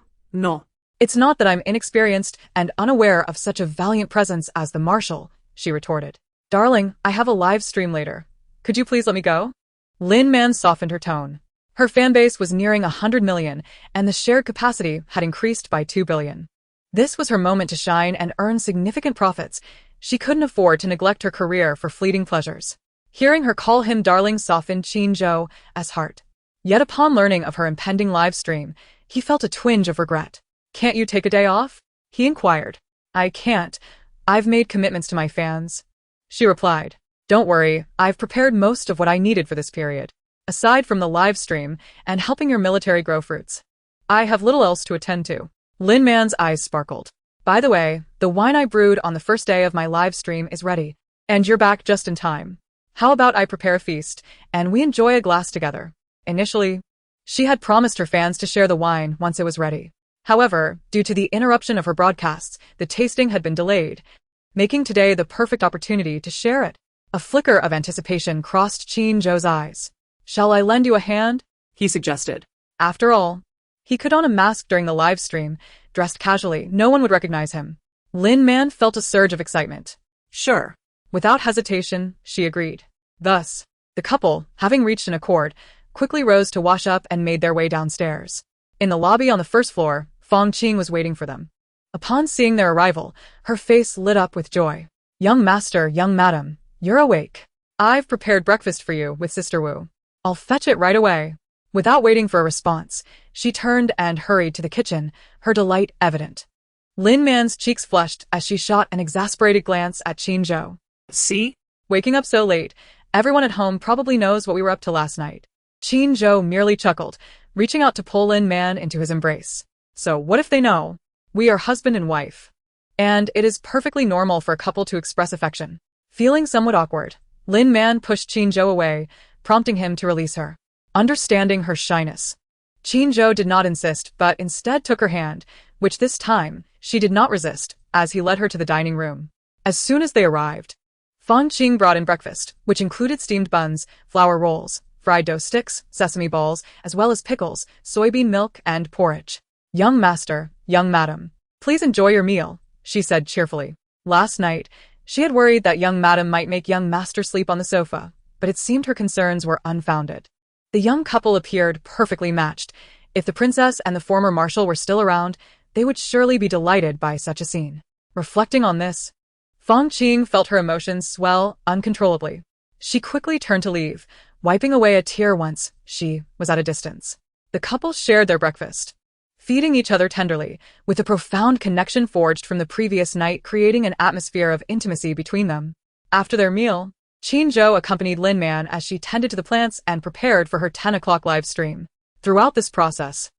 It's not that I'm inexperienced and unaware of such a valiant presence as the Marshal, she retorted. Darling, I have a live stream later. Could you please let me go? Lin Man softened her tone. Her fanbase was nearing 100 million, and the shared capacity had increased by 2 billion. This was her moment to shine and earn significant profits. She couldn't afford to neglect her career for fleeting pleasures. Hearing her call him darling softened Qinzhou's heart. Yet upon learning of her impending live stream, he felt a twinge of regret. Can't you take a day off? He inquired. I can't. I've made commitments to my fans. She replied. Don't worry, I've prepared most of what I needed for this period. Aside from the live stream and helping your military grow fruits, I have little else to attend to. Lin Man's eyes sparkled. By the way, the wine I brewed on the first day of my live stream is ready, and you're back just in time. How about I prepare a feast, and we enjoy a glass together? Initially, she had promised her fans to share the wine once it was ready. However, due to the interruption of her broadcasts, the tasting had been delayed, making today the perfect opportunity to share it. A flicker of anticipation crossed Qinzhou's eyes. Shall I lend you a hand? He suggested. After all, he could on a mask during the live stream, dressed casually, no one would recognize him. Lin Man felt a surge of excitement. Sure. Without hesitation, she agreed. Thus, the couple, having reached an accord, quickly rose to wash up and made their way downstairs. In the lobby on the first floor, Fong Qing was waiting for them. Upon seeing their arrival, her face lit up with joy. Young master, young madam, you're awake. I've prepared breakfast for you with Sister Wu. I'll fetch it right away. Without waiting for a response, she turned and hurried to the kitchen, her delight evident. Lin Man's cheeks flushed as she shot an exasperated glance at Qinzhou. See? Waking up so late, everyone at home probably knows what we were up to last night. Qinzhou merely chuckled, reaching out to pull Lin Man into his embrace. So what if they know? We are husband and wife. And it is perfectly normal for a couple to express affection. Feeling somewhat awkward, Lin Man pushed Qinzhou away, prompting him to release her. Understanding her shyness, Qinzhou did not insist but instead took her hand, which this time she did not resist, as he led her to the dining room. As soon as they arrived, Fong Qing brought in breakfast, which included steamed buns, flour rolls, fried dough sticks, sesame balls, as well as pickles, soybean milk, and porridge. Young master, young madam, please enjoy your meal, she said cheerfully. Last night, she had worried that young madam might make young master sleep on the sofa, but it seemed her concerns were unfounded. The young couple appeared perfectly matched. If the princess and the former marshal were still around, they would surely be delighted by such a scene. Reflecting on this, Fong Qing felt her emotions swell uncontrollably. She quickly turned to leave, wiping away a tear once she was at a distance. The couple shared their breakfast, feeding each other tenderly, with a profound connection forged from the previous night creating an atmosphere of intimacy between them. After their meal, Qinzhou accompanied Lin Man as she tended to the plants and prepared for her 10 o'clock live stream. Throughout this process,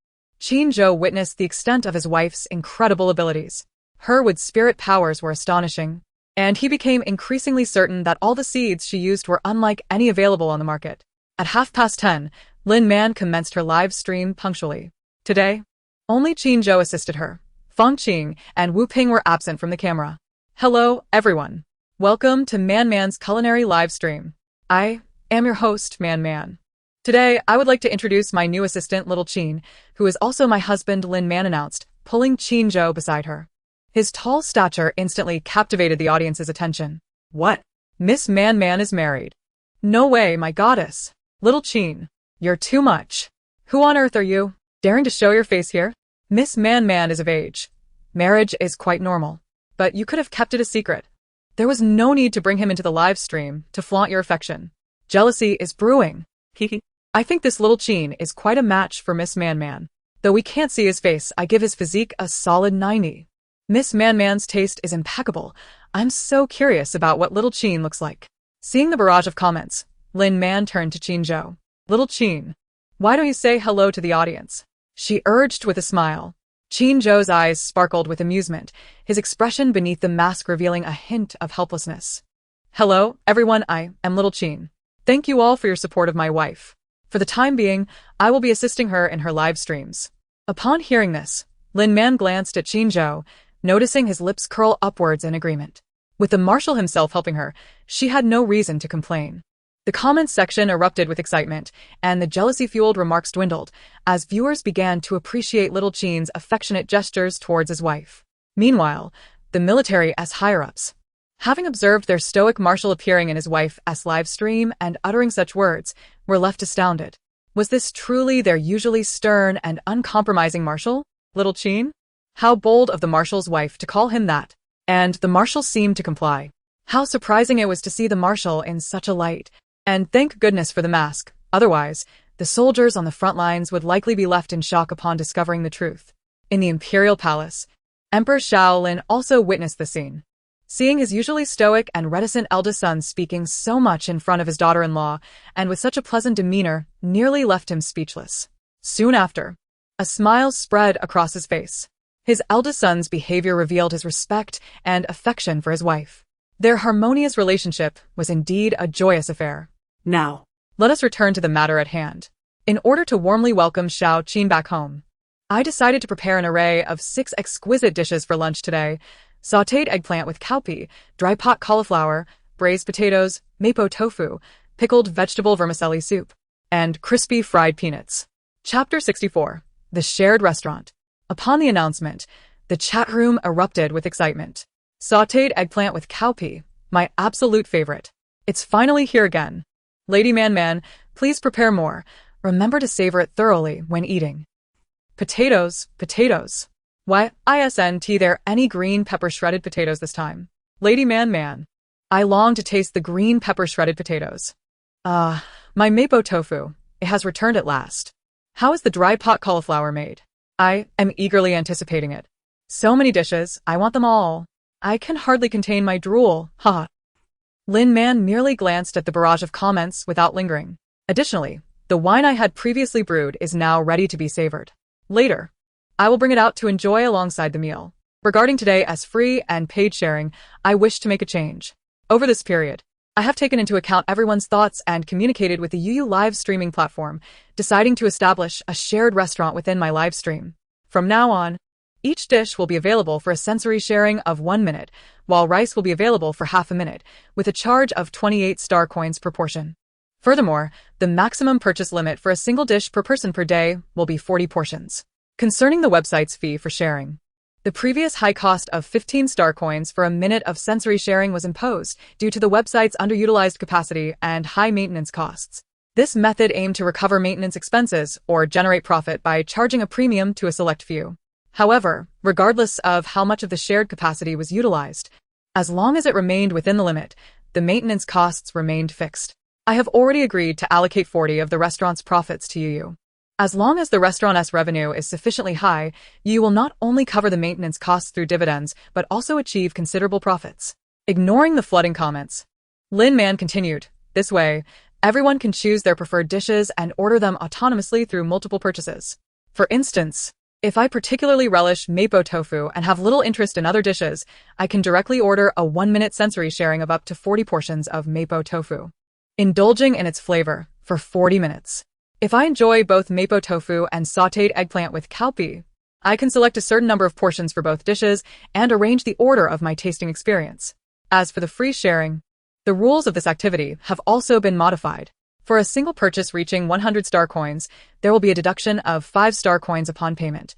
Qinzhou witnessed the extent of his wife's incredible abilities. Her wood spirit powers were astonishing, and he became increasingly certain that all the seeds she used were unlike any available on the market. At 10:30, Lin Man commenced her live stream punctually. Today, only Qin Zhou assisted her. Feng Qing and Wu Ping were absent from the camera. Hello, everyone. Welcome to Man's culinary live stream. I am your host, Man. Today, I would like to introduce my new assistant, Little Qin, who is also my husband, Lin Man announced, pulling Qin Zhou beside her. His tall stature instantly captivated the audience's attention. What? Miss Man is married. No way, my goddess. Little Qin, you're too much. Who on earth are you? Daring to show your face here? Miss Man is of age. Marriage is quite normal. But you could have kept it a secret. There was no need to bring him into the live stream to flaunt your affection. Jealousy is brewing. I think this Little Qin is quite a match for Miss Man. Though we can't see his face, I give his physique a solid 90. Miss Man's taste is impeccable. I'm so curious about what Little Qin looks like. Seeing the barrage of comments, Lin Man turned to Qin Zhou. Little Qin, why don't you say hello to the audience? She urged with a smile. Qin Zhou's eyes sparkled with amusement, his expression beneath the mask revealing a hint of helplessness. Hello, everyone, I am Little Qin. Thank you all for your support of my wife. For the time being, I will be assisting her in her live streams. Upon hearing this, Lin Man glanced at Qin Zhou, noticing his lips curl upwards in agreement. With the marshal himself helping her, she had no reason to complain. The comments section erupted with excitement, and the jealousy-fueled remarks dwindled, as viewers began to appreciate Little Qin's affectionate gestures towards his wife. Meanwhile, the military as higher-ups, having observed their stoic marshal appearing in his wife's live stream and uttering such words, were left astounded. Was this truly their usually stern and uncompromising marshal, Little Qin? How bold of the marshal's wife to call him that. And the marshal seemed to comply. How surprising it was to see the marshal in such a light. And thank goodness for the mask. Otherwise, the soldiers on the front lines would likely be left in shock upon discovering the truth. In the Imperial Palace, Emperor Shaolin also witnessed the scene. Seeing his usually stoic and reticent eldest son speaking so much in front of his daughter-in-law and with such a pleasant demeanor nearly left him speechless. Soon after, a smile spread across his face. His eldest son's behavior revealed his respect and affection for his wife. Their harmonious relationship was indeed a joyous affair. Now, let us return to the matter at hand. In order to warmly welcome Xiao Qin back home, I decided to prepare an array of 6 exquisite dishes for lunch today: sautéed eggplant with cowpea, dry pot cauliflower, braised potatoes, mapo tofu, pickled vegetable vermicelli soup, and crispy fried peanuts. Chapter 64. The Shared Restaurant. Upon the announcement, the chat room erupted with excitement. Sautéed eggplant with cowpea, my absolute favorite. It's finally here again. Lady Man, please prepare more. Remember to savor it thoroughly when eating. Potatoes. Why, isn't there any green pepper shredded potatoes this time? Lady Man. I long to taste the green pepper shredded potatoes. My mapo tofu. It has returned at last. How is the dry pot cauliflower made? I am eagerly anticipating it. So many dishes, I want them all. I can hardly contain my drool, haha. Lin Man merely glanced at the barrage of comments without lingering. Additionally, the wine I had previously brewed is now ready to be savored. Later, I will bring it out to enjoy alongside the meal. Regarding today as free and paid sharing, I wish to make a change. Over this period, I have taken into account everyone's thoughts and communicated with the UU live streaming platform, deciding to establish a shared restaurant within my live stream. From now on, each dish will be available for a sensory sharing of 1 minute, while rice will be available for half a minute, with a charge of 28 star coins per portion. Furthermore, the maximum purchase limit for a single dish per person per day will be 40 portions. Concerning the website's fee for sharing, the previous high cost of 15 star coins for a minute of sensory sharing was imposed due to the website's underutilized capacity and high maintenance costs. This method aimed to recover maintenance expenses or generate profit by charging a premium to a select few. However, regardless of how much of the shared capacity was utilized, as long as it remained within the limit, the maintenance costs remained fixed. I have already agreed to allocate 40 of the restaurant's profits to UU. As long as the restaurant's revenue is sufficiently high, you will not only cover the maintenance costs through dividends, but also achieve considerable profits. Ignoring the flooding comments, Lin Man continued, this way, everyone can choose their preferred dishes and order them autonomously through multiple purchases. For instance, If I particularly relish mapo tofu and have little interest in other dishes, I can directly order a 1-minute sensory sharing of up to 40 portions of mapo tofu, indulging in its flavor for 40 minutes. If I enjoy both mapo tofu and sautéed eggplant with cowpea, I can select a certain number of portions for both dishes and arrange the order of my tasting experience. As for the free sharing, the rules of this activity have also been modified. For a single purchase reaching 100 star coins, there will be a deduction of 5 star coins upon payment,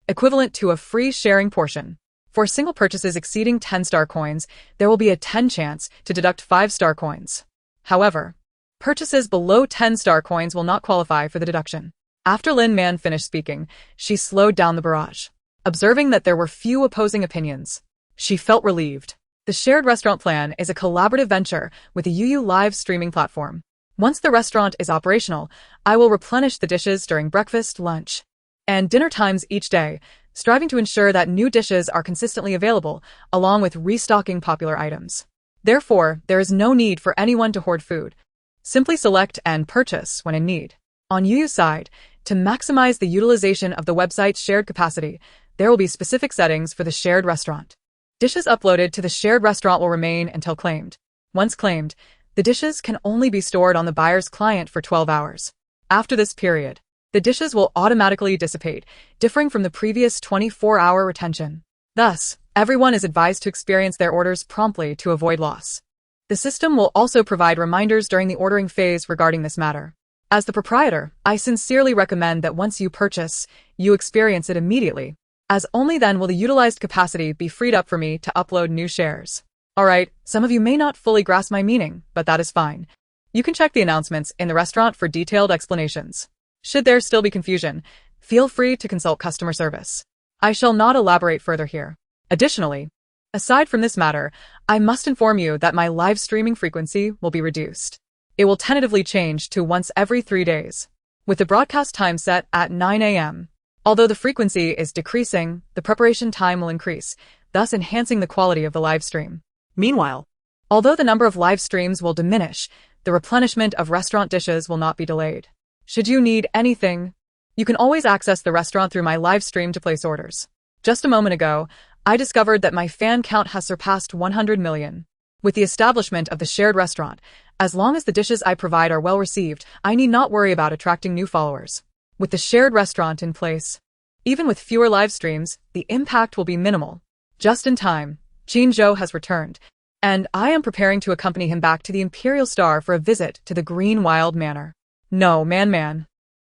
equivalent to a free sharing portion. For single purchases exceeding 10 star coins, there will be a 10 chance to deduct 5 star coins. However, purchases below 10 star coins will not qualify for the deduction. After Lin Man finished speaking, she slowed down the barrage. Observing that there were few opposing opinions, she felt relieved. The shared restaurant plan is a collaborative venture with a UU live streaming platform. Once the restaurant is operational, I will replenish the dishes during breakfast, lunch, and dinner times each day, striving to ensure that new dishes are consistently available, along with restocking popular items. Therefore, there is no need for anyone to hoard food. Simply select and purchase when in need. On UU's side, to maximize the utilization of the website's shared capacity, there will be specific settings for the shared restaurant. Dishes uploaded to the shared restaurant will remain until claimed. Once claimed, the dishes can only be stored on the buyer's client for 12 hours. After this period, the dishes will automatically dissipate, differing from the previous 24-hour retention. Thus, everyone is advised to experience their orders promptly to avoid loss. The system will also provide reminders during the ordering phase regarding this matter. As the proprietor, I sincerely recommend that once you purchase, you experience it immediately, as only then will the utilized capacity be freed up for me to upload new shares. Alright, some of you may not fully grasp my meaning, but that is fine. You can check the announcements in the restaurant for detailed explanations. Should there still be confusion, feel free to consult customer service. I shall not elaborate further here. Additionally, aside from this matter, I must inform you that my live streaming frequency will be reduced. It will tentatively change to once every 3 days, with the broadcast time set at 9 a.m. Although the frequency is decreasing, the preparation time will increase, thus enhancing the quality of the live stream. Meanwhile, although the number of live streams will diminish, the replenishment of restaurant dishes will not be delayed. Should you need anything, you can always access the restaurant through my live stream to place orders. Just a moment ago, I discovered that my fan count has surpassed 100 million. With the establishment of the shared restaurant, as long as the dishes I provide are well received, I need not worry about attracting new followers. With the shared restaurant in place, even with fewer live streams, the impact will be minimal. Just in time, Qin has returned, and I am preparing to accompany him back to the Imperial Star for a visit to the Green Wild Manor. No, man.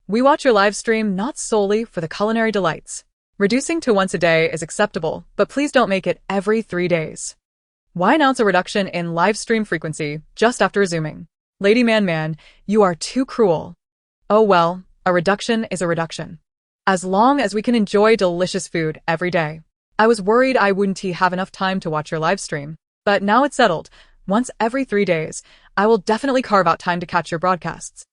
We watch your live stream not solely for the culinary delights. Reducing to once a day is acceptable, but please don't make it every 3 days. Why announce a reduction in live stream frequency just after resuming? Lady Man, you are too cruel. Oh well, a reduction is a reduction. As long as we can enjoy delicious food every day. I was worried I wouldn't have enough time to watch your live stream, but now it's settled. Once every 3 days, I will definitely carve out time to catch your broadcasts.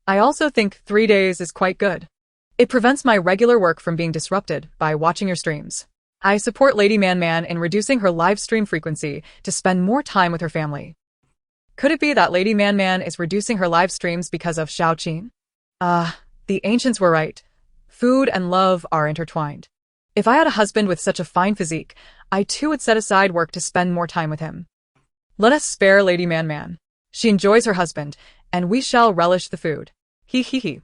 I also think 3 days is quite good. It prevents my regular work from being disrupted by watching your streams. I support Lady Man in reducing her live stream frequency to spend more time with her family. Could it be that Lady Man is reducing her live streams because of Xiao Qin? The ancients were right. Food and love are intertwined. If I had a husband with such a fine physique, I too would set aside work to spend more time with him. Let us spare Lady Man. She enjoys her husband, and we shall relish the food. He.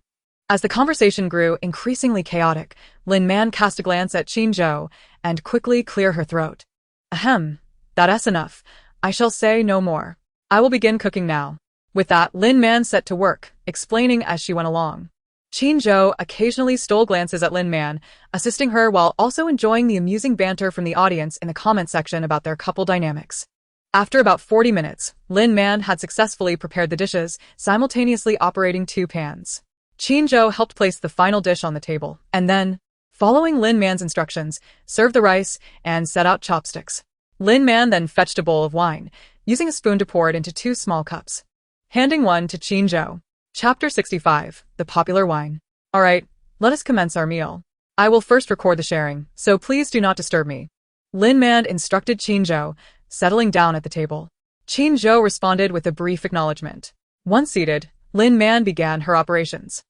As the conversation grew increasingly chaotic, Lin Man cast a glance at Qin and quickly cleared her throat. Ahem, that's enough. I shall say no more. I will begin cooking now. With that, Lin Man set to work, explaining as she went along. Qin occasionally stole glances at Lin Man, assisting her while also enjoying the amusing banter from the audience in the comment section about their couple dynamics. After about 40 minutes, Lin Man had successfully prepared the dishes, simultaneously operating 2 pans. Qin helped place the final dish on the table, and then, following Lin Man's instructions, served the rice and set out chopsticks. Lin Man then fetched a bowl of wine, using a spoon to pour it into 2 small cups. Handing one to Qin. Chapter 65, The Popular Wine. Alright, let us commence our meal. I will first record the sharing, so please do not disturb me. Lin Man instructed Qin, settling down at the table. Qin responded with a brief acknowledgement. Once seated, Lin Man began her operations.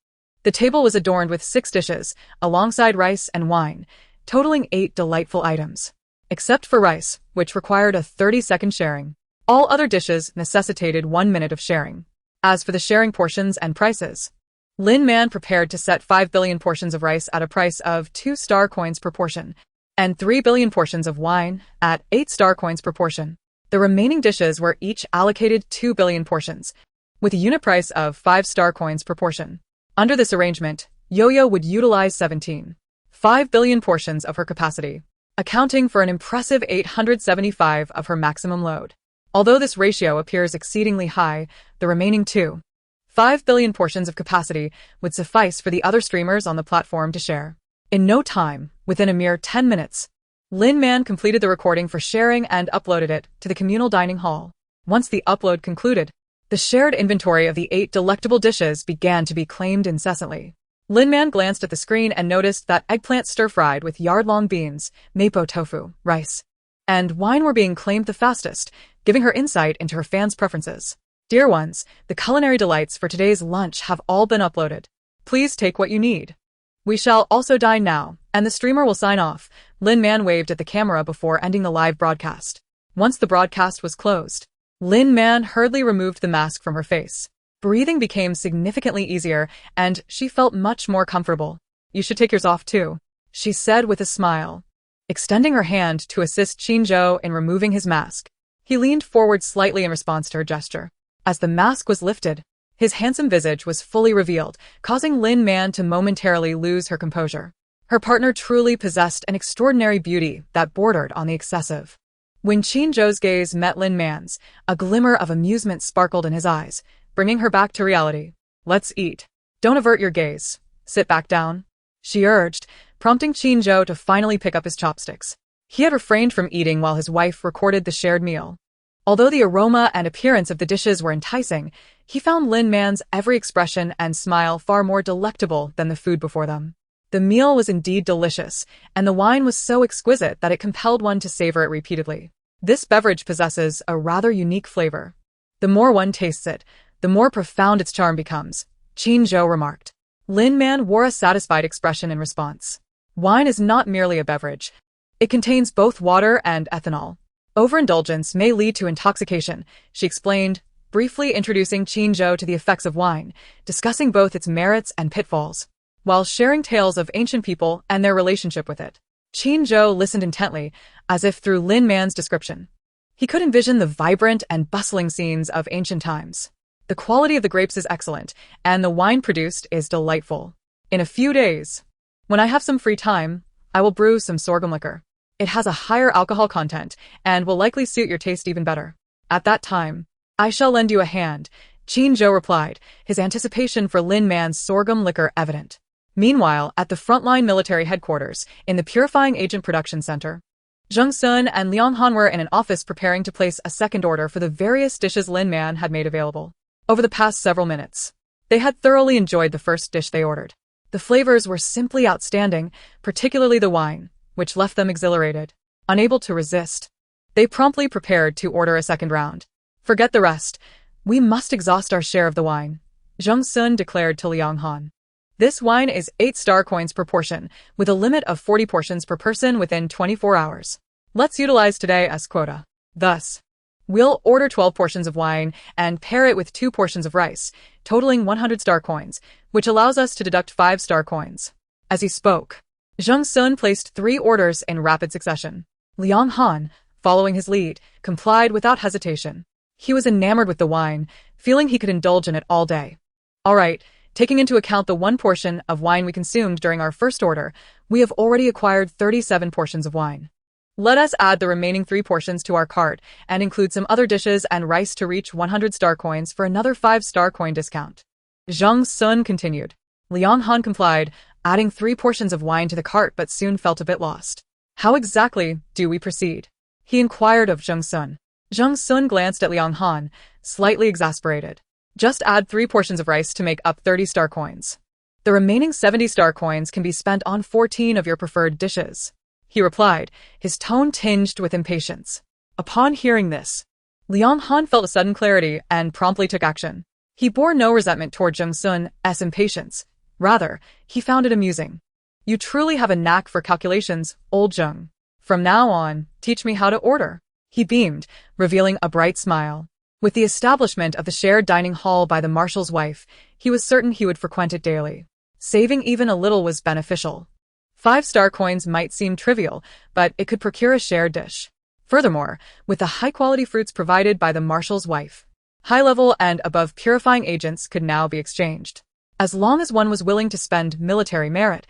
The table was adorned with 6 dishes, alongside rice and wine, totaling 8 delightful items. Except for rice, which required a 30-second sharing. All other dishes necessitated 1 minute of sharing. As for the sharing portions and prices, Lin Man prepared to set 5 billion portions of rice at a price of 2-star coins per portion, and 3 billion portions of wine at 8-star coins per portion. The remaining dishes were each allocated 2 billion portions, with a unit price of 5-star coins per portion. Under this arrangement, Yo-Yo would utilize 5 billion portions of her capacity, accounting for an impressive 875 of her maximum load. Although this ratio appears exceedingly high, the remaining 5 billion portions of capacity would suffice for the other streamers on the platform to share. In no time, within a mere 10 minutes, Lin Man completed the recording for sharing and uploaded it to the communal dining hall. Once the upload concluded, the shared inventory of the 8 delectable dishes began to be claimed incessantly. Lin Man glanced at the screen and noticed that eggplant stir-fried with yard-long beans, mapo tofu, rice, and wine were being claimed the fastest, giving her insight into her fans' preferences. Dear ones, the culinary delights for today's lunch have all been uploaded. Please take what you need. We shall also dine now, and the streamer will sign off. Lin Man waved at the camera before ending the live broadcast. Once the broadcast was closed, Lin Man hurriedly removed the mask from her face. Breathing became significantly easier, and she felt much more comfortable. You should take yours off too, she said with a smile, extending her hand to assist Qin in removing his mask. He leaned forward slightly in response to her gesture. As the mask was lifted, his handsome visage was fully revealed, causing Lin Man to momentarily lose her composure. Her partner truly possessed an extraordinary beauty that bordered on the excessive. When Qin gaze met Lin Man's, a glimmer of amusement sparkled in his eyes, bringing her back to reality. Let's eat. Don't avert your gaze. Sit back down, she urged, prompting Qin to finally pick up his chopsticks. He had refrained from eating while his wife recorded the shared meal. Although the aroma and appearance of the dishes were enticing, he found Lin Man's every expression and smile far more delectable than the food before them. The meal was indeed delicious, and the wine was so exquisite that it compelled one to savor it repeatedly. This beverage possesses a rather unique flavor. The more one tastes it, the more profound its charm becomes, Qin remarked. Lin Man wore a satisfied expression in response. Wine is not merely a beverage. It contains both water and ethanol. Overindulgence may lead to intoxication, she explained, briefly introducing Qin to the effects of wine, discussing both its merits and pitfalls, while sharing tales of ancient people and their relationship with it. Qin listened intently, as if through Lin Man's description. He could envision the vibrant and bustling scenes of ancient times. The quality of the grapes is excellent, and the wine produced is delightful. In a few days, when I have some free time, I will brew some sorghum liquor. It has a higher alcohol content and will likely suit your taste even better. At that time, I shall lend you a hand, Qin replied, his anticipation for Lin Man's sorghum liquor evident. Meanwhile, at the frontline military headquarters, in the Purifying Agent Production Center, Zheng Sun and Liang Han were in an office preparing to place a second order for the various dishes Lin Man had made available. Over the past several minutes, they had thoroughly enjoyed the first dish they ordered. The flavors were simply outstanding, particularly the wine, which left them exhilarated. Unable to resist, they promptly prepared to order a second round. Forget the rest. We must exhaust our share of the wine, Zheng Sun declared to Liang Han. This wine is 8-star coins per portion, with a limit of 40 portions per person within 24 hours. Let's utilize today as quota. Thus, we'll order 12 portions of wine and pair it with 2 portions of rice, totaling 100-star coins, which allows us to deduct 5-star coins. As he spoke, Zheng Sun placed 3 orders in rapid succession. Liang Han, following his lead, complied without hesitation. He was enamored with the wine, feeling he could indulge in it all day. All right, taking into account the 1 portion of wine we consumed during our first order, we have already acquired 37 portions of wine. Let us add the remaining 3 portions to our cart and include some other dishes and rice to reach 100-star coins for another 5-star coin discount. Zheng Sun continued. Liang Han complied, adding 3 portions of wine to the cart but soon felt a bit lost. How exactly do we proceed? He inquired of Zheng Sun. Zheng Sun glanced at Liang Han, slightly exasperated. Just add 3 portions of rice to make up 30-star coins. The remaining 70-star coins can be spent on 14 of your preferred dishes, he replied, his tone tinged with impatience. Upon hearing this, Liang Han felt a sudden clarity and promptly took action. He bore no resentment toward Zheng Sun's impatience. Rather, he found it amusing. You truly have a knack for calculations, old Zheng. From now on, teach me how to order. He beamed, revealing a bright smile. With the establishment of the shared dining hall by the marshal's wife, he was certain he would frequent it daily. Saving even a little was beneficial. 5-star coins might seem trivial, but it could procure a shared dish. Furthermore, with the high-quality fruits provided by the marshal's wife, high-level and above purifying agents could now be exchanged. As long as one was willing to spend military merit,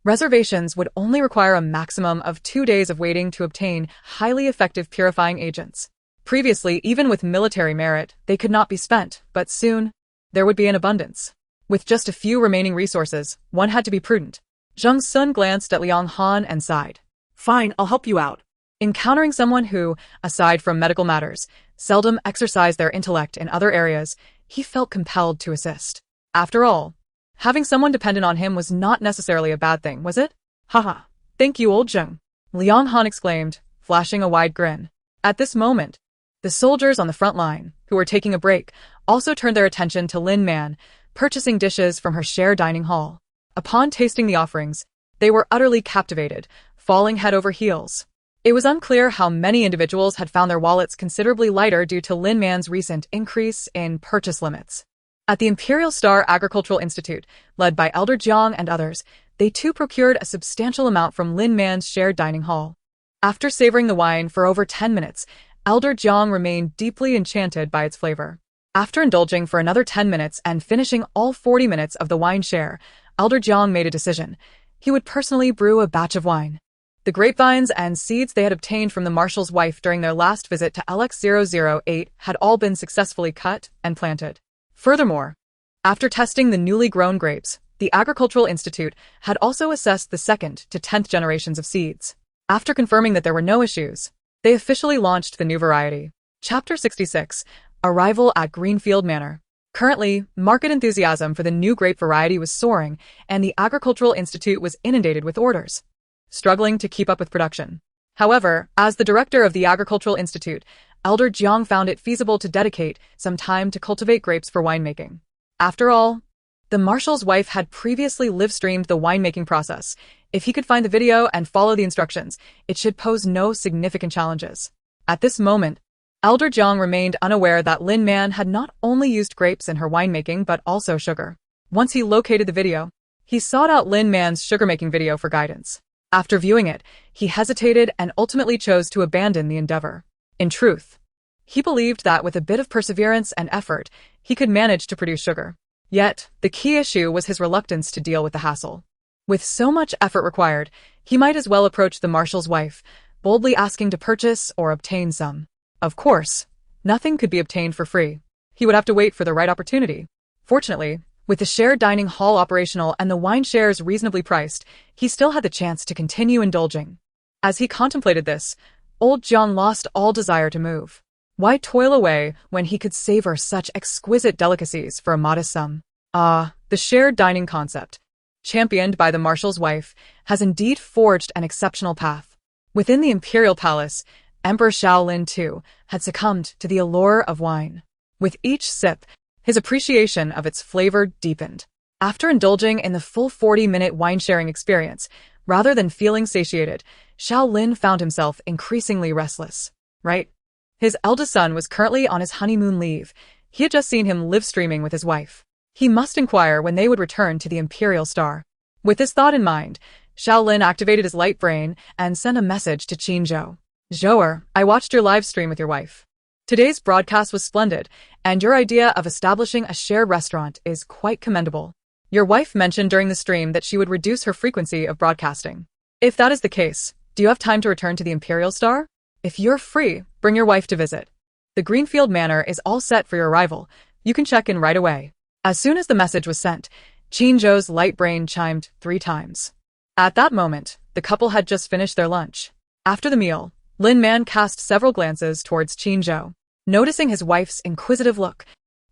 reservations would only require a maximum of 2 days of waiting to obtain highly effective purifying agents. Previously, even with military merit, they could not be spent, but soon, there would be an abundance. With just a few remaining resources, one had to be prudent. Zhang Sun glanced at Liang Han and sighed. Fine, I'll help you out. Encountering someone who, aside from medical matters, seldom exercised their intellect in other areas, he felt compelled to assist. After all, having someone dependent on him was not necessarily a bad thing, was it? Haha, thank you, old Zheng. Liang Han exclaimed, flashing a wide grin. At this moment, the soldiers on the front line, who were taking a break, also turned their attention to Lin Man, purchasing dishes from her shared dining hall. Upon tasting the offerings, they were utterly captivated, falling head over heels. It was unclear how many individuals had found their wallets considerably lighter due to Lin Man's recent increase in purchase limits. At the Imperial Star Agricultural Institute, led by Elder Jiang and others, they too procured a substantial amount from Lin Man's shared dining hall. After savoring the wine for over 10 minutes, Elder Jiang remained deeply enchanted by its flavor. After indulging for another 10 minutes and finishing all 40 minutes of the wine share, Elder Jiang made a decision. He would personally brew a batch of wine. The grapevines and seeds they had obtained from the marshal's wife during their last visit to LX008 had all been successfully cut and planted. Furthermore, after testing the newly grown grapes, the Agricultural Institute had also assessed the 2nd to 10th generations of seeds. After confirming that there were no issues, they officially launched the new variety. Chapter 66, Arrival at Greenfield Manor. Currently, market enthusiasm for the new grape variety was soaring, and the Agricultural Institute was inundated with orders, struggling to keep up with production. However, as the director of the Agricultural Institute, Elder Jiang found it feasible to dedicate some time to cultivate grapes for winemaking. After all, the marshal's wife had previously live-streamed the winemaking process. If he could find the video and follow the instructions, it should pose no significant challenges. At this moment, Elder Jiang remained unaware that Lin Man had not only used grapes in her winemaking but also sugar. Once he located the video, he sought out Lin Man's sugar-making video for guidance. After viewing it, he hesitated and ultimately chose to abandon the endeavor. In truth, he believed that with a bit of perseverance and effort, he could manage to produce sugar. Yet, the key issue was his reluctance to deal with the hassle. With so much effort required, he might as well approach the marshal's wife, boldly asking to purchase or obtain some. Of course, nothing could be obtained for free. He would have to wait for the right opportunity. Fortunately, with the shared dining hall operational and the wine shares reasonably priced, he still had the chance to continue indulging. As he contemplated this, old Jiang lost all desire to move. Why toil away when he could savor such exquisite delicacies for a modest sum? The shared dining concept, championed by the marshal's wife, has indeed forged an exceptional path. Within the imperial palace, Emperor Shaolin, too, had succumbed to the allure of wine. With each sip, his appreciation of its flavor deepened. After indulging in the full 40-minute wine-sharing experience, rather than feeling satiated, Shaolin found himself increasingly restless. Right? His eldest son was currently on his honeymoon leave. He had just seen him live-streaming with his wife. He must inquire when they would return to the Imperial Star. With this thought in mind, Shaolin activated his light brain and sent a message to Qin Zhou. Zhouer, I watched your live stream with your wife. Today's broadcast was splendid, and your idea of establishing a shared restaurant is quite commendable. Your wife mentioned during the stream that she would reduce her frequency of broadcasting. If that is the case, do you have time to return to the Imperial Star? If you're free, bring your wife to visit. The Greenfield Manor is all set for your arrival. You can check in right away. As soon as the message was sent, Qin Zhou's light brain chimed 3 times. At that moment, the couple had just finished their lunch. After the meal, Lin Man cast several glances towards Qin Zhou. Noticing his wife's inquisitive look,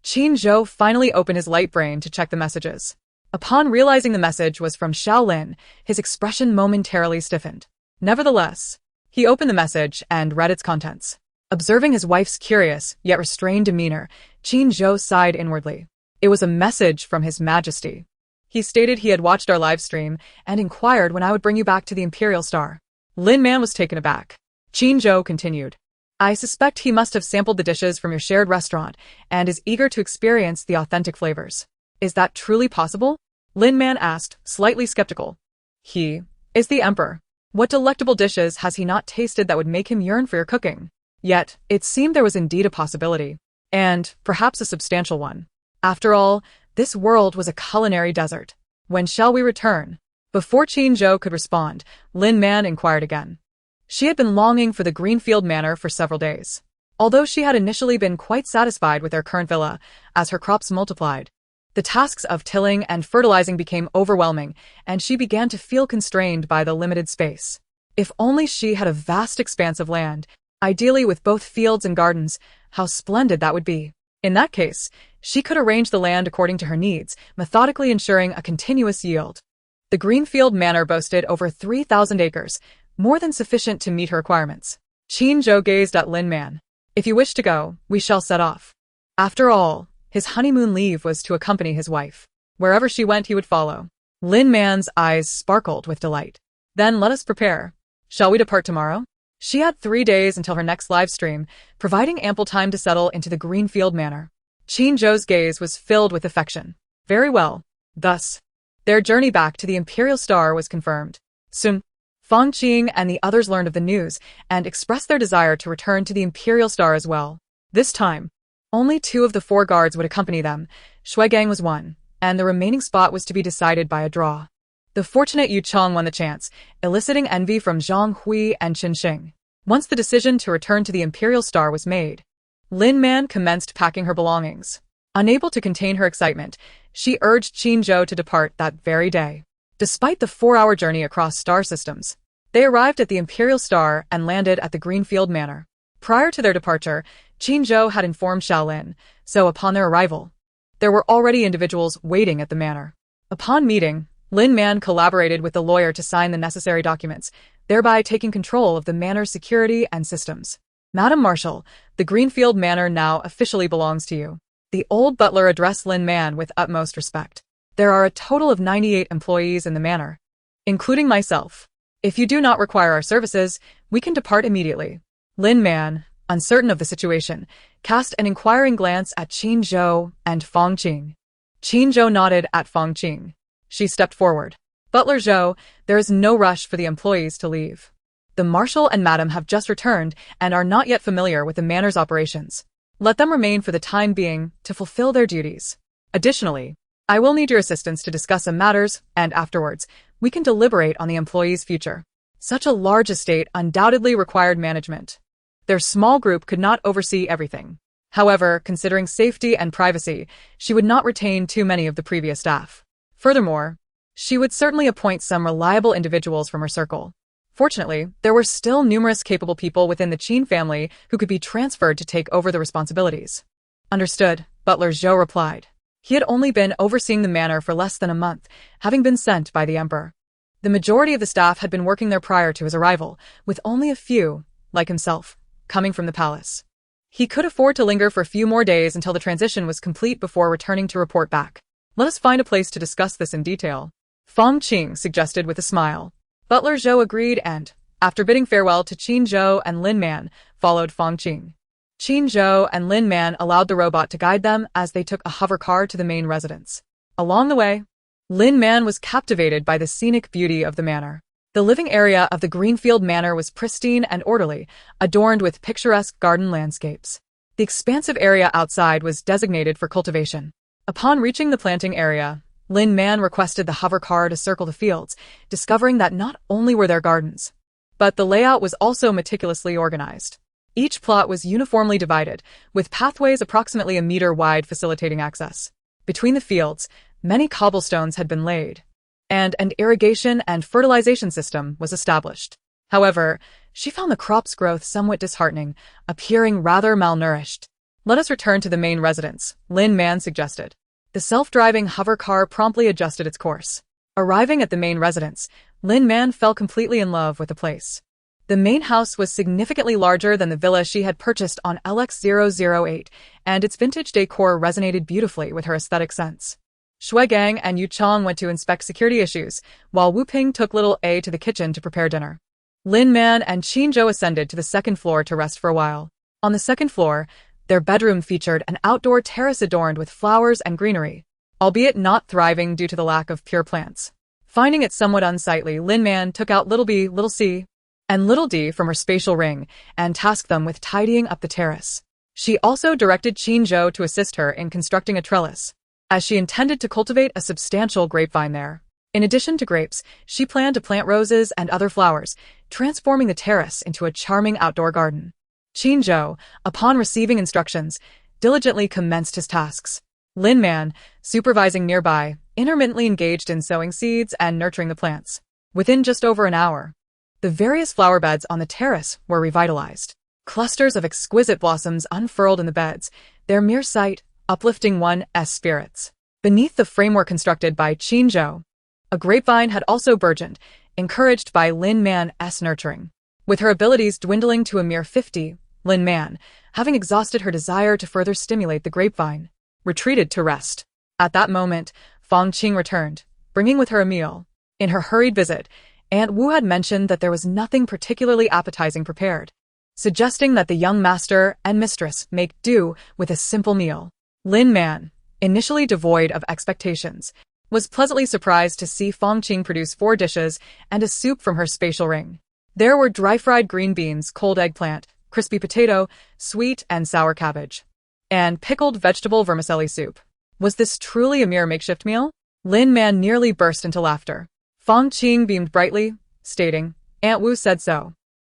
Qin Zhou finally opened his light brain to check the messages. Upon realizing the message was from Shaolin, his expression momentarily stiffened. Nevertheless, he opened the message and read its contents. Observing his wife's curious yet restrained demeanor, Qin Zhou sighed inwardly. It was a message from His Majesty. He stated he had watched our live stream and inquired when I would bring you back to the Imperial Star. Lin Man was taken aback. Qin Zhou continued. I suspect he must have sampled the dishes from your shared restaurant and is eager to experience the authentic flavors. Is that truly possible? Lin Man asked, slightly skeptical. He is the emperor. What delectable dishes has he not tasted that would make him yearn for your cooking? Yet, it seemed there was indeed a possibility, and perhaps a substantial one. After all, this world was a culinary desert. When shall we return? Before Qin Zhou could respond, Lin Man inquired again. She had been longing for the Greenfield Manor for several days. Although she had initially been quite satisfied with their current villa, as her crops multiplied, the tasks of tilling and fertilizing became overwhelming, and she began to feel constrained by the limited space. If only she had a vast expanse of land, ideally with both fields and gardens, how splendid that would be. In that case, she could arrange the land according to her needs, methodically ensuring a continuous yield. The Greenfield Manor boasted over 3,000 acres, more than sufficient to meet her requirements. Qin Zhou gazed at Lin Man. If you wish to go, we shall set off. After all, his honeymoon leave was to accompany his wife. Wherever she went, he would follow. Lin Man's eyes sparkled with delight. Then let us prepare. Shall we depart tomorrow? She had 3 days until her next live stream, providing ample time to settle into the Greenfield Manor. Qin Zhou's gaze was filled with affection. Very well. Thus, their journey back to the Imperial Star was confirmed. Soon, Fang Qing and the others learned of the news and expressed their desire to return to the Imperial Star as well. This time, only 2 of the 4 guards would accompany them. Shuigang was one, and the remaining spot was to be decided by a draw. The fortunate Yu Chong won the chance, eliciting envy from Zhang Hui and Qin Xing. Once the decision to return to the Imperial Star was made, Lin Man commenced packing her belongings. Unable to contain her excitement, she urged Qin Zhou to depart that very day. Despite the 4-hour journey across star systems, they arrived at the Imperial Star and landed at the Greenfield Manor. Prior to their departure, Qin Zhou had informed Shaolin, so upon their arrival, there were already individuals waiting at the manor. Upon meeting, Lin Man collaborated with the lawyer to sign the necessary documents, thereby taking control of the manor's security and systems. Madam Marshal, the Greenfield Manor now officially belongs to you. The old butler addressed Lin Man with utmost respect. There are a total of 98 employees in the manor, including myself. If you do not require our services, we can depart immediately. Lin Man, uncertain of the situation, cast an inquiring glance at Qin Zhou and Fang Qing. Qin Zhou nodded at Fang Qing. She stepped forward. Butler Zhou, there is no rush for the employees to leave. The Marshal and Madam have just returned and are not yet familiar with the manor's operations. Let them remain for the time being to fulfill their duties. Additionally, I will need your assistance to discuss some matters, and afterwards, we can deliberate on the employees' future. Such a large estate undoubtedly required management. Their small group could not oversee everything. However, considering safety and privacy, she would not retain too many of the previous staff. Furthermore, she would certainly appoint some reliable individuals from her circle. Fortunately, there were still numerous capable people within the Qin family who could be transferred to take over the responsibilities. Understood, Butler Zhou replied. He had only been overseeing the manor for less than a month, having been sent by the emperor. The majority of the staff had been working there prior to his arrival, with only a few, like himself, coming from the palace. He could afford to linger for a few more days until the transition was complete before returning to report back. Let us find a place to discuss this in detail. Fang Qing suggested with a smile. Butler Zhou agreed and, after bidding farewell to Qin Zhou and Lin Man, followed Fang Qing. Qin Zhou and Lin Man allowed the robot to guide them as they took a hover car to the main residence. Along the way, Lin Man was captivated by the scenic beauty of the manor. The living area of the Greenfield Manor was pristine and orderly, adorned with picturesque garden landscapes. The expansive area outside was designated for cultivation. Upon reaching the planting area, Lin Man requested the hover car to circle the fields, discovering that not only were there gardens, but the layout was also meticulously organized. Each plot was uniformly divided, with pathways approximately a meter wide facilitating access. Between the fields, many cobblestones had been laid, and an irrigation and fertilization system was established. However, she found the crop's growth somewhat disheartening, appearing rather malnourished. Let us return to the main residence, Lin Man suggested. The self-driving hover car promptly adjusted its course. Arriving at the main residence, Lin Man fell completely in love with the place. The main house was significantly larger than the villa she had purchased on LX008, and its vintage decor resonated beautifully with her aesthetic sense. Shui Gang and Yu Chong went to inspect security issues, while Wu Ping took little A to the kitchen to prepare dinner. Lin Man and Qin Zhou ascended to the second floor to rest for a while. On the second floor, their bedroom featured an outdoor terrace adorned with flowers and greenery, albeit not thriving due to the lack of pure plants. Finding it somewhat unsightly, Lin Man took out little B, little C, and little D from her spatial ring and tasked them with tidying up the terrace. She also directed Qin Zhou to assist her in constructing a trellis, as she intended to cultivate a substantial grapevine there. In addition to grapes, she planned to plant roses and other flowers, transforming the terrace into a charming outdoor garden. Qin Zhou, upon receiving instructions, diligently commenced his tasks. Lin Man, supervising nearby, intermittently engaged in sowing seeds and nurturing the plants. Within just over an hour, the various flower beds on the terrace were revitalized. Clusters of exquisite blossoms unfurled in the beds, their mere sight uplifting one's spirits. Beneath the framework constructed by Qin Zhou, a grapevine had also burgeoned, encouraged by Lin Man's nurturing. With her abilities dwindling to a mere 50, Lin Man, having exhausted her desire to further stimulate the grapevine, retreated to rest. At that moment, Fang Qing returned, bringing with her a meal. In her hurried visit, Aunt Wu had mentioned that there was nothing particularly appetizing prepared, suggesting that the young master and mistress make do with a simple meal. Lin Man, initially devoid of expectations, was pleasantly surprised to see Fang Qing produce 4 dishes and a soup from her spatial ring. There were dry-fried green beans, cold eggplant, crispy potato, sweet and sour cabbage, and pickled vegetable vermicelli soup. Was this truly a mere makeshift meal? Lin Man nearly burst into laughter. Fang Qing beamed brightly, stating, "Aunt Wu said so."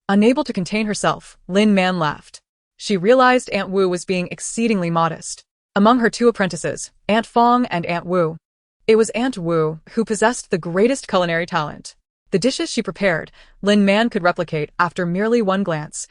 Unable to contain herself, Lin Man laughed. She realized Aunt Wu was being exceedingly modest. Among her 2 apprentices, Aunt Fang and Aunt Wu, it was Aunt Wu who possessed the greatest culinary talent. The dishes she prepared, Lin Man could replicate after merely one glance,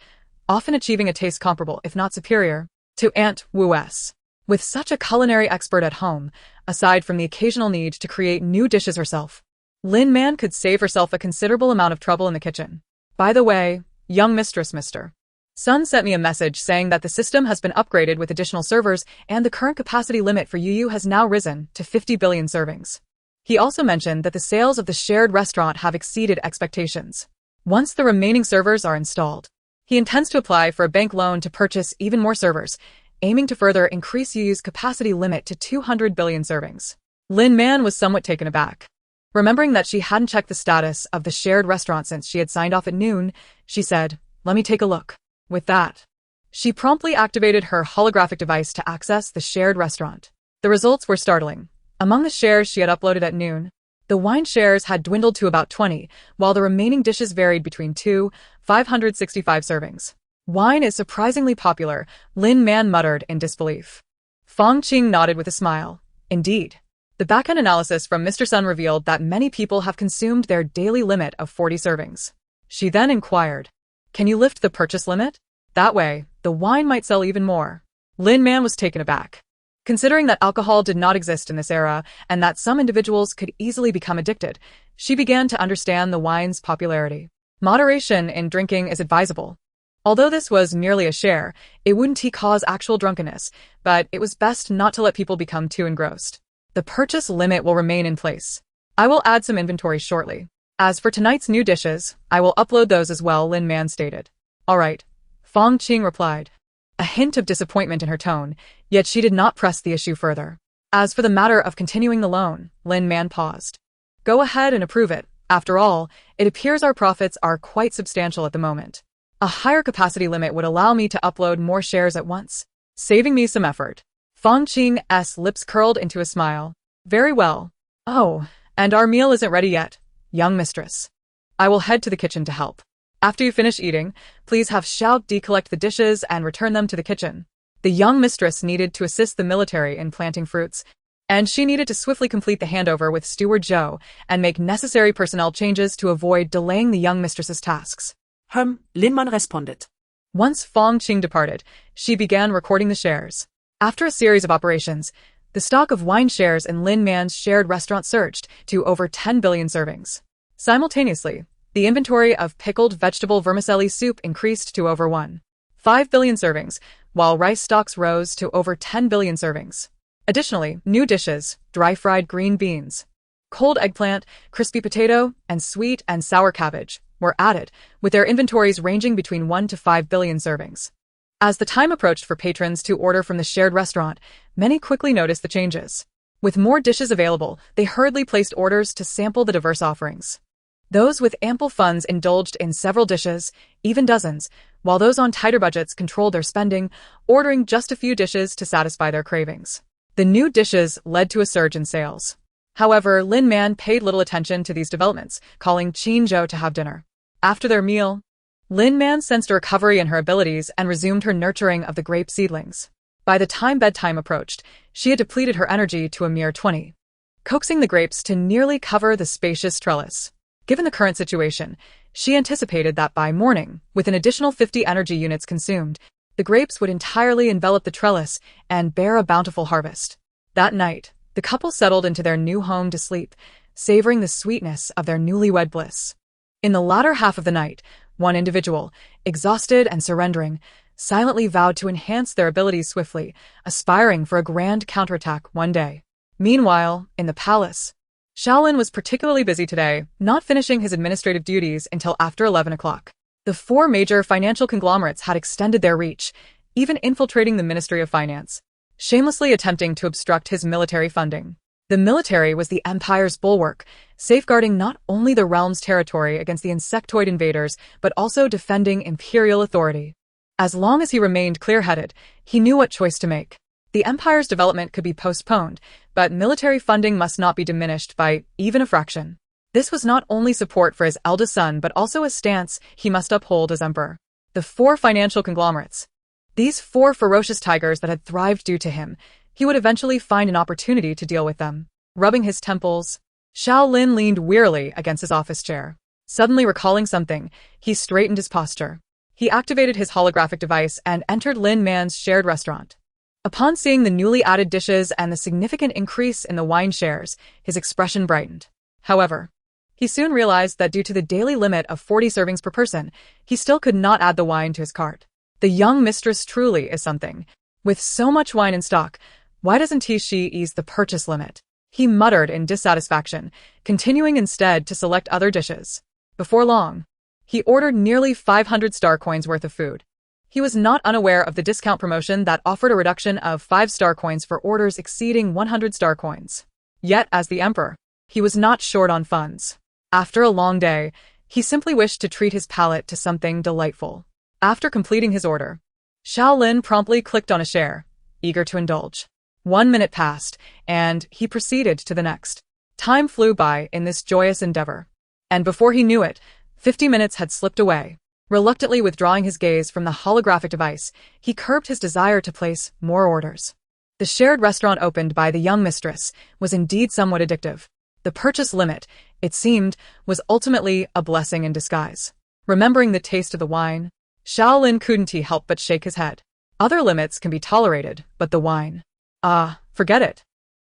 often achieving a taste comparable, if not superior, to Aunt Wu's. With such a culinary expert at home, aside from the occasional need to create new dishes herself, Lin Man could save herself a considerable amount of trouble in the kitchen. By the way, young mistress, Mr. Sun sent me a message saying that the system has been upgraded with additional servers and the current capacity limit for UU has now risen to 50 billion servings. He also mentioned that the sales of the shared restaurant have exceeded expectations. Once the remaining servers are installed, he intends to apply for a bank loan to purchase even more servers, aiming to further increase UU's capacity limit to 200 billion servings. Lin Man was somewhat taken aback. Remembering that she hadn't checked the status of the shared restaurant since she had signed off at noon, she said, "Let me take a look." With that, she promptly activated her holographic device to access the shared restaurant. The results were startling. Among the shares she had uploaded at noon, the wine shares had dwindled to about 20, while the remaining dishes varied between 565 servings. Wine is surprisingly popular, Lin Man muttered in disbelief. Fang Qing nodded with a smile. Indeed. The back-end analysis from Mr. Sun revealed that many people have consumed their daily limit of 40 servings. She then inquired, "Can you lift the purchase limit? That way, the wine might sell even more." Lin Man was taken aback. Considering that alcohol did not exist in this era and that some individuals could easily become addicted, she began to understand the wine's popularity. Moderation in drinking is advisable. Although this was merely a share, it wouldn't cause actual drunkenness, but it was best not to let people become too engrossed. The purchase limit will remain in place. I will add some inventory shortly. As for tonight's new dishes, I will upload those as well, Lin Man stated. All right, Fang Qing replied, a hint of disappointment in her tone, yet she did not press the issue further. As for the matter of continuing the loan, Lin Man paused. Go ahead and approve it. After all, it appears our profits are quite substantial at the moment. A higher capacity limit would allow me to upload more shares at once, saving me some effort. Fang Qing's lips curled into a smile. Very well. Oh, and our meal isn't ready yet, young mistress. I will head to the kitchen to help. After you finish eating, please have Xiao decollect the dishes and return them to the kitchen. The young mistress needed to assist the military in planting fruits, and she needed to swiftly complete the handover with Steward Zhou and make necessary personnel changes to avoid delaying the young mistress's tasks. Lin Man responded. Once Fang Qing departed, she began recording the shares. After a series of operations, the stock of wine shares in Lin Man's shared restaurant surged to over 10 billion servings. Simultaneously, the inventory of pickled vegetable vermicelli soup increased to over 1.5 billion servings, while rice stocks rose to over 10 billion servings. Additionally, new dishes, dry-fried green beans, cold eggplant, crispy potato, and sweet and sour cabbage were added, with their inventories ranging between 1 to 5 billion servings. As the time approached for patrons to order from the shared restaurant, many quickly noticed the changes. With more dishes available, they hurriedly placed orders to sample the diverse offerings. Those with ample funds indulged in several dishes, even dozens, while those on tighter budgets controlled their spending, ordering just a few dishes to satisfy their cravings. The new dishes led to a surge in sales. However, Lin Man paid little attention to these developments, calling Qin to have dinner. After their meal, Lin Man sensed a recovery in her abilities and resumed her nurturing of the grape seedlings. By the time bedtime approached, she had depleted her energy to a mere 20, coaxing the grapes to nearly cover the spacious trellis. Given the current situation, she anticipated that by morning, with an additional 50 energy units consumed, the grapes would entirely envelop the trellis and bear a bountiful harvest. That night, the couple settled into their new home to sleep, savoring the sweetness of their newlywed bliss. In the latter half of the night, one individual, exhausted and surrendering, silently vowed to enhance their abilities swiftly, aspiring for a grand counterattack one day. Meanwhile, in the palace, Shaolin was particularly busy today, not finishing his administrative duties until after 11 o'clock. The four major financial conglomerates had extended their reach, even infiltrating the Ministry of Finance, shamelessly attempting to obstruct his military funding. The military was the empire's bulwark, safeguarding not only the realm's territory against the insectoid invaders, but also defending imperial authority. As long as he remained clear-headed, he knew what choice to make. The empire's development could be postponed, but military funding must not be diminished by even a fraction. This was not only support for his eldest son but also a stance he must uphold as emperor. The four financial conglomerates. These four ferocious tigers that had thrived due to him, he would eventually find an opportunity to deal with them. Rubbing his temples, Shaolin leaned wearily against his office chair. Suddenly recalling something, he straightened his posture. He activated his holographic device and entered Lin Man's shared restaurant. Upon seeing the newly added dishes and the significant increase in the wine shares, his expression brightened. However, he soon realized that due to the daily limit of 40 servings per person, he still could not add the wine to his cart. The young mistress truly is something. With so much wine in stock, why doesn't she ease the purchase limit? He muttered in dissatisfaction, continuing instead to select other dishes. Before long, he ordered nearly 500 star coins worth of food. He was not unaware of the discount promotion that offered a reduction of 5 star coins for orders exceeding 100 star coins. Yet, as the emperor, he was not short on funds. After a long day, he simply wished to treat his palate to something delightful. After completing his order, Shaolin promptly clicked on a share, eager to indulge. 1 minute passed, and he proceeded to the next. Time flew by in this joyous endeavor. And before he knew it, 50 minutes had slipped away. Reluctantly withdrawing his gaze from the holographic device, he curbed his desire to place more orders. The shared restaurant opened by the young mistress was indeed somewhat addictive. The purchase limit, it seemed, was ultimately a blessing in disguise. Remembering the taste of the wine, Shaolin couldn't help but shake his head. Other limits can be tolerated, but the wine. Forget it.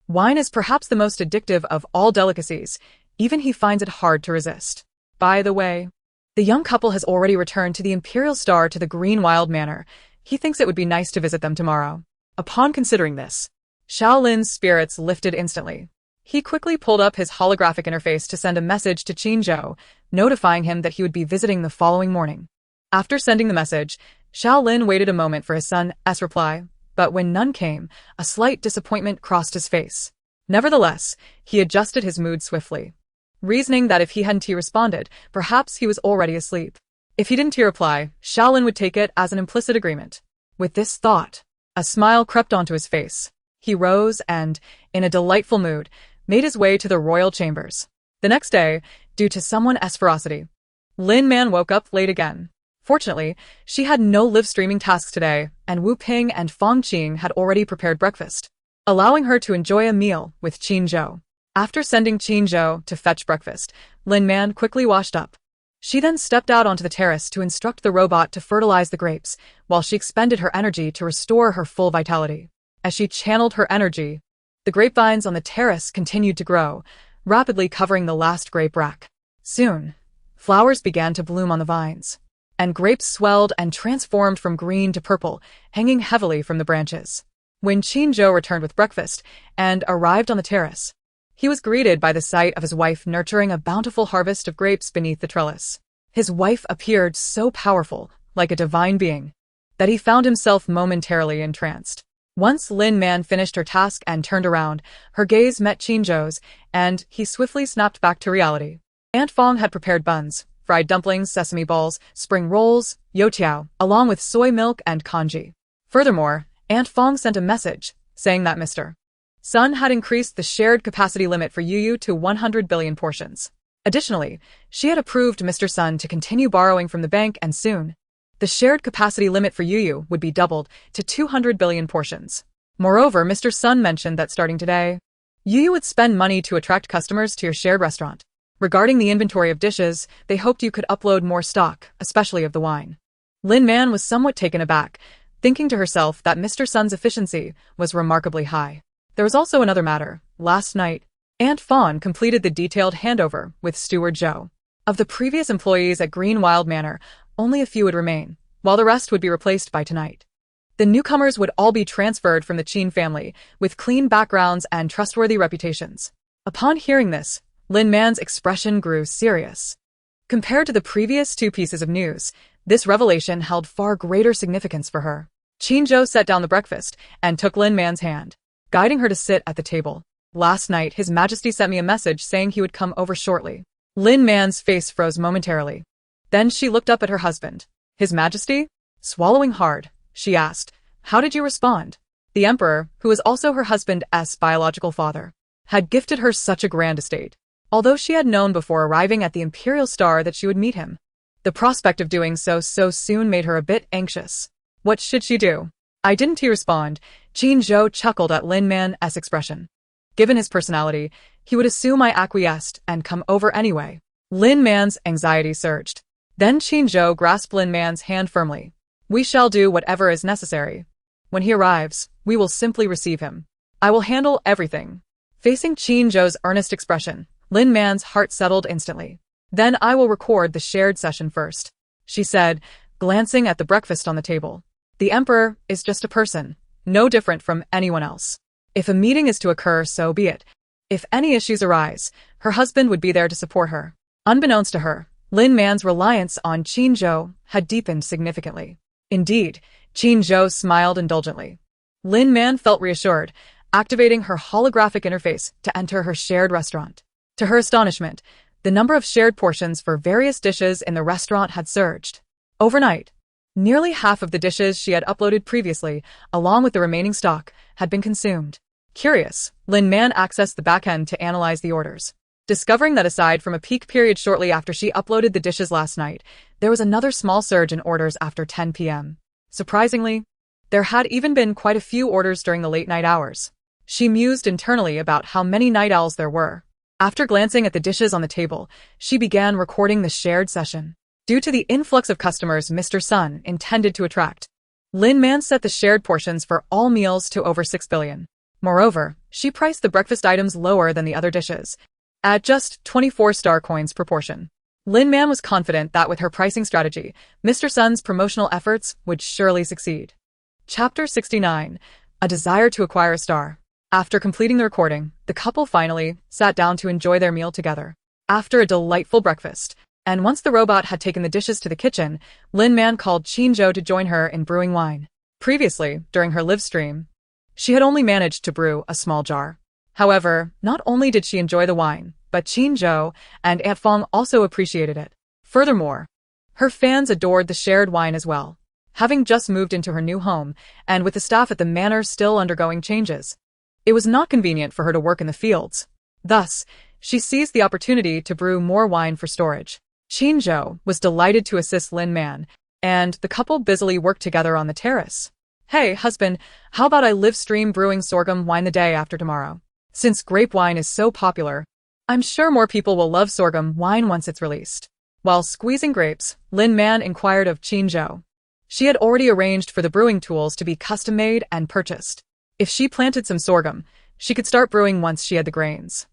Wine is perhaps the most addictive of all delicacies. Even he finds it hard to resist. By the way, the young couple has already returned to the Imperial Star to the Green Wild Manor. He thinks it would be nice to visit them tomorrow. Upon considering this, Shaolin's spirits lifted instantly. He quickly pulled up his holographic interface to send a message to Qin, notifying him that he would be visiting the following morning. After sending the message, Shaolin waited a moment for his son's reply, but when none came, a slight disappointment crossed his face. Nevertheless, he adjusted his mood swiftly, reasoning that if he hadn't responded, perhaps he was already asleep. If he didn't reply, Shaolin would take it as an implicit agreement. With this thought, a smile crept onto his face. He rose and, in a delightful mood, made his way to the royal chambers. The next day, due to someone's ferocity, Lin Man woke up late again. Fortunately, she had no live streaming tasks today, and Wu Ping and Fong Qing had already prepared breakfast, allowing her to enjoy a meal with Qin. After sending Qin to fetch breakfast, Lin Man quickly washed up. She then stepped out onto the terrace to instruct the robot to fertilize the grapes, while she expended her energy to restore her full vitality. As she channeled her energy, the grapevines on the terrace continued to grow, rapidly covering the last grape rack. Soon, flowers began to bloom on the vines, and grapes swelled and transformed from green to purple, hanging heavily from the branches. when Qin returned with breakfast and arrived on the terrace. He was greeted by the sight of his wife nurturing a bountiful harvest of grapes beneath the trellis. His wife appeared so powerful, like a divine being, that he found himself momentarily entranced. Once Lin Man finished her task and turned around, her gaze met Qin's, and he swiftly snapped back to reality. Aunt Fong had prepared buns, fried dumplings, sesame balls, spring rolls, youtiao, along with soy milk and congee. Furthermore, Aunt Fong sent a message, saying that Mr. Sun had increased the shared capacity limit for Yu to 100 billion portions. Additionally, she had approved Mr. Sun to continue borrowing from the bank, and soon, the shared capacity limit for Yu would be doubled to 200 billion portions. Moreover, Mr. Sun mentioned that starting today, Yu would spend money to attract customers to your shared restaurant. Regarding the inventory of dishes, they hoped you could upload more stock, especially of the wine. Lin Man was somewhat taken aback, thinking to herself that Mr. Sun's efficiency was remarkably high. There was also another matter. Last night, Aunt Fawn completed the detailed handover with Steward Zhou. Of the previous employees at Green Wild Manor, only a few would remain, while the rest would be replaced by tonight. The newcomers would all be transferred from the Qin family, with clean backgrounds and trustworthy reputations. Upon hearing this, Lin Man's expression grew serious. Compared to the previous two pieces of news, this revelation held far greater significance for her. Qin set down the breakfast and took Lin Man's hand, guiding her to sit at the table. Last night, His Majesty sent me a message saying he would come over shortly. Lin Man's face froze momentarily. Then she looked up at her husband. His Majesty? Swallowing hard, she asked, "How did you respond?" The Emperor, who was also her husband's biological father, had gifted her such a grand estate. Although she had known before arriving at the Imperial Star that she would meet him, the prospect of doing so soon made her a bit anxious. What should she do? "I didn't," he respond. Qin chuckled at Lin Man's expression. Given his personality, he would assume I acquiesced and come over anyway. Lin Man's anxiety surged. Then Qin grasped Lin Man's hand firmly. "We shall do whatever is necessary. When he arrives, we will simply receive him. I will handle everything." Facing Qin's earnest expression, Lin Man's heart settled instantly. "Then I will record the shared session first," she said, glancing at the breakfast on the table. "The Emperor is just a person, no different from anyone else. If a meeting is to occur, so be it. If any issues arise, her husband would be there to support her." Unbeknownst to her, Lin Man's reliance on Qin had deepened significantly. Indeed, Qin smiled indulgently. Lin Man felt reassured, activating her holographic interface to enter her shared restaurant. To her astonishment, the number of shared portions for various dishes in the restaurant had surged. Overnight, nearly half of the dishes she had uploaded previously, along with the remaining stock, had been consumed. Curious, Lin Man accessed the backend to analyze the orders, discovering that aside from a peak period shortly after she uploaded the dishes last night, there was another small surge in orders after 10 p.m. Surprisingly, there had even been quite a few orders during the late-night hours. She mused internally about how many night owls there were. After glancing at the dishes on the table, she began recording the shared session. Due to the influx of customers Mr. Sun intended to attract, Lin Man set the shared portions for all meals to over 6 billion. Moreover, she priced the breakfast items lower than the other dishes, at just 24 star coins per portion. Lin Man was confident that with her pricing strategy, Mr. Sun's promotional efforts would surely succeed. Chapter 69. A Desire to Acquire a Star. After completing the recording, the couple finally sat down to enjoy their meal together. After a delightful breakfast, and once the robot had taken the dishes to the kitchen, Lin Man called Qin to join her in brewing wine. Previously, during her live stream, she had only managed to brew a small jar. However, not only did she enjoy the wine, but Qin and Aunt Fong also appreciated it. Furthermore, her fans adored the shared wine as well. Having just moved into her new home, and with the staff at the manor still undergoing changes, it was not convenient for her to work in the fields. Thus, she seized the opportunity to brew more wine for storage. Qin was delighted to assist Lin Man, and the couple busily worked together on the terrace. "Hey, husband, how about I live stream brewing sorghum wine the day after tomorrow? Since grape wine is so popular, I'm sure more people will love sorghum wine once it's released." While squeezing grapes, Lin Man inquired of Qin. She had already arranged for the brewing tools to be custom-made and purchased. If she planted some sorghum, she could start brewing once she had the grains.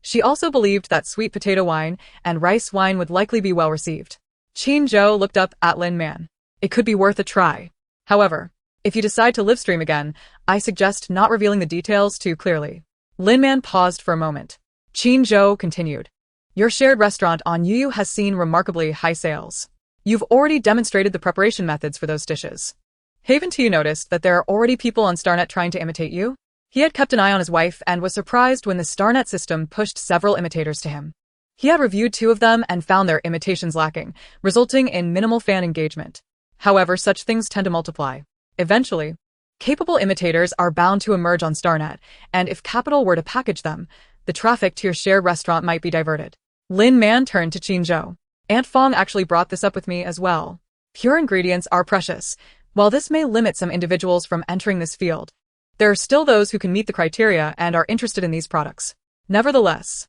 She also believed that sweet potato wine and rice wine would likely be well received. Qin looked up at Lin Man. "It could be worth a try. However, if you decide to live stream again, I suggest not revealing the details too clearly. Lin Man paused for a moment. Qin Zhou continued. Your shared restaurant on Yuyu has seen remarkably high sales. You've already demonstrated the preparation methods for those dishes. Haven't you noticed that there are already people on StarNet trying to imitate you? He had kept an eye on his wife and was surprised when the StarNet system pushed several imitators to him. He had reviewed 2 of them and found their imitations lacking, resulting in minimal fan engagement. However, such things tend to multiply. Eventually, capable imitators are bound to emerge on StarNet, and if capital were to package them, the traffic to your shared restaurant might be diverted. Lin Man turned to Qin Zhou. Aunt Fong actually brought this up with me as well. Pure ingredients are precious. While this may limit some individuals from entering this field, there are still those who can meet the criteria and are interested in these products. Nevertheless,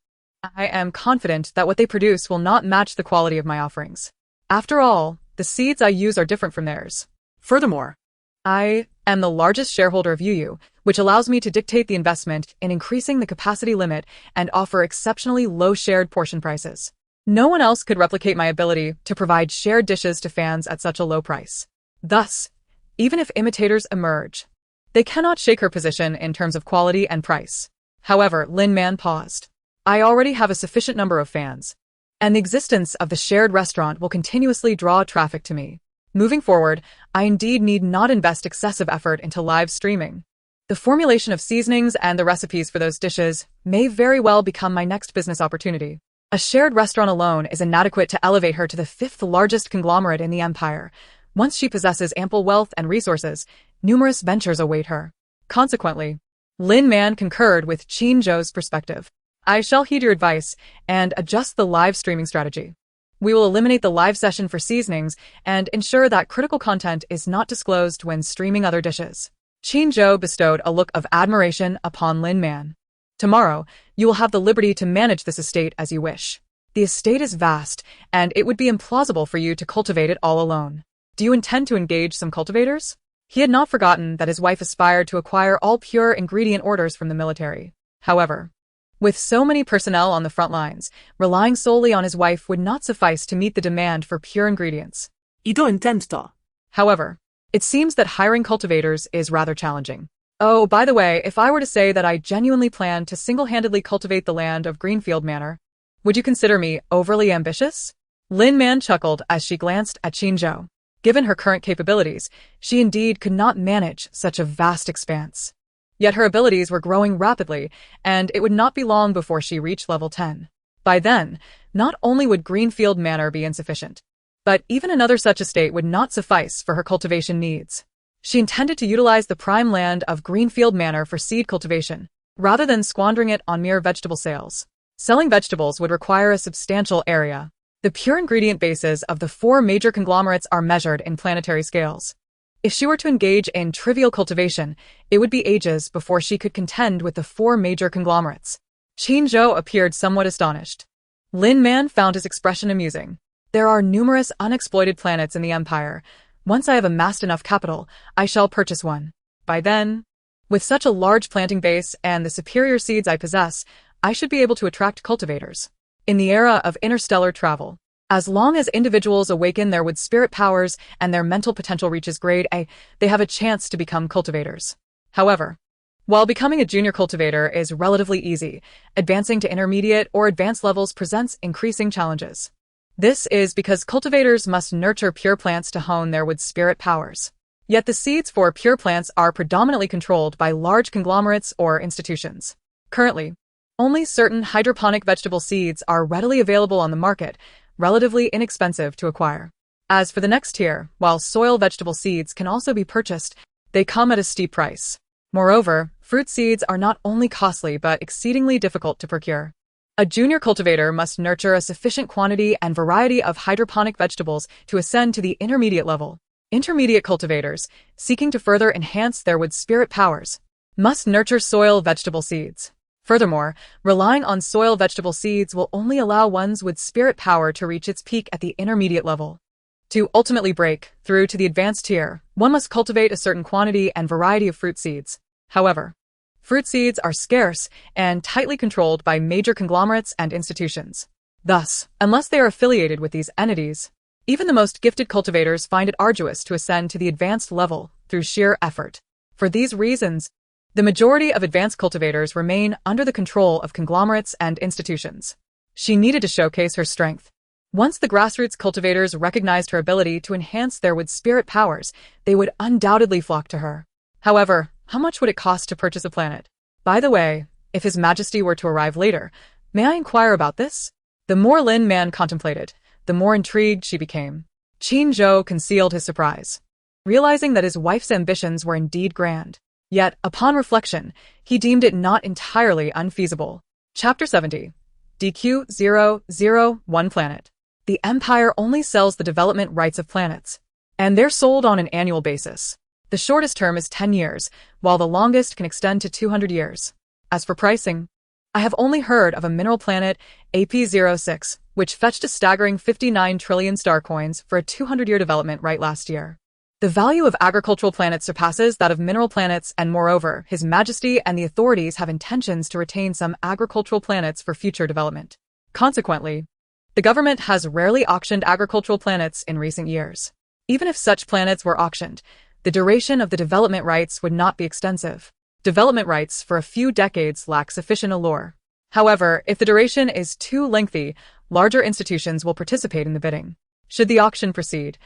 I am confident that what they produce will not match the quality of my offerings. After all, the seeds I use are different from theirs. Furthermore, I am the largest shareholder of Yuyu, which allows me to dictate the investment in increasing the capacity limit and offer exceptionally low shared portion prices. No one else could replicate my ability to provide shared dishes to fans at such a low price. Thus, even if imitators emerge, they cannot shake her position in terms of quality and price. However, Lin Man paused. I already have a sufficient number of fans, and the existence of the shared restaurant will continuously draw traffic to me. Moving forward, I indeed need not invest excessive effort into live streaming. The formulation of seasonings and the recipes for those dishes may very well become my next business opportunity. A shared restaurant alone is inadequate to elevate her to the 5th largest conglomerate in the empire. Once she possesses ample wealth and resources, numerous ventures await her. Consequently, Lin Man concurred with Qin Zhou's perspective. I shall heed your advice and adjust the live streaming strategy. We will eliminate the live session for seasonings and ensure that critical content is not disclosed when streaming other dishes. Qin Zhou bestowed a look of admiration upon Lin Man. Tomorrow, you will have the liberty to manage this estate as you wish. The estate is vast, and it would be implausible for you to cultivate it all alone. Do you intend to engage some cultivators? He had not forgotten that his wife aspired to acquire all pure ingredient orders from the military. However, with so many personnel on the front lines, relying solely on his wife would not suffice to meet the demand for pure ingredients. I to intento. However, it seems that hiring cultivators is rather challenging. Oh, by the way, if I were to say that I genuinely plan to single-handedly cultivate the land of Greenfield Manor, would you consider me overly ambitious? Lin Man chuckled as she glanced at Qin Zhou. Given her current capabilities, she indeed could not manage such a vast expanse. Yet her abilities were growing rapidly, and it would not be long before she reached level 10. By then, not only would Greenfield Manor be insufficient, but even another such estate would not suffice for her cultivation needs. She intended to utilize the prime land of Greenfield Manor for seed cultivation, rather than squandering it on mere vegetable sales. Selling vegetables would require a substantial area. The pure ingredient bases of the 4 major conglomerates are measured in planetary scales. If she were to engage in trivial cultivation, it would be ages before she could contend with the 4 major conglomerates. Qin Zhou appeared somewhat astonished. Lin Man found his expression amusing. There are numerous unexploited planets in the Empire. Once I have amassed enough capital, I shall purchase one. By then, with such a large planting base and the superior seeds I possess, I should be able to attract cultivators. In the era of interstellar travel, as long as individuals awaken their wood spirit powers and their mental potential reaches grade A, they have a chance to become cultivators. However, while becoming a junior cultivator is relatively easy, advancing to intermediate or advanced levels presents increasing challenges. This is because cultivators must nurture pure plants to hone their wood spirit powers. Yet the seeds for pure plants are predominantly controlled by large conglomerates or institutions. Currently, only certain hydroponic vegetable seeds are readily available on the market, relatively inexpensive to acquire. As for the next tier, while soil vegetable seeds can also be purchased, they come at a steep price. Moreover, fruit seeds are not only costly but exceedingly difficult to procure. A junior cultivator must nurture a sufficient quantity and variety of hydroponic vegetables to ascend to the intermediate level. Intermediate cultivators, seeking to further enhance their wood spirit powers, must nurture soil vegetable seeds. Furthermore, relying on soil vegetable seeds will only allow one's wood spirit power to reach its peak at the intermediate level. To ultimately break through to the advanced tier, one must cultivate a certain quantity and variety of fruit seeds. However, fruit seeds are scarce and tightly controlled by major conglomerates and institutions. Thus, unless they are affiliated with these entities, even the most gifted cultivators find it arduous to ascend to the advanced level through sheer effort. For these reasons, the majority of advanced cultivators remain under the control of conglomerates and institutions. She needed to showcase her strength. Once the grassroots cultivators recognized her ability to enhance their wood spirit powers, they would undoubtedly flock to her. However, how much would it cost to purchase a planet? By the way, if His Majesty were to arrive later, may I inquire about this? The more Lin Man contemplated, the more intrigued she became. Qin Zhou concealed his surprise, realizing that his wife's ambitions were indeed grand. Yet, upon reflection, he deemed it not entirely unfeasible. Chapter 70. DQ-001 Planet. The Empire only sells the development rights of planets, and they're sold on an annual basis. The shortest term is 10 years, while the longest can extend to 200 years. As for pricing, I have only heard of a mineral planet, AP06, which fetched a staggering 59 trillion star coins for a 200-year development right last year. The value of agricultural planets surpasses that of mineral planets, and moreover, His Majesty and the authorities have intentions to retain some agricultural planets for future development. Consequently, the government has rarely auctioned agricultural planets in recent years. Even if such planets were auctioned, the duration of the development rights would not be extensive. Development rights for a few decades lack sufficient allure. However, if the duration is too lengthy, larger institutions will participate in the bidding. Should the auction proceed,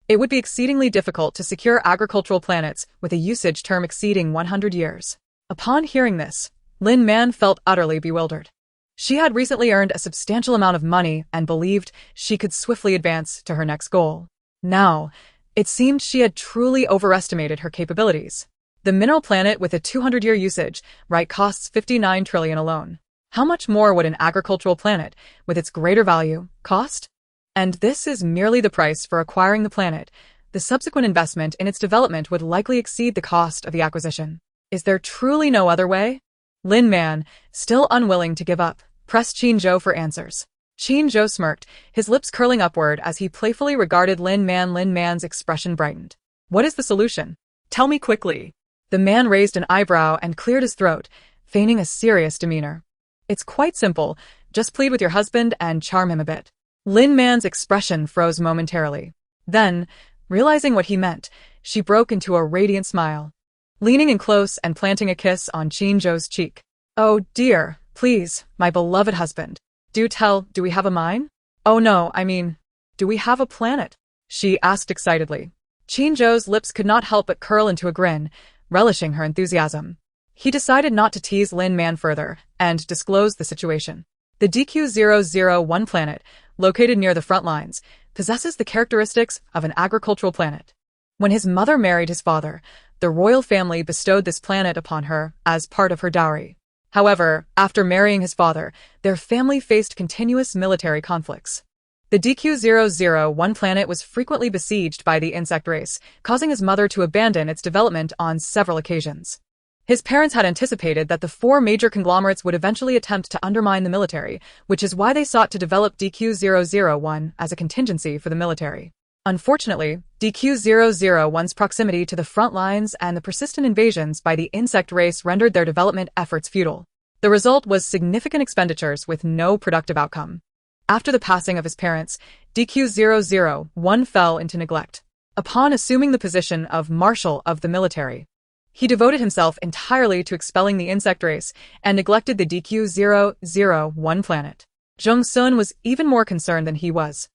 it would be exceedingly difficult to secure agricultural planets with a usage term exceeding 100 years. Upon hearing this, Lin Man felt utterly bewildered. She had recently earned a substantial amount of money and believed she could swiftly advance to her next goal. Now, it seemed she had truly overestimated her capabilities. The mineral planet with a 200-year usage right costs 59 trillion alone. How much more would an agricultural planet, with its greater value, cost? And this is merely the price for acquiring the planet. The subsequent investment in its development would likely exceed the cost of the acquisition. Is there truly no other way? Lin Man, still unwilling to give up, pressed Qin Zhou for answers. Qin Zhou smirked, his lips curling upward as he playfully regarded Lin Man. Lin Man's expression brightened. What is the solution? Tell me quickly. The man raised an eyebrow and cleared his throat, feigning a serious demeanor. It's quite simple. Just plead with your husband and charm him a bit. Lin Man's expression froze momentarily. Then, realizing what he meant, she broke into a radiant smile, leaning in close and planting a kiss on Qin Zhou's cheek. Oh dear, please, my beloved husband. Do tell, do we have a mine? Oh no, I mean, do we have a planet? She asked excitedly. Qin Zhou's lips could not help but curl into a grin, relishing her enthusiasm. He decided not to tease Lin Man further and disclosed the situation. The DQ-001 planet, located near the front lines, possesses the characteristics of an agricultural planet. When his mother married his father, the royal family bestowed this planet upon her as part of her dowry. However, after marrying his father, their family faced continuous military conflicts. The DQ-001 planet was frequently besieged by the insect race, causing his mother to abandon its development on several occasions. His parents had anticipated that the four major conglomerates would eventually attempt to undermine the military, which is why they sought to develop DQ-001 as a contingency for the military. Unfortunately, DQ-001's proximity to the front lines and the persistent invasions by the insect race rendered their development efforts futile. The result was significant expenditures with no productive outcome. After the passing of his parents, DQ-001 fell into neglect. Upon assuming the position of Marshal of the military, he devoted himself entirely to expelling the insect race and neglected the DQ-001 planet. Zheng Sun was even more concerned than he was,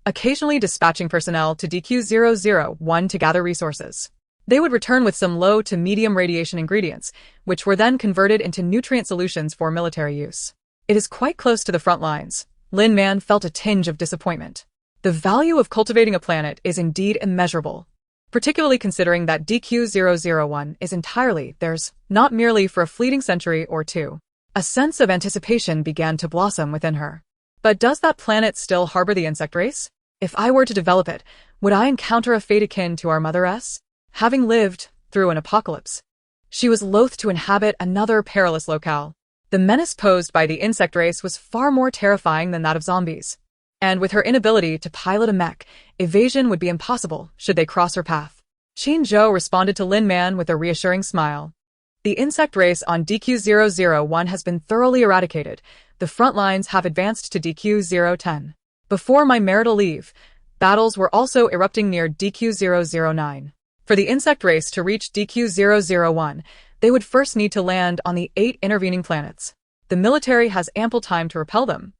occasionally dispatching personnel to DQ-001 to gather resources. They would return with some low to medium radiation ingredients, which were then converted into nutrient solutions for military use. It is quite close to the front lines. Lin Man felt a tinge of disappointment. The value of cultivating a planet is indeed immeasurable, particularly considering that DQ-001 is entirely theirs, not merely for a fleeting century or two. A sense of anticipation began to blossom within her. But does that planet still harbor the insect race? If I were to develop it, would I encounter a fate akin to our Mother-S? Having lived through an apocalypse, she was loath to inhabit another perilous locale. The menace posed by the insect race was far more terrifying than that of zombies. And with her inability to pilot a mech, evasion would be impossible should they cross her path. Qin Zhou responded to Lin Man with a reassuring smile. The insect race on DQ-001 has been thoroughly eradicated. The front lines have advanced to DQ-010. Before my marital leave, battles were also erupting near DQ-009. For the insect race to reach DQ-001, they would first need to land on the 8 intervening planets. The military has ample time to repel them.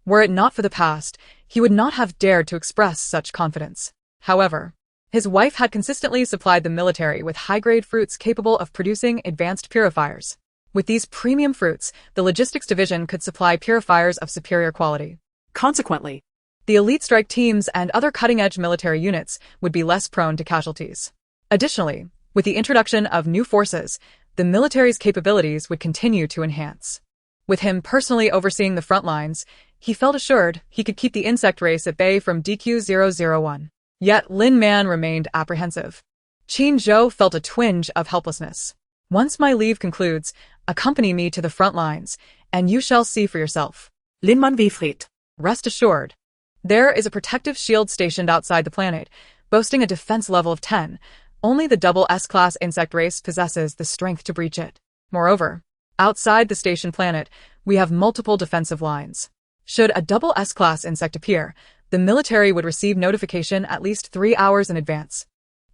Were it not for the past, he would not have dared to express such confidence. However, his wife had consistently supplied the military with high-grade fruits capable of producing advanced purifiers. With these premium fruits, the logistics division could supply purifiers of superior quality. Consequently, The elite strike teams and other cutting-edge military units would be less prone to casualties. Additionally, with the introduction of new forces, the military's capabilities would continue to enhance. With him personally overseeing the front lines, he felt assured he could keep the insect race at bay from DQ-001. Yet Lin Man remained apprehensive. Qin Zhou felt a twinge of helplessness. Once my leave concludes, accompany me to the front lines, and you shall see for yourself. Lin Man Wiefried. Rest assured. There is a protective shield stationed outside the planet, boasting a defense level of 10. Only the double S-class insect race possesses the strength to breach it. Moreover, outside the station planet, we have multiple defensive lines. Should a double S-class insect appear, the military would receive notification at least 3 hours in advance,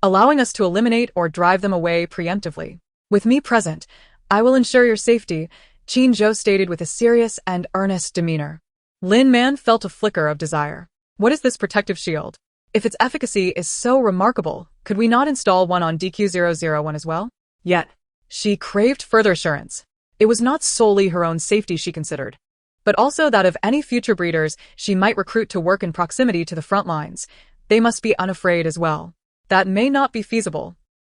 allowing us to eliminate or drive them away preemptively. With me present, I will ensure your safety, Qin Zhou stated with a serious and earnest demeanor. Lin Man felt a flicker of desire. What is this protective shield? If its efficacy is so remarkable, could we not install one on DQ-001 as well? Yet, she craved further assurance. It was not solely her own safety she considered, but also that of any future breeders she might recruit to work in proximity to the front lines. They must be unafraid as well. That may not be feasible.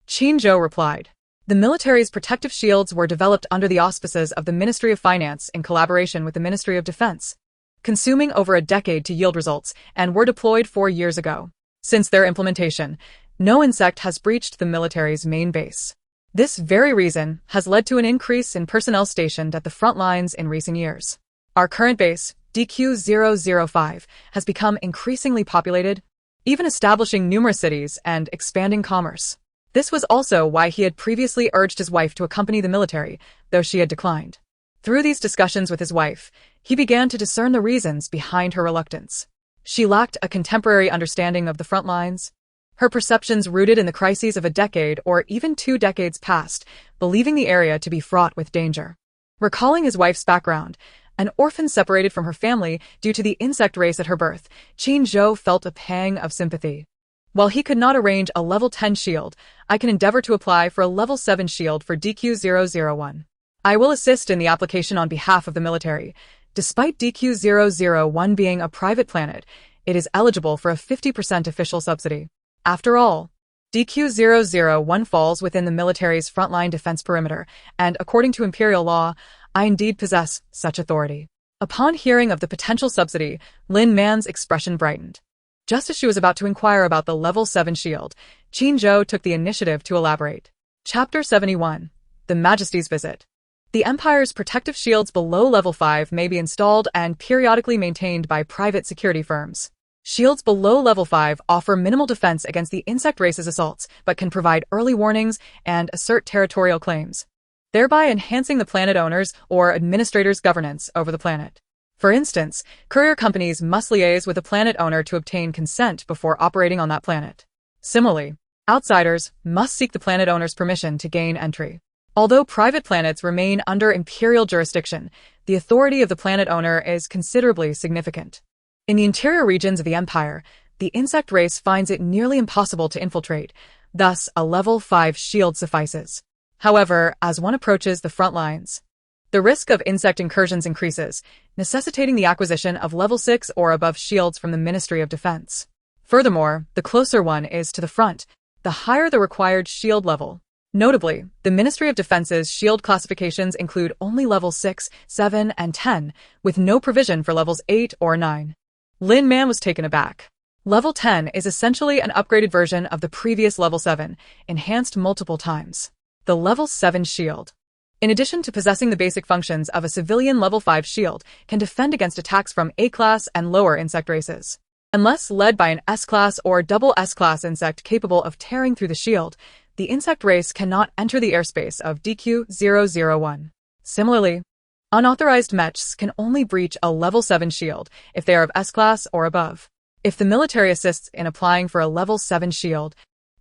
Qin Zhou replied. The military's protective shields were developed under the auspices of the Ministry of Finance in collaboration with the Ministry of Defense, consuming over a decade to yield results, and were deployed 4 years ago. Since their implementation, no insect has breached the military's main base. This very reason has led to an increase in personnel stationed at the front lines in recent years. Our current base, DQ-005, has become increasingly populated, even establishing numerous cities and expanding commerce. This was also why he had previously urged his wife to accompany the military, though she had declined. Through these discussions with his wife, he began to discern the reasons behind her reluctance. She lacked a contemporary understanding of the front lines. Her perceptions rooted in the crises of a decade or even 2 decades past, believing the area to be fraught with danger. Recalling his wife's background, an orphan separated from her family due to the insect race at her birth, Qin Zhou felt a pang of sympathy. While he could not arrange a level 10 shield, I can endeavor to apply for a level 7 shield for DQ-001. I will assist in the application on behalf of the military. Despite DQ-001 being a private planet, it is eligible for a 50% official subsidy. After all, DQ-001 falls within the military's frontline defense perimeter, and according to Imperial law, I indeed possess such authority. Upon hearing of the potential subsidy, Lin Man's expression brightened. Just as she was about to inquire about the level 7 shield, Qin Zhou took the initiative to elaborate. Chapter 71. The Majesty's Visit. The Empire's protective shields below level 5 may be installed and periodically maintained by private security firms. Shields below level 5 offer minimal defense against the insect race's assaults, but can provide early warnings and assert territorial claims, thereby enhancing the planet owner's or administrator's governance over the planet. For instance, courier companies must liaise with a planet owner to obtain consent before operating on that planet. Similarly, outsiders must seek the planet owner's permission to gain entry. Although private planets remain under imperial jurisdiction, the authority of the planet owner is considerably significant. In the interior regions of the Empire, the insect race finds it nearly impossible to infiltrate, thus a level 5 shield suffices. However, as one approaches the front lines, the risk of insect incursions increases, necessitating the acquisition of level 6 or above shields from the Ministry of Defense. Furthermore, the closer one is to the front, the higher the required shield level. Notably, the Ministry of Defense's shield classifications include only level 6, 7, and 10, with no provision for levels 8 or 9. Lin Man was taken aback. Level 10 is essentially an upgraded version of the previous level 7, enhanced multiple times. The level 7 shield, in addition to possessing the basic functions of a civilian level 5 shield, can defend against attacks from A-class and lower insect races. Unless led by an S-class or double S-class insect capable of tearing through the shield, the insect race cannot enter the airspace of DQ-001. Similarly, unauthorized mechs can only breach a level 7 shield if they are of S-class or above. If the military assists in applying for a level 7 shield,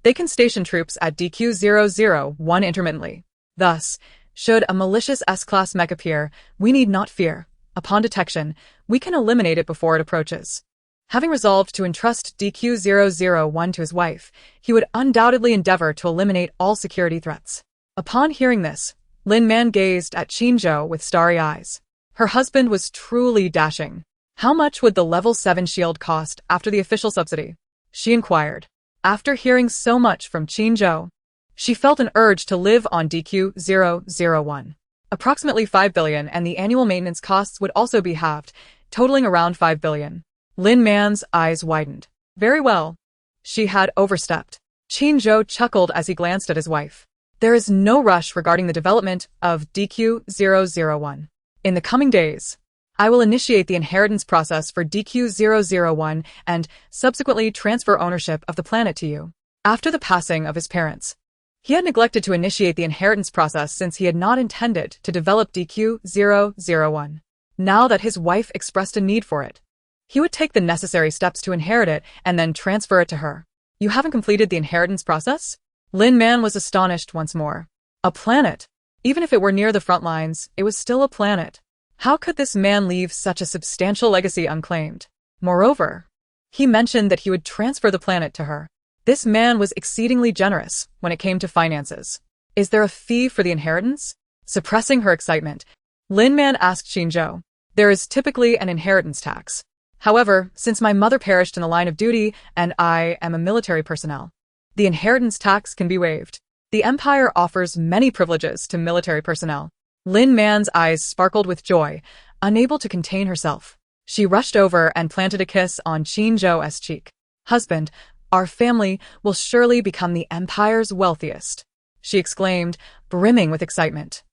They can station troops at DQ-001 intermittently. Thus, should a malicious S-class mech appear, we need not fear. Upon detection, we can eliminate it before it approaches. Having resolved to entrust DQ-001 to his wife, he would undoubtedly endeavor to eliminate all security threats. Upon hearing this, Lin Man gazed at Qinzhou with starry eyes. Her husband was truly dashing. How much would the level 7 shield cost after the official subsidy? She inquired. After hearing so much from Qinzhou, she felt an urge to live on DQ-001. Approximately 5 billion, and the annual maintenance costs would also be halved, totaling around 5 billion. Lin Man's eyes widened. Very well. She had overstepped. Qinzhou chuckled as he glanced at his wife. There is no rush regarding the development of DQ-001. In the coming days, I will initiate the inheritance process for DQ-001 and subsequently transfer ownership of the planet to you. After the passing of his parents, he had neglected to initiate the inheritance process since he had not intended to develop DQ-001. Now that his wife expressed a need for it, he would take the necessary steps to inherit it and then transfer it to her. You haven't completed the inheritance process? Lin Man was astonished once more. A planet? Even if it were near the front lines, it was still a planet. How could this man leave such a substantial legacy unclaimed? Moreover, he mentioned that he would transfer the planet to her. This man was exceedingly generous when it came to finances. Is there a fee for the inheritance? Suppressing her excitement, Lin Man asked Qinzhou. There is typically an inheritance tax. However, since my mother perished in the line of duty and I am a military personnel, the inheritance tax can be waived. The Empire offers many privileges to military personnel. Lin Man's eyes sparkled with joy, unable to contain herself. She rushed over and planted a kiss on Qinzhou's cheek. Husband, our family will surely become the Empire's wealthiest, she exclaimed, brimming with excitement.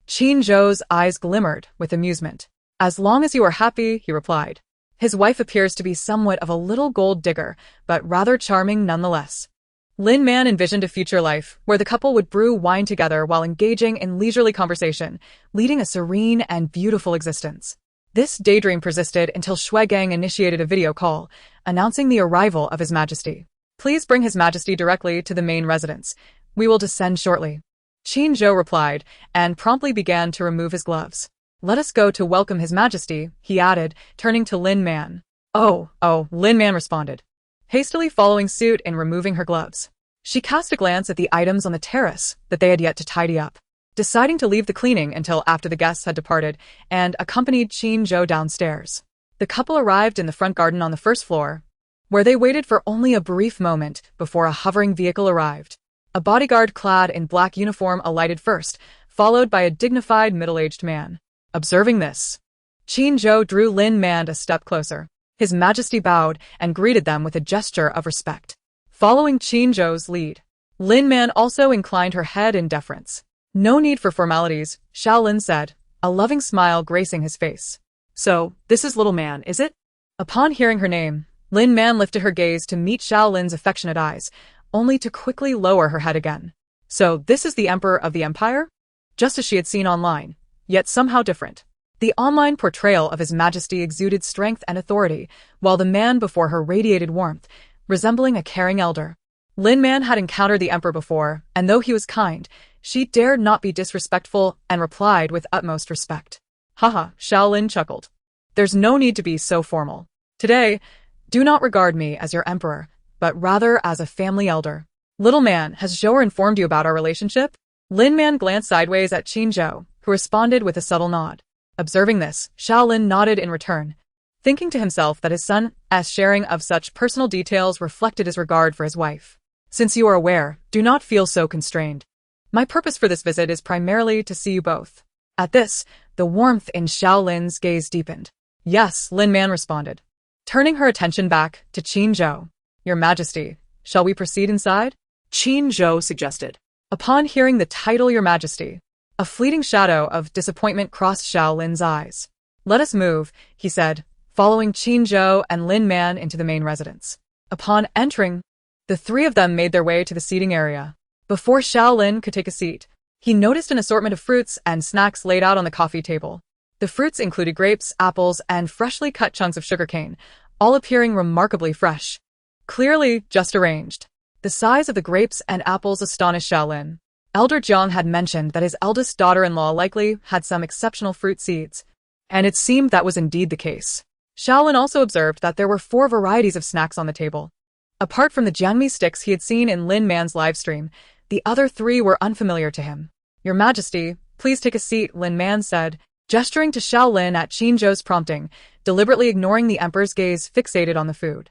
Qinzhou's eyes glimmered with amusement. As long as you are happy, he replied. His wife appears to be somewhat of a little gold digger, but rather charming nonetheless. Lin Man envisioned a future life where the couple would brew wine together while engaging in leisurely conversation, leading a serene and beautiful existence. This daydream persisted until Shuigang initiated a video call, announcing the arrival of His Majesty. Please bring His Majesty directly to the main residence. We will descend shortly. Qinzhou replied, and promptly began to remove his gloves. Let us go to welcome His Majesty, he added, turning to Lin Man. Oh, Lin Man responded, hastily following suit in removing her gloves. She cast a glance at the items on the terrace that they had yet to tidy up, deciding to leave the cleaning until after the guests had departed, and accompanied Qinzhou downstairs. The couple arrived in the front garden on the first floor, where they waited for only a brief moment before a hovering vehicle arrived. A bodyguard clad in black uniform alighted first, followed by a dignified middle-aged man. Observing this, Qinzhou drew Lin Man a step closer. His Majesty bowed and greeted them with a gesture of respect. Following Qinzhou's lead, Lin Man also inclined her head in deference. No need for formalities, Shaolin said, a loving smile gracing his face. So, this is little man, is it? Upon hearing her name, Lin Man lifted her gaze to meet Shaolin's affectionate eyes, only to quickly lower her head again. So, this is the Emperor of the Empire? Just as she had seen online, yet somehow different. The online portrayal of His Majesty exuded strength and authority, while the man before her radiated warmth, resembling a caring elder. Lin Man had encountered the Emperor before, and though he was kind, she dared not be disrespectful and replied with utmost respect. Haha, Shaolin chuckled. There's no need to be so formal. Today, do not regard me as your emperor, but rather as a family elder. Little man, has Zhou informed you about our relationship? Lin Man glanced sideways at Qinzhou, who responded with a subtle nod. Observing this, Shaolin nodded in return, thinking to himself that his son's sharing of such personal details reflected his regard for his wife. Since you are aware, do not feel so constrained. My purpose for this visit is primarily to see you both. At this, the warmth in Shaolin's gaze deepened. Yes, Lin Man responded, turning her attention back to Qinzhou. Your Majesty, shall we proceed inside? Qinzhou suggested. Upon hearing the title Your Majesty, a fleeting shadow of disappointment crossed Shaolin's eyes. Let us move, he said, following Qinzhou and Lin Man into the main residence. Upon entering, the three of them made their way to the seating area. Before Shaolin could take a seat, he noticed an assortment of fruits and snacks laid out on the coffee table. The fruits included grapes, apples, and freshly cut chunks of sugarcane, all appearing remarkably fresh. Clearly just arranged. The size of the grapes and apples astonished Xiaolin. Elder Jiang had mentioned that his eldest daughter-in-law likely had some exceptional fruit seeds, and it seemed that was indeed the case. Xiaolin also observed that there were 4 varieties of snacks on the table. Apart from the jiangmi sticks he had seen in Lin Man's livestream, the other 3 were unfamiliar to him. "Your Majesty, please take a seat," Lin Man said, gesturing to Xiaolin at Qin Zhou's prompting, deliberately ignoring the emperor's gaze fixated on the food.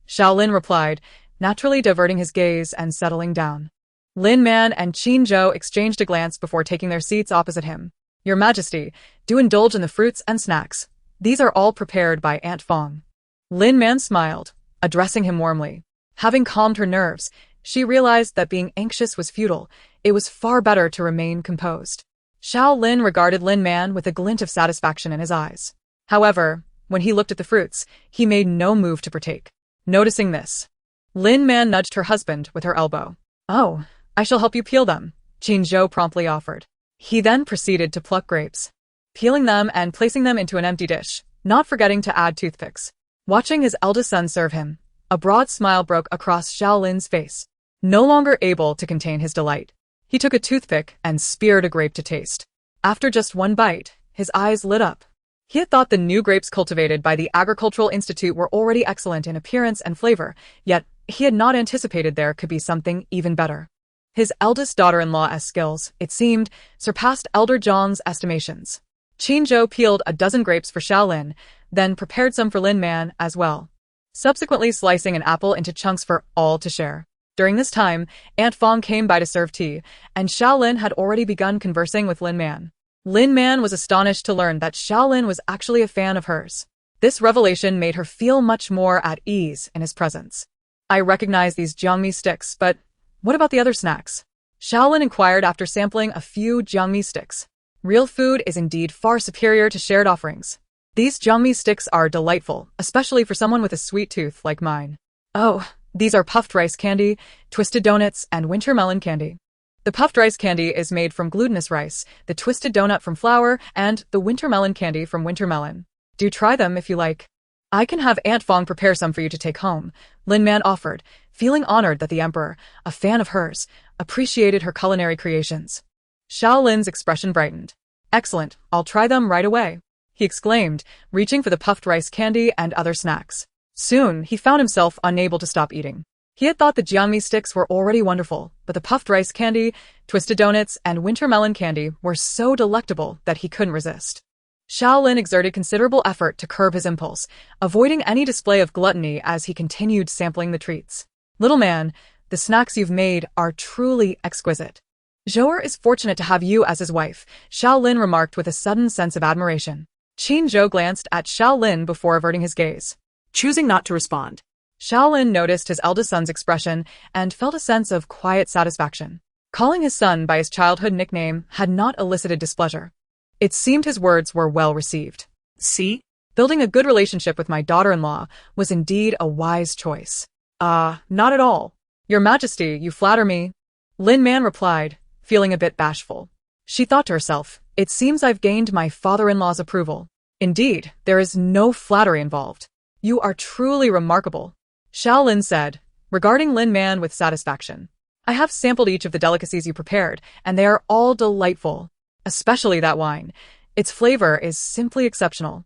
Xiaolin replied, naturally diverting his gaze and settling down. Lin Man and Qin Zhou exchanged a glance before taking their seats opposite him. "Your Majesty, do indulge in the fruits and snacks. These are all prepared by Aunt Fong." Lin Man smiled, addressing him warmly. Having calmed her nerves, she realized that being anxious was futile. It was far better to remain composed. Xiaolin regarded Lin Man with a glint of satisfaction in his eyes. However, when he looked at the fruits, he made no move to partake. Noticing this, Lin Man nudged her husband with her elbow. "Oh, I shall help you peel them," Qin Zhou promptly offered. He then proceeded to pluck grapes, peeling them and placing them into an empty dish, not forgetting to add toothpicks. Watching his eldest son serve him, a broad smile broke across Xiaolin's face. No longer able to contain his delight, he took a toothpick and speared a grape to taste. After just one bite, his eyes lit up. He had thought the new grapes cultivated by the Agricultural Institute were already excellent in appearance and flavor, yet he had not anticipated there could be something even better. His eldest daughter-in-law's skills, it seemed, surpassed Elder Jiang's estimations. Qin Zhou peeled a dozen grapes for Xiaolin, then prepared some for Lin Man as well, subsequently slicing an apple into chunks for all to share. During this time, Aunt Fong came by to serve tea, and Xiaolin had already begun conversing with Lin Man. Lin Man was astonished to learn that Xiaolin was actually a fan of hers. This revelation made her feel much more at ease in his presence. "I recognize these jiangmi sticks, but what about the other snacks?" Xiaolin inquired after sampling a few jiangmi sticks. Real food is indeed far superior to shared offerings. These jiangmi sticks are delightful, especially for someone with a sweet tooth like mine. "Oh, these are puffed rice candy, twisted donuts, and winter melon candy. The puffed rice candy is made from glutinous rice, the twisted donut from flour, and the winter melon candy from winter melon. Do try them if you like. I can have Aunt Fong prepare some for you to take home," Lin Man offered, feeling honored that the emperor, a fan of hers, appreciated her culinary creations. Xiaolin's expression brightened. "Excellent, I'll try them right away," he exclaimed, reaching for the puffed rice candy and other snacks. Soon, he found himself unable to stop eating. He had thought the jiangmi sticks were already wonderful, but the puffed rice candy, twisted donuts, and winter melon candy were so delectable that he couldn't resist. Xiaolin exerted considerable effort to curb his impulse, avoiding any display of gluttony as he continued sampling the treats. "Little man, the snacks you've made are truly exquisite. Zhou is fortunate to have you as his wife," Xiaolin remarked with a sudden sense of admiration. Qin Zhou glanced at Xiaolin before averting his gaze, choosing not to respond. Xiaolin noticed his eldest son's expression and felt a sense of quiet satisfaction. Calling his son by his childhood nickname had not elicited displeasure. It seemed his words were well received. "See? Building a good relationship with my daughter-in-law was indeed a wise choice." Not at all. Your Majesty, you flatter me," Lin Man replied, feeling a bit bashful. She thought to herself, "It seems I've gained my father-in-law's approval. Indeed, there is no flattery involved. You are truly remarkable," Xiaolin said, regarding Lin Man with satisfaction. "I have sampled each of the delicacies you prepared, and they are all delightful. Especially that wine. Its flavor is simply exceptional."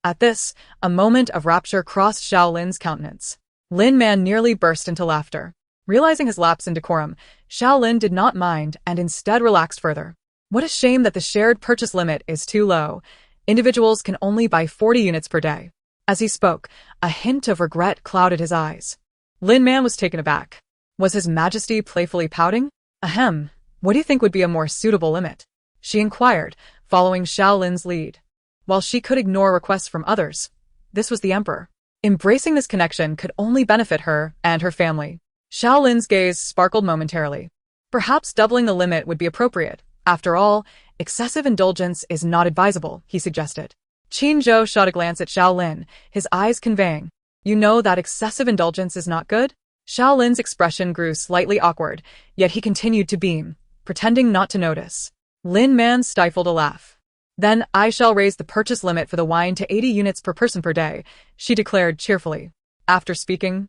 At this, a moment of rapture crossed Xiaolin's countenance. Lin Man nearly burst into laughter. Realizing his lapse in decorum, Xiaolin did not mind and instead relaxed further. What a shame that the shared purchase limit is too low. Individuals can only buy 40 units per day. As he spoke, a hint of regret clouded his eyes. Lin Man was taken aback. Was His Majesty playfully pouting? "Ahem, what do you think would be a more suitable limit?" she inquired, following Xiaolin's lead. While she could ignore requests from others, this was the emperor. Embracing this connection could only benefit her and her family. Xiaolin's gaze sparkled momentarily. Perhaps doubling the limit would be appropriate. After all, excessive indulgence is not advisable, he suggested. Qin Zhou shot a glance at Xiaolin, his eyes conveying, "You know that excessive indulgence is not good?" Xiaolin's expression grew slightly awkward, yet he continued to beam, pretending not to notice. Lin Man stifled a laugh. "Then I shall raise the purchase limit for the wine to 80 units per person per day," she declared cheerfully. After speaking,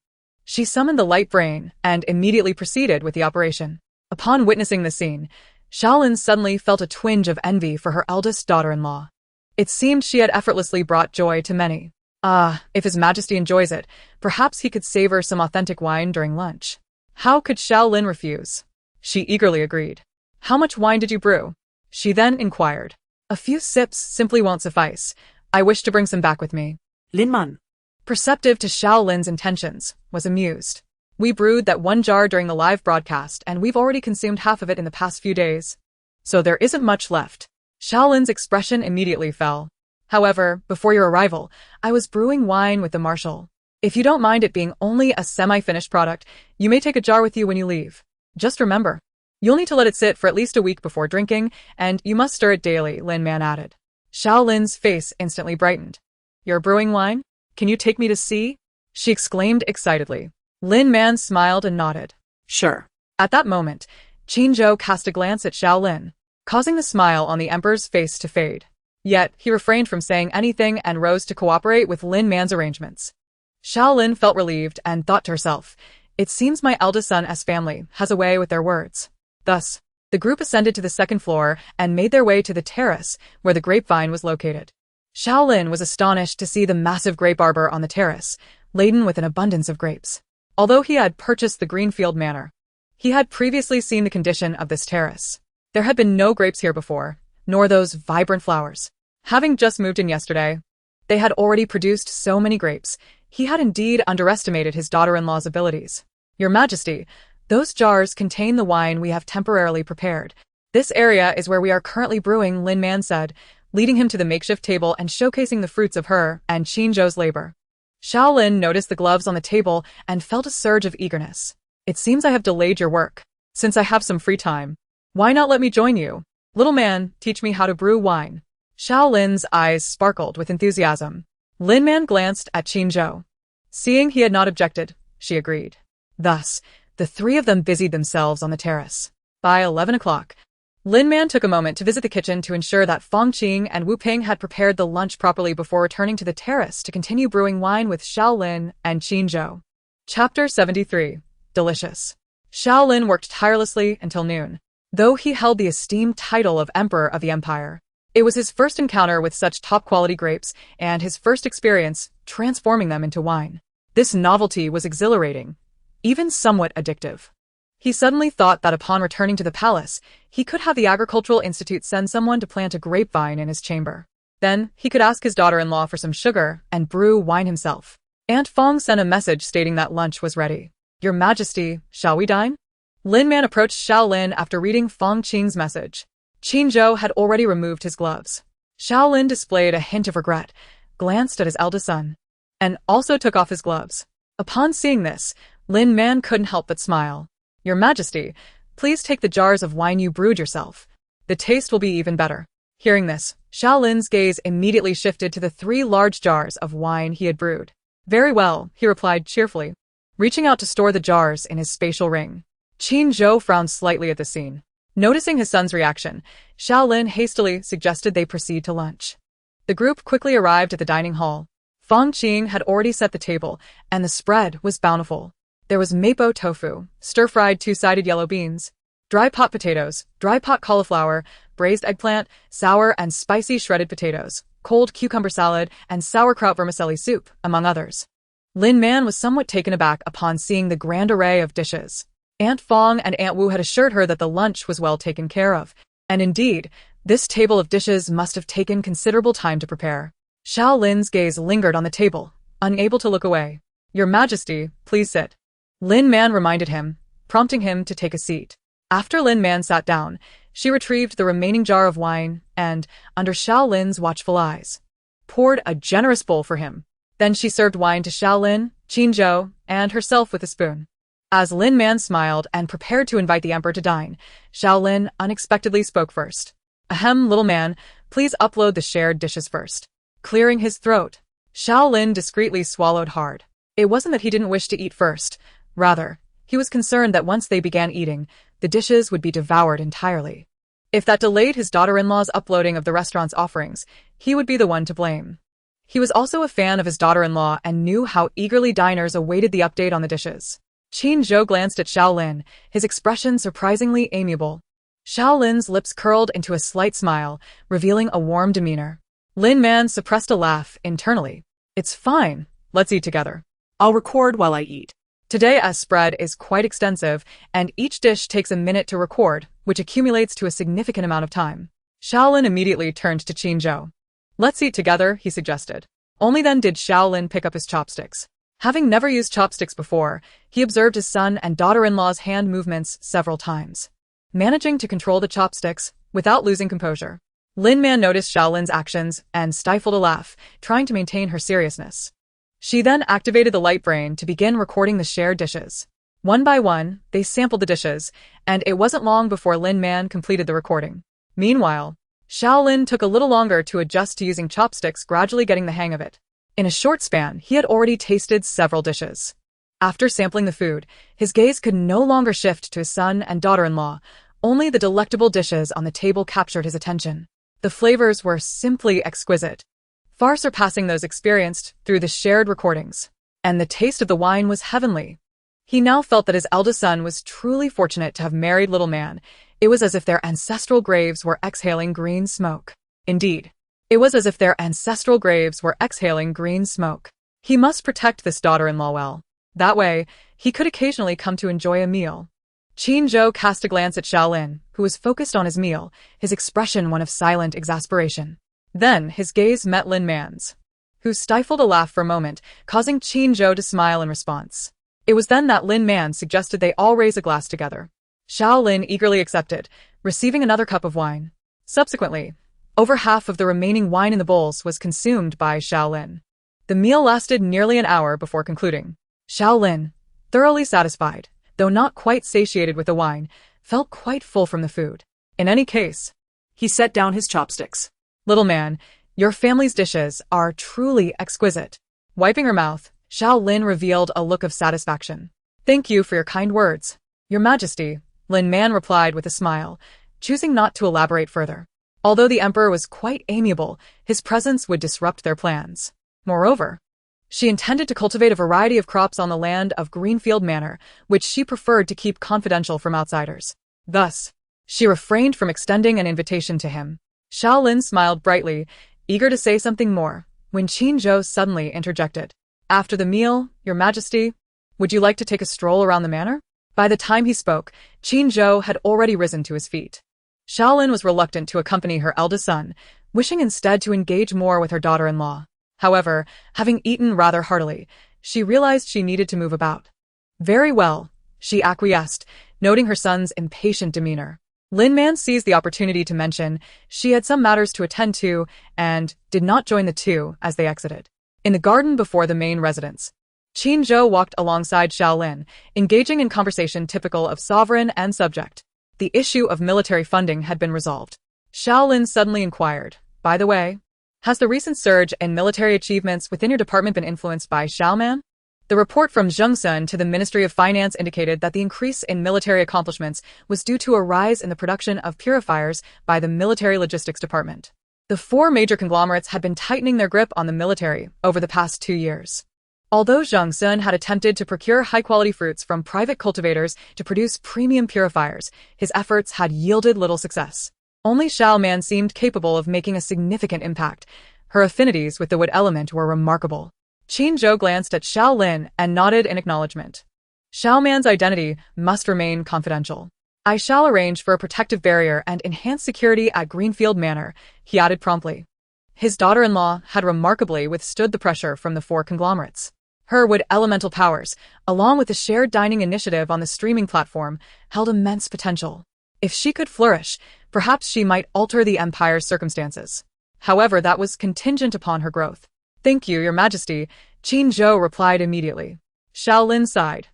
She summoned the light brain and immediately proceeded with the operation. Upon witnessing the scene, Shaolin suddenly felt a twinge of envy for her eldest daughter-in-law. It seemed she had effortlessly brought joy to many. If His Majesty enjoys it, perhaps he could savor some authentic wine during lunch. How could Shaolin refuse? She eagerly agreed. How much wine did you brew? She then inquired. A few sips simply won't suffice. I wish to bring some back with me. Lin Man, Perceptive to Shaolin's intentions, was amused. We brewed that one jar during the live broadcast and we've already consumed half of it in the past few days. So there isn't much left. Shaolin's expression immediately fell. However, before your arrival, I was brewing wine with the Marshal. If you don't mind it being only a semi-finished product, you may take a jar with you when you leave. Just remember, you'll need to let it sit for at least a week before drinking, and you must stir it daily, Lin Man added. Shaolin's face instantly brightened. You're brewing wine? Can you take me to see? She exclaimed excitedly. Lin Man smiled and nodded. sure. At that moment, Qinzhou cast a glance at Shaolin, causing the smile on the emperor's face to fade. Yet, he refrained from saying anything and rose to cooperate with Lin Man's arrangements. Shaolin felt relieved and thought to herself, it seems my eldest son's family has a way with their words. Thus, the group ascended to the second floor and made their way to the terrace where the grapevine was located. Shaolin was astonished to see the massive grape arbor on the terrace, laden with an abundance of grapes. Although he had purchased the Greenfield Manor, he had previously seen the condition of this terrace. There had been no grapes here before, nor those vibrant flowers. Having just moved in yesterday, they had already produced so many grapes. He had indeed underestimated his daughter-in-law's abilities. Your Majesty, those jars contain the wine we have temporarily prepared. This area is where we are currently brewing, Lin Man said, leading him to the makeshift table and showcasing the fruits of her and Qinzhou's labor. Shaolin noticed the gloves on the table and felt a surge of eagerness. It seems I have delayed your work. Since I have some free time, why not let me join you? Little man, teach me how to brew wine. Shaolin's eyes sparkled with enthusiasm. Lin Man glanced at Qinzhou. Seeing he had not objected, she agreed. Thus, the three of them busied themselves on the terrace. By 11 o'clock, Lin Man took a moment to visit the kitchen to ensure that Fong Qing and Wu Ping had prepared the lunch properly before returning to the terrace to continue brewing wine with Shaolin and Qinzhou. Chapter 73. Delicious. Shaolin worked tirelessly until noon, though he held the esteemed title of Emperor of the Empire. It was his first encounter with such top-quality grapes and his first experience transforming them into wine. This novelty was exhilarating, even somewhat addictive. He suddenly thought that upon returning to the palace, he could have the Agricultural Institute send someone to plant a grapevine in his chamber. Then, he could ask his daughter-in-law for some sugar and brew wine himself. Aunt Fong sent a message stating that lunch was ready. Your Majesty, shall we dine? Lin Man approached Shaolin after reading Fong Qing's message. Qinzhou had already removed his gloves. Shaolin displayed a hint of regret, glanced at his eldest son, and also took off his gloves. Upon seeing this, Lin Man couldn't help but smile. Your Majesty, please take the jars of wine you brewed yourself. The taste will be even better. Hearing this, Shaolin's gaze immediately shifted to the 3 large jars of wine he had brewed. Very well, he replied cheerfully, reaching out to store the jars in his spatial ring. Qinzhou frowned slightly at the scene. Noticing his son's reaction, Shaolin hastily suggested they proceed to lunch. The group quickly arrived at the dining hall. Fong Qing had already set the table, and the spread was bountiful. There was mapo tofu, stir-fried 2-sided yellow beans, dry pot potatoes, dry pot cauliflower, braised eggplant, sour and spicy shredded potatoes, cold cucumber salad, and sauerkraut vermicelli soup, among others. Lin Man was somewhat taken aback upon seeing the grand array of dishes. Aunt Fong and Aunt Wu had assured her that the lunch was well taken care of, and indeed, this table of dishes must have taken considerable time to prepare. Shaolin's gaze lingered on the table, unable to look away. Your Majesty, please sit. Lin Man reminded him, prompting him to take a seat. After Lin Man sat down, she retrieved the remaining jar of wine and, under Shaolin's watchful eyes, poured a generous bowl for him. Then she served wine to Shaolin, Qinzhou, and herself with a spoon. As Lin Man smiled and prepared to invite the emperor to dine, Shaolin unexpectedly spoke first. Ahem, little man, please upload the shared dishes first. Clearing his throat, Shaolin discreetly swallowed hard. It wasn't that he didn't wish to eat first. Rather, he was concerned that once they began eating, the dishes would be devoured entirely. If that delayed his daughter-in-law's uploading of the restaurant's offerings, he would be the one to blame. He was also a fan of his daughter-in-law and knew how eagerly diners awaited the update on the dishes. Qin Zhou glanced at Xiao Lin, his expression surprisingly amiable. Xiao Lin's lips curled into a slight smile, revealing a warm demeanor. Lin Man suppressed a laugh internally. It's fine, let's eat together. I'll record while I eat. Today's spread is quite extensive, and each dish takes a minute to record, which accumulates to a significant amount of time. Xiao Lin immediately turned to Qin Zhou. Let's eat together, he suggested. Only then did Xiao Lin pick up his chopsticks. Having never used chopsticks before, he observed his son and daughter-in-law's hand movements several times, managing to control the chopsticks without losing composure. Lin Man noticed Xiao Lin's actions and stifled a laugh, trying to maintain her seriousness. She then activated the light brain to begin recording the shared dishes. One by one, they sampled the dishes, and it wasn't long before Lin Man completed the recording. Meanwhile, Xiao Lin took a little longer to adjust to using chopsticks, gradually getting the hang of it. In a short span, he had already tasted several dishes. After sampling the food, his gaze could no longer shift to his son and daughter-in-law. Only the delectable dishes on the table captured his attention. The flavors were simply exquisite, far surpassing those experienced through the shared recordings. And the taste of the wine was heavenly. He now felt that his eldest son was truly fortunate to have married Little Man. It was as if their ancestral graves were exhaling green smoke. Indeed, it was as if their ancestral graves were exhaling green smoke. He must protect this daughter-in-law well. That way, he could occasionally come to enjoy a meal. Qin Zhou cast a glance at Xiao Lin, who was focused on his meal, his expression one of silent exasperation. Then, his gaze met Lin Man's, who stifled a laugh for a moment, causing Qin Zhou to smile in response. It was then that Lin Man suggested they all raise a glass together. Xiao Lin eagerly accepted, receiving another cup of wine. Subsequently, over half of the remaining wine in the bowls was consumed by Xiao Lin. The meal lasted nearly an hour before concluding. Xiao Lin, thoroughly satisfied, though not quite satiated with the wine, felt quite full from the food. In any case, He set down his chopsticks. Little Man, your family's dishes are truly exquisite. Wiping her mouth, Xiao Lin revealed a look of satisfaction. Thank you for your kind words, Your Majesty, Lin Man replied with a smile, choosing not to elaborate further. Although the emperor was quite amiable, his presence would disrupt their plans. Moreover, she intended to cultivate a variety of crops on the land of Greenfield Manor, which she preferred to keep confidential from outsiders. Thus, she refrained from extending an invitation to him. Xiao Lin smiled brightly, eager to say something more, when Qin Zhou suddenly interjected. After the meal, Your Majesty, would you like to take a stroll around the manor? By the time he spoke, Qin Zhou had already risen to his feet. Xiao Lin was reluctant to accompany her eldest son, wishing instead to engage more with her daughter-in-law. However, having eaten rather heartily, she realized she needed to move about. Very well, she acquiesced, noting her son's impatient demeanor. Lin Man seized the opportunity to mention she had some matters to attend to and did not join the two as they exited. In the garden before the main residence, Qin Zhou walked alongside Xiao Lin, engaging in conversation typical of sovereign and subject. The issue of military funding had been resolved. Xiao Lin suddenly inquired, by the way, has the recent surge in military achievements within your department been influenced by Xiao Man? The report from Zhengsun to the Ministry of Finance indicated that the increase in military accomplishments was due to a rise in the production of purifiers by the Military Logistics Department. The four major conglomerates had been tightening their grip on the military over the past 2 years. Although Zhengsun had attempted to procure high-quality fruits from private cultivators to produce premium purifiers, his efforts had yielded little success. Only Xiao Man seemed capable of making a significant impact. Her affinities with the wood element were remarkable. Qin Zhou glanced at Xiao Lin and nodded in acknowledgement. Xiao Man's identity must remain confidential. I shall arrange for a protective barrier and enhance security at Greenfield Manor, he added promptly. His daughter-in-law had remarkably withstood the pressure from the four conglomerates. Her wood elemental powers, along with the shared dining initiative on the streaming platform, held immense potential. If she could flourish, perhaps she might alter the empire's circumstances. However, that was contingent upon her growth. Thank you, Your Majesty, Qin Zhou replied immediately. Xiao Lin sighed,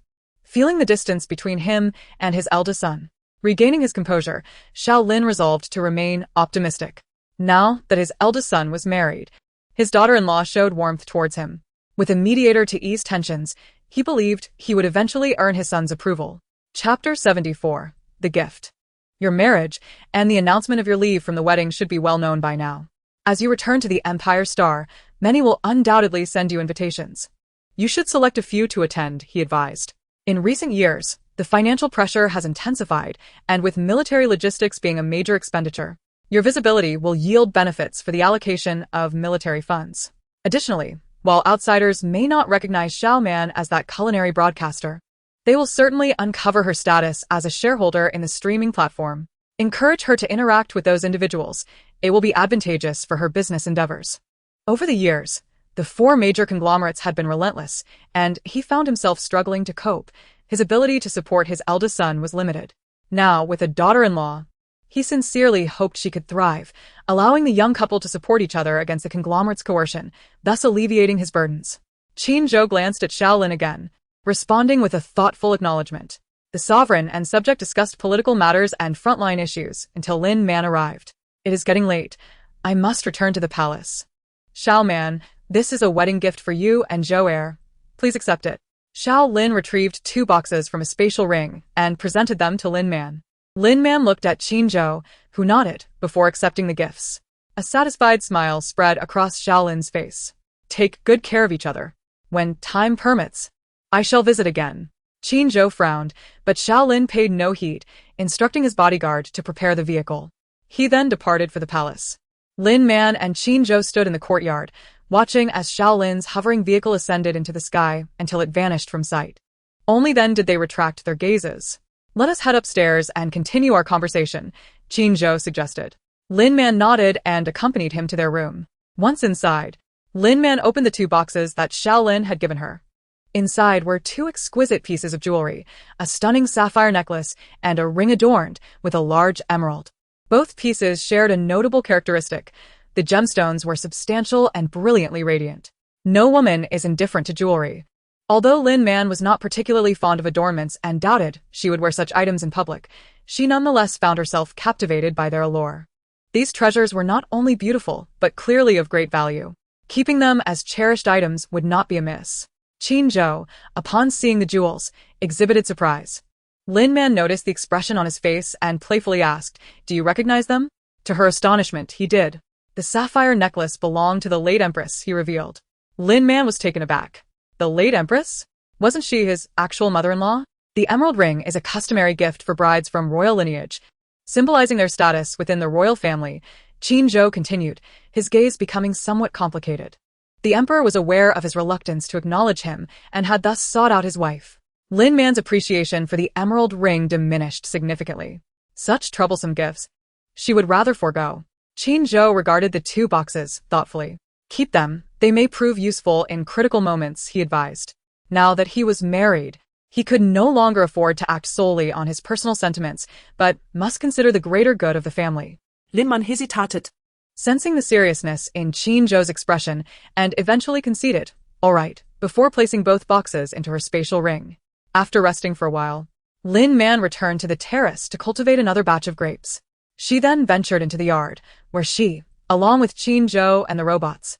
feeling the distance between him and his eldest son. Regaining his composure, Xiao Lin resolved to remain optimistic. Now that his eldest son was married, his daughter-in-law showed warmth towards him. With a mediator to ease tensions, he believed he would eventually earn his son's approval. Chapter 74. The Gift. Your marriage and the announcement of your leave from the wedding should be well known by now. As you return to the Empire Star, Many will undoubtedly send you invitations. You should select a few to attend, he advised. In recent years, the financial pressure has intensified, and with military logistics being a major expenditure, your visibility will yield benefits for the allocation of military funds. Additionally, while outsiders may not recognize Xiao Man as that culinary broadcaster, they will certainly uncover her status as a shareholder in the streaming platform. Encourage her to interact with those individuals. It will be advantageous for her business endeavors. Over the years, the four major conglomerates had been relentless, and he found himself struggling to cope. His ability to support his eldest son was limited. Now, with a daughter-in-law, he sincerely hoped she could thrive, allowing the young couple to support each other against the conglomerate's coercion, thus alleviating his burdens. Qin Zhou glanced at Xiao Lin again, responding with a thoughtful acknowledgement. The sovereign and subject discussed political matters and frontline issues until Lin Man arrived. It is getting late. I must return to the palace. Xiao Man, this is a wedding gift for you and Zhou Heir. Please accept it. Xiao Lin retrieved 2 boxes from a spatial ring and presented them to Lin Man. Lin Man looked at Qin Zhou, who nodded before accepting the gifts. A satisfied smile spread across Xiao Lin's face. Take good care of each other. When time permits, I shall visit again. Qin Zhou frowned, but Xiao Lin paid no heed, instructing his bodyguard to prepare the vehicle. He then departed for the palace. Lin Man and Qin Zhou stood in the courtyard, watching as Xiao Lin's hovering vehicle ascended into the sky until it vanished from sight. Only then did they retract their gazes. Let us head upstairs and continue our conversation, Qin Zhou suggested. Lin Man nodded and accompanied him to their room. Once inside, Lin Man opened the 2 boxes that Xiao Lin had given her. Inside were 2 exquisite pieces of jewelry, a stunning sapphire necklace and a ring adorned with a large emerald. Both pieces shared a notable characteristic. The gemstones were substantial and brilliantly radiant. No woman is indifferent to jewelry. Although Lin Man was not particularly fond of adornments and doubted she would wear such items in public, she nonetheless found herself captivated by their allure. These treasures were not only beautiful, but clearly of great value. Keeping them as cherished items would not be amiss. Qin Zhou, upon seeing the jewels, exhibited surprise. Lin Man noticed the expression on his face and playfully asked, "Do you recognize them?" To her astonishment, he did. The sapphire necklace belonged to the late Empress, he revealed. Lin Man was taken aback. The late Empress? Wasn't she his actual mother-in-law? The emerald ring is a customary gift for brides from royal lineage, symbolizing their status within the royal family. Qin Zhou continued, his gaze becoming somewhat complicated. The emperor was aware of his reluctance to acknowledge him and had thus sought out his wife. Lin Man's appreciation for the emerald ring diminished significantly. Such troublesome gifts she would rather forego. Qin Zhou regarded the 2 boxes thoughtfully. Keep them, they may prove useful in critical moments, he advised. Now that he was married, he could no longer afford to act solely on his personal sentiments, but must consider the greater good of the family. Lin Man hesitated, sensing the seriousness in Qin Zhou's expression, and eventually conceded, all right, before placing both boxes into her spatial ring. After resting for a while, Lin Man returned to the terrace to cultivate another batch of grapes. She then ventured into the yard, where she, along with Qin Zhou and the robots,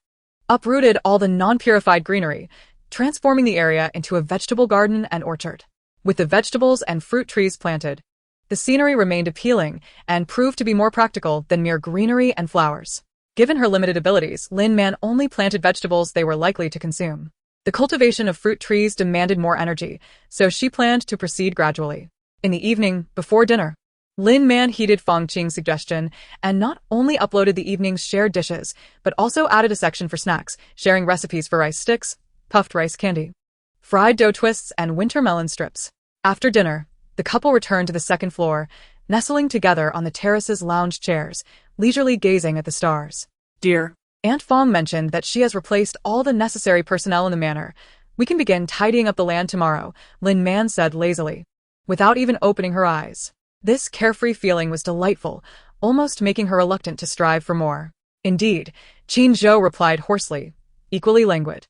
uprooted all the non-purified greenery, transforming the area into a vegetable garden and orchard. With the vegetables and fruit trees planted, the scenery remained appealing and proved to be more practical than mere greenery and flowers. Given her limited abilities, Lin Man only planted vegetables they were likely to consume. The cultivation of fruit trees demanded more energy, so she planned to proceed gradually. In the evening, before dinner, Lin Man heeded Feng Qing's suggestion and not only uploaded the evening's shared dishes, but also added a section for snacks, sharing recipes for rice sticks, puffed rice candy, fried dough twists, and winter melon strips. After dinner, the couple returned to the 2nd floor, nestling together on the terrace's lounge chairs, leisurely gazing at the stars. Dear, Aunt Fong mentioned that she has replaced all the necessary personnel in the manor. We can begin tidying up the land tomorrow, Lin Man said lazily, without even opening her eyes. This carefree feeling was delightful, almost making her reluctant to strive for more. Indeed, Qin Zhou replied hoarsely, equally languid.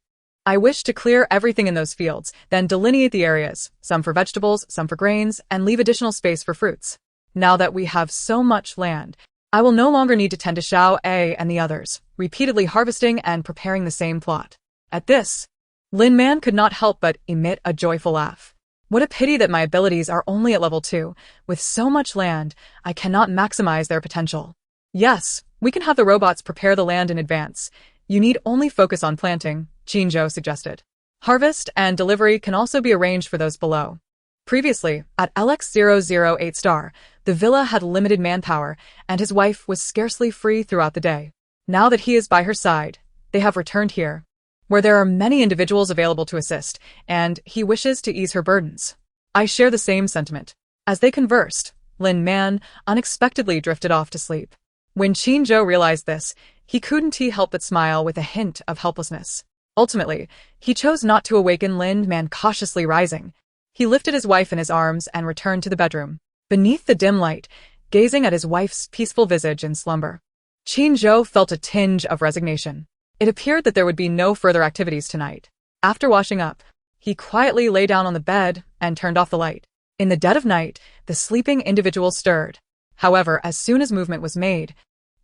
I wish to clear everything in those fields, then delineate the areas, some for vegetables, some for grains, and leave additional space for fruits. Now that we have so much land, I will no longer need to tend to Xiao A and the others, repeatedly harvesting and preparing the same plot. At this, Lin Man could not help but emit a joyful laugh. What a pity that my abilities are only at level 2. With so much land, I cannot maximize their potential. Yes, we can have the robots prepare the land in advance. You need only focus on planting, Qinzhou suggested. Harvest and delivery can also be arranged for those below. Previously, at LX008 star, the villa had limited manpower, and his wife was scarcely free throughout the day. Now that he is by her side, they have returned here, where there are many individuals available to assist, and he wishes to ease her burdens. I share the same sentiment. As they conversed, Lin Man unexpectedly drifted off to sleep. When Qinzhou realized this, he couldn't help but smile with a hint of helplessness. Ultimately, he chose not to awaken Lin Man. Cautiously rising, he lifted his wife in his arms and returned to the bedroom. Beneath the dim light, gazing at his wife's peaceful visage in slumber, Qinzhou felt a tinge of resignation. It appeared that there would be no further activities tonight. After washing up, he quietly lay down on the bed and turned off the light. In the dead of night, the sleeping individual stirred. However, as soon as movement was made,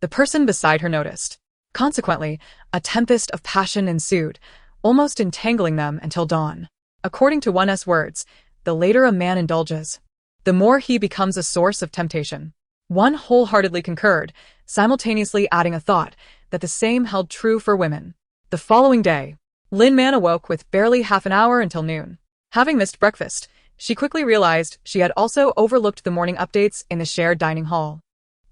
the person beside her noticed. Consequently, a tempest of passion ensued, almost entangling them until dawn. According to one's words, the later a man indulges, the more he becomes a source of temptation. One wholeheartedly concurred, simultaneously adding a thought that the same held true for women. The following day, Lin Man awoke with barely half an hour until noon. Having missed breakfast, she quickly realized she had also overlooked the morning updates in the shared dining hall.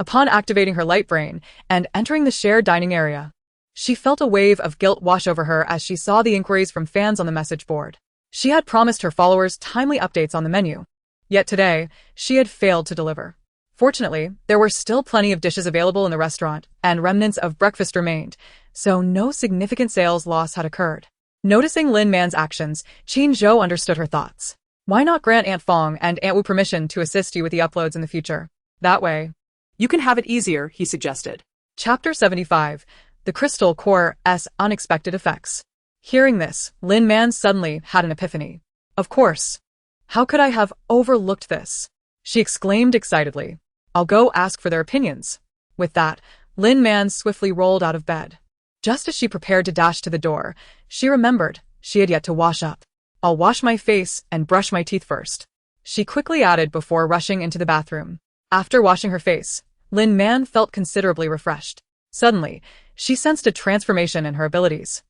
Upon activating her light brain and entering the shared dining area, she felt a wave of guilt wash over her as she saw the inquiries from fans on the message board. She had promised her followers timely updates on the menu, yet today, she had failed to deliver. Fortunately, there were still plenty of dishes available in the restaurant, and remnants of breakfast remained, so no significant sales loss had occurred. Noticing Lin Man's actions, Qinzhou understood her thoughts. Why not grant Aunt Fong and Aunt Wu permission to assist you with the uploads in the future? That way, You can have it easier, he suggested. Chapter 75, The Crystal Core's Unexpected Effects. Hearing this, Lin Man suddenly had an epiphany. Of course. How could I have overlooked this? She exclaimed excitedly. I'll go ask for their opinions. With that, Lin Man swiftly rolled out of bed. Just as she prepared to dash to the door, she remembered she had yet to wash up. I'll wash my face and brush my teeth first, she quickly added before rushing into the bathroom. After washing her face, Lin Man felt considerably refreshed. Suddenly, she sensed a transformation in her abilities.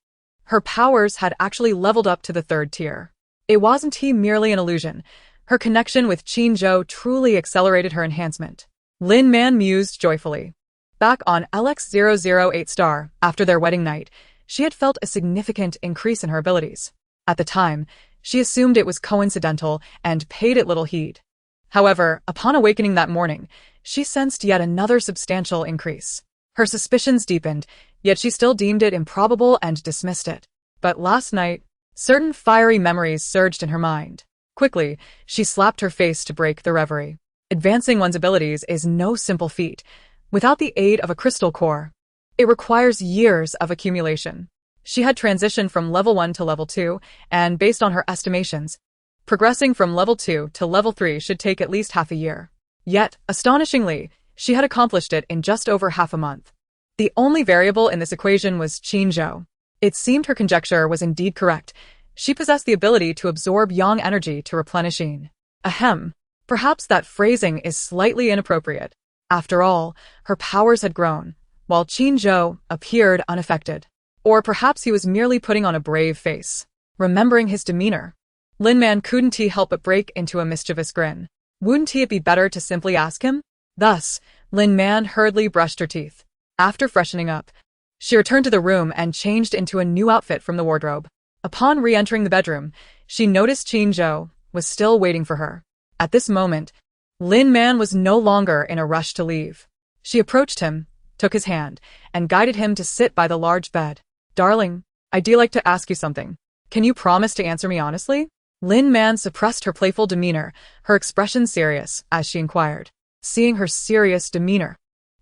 Her powers had actually leveled up to the 3rd tier. It wasn't merely an illusion. Her connection with Qinzhou truly accelerated her enhancement. Lin Man mused joyfully. Back on LX008 star, after their wedding night, she had felt a significant increase in her abilities. At the time, she assumed it was coincidental and paid it little heed. However, upon awakening that morning, she sensed yet another substantial increase. Her suspicions deepened, yet she still deemed it improbable and dismissed it. But last night, certain fiery memories surged in her mind. Quickly, she slapped her face to break the reverie. Advancing one's abilities is no simple feat. Without the aid of a crystal core, it requires years of accumulation. She had transitioned from level 1 to level 2, and based on her estimations, progressing from level 2 to level 3 should take at least half a year. Yet, astonishingly, she had accomplished it in just over half a month. The only variable in this equation was Qinzhou. It seemed her conjecture was indeed correct. She possessed the ability to absorb yang energy to replenish yin. Ahem. Perhaps that phrasing is slightly inappropriate. After all, her powers had grown, while Qinzhou appeared unaffected. Or perhaps he was merely putting on a brave face. Remembering his demeanor, Lin Man couldn't help but break into a mischievous grin. Wouldn't it be better to simply ask him? Thus, Lin Man hurriedly brushed her teeth. After freshening up, she returned to the room and changed into a new outfit from the wardrobe. Upon re-entering the bedroom, she noticed Qinzhou was still waiting for her. At this moment, Lin Man was no longer in a rush to leave. She approached him, took his hand, and guided him to sit by the large bed. Darling, I'd like to ask you something. Can you promise to answer me honestly? Lin Man suppressed her playful demeanor, her expression serious, as she inquired. Seeing her serious demeanor,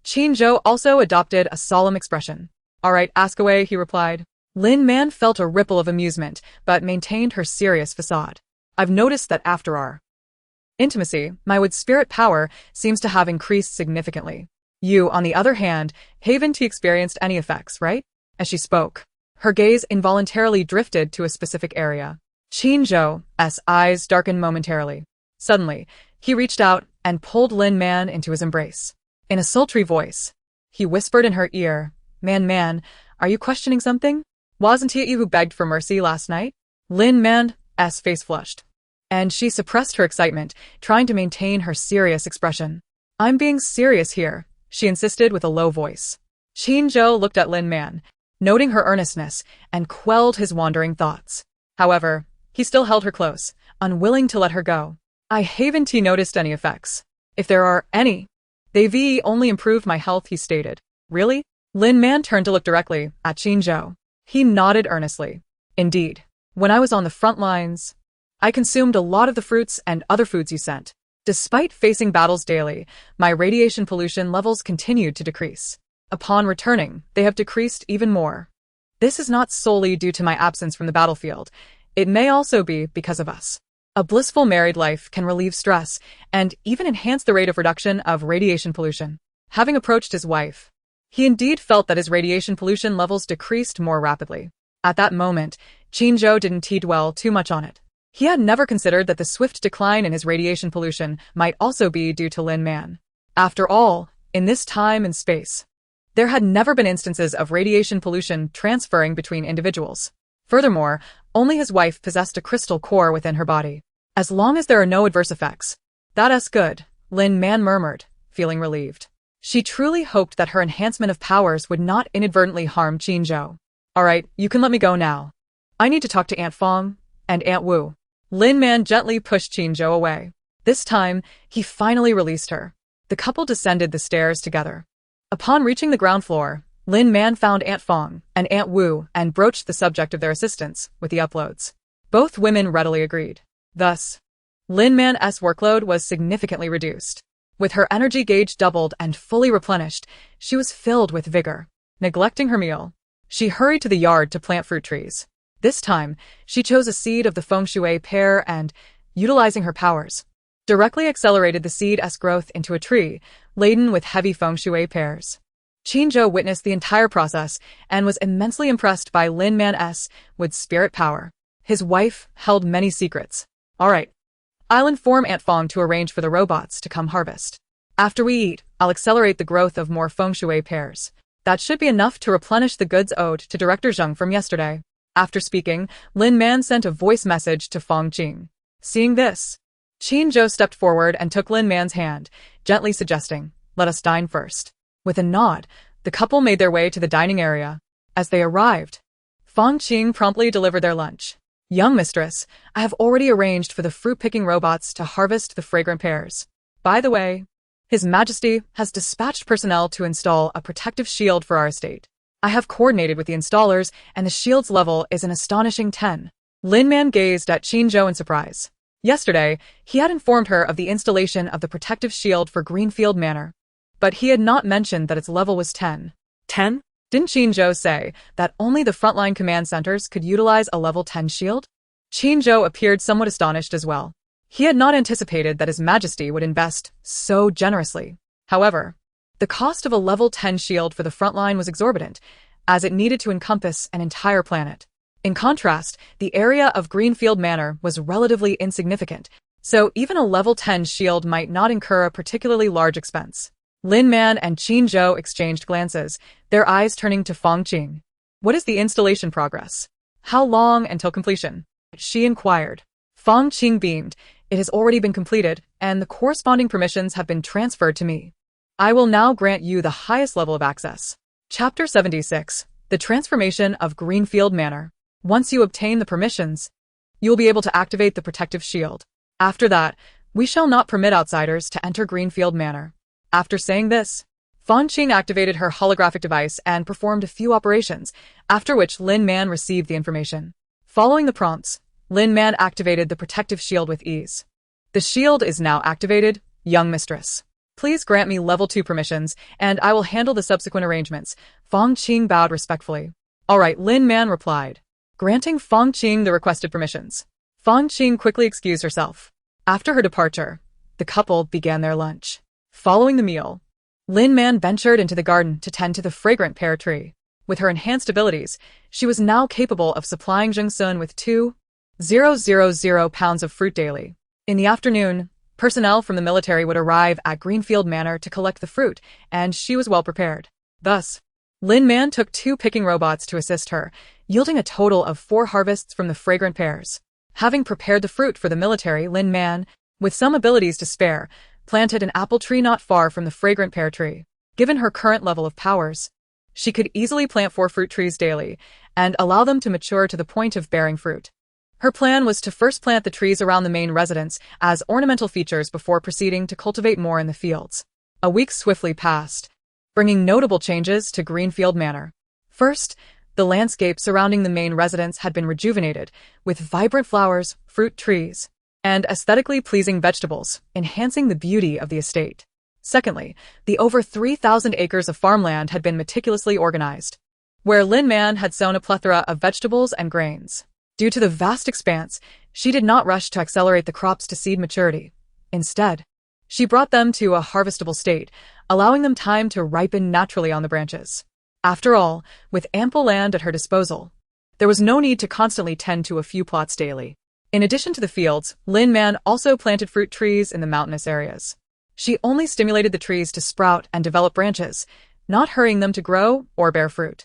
Qinzhou also adopted a solemn expression. All right, ask away, he replied. Lin Man felt a ripple of amusement, but maintained her serious facade. I've noticed that after our intimacy, my wood spirit power seems to have increased significantly. You, on the other hand, haven't experienced any effects, right? As she spoke, her gaze involuntarily drifted to a specific area. Qinzhou's eyes darkened momentarily. Suddenly, he reached out and pulled Lin Man into his embrace. In a sultry voice, he whispered in her ear, Man, are you questioning something? Wasn't it you who begged for mercy last night? Lin Man's face flushed, and she suppressed her excitement, trying to maintain her serious expression. I'm being serious here, she insisted with a low voice. Qin looked at Lin Man, noting her earnestness, and quelled his wandering thoughts. However, he still held her close, unwilling to let her go. I haven't noticed any effects. If there are any, they've only improved my health, he stated. Really? Lin Man turned to look directly at Qin. He nodded earnestly. Indeed. When I was on the front lines, I consumed a lot of the fruits and other foods you sent. Despite facing battles daily, my radiation pollution levels continued to decrease. Upon returning, they have decreased even more. This is not solely due to my absence from the battlefield. It may also be because of us. A blissful married life can relieve stress and even enhance the rate of reduction of radiation pollution. Having approached his wife, he indeed felt that his radiation pollution levels decreased more rapidly. At that moment, Qin didn't dwell too much on it. He had never considered that the swift decline in his radiation pollution might also be due to Lin Man. After all, in this time and space, there had never been instances of radiation pollution transferring between individuals. Furthermore, only his wife possessed a crystal core within her body. As long as there are no adverse effects, that's good, Lin Man murmured, feeling relieved. She truly hoped that her enhancement of powers would not inadvertently harm Qin. Alright, you can let me go now. I need to talk to Aunt Fong and Aunt Wu. Lin Man gently pushed Qin away. This time, he finally released her. The couple descended the stairs together. Upon reaching the ground floor, Lin Man found Aunt Fong and Aunt Wu and broached the subject of their assistance with the uploads. Both women readily agreed. Thus, Lin Man's workload was significantly reduced. With her energy gauge doubled and fully replenished, she was filled with vigor. Neglecting her meal, she hurried to the yard to plant fruit trees. This time, she chose a seed of the feng shui pear and, utilizing her powers, directly accelerated the seed's growth into a tree laden with heavy feng shui pears. Qin witnessed the entire process and was immensely impressed by Lin Man's wood spirit power. His wife held many secrets. Alright, I'll inform Aunt Fong to arrange for the robots to come harvest. After we eat, I'll accelerate the growth of more feng shui pears. That should be enough to replenish the goods owed to Director Zheng from yesterday. After speaking, Lin Man sent a voice message to Fong Qing. Seeing this, Qin stepped forward and took Lin Man's hand, gently suggesting, "Let us dine first." With a nod, the couple made their way to the dining area. As they arrived, Fong Qing promptly delivered their lunch. "Young mistress, I have already arranged for the fruit-picking robots to harvest the fragrant pears. By the way, His Majesty has dispatched personnel to install a protective shield for our estate. I have coordinated with the installers, and the shield's level is an astonishing 10. Lin Man gazed at Qin in surprise. Yesterday, he had informed her of the installation of the protective shield for Greenfield Manor. But he had not mentioned that its level was 10. 10? Didn't Qin say that only the frontline command centers could utilize a level 10 shield? Qin appeared somewhat astonished as well. He had not anticipated that His Majesty would invest so generously. However, the cost of a level 10 shield for the frontline was exorbitant, as it needed to encompass an entire planet. In contrast, the area of Greenfield Manor was relatively insignificant, so even a level 10 shield might not incur a particularly large expense. Lin Man and Qin exchanged glances, their eyes turning to Fong Qing. "What is the installation progress? How long until completion?" she inquired. Fong Qing beamed. "It has already been completed, and the corresponding permissions have been transferred to me. I will now grant you the highest level of access." Chapter 76. The Transformation of Greenfield Manor. Once you obtain the permissions, you will be able to activate the protective shield. After that, we shall not permit outsiders to enter Greenfield Manor. After saying this, Fong Qing activated her holographic device and performed a few operations, after which Lin Man received the information. Following the prompts, Lin Man activated the protective shield with ease. "The shield is now activated, young mistress. Please grant me level 2 permissions, and I will handle the subsequent arrangements." Fong Qing bowed respectfully. "All right," Lin Man replied, granting Fong Qing the requested permissions. Fong Qing quickly excused herself. After her departure, the couple began their lunch. Following the meal, Lin Man ventured into the garden to tend to the fragrant pear tree. With her enhanced abilities, she was now capable of supplying Zheng Sun with 2,000 pounds of fruit daily. In the afternoon, personnel from the military would arrive at Greenfield Manor to collect the fruit, and she was well prepared. Thus, Lin Man took 2 picking robots to assist her, yielding a total of 4 harvests from the fragrant pears. Having prepared the fruit for the military, Lin Man, with some abilities to spare, planted an apple tree not far from the fragrant pear tree. Given her current level of powers, she could easily plant 4 fruit trees daily and allow them to mature to the point of bearing fruit. Her plan was to first plant the trees around the main residence as ornamental features before proceeding to cultivate more in the fields. A week swiftly passed, bringing notable changes to Greenfield Manor. First, the landscape surrounding the main residence had been rejuvenated, with vibrant flowers, fruit trees, and aesthetically pleasing vegetables, enhancing the beauty of the estate. Secondly, the over 3,000 acres of farmland had been meticulously organized, where Lin Man had sown a plethora of vegetables and grains. Due to the vast expanse, she did not rush to accelerate the crops to seed maturity. Instead, she brought them to a harvestable state, allowing them time to ripen naturally on the branches. After all, with ample land at her disposal, there was no need to constantly tend to a few plots daily. In addition to the fields, Lin Man also planted fruit trees in the mountainous areas. She only stimulated the trees to sprout and develop branches, not hurrying them to grow or bear fruit.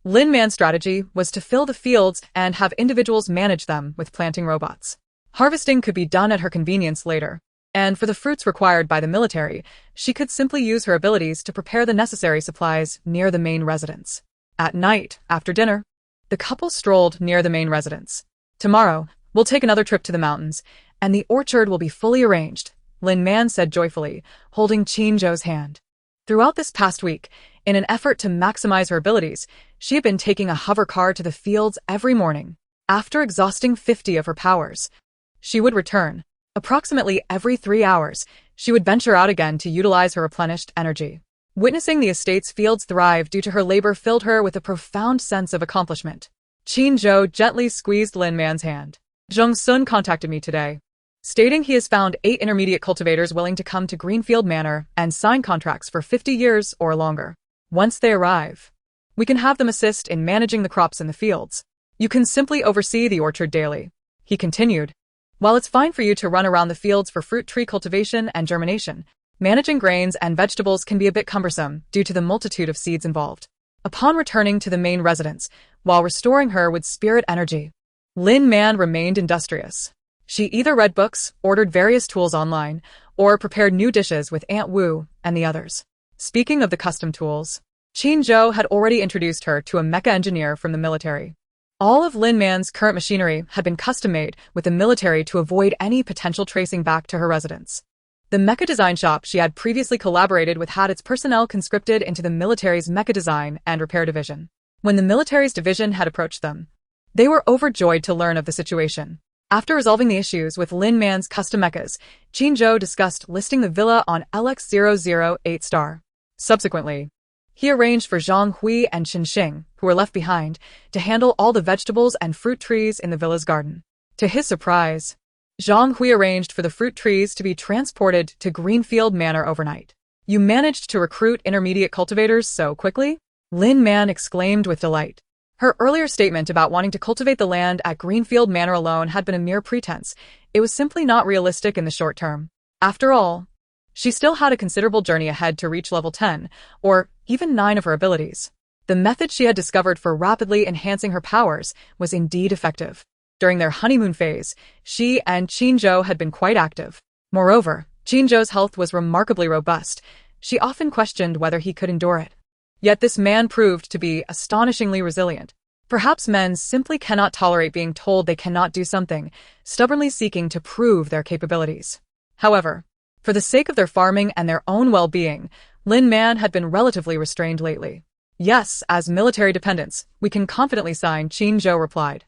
Lin Man's strategy was to fill the fields and have individuals manage them with planting robots. Harvesting could be done at her convenience later, and for the fruits required by the military, she could simply use her abilities to prepare the necessary supplies near the main residence. At night, after dinner, the couple strolled near the main residence. "Tomorrow, we'll take another trip to the mountains, and the orchard will be fully arranged," Lin Man said joyfully, holding Qin-Zhou's hand. Throughout this past week, in an effort to maximize her abilities, she had been taking a hover car to the fields every morning. After exhausting 50 of her powers, she would return. Approximately every 3 hours, she would venture out again to utilize her replenished energy. Witnessing the estate's fields thrive due to her labor filled her with a profound sense of accomplishment. Qin-Zhou gently squeezed Lin Man's hand. "Zheng Sun contacted me today, stating he has found 8 intermediate cultivators willing to come to Greenfield Manor and sign contracts for 50 years or longer. Once they arrive, we can have them assist in managing the crops in the fields. You can simply oversee the orchard daily," he continued. "While it's fine for you to run around the fields for fruit tree cultivation and germination, managing grains and vegetables can be a bit cumbersome due to the multitude of seeds involved." Upon returning to the main residence, while restoring her with spirit energy, Lin Man remained industrious. She either read books, ordered various tools online, or prepared new dishes with Aunt Wu and the others. Speaking of the custom tools, Qin-Zhou had already introduced her to a mecha engineer from the military. All of Lin Man's current machinery had been custom-made with the military to avoid any potential tracing back to her residence. The mecha design shop she had previously collaborated with had its personnel conscripted into the military's mecha design and repair division. When the military's division had approached them, they were overjoyed to learn of the situation. After resolving the issues with Lin Man's custom mechas, Qin-Zhou discussed listing the villa on LX008 star. Subsequently, he arranged for Zhang Hui and Chen Xing, who were left behind, to handle all the vegetables and fruit trees in the villa's garden. To his surprise, Zhang Hui arranged for the fruit trees to be transported to Greenfield Manor overnight. "You managed to recruit intermediate cultivators so quickly?" Lin Man exclaimed with delight. Her earlier statement about wanting to cultivate the land at Greenfield Manor alone had been a mere pretense. It was simply not realistic in the short term. After all, she still had a considerable journey ahead to reach level 10, or even 9 of her abilities. The method she had discovered for rapidly enhancing her powers was indeed effective. During their honeymoon phase, she and Qin-Zhou had been quite active. Moreover, Qin-Zhou's health was remarkably robust. She often questioned whether he could endure it. Yet this man proved to be astonishingly resilient. Perhaps men simply cannot tolerate being told they cannot do something, stubbornly seeking to prove their capabilities. However, for the sake of their farming and their own well-being, Lin Man had been relatively restrained lately. "Yes, as military dependents, we can confidently sign," Qin-Zhou replied.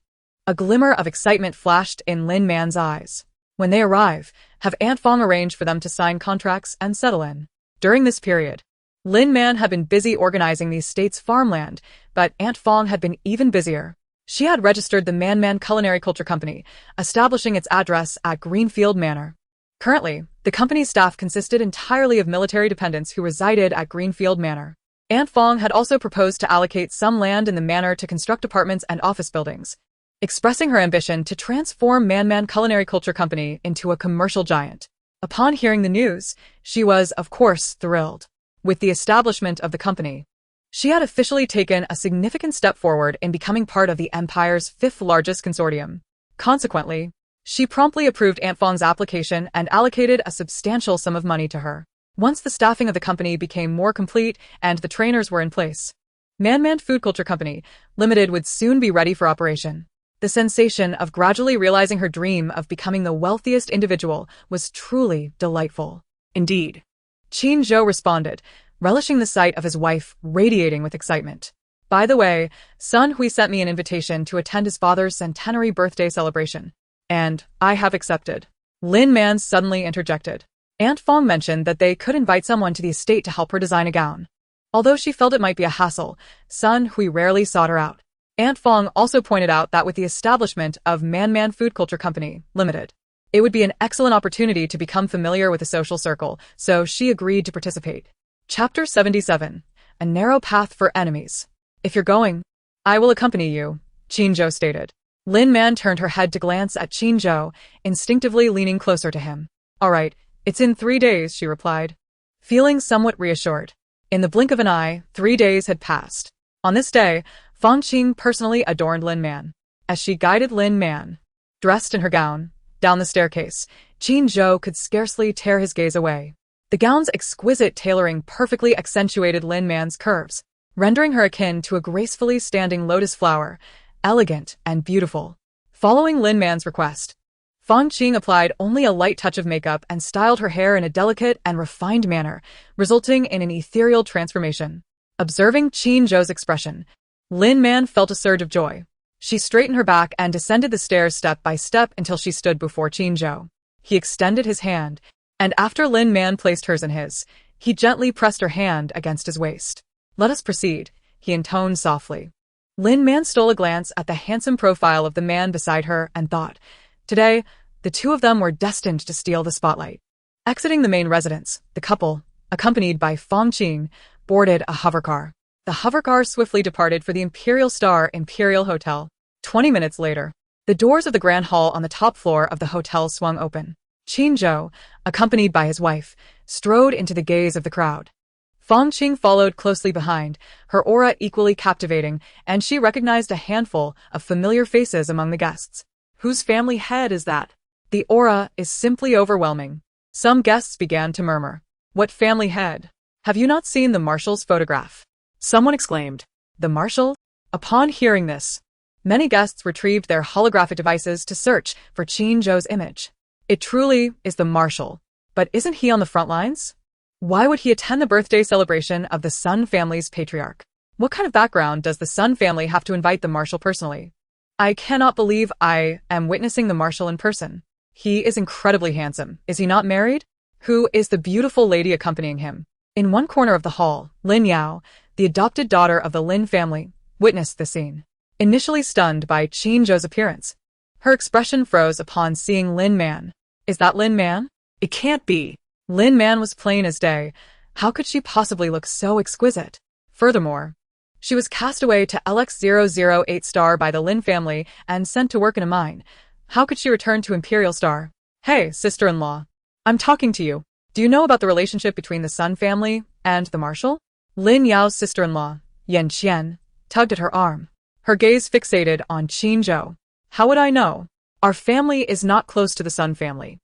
A glimmer of excitement flashed in Lin Man's eyes. "When they arrive, have Aunt Fong arrange for them to sign contracts and settle in." During this period, Lin Man had been busy organizing the estate's farmland, but Aunt Fong had been even busier. She had registered the Man Culinary Culture Company, establishing its address at Greenfield Manor. Currently, the company's staff consisted entirely of military dependents who resided at Greenfield Manor. Aunt Fong had also proposed to allocate some land in the manor to construct apartments and office buildings, expressing her ambition to transform Man Culinary Culture Company into a commercial giant. Upon hearing the news, she was, of course, thrilled. With the establishment of the company, She had officially taken a significant step forward in becoming part of the Empire's fifth-largest consortium. Consequently, she promptly approved Aunt Fong's application and allocated a substantial sum of money to her. Once the staffing of the company became more complete and the trainers were in place, Man Food Culture Company Limited would soon be ready for operation. The sensation of gradually realizing her dream of becoming the wealthiest individual was truly delightful. Indeed. Qin Zhou responded, relishing the sight of his wife radiating with excitement. By the way, Sun Hui sent me an invitation to attend his father's centenary birthday celebration, and I have accepted. Lin Man suddenly interjected. Aunt Fong mentioned that they could invite someone to the estate to help her design a gown. Although she felt it might be a hassle, Sun Hui rarely sought her out. Aunt Fong also pointed out that with the establishment of Man Food Culture Company Limited, it would be an excellent opportunity to become familiar with the social circle, so she agreed to participate. Chapter 77. A Narrow Path for Enemies. If you're going, I will accompany you, Qin Zhou stated. Lin Man turned her head to glance at Qin Zhou, instinctively leaning closer to him. All right, it's in 3 days, she replied, feeling somewhat reassured. In the blink of an eye, 3 days had passed. On this day, Fang Qing personally adorned Lin Man. As she guided Lin Man, dressed in her gown, down the staircase, Qin Zhou could scarcely tear his gaze away. The gown's exquisite tailoring perfectly accentuated Lin Man's curves, rendering her akin to a gracefully standing lotus flower, elegant and beautiful. Following Lin Man's request, Fang Qing applied only a light touch of makeup and styled her hair in a delicate and refined manner, resulting in an ethereal transformation. Observing Qin Zhou's expression, Lin Man felt a surge of joy. She straightened her back and descended the stairs step by step until she stood before Qin Zhou. He extended his hand, and after Lin Man placed hers in his, he gently pressed her hand against his waist. Let us proceed, he intoned softly. Lin Man stole a glance at the handsome profile of the man beside her and thought, today, the two of them were destined to steal the spotlight. Exiting the main residence, the couple, accompanied by Fang Qing, boarded a hovercar. The hovercar swiftly departed for the Imperial Star Imperial Hotel. 20 minutes later, the doors of the grand hall on the top floor of the hotel swung open. Qin Zhou, accompanied by his wife, strode into the gaze of the crowd. Fang Qing followed closely behind, her aura equally captivating, and she recognized a handful of familiar faces among the guests. Whose family head is that? The aura is simply overwhelming. Some guests began to murmur. What family head? Have you not seen the Marshal's photograph? Someone exclaimed. The Marshal? Upon hearing this, many guests retrieved their holographic devices to search for Qin Zhou's image. It truly is the Marshal. But isn't he on the front lines? Why would he attend the birthday celebration of the Sun family's patriarch? What kind of background does the Sun family have to invite the Marshal personally? I cannot believe I am witnessing the Marshal in person. He is incredibly handsome. Is he not married? Who is the beautiful lady accompanying him? In one corner of the hall, Lin Yao, the adopted daughter of the Lin family, witnessed the scene. Initially stunned by Qin Zhou's appearance, her expression froze upon seeing Lin Man. Is that Lin Man? It can't be. Lin Man was plain as day. How could she possibly look so exquisite? Furthermore, she was cast away to LX008 Star by the Lin family and sent to work in a mine. How could she return to Imperial Star? Hey, sister-in-law. I'm talking to you. Do you know about the relationship between the Sun family and the Marshal? Lin Yao's sister-in-law, Yan Qian, tugged at her arm, her gaze fixated on Qin Zhou. How would I know? Our family is not close to the Sun family.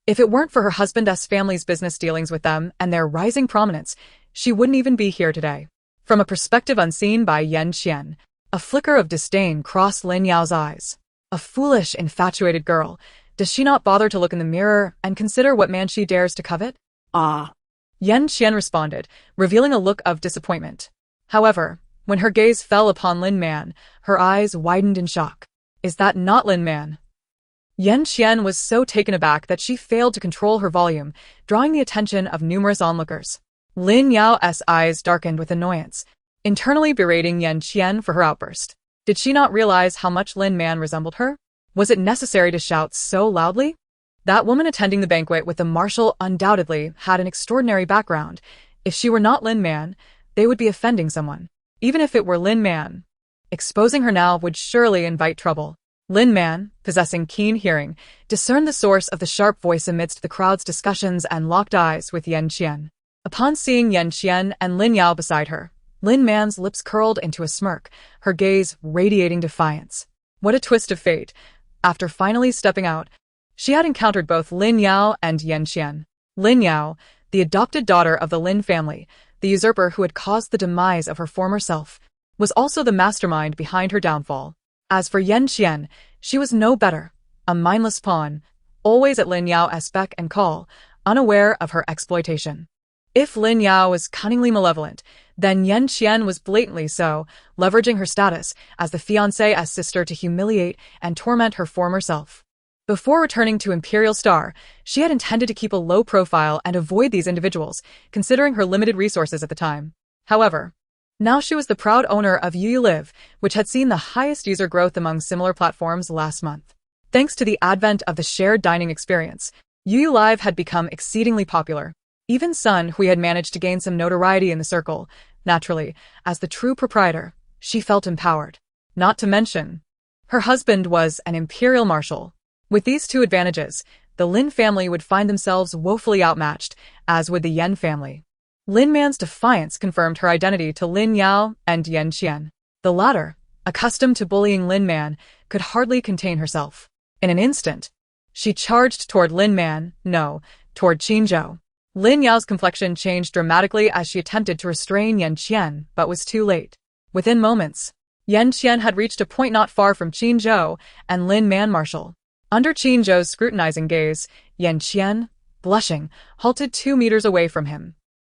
If it weren't for her husband's family's business dealings with them and their rising prominence, she wouldn't even be here today. From a perspective unseen by Yan Qian, a flicker of disdain crossed Lin Yao's eyes. A foolish, infatuated girl. Does she not bother to look in the mirror and consider what man she dares to covet? Ah. Yan Qian responded, revealing a look of disappointment. However, when her gaze fell upon Lin Man, her eyes widened in shock. Is that not Lin Man? Yan Qian was so taken aback that she failed to control her volume, drawing the attention of numerous onlookers. Lin Yao's eyes darkened with annoyance, internally berating Yan Qian for her outburst. Did she not realize how much Lin Man resembled her? Was it necessary to shout so loudly? That woman attending the banquet with the Marshal undoubtedly had an extraordinary background. If she were not Lin Man, they would be offending someone. Even if it were Lin Man, exposing her now would surely invite trouble. Lin Man, possessing keen hearing, discerned the source of the sharp voice amidst the crowd's discussions and locked eyes with Yan Qian. Upon seeing Yan Qian and Lin Yao beside her, Lin Man's lips curled into a smirk, her gaze radiating defiance. What a twist of fate. After finally stepping out, she had encountered both Lin Yao and Yan Qian. Lin Yao, the adopted daughter of the Lin family, the usurper who had caused the demise of her former self, was also the mastermind behind her downfall. As for Yan Qian, she was no better, a mindless pawn, always at Lin Yao's beck and call, unaware of her exploitation. If Lin Yao was cunningly malevolent, then Yan Qian was blatantly so, leveraging her status as the fiancé's sister to humiliate and torment her former self. Before returning to Imperial Star, she had intended to keep a low profile and avoid these individuals, considering her limited resources at the time. However, now she was the proud owner of UULive, which had seen the highest user growth among similar platforms last month. Thanks to the advent of the shared dining experience, UULive had become exceedingly popular. Even Sun Hui had managed to gain some notoriety in the circle. Naturally, as the true proprietor, she felt empowered. Not to mention, her husband was an Imperial Marshal. With these two advantages, the Lin family would find themselves woefully outmatched, as would the Yan family. Lin Man's defiance confirmed her identity to Lin Yao and Yan Qian. The latter, accustomed to bullying Lin Man, could hardly contain herself. In an instant, she charged toward Lin Man, no, toward Qin Zhou. Lin Yao's complexion changed dramatically as she attempted to restrain Yan Qian, but was too late. Within moments, Yan Qian had reached a point not far from Qin Zhou and Lin Man Marshal. Under Qin Zhou's scrutinizing gaze, Yan Qian, blushing, halted 2 meters away from him.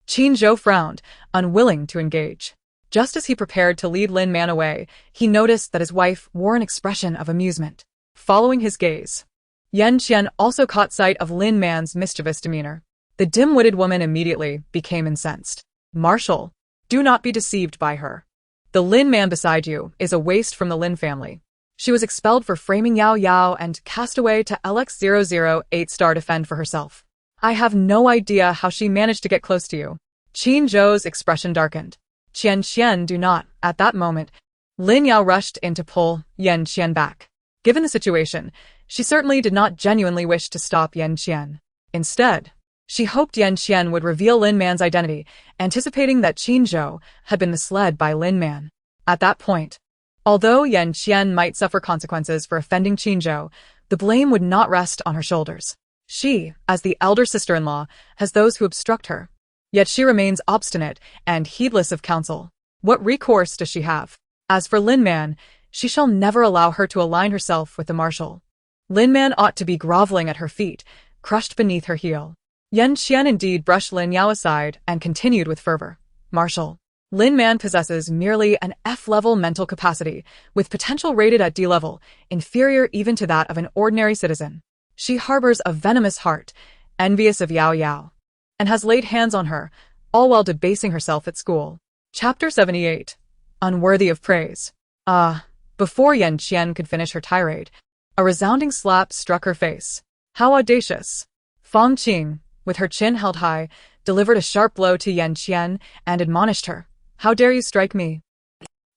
Qin Zhou frowned, unwilling to engage. Just as he prepared to lead Lin Man away, he noticed that his wife wore an expression of amusement. Following his gaze, Yan Qian also caught sight of Lin Man's mischievous demeanor. The dim-witted woman immediately became incensed. Marshal, do not be deceived by her. The Lin Man beside you is a waste from the Lin family. She was expelled for framing Yao Yao and cast away to LX008 star to fend for herself. I have no idea how she managed to get close to you. Qin Zhou's expression darkened. Qian Qian do not, at that moment. Lin Yao rushed in to pull Yan Qian back. Given the situation, she certainly did not genuinely wish to stop Yan Qian. Instead, she hoped Yan Qian would reveal Lin Man's identity, anticipating that Qin Zhou had been misled by Lin Man. At that point, although Yan Qian might suffer consequences for offending Qin Zhou, the blame would not rest on her shoulders. She, as the elder sister-in-law, has those who obstruct her. Yet she remains obstinate and heedless of counsel. What recourse does she have? As for Lin Man, she shall never allow her to align herself with the Marshal. Lin Man ought to be groveling at her feet, crushed beneath her heel. Yan Qian indeed brushed Lin Yao aside and continued with fervor. Marshal, Lin Man possesses merely an F-level mental capacity, with potential rated at D level, inferior even to that of an ordinary citizen. She harbors a venomous heart, envious of Yao Yao, and has laid hands on her, all while debasing herself at school. Chapter 78. Unworthy of praise. Before Yan Qian could finish her tirade, a resounding slap struck her face. How audacious! Fang Qing, with her chin held high, delivered a sharp blow to Yan Qian and admonished her. How dare you strike me?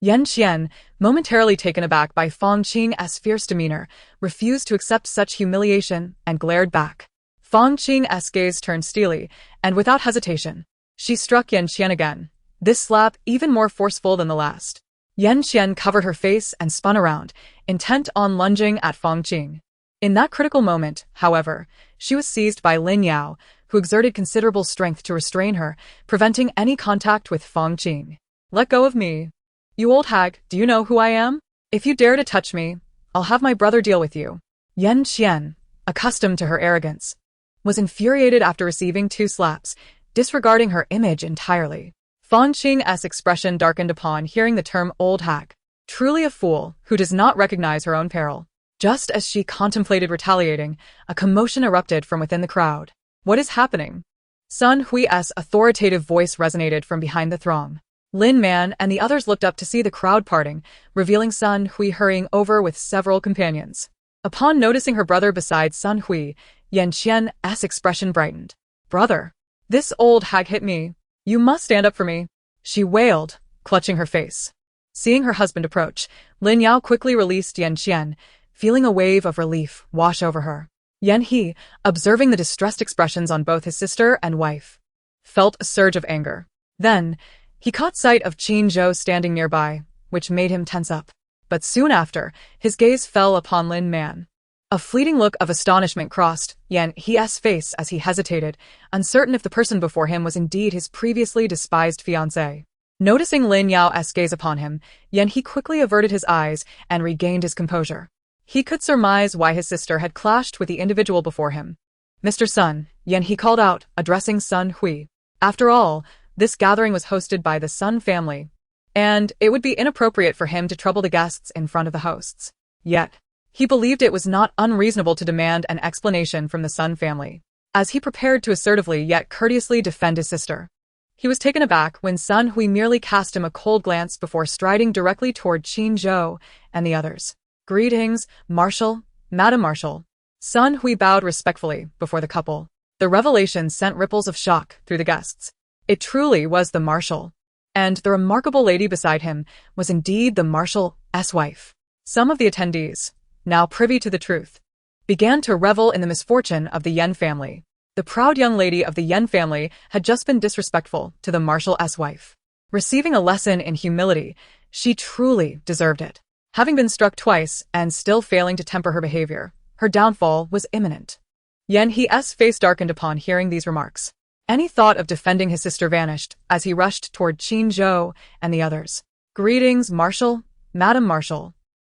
Yan Qian, momentarily taken aback by Fang Qing's fierce demeanor, refused to accept such humiliation and glared back. Fang Qing's gaze turned steely, and without hesitation, she struck Yan Qian again, this slap even more forceful than the last. Yan Qian covered her face and spun around, intent on lunging at Fang Qing. In that critical moment, however, she was seized by Lin Yao, who exerted considerable strength to restrain her, preventing any contact with Fang Qing. Let go of me. You old hag, do you know who I am? If you dare to touch me, I'll have my brother deal with you. Yan Qian, accustomed to her arrogance, was infuriated after receiving 2 slaps, disregarding her image entirely. Fang Qing's expression darkened upon hearing the term old hag. Truly a fool who does not recognize her own peril. Just as she contemplated retaliating, a commotion erupted from within the crowd. What is happening? Sun Hui's authoritative voice resonated from behind the throng. Lin Man and the others looked up to see the crowd parting, revealing Sun Hui hurrying over with several companions. Upon noticing her brother beside Sun Hui, Yan Qian's expression brightened. Brother, this old hag hit me. You must stand up for me, she wailed, clutching her face. Seeing her husband approach, Lin Yao quickly released Yan Qian, feeling a wave of relief wash over her. Yan He, observing the distressed expressions on both his sister and wife, felt a surge of anger. Then, He caught sight of Qin Zhou standing nearby, which made him tense up. But soon after, his gaze fell upon Lin Man. A fleeting look of astonishment crossed Yan He's face as he hesitated, uncertain if the person before him was indeed his previously despised fiancé. Noticing Lin Yao's gaze upon him, Yan He quickly averted his eyes and regained his composure. He could surmise why his sister had clashed with the individual before him. Mr. Sun, Yan He called out, addressing Sun Hui. After all, this gathering was hosted by the Sun family, and it would be inappropriate for him to trouble the guests in front of the hosts. Yet, he believed it was not unreasonable to demand an explanation from the Sun family, as he prepared to assertively yet courteously defend his sister. He was taken aback when Sun Hui merely cast him a cold glance before striding directly toward Qin Zhou and the others. Greetings, Marshal, Madam Marshal. Sun Hui bowed respectfully before the couple. The revelation sent ripples of shock through the guests. It truly was the Marshal. And the remarkable lady beside him was indeed the Marshal's wife. Some of the attendees, now privy to the truth, began to revel in the misfortune of the Yan family. The proud young lady of the Yan family had just been disrespectful to the Marshal's wife. Receiving a lesson in humility, she truly deserved it. Having been struck twice and still failing to temper her behavior, her downfall was imminent. Yan He's face darkened upon hearing these remarks. Any thought of defending his sister vanished as he rushed toward Qin Zhou and the others. Greetings, Marshal, Madam Marshal.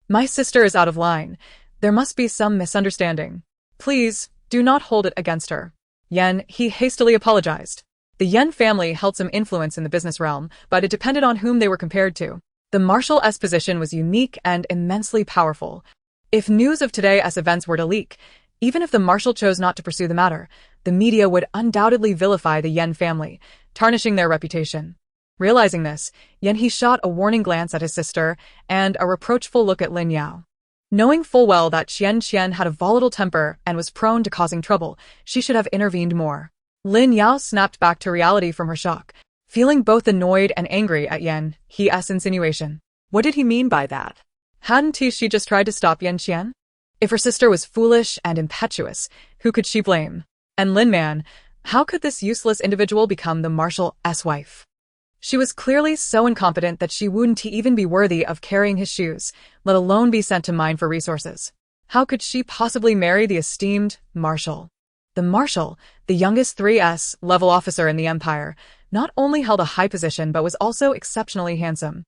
My sister is out of line. There must be some misunderstanding. Please, do not hold it against her. Yan He hastily apologized. The Yan family held some influence in the business realm, but it depended on whom they were compared to. The Marshal's position was unique and immensely powerful. If news of today's events were to leak, even if the Marshal chose not to pursue the matter, the media would undoubtedly vilify the Yan family, tarnishing their reputation. Realizing this, Yan He shot a warning glance at his sister and a reproachful look at Lin Yao. Knowing full well that Qian had a volatile temper and was prone to causing trouble, she should have intervened more. Lin Yao snapped back to reality from her shock, feeling both annoyed and angry at Yan He's insinuation. What did he mean by that? Hadn't she just tried to stop Yan Qian? If her sister was foolish and impetuous, who could she blame? And Lin Man, how could this useless individual become the Marshal's wife? She was clearly so incompetent that she wouldn't even be worthy of carrying his shoes, let alone be sent to mine for resources. How could she possibly marry the esteemed Marshal? The Marshal, the youngest 3S level officer in the Empire, not only held a high position but was also exceptionally handsome,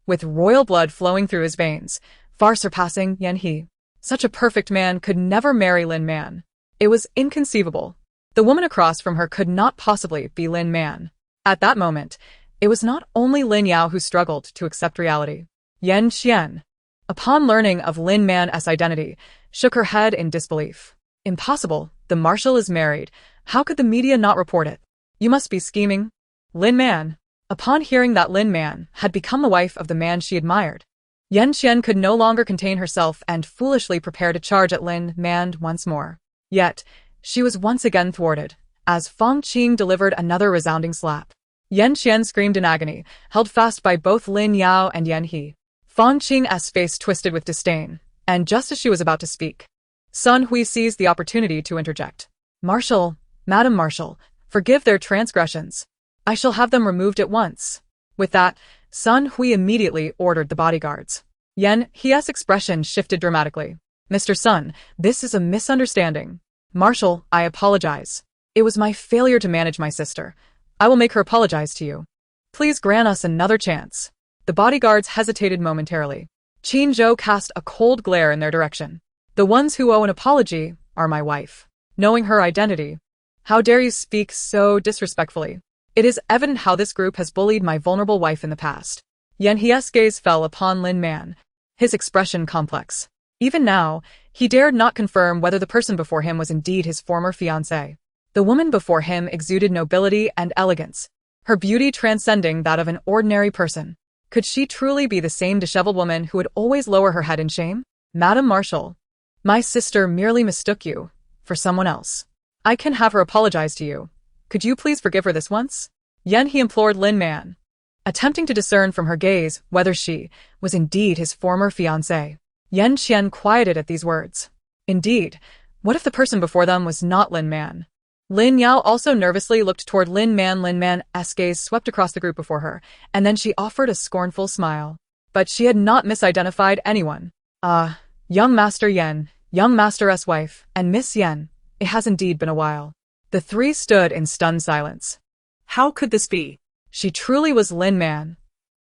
with royal blood flowing through his veins, far surpassing Yan He. Such a perfect man could never marry Lin Man. It was inconceivable. The woman across from her could not possibly be Lin Man. At that moment, it was not only Lin Yao who struggled to accept reality. Yan Qian, upon learning of Lin Man's identity, shook her head in disbelief. Impossible, the Marshal is married. How could the media not report it? You must be scheming. Lin Man. Upon hearing that Lin Man had become the wife of the man she admired, Yan Qian could no longer contain herself and foolishly prepared to charge at Lin Man once more. Yet, she was once again thwarted, as Fang Qing delivered another resounding slap. Yan Qian screamed in agony, held fast by both Lin Yao and Yan He. Fang Qing's face twisted with disdain, and just as she was about to speak, Sun Hui seized the opportunity to interject. Marshal, Madam Marshal, forgive their transgressions. I shall have them removed at once. With that, Sun Hui immediately ordered the bodyguards. Yan He's expression shifted dramatically. Mr. Sun, this is a misunderstanding. Marshal, I apologize. It was my failure to manage my sister. I will make her apologize to you. Please grant us another chance. The bodyguards hesitated momentarily. Qin Zhou cast a cold glare in their direction. The ones who owe an apology are my wife. Knowing her identity, how dare you speak so disrespectfully? It is evident how this group has bullied my vulnerable wife in the past. Yan He's gaze fell upon Lin Man, his expression complex. Even now, he dared not confirm whether the person before him was indeed his former fiancée. The woman before him exuded nobility and elegance, her beauty transcending that of an ordinary person. Could she truly be the same disheveled woman who would always lower her head in shame? Madam Marshal, my sister merely mistook you for someone else. I can have her apologize to you. Could you please forgive her this once? Yan He implored Lin Man, attempting to discern from her gaze whether she was indeed his former fiancée. Yan Qian quieted at these words. Indeed, what if the person before them was not Lin Man? Lin Yao also nervously looked toward Lin Man. Lin Man's gaze swept across the group before her, and then she offered a scornful smile. But she had not misidentified anyone. Young Master Yen, young Master's wife, and Miss Yen. It has indeed been a while. The three stood in stunned silence. How could this be? She truly was Lin Man.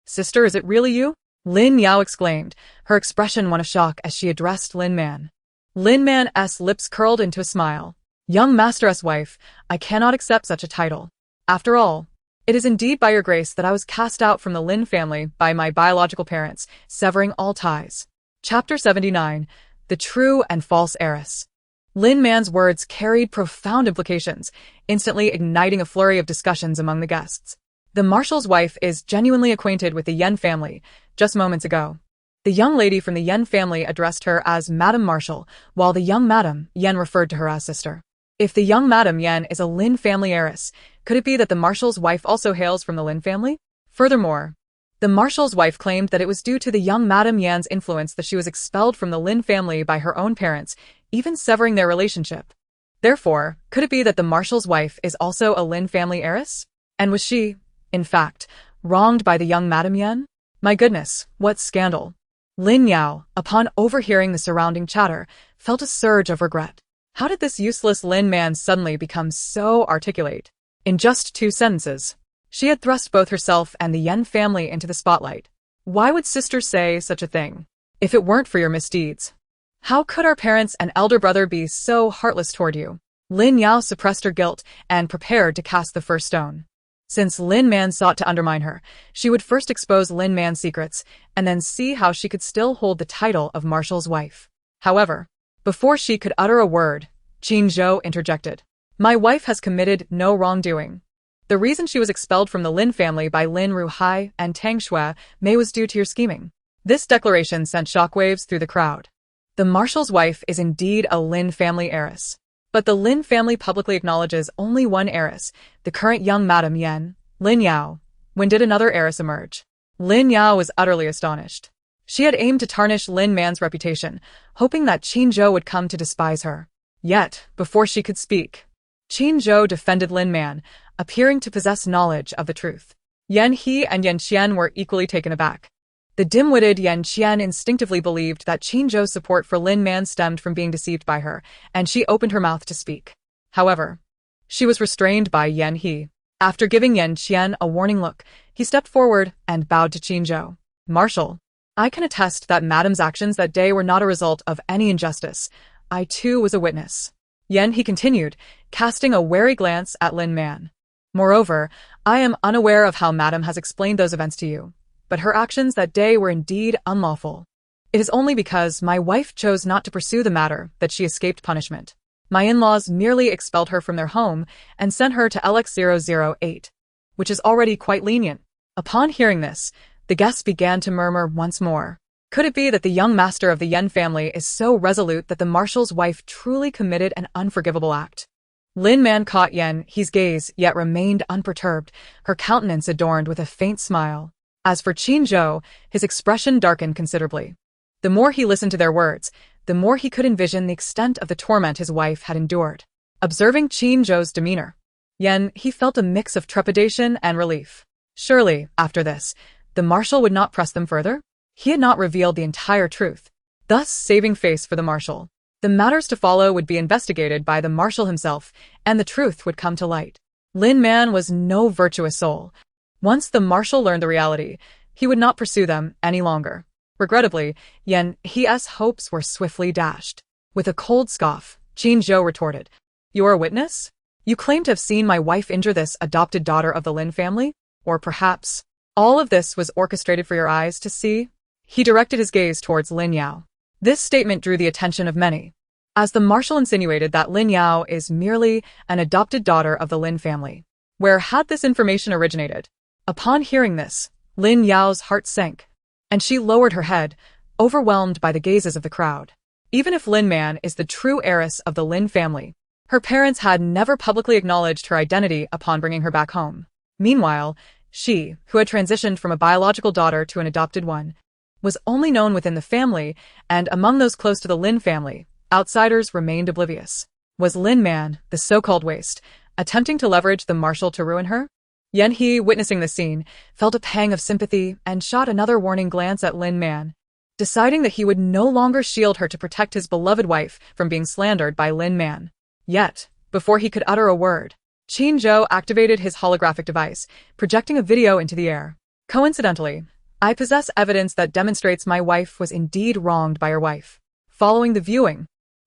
Sister, is it really you? Lin Yao exclaimed, her expression one of shock as she addressed Lin Man. Lin Man's lips curled into a smile. Young Master's wife, I cannot accept such a title. After all, it is indeed by your grace that I was cast out from the Lin family by my biological parents, severing all ties. Chapter 79, The True and False Heiress. Lin Man's words carried profound implications, instantly igniting a flurry of discussions among the guests. The Marshal's wife is genuinely acquainted with the Yen family. Just moments ago, the young lady from the Yen family addressed her as Madame Marshal, while the young Madame Yen referred to her as sister. If the young Madame Yen is a Lin family heiress, could it be that the Marshal's wife also hails from the Lin family? Furthermore, the Marshal's wife claimed that it was due to the young Madame Yan's influence that she was expelled from the Lin family by her own parents, even severing their relationship. Therefore, could it be that the Marshal's wife is also a Lin family heiress? And was she, in fact, wronged by the young Madame Yen? My goodness, what scandal. Lin Yao, upon overhearing the surrounding chatter, felt a surge of regret. How did this useless Lin Man suddenly become so articulate? In just 2 sentences, she had thrust both herself and the Yen family into the spotlight. Why would sister say such a thing? If it weren't for your misdeeds, how could our parents and elder brother be so heartless toward you? Lin Yao suppressed her guilt and prepared to cast the first stone. Since Lin Man sought to undermine her, she would first expose Lin Man's secrets and then see how she could still hold the title of Marshal's wife. However, before she could utter a word, Qin Zhou interjected. My wife has committed no wrongdoing. The reason she was expelled from the Lin family by Lin Ruhai and Tang Shui Mei was due to your scheming. This declaration sent shockwaves through the crowd. The Marshal's wife is indeed a Lin family heiress. But the Lin family publicly acknowledges only one heiress, the current young Madame Yen, Lin Yao. When did another heiress emerge? Lin Yao was utterly astonished. She had aimed to tarnish Lin Man's reputation, hoping that Qin Zhou would come to despise her. Yet, before she could speak, Qin Zhou defended Lin Man, appearing to possess knowledge of the truth. Yan He and Yan Qian were equally taken aback. The dim-witted Yan Qian instinctively believed that Qin Zhou's support for Lin Man stemmed from being deceived by her, and she opened her mouth to speak. However, she was restrained by Yan He. After giving Yan Qian a warning look, he stepped forward and bowed to Qin Zhou. Marshal, I can attest that Madame's actions that day were not a result of any injustice. I too was a witness. Yan He continued, casting a wary glance at Lin Man. Moreover, I am unaware of how Madame has explained those events to you, but her actions that day were indeed unlawful. It is only because my wife chose not to pursue the matter that she escaped punishment. My in-laws merely expelled her from their home and sent her to LX008, which is already quite lenient. Upon hearing this, the guests began to murmur once more. Could it be that the young master of the Yen family is so resolute that the Marshal's wife truly committed an unforgivable act? Lin Man caught Yan He's gaze, yet remained unperturbed, her countenance adorned with a faint smile. As for Qin Zhou, his expression darkened considerably. The more he listened to their words, the more he could envision the extent of the torment his wife had endured. Observing Qin Zhou's demeanor, He felt a mix of trepidation and relief. Surely, after this, the Marshal would not press them further? He had not revealed the entire truth, thus saving face for the Marshal. The matters to follow would be investigated by the Marshal himself, and the truth would come to light. Lin Man was no virtuous soul. Once the Marshal learned the reality, he would not pursue them any longer. Regrettably, Yan He's hopes were swiftly dashed. With a cold scoff, Qin Zhou retorted, "You are a witness? You claim to have seen my wife injure this adopted daughter of the Lin family? Or perhaps all of this was orchestrated for your eyes to see?" He directed his gaze towards Lin Yao. This statement drew the attention of many, as the Marshal insinuated that Lin Yao is merely an adopted daughter of the Lin family. Where had this information originated? Upon hearing this, Lin Yao's heart sank, and she lowered her head, overwhelmed by the gazes of the crowd. Even if Lin Man is the true heiress of the Lin family, her parents had never publicly acknowledged her identity upon bringing her back home. Meanwhile, she, who had transitioned from a biological daughter to an adopted one, was only known within the family, and among those close to the Lin family, outsiders remained oblivious. Was Lin Man, the so-called waste, attempting to leverage the Marshal to ruin her? Yan He, witnessing the scene, felt a pang of sympathy and shot another warning glance at Lin Man, deciding that he would no longer shield her to protect his beloved wife from being slandered by Lin Man. Yet, before he could utter a word, Qin Zhou activated his holographic device, projecting a video into the air. Coincidentally, I possess evidence that demonstrates my wife was indeed wronged by her wife. Following the viewing,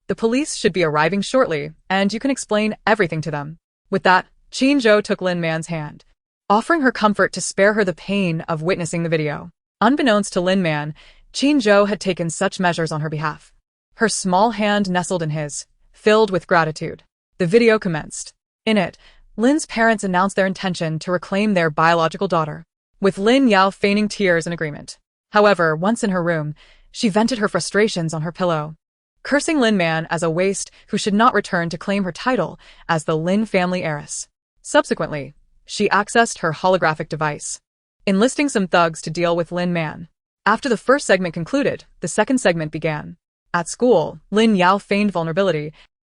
the police should be arriving shortly, and you can explain everything to them. With that, Qin Zhou took Lin Man's hand, offering her comfort to spare her the pain of witnessing the video. Unbeknownst to Lin Man, Qin Zhou had taken such measures on her behalf. Her small hand nestled in his, filled with gratitude. The video commenced. In it, Lin's parents announced their intention to reclaim their biological daughter, with Lin Yao feigning tears in agreement. However, once in her room, she vented her frustrations on her pillow, cursing Lin Man as a waste who should not return to claim her title as the Lin family heiress. Subsequently, she accessed her holographic device, enlisting some thugs to deal with Lin Man. After the first segment concluded, the second segment began. At school, Lin Yao feigned vulnerability,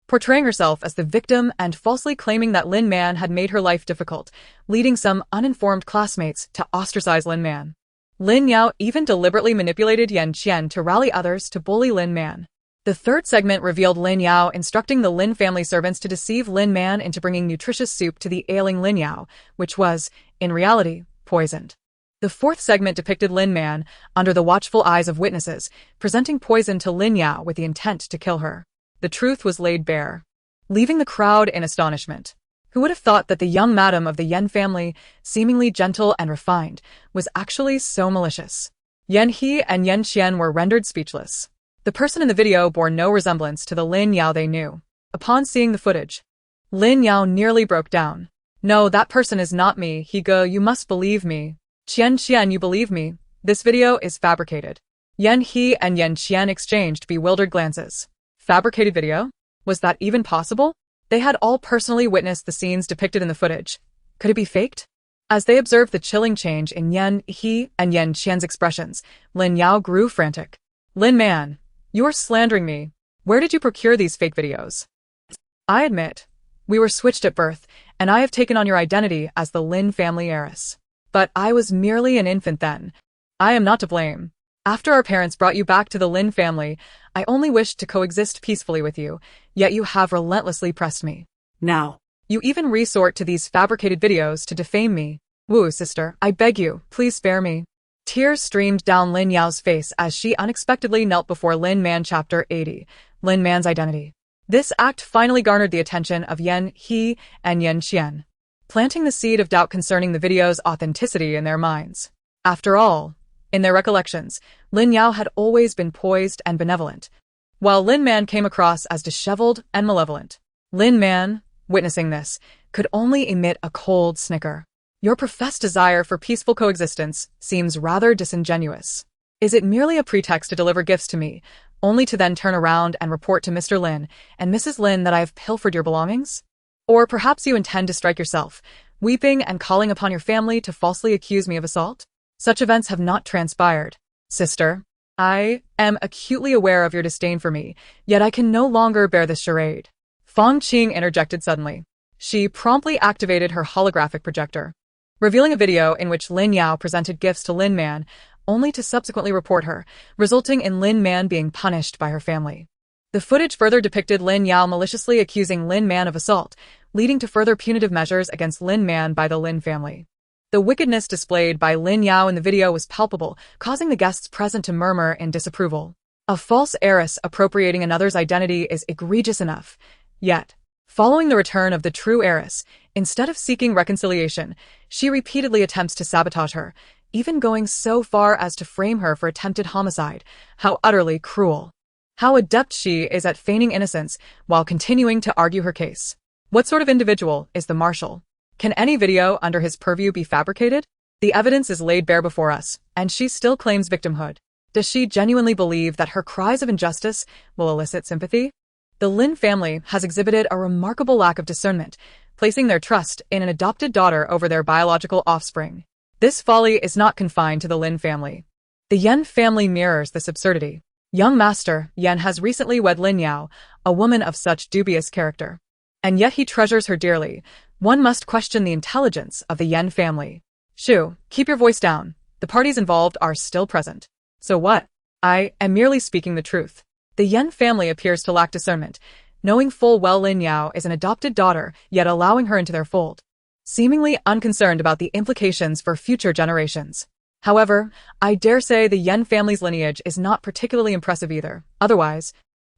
portraying herself as the victim and falsely claiming that Lin Man had made her life difficult, leading some uninformed classmates to ostracize Lin Man. Lin Yao even deliberately manipulated Yan Qian to rally others to bully Lin Man. The third segment revealed Lin Yao instructing the Lin family servants to deceive Lin Man into bringing nutritious soup to the ailing Lin Yao, which was, in reality, poisoned. The fourth segment depicted Lin Man, under the watchful eyes of witnesses, presenting poison to Lin Yao with the intent to kill her. The truth was laid bare, leaving the crowd in astonishment. Who would have thought that the young madam of the Yan family, seemingly gentle and refined, was actually so malicious? Yan He and Yan Qian were rendered speechless. The person in the video bore no resemblance to the Lin Yao they knew. Upon seeing the footage, Lin Yao nearly broke down. "No, that person is not me, He Ge, you must believe me. Qian, you believe me. This video is fabricated." Yan He and Yan Qian exchanged bewildered glances. Fabricated video? Was that even possible? They had all personally witnessed the scenes depicted in the footage. Could it be faked? As they observed the chilling change in Yan He and Yan Qian's expressions, Lin Yao grew frantic. "Lin Man, you are slandering me. Where did you procure these fake videos?" "I admit, we were switched at birth, and I have taken on your identity as the Lin family heiress. But I was merely an infant then. I am not to blame. After our parents brought you back to the Lin family, I only wished to coexist peacefully with you, yet you have relentlessly pressed me. Now, You even resort to these fabricated videos to defame me. Woo, sister, I beg you, please spare me." Tears streamed down Lin Yao's face as she unexpectedly knelt before Lin Man. Chapter 80, Lin Man's Identity. This act finally garnered the attention of Yan He and Yan Qian, planting the seed of doubt concerning the video's authenticity in their minds. After all, in their recollections, Lin Yao had always been poised and benevolent, while Lin Man came across as disheveled and malevolent. Lin Man, witnessing this, could only emit a cold snicker. "Your professed desire for peaceful coexistence seems rather disingenuous. Is it merely a pretext to deliver gifts to me, only to then turn around and report to Mr. Lin and Mrs. Lin that I have pilfered your belongings? Or perhaps you intend to strike yourself, weeping and calling upon your family to falsely accuse me of assault? Such events have not transpired. Sister, I am acutely aware of your disdain for me, yet I can no longer bear this charade." Fang Qing interjected suddenly. She promptly activated her holographic projector, revealing a video in which Lin Yao presented gifts to Lin Man, only to subsequently report her, resulting in Lin Man being punished by her family. The footage further depicted Lin Yao maliciously accusing Lin Man of assault, leading to further punitive measures against Lin Man by the Lin family. The wickedness displayed by Lin Yao in the video was palpable, causing the guests present to murmur in disapproval. A false heiress appropriating another's identity is egregious enough. Yet, following the return of the true heiress, instead of seeking reconciliation, she repeatedly attempts to sabotage her, even going so far as to frame her for attempted homicide. How utterly cruel. How adept she is at feigning innocence while continuing to argue her case. What sort of individual is the Marshal? Can any video under his purview be fabricated? The evidence is laid bare before us, and she still claims victimhood. Does she genuinely believe that her cries of injustice will elicit sympathy? The Lin family has exhibited a remarkable lack of discernment, placing their trust in an adopted daughter over their biological offspring. This folly is not confined to the Lin family. The Yan family mirrors this absurdity. Young Master Yan has recently wed Lin Yao, a woman of such dubious character. And yet he treasures her dearly. One must question the intelligence of the Yan family. Shu, keep your voice down. The parties involved are still present. So what? I am merely speaking the truth. The Yan family appears to lack discernment, knowing full well Lin Yao is an adopted daughter, yet allowing her into their fold, seemingly unconcerned about the implications for future generations. However, I dare say the Yan family's lineage is not particularly impressive either. Otherwise,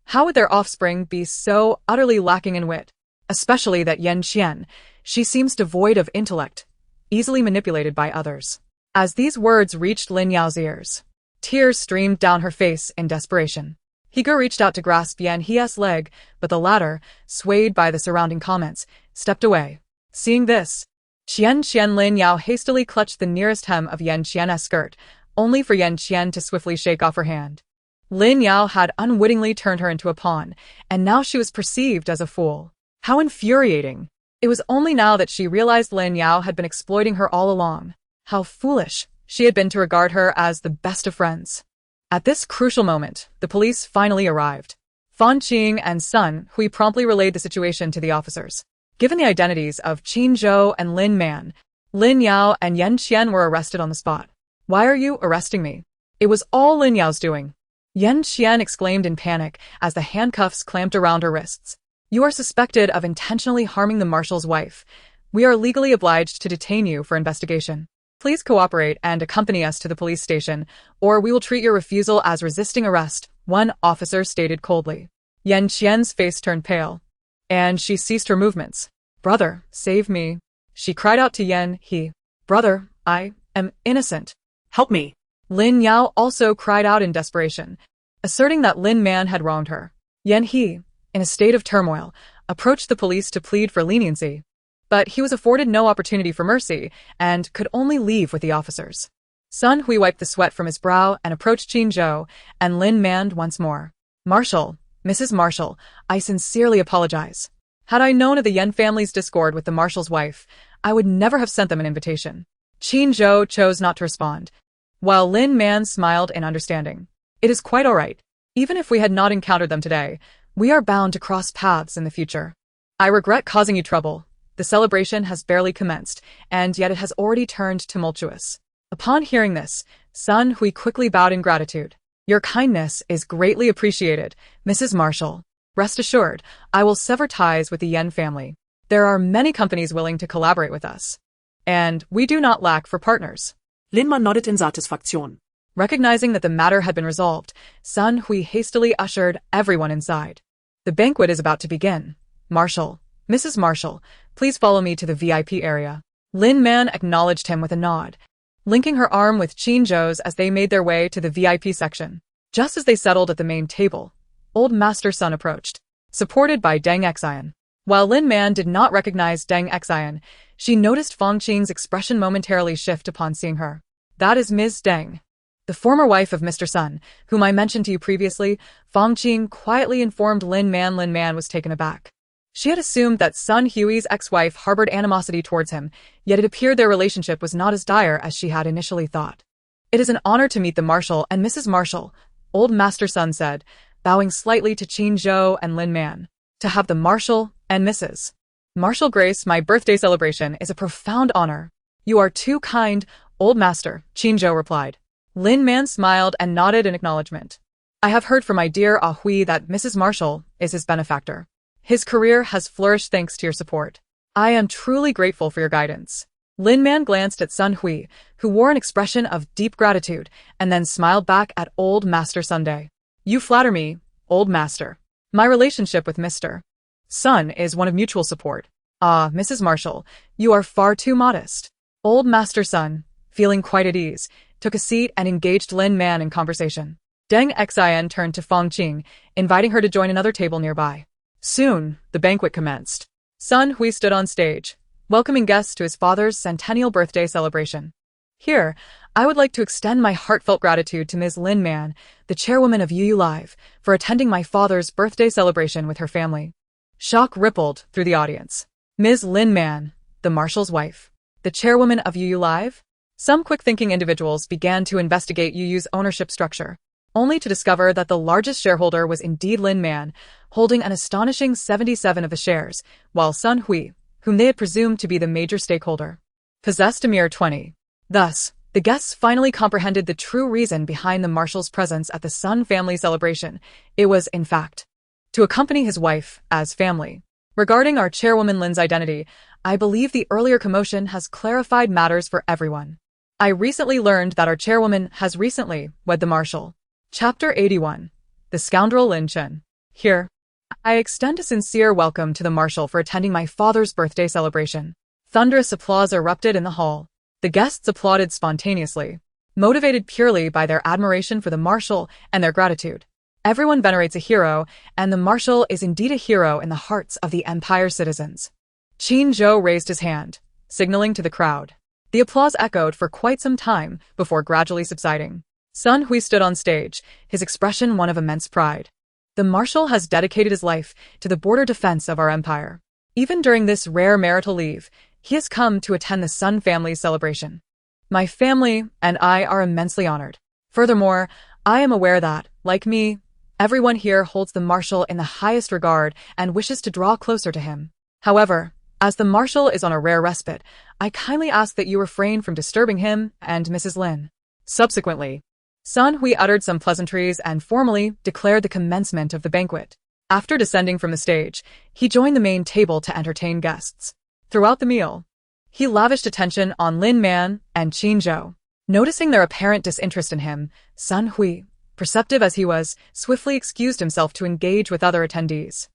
how would their offspring be so utterly lacking in wit? Especially that Yan Qian, she seems devoid of intellect, easily manipulated by others. As these words reached Lin Yao's ears, tears streamed down her face in desperation. He reached out to grasp Yan He's leg, but the latter, swayed by the surrounding comments, stepped away. Seeing this, Qian Lin Yao hastily clutched the nearest hem of Yan Qian's skirt, only for Yan Qian to swiftly shake off her hand. Lin Yao had unwittingly turned her into a pawn, and now she was perceived as a fool. How infuriating! It was only now that she realized Lin Yao had been exploiting her all along. How foolish she had been to regard her as the best of friends. At this crucial moment, the police finally arrived. Fan Qing and Sun Hui promptly relayed the situation to the officers. Given the identities of Qin Zhou and Lin Man, Lin Yao and Yan Qian were arrested on the spot. Why are you arresting me? It was all Lin Yao's doing. Yan Qian exclaimed in panic as the handcuffs clamped around her wrists. You are suspected of intentionally harming the marshal's wife. We are legally obliged to detain you for investigation. Please cooperate and accompany us to the police station, or we will treat your refusal as resisting arrest, one officer stated coldly. Yan Qian's face turned pale, and she ceased her movements. Brother, save me. She cried out to Yan He. Brother, I am innocent. Help me. Lin Yao also cried out in desperation, asserting that Lin Man had wronged her. Yan He, in a state of turmoil, approached the police to plead for leniency. But he was afforded no opportunity for mercy and could only leave with the officers. Sun Hui wiped the sweat from his brow and approached Qin Zhou and Lin Man once more. Marshal, Mrs. Marshal, I sincerely apologize. Had I known of the Yan family's discord with the marshal's wife, I would never have sent them an invitation. Qin Zhou chose not to respond, while Lin Man smiled in understanding. It is quite all right. Even if we had not encountered them today, we are bound to cross paths in the future. I regret causing you trouble. The celebration has barely commenced, and yet it has already turned tumultuous. Upon hearing this, Sun Hui quickly bowed in gratitude. Your kindness is greatly appreciated, Mrs. Marshal. Rest assured, I will sever ties with the Yan family. There are many companies willing to collaborate with us. And we do not lack for partners. Lin Man nodded in Satisfaktion. Recognizing that the matter had been resolved, Sun Hui hastily ushered everyone inside. The banquet is about to begin. Marshal, Mrs. Marshal, please follow me to the VIP area. Lin Man acknowledged him with a nod, linking her arm with Qin Zhou's as they made their way to the VIP section. Just as they settled at the main table, Old Master Sun approached, supported by Deng Xian. While Lin Man did not recognize Deng Xian, she noticed Fang Qing's expression momentarily shift upon seeing her. That is Ms. Deng, the former wife of Mr. Sun, whom I mentioned to you previously. Fang Qing quietly informed Lin Man. Lin Man was taken aback. She had assumed that Sun Hui's ex-wife harbored animosity towards him, yet it appeared their relationship was not as dire as she had initially thought. It is an honor to meet the Marshal and Mrs. Marshal, Old Master Sun said, bowing slightly to Qin Zhou and Lin Man. To have the Marshal and Mrs. Marshal grace my birthday celebration is a profound honor. You are too kind, Old Master, Qin Zhou replied. Lin Man smiled and nodded in acknowledgement. I have heard from my dear Ah Hui that Mrs. Marshal is his benefactor. His career has flourished thanks to your support. I am truly grateful for your guidance. Lin Man glanced at Sun Hui, who wore an expression of deep gratitude, and then smiled back at Old Master Sunday. You flatter me, Old Master. My relationship with Mr. Sun is one of mutual support. Ah, Mrs. Marshal, you are far too modest. Old Master Sun, feeling quite at ease, took a seat and engaged Lin Man in conversation. Deng Xian turned to Fang Qing, inviting her to join another table nearby. Soon, the banquet commenced. Sun Hui stood on stage, welcoming guests to his father's centennial birthday celebration. Here, I would like to extend my heartfelt gratitude to Ms. Lin Man, the chairwoman of UU Live, for attending my father's birthday celebration with her family. Shock rippled through the audience. Ms. Lin Man, the Marshal's wife, the chairwoman of UU Live? Some quick-thinking individuals began to investigate UU's ownership structure. only to discover that the largest shareholder was indeed Lin Man, holding an astonishing 77 of the shares, while Sun Hui, whom they had presumed to be the major stakeholder, possessed a mere 20. Thus, the guests finally comprehended the true reason behind the Marshal's presence at the Sun family celebration. It was, in fact, to accompany his wife as family. Regarding our chairwoman Lin's identity, I believe the earlier commotion has clarified matters for everyone. I recently learned that our chairwoman has recently wed the Marshal. Chapter 81. The Scoundrel Lin Chen. Here, I extend a sincere welcome to the Marshal for attending my father's birthday celebration. Thunderous applause erupted in the hall. The guests applauded spontaneously, motivated purely by their admiration for the Marshal and their gratitude. Everyone venerates a hero, and the Marshal is indeed a hero in the hearts of the Empire's citizens. Qin Zhou raised his hand, signaling to the crowd. The applause echoed for quite some time before gradually subsiding. Sun Hui stood on stage, his expression one of immense pride. The Marshal has dedicated his life to the border defense of our empire. Even during this rare marital leave, he has come to attend the Sun family's celebration. My family and I are immensely honored. Furthermore, I am aware that, like me, everyone here holds the Marshal in the highest regard and wishes to draw closer to him. However, as the Marshal is on a rare respite, I kindly ask that you refrain from disturbing him and Mrs. Lin. Subsequently, Sun Hui uttered some pleasantries and formally declared the commencement of the banquet. After descending from the stage, he joined the main table to entertain guests. Throughout the meal, he lavished attention on Lin Man and Qin Zhou. Noticing their apparent disinterest in him, Sun Hui, perceptive as he was, swiftly excused himself to engage with other attendees.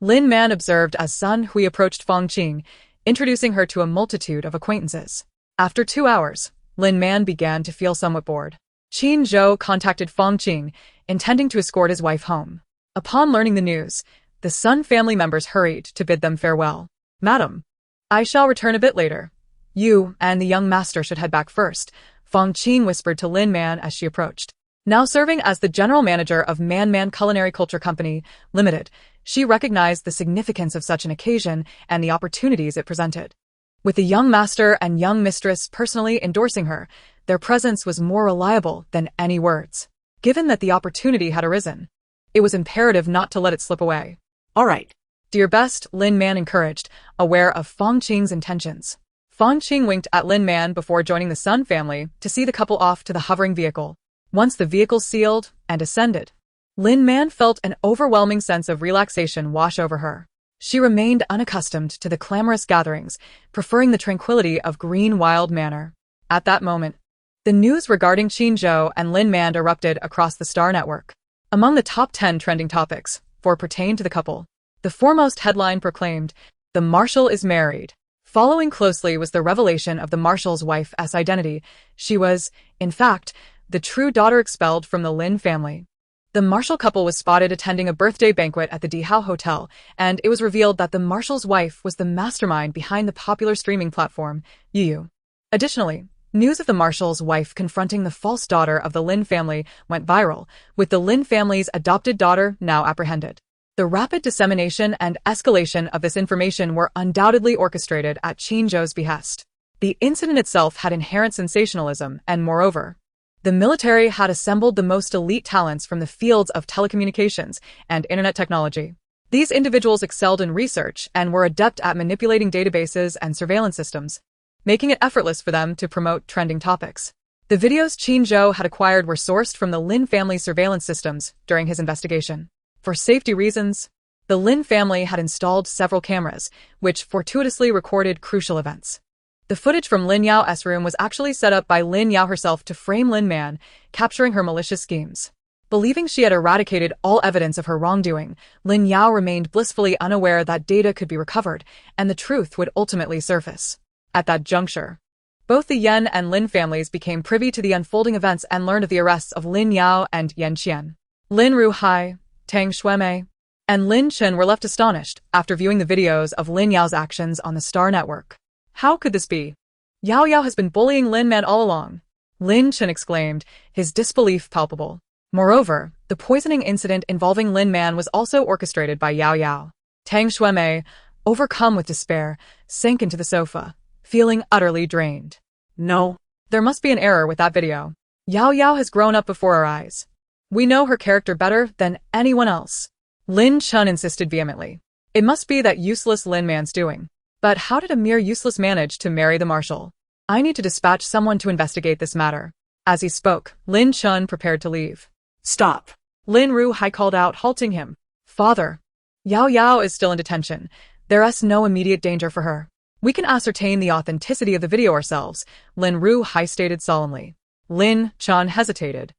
Lin Man observed as Sun Hui approached Fang Qing, introducing her to a multitude of acquaintances. After 2 hours, Lin Man began to feel somewhat bored. Qin Zhou contacted Fang Qing, intending to escort his wife home. Upon learning the news, the Sun family members hurried to bid them farewell. Madam, I shall return a bit later. You and the young master should head back first, Fang Qing whispered to Lin Man as she approached. Now serving as the general manager of Man Culinary Culture Company, Limited, she recognized the significance of such an occasion and the opportunities it presented. With the young master and young mistress personally endorsing her, their presence was more reliable than any words. Given that the opportunity had arisen, it was imperative not to let it slip away. All right. Do your best, Lin Man encouraged, aware of Fang Qing's intentions. Fang Qing winked at Lin Man before joining the Sun family to see the couple off to the hovering vehicle. Once the vehicle sealed and ascended, Lin Man felt an overwhelming sense of relaxation wash over her. She remained unaccustomed to the clamorous gatherings, preferring the tranquility of Green Wild Manor. At that moment, the news regarding Qin Zhou and Lin Man erupted across the Star Network. Among the top 10 trending topics, for pertain to the couple, the foremost headline proclaimed, "The Marshal is married." Following closely was the revelation of the Marshal's wife's identity. She was, in fact, the true daughter expelled from the Lin family. The Marshal couple was spotted attending a birthday banquet at the Dihao Hotel, and it was revealed that the Marshal's wife was the mastermind behind the popular streaming platform, Youyu. Additionally, news of the Marshal's wife confronting the false daughter of the Lin family went viral, with the Lin family's adopted daughter now apprehended. The rapid dissemination and escalation of this information were undoubtedly orchestrated at Qin Zhou's behest. The incident itself had inherent sensationalism, and moreover, the military had assembled the most elite talents from the fields of telecommunications and internet technology. These individuals excelled in research and were adept at manipulating databases and surveillance systems, making it effortless for them to promote trending topics. The videos Qin Zhou had acquired were sourced from the Lin family surveillance systems during his investigation. For safety reasons, the Lin family had installed several cameras, which fortuitously recorded crucial events. The footage from Lin Yao's room was actually set up by Lin Yao herself to frame Lin Man, capturing her malicious schemes. Believing she had eradicated all evidence of her wrongdoing, Lin Yao remained blissfully unaware that data could be recovered, and the truth would ultimately surface. At that juncture, both the Yan and Lin families became privy to the unfolding events and learned of the arrests of Lin Yao and Yan Qian. Lin Ruhai, Tang Xuemei, and Lin Chen were left astonished after viewing the videos of Lin Yao's actions on the Star Network. How could this be? Yao Yao has been bullying Lin Man all along, Lin Chen exclaimed, his disbelief palpable. Moreover, the poisoning incident involving Lin Man was also orchestrated by Yao Yao. Tang Xuemei, overcome with despair, sank into the sofa, feeling utterly drained. No, there must be an error with that video. Yao Yao has grown up before our eyes. We know her character better than anyone else. Lin Chun insisted vehemently. It must be that useless Lin Man's doing. But how did a mere useless manage to marry the Marshal? I need to dispatch someone to investigate this matter. As he spoke, Lin Chun prepared to leave. Stop. Lin Ruhai called out, halting him. Father. Yao Yao is still in detention. There is no immediate danger for her. We can ascertain the authenticity of the video ourselves, Lin Ruhai stated solemnly. Lin Chun hesitated,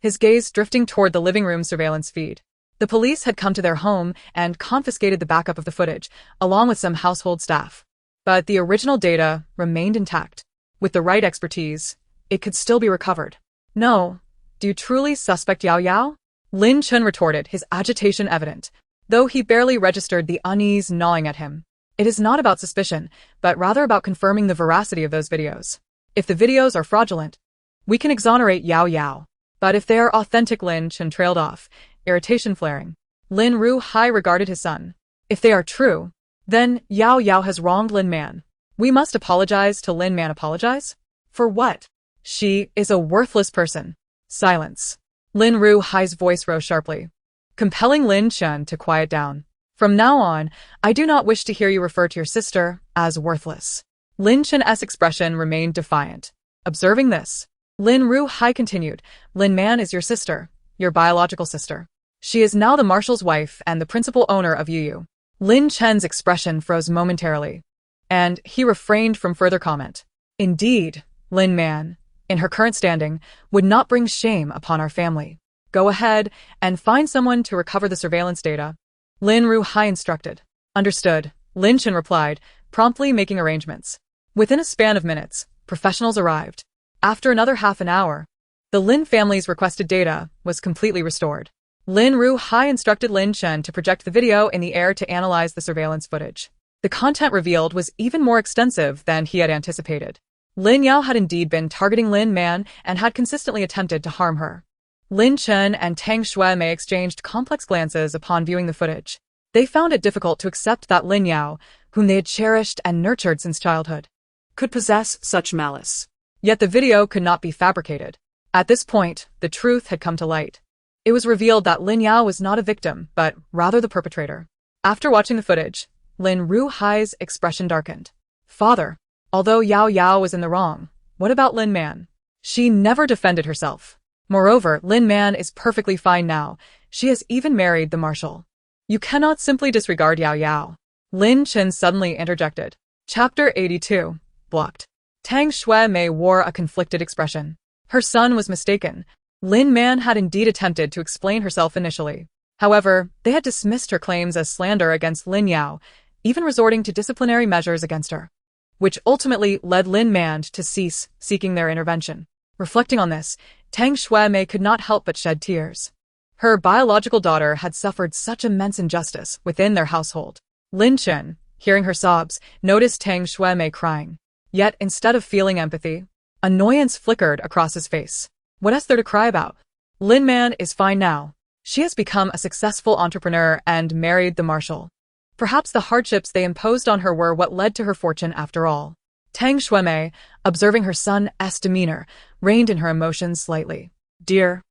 his gaze drifting toward the living room surveillance feed. The police had come to their home and confiscated the backup of the footage, along with some household staff. But the original data remained intact. With the right expertise, it could still be recovered. No. Do you truly suspect Yao Yao? Lin Chun retorted, his agitation evident, though he barely registered the unease gnawing at him. It is not about suspicion, but rather about confirming the veracity of those videos. If the videos are fraudulent, we can exonerate Yao Yao. But if they are authentic, Lin Chun trailed off, irritation flaring. Lin Ruhai regarded his son. If they are true, then Yao Yao has wronged Lin Man. We must apologize to Lin Man. Apologize? For what? She is a worthless person. Silence. Lin Ruhai's voice rose sharply, compelling Lin Chun to quiet down. From now on, I do not wish to hear you refer to your sister as worthless. Lin Chun's expression remained defiant. Observing this, Lin Ruhai continued, Lin Man is your sister, your biological sister. She is now the Marshal's wife and the principal owner of Yu. Lin Chun's expression froze momentarily, and he refrained from further comment. Indeed, Lin Man, in her current standing, would not bring shame upon our family. Go ahead and find someone to recover the surveillance data. Lin Ruhai instructed. Understood, Lin Chun replied, promptly making arrangements. Within a span of minutes, professionals arrived. After another half an hour, the Lin family's requested data was completely restored. Lin Ruhai instructed Lin Chun to project the video in the air to analyze the surveillance footage. The content revealed was even more extensive than he had anticipated. Lin Yao had indeed been targeting Lin Man and had consistently attempted to harm her. Lin Chun and Tang Shuemei exchanged complex glances upon viewing the footage. They found it difficult to accept that Lin Yao, whom they had cherished and nurtured since childhood, Could possess such malice. Yet the video could not be fabricated. At this point, the truth had come to light. It was revealed that Lin Yao was not a victim, but rather the perpetrator. After watching the footage, Lin Ruhai's expression darkened. Father. Although Yao Yao was in the wrong, what about Lin Man? She never defended herself. Moreover, Lin Man is perfectly fine now. She has even married the Marshal. You cannot simply disregard Yao Yao. Lin Chun suddenly interjected. Chapter 82. Blocked. Tang Shuemei wore a conflicted expression. Her son was mistaken. Lin Man had indeed attempted to explain herself initially. However, they had dismissed her claims as slander against Lin Yao, even resorting to disciplinary measures against her, which ultimately led Lin Man to cease seeking their intervention. Reflecting on this, Tang Shuemei could not help but shed tears. Her biological daughter had suffered such immense injustice within their household. Lin Chun, hearing her sobs, noticed Tang Shuemei crying. Yet, instead of feeling empathy, annoyance flickered across his face. What is there to cry about? Lin Man is fine now. She has become a successful entrepreneur and married the Marshal. Perhaps the hardships they imposed on her were what led to her fortune after all. Tang Shuemei, observing her son's demeanor, reined in her emotions slightly. Dear,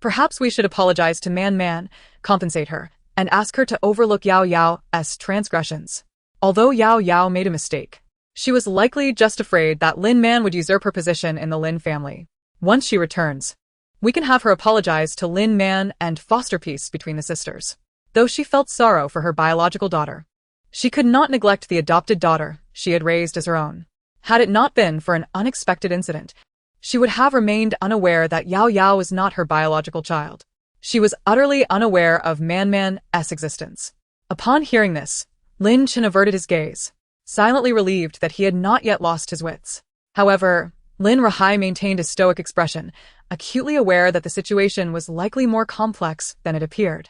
perhaps we should apologize to Man, compensate her, and ask her to overlook Yao Yao's transgressions. Although Yao Yao made a mistake, she was likely just afraid that Lin Man would usurp her position in the Lin family. Once she returns, we can have her apologize to Lin Man and foster peace between the sisters. Though she felt sorrow for her biological daughter, she could not neglect the adopted daughter she had raised as her own. Had it not been for an unexpected incident, she would have remained unaware that Yao Yao was not her biological child. She was utterly unaware of Man's existence. Upon hearing this, Lin Chun averted his gaze, silently relieved that he had not yet lost his wits. However, Lin Ruhai maintained a stoic expression, acutely aware that the situation was likely more complex than it appeared.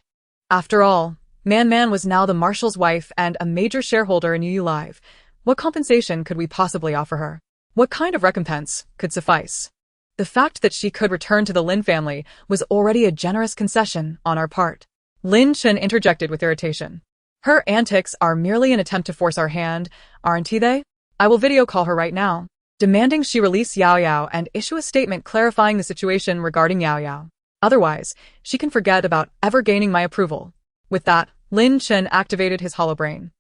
After all, Man was now the Marshal's wife and a major shareholder in Yu Live. What compensation could we possibly offer her? What kind of recompense could suffice? The fact that she could return to the Lin family was already a generous concession on our part. Lin Chun interjected with irritation. Her antics are merely an attempt to force our hand, aren't they? I will video call her right now, demanding she release Yao Yao and issue a statement clarifying the situation regarding Yao Yao. Otherwise, she can forget about ever gaining my approval. With that, Lin Chen activated his hollow brain.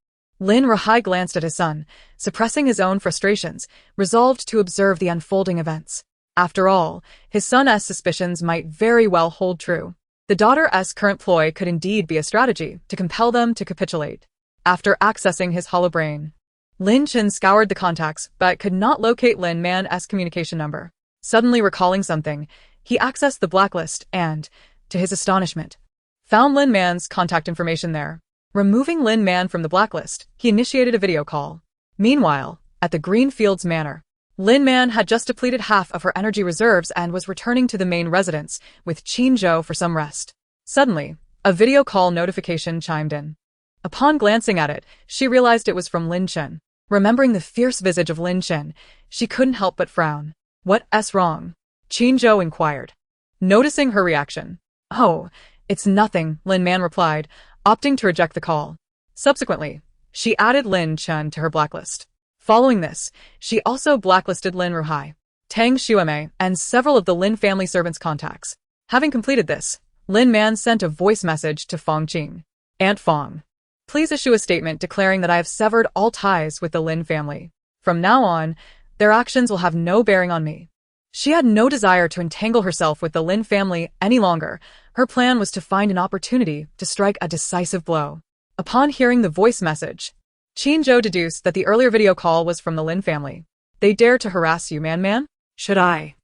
Lin Rahai glanced at his son, suppressing his own frustrations, resolved to observe the unfolding events. After all, his son's suspicions might very well hold true. The daughter's current ploy could indeed be a strategy to compel them to capitulate. After accessing his hollow brain, Lin Chen scoured the contacts but could not locate Lin Man's communication number. Suddenly recalling something, he accessed the blacklist and, to his astonishment, found Lin Man's contact information there. Removing Lin Man from the blacklist, he initiated a video call. Meanwhile, at the Greenfields Manor, Lin Man had just depleted half of her energy reserves and was returning to the main residence with Qin Zhou for some rest. Suddenly, a video call notification chimed in. Upon glancing at it, she realized it was from Lin Chen. Remembering the fierce visage of Lin Chen, she couldn't help but frown. "What's wrong?" Qin Zhou inquired. Noticing her reaction, "Oh, it's nothing," Lin Man replied, opting to reject the call. Subsequently, she added Lin Chen to her blacklist. Following this, she also blacklisted Lin Ruhai, Tang Xuemei, and several of the Lin family servants' contacts. Having completed this, Lin Man sent a voice message to Fong Qing. "Aunt Fong, please issue a statement declaring that I have severed all ties with the Lin family. From now on, their actions will have no bearing on me." She had no desire to entangle herself with the Lin family any longer. Her plan was to find an opportunity to strike a decisive blow. Upon hearing the voice message, Qin Zhou deduced that the earlier video call was from the Lin family. "They dare to harass you, Man? Should I?"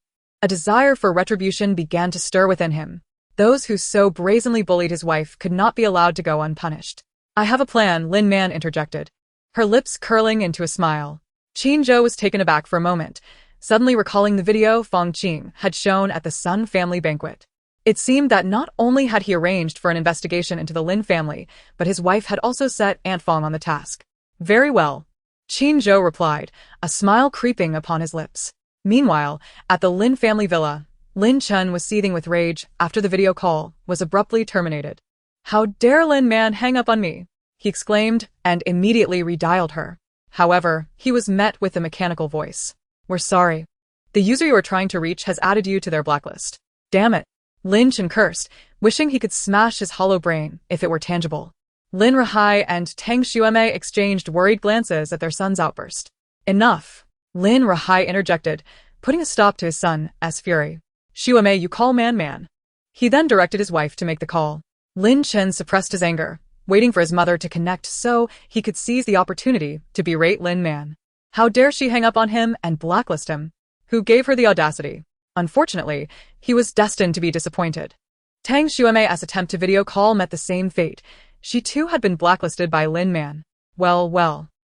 A desire for retribution began to stir within him. Those who so brazenly bullied his wife could not be allowed to go unpunished. "I have a plan," Lin Man interjected, her lips curling into a smile. Qin Zhou was taken aback for a moment, suddenly recalling the video Fong Qing had shown at the Sun family banquet. It seemed that not only had he arranged for an investigation into the Lin family, but his wife had also set Aunt Fong on the task. "Very well," Qin Zhou replied, a smile creeping upon his lips. Meanwhile, at the Lin family villa, Lin Chen was seething with rage after the video call was abruptly terminated. "How dare Lin Man hang up on me?" he exclaimed, and immediately redialed her. However, he was met with a mechanical voice. "We're sorry. The user you are trying to reach has added you to their blacklist." "Damn it," Lin Chen cursed, wishing he could smash his hollow brain if it were tangible. Lin Rahai and Tang Xuemei exchanged worried glances at their son's outburst. "Enough," Lin Rahai interjected, putting a stop to his son's fury. "Xuemei, you call Man." He then directed his wife to make the call. Lin Chen suppressed his anger, waiting for his mother to connect so he could seize the opportunity to berate Lin Man. How dare she hang up on him and blacklist him? Who gave her the audacity? Unfortunately, he was destined to be disappointed. Tang Xuemei's attempt to video call met the same fate. She too had been blacklisted by Lin Man. Well,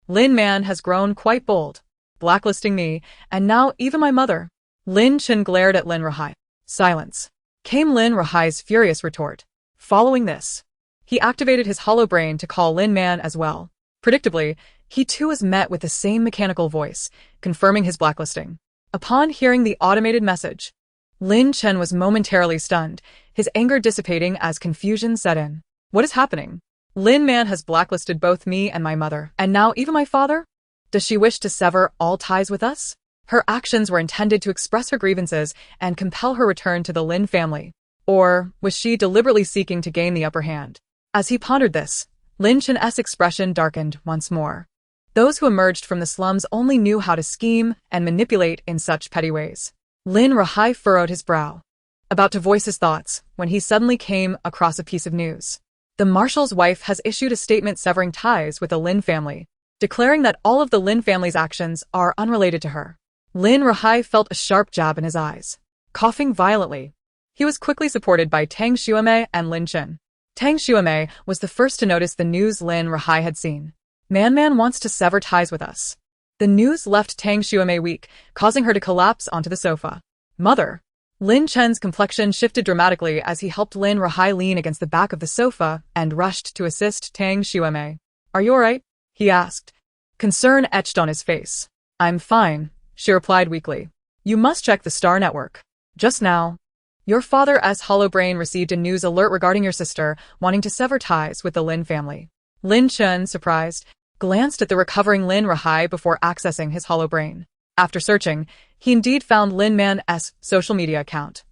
Lin Man has grown quite bold, blacklisting me, and now even my mother. Lin Chen glared at Lin Rahai. Silence. Came Lin Rahai's furious retort. Following this, he activated his hollow brain to call Lin Man as well. Predictably, he too was met with the same mechanical voice, confirming his blacklisting. Upon hearing the automated message, Lin Chen was momentarily stunned, his anger dissipating as confusion set in. What is happening? Lin Man has blacklisted both me and my mother, and now even my father? Does she wish to sever all ties with us? Her actions were intended to express her grievances and compel her return to the Lin family. Or was she deliberately seeking to gain the upper hand? As he pondered this, Lin Chen's expression darkened once more. Those who emerged from the slums only knew how to scheme and manipulate in such petty ways. Lin Rahai furrowed his brow, about to voice his thoughts, when he suddenly came across a piece of news. The Marshal's wife has issued a statement severing ties with the Lin family, declaring that all of the Lin family's actions are unrelated to her. Lin Rahai felt a sharp jab in his eyes. Coughing violently, he was quickly supported by Tang Xuemei and Lin Chen. Tang Xuemei was the first to notice the news Lin Rahai had seen. Man wants to sever ties with us. The news left Tang Xuemei weak, causing her to collapse onto the sofa. Mother. Lin Chen's complexion shifted dramatically as he helped Lin Rahai lean against the back of the sofa and rushed to assist Tang Xuemei. Are you alright? He asked. Concern etched on his face. I'm fine, she replied weakly. You must check the Star Network. Just now. Your father's hollow brain received a news alert regarding your sister wanting to sever ties with the Lin family. Lin Chen, surprised, glanced at the recovering Lin Rahai before accessing his hollow brain. After searching, he indeed found Lin Man's social media account.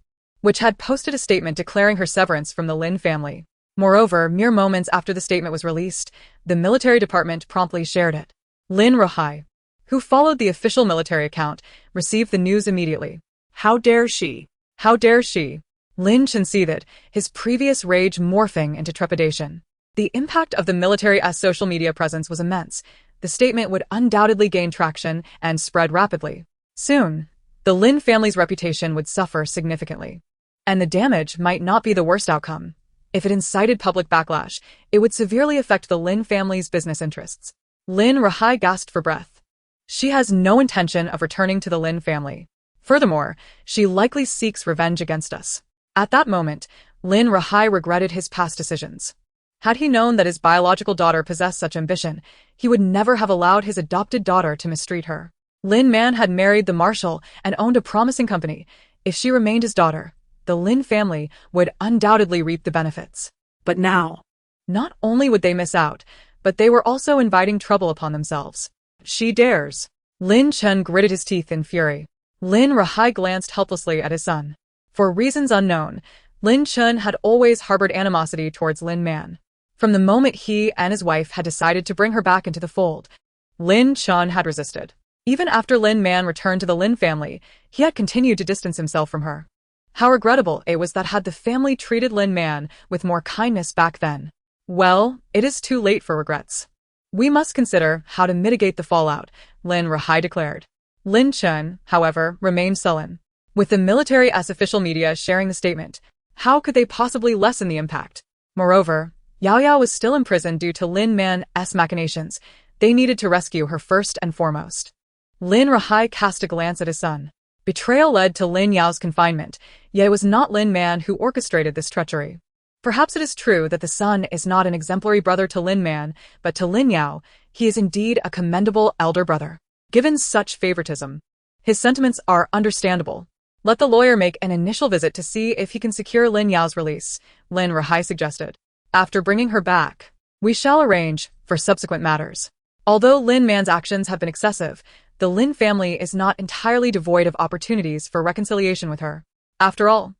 which had posted a statement declaring her severance from the Lin family. Moreover, mere moments after the statement was released, the military department promptly shared it. Lin Ruhai, who followed the official military account, received the news immediately. How dare she? How dare she? Lin Chen seethed, his previous rage morphing into trepidation. The impact of the military's social media presence was immense. The statement would undoubtedly gain traction and spread rapidly. Soon, the Lin family's reputation would suffer significantly. And the damage might not be the worst outcome. If it incited public backlash, it would severely affect the Lin family's business interests. Lin Ruhai gasped for breath. She has no intention of returning to the Lin family. Furthermore, she likely seeks revenge against us. At that moment, Lin Ruhai regretted his past decisions. Had he known that his biological daughter possessed such ambition, he would never have allowed his adopted daughter to mistreat her. Lin Man had married the Marshal and owned a promising company. If she remained his daughter, the Lin family would undoubtedly reap the benefits. But now, not only would they miss out, but they were also inviting trouble upon themselves. She dares. Lin Chen gritted his teeth in fury. Lin Ruhai glanced helplessly at his son. For reasons unknown, Lin Chen had always harbored animosity towards Lin Man. From the moment he and his wife had decided to bring her back into the fold, Lin Chen had resisted. Even after Lin Man returned to the Lin family, he had continued to distance himself from her. How regrettable it was that had the family treated Lin Man with more kindness back then. Well, it is too late for regrets. We must consider how to mitigate the fallout, Lin Ruhai declared. Lin Chen, however, remained sullen. With the military as official media sharing the statement, how could they possibly lessen the impact? Moreover, Yao Yao was still imprisoned due to Lin Man's machinations. They needed to rescue her first and foremost. Lin Ruhai cast a glance at his son. Betrayal led to Lin Yao's confinement, yet it was not Lin Man who orchestrated this treachery. Perhaps it is true that the son is not an exemplary brother to Lin Man, but to Lin Yao, he is indeed a commendable elder brother. Given such favoritism, his sentiments are understandable. Let the lawyer make an initial visit to see if he can secure Lin Yao's release, Lin Ruhai suggested. After bringing her back, we shall arrange for subsequent matters. Although Lin Man's actions have been excessive, the Lin family is not entirely devoid of opportunities for reconciliation with her. After all,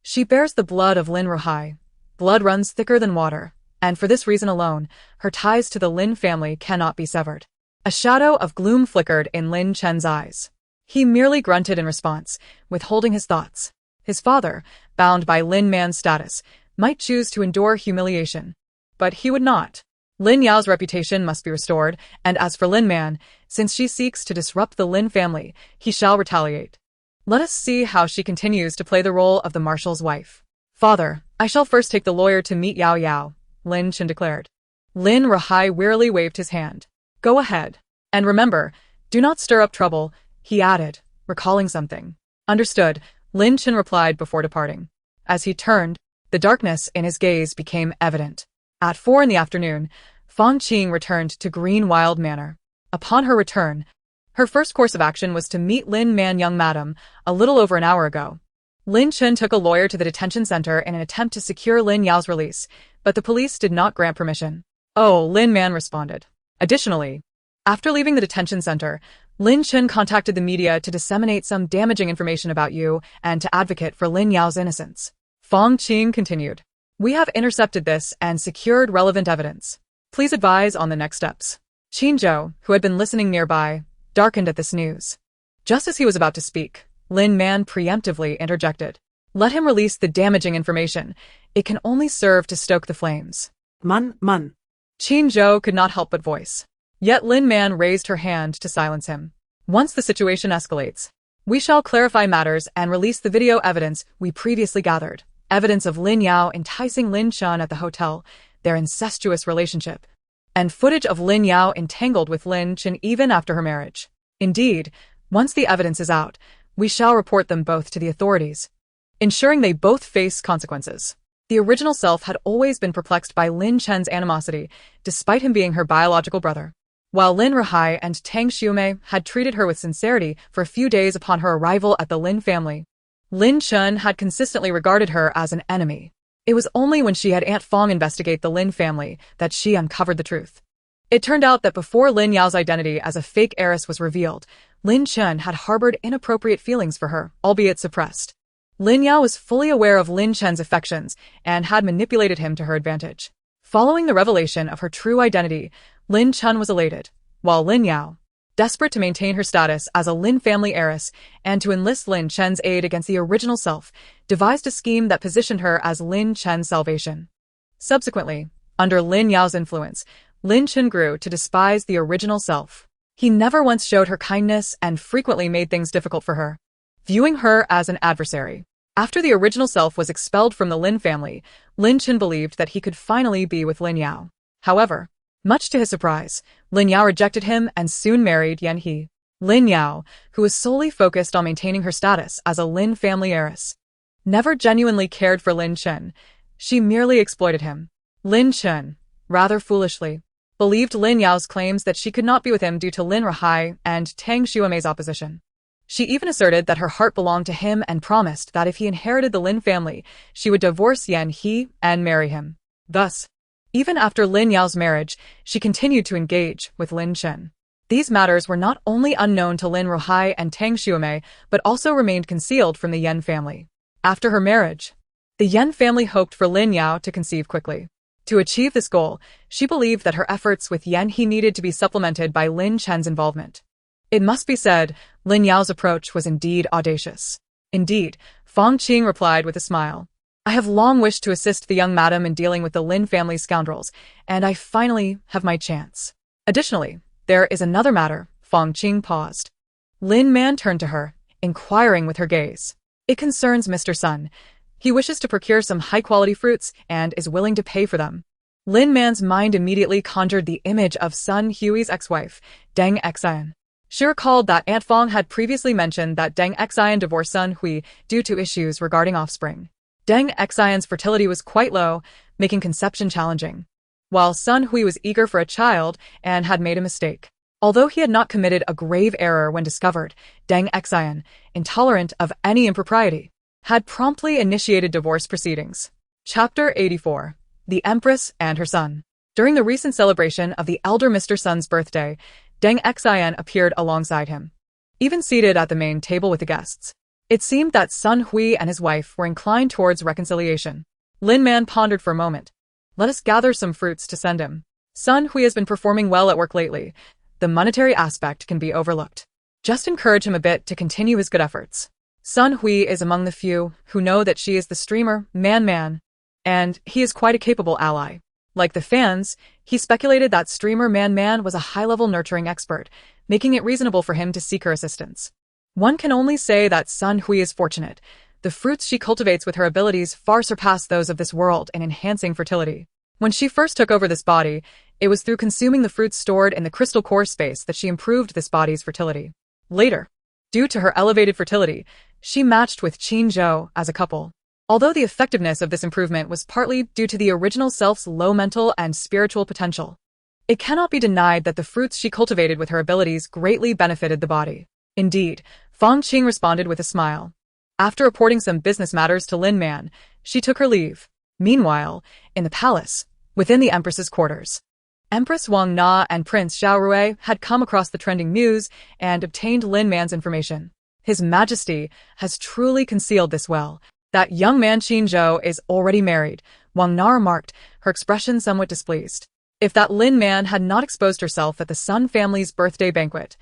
she bears the blood of Lin Ruhai. Blood runs thicker than water, and for this reason alone, her ties to the Lin family cannot be severed. A shadow of gloom flickered in Lin Chen's eyes. He merely grunted in response, withholding his thoughts. His father, bound by Lin Man's status, might choose to endure humiliation. But he would not. Lin Yao's reputation must be restored, and as for Lin Man, since she seeks to disrupt the Lin family, he shall retaliate. Let us see how she continues to play the role of the Marshal's wife. Father, I shall first take the lawyer to meet Yao Yao, Lin Chen declared. Lin Ruhai wearily waved his hand. Go ahead. And remember, do not stir up trouble, he added, recalling something. Understood, Lin Chen replied before departing. As he turned, the darkness in his gaze became evident. At 4 p.m, Fang Qing returned to Green Wild Manor. Upon her return, her first course of action was to meet Lin Man young madam, a little over an hour ago. Lin Chen took a lawyer to the detention center in an attempt to secure Lin Yao's release, but the police did not grant permission. Oh, Lin Man responded. Additionally, after leaving the detention center, Lin Chen contacted the media to disseminate some damaging information about you and to advocate for Lin Yao's innocence. Fang Qing continued. We have intercepted this and secured relevant evidence. Please advise on the next steps. Qin Zhou, who had been listening nearby, darkened at this news. Just as he was about to speak, Lin Man preemptively interjected. Let him release the damaging information. It can only serve to stoke the flames. Man. Qin Zhou could not help but voice. Yet Lin Man raised her hand to silence him. Once the situation escalates, we shall clarify matters and release the video evidence we previously gathered. Evidence of Lin Yao enticing Lin Chen at the hotel, their incestuous relationship, and footage of Lin Yao entangled with Lin Chen even after her marriage. Indeed, once the evidence is out, we shall report them both to the authorities, ensuring they both face consequences. The original self had always been perplexed by Lin Chen's animosity, despite him being her biological brother. While Lin Ruhai and Tang Xiumei had treated her with sincerity for a few days upon her arrival at the Lin family, Lin Chen had consistently regarded her as an enemy. It was only when she had Aunt Fong investigate the Lin family that she uncovered the truth. It turned out that before Lin Yao's identity as a fake heiress was revealed, Lin Chen had harbored inappropriate feelings for her, albeit suppressed. Lin Yao was fully aware of Lin Chen's affections and had manipulated him to her advantage. Following the revelation of her true identity, Lin Chen was elated, while Lin Yao, desperate to maintain her status as a Lin family heiress and to enlist Lin Chen's aid against the original self, devised a scheme that positioned her as Lin Chen's salvation. Subsequently, under Lin Yao's influence, Lin Chen grew to despise the original self. He never once showed her kindness and frequently made things difficult for her, viewing her as an adversary. After the original self was expelled from the Lin family, Lin Chen believed that he could finally be with Lin Yao. However, much to his surprise, Lin Yao rejected him and soon married Yan He. Lin Yao, who was solely focused on maintaining her status as a Lin family heiress, never genuinely cared for Lin Chen. She merely exploited him. Lin Chen, rather foolishly, believed Lin Yao's claims that she could not be with him due to Lin Ruhai and Tang Xuemei's opposition. She even asserted that her heart belonged to him and promised that if he inherited the Lin family, she would divorce Yan He and marry him. Thus, even after Lin Yao's marriage, she continued to engage with Lin Chen. These matters were not only unknown to Lin Ruhai and Tang Xuemei, but also remained concealed from the Yan family. After her marriage, the Yan family hoped for Lin Yao to conceive quickly. To achieve this goal, she believed that her efforts with Yan He needed to be supplemented by Lin Chen's involvement. It must be said, Lin Yao's approach was indeed audacious. Indeed, Fang Qing replied with a smile. I have long wished to assist the young madam in dealing with the Lin family scoundrels, and I finally have my chance. Additionally, there is another matter. Fang Qing paused. Lin Man turned to her, inquiring with her gaze. It concerns Mr. Sun. He wishes to procure some high-quality fruits and is willing to pay for them. Lin Man's mind immediately conjured the image of Sun Hui's ex-wife, Deng Xian. She recalled that Aunt Fang had previously mentioned that Deng Xian divorced Sun Hui due to issues regarding offspring. Deng Xian's fertility was quite low, making conception challenging, while Sun Hui was eager for a child and had made a mistake. Although he had not committed a grave error when discovered, Deng Xian, intolerant of any impropriety, had promptly initiated divorce proceedings. Chapter 84. The Empress and Her Son. During the recent celebration of the elder Mr. Sun's birthday, Deng Xian appeared alongside him, even seated at the main table with the guests. It seemed that Sun Hui and his wife were inclined towards reconciliation. Lin Man pondered for a moment. Let us gather some fruits to send him. Sun Hui has been performing well at work lately. The monetary aspect can be overlooked. Just encourage him a bit to continue his good efforts. Sun Hui is among the few who know that she is the streamer Man, and he is quite a capable ally. Like the fans, he speculated that streamer Man was a high-level nurturing expert, making it reasonable for him to seek her assistance. One can only say that Sun Hui is fortunate. The fruits she cultivates with her abilities far surpass those of this world in enhancing fertility. When she first took over this body, it was through consuming the fruits stored in the crystal core space that she improved this body's fertility. Later, due to her elevated fertility, she matched with Qin Zhou as a couple. Although the effectiveness of this improvement was partly due to the original self's low mental and spiritual potential, it cannot be denied that the fruits she cultivated with her abilities greatly benefited the body. Indeed, Fang Qing responded with a smile. After reporting some business matters to Lin Man, she took her leave. Meanwhile, in the palace, within the Empress's quarters, Empress Wang Na and Prince Xiao Rui had come across the trending news and obtained Lin Man's information. His Majesty has truly concealed this well. That young man Qin Zhou is already married, Wang Na remarked, her expression somewhat displeased. If that Lin Man had not exposed herself at the Sun family's birthday banquet,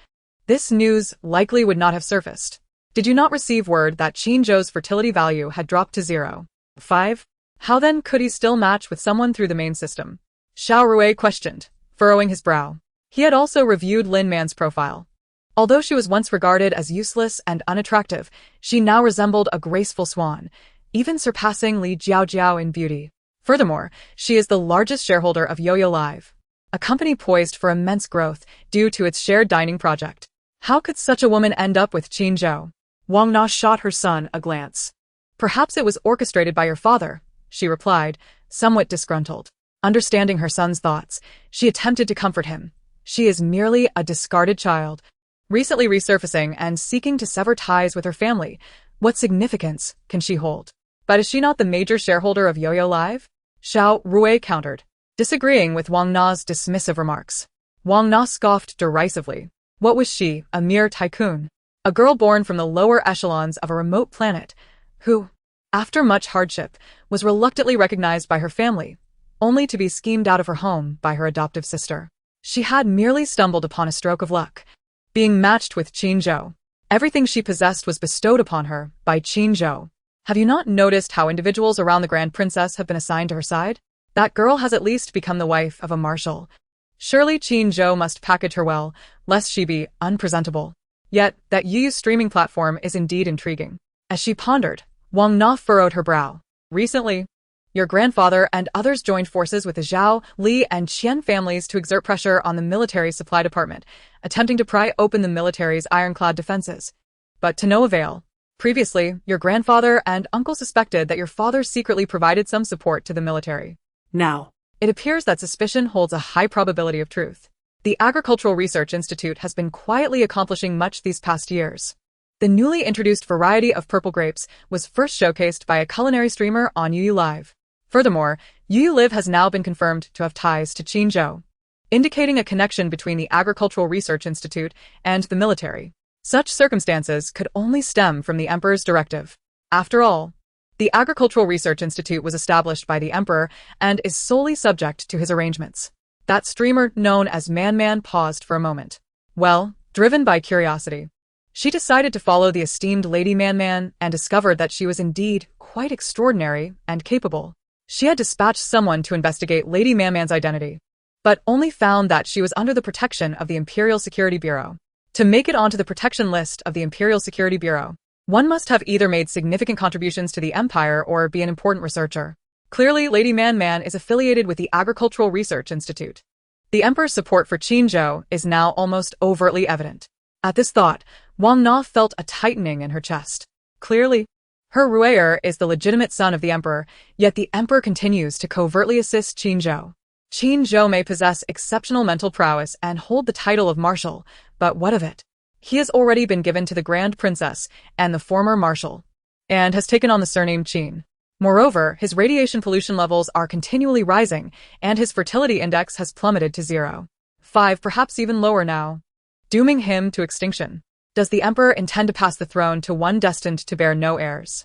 this news likely would not have surfaced. Did you not receive word that Qin Zhou's fertility value had dropped to 0.5? How then could he still match with someone through the main system? Xiao Rui questioned, furrowing his brow. He had also reviewed Lin Man's profile. Although she was once regarded as useless and unattractive, she now resembled a graceful swan, even surpassing Li Jiaojiao in beauty. Furthermore, she is the largest shareholder of Yo-Yo Live, a company poised for immense growth due to its shared dining project. How could such a woman end up with Qin Zhou? Wang Na shot her son a glance. Perhaps it was orchestrated by your father, she replied, somewhat disgruntled. Understanding her son's thoughts, she attempted to comfort him. She is merely a discarded child, recently resurfacing and seeking to sever ties with her family. What significance can she hold? But is she not the major shareholder of Yo-Yo Live? Xiao Rui countered, disagreeing with Wang Na's dismissive remarks. Wang Na scoffed derisively. What was she, a mere tycoon? A girl born from the lower echelons of a remote planet, who, after much hardship, was reluctantly recognized by her family, only to be schemed out of her home by her adoptive sister. She had merely stumbled upon a stroke of luck, being matched with Qin Zhou. Everything she possessed was bestowed upon her by Qin Zhou. Have you not noticed how individuals around the Grand Princess have been assigned to her side? That girl has at least become the wife of a marshal. Surely Qin Zhou must package her well, lest she be unpresentable. Yet, that Yu's streaming platform is indeed intriguing. As she pondered, Wang Na furrowed her brow. Recently, your grandfather and others joined forces with the Zhao, Li, and Qian families to exert pressure on the military supply department, attempting to pry open the military's ironclad defenses. But to no avail. Previously, your grandfather and uncle suspected that your father secretly provided some support to the military. Now, It appears that suspicion holds a high probability of truth. The Agricultural Research Institute has been quietly accomplishing much these past years. The newly introduced variety of purple grapes was first showcased by a culinary streamer on UU Live. Furthermore, UU Live has now been confirmed to have ties to Qin Zhou, indicating a connection between the Agricultural Research Institute and the military. Such circumstances could only stem from the Emperor's directive. After all, the Agricultural Research Institute was established by the Emperor and is solely subject to his arrangements. That streamer, known as Man, paused for a moment. Well, driven by curiosity, she decided to follow the esteemed Lady Man and discovered that she was indeed quite extraordinary and capable. She had dispatched someone to investigate Lady Man's identity, but only found that she was under the protection of the Imperial Security Bureau. To make it onto the protection list of the Imperial Security Bureau, one must have either made significant contributions to the Empire or be an important researcher. Clearly, Lady Man is affiliated with the Agricultural Research Institute. The Emperor's support for Qin Zhou is now almost overtly evident. At this thought, Wang Na felt a tightening in her chest. Clearly, her Ruier is the legitimate son of the Emperor, yet the Emperor continues to covertly assist Qin Zhou. Qin Zhou may possess exceptional mental prowess and hold the title of Marshal, but what of it? He has already been given to the Grand Princess and the former Marshal, and has taken on the surname Qin. Moreover, his radiation pollution levels are continually rising, and his fertility index has plummeted to 0.5, perhaps even lower now, dooming him to extinction. Does the Emperor intend to pass the throne to one destined to bear no heirs?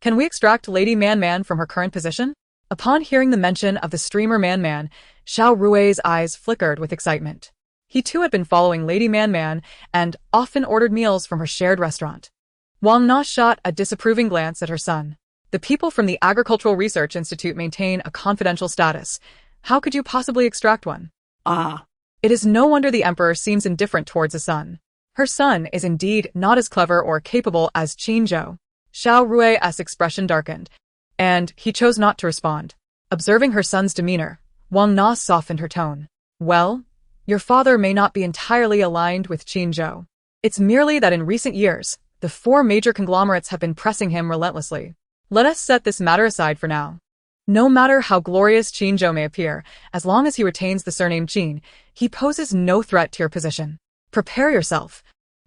Can we extract Lady Man from her current position? Upon hearing the mention of the streamer Man, Xiao Rui's eyes flickered with excitement. He too had been following Lady Man and often ordered meals from her shared restaurant. Wang Na shot a disapproving glance at her son. The people from the Agricultural Research Institute maintain a confidential status. How could you possibly extract one? It is no wonder the Emperor seems indifferent towards a son. Her son is indeed not as clever or capable as Qin Zhou. Xiao Rui's expression darkened, and he chose not to respond. Observing her son's demeanor, Wang Na softened her tone. Well, your father may not be entirely aligned with Qin Zhou. It's merely that in recent years, the four major conglomerates have been pressing him relentlessly. Let us set this matter aside for now. No matter how glorious Qin Zhou may appear, as long as he retains the surname Qin, he poses no threat to your position. Prepare yourself.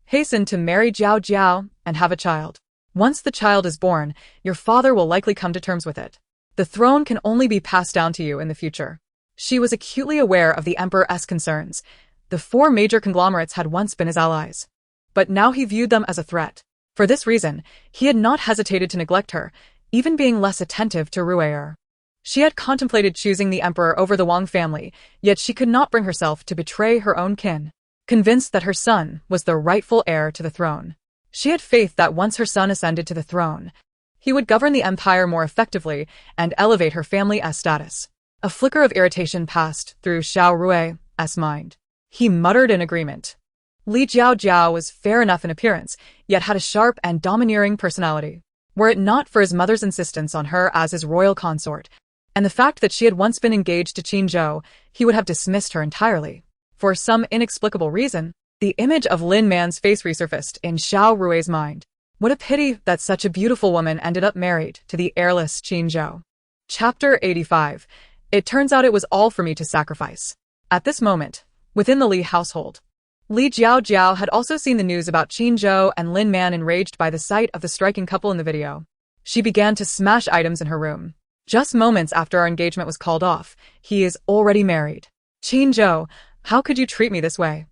Hasten to marry Jiao and have a child. Once the child is born, your father will likely come to terms with it. The throne can only be passed down to you in the future. She was acutely aware of the Emperor's concerns. The four major conglomerates had once been his allies, but now he viewed them as a threat. For this reason, he had not hesitated to neglect her, even being less attentive to Ruier. She had contemplated choosing the Emperor over the Wang family, yet she could not bring herself to betray her own kin. Convinced that her son was the rightful heir to the throne, she had faith that once her son ascended to the throne, he would govern the empire more effectively and elevate her family's status. A flicker of irritation passed through Xiao Rui's mind. He muttered in agreement. Li Jiao was fair enough in appearance, yet had a sharp and domineering personality. Were it not for his mother's insistence on her as his royal consort, and the fact that she had once been engaged to Qin Zhou, he would have dismissed her entirely. For some inexplicable reason, the image of Lin Man's face resurfaced in Xiao Rui's mind. What a pity that such a beautiful woman ended up married to the heirless Qin Zhou. Chapter 85. It turns out it was all for me to sacrifice. At this moment, within the Li household, Li Jiao had also seen the news about Qin Zhou and Lin Man. Enraged by the sight of the striking couple in the video, she began to smash items in her room. Just moments after our engagement was called off, he is already married. Qin Zhou, how could you treat me this way?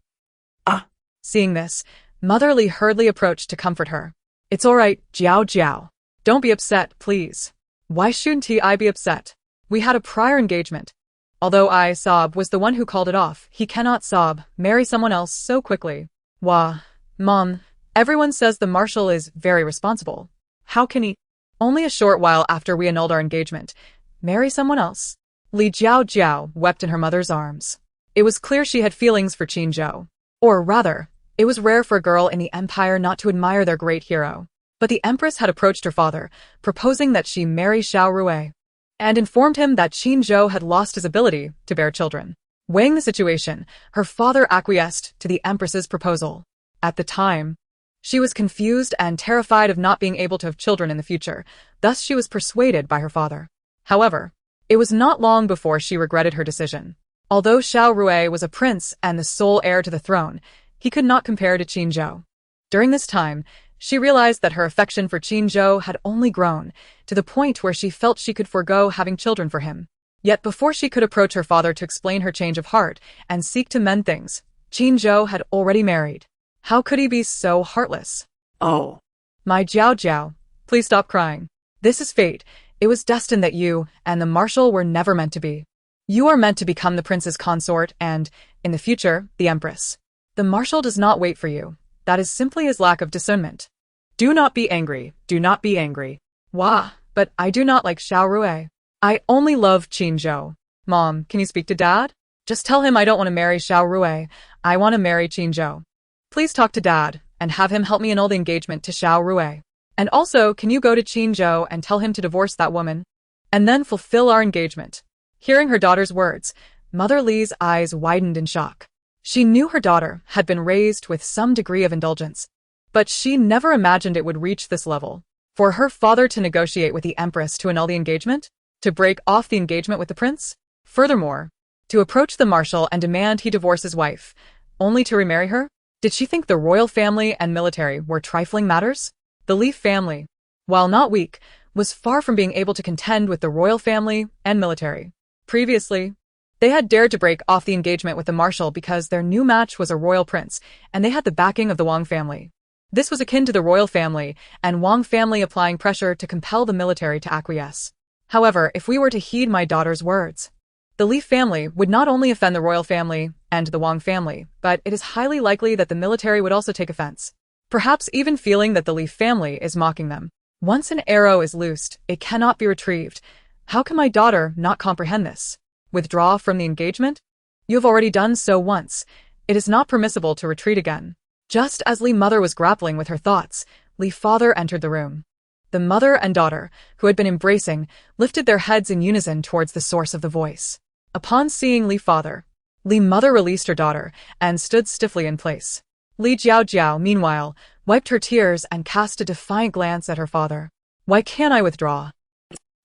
Seeing this, Mother Li hurriedly approached to comfort her. It's all right, Jiao. Don't be upset, please. Why shouldn't I be upset? We had a prior engagement. Although Sob was the one who called it off, he cannot Sob marry someone else so quickly. Wah, Mom, everyone says the Marshal is very responsible. How can he, only a short while after we annulled our engagement, marry someone else? Li Jiao wept in her mother's arms. It was clear she had feelings for Qin Zhou. Or rather, it was rare for a girl in the Empire not to admire their great hero. But the Empress had approached her father, proposing that she marry Xiao Rui, and informed him that Qin Zhou had lost his ability to bear children. Weighing the situation, her father acquiesced to the Empress's proposal. At the time, she was confused and terrified of not being able to have children in the future, thus she was persuaded by her father. However, it was not long before she regretted her decision. Although Xiao Rui was a prince and the sole heir to the throne, he could not compare to Qin Zhou. During this time, she realized that her affection for Qin Zhou had only grown, to the point where she felt she could forego having children for him. Yet before she could approach her father to explain her change of heart and seek to mend things, Qin Zhou had already married. How could he be so heartless? Oh. My Jiao, please stop crying. This is fate. It was destined that you and the Marshal were never meant to be. You are meant to become the prince's consort and, in the future, the Empress. The Marshal does not wait for you. That is simply his lack of discernment. Do not be angry. Do not be angry. Wah, but I do not like Xiao Rui. I only love Qin Zhou. Mom, can you speak to Dad? Just tell him I don't want to marry Xiao Rui. I want to marry Qin Zhou. Please talk to Dad and have him help me annul the engagement to Xiao Rui. And also, can you go to Qin Zhou and tell him to divorce that woman? And then fulfill our engagement. Hearing her daughter's words, Mother Li's eyes widened in shock. She knew her daughter had been raised with some degree of indulgence, but she never imagined it would reach this level. For her father to negotiate with the Empress to annul the engagement? To break off the engagement with the prince? Furthermore, to approach the Marshal and demand he divorce his wife, only to remarry her? Did she think the royal family and military were trifling matters? The Li family, while not weak, was far from being able to contend with the royal family and military. Previously, they had dared to break off the engagement with the Marshal because their new match was a royal prince, and they had the backing of the Wang family. This was akin to the royal family and Wang family applying pressure to compel the military to acquiesce. However, if we were to heed my daughter's words, the Li family would not only offend the royal family and the Wang family, but it is highly likely that the military would also take offense, perhaps even feeling that the Li family is mocking them. Once an arrow is loosed, it cannot be retrieved. How can my daughter not comprehend this? Withdraw from the engagement? You have already done so once. It is not permissible to retreat again. Just as Li mother was grappling with her thoughts, Li father entered the room. The mother and daughter, who had been embracing, lifted their heads in unison towards the source of the voice. Upon seeing Li father, Li mother released her daughter and stood stiffly in place. Li Jiao, meanwhile, wiped her tears and cast a defiant glance at her father. Why can't I withdraw?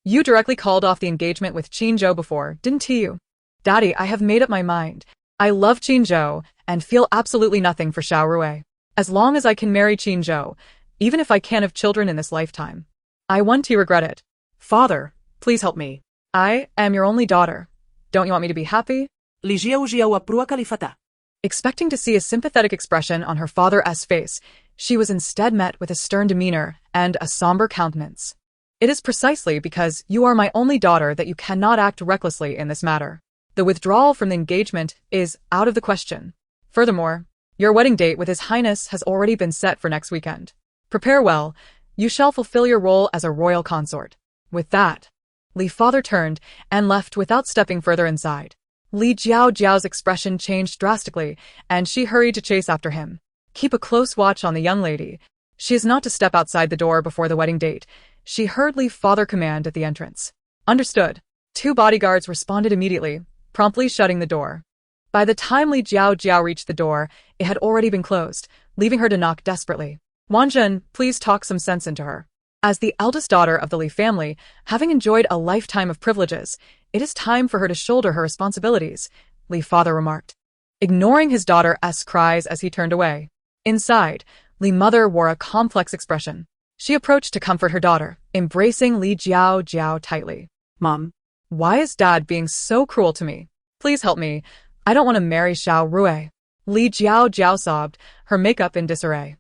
You directly called off the engagement with Qin Zhou before, didn't you? Daddy, I have made up my mind. I love Qin Zhou and feel absolutely nothing for Xiao Rui. As long as I can marry Qin Zhou, even if I can't have children in this lifetime, I want to regret it. Father, please help me. I am your only daughter. Don't you want me to be happy? Li Jiao aprua kalifata. Expecting to see a sympathetic expression on her father's face, she was instead met with a stern demeanor and a somber countenance. It is precisely because you are my only daughter that you cannot act recklessly in this matter. The withdrawal from the engagement is out of the question. Furthermore, your wedding date with His Highness has already been set for next weekend. Prepare well. You shall fulfill your role as a royal consort. With that, Li father turned and left without stepping further inside. Li Jiao's expression changed drastically, and she hurried to chase after him. Keep a close watch on the young lady. She is not to step outside the door before the wedding date. She heard Li father command at the entrance. Understood. 2 bodyguards responded immediately, promptly shutting the door. By the time Li Jiao reached the door, it had already been closed, leaving her to knock desperately. Wanjun, please talk some sense into her. As the eldest daughter of the Li family, having enjoyed a lifetime of privileges, it is time for her to shoulder her responsibilities, Li father remarked, ignoring his daughter's cries as he turned away. Inside, Li mother wore a complex expression. She approached to comfort her daughter, embracing Li Jiao tightly. Mom. Why is Dad being so cruel to me? Please help me. I don't want to marry Xiao Rui. Li Jiao sobbed, her makeup in disarray.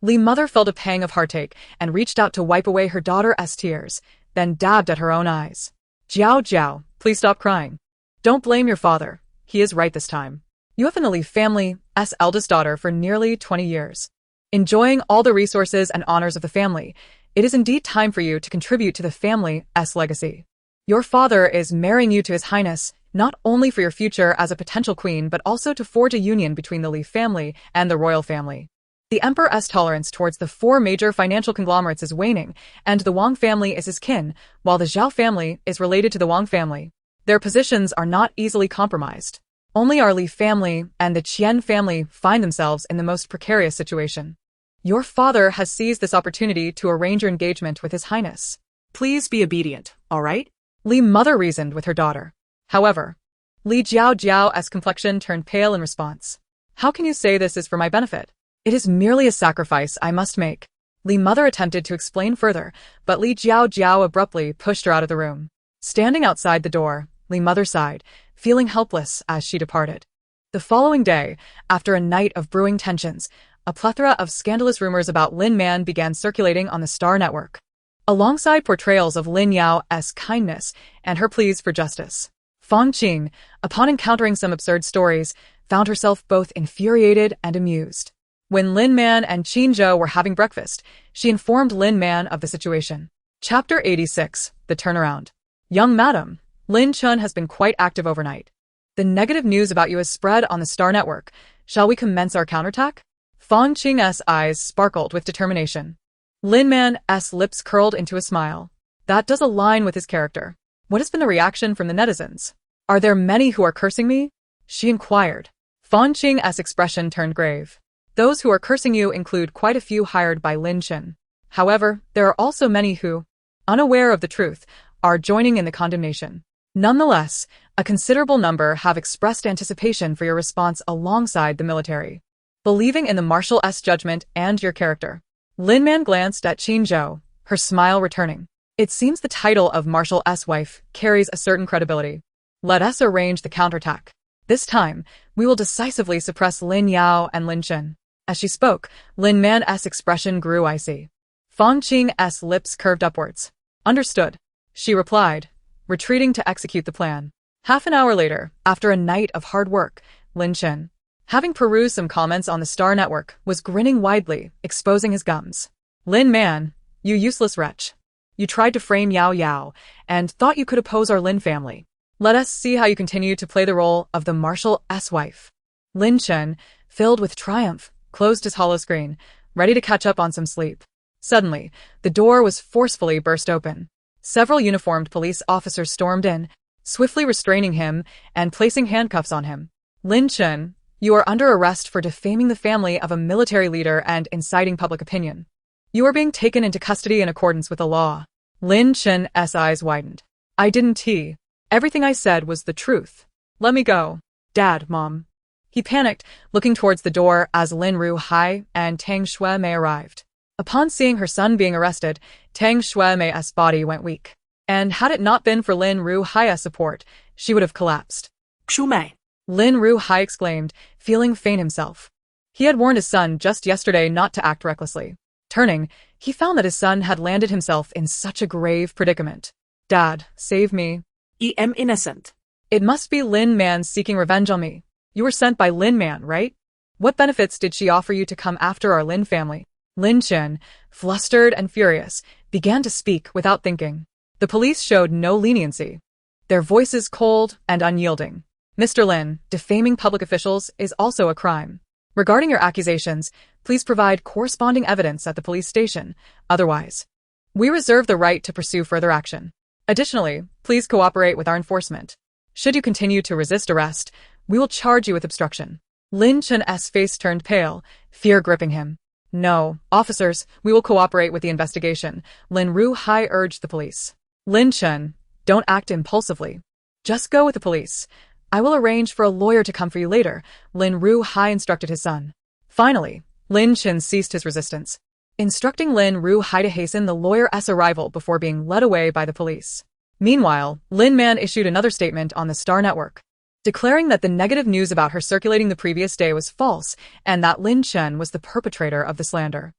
Mother felt a pang of heartache and reached out to wipe away her daughter's tears, then dabbed at her own eyes. Jiao Jiao, please stop crying. Don't blame your father. He is right this time. You have been the Li family's eldest daughter for nearly 20 years. Enjoying all the resources and honors of the family, it is indeed time for you to contribute to the family's legacy. Your father is marrying you to His Highness, not only for your future as a potential queen but also to forge a union between the Li family and the royal family. The emperor's tolerance towards the four major financial conglomerates is waning, and the Wang family is his kin, while the Zhao family is related to the Wang family. Their positions are not easily compromised. Only our Li family and the Qian family find themselves in the most precarious situation. Your father has seized this opportunity to arrange your engagement with His Highness. Please be obedient, all right? Mother reasoned with her daughter. However, Li Jiao's complexion turned pale in response. How can you say this is for my benefit? It is merely a sacrifice I must make. Mother attempted to explain further, but Li Jiao abruptly pushed her out of the room. Standing outside the door, Mother sighed, feeling helpless as she departed. The following day, after a night of brewing tensions, a plethora of scandalous rumors about Lin Man began circulating on the Star Network. Alongside portrayals of Lin Yao's kindness and her pleas for justice, Fang Qing, upon encountering some absurd stories, found herself both infuriated and amused. When Lin Man and Qin Zhou were having breakfast, she informed Lin Man of the situation. Chapter 86, The Turnaround. Young madam, Lin Chun has been quite active overnight. The negative news about you has spread on the Star Network. Shall we commence our counterattack? Fang Qing's eyes sparkled with determination. Lin Man's lips curled into a smile. That does align with his character. What has been the reaction from the netizens? Are there many who are cursing me? She inquired. Fang Qing's expression turned grave. Those who are cursing you include quite a few hired by Lin Chen. However, there are also many who, unaware of the truth, are joining in the condemnation. Nonetheless, a considerable number have expressed anticipation for your response alongside the military, believing in the Marshal's judgment and your character. Lin Man glanced at Qin Zhou, her smile returning. It seems the title of Marshal's wife carries a certain credibility. Let us arrange the counterattack. This time, we will decisively suppress Lin Yao and Lin Chen. As she spoke, Lin Man's expression grew icy. Fang Qing's lips curved upwards. Understood, she replied, retreating to execute the plan. Half an hour later, after a night of hard work, Lin Chen, having perused some comments on the Star Network, was grinning widely, exposing his gums. Lin Man, you useless wretch. You tried to frame Yao and thought you could oppose our Lin family. Let us see how you continue to play the role of the Marshal's wife. Lin Chen, filled with triumph, closed his hollow screen, ready to catch up on some sleep. Suddenly, the door was forcefully burst open. Several uniformed police officers stormed in, swiftly restraining him and placing handcuffs on him. Lin Chen, you are under arrest for defaming the family of a military leader and inciting public opinion. You are being taken into custody in accordance with the law. Lin Chen's eyes widened. I didn't tea. Everything I said was the truth. Let me go. Dad, Mom. He panicked, looking towards the door as Lin Ruhai and Tang Shuemei arrived. Upon seeing her son being arrested, Tang Shuemei's body went weak. And had it not been for Lin Ruhai's support, she would have collapsed. Shuemei. Lin Ruhai exclaimed, feeling faint himself. He had warned his son just yesterday not to act recklessly. Turning, he found that his son had landed himself in such a grave predicament. Dad, save me. I am innocent. It must be Lin Man seeking revenge on me. You were sent by Lin Man, right? What benefits did she offer you to come after our Lin family? Lin Chen, flustered and furious, began to speak without thinking. The police showed no leniency, their voices cold and unyielding. Mr. Lin, defaming public officials is also a crime. Regarding your accusations, please provide corresponding evidence at the police station. Otherwise, we reserve the right to pursue further action. Additionally, please cooperate with our enforcement. Should you continue to resist arrest, we will charge you with obstruction. Lin Chen's face turned pale, fear gripping him. No, officers, we will cooperate with the investigation, Lin Ruhai urged the police. Lin Chen, don't act impulsively. Just go with the police. I will arrange for a lawyer to come for you later, Lin Ruhai instructed his son. Finally, Lin Chen ceased his resistance, instructing Lin Ruhai to hasten the lawyer's arrival before being led away by the police. Meanwhile, Lin Man issued another statement on the Star Network, declaring that the negative news about her circulating the previous day was false and that Lin Chen was the perpetrator of the slander.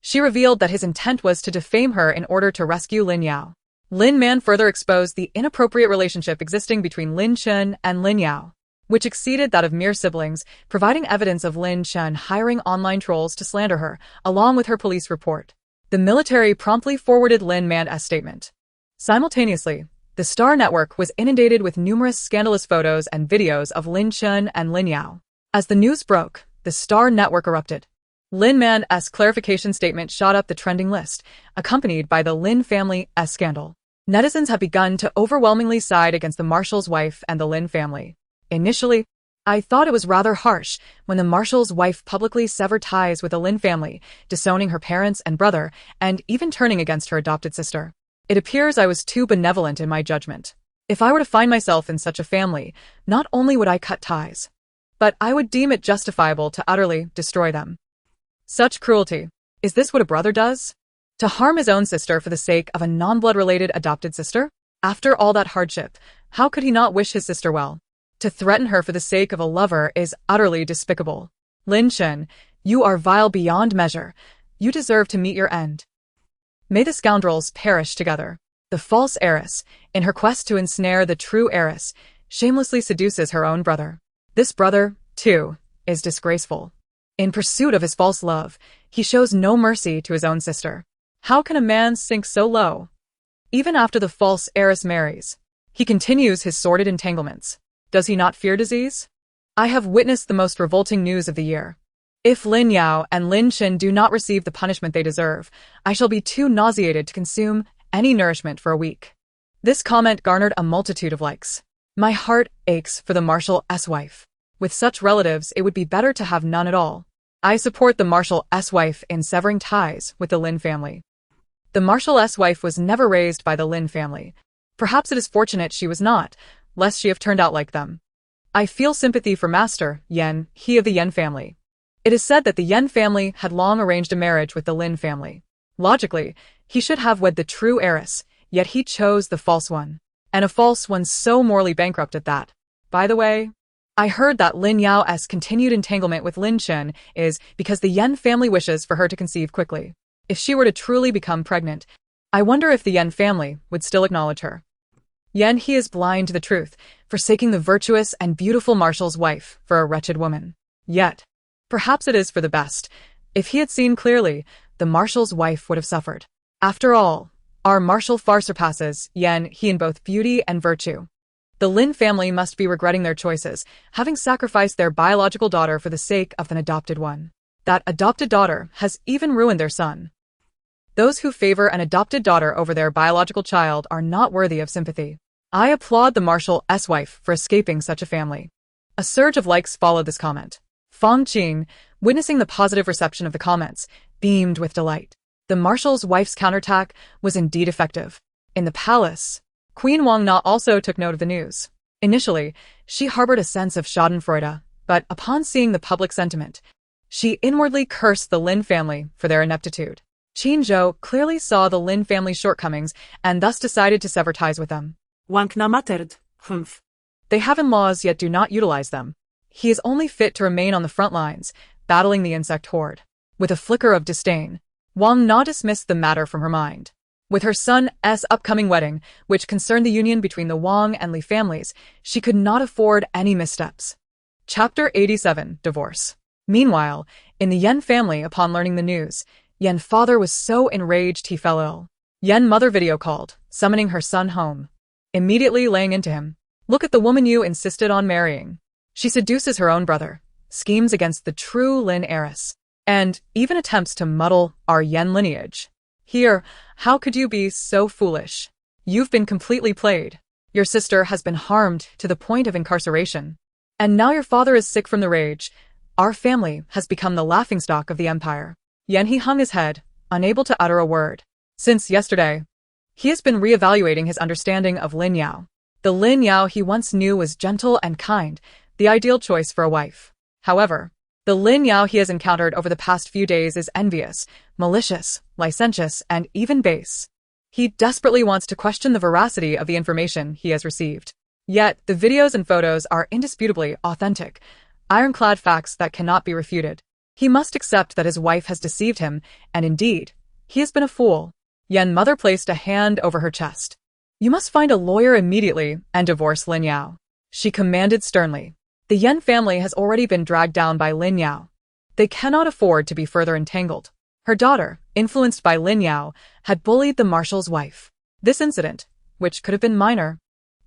She revealed that his intent was to defame her in order to rescue Lin Yao. Lin Man further exposed the inappropriate relationship existing between Lin Chen and Lin Yao, which exceeded that of mere siblings, providing evidence of Lin Chen hiring online trolls to slander her, along with her police report. The military promptly forwarded Lin Man's statement. Simultaneously, the Star Network was inundated with numerous scandalous photos and videos of Lin Chen and Lin Yao. As the news broke, the Star Network erupted. Lin Man's clarification statement shot up the trending list, accompanied by the Lin family's scandal. Netizens have begun to overwhelmingly side against the Marshal's wife and the Lin family. Initially, I thought it was rather harsh when the Marshal's wife publicly severed ties with the Lin family, disowning her parents and brother, and even turning against her adopted sister. It appears I was too benevolent in my judgment. If I were to find myself in such a family, not only would I cut ties, but I would deem it justifiable to utterly destroy them. Such cruelty. Is this what a brother does? To harm his own sister for the sake of a non-blood-related adopted sister? After all that hardship, how could he not wish his sister well? To threaten her for the sake of a lover is utterly despicable. Lin Chen, you are vile beyond measure. You deserve to meet your end. May the scoundrels perish together. The false heiress, in her quest to ensnare the true heiress, shamelessly seduces her own brother. This brother, too, is disgraceful. In pursuit of his false love, he shows no mercy to his own sister. How can a man sink so low? Even after the false heiress marries, he continues his sordid entanglements. Does he not fear disease? I have witnessed the most revolting news of the year. If Lin Yao and Lin Chen do not receive the punishment they deserve, I shall be too nauseated to consume any nourishment for a week. This comment garnered a multitude of likes. My heart aches for the Marshal's wife. With such relatives, it would be better to have none at all. I support the Marshal's wife in severing ties with the Lin family. The Marshal's wife was never raised by the Lin family. Perhaps it is fortunate she was not, lest she have turned out like them. I feel sympathy for Master Yan, he of the Yan family. It is said that the Yan family had long arranged a marriage with the Lin family. Logically, he should have wed the true heiress, yet he chose the false one. And a false one so morally bankrupt at that. By the way, I heard that Lin Yao's continued entanglement with Lin Chen is because the Yan family wishes for her to conceive quickly. If she were to truly become pregnant, I wonder if the Yan family would still acknowledge her. Yan he is blind to the truth, forsaking the virtuous and beautiful Marshal's wife for a wretched woman. Yet, perhaps it is for the best. If he had seen clearly, the Marshal's wife would have suffered. After all, our Marshal far surpasses Yan he in both beauty and virtue. The Lin family must be regretting their choices, having sacrificed their biological daughter for the sake of an adopted one. That adopted daughter has even ruined their son. Those who favor an adopted daughter over their biological child are not worthy of sympathy. I applaud the Marshal's wife for escaping such a family. A surge of likes followed this comment. Fang Qing, witnessing the positive reception of the comments, beamed with delight. The Marshal's wife's counterattack was indeed effective. In the palace, Queen Wang Na also took note of the news. Initially, she harbored a sense of schadenfreude, but upon seeing the public sentiment, she inwardly cursed the Lin family for their ineptitude. Qin Zhou clearly saw the Lin family's shortcomings and thus decided to sever ties with them. Wank na materd, humph. They have in-laws yet do not utilize them. He is only fit to remain on the front lines, battling the insect horde. With a flicker of disdain, Wang Na dismissed the matter from her mind. With her son's upcoming wedding, which concerned the union between the Wang and Li families, she could not afford any missteps. Chapter 87, Divorce. Meanwhile, in the Yan family, upon learning the news, Yan father was so enraged he fell ill. Yan mother video called, summoning her son home. Immediately laying into him. Look at the woman you insisted on marrying. She seduces her own brother, schemes against the true Lin heiress, and even attempts to muddle our Yan lineage. Here, how could you be so foolish? You've been completely played. Your sister has been harmed to the point of incarceration. And now your father is sick from the rage. Our family has become the laughingstock of the empire. Yan he hung his head, unable to utter a word. Since yesterday, he has been re-evaluating his understanding of Lin Yao. The Lin Yao he once knew was gentle and kind, the ideal choice for a wife. However, the Lin Yao he has encountered over the past few days is envious, malicious, licentious, and even base. He desperately wants to question the veracity of the information he has received. Yet, the videos and photos are indisputably authentic, ironclad facts that cannot be refuted. He must accept that his wife has deceived him, and indeed, he has been a fool. Yen mother placed a hand over her chest. You must find a lawyer immediately and divorce Lin Yao, she commanded sternly. The Yen family has already been dragged down by Lin Yao. They cannot afford to be further entangled. Her daughter, influenced by Lin Yao, had bullied the marshal's wife. This incident, which could have been minor,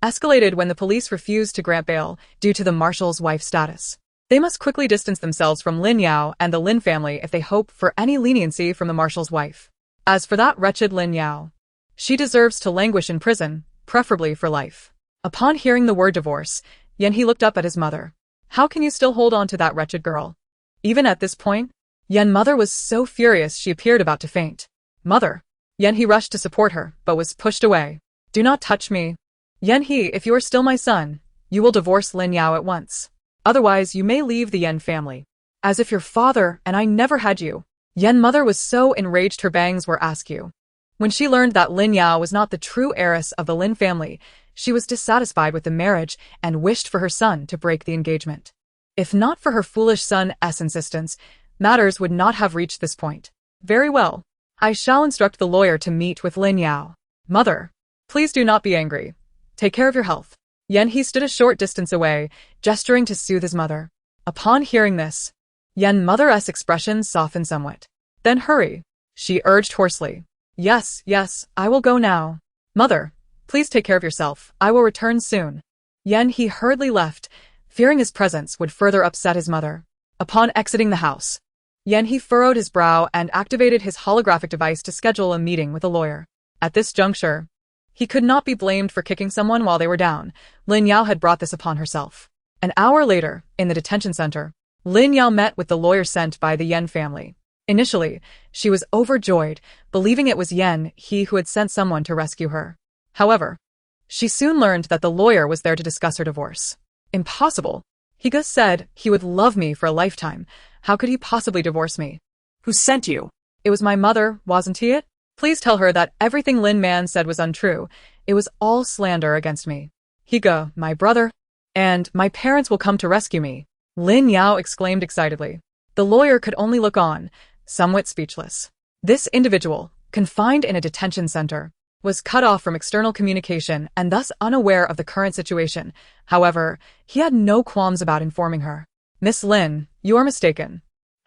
escalated when the police refused to grant bail due to the marshal's wife's status. They must quickly distance themselves from Lin Yao and the Lin family if they hope for any leniency from the marshal's wife. As for that wretched Lin Yao, she deserves to languish in prison, preferably for life. Upon hearing the word divorce, Yen He looked up at his mother. How can you still hold on to that wretched girl? Even at this point, Yen mother was so furious she appeared about to faint. Mother! Yen He rushed to support her, but was pushed away. Do not touch me. Yen He, if you are still my son, you will divorce Lin Yao at once. Otherwise, you may leave the Yen family. As if your father and I never had you. Yen mother was so enraged her bangs were askew. When she learned that Lin Yao was not the true heiress of the Lin family, she was dissatisfied with the marriage and wished for her son to break the engagement. If not for her foolish son's insistence, matters would not have reached this point. Very well. I shall instruct the lawyer to meet with Lin Yao. Mother, please do not be angry. Take care of your health. Yen He stood a short distance away, gesturing to soothe his mother. Upon hearing this, Yen mother's expression softened somewhat. Then hurry, she urged hoarsely. Yes, yes, I will go now. Mother, please take care of yourself. I will return soon. Yen He hurriedly left, fearing his presence would further upset his mother. Upon exiting the house, Yen He furrowed his brow and activated his holographic device to schedule a meeting with a lawyer. At this juncture, he could not be blamed for kicking someone while they were down. Lin Yao had brought this upon herself. An hour later, in the detention center, Lin Yao met with the lawyer sent by the Yen family. Initially, she was overjoyed, believing it was Yen He who had sent someone to rescue her. However, she soon learned that the lawyer was there to discuss her divorce. Impossible. He just said he would love me for a lifetime. How could he possibly divorce me? Who sent you? It was my mother, wasn't he it? Please tell her that everything Lin Man said was untrue. It was all slander against me. Higa, my brother, and my parents will come to rescue me. Lin Yao exclaimed excitedly. The lawyer could only look on, somewhat speechless. This individual, confined in a detention center, was cut off from external communication and thus unaware of the current situation. However, he had no qualms about informing her. Miss Lin, you are mistaken.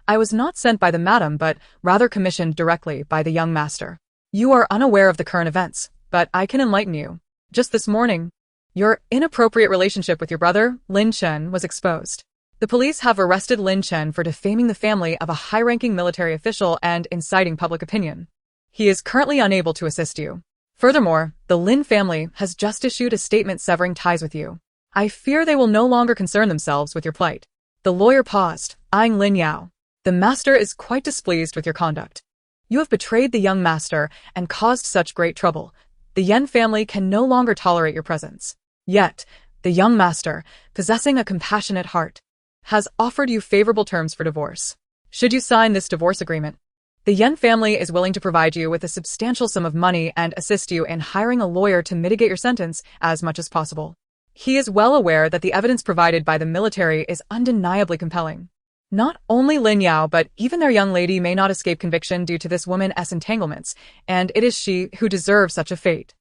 I was not sent by the madam but rather commissioned directly by the young master. You are unaware of the current events, but I can enlighten you. Just this morning, your inappropriate relationship with your brother, Lin Chen, was exposed. The police have arrested Lin Chen for defaming the family of a high-ranking military official and inciting public opinion. He is currently unable to assist you. Furthermore, the Lin family has just issued a statement severing ties with you. I fear they will no longer concern themselves with your plight. The lawyer paused, eyeing Lin Yao. The master is quite displeased with your conduct. You have betrayed the young master and caused such great trouble. The Yen family can no longer tolerate your presence. Yet, the young master, possessing a compassionate heart, has offered you favorable terms for divorce. Should you sign this divorce agreement, the Yen family is willing to provide you with a substantial sum of money and assist you in hiring a lawyer to mitigate your sentence as much as possible. He is well aware that the evidence provided by the military is undeniably compelling. Not only Lin Yao but even their young lady may not escape conviction due to this woman's entanglements, and it is she who deserves such a fate.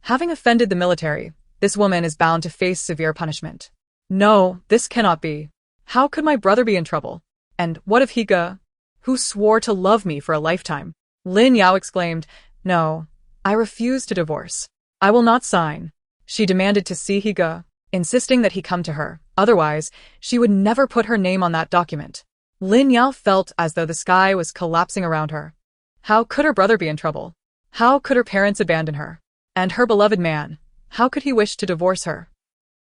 Having offended the military, this woman is bound to face severe punishment. No, this cannot be. How could my brother be in trouble? And what of Higa, who swore to love me for a lifetime? Lin Yao exclaimed, No, I refuse to divorce. I will not sign. She demanded to see Higa, insisting that he come to her. Otherwise, she would never put her name on that document. Lin Yao felt as though the sky was collapsing around her. How could her brother be in trouble? How could her parents abandon her? And her beloved man, how could he wish to divorce her?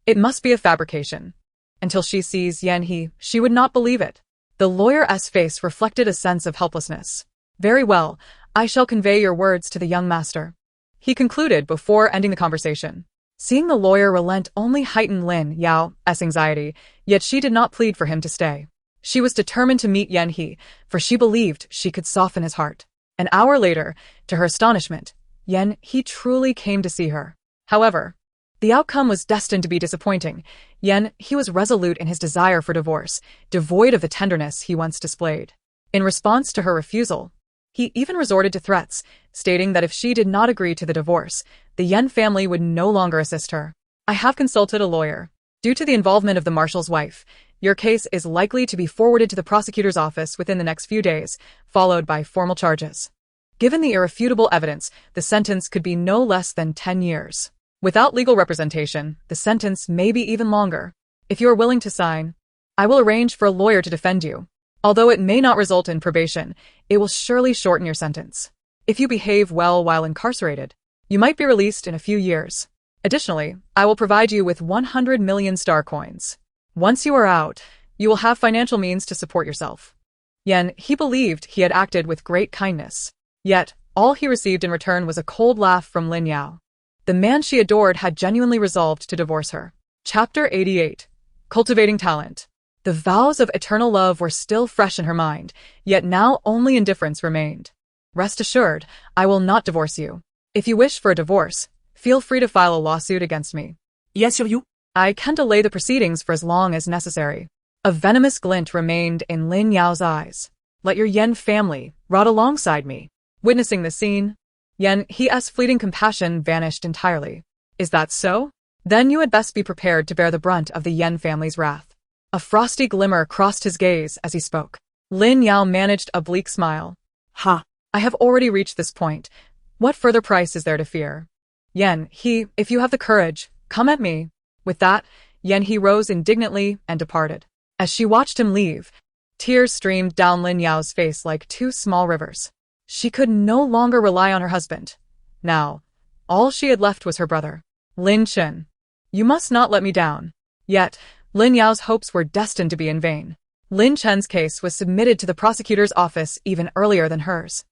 It must be a fabrication. Until she sees Yen He, she would not believe it. The lawyer's face reflected a sense of helplessness. Very well, I shall convey your words to the young master. He concluded before ending the conversation. Seeing the lawyer relent only heightened Lin Yao's anxiety, yet she did not plead for him to stay. She was determined to meet Yen He, for she believed she could soften his heart. An hour later, to her astonishment, Yen He truly came to see her. However, the outcome was destined to be disappointing. Yen He was resolute in his desire for divorce, devoid of the tenderness he once displayed. In response to her refusal, he even resorted to threats, stating that if she did not agree to the divorce, the Yen family would no longer assist her. I have consulted a lawyer. Due to the involvement of the marshal's wife, your case is likely to be forwarded to the prosecutor's office within the next few days, followed by formal charges. Given the irrefutable evidence, the sentence could be no less than 10 years. Without legal representation, the sentence may be even longer. If you are willing to sign, I will arrange for a lawyer to defend you. Although it may not result in probation, it will surely shorten your sentence. If you behave well while incarcerated, you might be released in a few years. Additionally, I will provide you with 100 million star coins. Once you are out, you will have financial means to support yourself. Yen, he believed he had acted with great kindness. Yet, all he received in return was a cold laugh from Lin Yao. The man she adored had genuinely resolved to divorce her. Chapter 88. Cultivating Talent. The vows of eternal love were still fresh in her mind, yet now only indifference remained. Rest assured, I will not divorce you. If you wish for a divorce, feel free to file a lawsuit against me. Yes, you. I can delay the proceedings for as long as necessary. A venomous glint remained in Lin Yao's eyes. Let your Yen family rot alongside me. Witnessing the scene, Yen's fleeting compassion vanished entirely. Is that so? Then you had best be prepared to bear the brunt of the Yen family's wrath. A frosty glimmer crossed his gaze as he spoke. Lin Yao managed a bleak smile. Ha! I have already reached this point. What further price is there to fear? If you have the courage, come at me. With that, he rose indignantly and departed. As she watched him leave, tears streamed down Lin Yao's face like two small rivers. She could no longer rely on her husband. Now, all she had left was her brother, Lin Chen. You must not let me down. Yet, Lin Yao's hopes were destined to be in vain. Lin Chen's case was submitted to the prosecutor's office even earlier than hers,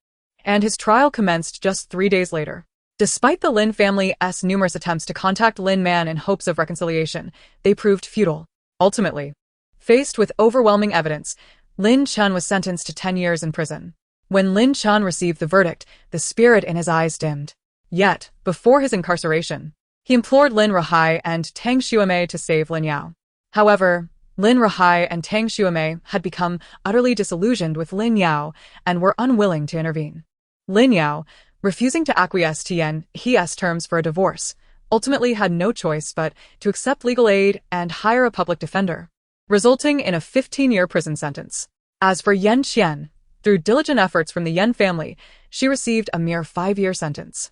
and his trial commenced just 3 days later. Despite the Lin family's numerous attempts to contact Lin Man in hopes of reconciliation, they proved futile. Ultimately, faced with overwhelming evidence, Lin Chen was sentenced to 10 years in prison. When Lin Chen received the verdict, the spirit in his eyes dimmed. Yet, before his incarceration, he implored Lin Rahai and Tang Xuemei to save Lin Yao. However, Lin Rahai and Tang Xuemei had become utterly disillusioned with Lin Yao and were unwilling to intervene. Lin Yao, refusing to acquiesce to He's terms for a divorce, ultimately had no choice but to accept legal aid and hire a public defender, resulting in a 15-year prison sentence. As for Yen Qian, through diligent efforts from the Yen family, she received a mere 5-year sentence.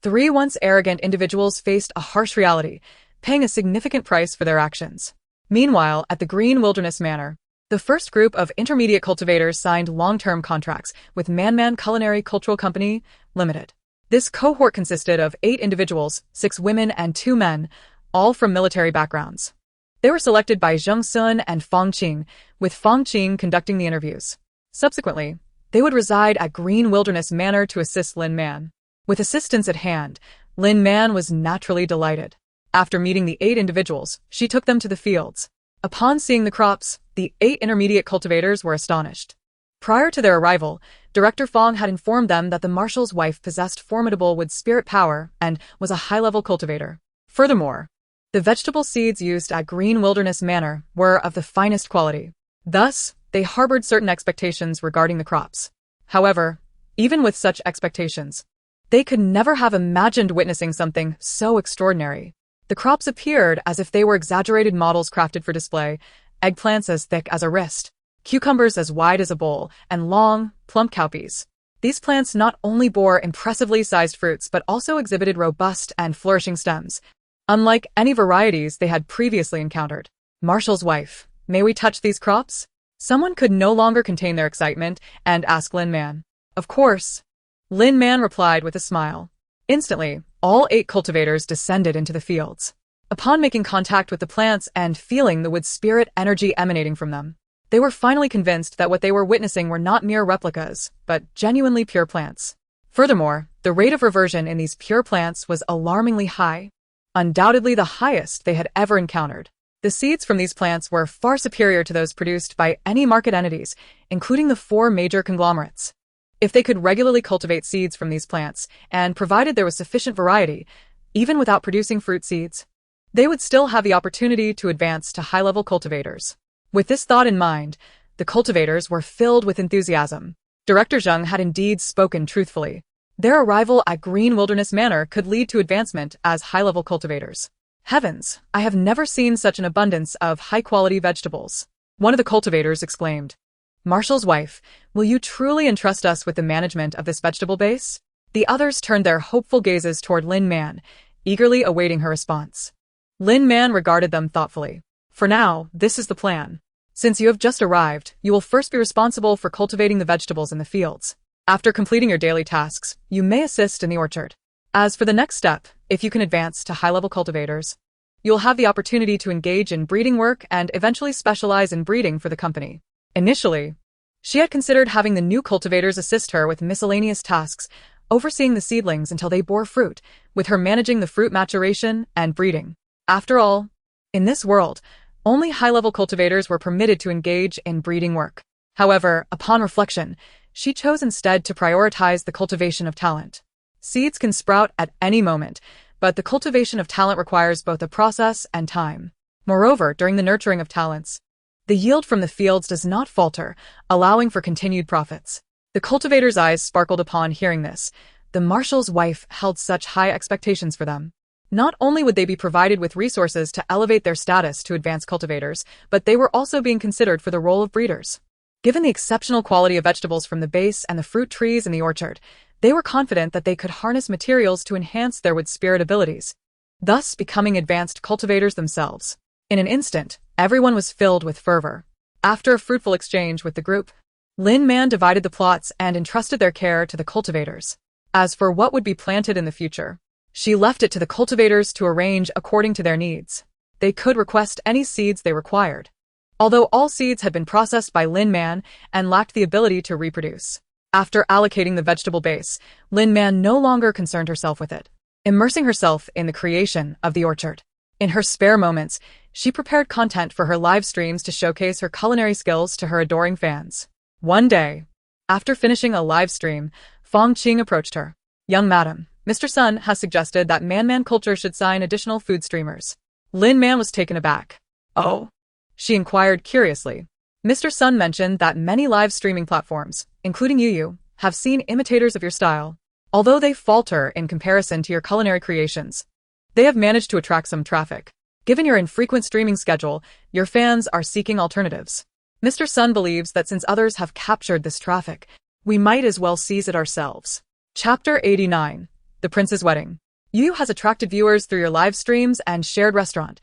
3 once arrogant individuals faced a harsh reality, paying a significant price for their actions. Meanwhile, at the Green Wilderness Manor, the first group of intermediate cultivators signed long-term contracts with Man Culinary Cultural Company, Limited. This cohort consisted of 8 individuals, 6 women and 2 men, all from military backgrounds. They were selected by Zheng Sun and Fang Qing, with Fang Qing conducting the interviews. Subsequently, they would reside at Green Wilderness Manor to assist Lin Man. With assistance at hand, Lin Man was naturally delighted. After meeting the 8 individuals, she took them to the fields. Upon seeing the crops, the 8 intermediate cultivators were astonished. Prior to their arrival, Director Fong had informed them that the marshal's wife possessed formidable wood spirit power and was a high-level cultivator. Furthermore, the vegetable seeds used at Green Wilderness Manor were of the finest quality. Thus, they harbored certain expectations regarding the crops. However, even with such expectations, they could never have imagined witnessing something so extraordinary. The crops appeared as if they were exaggerated models crafted for display, eggplants as thick as a wrist, cucumbers as wide as a bowl, and long, plump cowpeas. These plants not only bore impressively sized fruits but also exhibited robust and flourishing stems, unlike any varieties they had previously encountered. Marshal's wife, may we touch these crops? Someone could no longer contain their excitement and asked Lin Man. Of course. Lin Man replied with a smile. Instantly, all 8 cultivators descended into the fields. Upon making contact with the plants and feeling the wood spirit energy emanating from them, they were finally convinced that what they were witnessing were not mere replicas, but genuinely pure plants. Furthermore, the rate of reversion in these pure plants was alarmingly high, undoubtedly the highest they had ever encountered. The seeds from these plants were far superior to those produced by any market entities, including the 4 major conglomerates. If they could regularly cultivate seeds from these plants, and provided there was sufficient variety, even without producing fruit seeds, they would still have the opportunity to advance to high-level cultivators. With this thought in mind, The cultivators were filled with enthusiasm. Director Zheng had indeed spoken truthfully. Their arrival at Green Wilderness Manor could lead to advancement as high-level cultivators. Heavens, I have never seen such an abundance of high-quality vegetables. One of the cultivators exclaimed. Marshal's wife, will you truly entrust us with the management of this vegetable base? The others turned their hopeful gazes toward Lin Man, eagerly awaiting her response. Lin Man regarded them thoughtfully. For now, this is the plan. Since you have just arrived, you will first be responsible for cultivating the vegetables in the fields. After completing your daily tasks, you may assist in the orchard. As for the next step, if you can advance to high-level cultivators, you'll have the opportunity to engage in breeding work and eventually specialize in breeding for the company. Initially, she had considered having the new cultivators assist her with miscellaneous tasks, overseeing the seedlings until they bore fruit, with her managing the fruit maturation and breeding. After all, in this world, only high-level cultivators were permitted to engage in breeding work. However, upon reflection, she chose instead to prioritize the cultivation of talent. Seeds can sprout at any moment, but the cultivation of talent requires both a process and time. Moreover, during the nurturing of talents, the yield from the fields does not falter, allowing for continued profits. The cultivator's eyes sparkled upon hearing this. The marshal's wife held such high expectations for them. Not only would they be provided with resources to elevate their status to advanced cultivators, but they were also being considered for the role of breeders. Given the exceptional quality of vegetables from the base and the fruit trees in the orchard, they were confident that they could harness materials to enhance their wood spirit abilities, thus becoming advanced cultivators themselves. In an instant, everyone was filled with fervor. After a fruitful exchange with the group, Lin Man divided the plots and entrusted their care to the cultivators. As for what would be planted in the future, she left it to the cultivators to arrange according to their needs. They could request any seeds they required, although all seeds had been processed by Lin Man and lacked the ability to reproduce. After allocating the vegetable base, Lin Man no longer concerned herself with it, immersing herself in the creation of the orchard. In her spare moments, she prepared content for her live streams to showcase her culinary skills to her adoring fans. One day, after finishing a live stream, Fong Qing approached her. Young madam, Mr. Sun has suggested that Man Culture should sign additional food streamers. Lin Man was taken aback. Oh? She inquired curiously. Mr. Sun mentioned that many live streaming platforms, including Yuyu, have seen imitators of your style. Although they falter in comparison to your culinary creations, they have managed to attract some traffic. Given your infrequent streaming schedule, your fans are seeking alternatives. Mr. Sun believes that since others have captured this traffic, we might as well seize it ourselves. Chapter 89. The Prince's Wedding. Yuyu has attracted viewers through your live streams and shared restaurant,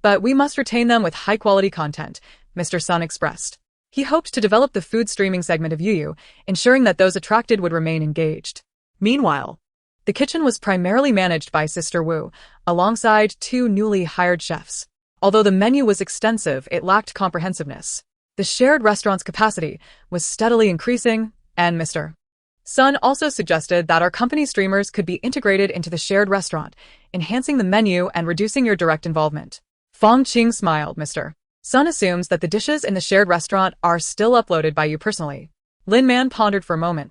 but we must retain them with high-quality content, Mr. Sun expressed. He hoped to develop the food streaming segment of Yuyu, ensuring that those attracted would remain engaged. Meanwhile, the kitchen was primarily managed by Sister Wu, alongside two newly hired chefs. Although the menu was extensive, it lacked comprehensiveness. The shared restaurant's capacity was steadily increasing, and Mr. Sun also suggested that our company streamers could be integrated into the shared restaurant, enhancing the menu and reducing your direct involvement. Fong Qing smiled. Mr. Sun assumes that the dishes in the shared restaurant are still uploaded by you personally. Lin Man pondered for a moment.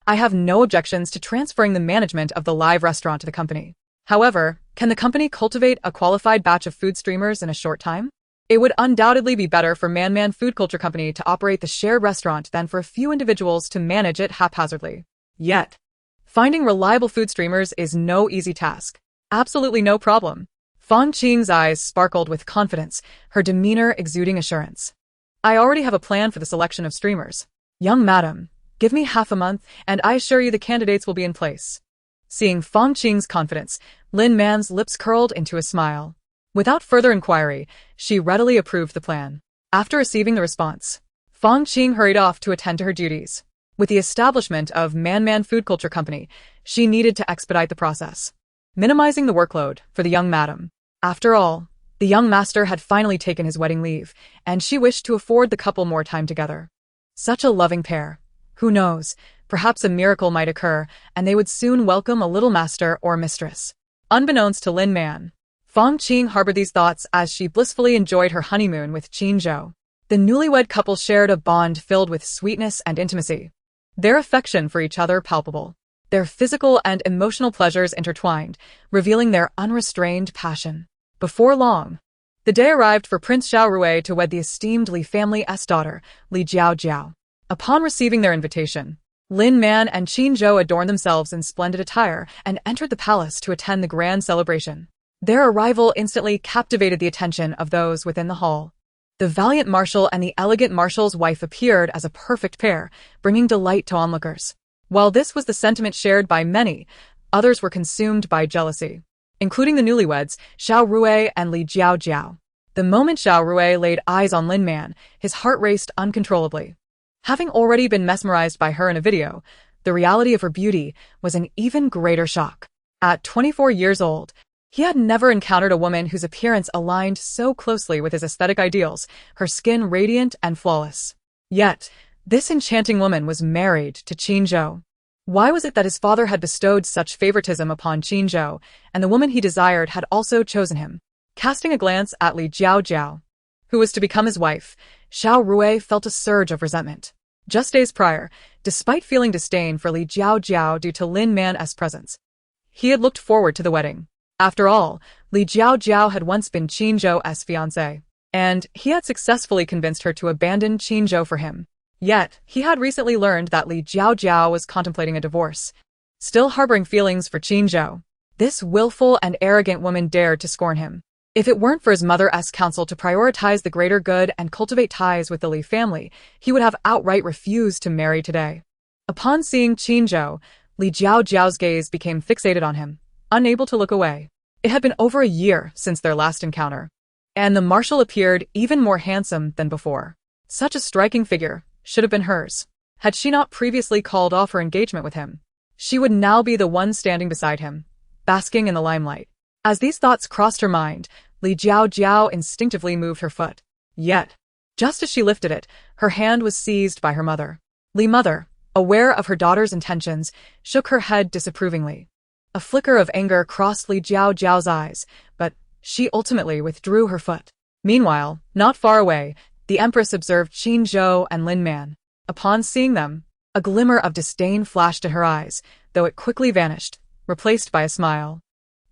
I have no objections to transferring the management of the live restaurant to the company. However, can the company cultivate a qualified batch of food streamers in a short time? It would undoubtedly be better for Man Food Culture Company to operate the shared restaurant than for a few individuals to manage it haphazardly. Yet, finding reliable food streamers is no easy task. Absolutely no problem. Fong Qing's eyes sparkled with confidence, her demeanor exuding assurance. I already have a plan for the selection of streamers. Young madam, give me half a month, and I assure you the candidates will be in place. Seeing Fong Qing's confidence, Lin Man's lips curled into a smile. Without further inquiry, she readily approved the plan. After receiving the response, Fong Qing hurried off to attend to her duties. With the establishment of Man Food Culture Company, she needed to expedite the process, minimizing the workload for the young madam. After all, the young master had finally taken his wedding leave, and she wished to afford the couple more time together. Such a loving pair. Who knows, perhaps a miracle might occur, and they would soon welcome a little master or mistress. Unbeknownst to Lin Man, Fong Qing harbored these thoughts as she blissfully enjoyed her honeymoon with Qin Zhou. The newlywed couple shared a bond filled with sweetness and intimacy, their affection for each other palpable, their physical and emotional pleasures intertwined, revealing their unrestrained passion. Before long, The day arrived for Prince Xiao Rui to wed the esteemed Li family's daughter, Li Jiao. Upon receiving their invitation, Lin Man and Qin Zhou adorned themselves in splendid attire and entered the palace to attend the grand celebration. Their arrival instantly captivated the attention of those within the hall. The valiant marshal and the elegant marshal's wife appeared as a perfect pair, bringing delight to onlookers. While this was the sentiment shared by many, others were consumed by jealousy, including the newlyweds, Xiao Rui and Li Jiao. The moment Xiao Rui laid eyes on Lin Man, his heart raced uncontrollably. Having already been mesmerized by her in a video, the reality of her beauty was an even greater shock. At 24 years old, he had never encountered a woman whose appearance aligned so closely with his aesthetic ideals, her skin radiant and flawless. Yet, this enchanting woman was married to Qin Zhou. Why was it that his father had bestowed such favoritism upon Qin Zhou, and the woman he desired had also chosen him? Casting a glance at Li Jiao, who was to become his wife, Xiao Rui felt a surge of resentment. Just days prior, despite feeling disdain for Li Jiao due to Lin Man's presence, he had looked forward to the wedding. After all, Li Jiao had once been Qin Zhou's fiancée, and he had successfully convinced her to abandon Qin Zhou for him. Yet, he had recently learned that Li Jiao was contemplating a divorce. Still harboring feelings for Qin Zhou, this willful and arrogant woman dared to scorn him. If it weren't for his mother's counsel to prioritize the greater good and cultivate ties with the Li family, he would have outright refused to marry today. Upon seeing Qin Zhou, Li Jiao's gaze became fixated on him, unable to look away. It had been over a year since their last encounter, and the marshal appeared even more handsome than before. Such a striking figure should have been hers. Had she not previously called off her engagement with him, she would now be the one standing beside him, basking in the limelight. As these thoughts crossed her mind, Li Jiao instinctively moved her foot. Yet, just as she lifted it, her hand was seized by her mother. Li Mother, aware of her daughter's intentions, shook her head disapprovingly. A flicker of anger crossed Li Jiao's eyes, but she ultimately withdrew her foot. Meanwhile, not far away, the Empress observed Qin Zhou and Lin Man. Upon seeing them, a glimmer of disdain flashed in her eyes, though it quickly vanished, replaced by a smile.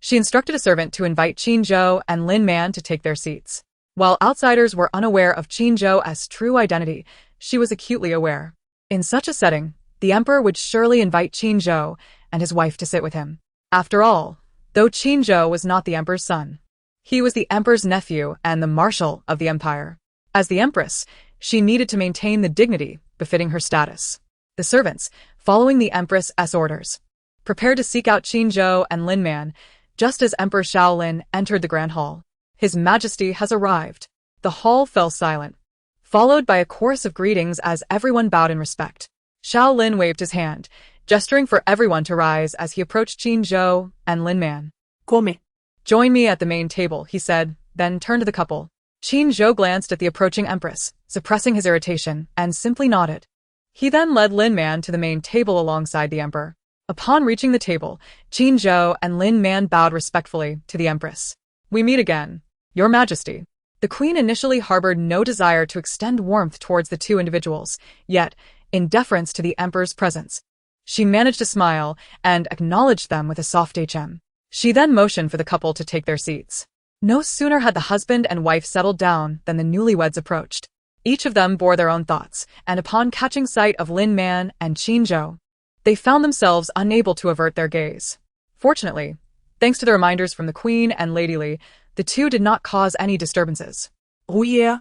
She instructed a servant to invite Qin Zhou and Lin Man to take their seats. While outsiders were unaware of Qin Zhou's true identity, she was acutely aware. In such a setting, the emperor would surely invite Qin Zhou and his wife to sit with him. After all, though Qin Zhou was not the emperor's son, he was the emperor's nephew and the marshal of the empire. As the empress, she needed to maintain the dignity befitting her status. The servants, following the empress's orders, prepared to seek out Qin Zhou and Lin Man, just as Emperor Shaolin entered the grand hall. His Majesty has arrived. The hall fell silent, followed by a chorus of greetings as everyone bowed in respect. Shaolin waved his hand, gesturing for everyone to rise as he approached Qin Zhou and Lin Man. Come. Join me at the main table, he said, then turned to the couple. Qin Zhou glanced at the approaching empress, suppressing his irritation, and simply nodded. He then led Lin Man to the main table alongside the emperor. Upon reaching the table, Qin Zhou and Lin Man bowed respectfully to the empress. We meet again, Your Majesty. The queen initially harbored no desire to extend warmth towards the two individuals, yet, in deference to the emperor's presence, she managed to smile and acknowledged them with a soft HM. She then motioned for the couple to take their seats. No sooner had the husband and wife settled down than the newlyweds approached. Each of them bore their own thoughts, and upon catching sight of Lin Man and Qin Zhou, they found themselves unable to avert their gaze. Fortunately, thanks to the reminders from the queen and Lady Li, the two did not cause any disturbances. Oh yeah.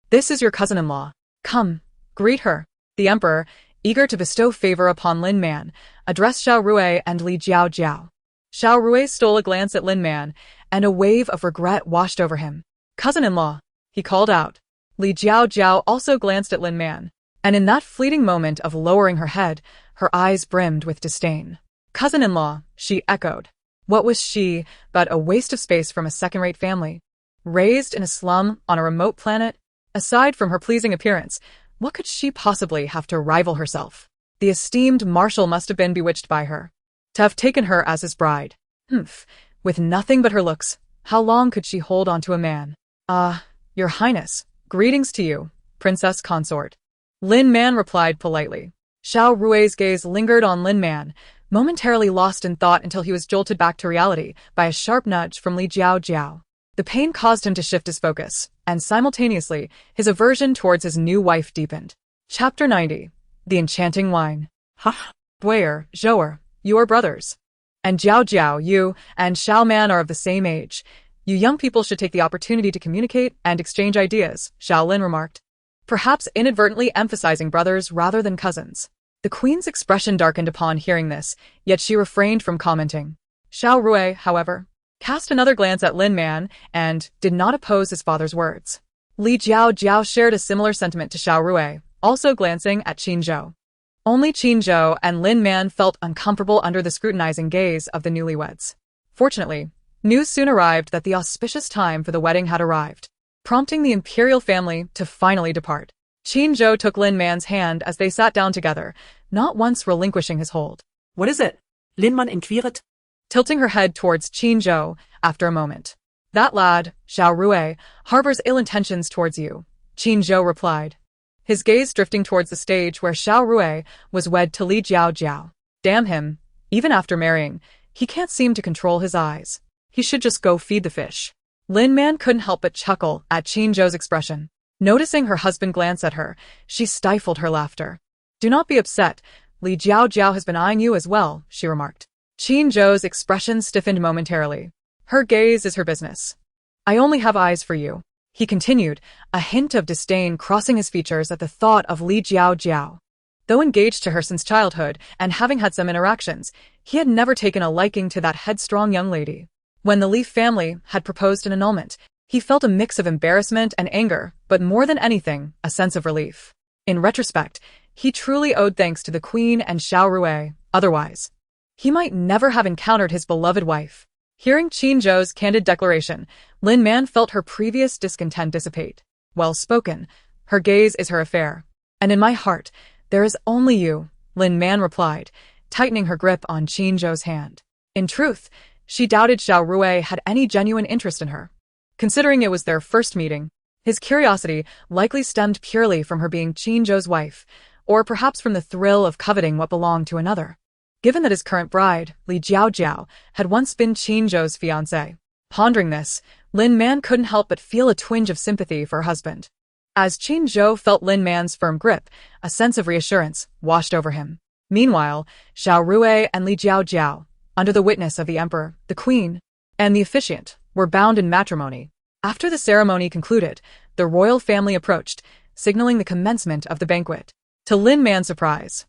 This is your cousin-in-law. Come, greet her. The emperor, eager to bestow favor upon Lin Man, addressed Xiao Rui and Li Jiao. Xiao Rui stole a glance at Lin Man, and a wave of regret washed over him. Cousin-in-law, he called out. Li Jiao also glanced at Lin Man, and in that fleeting moment of lowering her head, her eyes brimmed with disdain. Cousin-in-law, she echoed. What was she but a waste of space from a second-rate family? Raised in a slum on a remote planet? Aside from her pleasing appearance, what could she possibly have to rival herself? The esteemed marshal must have been bewitched by her, to have taken her as his bride. With nothing but her looks, how long could she hold on to a man? Your Highness, greetings to you, Princess Consort. Lin Man replied politely. Xiao Rui's gaze lingered on Lin Man, momentarily lost in thought until he was jolted back to reality by a sharp nudge from Li Jiao. The pain caused him to shift his focus, and simultaneously, his aversion towards his new wife deepened. Chapter 90. The Enchanting Wine. Ha! Boyer, Zhouer, you are brothers. And Jiao Jiao, you and Xiao Man are of the same age. You young people should take the opportunity to communicate and exchange ideas, Xiao Lin remarked, perhaps inadvertently emphasizing brothers rather than cousins. The queen's expression darkened upon hearing this, yet she refrained from commenting. Xiao Rui, however, cast another glance at Lin Man and did not oppose his father's words. Li Jiao Jiao shared a similar sentiment to Xiao Rui, also glancing at Qin Zhou. Only Qin Zhou and Lin Man felt uncomfortable under the scrutinizing gaze of the newlyweds. Fortunately, news soon arrived that the auspicious time for the wedding had arrived, prompting the imperial family to finally depart. Qin Zhou took Lin Man's hand as they sat down together, not once relinquishing his hold. What is it? Lin Man inquired. Tilting her head towards Qin Zhou after a moment. That lad, Xiao Rui, harbors ill intentions towards you, Qin Zhou replied, his gaze drifting towards the stage where Xiao Rui was wed to Li Jiao Jiao. Damn him, even after marrying, he can't seem to control his eyes. He should just go feed the fish. Lin Man couldn't help but chuckle at Qin Zhou's expression. Noticing her husband glance at her, she stifled her laughter. Do not be upset, Li Jiao Jiao has been eyeing you as well, she remarked. Qin Zhou's expression stiffened momentarily. Her gaze is her business. I only have eyes for you, he continued, a hint of disdain crossing his features at the thought of Li Jiao Jiao. Though engaged to her since childhood and having had some interactions, he had never taken a liking to that headstrong young lady. When the Li family had proposed an annulment, he felt a mix of embarrassment and anger, but more than anything, a sense of relief. In retrospect, he truly owed thanks to the queen and Xiao Rui, otherwise, he might never have encountered his beloved wife. Hearing Qin Zhou's candid declaration, Lin Man felt her previous discontent dissipate. Well spoken, her gaze is her affair. And in my heart, there is only you, Lin Man replied, tightening her grip on Qin Zhou's hand. In truth, she doubted Xiao Rui had any genuine interest in her. Considering it was their first meeting, his curiosity likely stemmed purely from her being Qin Zhou's wife, or perhaps from the thrill of coveting what belonged to another. Given that his current bride, Li Jiao Jiao, had once been Qin Zhou's fiancée. Pondering this, Lin Man couldn't help but feel a twinge of sympathy for her husband. As Qin Zhou felt Lin Man's firm grip, a sense of reassurance washed over him. Meanwhile, Xiao Rui and Li Jiao Jiao, under the witness of the emperor, the queen, and the officiant, were bound in matrimony. After the ceremony concluded, the royal family approached, signaling the commencement of the banquet. To Lin Man's surprise,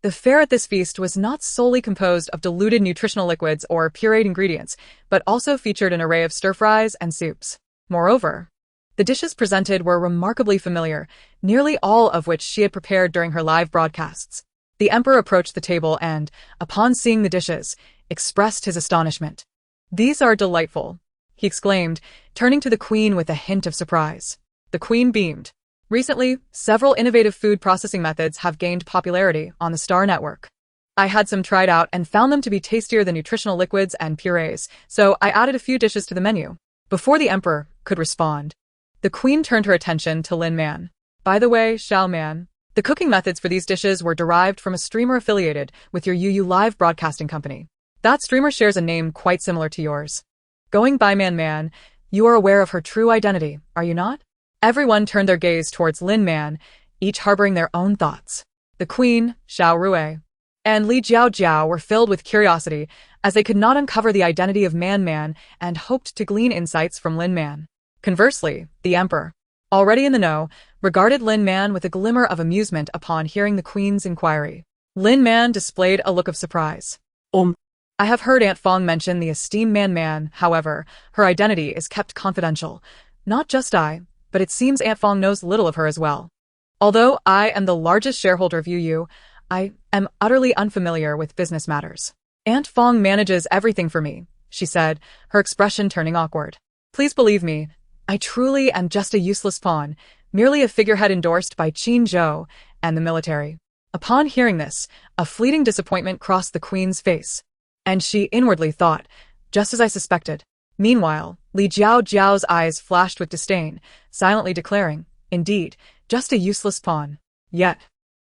the fare at this feast was not solely composed of diluted nutritional liquids or pureed ingredients, but also featured an array of stir-fries and soups. Moreover, the dishes presented were remarkably familiar, nearly all of which she had prepared during her live broadcasts. The emperor approached the table and, upon seeing the dishes, expressed his astonishment. These are delightful, he exclaimed, turning to the queen with a hint of surprise. The queen beamed. Recently, several innovative food processing methods have gained popularity on the Star Network. I had some tried out and found them to be tastier than nutritional liquids and purees, so I added a few dishes to the menu. Before the emperor could respond, the queen turned her attention to Lin Man. By the way, Xiao Man, the cooking methods for these dishes were derived from a streamer affiliated with your UU Live broadcasting company. That streamer shares a name quite similar to yours. Going by Man, you are aware of her true identity, are you not? Everyone turned their gaze towards Lin Man, each harboring their own thoughts. The queen, Xiao Rui, and Li Jiao Jiao were filled with curiosity as they could not uncover the identity of Man and hoped to glean insights from Lin Man. Conversely, the emperor, already in the know, regarded Lin Man with a glimmer of amusement upon hearing the queen's inquiry. Lin Man displayed a look of surprise. I have heard Aunt Fong mention the esteemed Man, however, her identity is kept confidential. Not just I, but it seems Aunt Fong knows little of her as well. Although I am the largest shareholder of UU, I am utterly unfamiliar with business matters. Aunt Fong manages everything for me, she said, her expression turning awkward. Please believe me, I truly am just a useless pawn, merely a figurehead endorsed by Qin Zhou and the military. Upon hearing this, a fleeting disappointment crossed the queen's face, and she inwardly thought, just as I suspected. Meanwhile, Li Jiao Jiao's eyes flashed with disdain, silently declaring, indeed, just a useless pawn. Yet,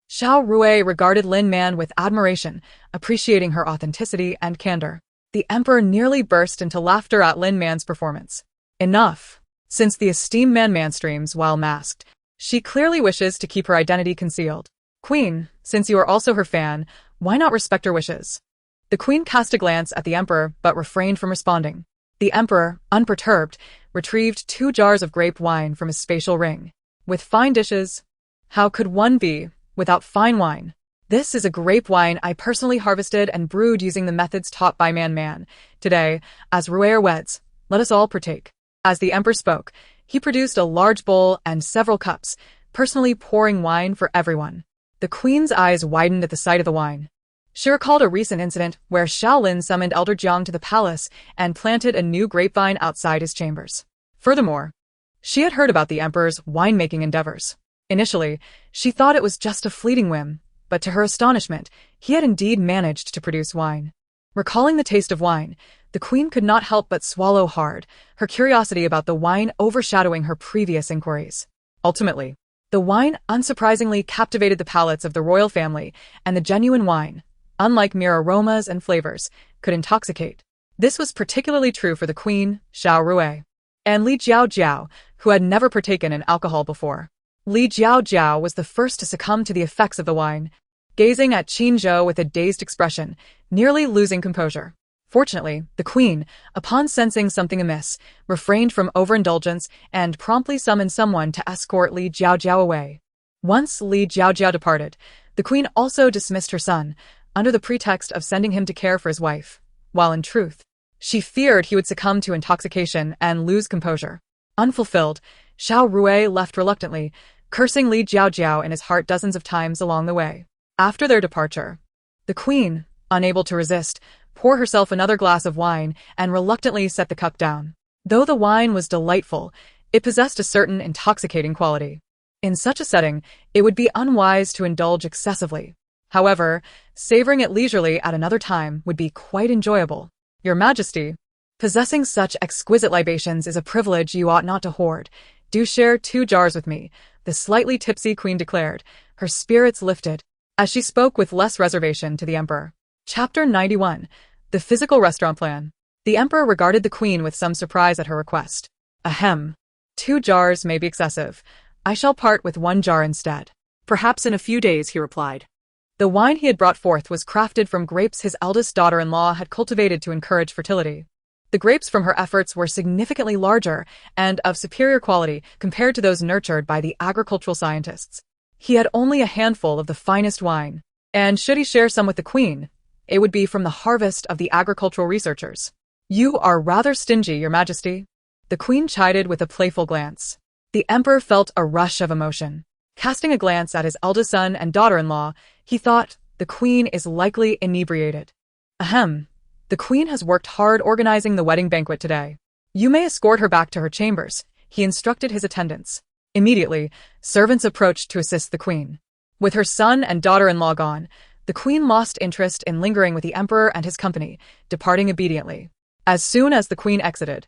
Xiao Rui regarded Lin Man with admiration, appreciating her authenticity and candor. The emperor nearly burst into laughter at Lin Man's performance. Enough. Since the esteemed man streams while masked, she clearly wishes to keep her identity concealed. Queen, since you are also her fan, why not respect her wishes? The queen cast a glance at the emperor but refrained from responding. The emperor, unperturbed, retrieved 2 jars of grape wine from his spatial ring. With fine dishes? How could one be without fine wine? This is a grape wine I personally harvested and brewed using the methods taught by Man. Today, as Ruer weds, let us all partake. As the emperor spoke, he produced a large bowl and several cups, personally pouring wine for everyone. The queen's eyes widened at the sight of the wine. She recalled a recent incident where Shaolin summoned Elder Jiang to the palace and planted a new grapevine outside his chambers. Furthermore, she had heard about the emperor's winemaking endeavors. Initially, she thought it was just a fleeting whim, but to her astonishment, he had indeed managed to produce wine. Recalling the taste of wine, the queen could not help but swallow hard, her curiosity about the wine overshadowing her previous inquiries. Ultimately, the wine unsurprisingly captivated the palates of the royal family, and the genuine wine, unlike mere aromas and flavors, could intoxicate. This was particularly true for the queen, Xiao Rui, and Li Jiao, who had never partaken in alcohol before. Li Jiao was the first to succumb to the effects of the wine, gazing at Qin Zhou with a dazed expression, nearly losing composure. Fortunately, the queen, upon sensing something amiss, refrained from overindulgence and promptly summoned someone to escort Li Jiao away. Once Li Jiao departed, the queen also dismissed her son, under the pretext of sending him to care for his wife, while in truth, she feared he would succumb to intoxication and lose composure. Unfulfilled, Xiao Rui left reluctantly, cursing Li Jiao in his heart dozens of times along the way. After their departure, the queen, unable to resist, poured herself another glass of wine and reluctantly set the cup down. Though the wine was delightful, it possessed a certain intoxicating quality. In such a setting, it would be unwise to indulge excessively. However, savoring it leisurely at another time would be quite enjoyable. Your Majesty, possessing such exquisite libations is a privilege you ought not to hoard. Do share 2 jars with me, the slightly tipsy queen declared, her spirits lifted, as she spoke with less reservation to the emperor. Chapter 91. The Physical Restaurant Plan. The emperor regarded the queen with some surprise at her request. Ahem. 2 jars may be excessive. I shall part with 1 jar instead. Perhaps in a few days, he replied. The wine he had brought forth was crafted from grapes his eldest daughter-in-law had cultivated to encourage fertility. The grapes from her efforts were significantly larger and of superior quality compared to those nurtured by the agricultural scientists. He had only a handful of the finest wine, and should he share some with the queen, it would be from the harvest of the agricultural researchers. You are rather stingy, Your Majesty. The queen chided with a playful glance. The emperor felt a rush of emotion. Casting a glance at his eldest son and daughter-in-law, he thought, the queen is likely inebriated. Ahem. The queen has worked hard organizing the wedding banquet today. You may escort her back to her chambers, he instructed his attendants. Immediately, servants approached to assist the queen. With her son and daughter-in-law gone, the queen lost interest in lingering with the emperor and his company, departing obediently. As soon as the queen exited,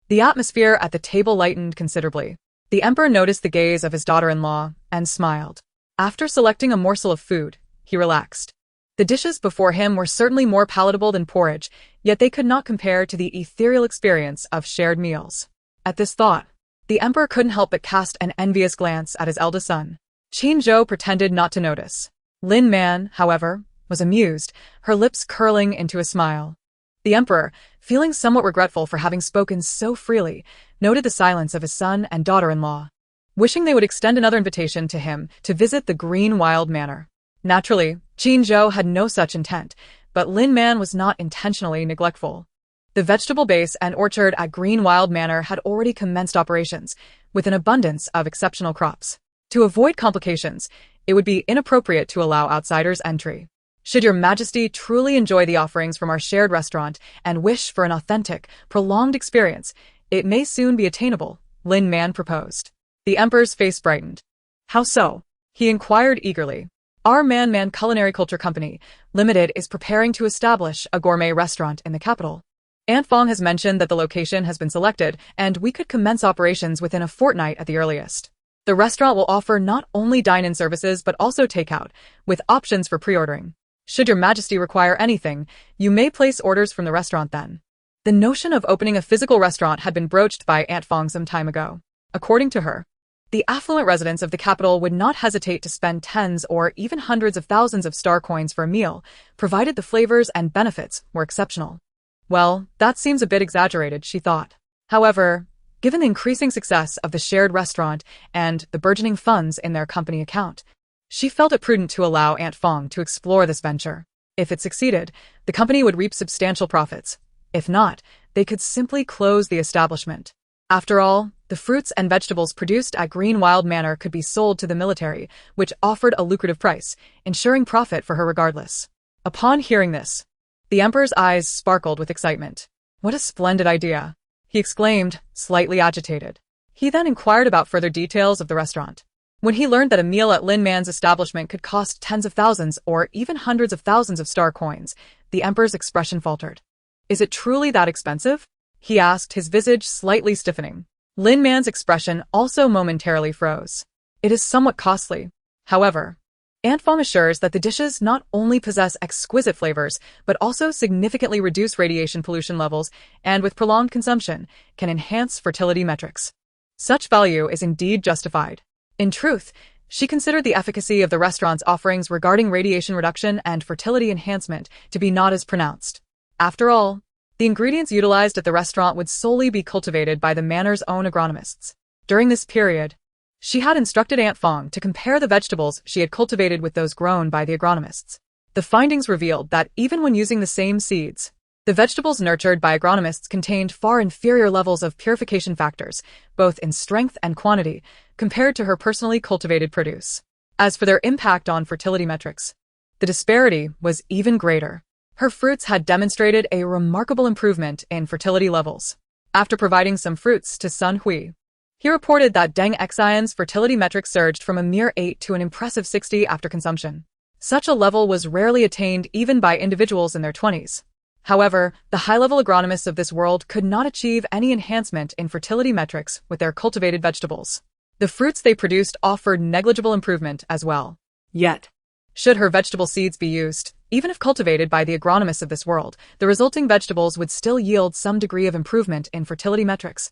the atmosphere at the table lightened considerably. The emperor noticed the gaze of his daughter-in-law and smiled. After selecting a morsel of food, he relaxed. The dishes before him were certainly more palatable than porridge, yet they could not compare to the ethereal experience of shared meals. At this thought, the emperor couldn't help but cast an envious glance at his eldest son. Qin Zhou pretended not to notice. Lin Man, however, was amused, her lips curling into a smile. The emperor, feeling somewhat regretful for having spoken so freely, noted the silence of his son and daughter-in-law, wishing they would extend another invitation to him to visit the Green Wild Manor. Naturally, Qin Zhou had no such intent, but Lin Man was not intentionally neglectful. The vegetable base and orchard at Green Wild Manor had already commenced operations, with an abundance of exceptional crops. To avoid complications, it would be inappropriate to allow outsiders entry. Should Your Majesty truly enjoy the offerings from our shared restaurant and wish for an authentic, prolonged experience, it may soon be attainable, Lin Man proposed. The emperor's face brightened. How so? He inquired eagerly. Our Man Culinary Culture Company, Limited, is preparing to establish a gourmet restaurant in the capital. Aunt Fong has mentioned that the location has been selected, and we could commence operations within a fortnight at the earliest. The restaurant will offer not only dine-in services but also takeout, with options for pre-ordering. Should Your Majesty require anything, you may place orders from the restaurant then. The notion of opening a physical restaurant had been broached by Aunt Fong some time ago. According to her, the affluent residents of the capital would not hesitate to spend tens or even hundreds of thousands of star coins for a meal, provided the flavors and benefits were exceptional. Well, that seems a bit exaggerated, she thought. However, given the increasing success of the shared restaurant and the burgeoning funds in their company account, she felt it prudent to allow Aunt Fong to explore this venture. If it succeeded, the company would reap substantial profits. If not, they could simply close the establishment. After all, the fruits and vegetables produced at Green Wild Manor could be sold to the military, which offered a lucrative price, ensuring profit for her regardless. Upon hearing this, the Emperor's eyes sparkled with excitement. What a splendid idea, he exclaimed, slightly agitated. He then inquired about further details of the restaurant. When he learned that a meal at Lin Man's establishment could cost tens of thousands or even hundreds of thousands of star coins, the Emperor's expression faltered. Is it truly that expensive? He asked, his visage slightly stiffening. Lin Man's expression also momentarily froze. It is somewhat costly. However, Aunt Fong assures that the dishes not only possess exquisite flavors, but also significantly reduce radiation pollution levels and, with prolonged consumption, can enhance fertility metrics. Such value is indeed justified. In truth, she considered the efficacy of the restaurant's offerings regarding radiation reduction and fertility enhancement to be not as pronounced. After all, the ingredients utilized at the restaurant would solely be cultivated by the manor's own agronomists. During this period, she had instructed Aunt Fong to compare the vegetables she had cultivated with those grown by the agronomists. The findings revealed that even when using the same seeds, the vegetables nurtured by agronomists contained far inferior levels of purification factors, both in strength and quantity, compared to her personally cultivated produce. As for their impact on fertility metrics, the disparity was even greater. Her fruits had demonstrated a remarkable improvement in fertility levels. After providing some fruits to Sun Hui, he reported that Deng Xian's fertility metrics surged from a mere 8 to an impressive 60 after consumption. Such a level was rarely attained even by individuals in their 20s. However, the high-level agronomists of this world could not achieve any enhancement in fertility metrics with their cultivated vegetables. The fruits they produced offered negligible improvement as well. Yet, should her vegetable seeds be used, even if cultivated by the agronomists of this world, the resulting vegetables would still yield some degree of improvement in fertility metrics,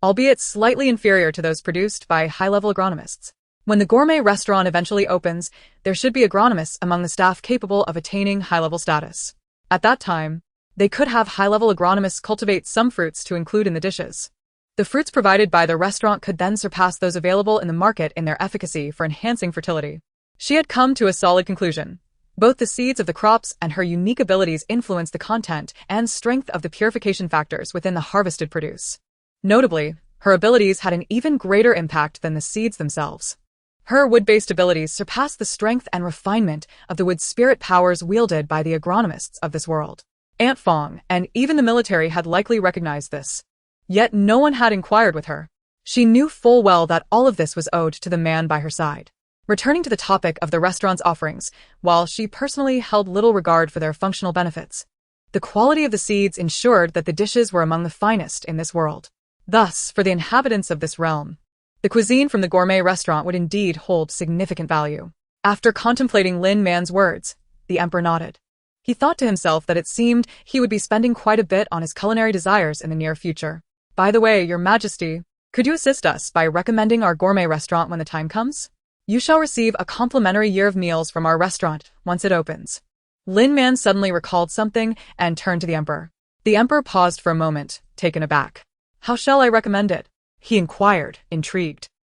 albeit slightly inferior to those produced by high-level agronomists. When the gourmet restaurant eventually opens, there should be agronomists among the staff capable of attaining high-level status. At that time, they could have high-level agronomists cultivate some fruits to include in the dishes. The fruits provided by the restaurant could then surpass those available in the market in their efficacy for enhancing fertility. She had come to a solid conclusion. Both the seeds of the crops and her unique abilities influence the content and strength of the purification factors within the harvested produce. Notably, her abilities had an even greater impact than the seeds themselves. Her wood-based abilities surpassed the strength and refinement of the wood spirit powers wielded by the agronomists of this world. Aunt Fong and even the military had likely recognized this. Yet no one had inquired with her. She knew full well that all of this was owed to the man by her side. Returning to the topic of the restaurant's offerings, while she personally held little regard for their functional benefits, the quality of the seeds ensured that the dishes were among the finest in this world. Thus, for the inhabitants of this realm, the cuisine from the gourmet restaurant would indeed hold significant value. After contemplating Lin Man's words, the Emperor nodded. He thought to himself that it seemed he would be spending quite a bit on his culinary desires in the near future. By the way, Your Majesty, could you assist us by recommending our gourmet restaurant when the time comes? You shall receive a complimentary year of meals from our restaurant once it opens. Lin Man suddenly recalled something and turned to the Emperor. The Emperor paused for a moment, taken aback. How shall I recommend it? He inquired, intrigued.